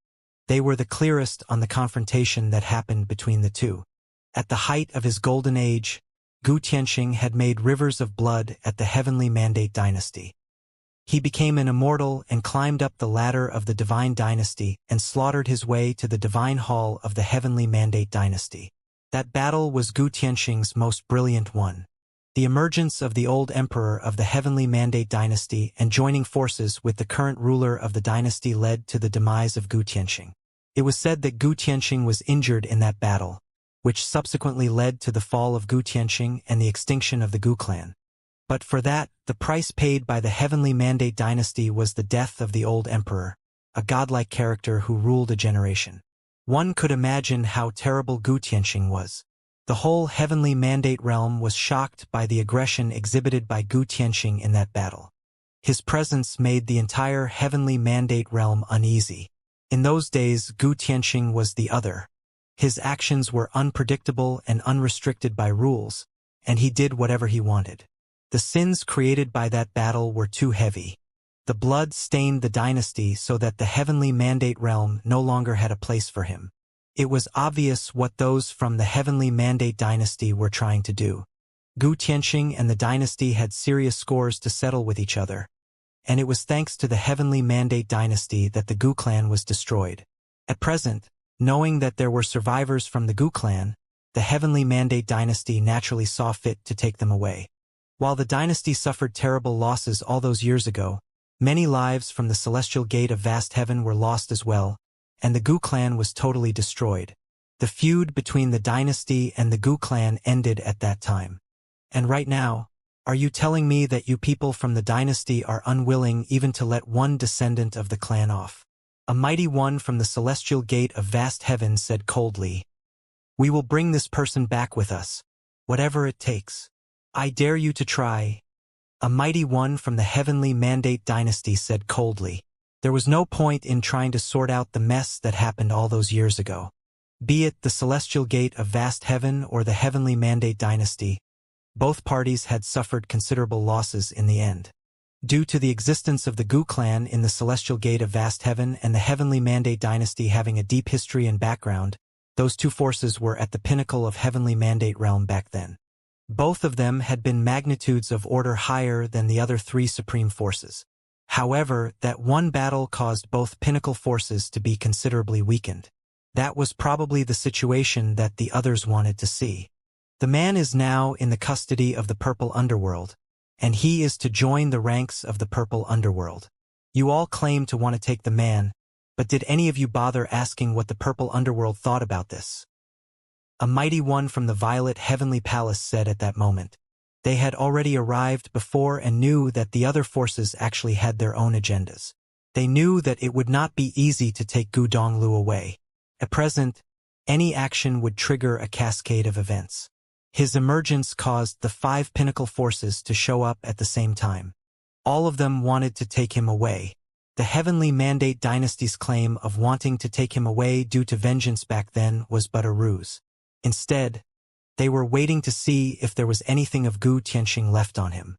They were the clearest on the confrontation that happened between the two. At the height of his golden age, Gu Tianxing had made rivers of blood at the heavenly mandate dynasty. He became an immortal and climbed up the ladder of the divine dynasty and slaughtered his way to the divine hall of the heavenly mandate dynasty. That battle was Gu Tianxing's most brilliant one. The emergence of the old emperor of the heavenly mandate dynasty and joining forces with the current ruler of the dynasty led to the demise of Gu Tianxing. It was said that Gu Tianxing was injured in that battle, which subsequently led to the fall of Gu Tianxing and the extinction of the Gu clan. But for that, the price paid by the heavenly mandate dynasty was the death of the old emperor, a godlike character who ruled a generation. One could imagine how terrible Gu Tianxing was. The whole heavenly mandate realm was shocked by the aggression exhibited by Gu Tianxing in that battle. His presence made the entire heavenly mandate realm uneasy. In those days, Gu Tianxing was the other. His actions were unpredictable and unrestricted by rules, and he did whatever he wanted. The sins created by that battle were too heavy. The blood stained the dynasty so that the heavenly mandate realm no longer had a place for him. It was obvious what those from the heavenly mandate dynasty were trying to do. Gu Tianxing and the dynasty had serious scores to settle with each other, and it was thanks to the heavenly mandate dynasty that the Gu clan was destroyed. At present, knowing that there were survivors from the Gu clan, the heavenly mandate dynasty naturally saw fit to take them away. While the dynasty suffered terrible losses all those years ago, many lives from the celestial gate of vast heaven were lost as well, and the Gu clan was totally destroyed. The feud between the dynasty and the Gu clan ended at that time. And right now, are you telling me that you people from the dynasty are unwilling even to let one descendant of the clan off? A mighty one from the celestial gate of vast heaven said coldly, "We will bring this person back with us, whatever it takes. I dare you to try." A mighty one from the heavenly mandate dynasty said coldly, "There was no point in trying to sort out the mess that happened all those years ago. Be it the celestial gate of vast heaven or the heavenly mandate dynasty, both parties had suffered considerable losses in the end. Due to the existence of the Gu clan in the celestial gate of vast heaven and the heavenly mandate dynasty having a deep history and background, those two forces were at the pinnacle of heavenly mandate realm back then. Both of them had been magnitudes of order higher than the other 3 supreme forces. However, that one battle caused both pinnacle forces to be considerably weakened. That was probably the situation that the others wanted to see. The man is now in the custody of the purple underworld, and he is to join the ranks of the purple underworld. You all claim to want to take the man, but did any of you bother asking what the purple underworld thought about this?" A mighty one from the violet heavenly palace said at that moment. They had already arrived before and knew that the other forces actually had their own agendas. They knew that it would not be easy to take Gu Donglu away. At present, any action would trigger a cascade of events. His emergence caused the 5 pinnacle forces to show up at the same time. All of them wanted to take him away. The heavenly mandate dynasty's claim of wanting to take him away due to vengeance back then was but a ruse. Instead, They were waiting to see if there was anything of Gu Tianxing left on him.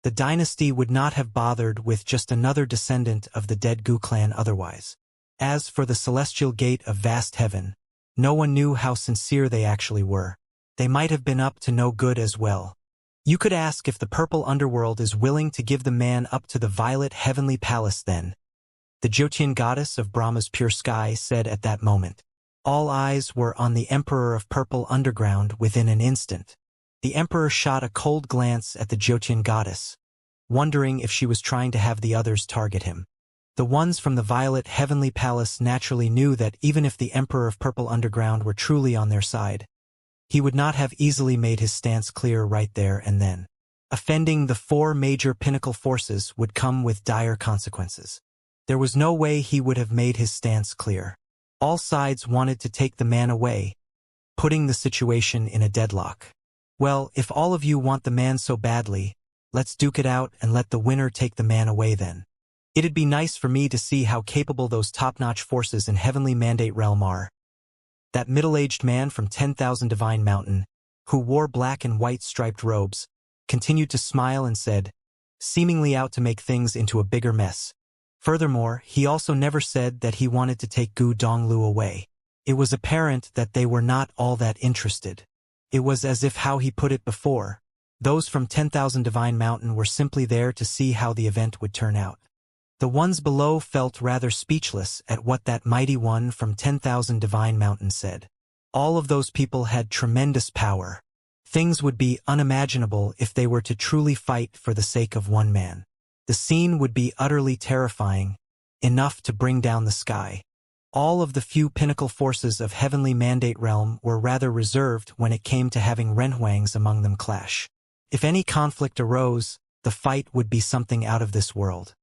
The dynasty would not have bothered with just another descendant of the dead Gu clan otherwise. As for the celestial gate of vast heaven, no one knew how sincere they actually were. They might have been up to no good as well. You could ask if the purple underworld is willing to give the man up to the violet heavenly palace then. The Jyotian goddess of Brahma's pure sky said at that moment. All eyes were on the emperor of purple underground within an instant. The emperor shot a cold glance at the Jyotian goddess, wondering if she was trying to have the others target him. The ones from the violet heavenly palace naturally knew that even if the emperor of purple underground were truly on their side, he would not have easily made his stance clear right there and then. Offending the four major pinnacle forces would come with dire consequences. There was no way he would have made his stance clear. All sides wanted to take the man away, putting the situation in a deadlock. Well, if all of you want the man so badly, let's duke it out and let the winner take the man away then. It'd be nice for me to see how capable those top-notch forces in Heavenly Mandate Realm are. That middle-aged man from 10,000 Divine Mountain, who wore black and white striped robes, continued to smile and said, seemingly out to make things into a bigger mess. Furthermore, he also never said that he wanted to take Gu Donglu away. It was apparent that they were not all that interested. It was as if how he put it before, those from 10,000 Divine Mountain were simply there to see how the event would turn out. The ones below felt rather speechless at what that mighty one from 10,000 Divine Mountain said. All of those people had tremendous power. Things would be unimaginable if they were to truly fight for the sake of one man. The scene would be utterly terrifying, enough to bring down the sky. All of the few pinnacle forces of Heavenly Mandate Realm were rather reserved when it came to having Renhuangs among them clash. If any conflict arose, the fight would be something out of this world.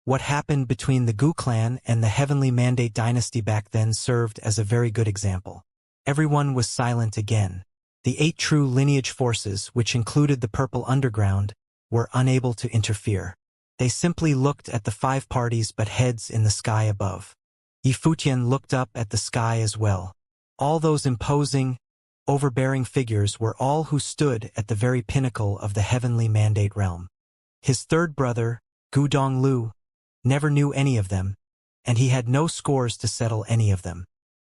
What happened between the Gu clan and the Heavenly Mandate dynasty back then served as a very good example. Everyone was silent again. The 8 true lineage forces, which included the Purple Underground, were unable to interfere. They simply looked at the 5 parties but heads in the sky above. Yifutian looked up at the sky as well. All those imposing, overbearing figures were all who stood at the very pinnacle of the Heavenly Mandate Realm. His third brother, Gu Donglu, never knew any of them, and he had no scores to settle any of them.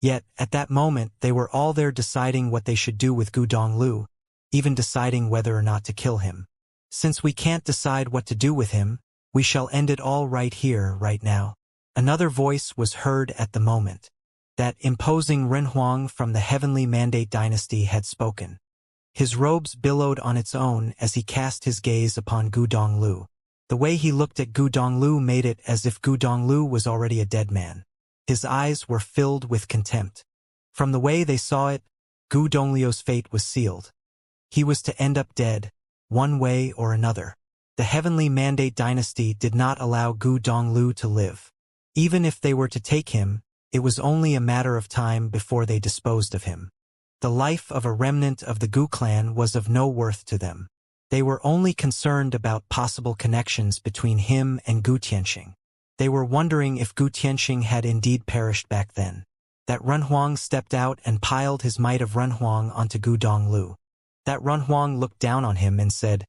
Yet, at that moment, they were all there deciding what they should do with Gu Donglu, even deciding whether or not to kill him. Since we can't decide what to do with him, we shall end it all right here, right now. Another voice was heard at the moment. That imposing Renhuang from the Heavenly Mandate dynasty had spoken. His robes billowed on its own as he cast his gaze upon Gu Donglu. The way he looked at Gu Donglu made it as if Gu Donglu was already a dead man. His eyes were filled with contempt. From the way they saw it, Gu Donglu's fate was sealed. He was to end up dead, one way or another. The Heavenly Mandate dynasty did not allow Gu Donglu to live. Even if they were to take him, it was only a matter of time before they disposed of him. The life of a remnant of the Gu clan was of no worth to them. They were only concerned about possible connections between him and Gu Tianxing. They were wondering if Gu Tianxing had indeed perished back then. That Renhuang stepped out and piled his might of Renhuang onto Gu Donglu. That Renhuang looked down on him and said,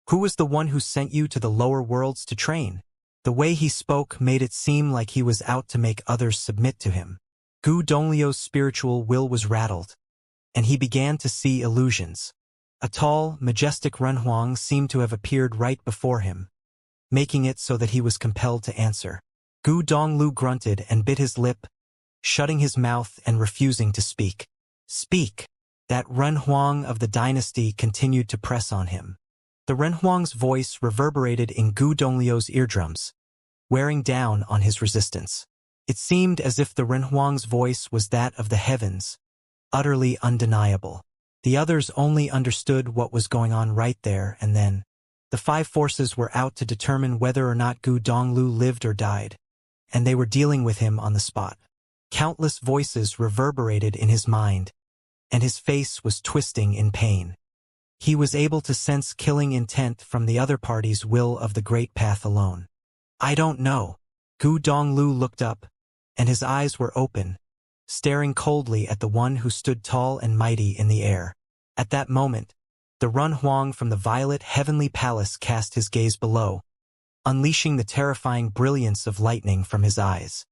"Who was the one who sent you to the lower worlds to train?" The way he spoke made it seem like he was out to make others submit to him. Gu Donglu's spiritual will was rattled, and he began to see illusions. A tall, majestic Renhuang seemed to have appeared right before him, making it so that he was compelled to answer. Gu Donglu grunted and bit his lip, shutting his mouth and refusing to speak. "Speak!" That Renhuang of the dynasty continued to press on him. The Renhuang's voice reverberated in Gu Donglu's eardrums, wearing down on his resistance. It seemed as if the Renhuang's voice was that of the heavens, utterly undeniable. The others only understood what was going on right there and then. The 5 forces were out to determine whether or not Gu Donglu lived or died, and they were dealing with him on the spot. Countless voices reverberated in his mind, and his face was twisting in pain. He was able to sense killing intent from the other party's will of the Great Path alone. "I don't know." Gu Donglu looked up, and his eyes were open, staring coldly at the one who stood tall and mighty in the air. At that moment, the Run Huang from the violet heavenly palace cast his gaze below, unleashing the terrifying brilliance of lightning from his eyes.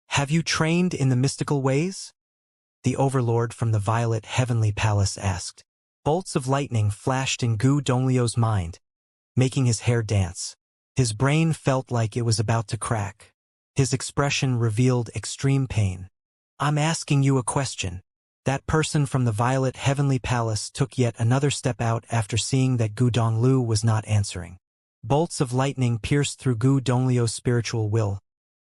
"Have you trained in the mystical ways?" the overlord from the violet heavenly palace asked. Bolts of lightning flashed in Gu Donglio's mind, making his hair dance. His brain felt like it was about to crack. His expression revealed extreme pain. "I'm asking you a question." That person from the violet heavenly palace took yet another step out after seeing that Gu Donglu was not answering. Bolts of lightning pierced through Gu Donglio's spiritual will,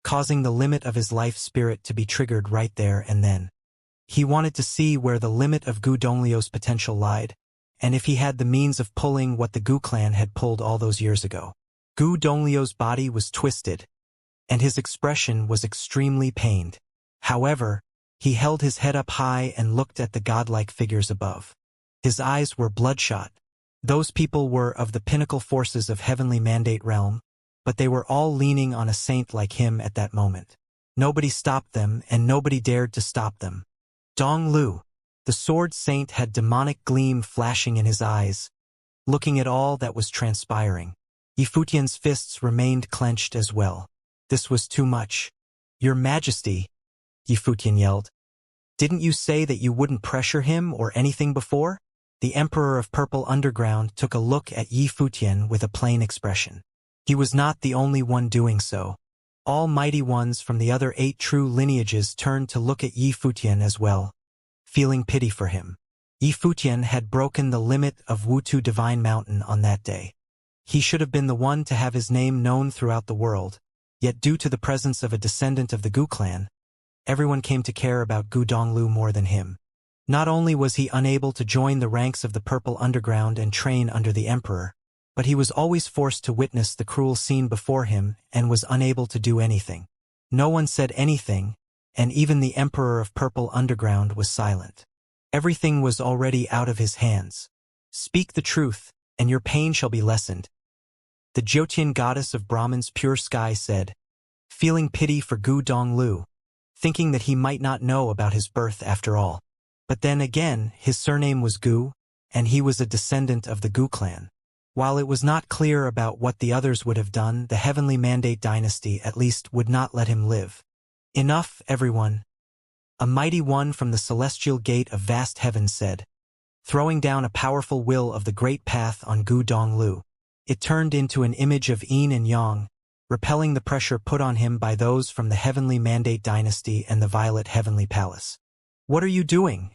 causing the limit of his life spirit to be triggered right there and then. He wanted to see where the limit of Gu Donglio's potential lied, and if he had the means of pulling what the Gu clan had pulled all those years ago. Gu Donglio's body was twisted, and his expression was extremely pained. However, he held his head up high and looked at the godlike figures above. His eyes were bloodshot. Those people were of the pinnacle forces of heavenly mandate realm, but they were all leaning on a saint like him at that moment. Nobody stopped them, and nobody dared to stop them. Dong Lu, the sword saint, had demonic gleam flashing in his eyes, looking at all that was transpiring. Yifutian's fists remained clenched as well. This was too much. "Your Majesty," Yifutian yelled. "Didn't you say that you wouldn't pressure him or anything before?" The Emperor of Purple Underground took a look at Yifutian with a plain expression. He was not the only one doing so. All mighty ones from the other 8 true lineages turned to look at Yifutian as well, feeling pity for him. Yifutian had broken the limit of Wutu Divine Mountain on that day. He should have been the one to have his name known throughout the world, yet due to the presence of a descendant of the Gu clan, everyone came to care about Gu Donglu more than him. Not only was he unable to join the ranks of the Purple Underground and train under the Emperor, but he was always forced to witness the cruel scene before him and was unable to do anything. No one said anything, and even the Emperor of Purple Underground was silent. Everything was already out of his hands. "Speak the truth, and your pain shall be lessened," the Jyotian goddess of Brahman's pure sky said, feeling pity for Gu Donglu, thinking that he might not know about his birth after all. But then again, his surname was Gu, and he was a descendant of the Gu clan. While it was not clear about what the others would have done, the Heavenly Mandate dynasty at least would not let him live. "Enough, everyone," a mighty one from the celestial gate of vast heaven said, throwing down a powerful will of the great path on Gu Donglu. It turned into an image of yin and yang, repelling the pressure put on him by those from the Heavenly Mandate dynasty and the Violet Heavenly Palace. "What are you doing?"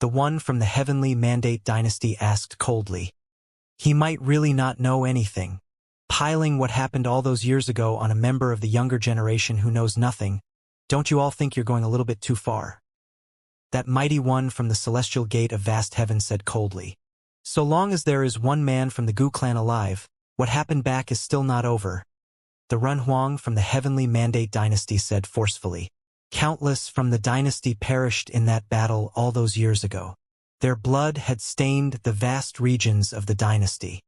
the one from the Heavenly Mandate dynasty asked coldly. He might really not know anything. Piling what happened all those years ago on a member of the younger generation who knows nothing, don't you all think you're going a little bit too far? That mighty one from the celestial gate of vast heaven said coldly. "So long as there is one man from the Gu clan alive, what happened back is still not over," the Run Huang from the Heavenly Mandate dynasty said forcefully. "Countless from the dynasty perished in that battle all those years ago. Their blood had stained the vast regions of the dynasty.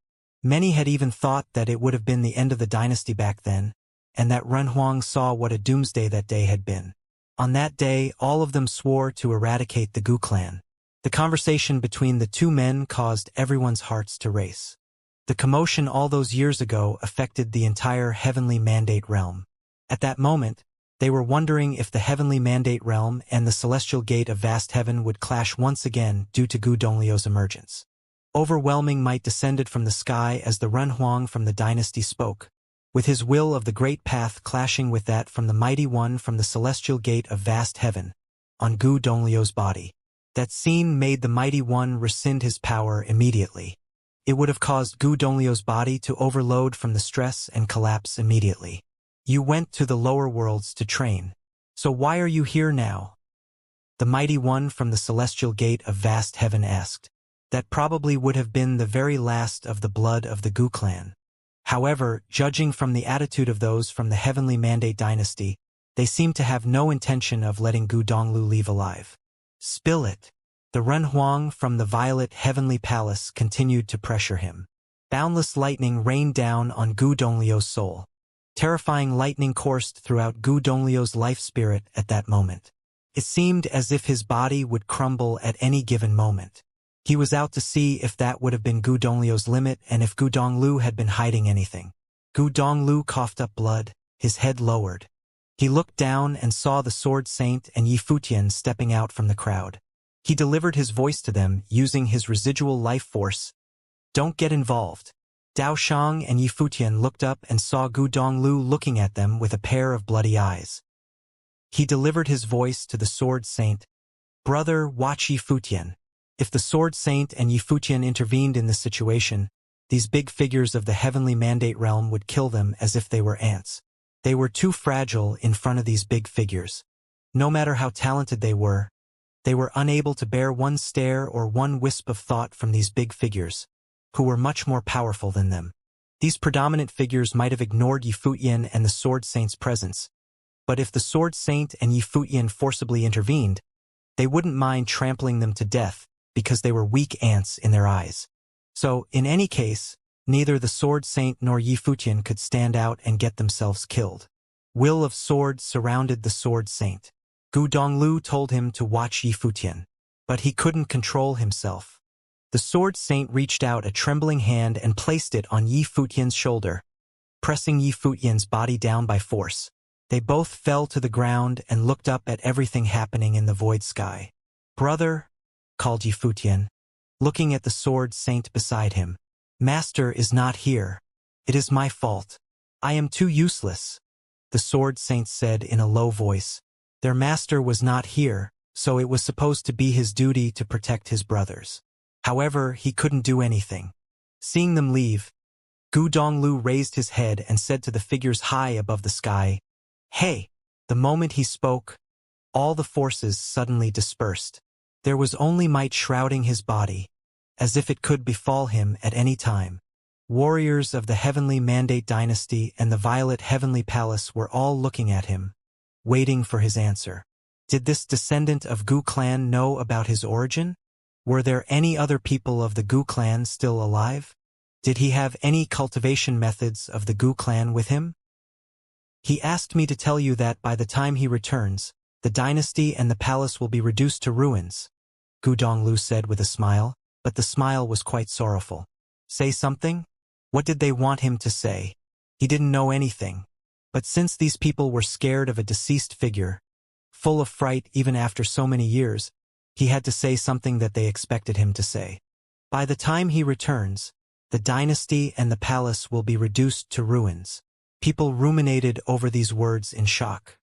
Many had even thought that it would have been the end of the dynasty back then, and that Run Huang saw what a doomsday that day had been. On that day, all of them swore to eradicate the Gu clan." The conversation between the two men caused everyone's hearts to race. The commotion all those years ago affected the entire Heavenly Mandate realm. At that moment, they were wondering if the Heavenly Mandate realm and the Celestial Gate of Vast Heaven would clash once again due to Gu Donglio's emergence. Overwhelming might descended from the sky as the Run Huang from the dynasty spoke, with his will of the great path clashing with that from the mighty one from the Celestial Gate of Vast Heaven, on Gu Donglio's body. That scene made the mighty one rescind his power immediately. It would have caused Gu Donglio's body to overload from the stress and collapse immediately. "You went to the lower worlds to train. So why are you here now?" the mighty one from the Celestial Gate of Vast Heaven asked. That probably would have been the very last of the blood of the Gu clan. However, judging from the attitude of those from the Heavenly Mandate dynasty, they seemed to have no intention of letting Gu Donglu leave alive. "Spill it." The Run Huang from the Violet Heavenly Palace continued to pressure him. Boundless lightning rained down on Gu Donglio's soul. Terrifying lightning coursed throughout Gu Donglio's life spirit at that moment. It seemed as if his body would crumble at any given moment. He was out to see if that would have been Gu Donglio's limit and if Gu Donglu had been hiding anything. Gu Donglu coughed up blood, his head lowered. He looked down and saw the Sword Saint and Yi Futian stepping out from the crowd. He delivered his voice to them using his residual life force. Don't get involved. Dao Shang and Yi Futian looked up and saw Gu Donglu looking at them with a pair of bloody eyes. He delivered his voice to the Sword Saint. Brother, watch Yi Futian. If the Sword Saint and Yi Futian intervened in this situation, these big figures of the heavenly mandate realm would kill them as if they were ants. They were too fragile in front of these big figures. No matter how talented they were unable to bear one stare or one wisp of thought from these big figures, who were much more powerful than them. These predominant figures might have ignored Yi Futian and the Sword Saint's presence, but if the Sword Saint and Yi Futian forcibly intervened, they wouldn't mind trampling them to death because they were weak ants in their eyes. So, in any case, neither the Sword Saint nor Yi Futian could stand out and get themselves killed. Will of Swords surrounded the Sword Saint. Gu Donglu told him to watch Yi Futian, but he couldn't control himself. The Sword Saint reached out a trembling hand and placed it on Yi Futian's shoulder, pressing Yi Futian's body down by force. They both fell to the ground and looked up at everything happening in the void sky. Brother, called Yi Futian, looking at the Sword Saint beside him. Master is not here. It is my fault. I am too useless, the Sword Saint said in a low voice. Their master was not here, so it was supposed to be his duty to protect his brothers. However, he couldn't do anything. Seeing them leave, Gu Donglu raised his head and said to the figures high above the sky, "Hey!" The moment he spoke, all the forces suddenly dispersed. There was only might shrouding his body, as if it could befall him at any time. Warriors of the Heavenly Mandate Dynasty and the Violet Heavenly Palace were all looking at him, waiting for his answer. Did this descendant of Gu clan know about his origin? Were there any other people of the Gu clan still alive? Did he have any cultivation methods of the Gu clan with him? He asked me to tell you that by the time he returns, the dynasty and the palace will be reduced to ruins, Gu Donglu said with a smile, but the smile was quite sorrowful. Say something? What did they want him to say? He didn't know anything. But since these people were scared of a deceased figure, full of fright even after so many years, he had to say something that they expected him to say. By the time he returns, the dynasty and the palace will be reduced to ruins. People ruminated over these words in shock.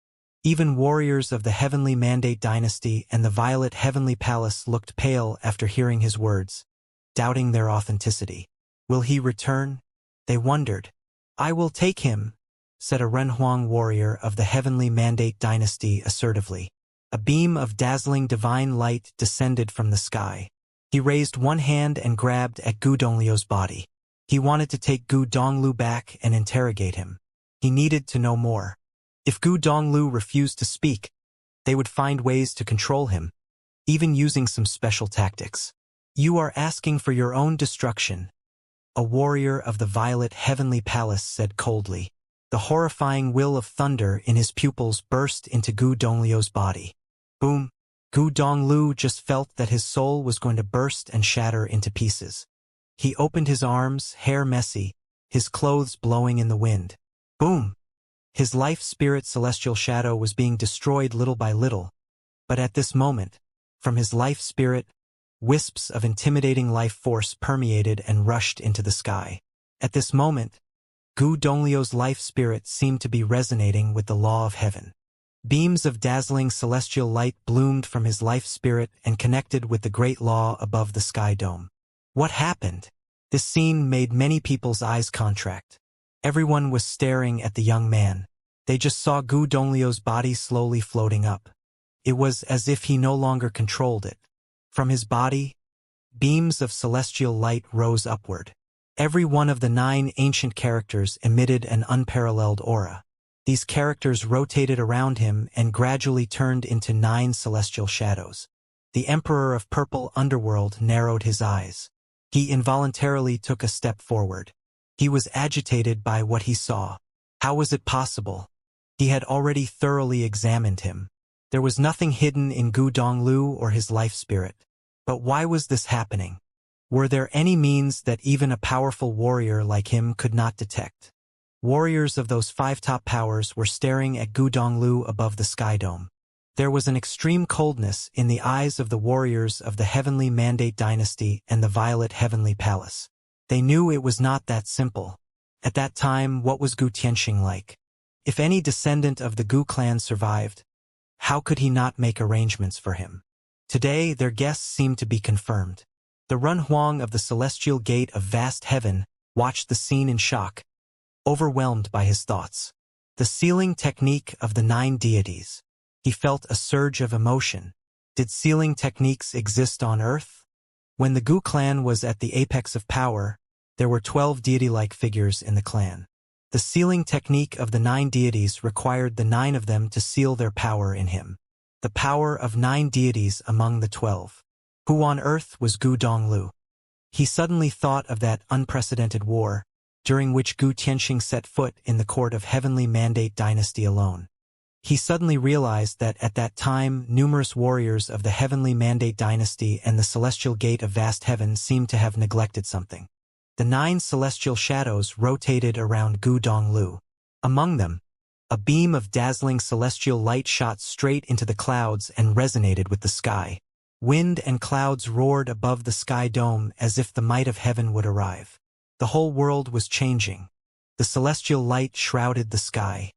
Even warriors of the Heavenly Mandate Dynasty and the Violet Heavenly Palace looked pale after hearing his words, doubting their authenticity. Will he return? They wondered. I will take him, said a Renhuang warrior of the Heavenly Mandate Dynasty assertively. A beam of dazzling divine light descended from the sky. He raised one hand and grabbed at Gu Donglio's body. He wanted to take Gu Donglu back and interrogate him. He needed to know more. If Gu Donglu refused to speak, they would find ways to control him, even using some special tactics. You are asking for your own destruction, a warrior of the Violet Heavenly Palace said coldly. The horrifying will of thunder in his pupils burst into Gu Donglio's body. Boom! Gu Donglu just felt that his soul was going to burst and shatter into pieces. He opened his arms, hair messy, his clothes blowing in the wind. Boom! His life spirit celestial shadow was being destroyed little by little, but at this moment, from his life spirit, wisps of intimidating life force permeated and rushed into the sky. At this moment, Gu Donglio's life spirit seemed to be resonating with the law of heaven. Beams of dazzling celestial light bloomed from his life spirit and connected with the great law above the sky dome. What happened? This scene made many people's eyes contract. Everyone was staring at the young man. They just saw Gu Donglio's body slowly floating up. It was as if he no longer controlled it. From his body, beams of celestial light rose upward. Every one of the 9 ancient characters emitted an unparalleled aura. These characters rotated around him and gradually turned into 9 celestial shadows. The Emperor of Purple Underworld narrowed his eyes. He involuntarily took a step forward. He was agitated by what he saw. How was it possible? He had already thoroughly examined him. There was nothing hidden in Gu Donglu or his life spirit. But why was this happening? Were there any means that even a powerful warrior like him could not detect? Warriors of those 5 top powers were staring at Gu Donglu above the sky dome. There was an extreme coldness in the eyes of the warriors of the Heavenly Mandate Dynasty and the Violet Heavenly Palace. They knew it was not that simple. At that time, what was Gu Tianxing like? If any descendant of the Gu clan survived, how could he not make arrangements for him? Today, their guests seemed to be confirmed. The Run Huang of the Celestial Gate of Vast Heaven watched the scene in shock, overwhelmed by his thoughts. The sealing technique of the 9 deities. He felt a surge of emotion. Did sealing techniques exist on Earth? When the Gu clan was at the apex of power, there were 12 deity-like figures in the clan. The sealing technique of the 9 deities required the 9 of them to seal their power in him. The power of 9 deities among the 12. Who on earth was Gu Donglu? He suddenly thought of that unprecedented war, during which Gu Tianxing set foot in the court of Heavenly Mandate Dynasty alone. He suddenly realized that at that time numerous warriors of the Heavenly Mandate Dynasty and the Celestial Gate of Vast Heaven seemed to have neglected something. The 9 celestial shadows rotated around Gu Donglu. Among them, a beam of dazzling celestial light shot straight into the clouds and resonated with the sky. Wind and clouds roared above the sky dome as if the might of heaven would arrive. The whole world was changing. The celestial light shrouded the sky.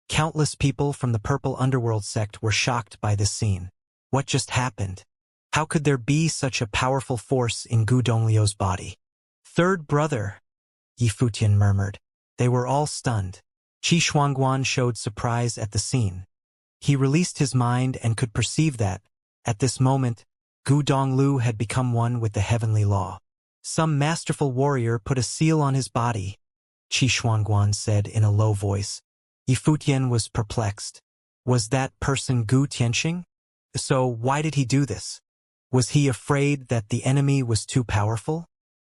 Countless people from the Purple Underworld sect were shocked by this scene. What just happened? How could there be such a powerful force in Gu Donglio's body? Third brother, Yi Futian murmured. They were all stunned. Qi Shuangguan showed surprise at the scene. He released his mind and could perceive that, at this moment, Gu Donglu had become one with the heavenly law. Some masterful warrior put a seal on his body, Qi Shuangguan said in a low voice. Yi Futian was perplexed. Was that person Gu Tianxing? So why did he do this? Was he afraid that the enemy was too powerful?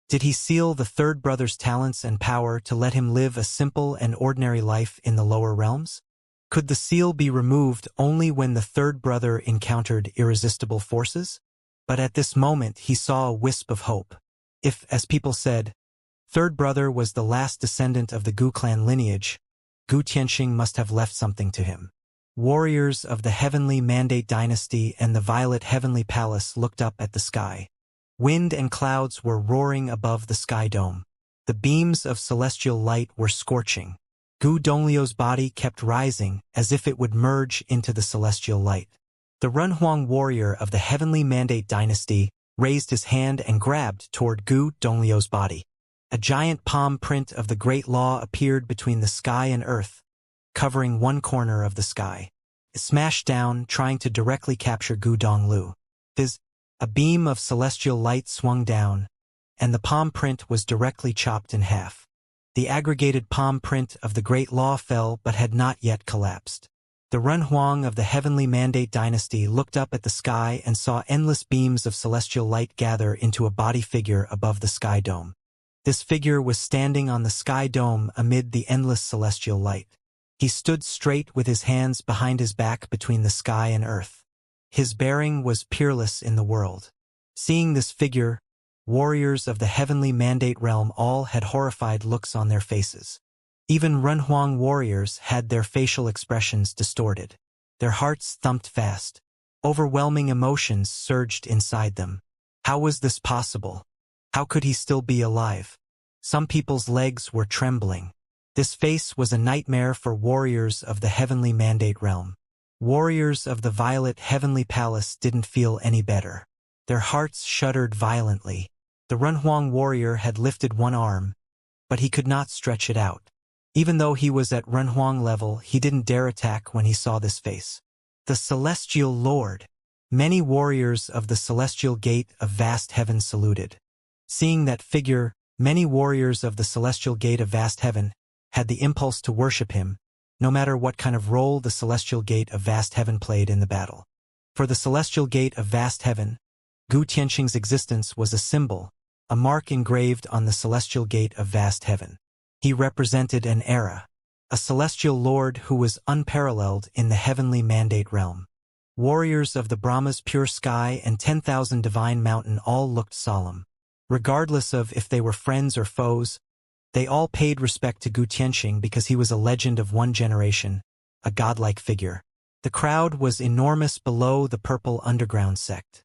Did he seal the third brother's talents and power to let him live a simple and ordinary life in the lower realms? Could the seal be removed only when the third brother encountered irresistible forces? But at this moment he saw a wisp of hope. If, as people said, third brother was the last descendant of the Gu clan lineage, Gu Tianxing must have left something to him. Warriors of the Heavenly Mandate Dynasty and the Violet Heavenly Palace looked up at the sky. Wind and clouds were roaring above the sky dome. The beams of celestial light were scorching. Gu Donglio's body kept rising as if it would merge into the celestial light. The Runhuang warrior of the Heavenly Mandate Dynasty raised his hand and grabbed toward Gu Donglio's body. A giant palm print of the Great Law appeared between the sky and earth, covering one corner of the sky. It smashed down, trying to directly capture Gu Donglu. A beam of celestial light swung down, and the palm print was directly chopped in half. The aggregated palm print of the Great Law fell but had not yet collapsed. The Runhuang of the Heavenly Mandate Dynasty looked up at the sky and saw endless beams of celestial light gather into a body figure above the sky dome. This figure was standing on the sky dome amid the endless celestial light. He stood straight with his hands behind his back between the sky and earth. His bearing was peerless in the world. Seeing this figure, warriors of the Heavenly Mandate realm all had horrified looks on their faces. Even Runhuang warriors had their facial expressions distorted. Their hearts thumped fast. Overwhelming emotions surged inside them. How was this possible? How could he still be alive? Some people's legs were trembling. This face was a nightmare for warriors of the Heavenly Mandate realm. Warriors of the Violet Heavenly Palace didn't feel any better. Their hearts shuddered violently. The Runhuang warrior had lifted one arm, but he could not stretch it out. Even though he was at Runhuang level, he didn't dare attack when he saw this face. The Celestial Lord. Many warriors of the Celestial Gate of Vast Heaven saluted. Seeing that figure, many warriors of the Celestial Gate of Vast Heaven had the impulse to worship him, no matter what kind of role the Celestial Gate of Vast Heaven played in the battle. For the Celestial Gate of Vast Heaven, Gu Tianxing's existence was a symbol, a mark engraved on the Celestial Gate of Vast Heaven. He represented an era, a celestial lord who was unparalleled in the Heavenly Mandate realm. Warriors of the Brahma's pure sky and 10,000 divine mountain all looked solemn. Regardless of if they were friends or foes, they all paid respect to Gu Tianxing because he was a legend of one generation, a godlike figure. The crowd was enormous below the purple underground sect.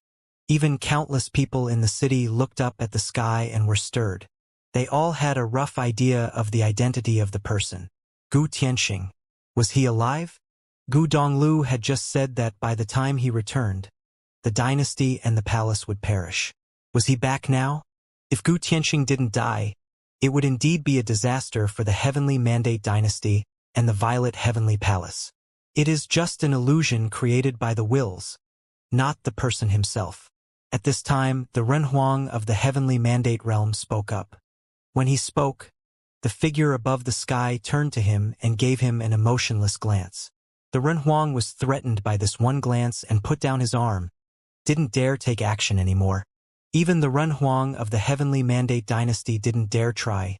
Even countless people in the city looked up at the sky and were stirred. They all had a rough idea of the identity of the person. Gu Tianxing. Was he alive? Gu Donglu had just said that by the time he returned, the dynasty and the palace would perish. Was he back now? If Gu Tianxing didn't die, it would indeed be a disaster for the Heavenly Mandate dynasty and the Violet Heavenly Palace. It is just an illusion created by the wills, not the person himself. At this time, the Renhuang of the Heavenly Mandate realm spoke up. When he spoke, the figure above the sky turned to him and gave him an emotionless glance. The Renhuang was threatened by this one glance and put down his arm, didn't dare take action anymore. Even the Renhuang of the Heavenly Mandate dynasty didn't dare try.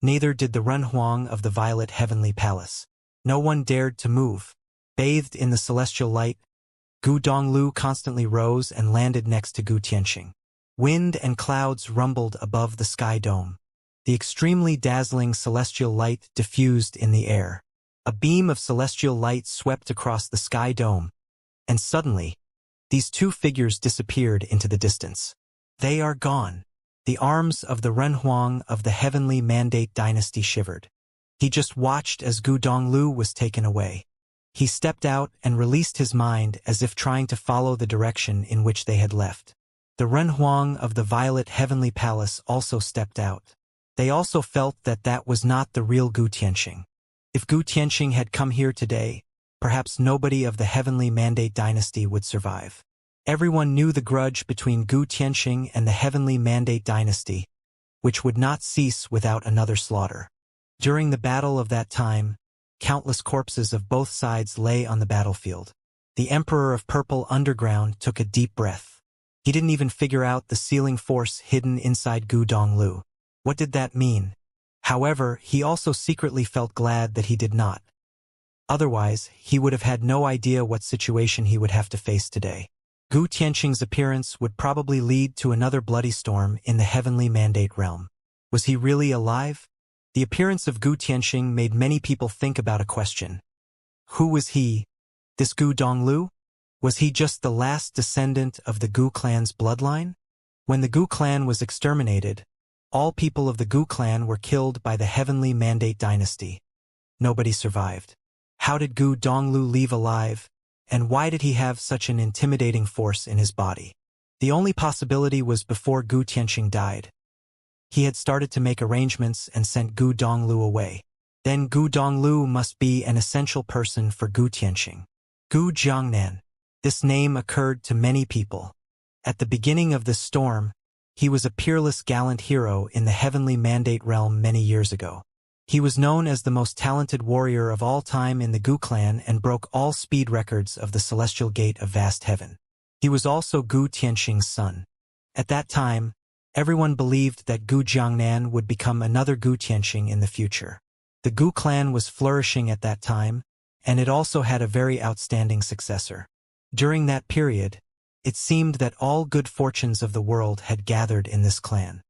Neither did the Renhuang of the Violet Heavenly Palace. No one dared to move. Bathed in the celestial light, Gu Donglu constantly rose and landed next to Gu Tianxing. Wind and clouds rumbled above the sky dome. The extremely dazzling celestial light diffused in the air. A beam of celestial light swept across the sky dome, and suddenly, these two figures disappeared into the distance. They are gone. The arms of the Renhuang of the Heavenly Mandate dynasty shivered. He just watched as Gu Donglu was taken away. He stepped out and released his mind as if trying to follow the direction in which they had left. The Renhuang of the Violet Heavenly Palace also stepped out. They also felt that that was not the real Gu Tianxing. If Gu Tianxing had come here today, perhaps nobody of the Heavenly Mandate dynasty would survive. Everyone knew the grudge between Gu Tianxing and the Heavenly Mandate dynasty, which would not cease without another slaughter. During the battle of that time, countless corpses of both sides lay on the battlefield. The Emperor of Purple Underground took a deep breath. He didn't even figure out the sealing force hidden inside Gu Donglu. What did that mean? However, he also secretly felt glad that he did not. Otherwise, he would have had no idea what situation he would have to face today. Gu Tianxing's appearance would probably lead to another bloody storm in the Heavenly Mandate realm. Was he really alive? The appearance of Gu Tianxing made many people think about a question. Who was he? This Gu Donglu? Was he just the last descendant of the Gu clan's bloodline? When the Gu clan was exterminated, all people of the Gu clan were killed by the Heavenly Mandate dynasty. Nobody survived. How did Gu Donglu leave alive, and why did he have such an intimidating force in his body? The only possibility was before Gu Tianxing died. He had started to make arrangements and sent Gu Donglu away. Then Gu Donglu must be an essential person for Gu Tianxing. Gu Jiangnan. This name occurred to many people. At the beginning of this storm, he was a peerless gallant hero in the Heavenly Mandate realm many years ago. He was known as the most talented warrior of all time in the Gu clan and broke all speed records of the Celestial Gate of Vast Heaven. He was also Gu Tianxing's son. At that time, everyone believed that Gu Jiangnan would become another Gu Tianxing in the future. The Gu clan was flourishing at that time, and it also had a very outstanding successor. During that period, it seemed that all good fortunes of the world had gathered in this clan.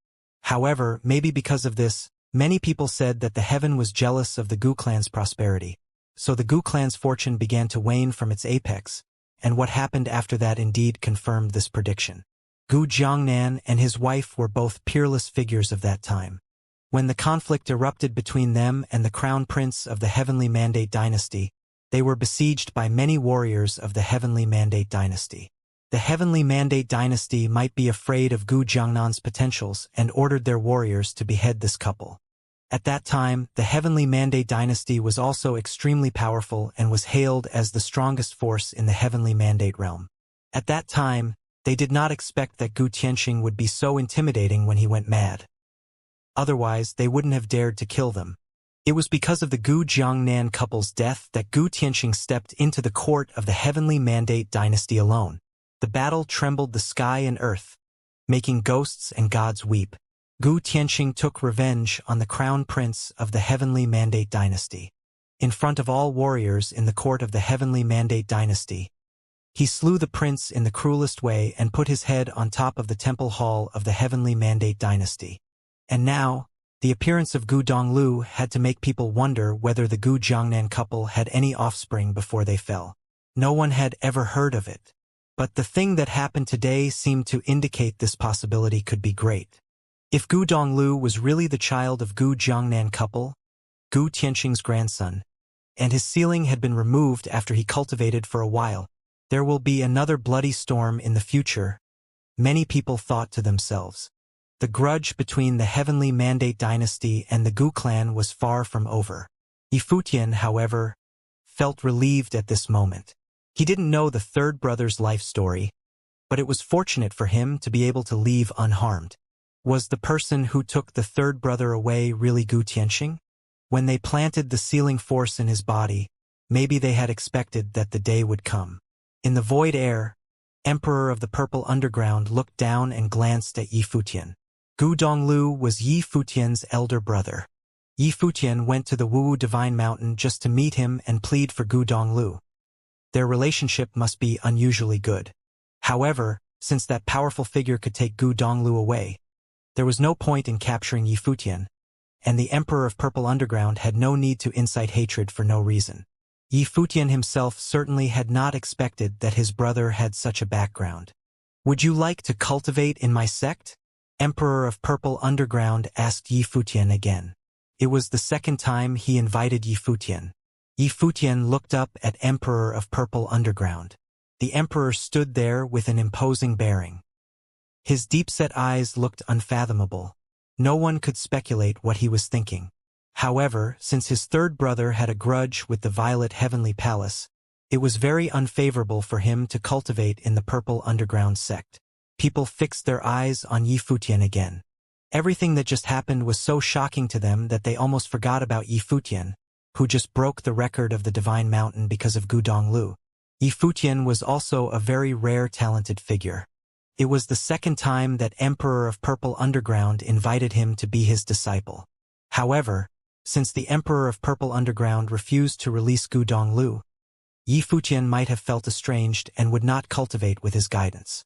However, maybe because of this, many people said that the heaven was jealous of the Gu clan's prosperity, so the Gu clan's fortune began to wane from its apex, and what happened after that indeed confirmed this prediction. Gu Jiangnan and his wife were both peerless figures of that time. When the conflict erupted between them and the crown prince of the Heavenly Mandate dynasty, they were besieged by many warriors of the Heavenly Mandate dynasty. The Heavenly Mandate dynasty might be afraid of Gu Jiangnan's potentials and ordered their warriors to behead this couple. At that time, the Heavenly Mandate dynasty was also extremely powerful and was hailed as the strongest force in the Heavenly Mandate realm. At that time, they did not expect that Gu Tianxing would be so intimidating when he went mad. Otherwise, they wouldn't have dared to kill them. It was because of the Gu Jiangnan couple's death that Gu Tianxing stepped into the court of the Heavenly Mandate dynasty alone. The battle trembled the sky and earth, making ghosts and gods weep. Gu Tianxing took revenge on the crown prince of the Heavenly Mandate dynasty. In front of all warriors in the court of the Heavenly Mandate dynasty, He slew the prince in the cruelest way and put his head on top of the temple hall of the heavenly mandate dynasty. And now, the appearance of Gu Donglu had to make people wonder whether the Gu Jiangnan couple had any offspring before they fell. No one had ever heard of it. But the thing that happened today seemed to indicate this possibility could be great. If Gu Donglu was really the child of Gu Jiangnan couple, Gu Tianqing's grandson, and his ceiling had been removed after he cultivated for a while, there will be another bloody storm in the future, many people thought to themselves. The grudge between the heavenly mandate dynasty and the Gu clan was far from over. Yifutian, however, felt relieved at this moment. He didn't know the third brother's life story, but it was fortunate for him to be able to leave unharmed. Was the person who took the third brother away really Gu Tianqing? When they planted the sealing force in his body, maybe they had expected that the day would come. In the void air, Emperor of the Purple Underground looked down and glanced at Yifutian. Gu Donglu was Yifutian's elder brother. Yifutian went to the Wu Divine Mountain just to meet him and plead for Gu Donglu. Their relationship must be unusually good. However, since that powerful figure could take Gu Donglu away, there was no point in capturing Yifutian, and the Emperor of Purple Underground had no need to incite hatred for no reason. Yifutian himself certainly had not expected that his brother had such a background. "Would you like to cultivate in my sect?" Emperor of Purple Underground asked Yifutian again. It was the second time he invited Yifutian. Yifutian looked up at Emperor of Purple Underground. The Emperor stood there with an imposing bearing. His deep-set eyes looked unfathomable. No one could speculate what he was thinking. However, since his third brother had a grudge with the Violet Heavenly Palace, it was very unfavorable for him to cultivate in the Purple Underground sect. People fixed their eyes on Yifutian again. Everything that just happened was so shocking to them that they almost forgot about Yifutian, who just broke the record of the Divine Mountain because of Gu Donglu. Yifutian was also a very rare talented figure. It was the second time that Emperor of Purple Underground invited him to be his disciple. However, since the Emperor of Purple Underground refused to release Gu Donglu, Yifutian might have felt estranged and would not cultivate with his guidance.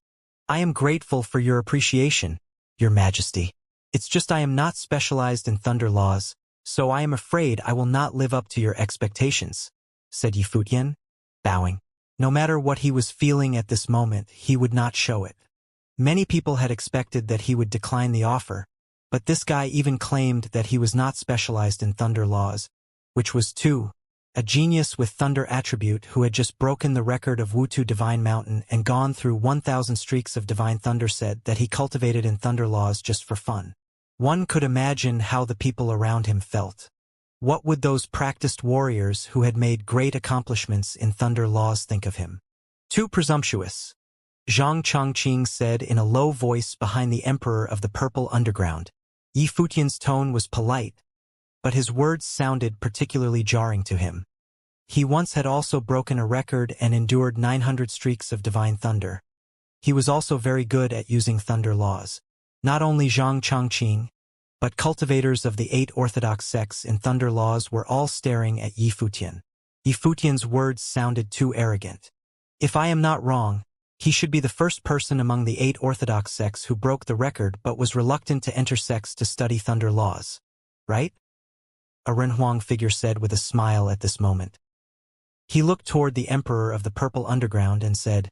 "I am grateful for your appreciation, Your Majesty. It's just I am not specialized in thunder laws, so I am afraid I will not live up to your expectations," said Yifutian, bowing. No matter what he was feeling at this moment, he would not show it. Many people had expected that he would decline the offer, but this guy even claimed that he was not specialized in thunder laws, which was too. A genius with thunder attribute who had just broken the record of Wutu Divine Mountain and gone through 1,000 streaks of divine thunder said that he cultivated in thunder laws just for fun. One could imagine how the people around him felt. What would those practiced warriors who had made great accomplishments in thunder laws think of him? Too presumptuous, Zhang Chongqing said in a low voice behind the Emperor of the Purple Underground. Yifutian's tone was polite, but his words sounded particularly jarring to him. He once had also broken a record and endured 900 streaks of divine thunder. He was also very good at using thunder laws. Not only Zhang Chongqing, but cultivators of the 8 orthodox sects in thunder laws were all staring at Yifutian. Yifutian's words sounded too arrogant. If I am not wrong, he should be the first person among the 8 orthodox sects who broke the record but was reluctant to enter sects to study thunder laws. Right? A Renhuang figure said with a smile at this moment. He looked toward the Emperor of the Purple Underground and said,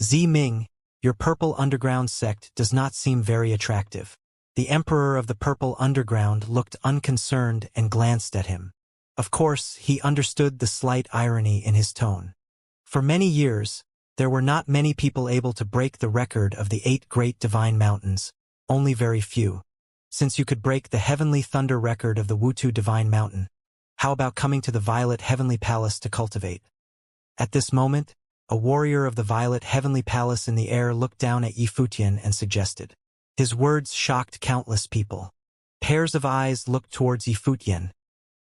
"Zi Ming, your Purple Underground sect does not seem very attractive." The Emperor of the Purple Underground looked unconcerned and glanced at him. Of course, he understood the slight irony in his tone. For many years, there were not many people able to break the record of the 8 great divine mountains, only very few. Since you could break the heavenly thunder record of the Wutu Divine Mountain, how about coming to the Violet Heavenly Palace to cultivate? At this moment, a warrior of the Violet Heavenly Palace in the air looked down at Yifutian and suggested. His words shocked countless people. Pairs of eyes looked towards Yifutian.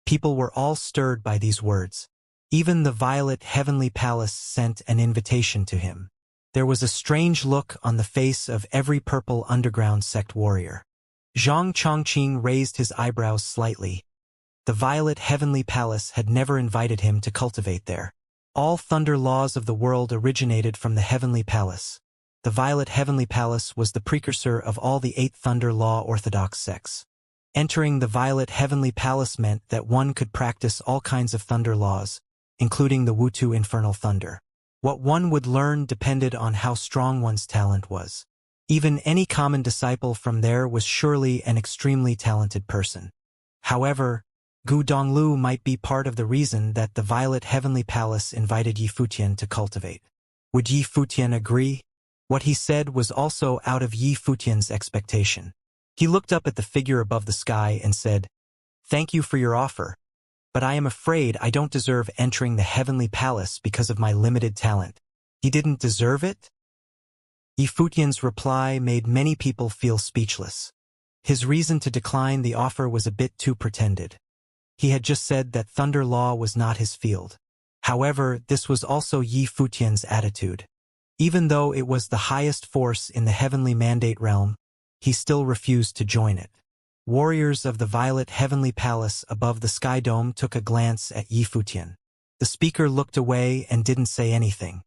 People were all stirred by these words. Even the Violet Heavenly Palace sent an invitation to him. There was a strange look on the face of every Purple Underground sect warrior. Zhang Chongqing raised his eyebrows slightly. The Violet Heavenly Palace had never invited him to cultivate there. All thunder laws of the world originated from the Heavenly Palace. The Violet Heavenly Palace was the precursor of all the 8 thunder law orthodox sects. Entering the Violet Heavenly Palace meant that one could practice all kinds of thunder laws, including the Wutu infernal thunder. What one would learn depended on how strong one's talent was. Even any common disciple from there was surely an extremely talented person. However, Gu Donglu might be part of the reason that the Violet Heavenly Palace invited Yi Futian to cultivate. Would Yi Futian agree? What he said was also out of Yi Futian's expectation. He looked up at the figure above the sky and said, "Thank you for your offer, but I am afraid I don't deserve entering the Heavenly Palace because of my limited talent." He didn't deserve it? Yi Futian's reply made many people feel speechless. His reason to decline the offer was a bit too pretended. He had just said that thunder law was not his field. However, this was also Yi Futian's attitude. Even though it was the highest force in the heavenly mandate realm, he still refused to join it. Warriors of the Violet Heavenly Palace above the Sky Dome took a glance at Yi Futian. The speaker looked away and didn't say anything.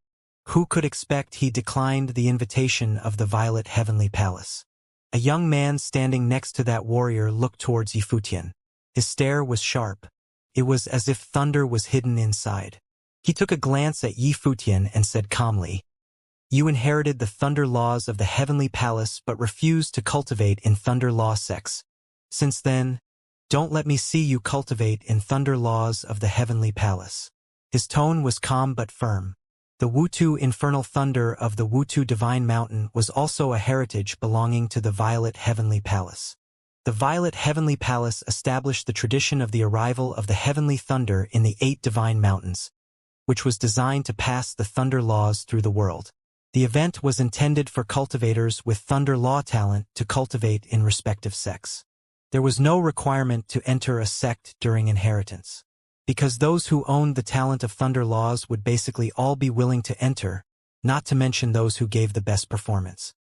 Who could expect he declined the invitation of the Violet Heavenly Palace? A young man standing next to that warrior looked towards Yi Futian. His stare was sharp. It was as if thunder was hidden inside. He took a glance at Yi Futian and said calmly, "You inherited the thunder laws of the Heavenly Palace but refused to cultivate in thunder law sects. Since then, don't let me see you cultivate in thunder laws of the Heavenly Palace." His tone was calm but firm. The Wutu infernal thunder of the Wutu Divine Mountain was also a heritage belonging to the Violet Heavenly Palace. The Violet Heavenly Palace established the tradition of the arrival of the heavenly thunder in the 8 divine mountains, which was designed to pass the thunder laws through the world. The event was intended for cultivators with thunder law talent to cultivate in respective sects. There was no requirement to enter a sect during inheritance, because those who owned the talent of thunder laws would basically all be willing to enter, not to mention those who gave the best performance.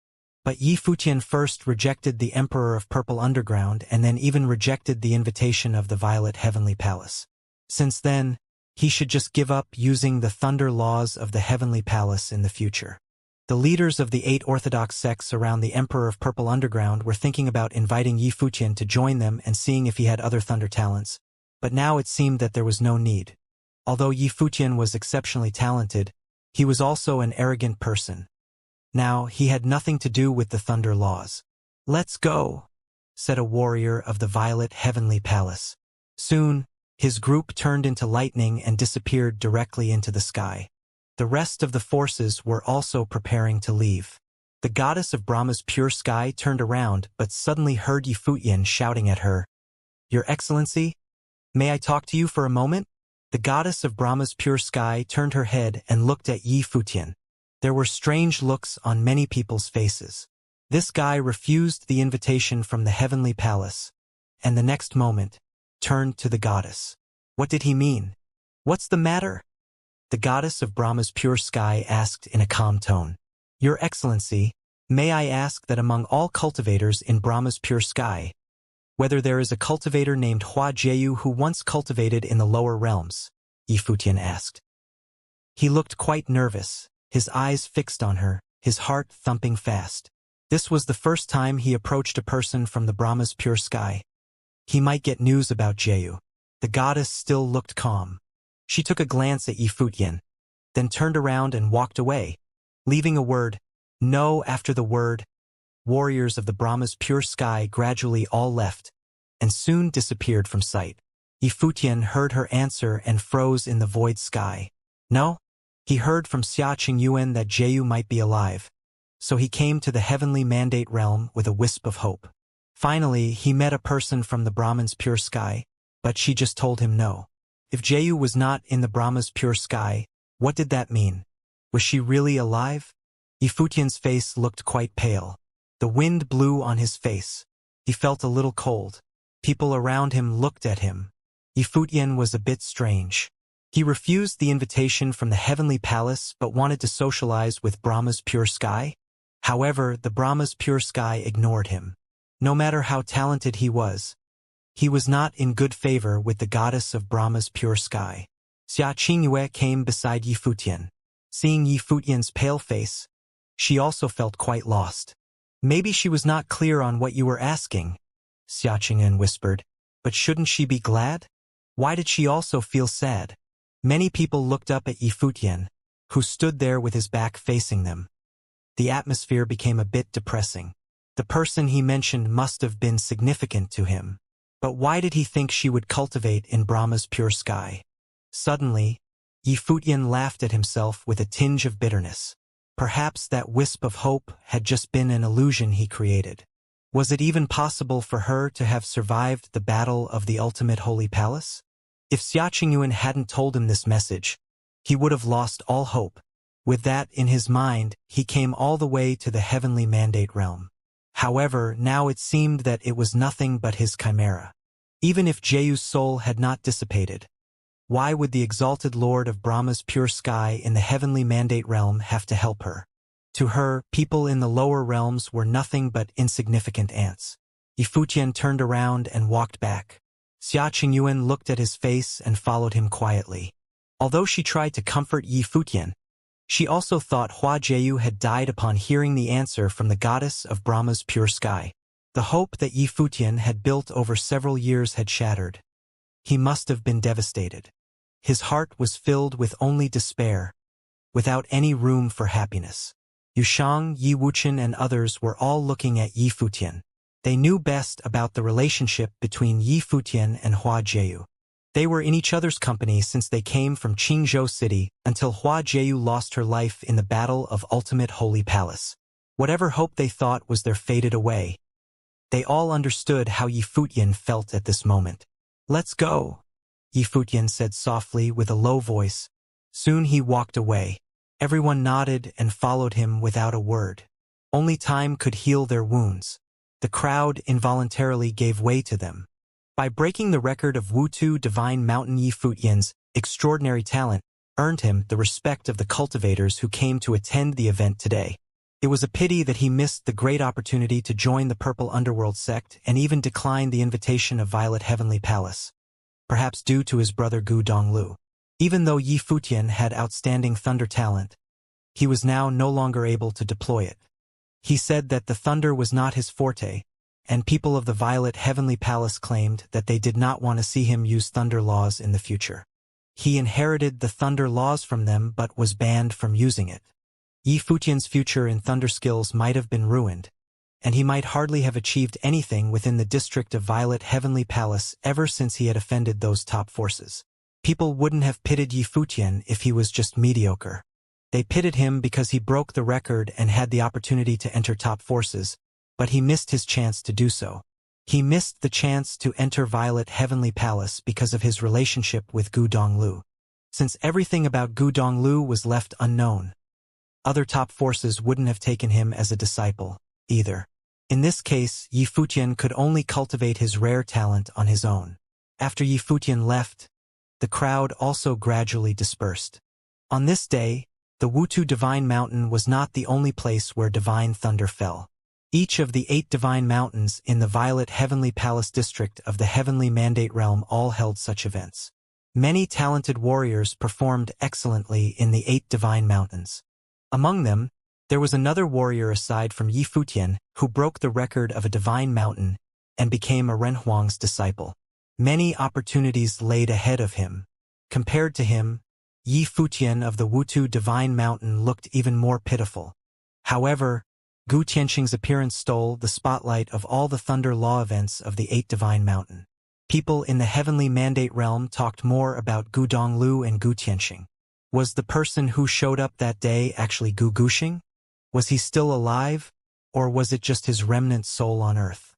But Yi Futian first rejected the Emperor of Purple Underground and then even rejected the invitation of the Violet Heavenly Palace. Since then, he should just give up using the thunder laws of the Heavenly Palace in the future. The leaders of the 8 orthodox sects around the Emperor of Purple Underground were thinking about inviting Yi Futian to join them and seeing if he had other thunder talents, but now it seemed that there was no need. Although Yi Futian was exceptionally talented, he was also an arrogant person. Now, he had nothing to do with the thunder laws. "Let's go," said a warrior of the Violet Heavenly Palace. Soon, his group turned into lightning and disappeared directly into the sky. The rest of the forces were also preparing to leave. The goddess of Brahma's pure sky turned around but suddenly heard Yi Futian shouting at her, "Your Excellency, may I talk to you for a moment?" The goddess of Brahma's pure sky turned her head and looked at Yi Futian. There were strange looks on many people's faces. This guy refused the invitation from the Heavenly Palace, and the next moment, turned to the goddess. What did he mean? "What's the matter?" The goddess of Brahma's pure sky asked in a calm tone. "Your Excellency, may I ask that among all cultivators in Brahma's pure sky, whether there is a cultivator named Hua Jieyu who once cultivated in the lower realms?" Yi Futian asked. He looked quite nervous, his eyes fixed on her, his heart thumping fast. This was the first time he approached a person from the Brahma's pure sky. He might get news about Jieyu. The goddess still looked calm. She took a glance at Yi Futian, then turned around and walked away, leaving a word, "No" after the word. Warriors of the Brahma's pure sky gradually all left, and soon disappeared from sight. Yi Futian heard her answer and froze in the void sky. No? He heard from Xia Qingyuan that Jieyu might be alive, so he came to the heavenly mandate realm with a wisp of hope. Finally, he met a person from the Brahman's pure sky, but she just told him no. If Jieyu was not in the Brahma's pure sky, what did that mean? Was she really alive? Yi Futian's face looked quite pale. The wind blew on his face. He felt a little cold. People around him looked at him. Yi Futian was a bit strange. He refused the invitation from the Heavenly Palace but wanted to socialize with Brahma's pure sky. However, the Brahma's pure sky ignored him. No matter how talented he was not in good favor with the goddess of Brahma's pure sky. Xianxia came beside Yifutian. Seeing Yifutian's pale face, she also felt quite lost. Maybe she was not clear on what you were asking, Xianxia whispered. But shouldn't she be glad? Why did she also feel sad? Many people looked up at Yifutian, who stood there with his back facing them. The atmosphere became a bit depressing. The person he mentioned must have been significant to him. But why did he think she would cultivate in Brahma's pure sky? Suddenly, Yifutian laughed at himself with a tinge of bitterness. Perhaps that wisp of hope had just been an illusion he created. Was it even possible for her to have survived the battle of the ultimate holy palace? If Xianxia hadn't told him this message, he would have lost all hope. With that in his mind, he came all the way to the heavenly mandate realm. However, now it seemed that it was nothing but his chimera. Even if Jeyu's soul had not dissipated, why would the exalted Lord of Brahma's pure sky in the heavenly mandate realm have to help her? To her, people in the lower realms were nothing but insignificant ants. Yifutian turned around and walked back. Xianxia looked at his face and followed him quietly. Although she tried to comfort Yifutian, she also thought Hua Jeyu had died upon hearing the answer from the goddess of Brahma's pure sky. The hope that Yifutian had built over several years had shattered. He must have been devastated. His heart was filled with only despair, without any room for happiness. Yushang, Yi Wuchen and others were all looking at Yifutian. They knew best about the relationship between Yifutian and Hua Jeyu. They were in each other's company since they came from Qingzhou City until Hua Jeyu lost her life in the battle of Ultimate Holy Palace. Whatever hope they thought was there faded away. They all understood how Yifutian felt at this moment. "Let's go," Yifutian said softly with a low voice. Soon he walked away. Everyone nodded and followed him without a word. Only time could heal their wounds. The crowd involuntarily gave way to them. By breaking the record of Wutu Divine Mountain, Yifutian's extraordinary talent earned him the respect of the cultivators who came to attend the event today. It was a pity that he missed the great opportunity to join the Purple Underworld sect and even declined the invitation of Violet Heavenly Palace, perhaps due to his brother Gu Donglu. Even though Yifutian had outstanding thunder talent, he was now no longer able to deploy it. He said that the thunder was not his forte, and people of the Violet Heavenly Palace claimed that they did not want to see him use thunder laws in the future. He inherited the thunder laws from them but was banned from using it. Yifutian's future in thunder skills might have been ruined, and he might hardly have achieved anything within the district of Violet Heavenly Palace ever since he had offended those top forces. People wouldn't have pitied Yifutian if he was just mediocre. They pitied him because he broke the record and had the opportunity to enter top forces, but he missed his chance to do so. He missed the chance to enter Violet Heavenly Palace because of his relationship with Gu Donglu. Since everything about Gu Donglu was left unknown, other top forces wouldn't have taken him as a disciple, either. In this case, Yifutian could only cultivate his rare talent on his own. After Yifutian left, the crowd also gradually dispersed. On this day, the Wutu Divine Mountain was not the only place where divine thunder fell. Each of the 8 divine mountains in the Violet Heavenly Palace district of the Heavenly Mandate Realm all held such events. Many talented warriors performed excellently in the 8 divine mountains. Among them, there was another warrior aside from Yifutian who broke the record of a divine mountain and became a Renhuang's disciple. Many opportunities laid ahead of him. Compared to him, Yifutian of the Wutu Divine Mountain looked even more pitiful. However, Gu Tianxing's appearance stole the spotlight of all the Thunder Law events of the 8 Divine Mountain. People in the Heavenly Mandate Realm talked more about Gu Donglu and Gu Tianxing. Was the person who showed up that day actually Gu Guxing? Was he still alive, or was it just his remnant soul on Earth?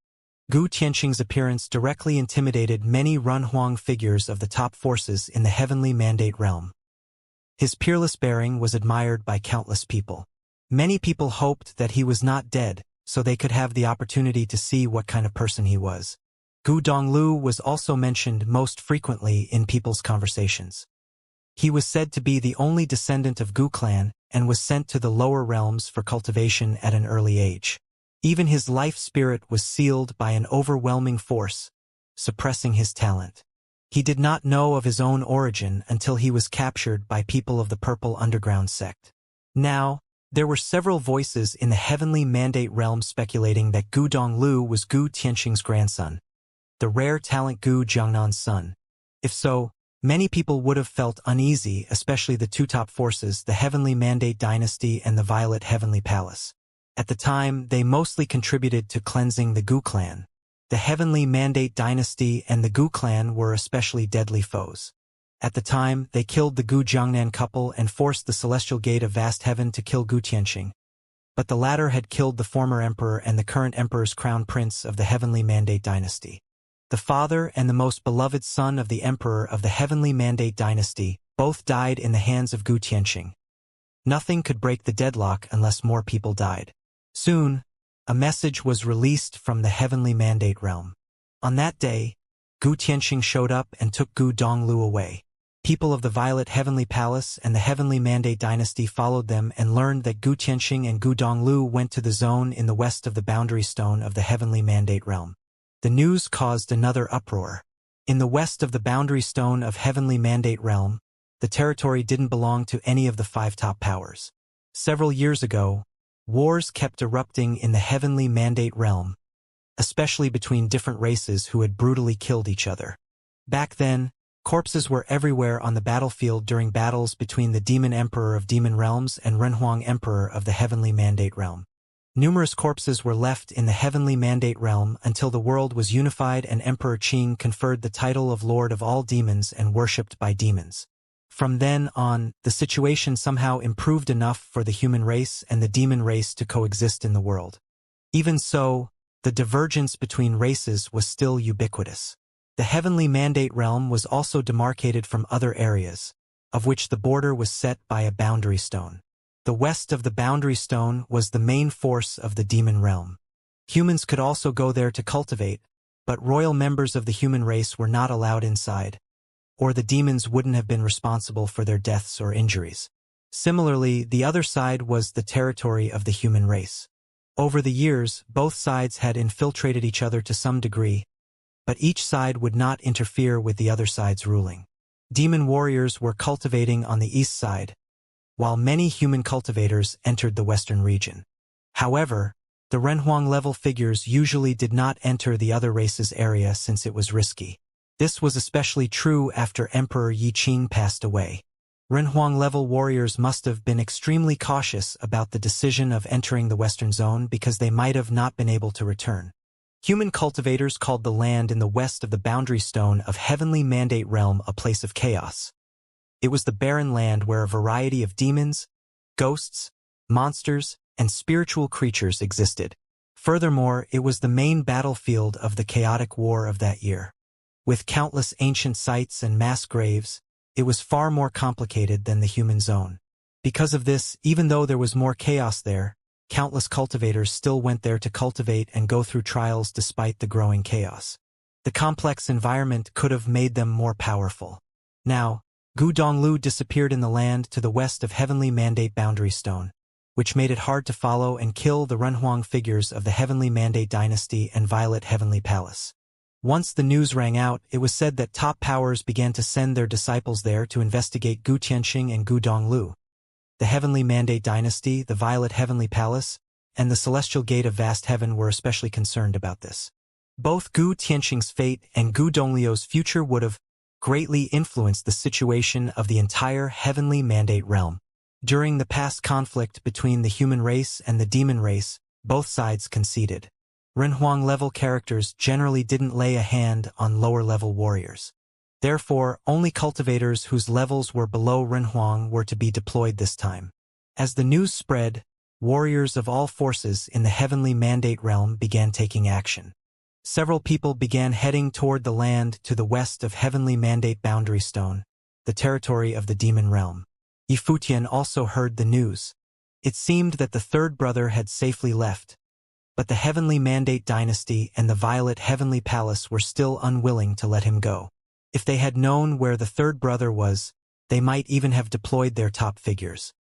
Gu Tianxing's appearance directly intimidated many Renhuang figures of the top forces in the Heavenly Mandate Realm. His peerless bearing was admired by countless people. Many people hoped that he was not dead, so they could have the opportunity to see what kind of person he was. Gu Donglu was also mentioned most frequently in people's conversations. He was said to be the only descendant of Gu clan and was sent to the lower realms for cultivation at an early age. Even his life spirit was sealed by an overwhelming force, suppressing his talent. He did not know of his own origin until he was captured by people of the Purple Underground sect. Now, there were several voices in the heavenly mandate realm speculating that Gu Donglu was Gu Tianqing's grandson, the rare talent Gu Jiangnan's son. If so, many people would have felt uneasy, especially the two top forces, the Heavenly Mandate Dynasty and the Violet Heavenly Palace. At the time, they mostly contributed to cleansing the Gu clan. The Heavenly Mandate Dynasty and the Gu clan were especially deadly foes. At the time, they killed the Gu Jiangnan couple and forced the Celestial Gate of Vast Heaven to kill Gu Tianqing. But the latter had killed the former emperor and the current emperor's crown prince of the Heavenly Mandate Dynasty. The father and the most beloved son of the emperor of the Heavenly Mandate Dynasty both died in the hands of Gu Tianqing. Nothing could break the deadlock unless more people died. Soon, a message was released from the Heavenly Mandate realm. On that day, Gu Tianqing showed up and took Gu Donglu away. People of the Violet Heavenly Palace and the Heavenly Mandate Dynasty followed them and learned that Gu Tianqing and Gu Donglu went to the zone in the west of the boundary stone of the Heavenly Mandate realm. The news caused another uproar. In the west of the boundary stone of Heavenly Mandate realm, the territory didn't belong to any of the five top powers. Several years ago, wars kept erupting in the Heavenly Mandate realm, especially between different races who had brutally killed each other. Back then, corpses were everywhere on the battlefield during battles between the Demon Emperor of Demon Realms and Renhuang Emperor of the Heavenly Mandate realm. Numerous corpses were left in the Heavenly Mandate realm until the world was unified and Emperor Qing conferred the title of Lord of all demons and worshipped by demons. From then on, the situation somehow improved enough for the human race and the demon race to coexist in the world. Even so, the divergence between races was still ubiquitous. The Heavenly Mandate realm was also demarcated from other areas, of which the border was set by a boundary stone. The west of the boundary stone was the main force of the demon realm. Humans could also go there to cultivate, but royal members of the human race were not allowed inside, or the demons wouldn't have been responsible for their deaths or injuries. Similarly, the other side was the territory of the human race. Over the years, both sides had infiltrated each other to some degree, but each side would not interfere with the other side's ruling. Demon warriors were cultivating on the east side, while many human cultivators entered the western region. However, the Renhuang-level figures usually did not enter the other race's area since it was risky. This was especially true after Emperor Yi Qing passed away. Renhuang-level warriors must have been extremely cautious about the decision of entering the western zone because they might have not been able to return. Human cultivators called the land in the west of the boundary stone of Heavenly Mandate realm a place of chaos. It was the barren land where a variety of demons, ghosts, monsters, and spiritual creatures existed. Furthermore, it was the main battlefield of the chaotic war of that year. With countless ancient sites and mass graves, it was far more complicated than the human zone. Because of this, even though there was more chaos there, countless cultivators still went there to cultivate and go through trials despite the growing chaos. The complex environment could have made them more powerful. Now, Gu Donglu disappeared in the land to the west of Heavenly Mandate Boundary Stone, which made it hard to follow and kill the Renhuang figures of the Heavenly Mandate Dynasty and Violet Heavenly Palace. Once the news rang out, it was said that top powers began to send their disciples there to investigate Gu Tianqing and Gu Donglu. The Heavenly Mandate Dynasty, the Violet Heavenly Palace, and the Celestial Gate of Vast Heaven were especially concerned about this. Both Gu Tianqing's fate and Gu Dongliu's future would have greatly influenced the situation of the entire Heavenly Mandate realm. During the past conflict between the human race and the demon race, both sides conceded. Renhuang-level characters generally didn't lay a hand on lower-level warriors. Therefore, only cultivators whose levels were below Renhuang were to be deployed this time. As the news spread, warriors of all forces in the Heavenly Mandate realm began taking action. Several people began heading toward the land to the west of Heavenly Mandate Boundary Stone, the territory of the demon realm. Yifutian also heard the news. It seemed that the third brother had safely left, but the Heavenly Mandate Dynasty and the Violet Heavenly Palace were still unwilling to let him go. If they had known where the third brother was, they might even have deployed their top figures.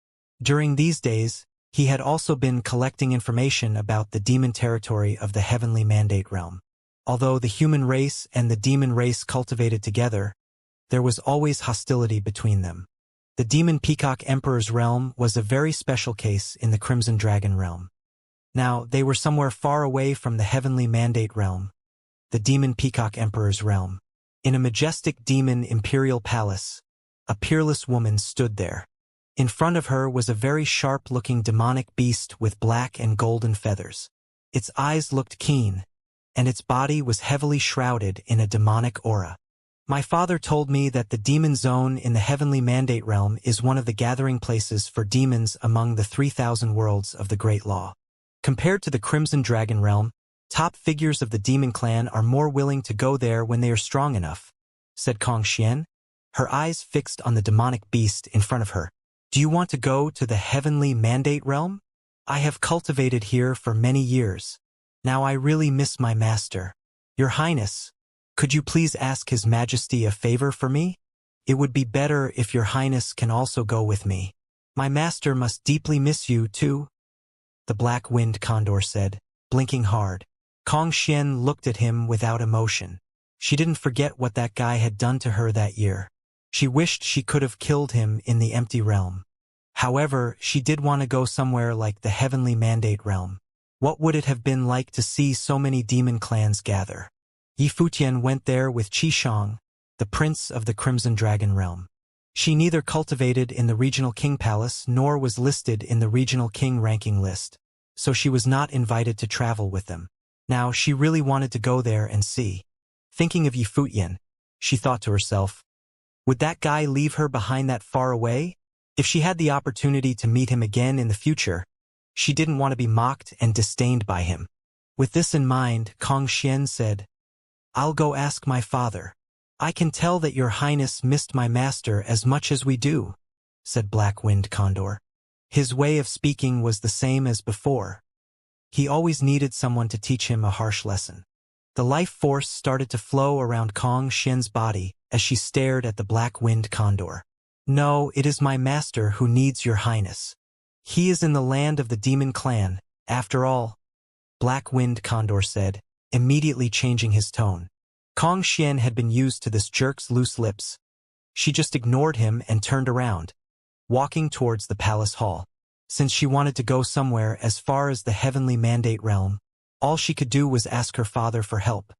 During these days, he had also been collecting information about the demon territory of the Heavenly Mandate realm. Although the human race and the demon race cultivated together, there was always hostility between them. The Demon Peacock Emperor's realm was a very special case in the Crimson Dragon realm. Now, they were somewhere far away from the Heavenly Mandate realm, the Demon Peacock Emperor's realm. In a majestic demon imperial palace, a peerless woman stood there. In front of her was a very sharp-looking demonic beast with black and golden feathers. Its eyes looked keen, and its body was heavily shrouded in a demonic aura. My father told me that the demon zone in the Heavenly Mandate realm is one of the gathering places for demons among the 3,000 worlds of the Great Law. Compared to the Crimson Dragon realm, top figures of the demon clan are more willing to go there when they are strong enough, said Kong Xian, her eyes fixed on the demonic beast in front of her. Do you want to go to the Heavenly Mandate realm? I have cultivated here for many years. Now I really miss my master. Your Highness, could you please ask His Majesty a favor for me? It would be better if Your Highness can also go with me. My master must deeply miss you, too, the black-winged condor said, blinking hard. Kong Xian looked at him without emotion. She didn't forget what that guy had done to her that year. She wished she could have killed him in the empty realm. However, she did want to go somewhere like the Heavenly Mandate realm. What would it have been like to see so many demon clans gather? Yi Futian went there with Qishang, the prince of the Crimson Dragon realm. She neither cultivated in the Regional King Palace nor was listed in the Regional King ranking list, so she was not invited to travel with them. Now she really wanted to go there and see. Thinking of Yi Futian, she thought to herself, would that guy leave her behind that far away? If she had the opportunity to meet him again in the future, she didn't want to be mocked and disdained by him. With this in mind, Kong Xian said, I'll go ask my father. I can tell that Your Highness missed my master as much as we do, said Black-Winged Condor. His way of speaking was the same as before. He always needed someone to teach him a harsh lesson. The life force started to flow around Kong Xian's body as she stared at the Black-Winged Condor. No, it is my master who needs Your Highness. He is in the land of the demon clan, after all, Black-Winged Condor said, immediately changing his tone. Kong Xian had been used to this jerk's loose lips. She just ignored him and turned around, walking towards the palace hall. Since she wanted to go somewhere as far as the Heavenly Mandate realm, all she could do was ask her father for help.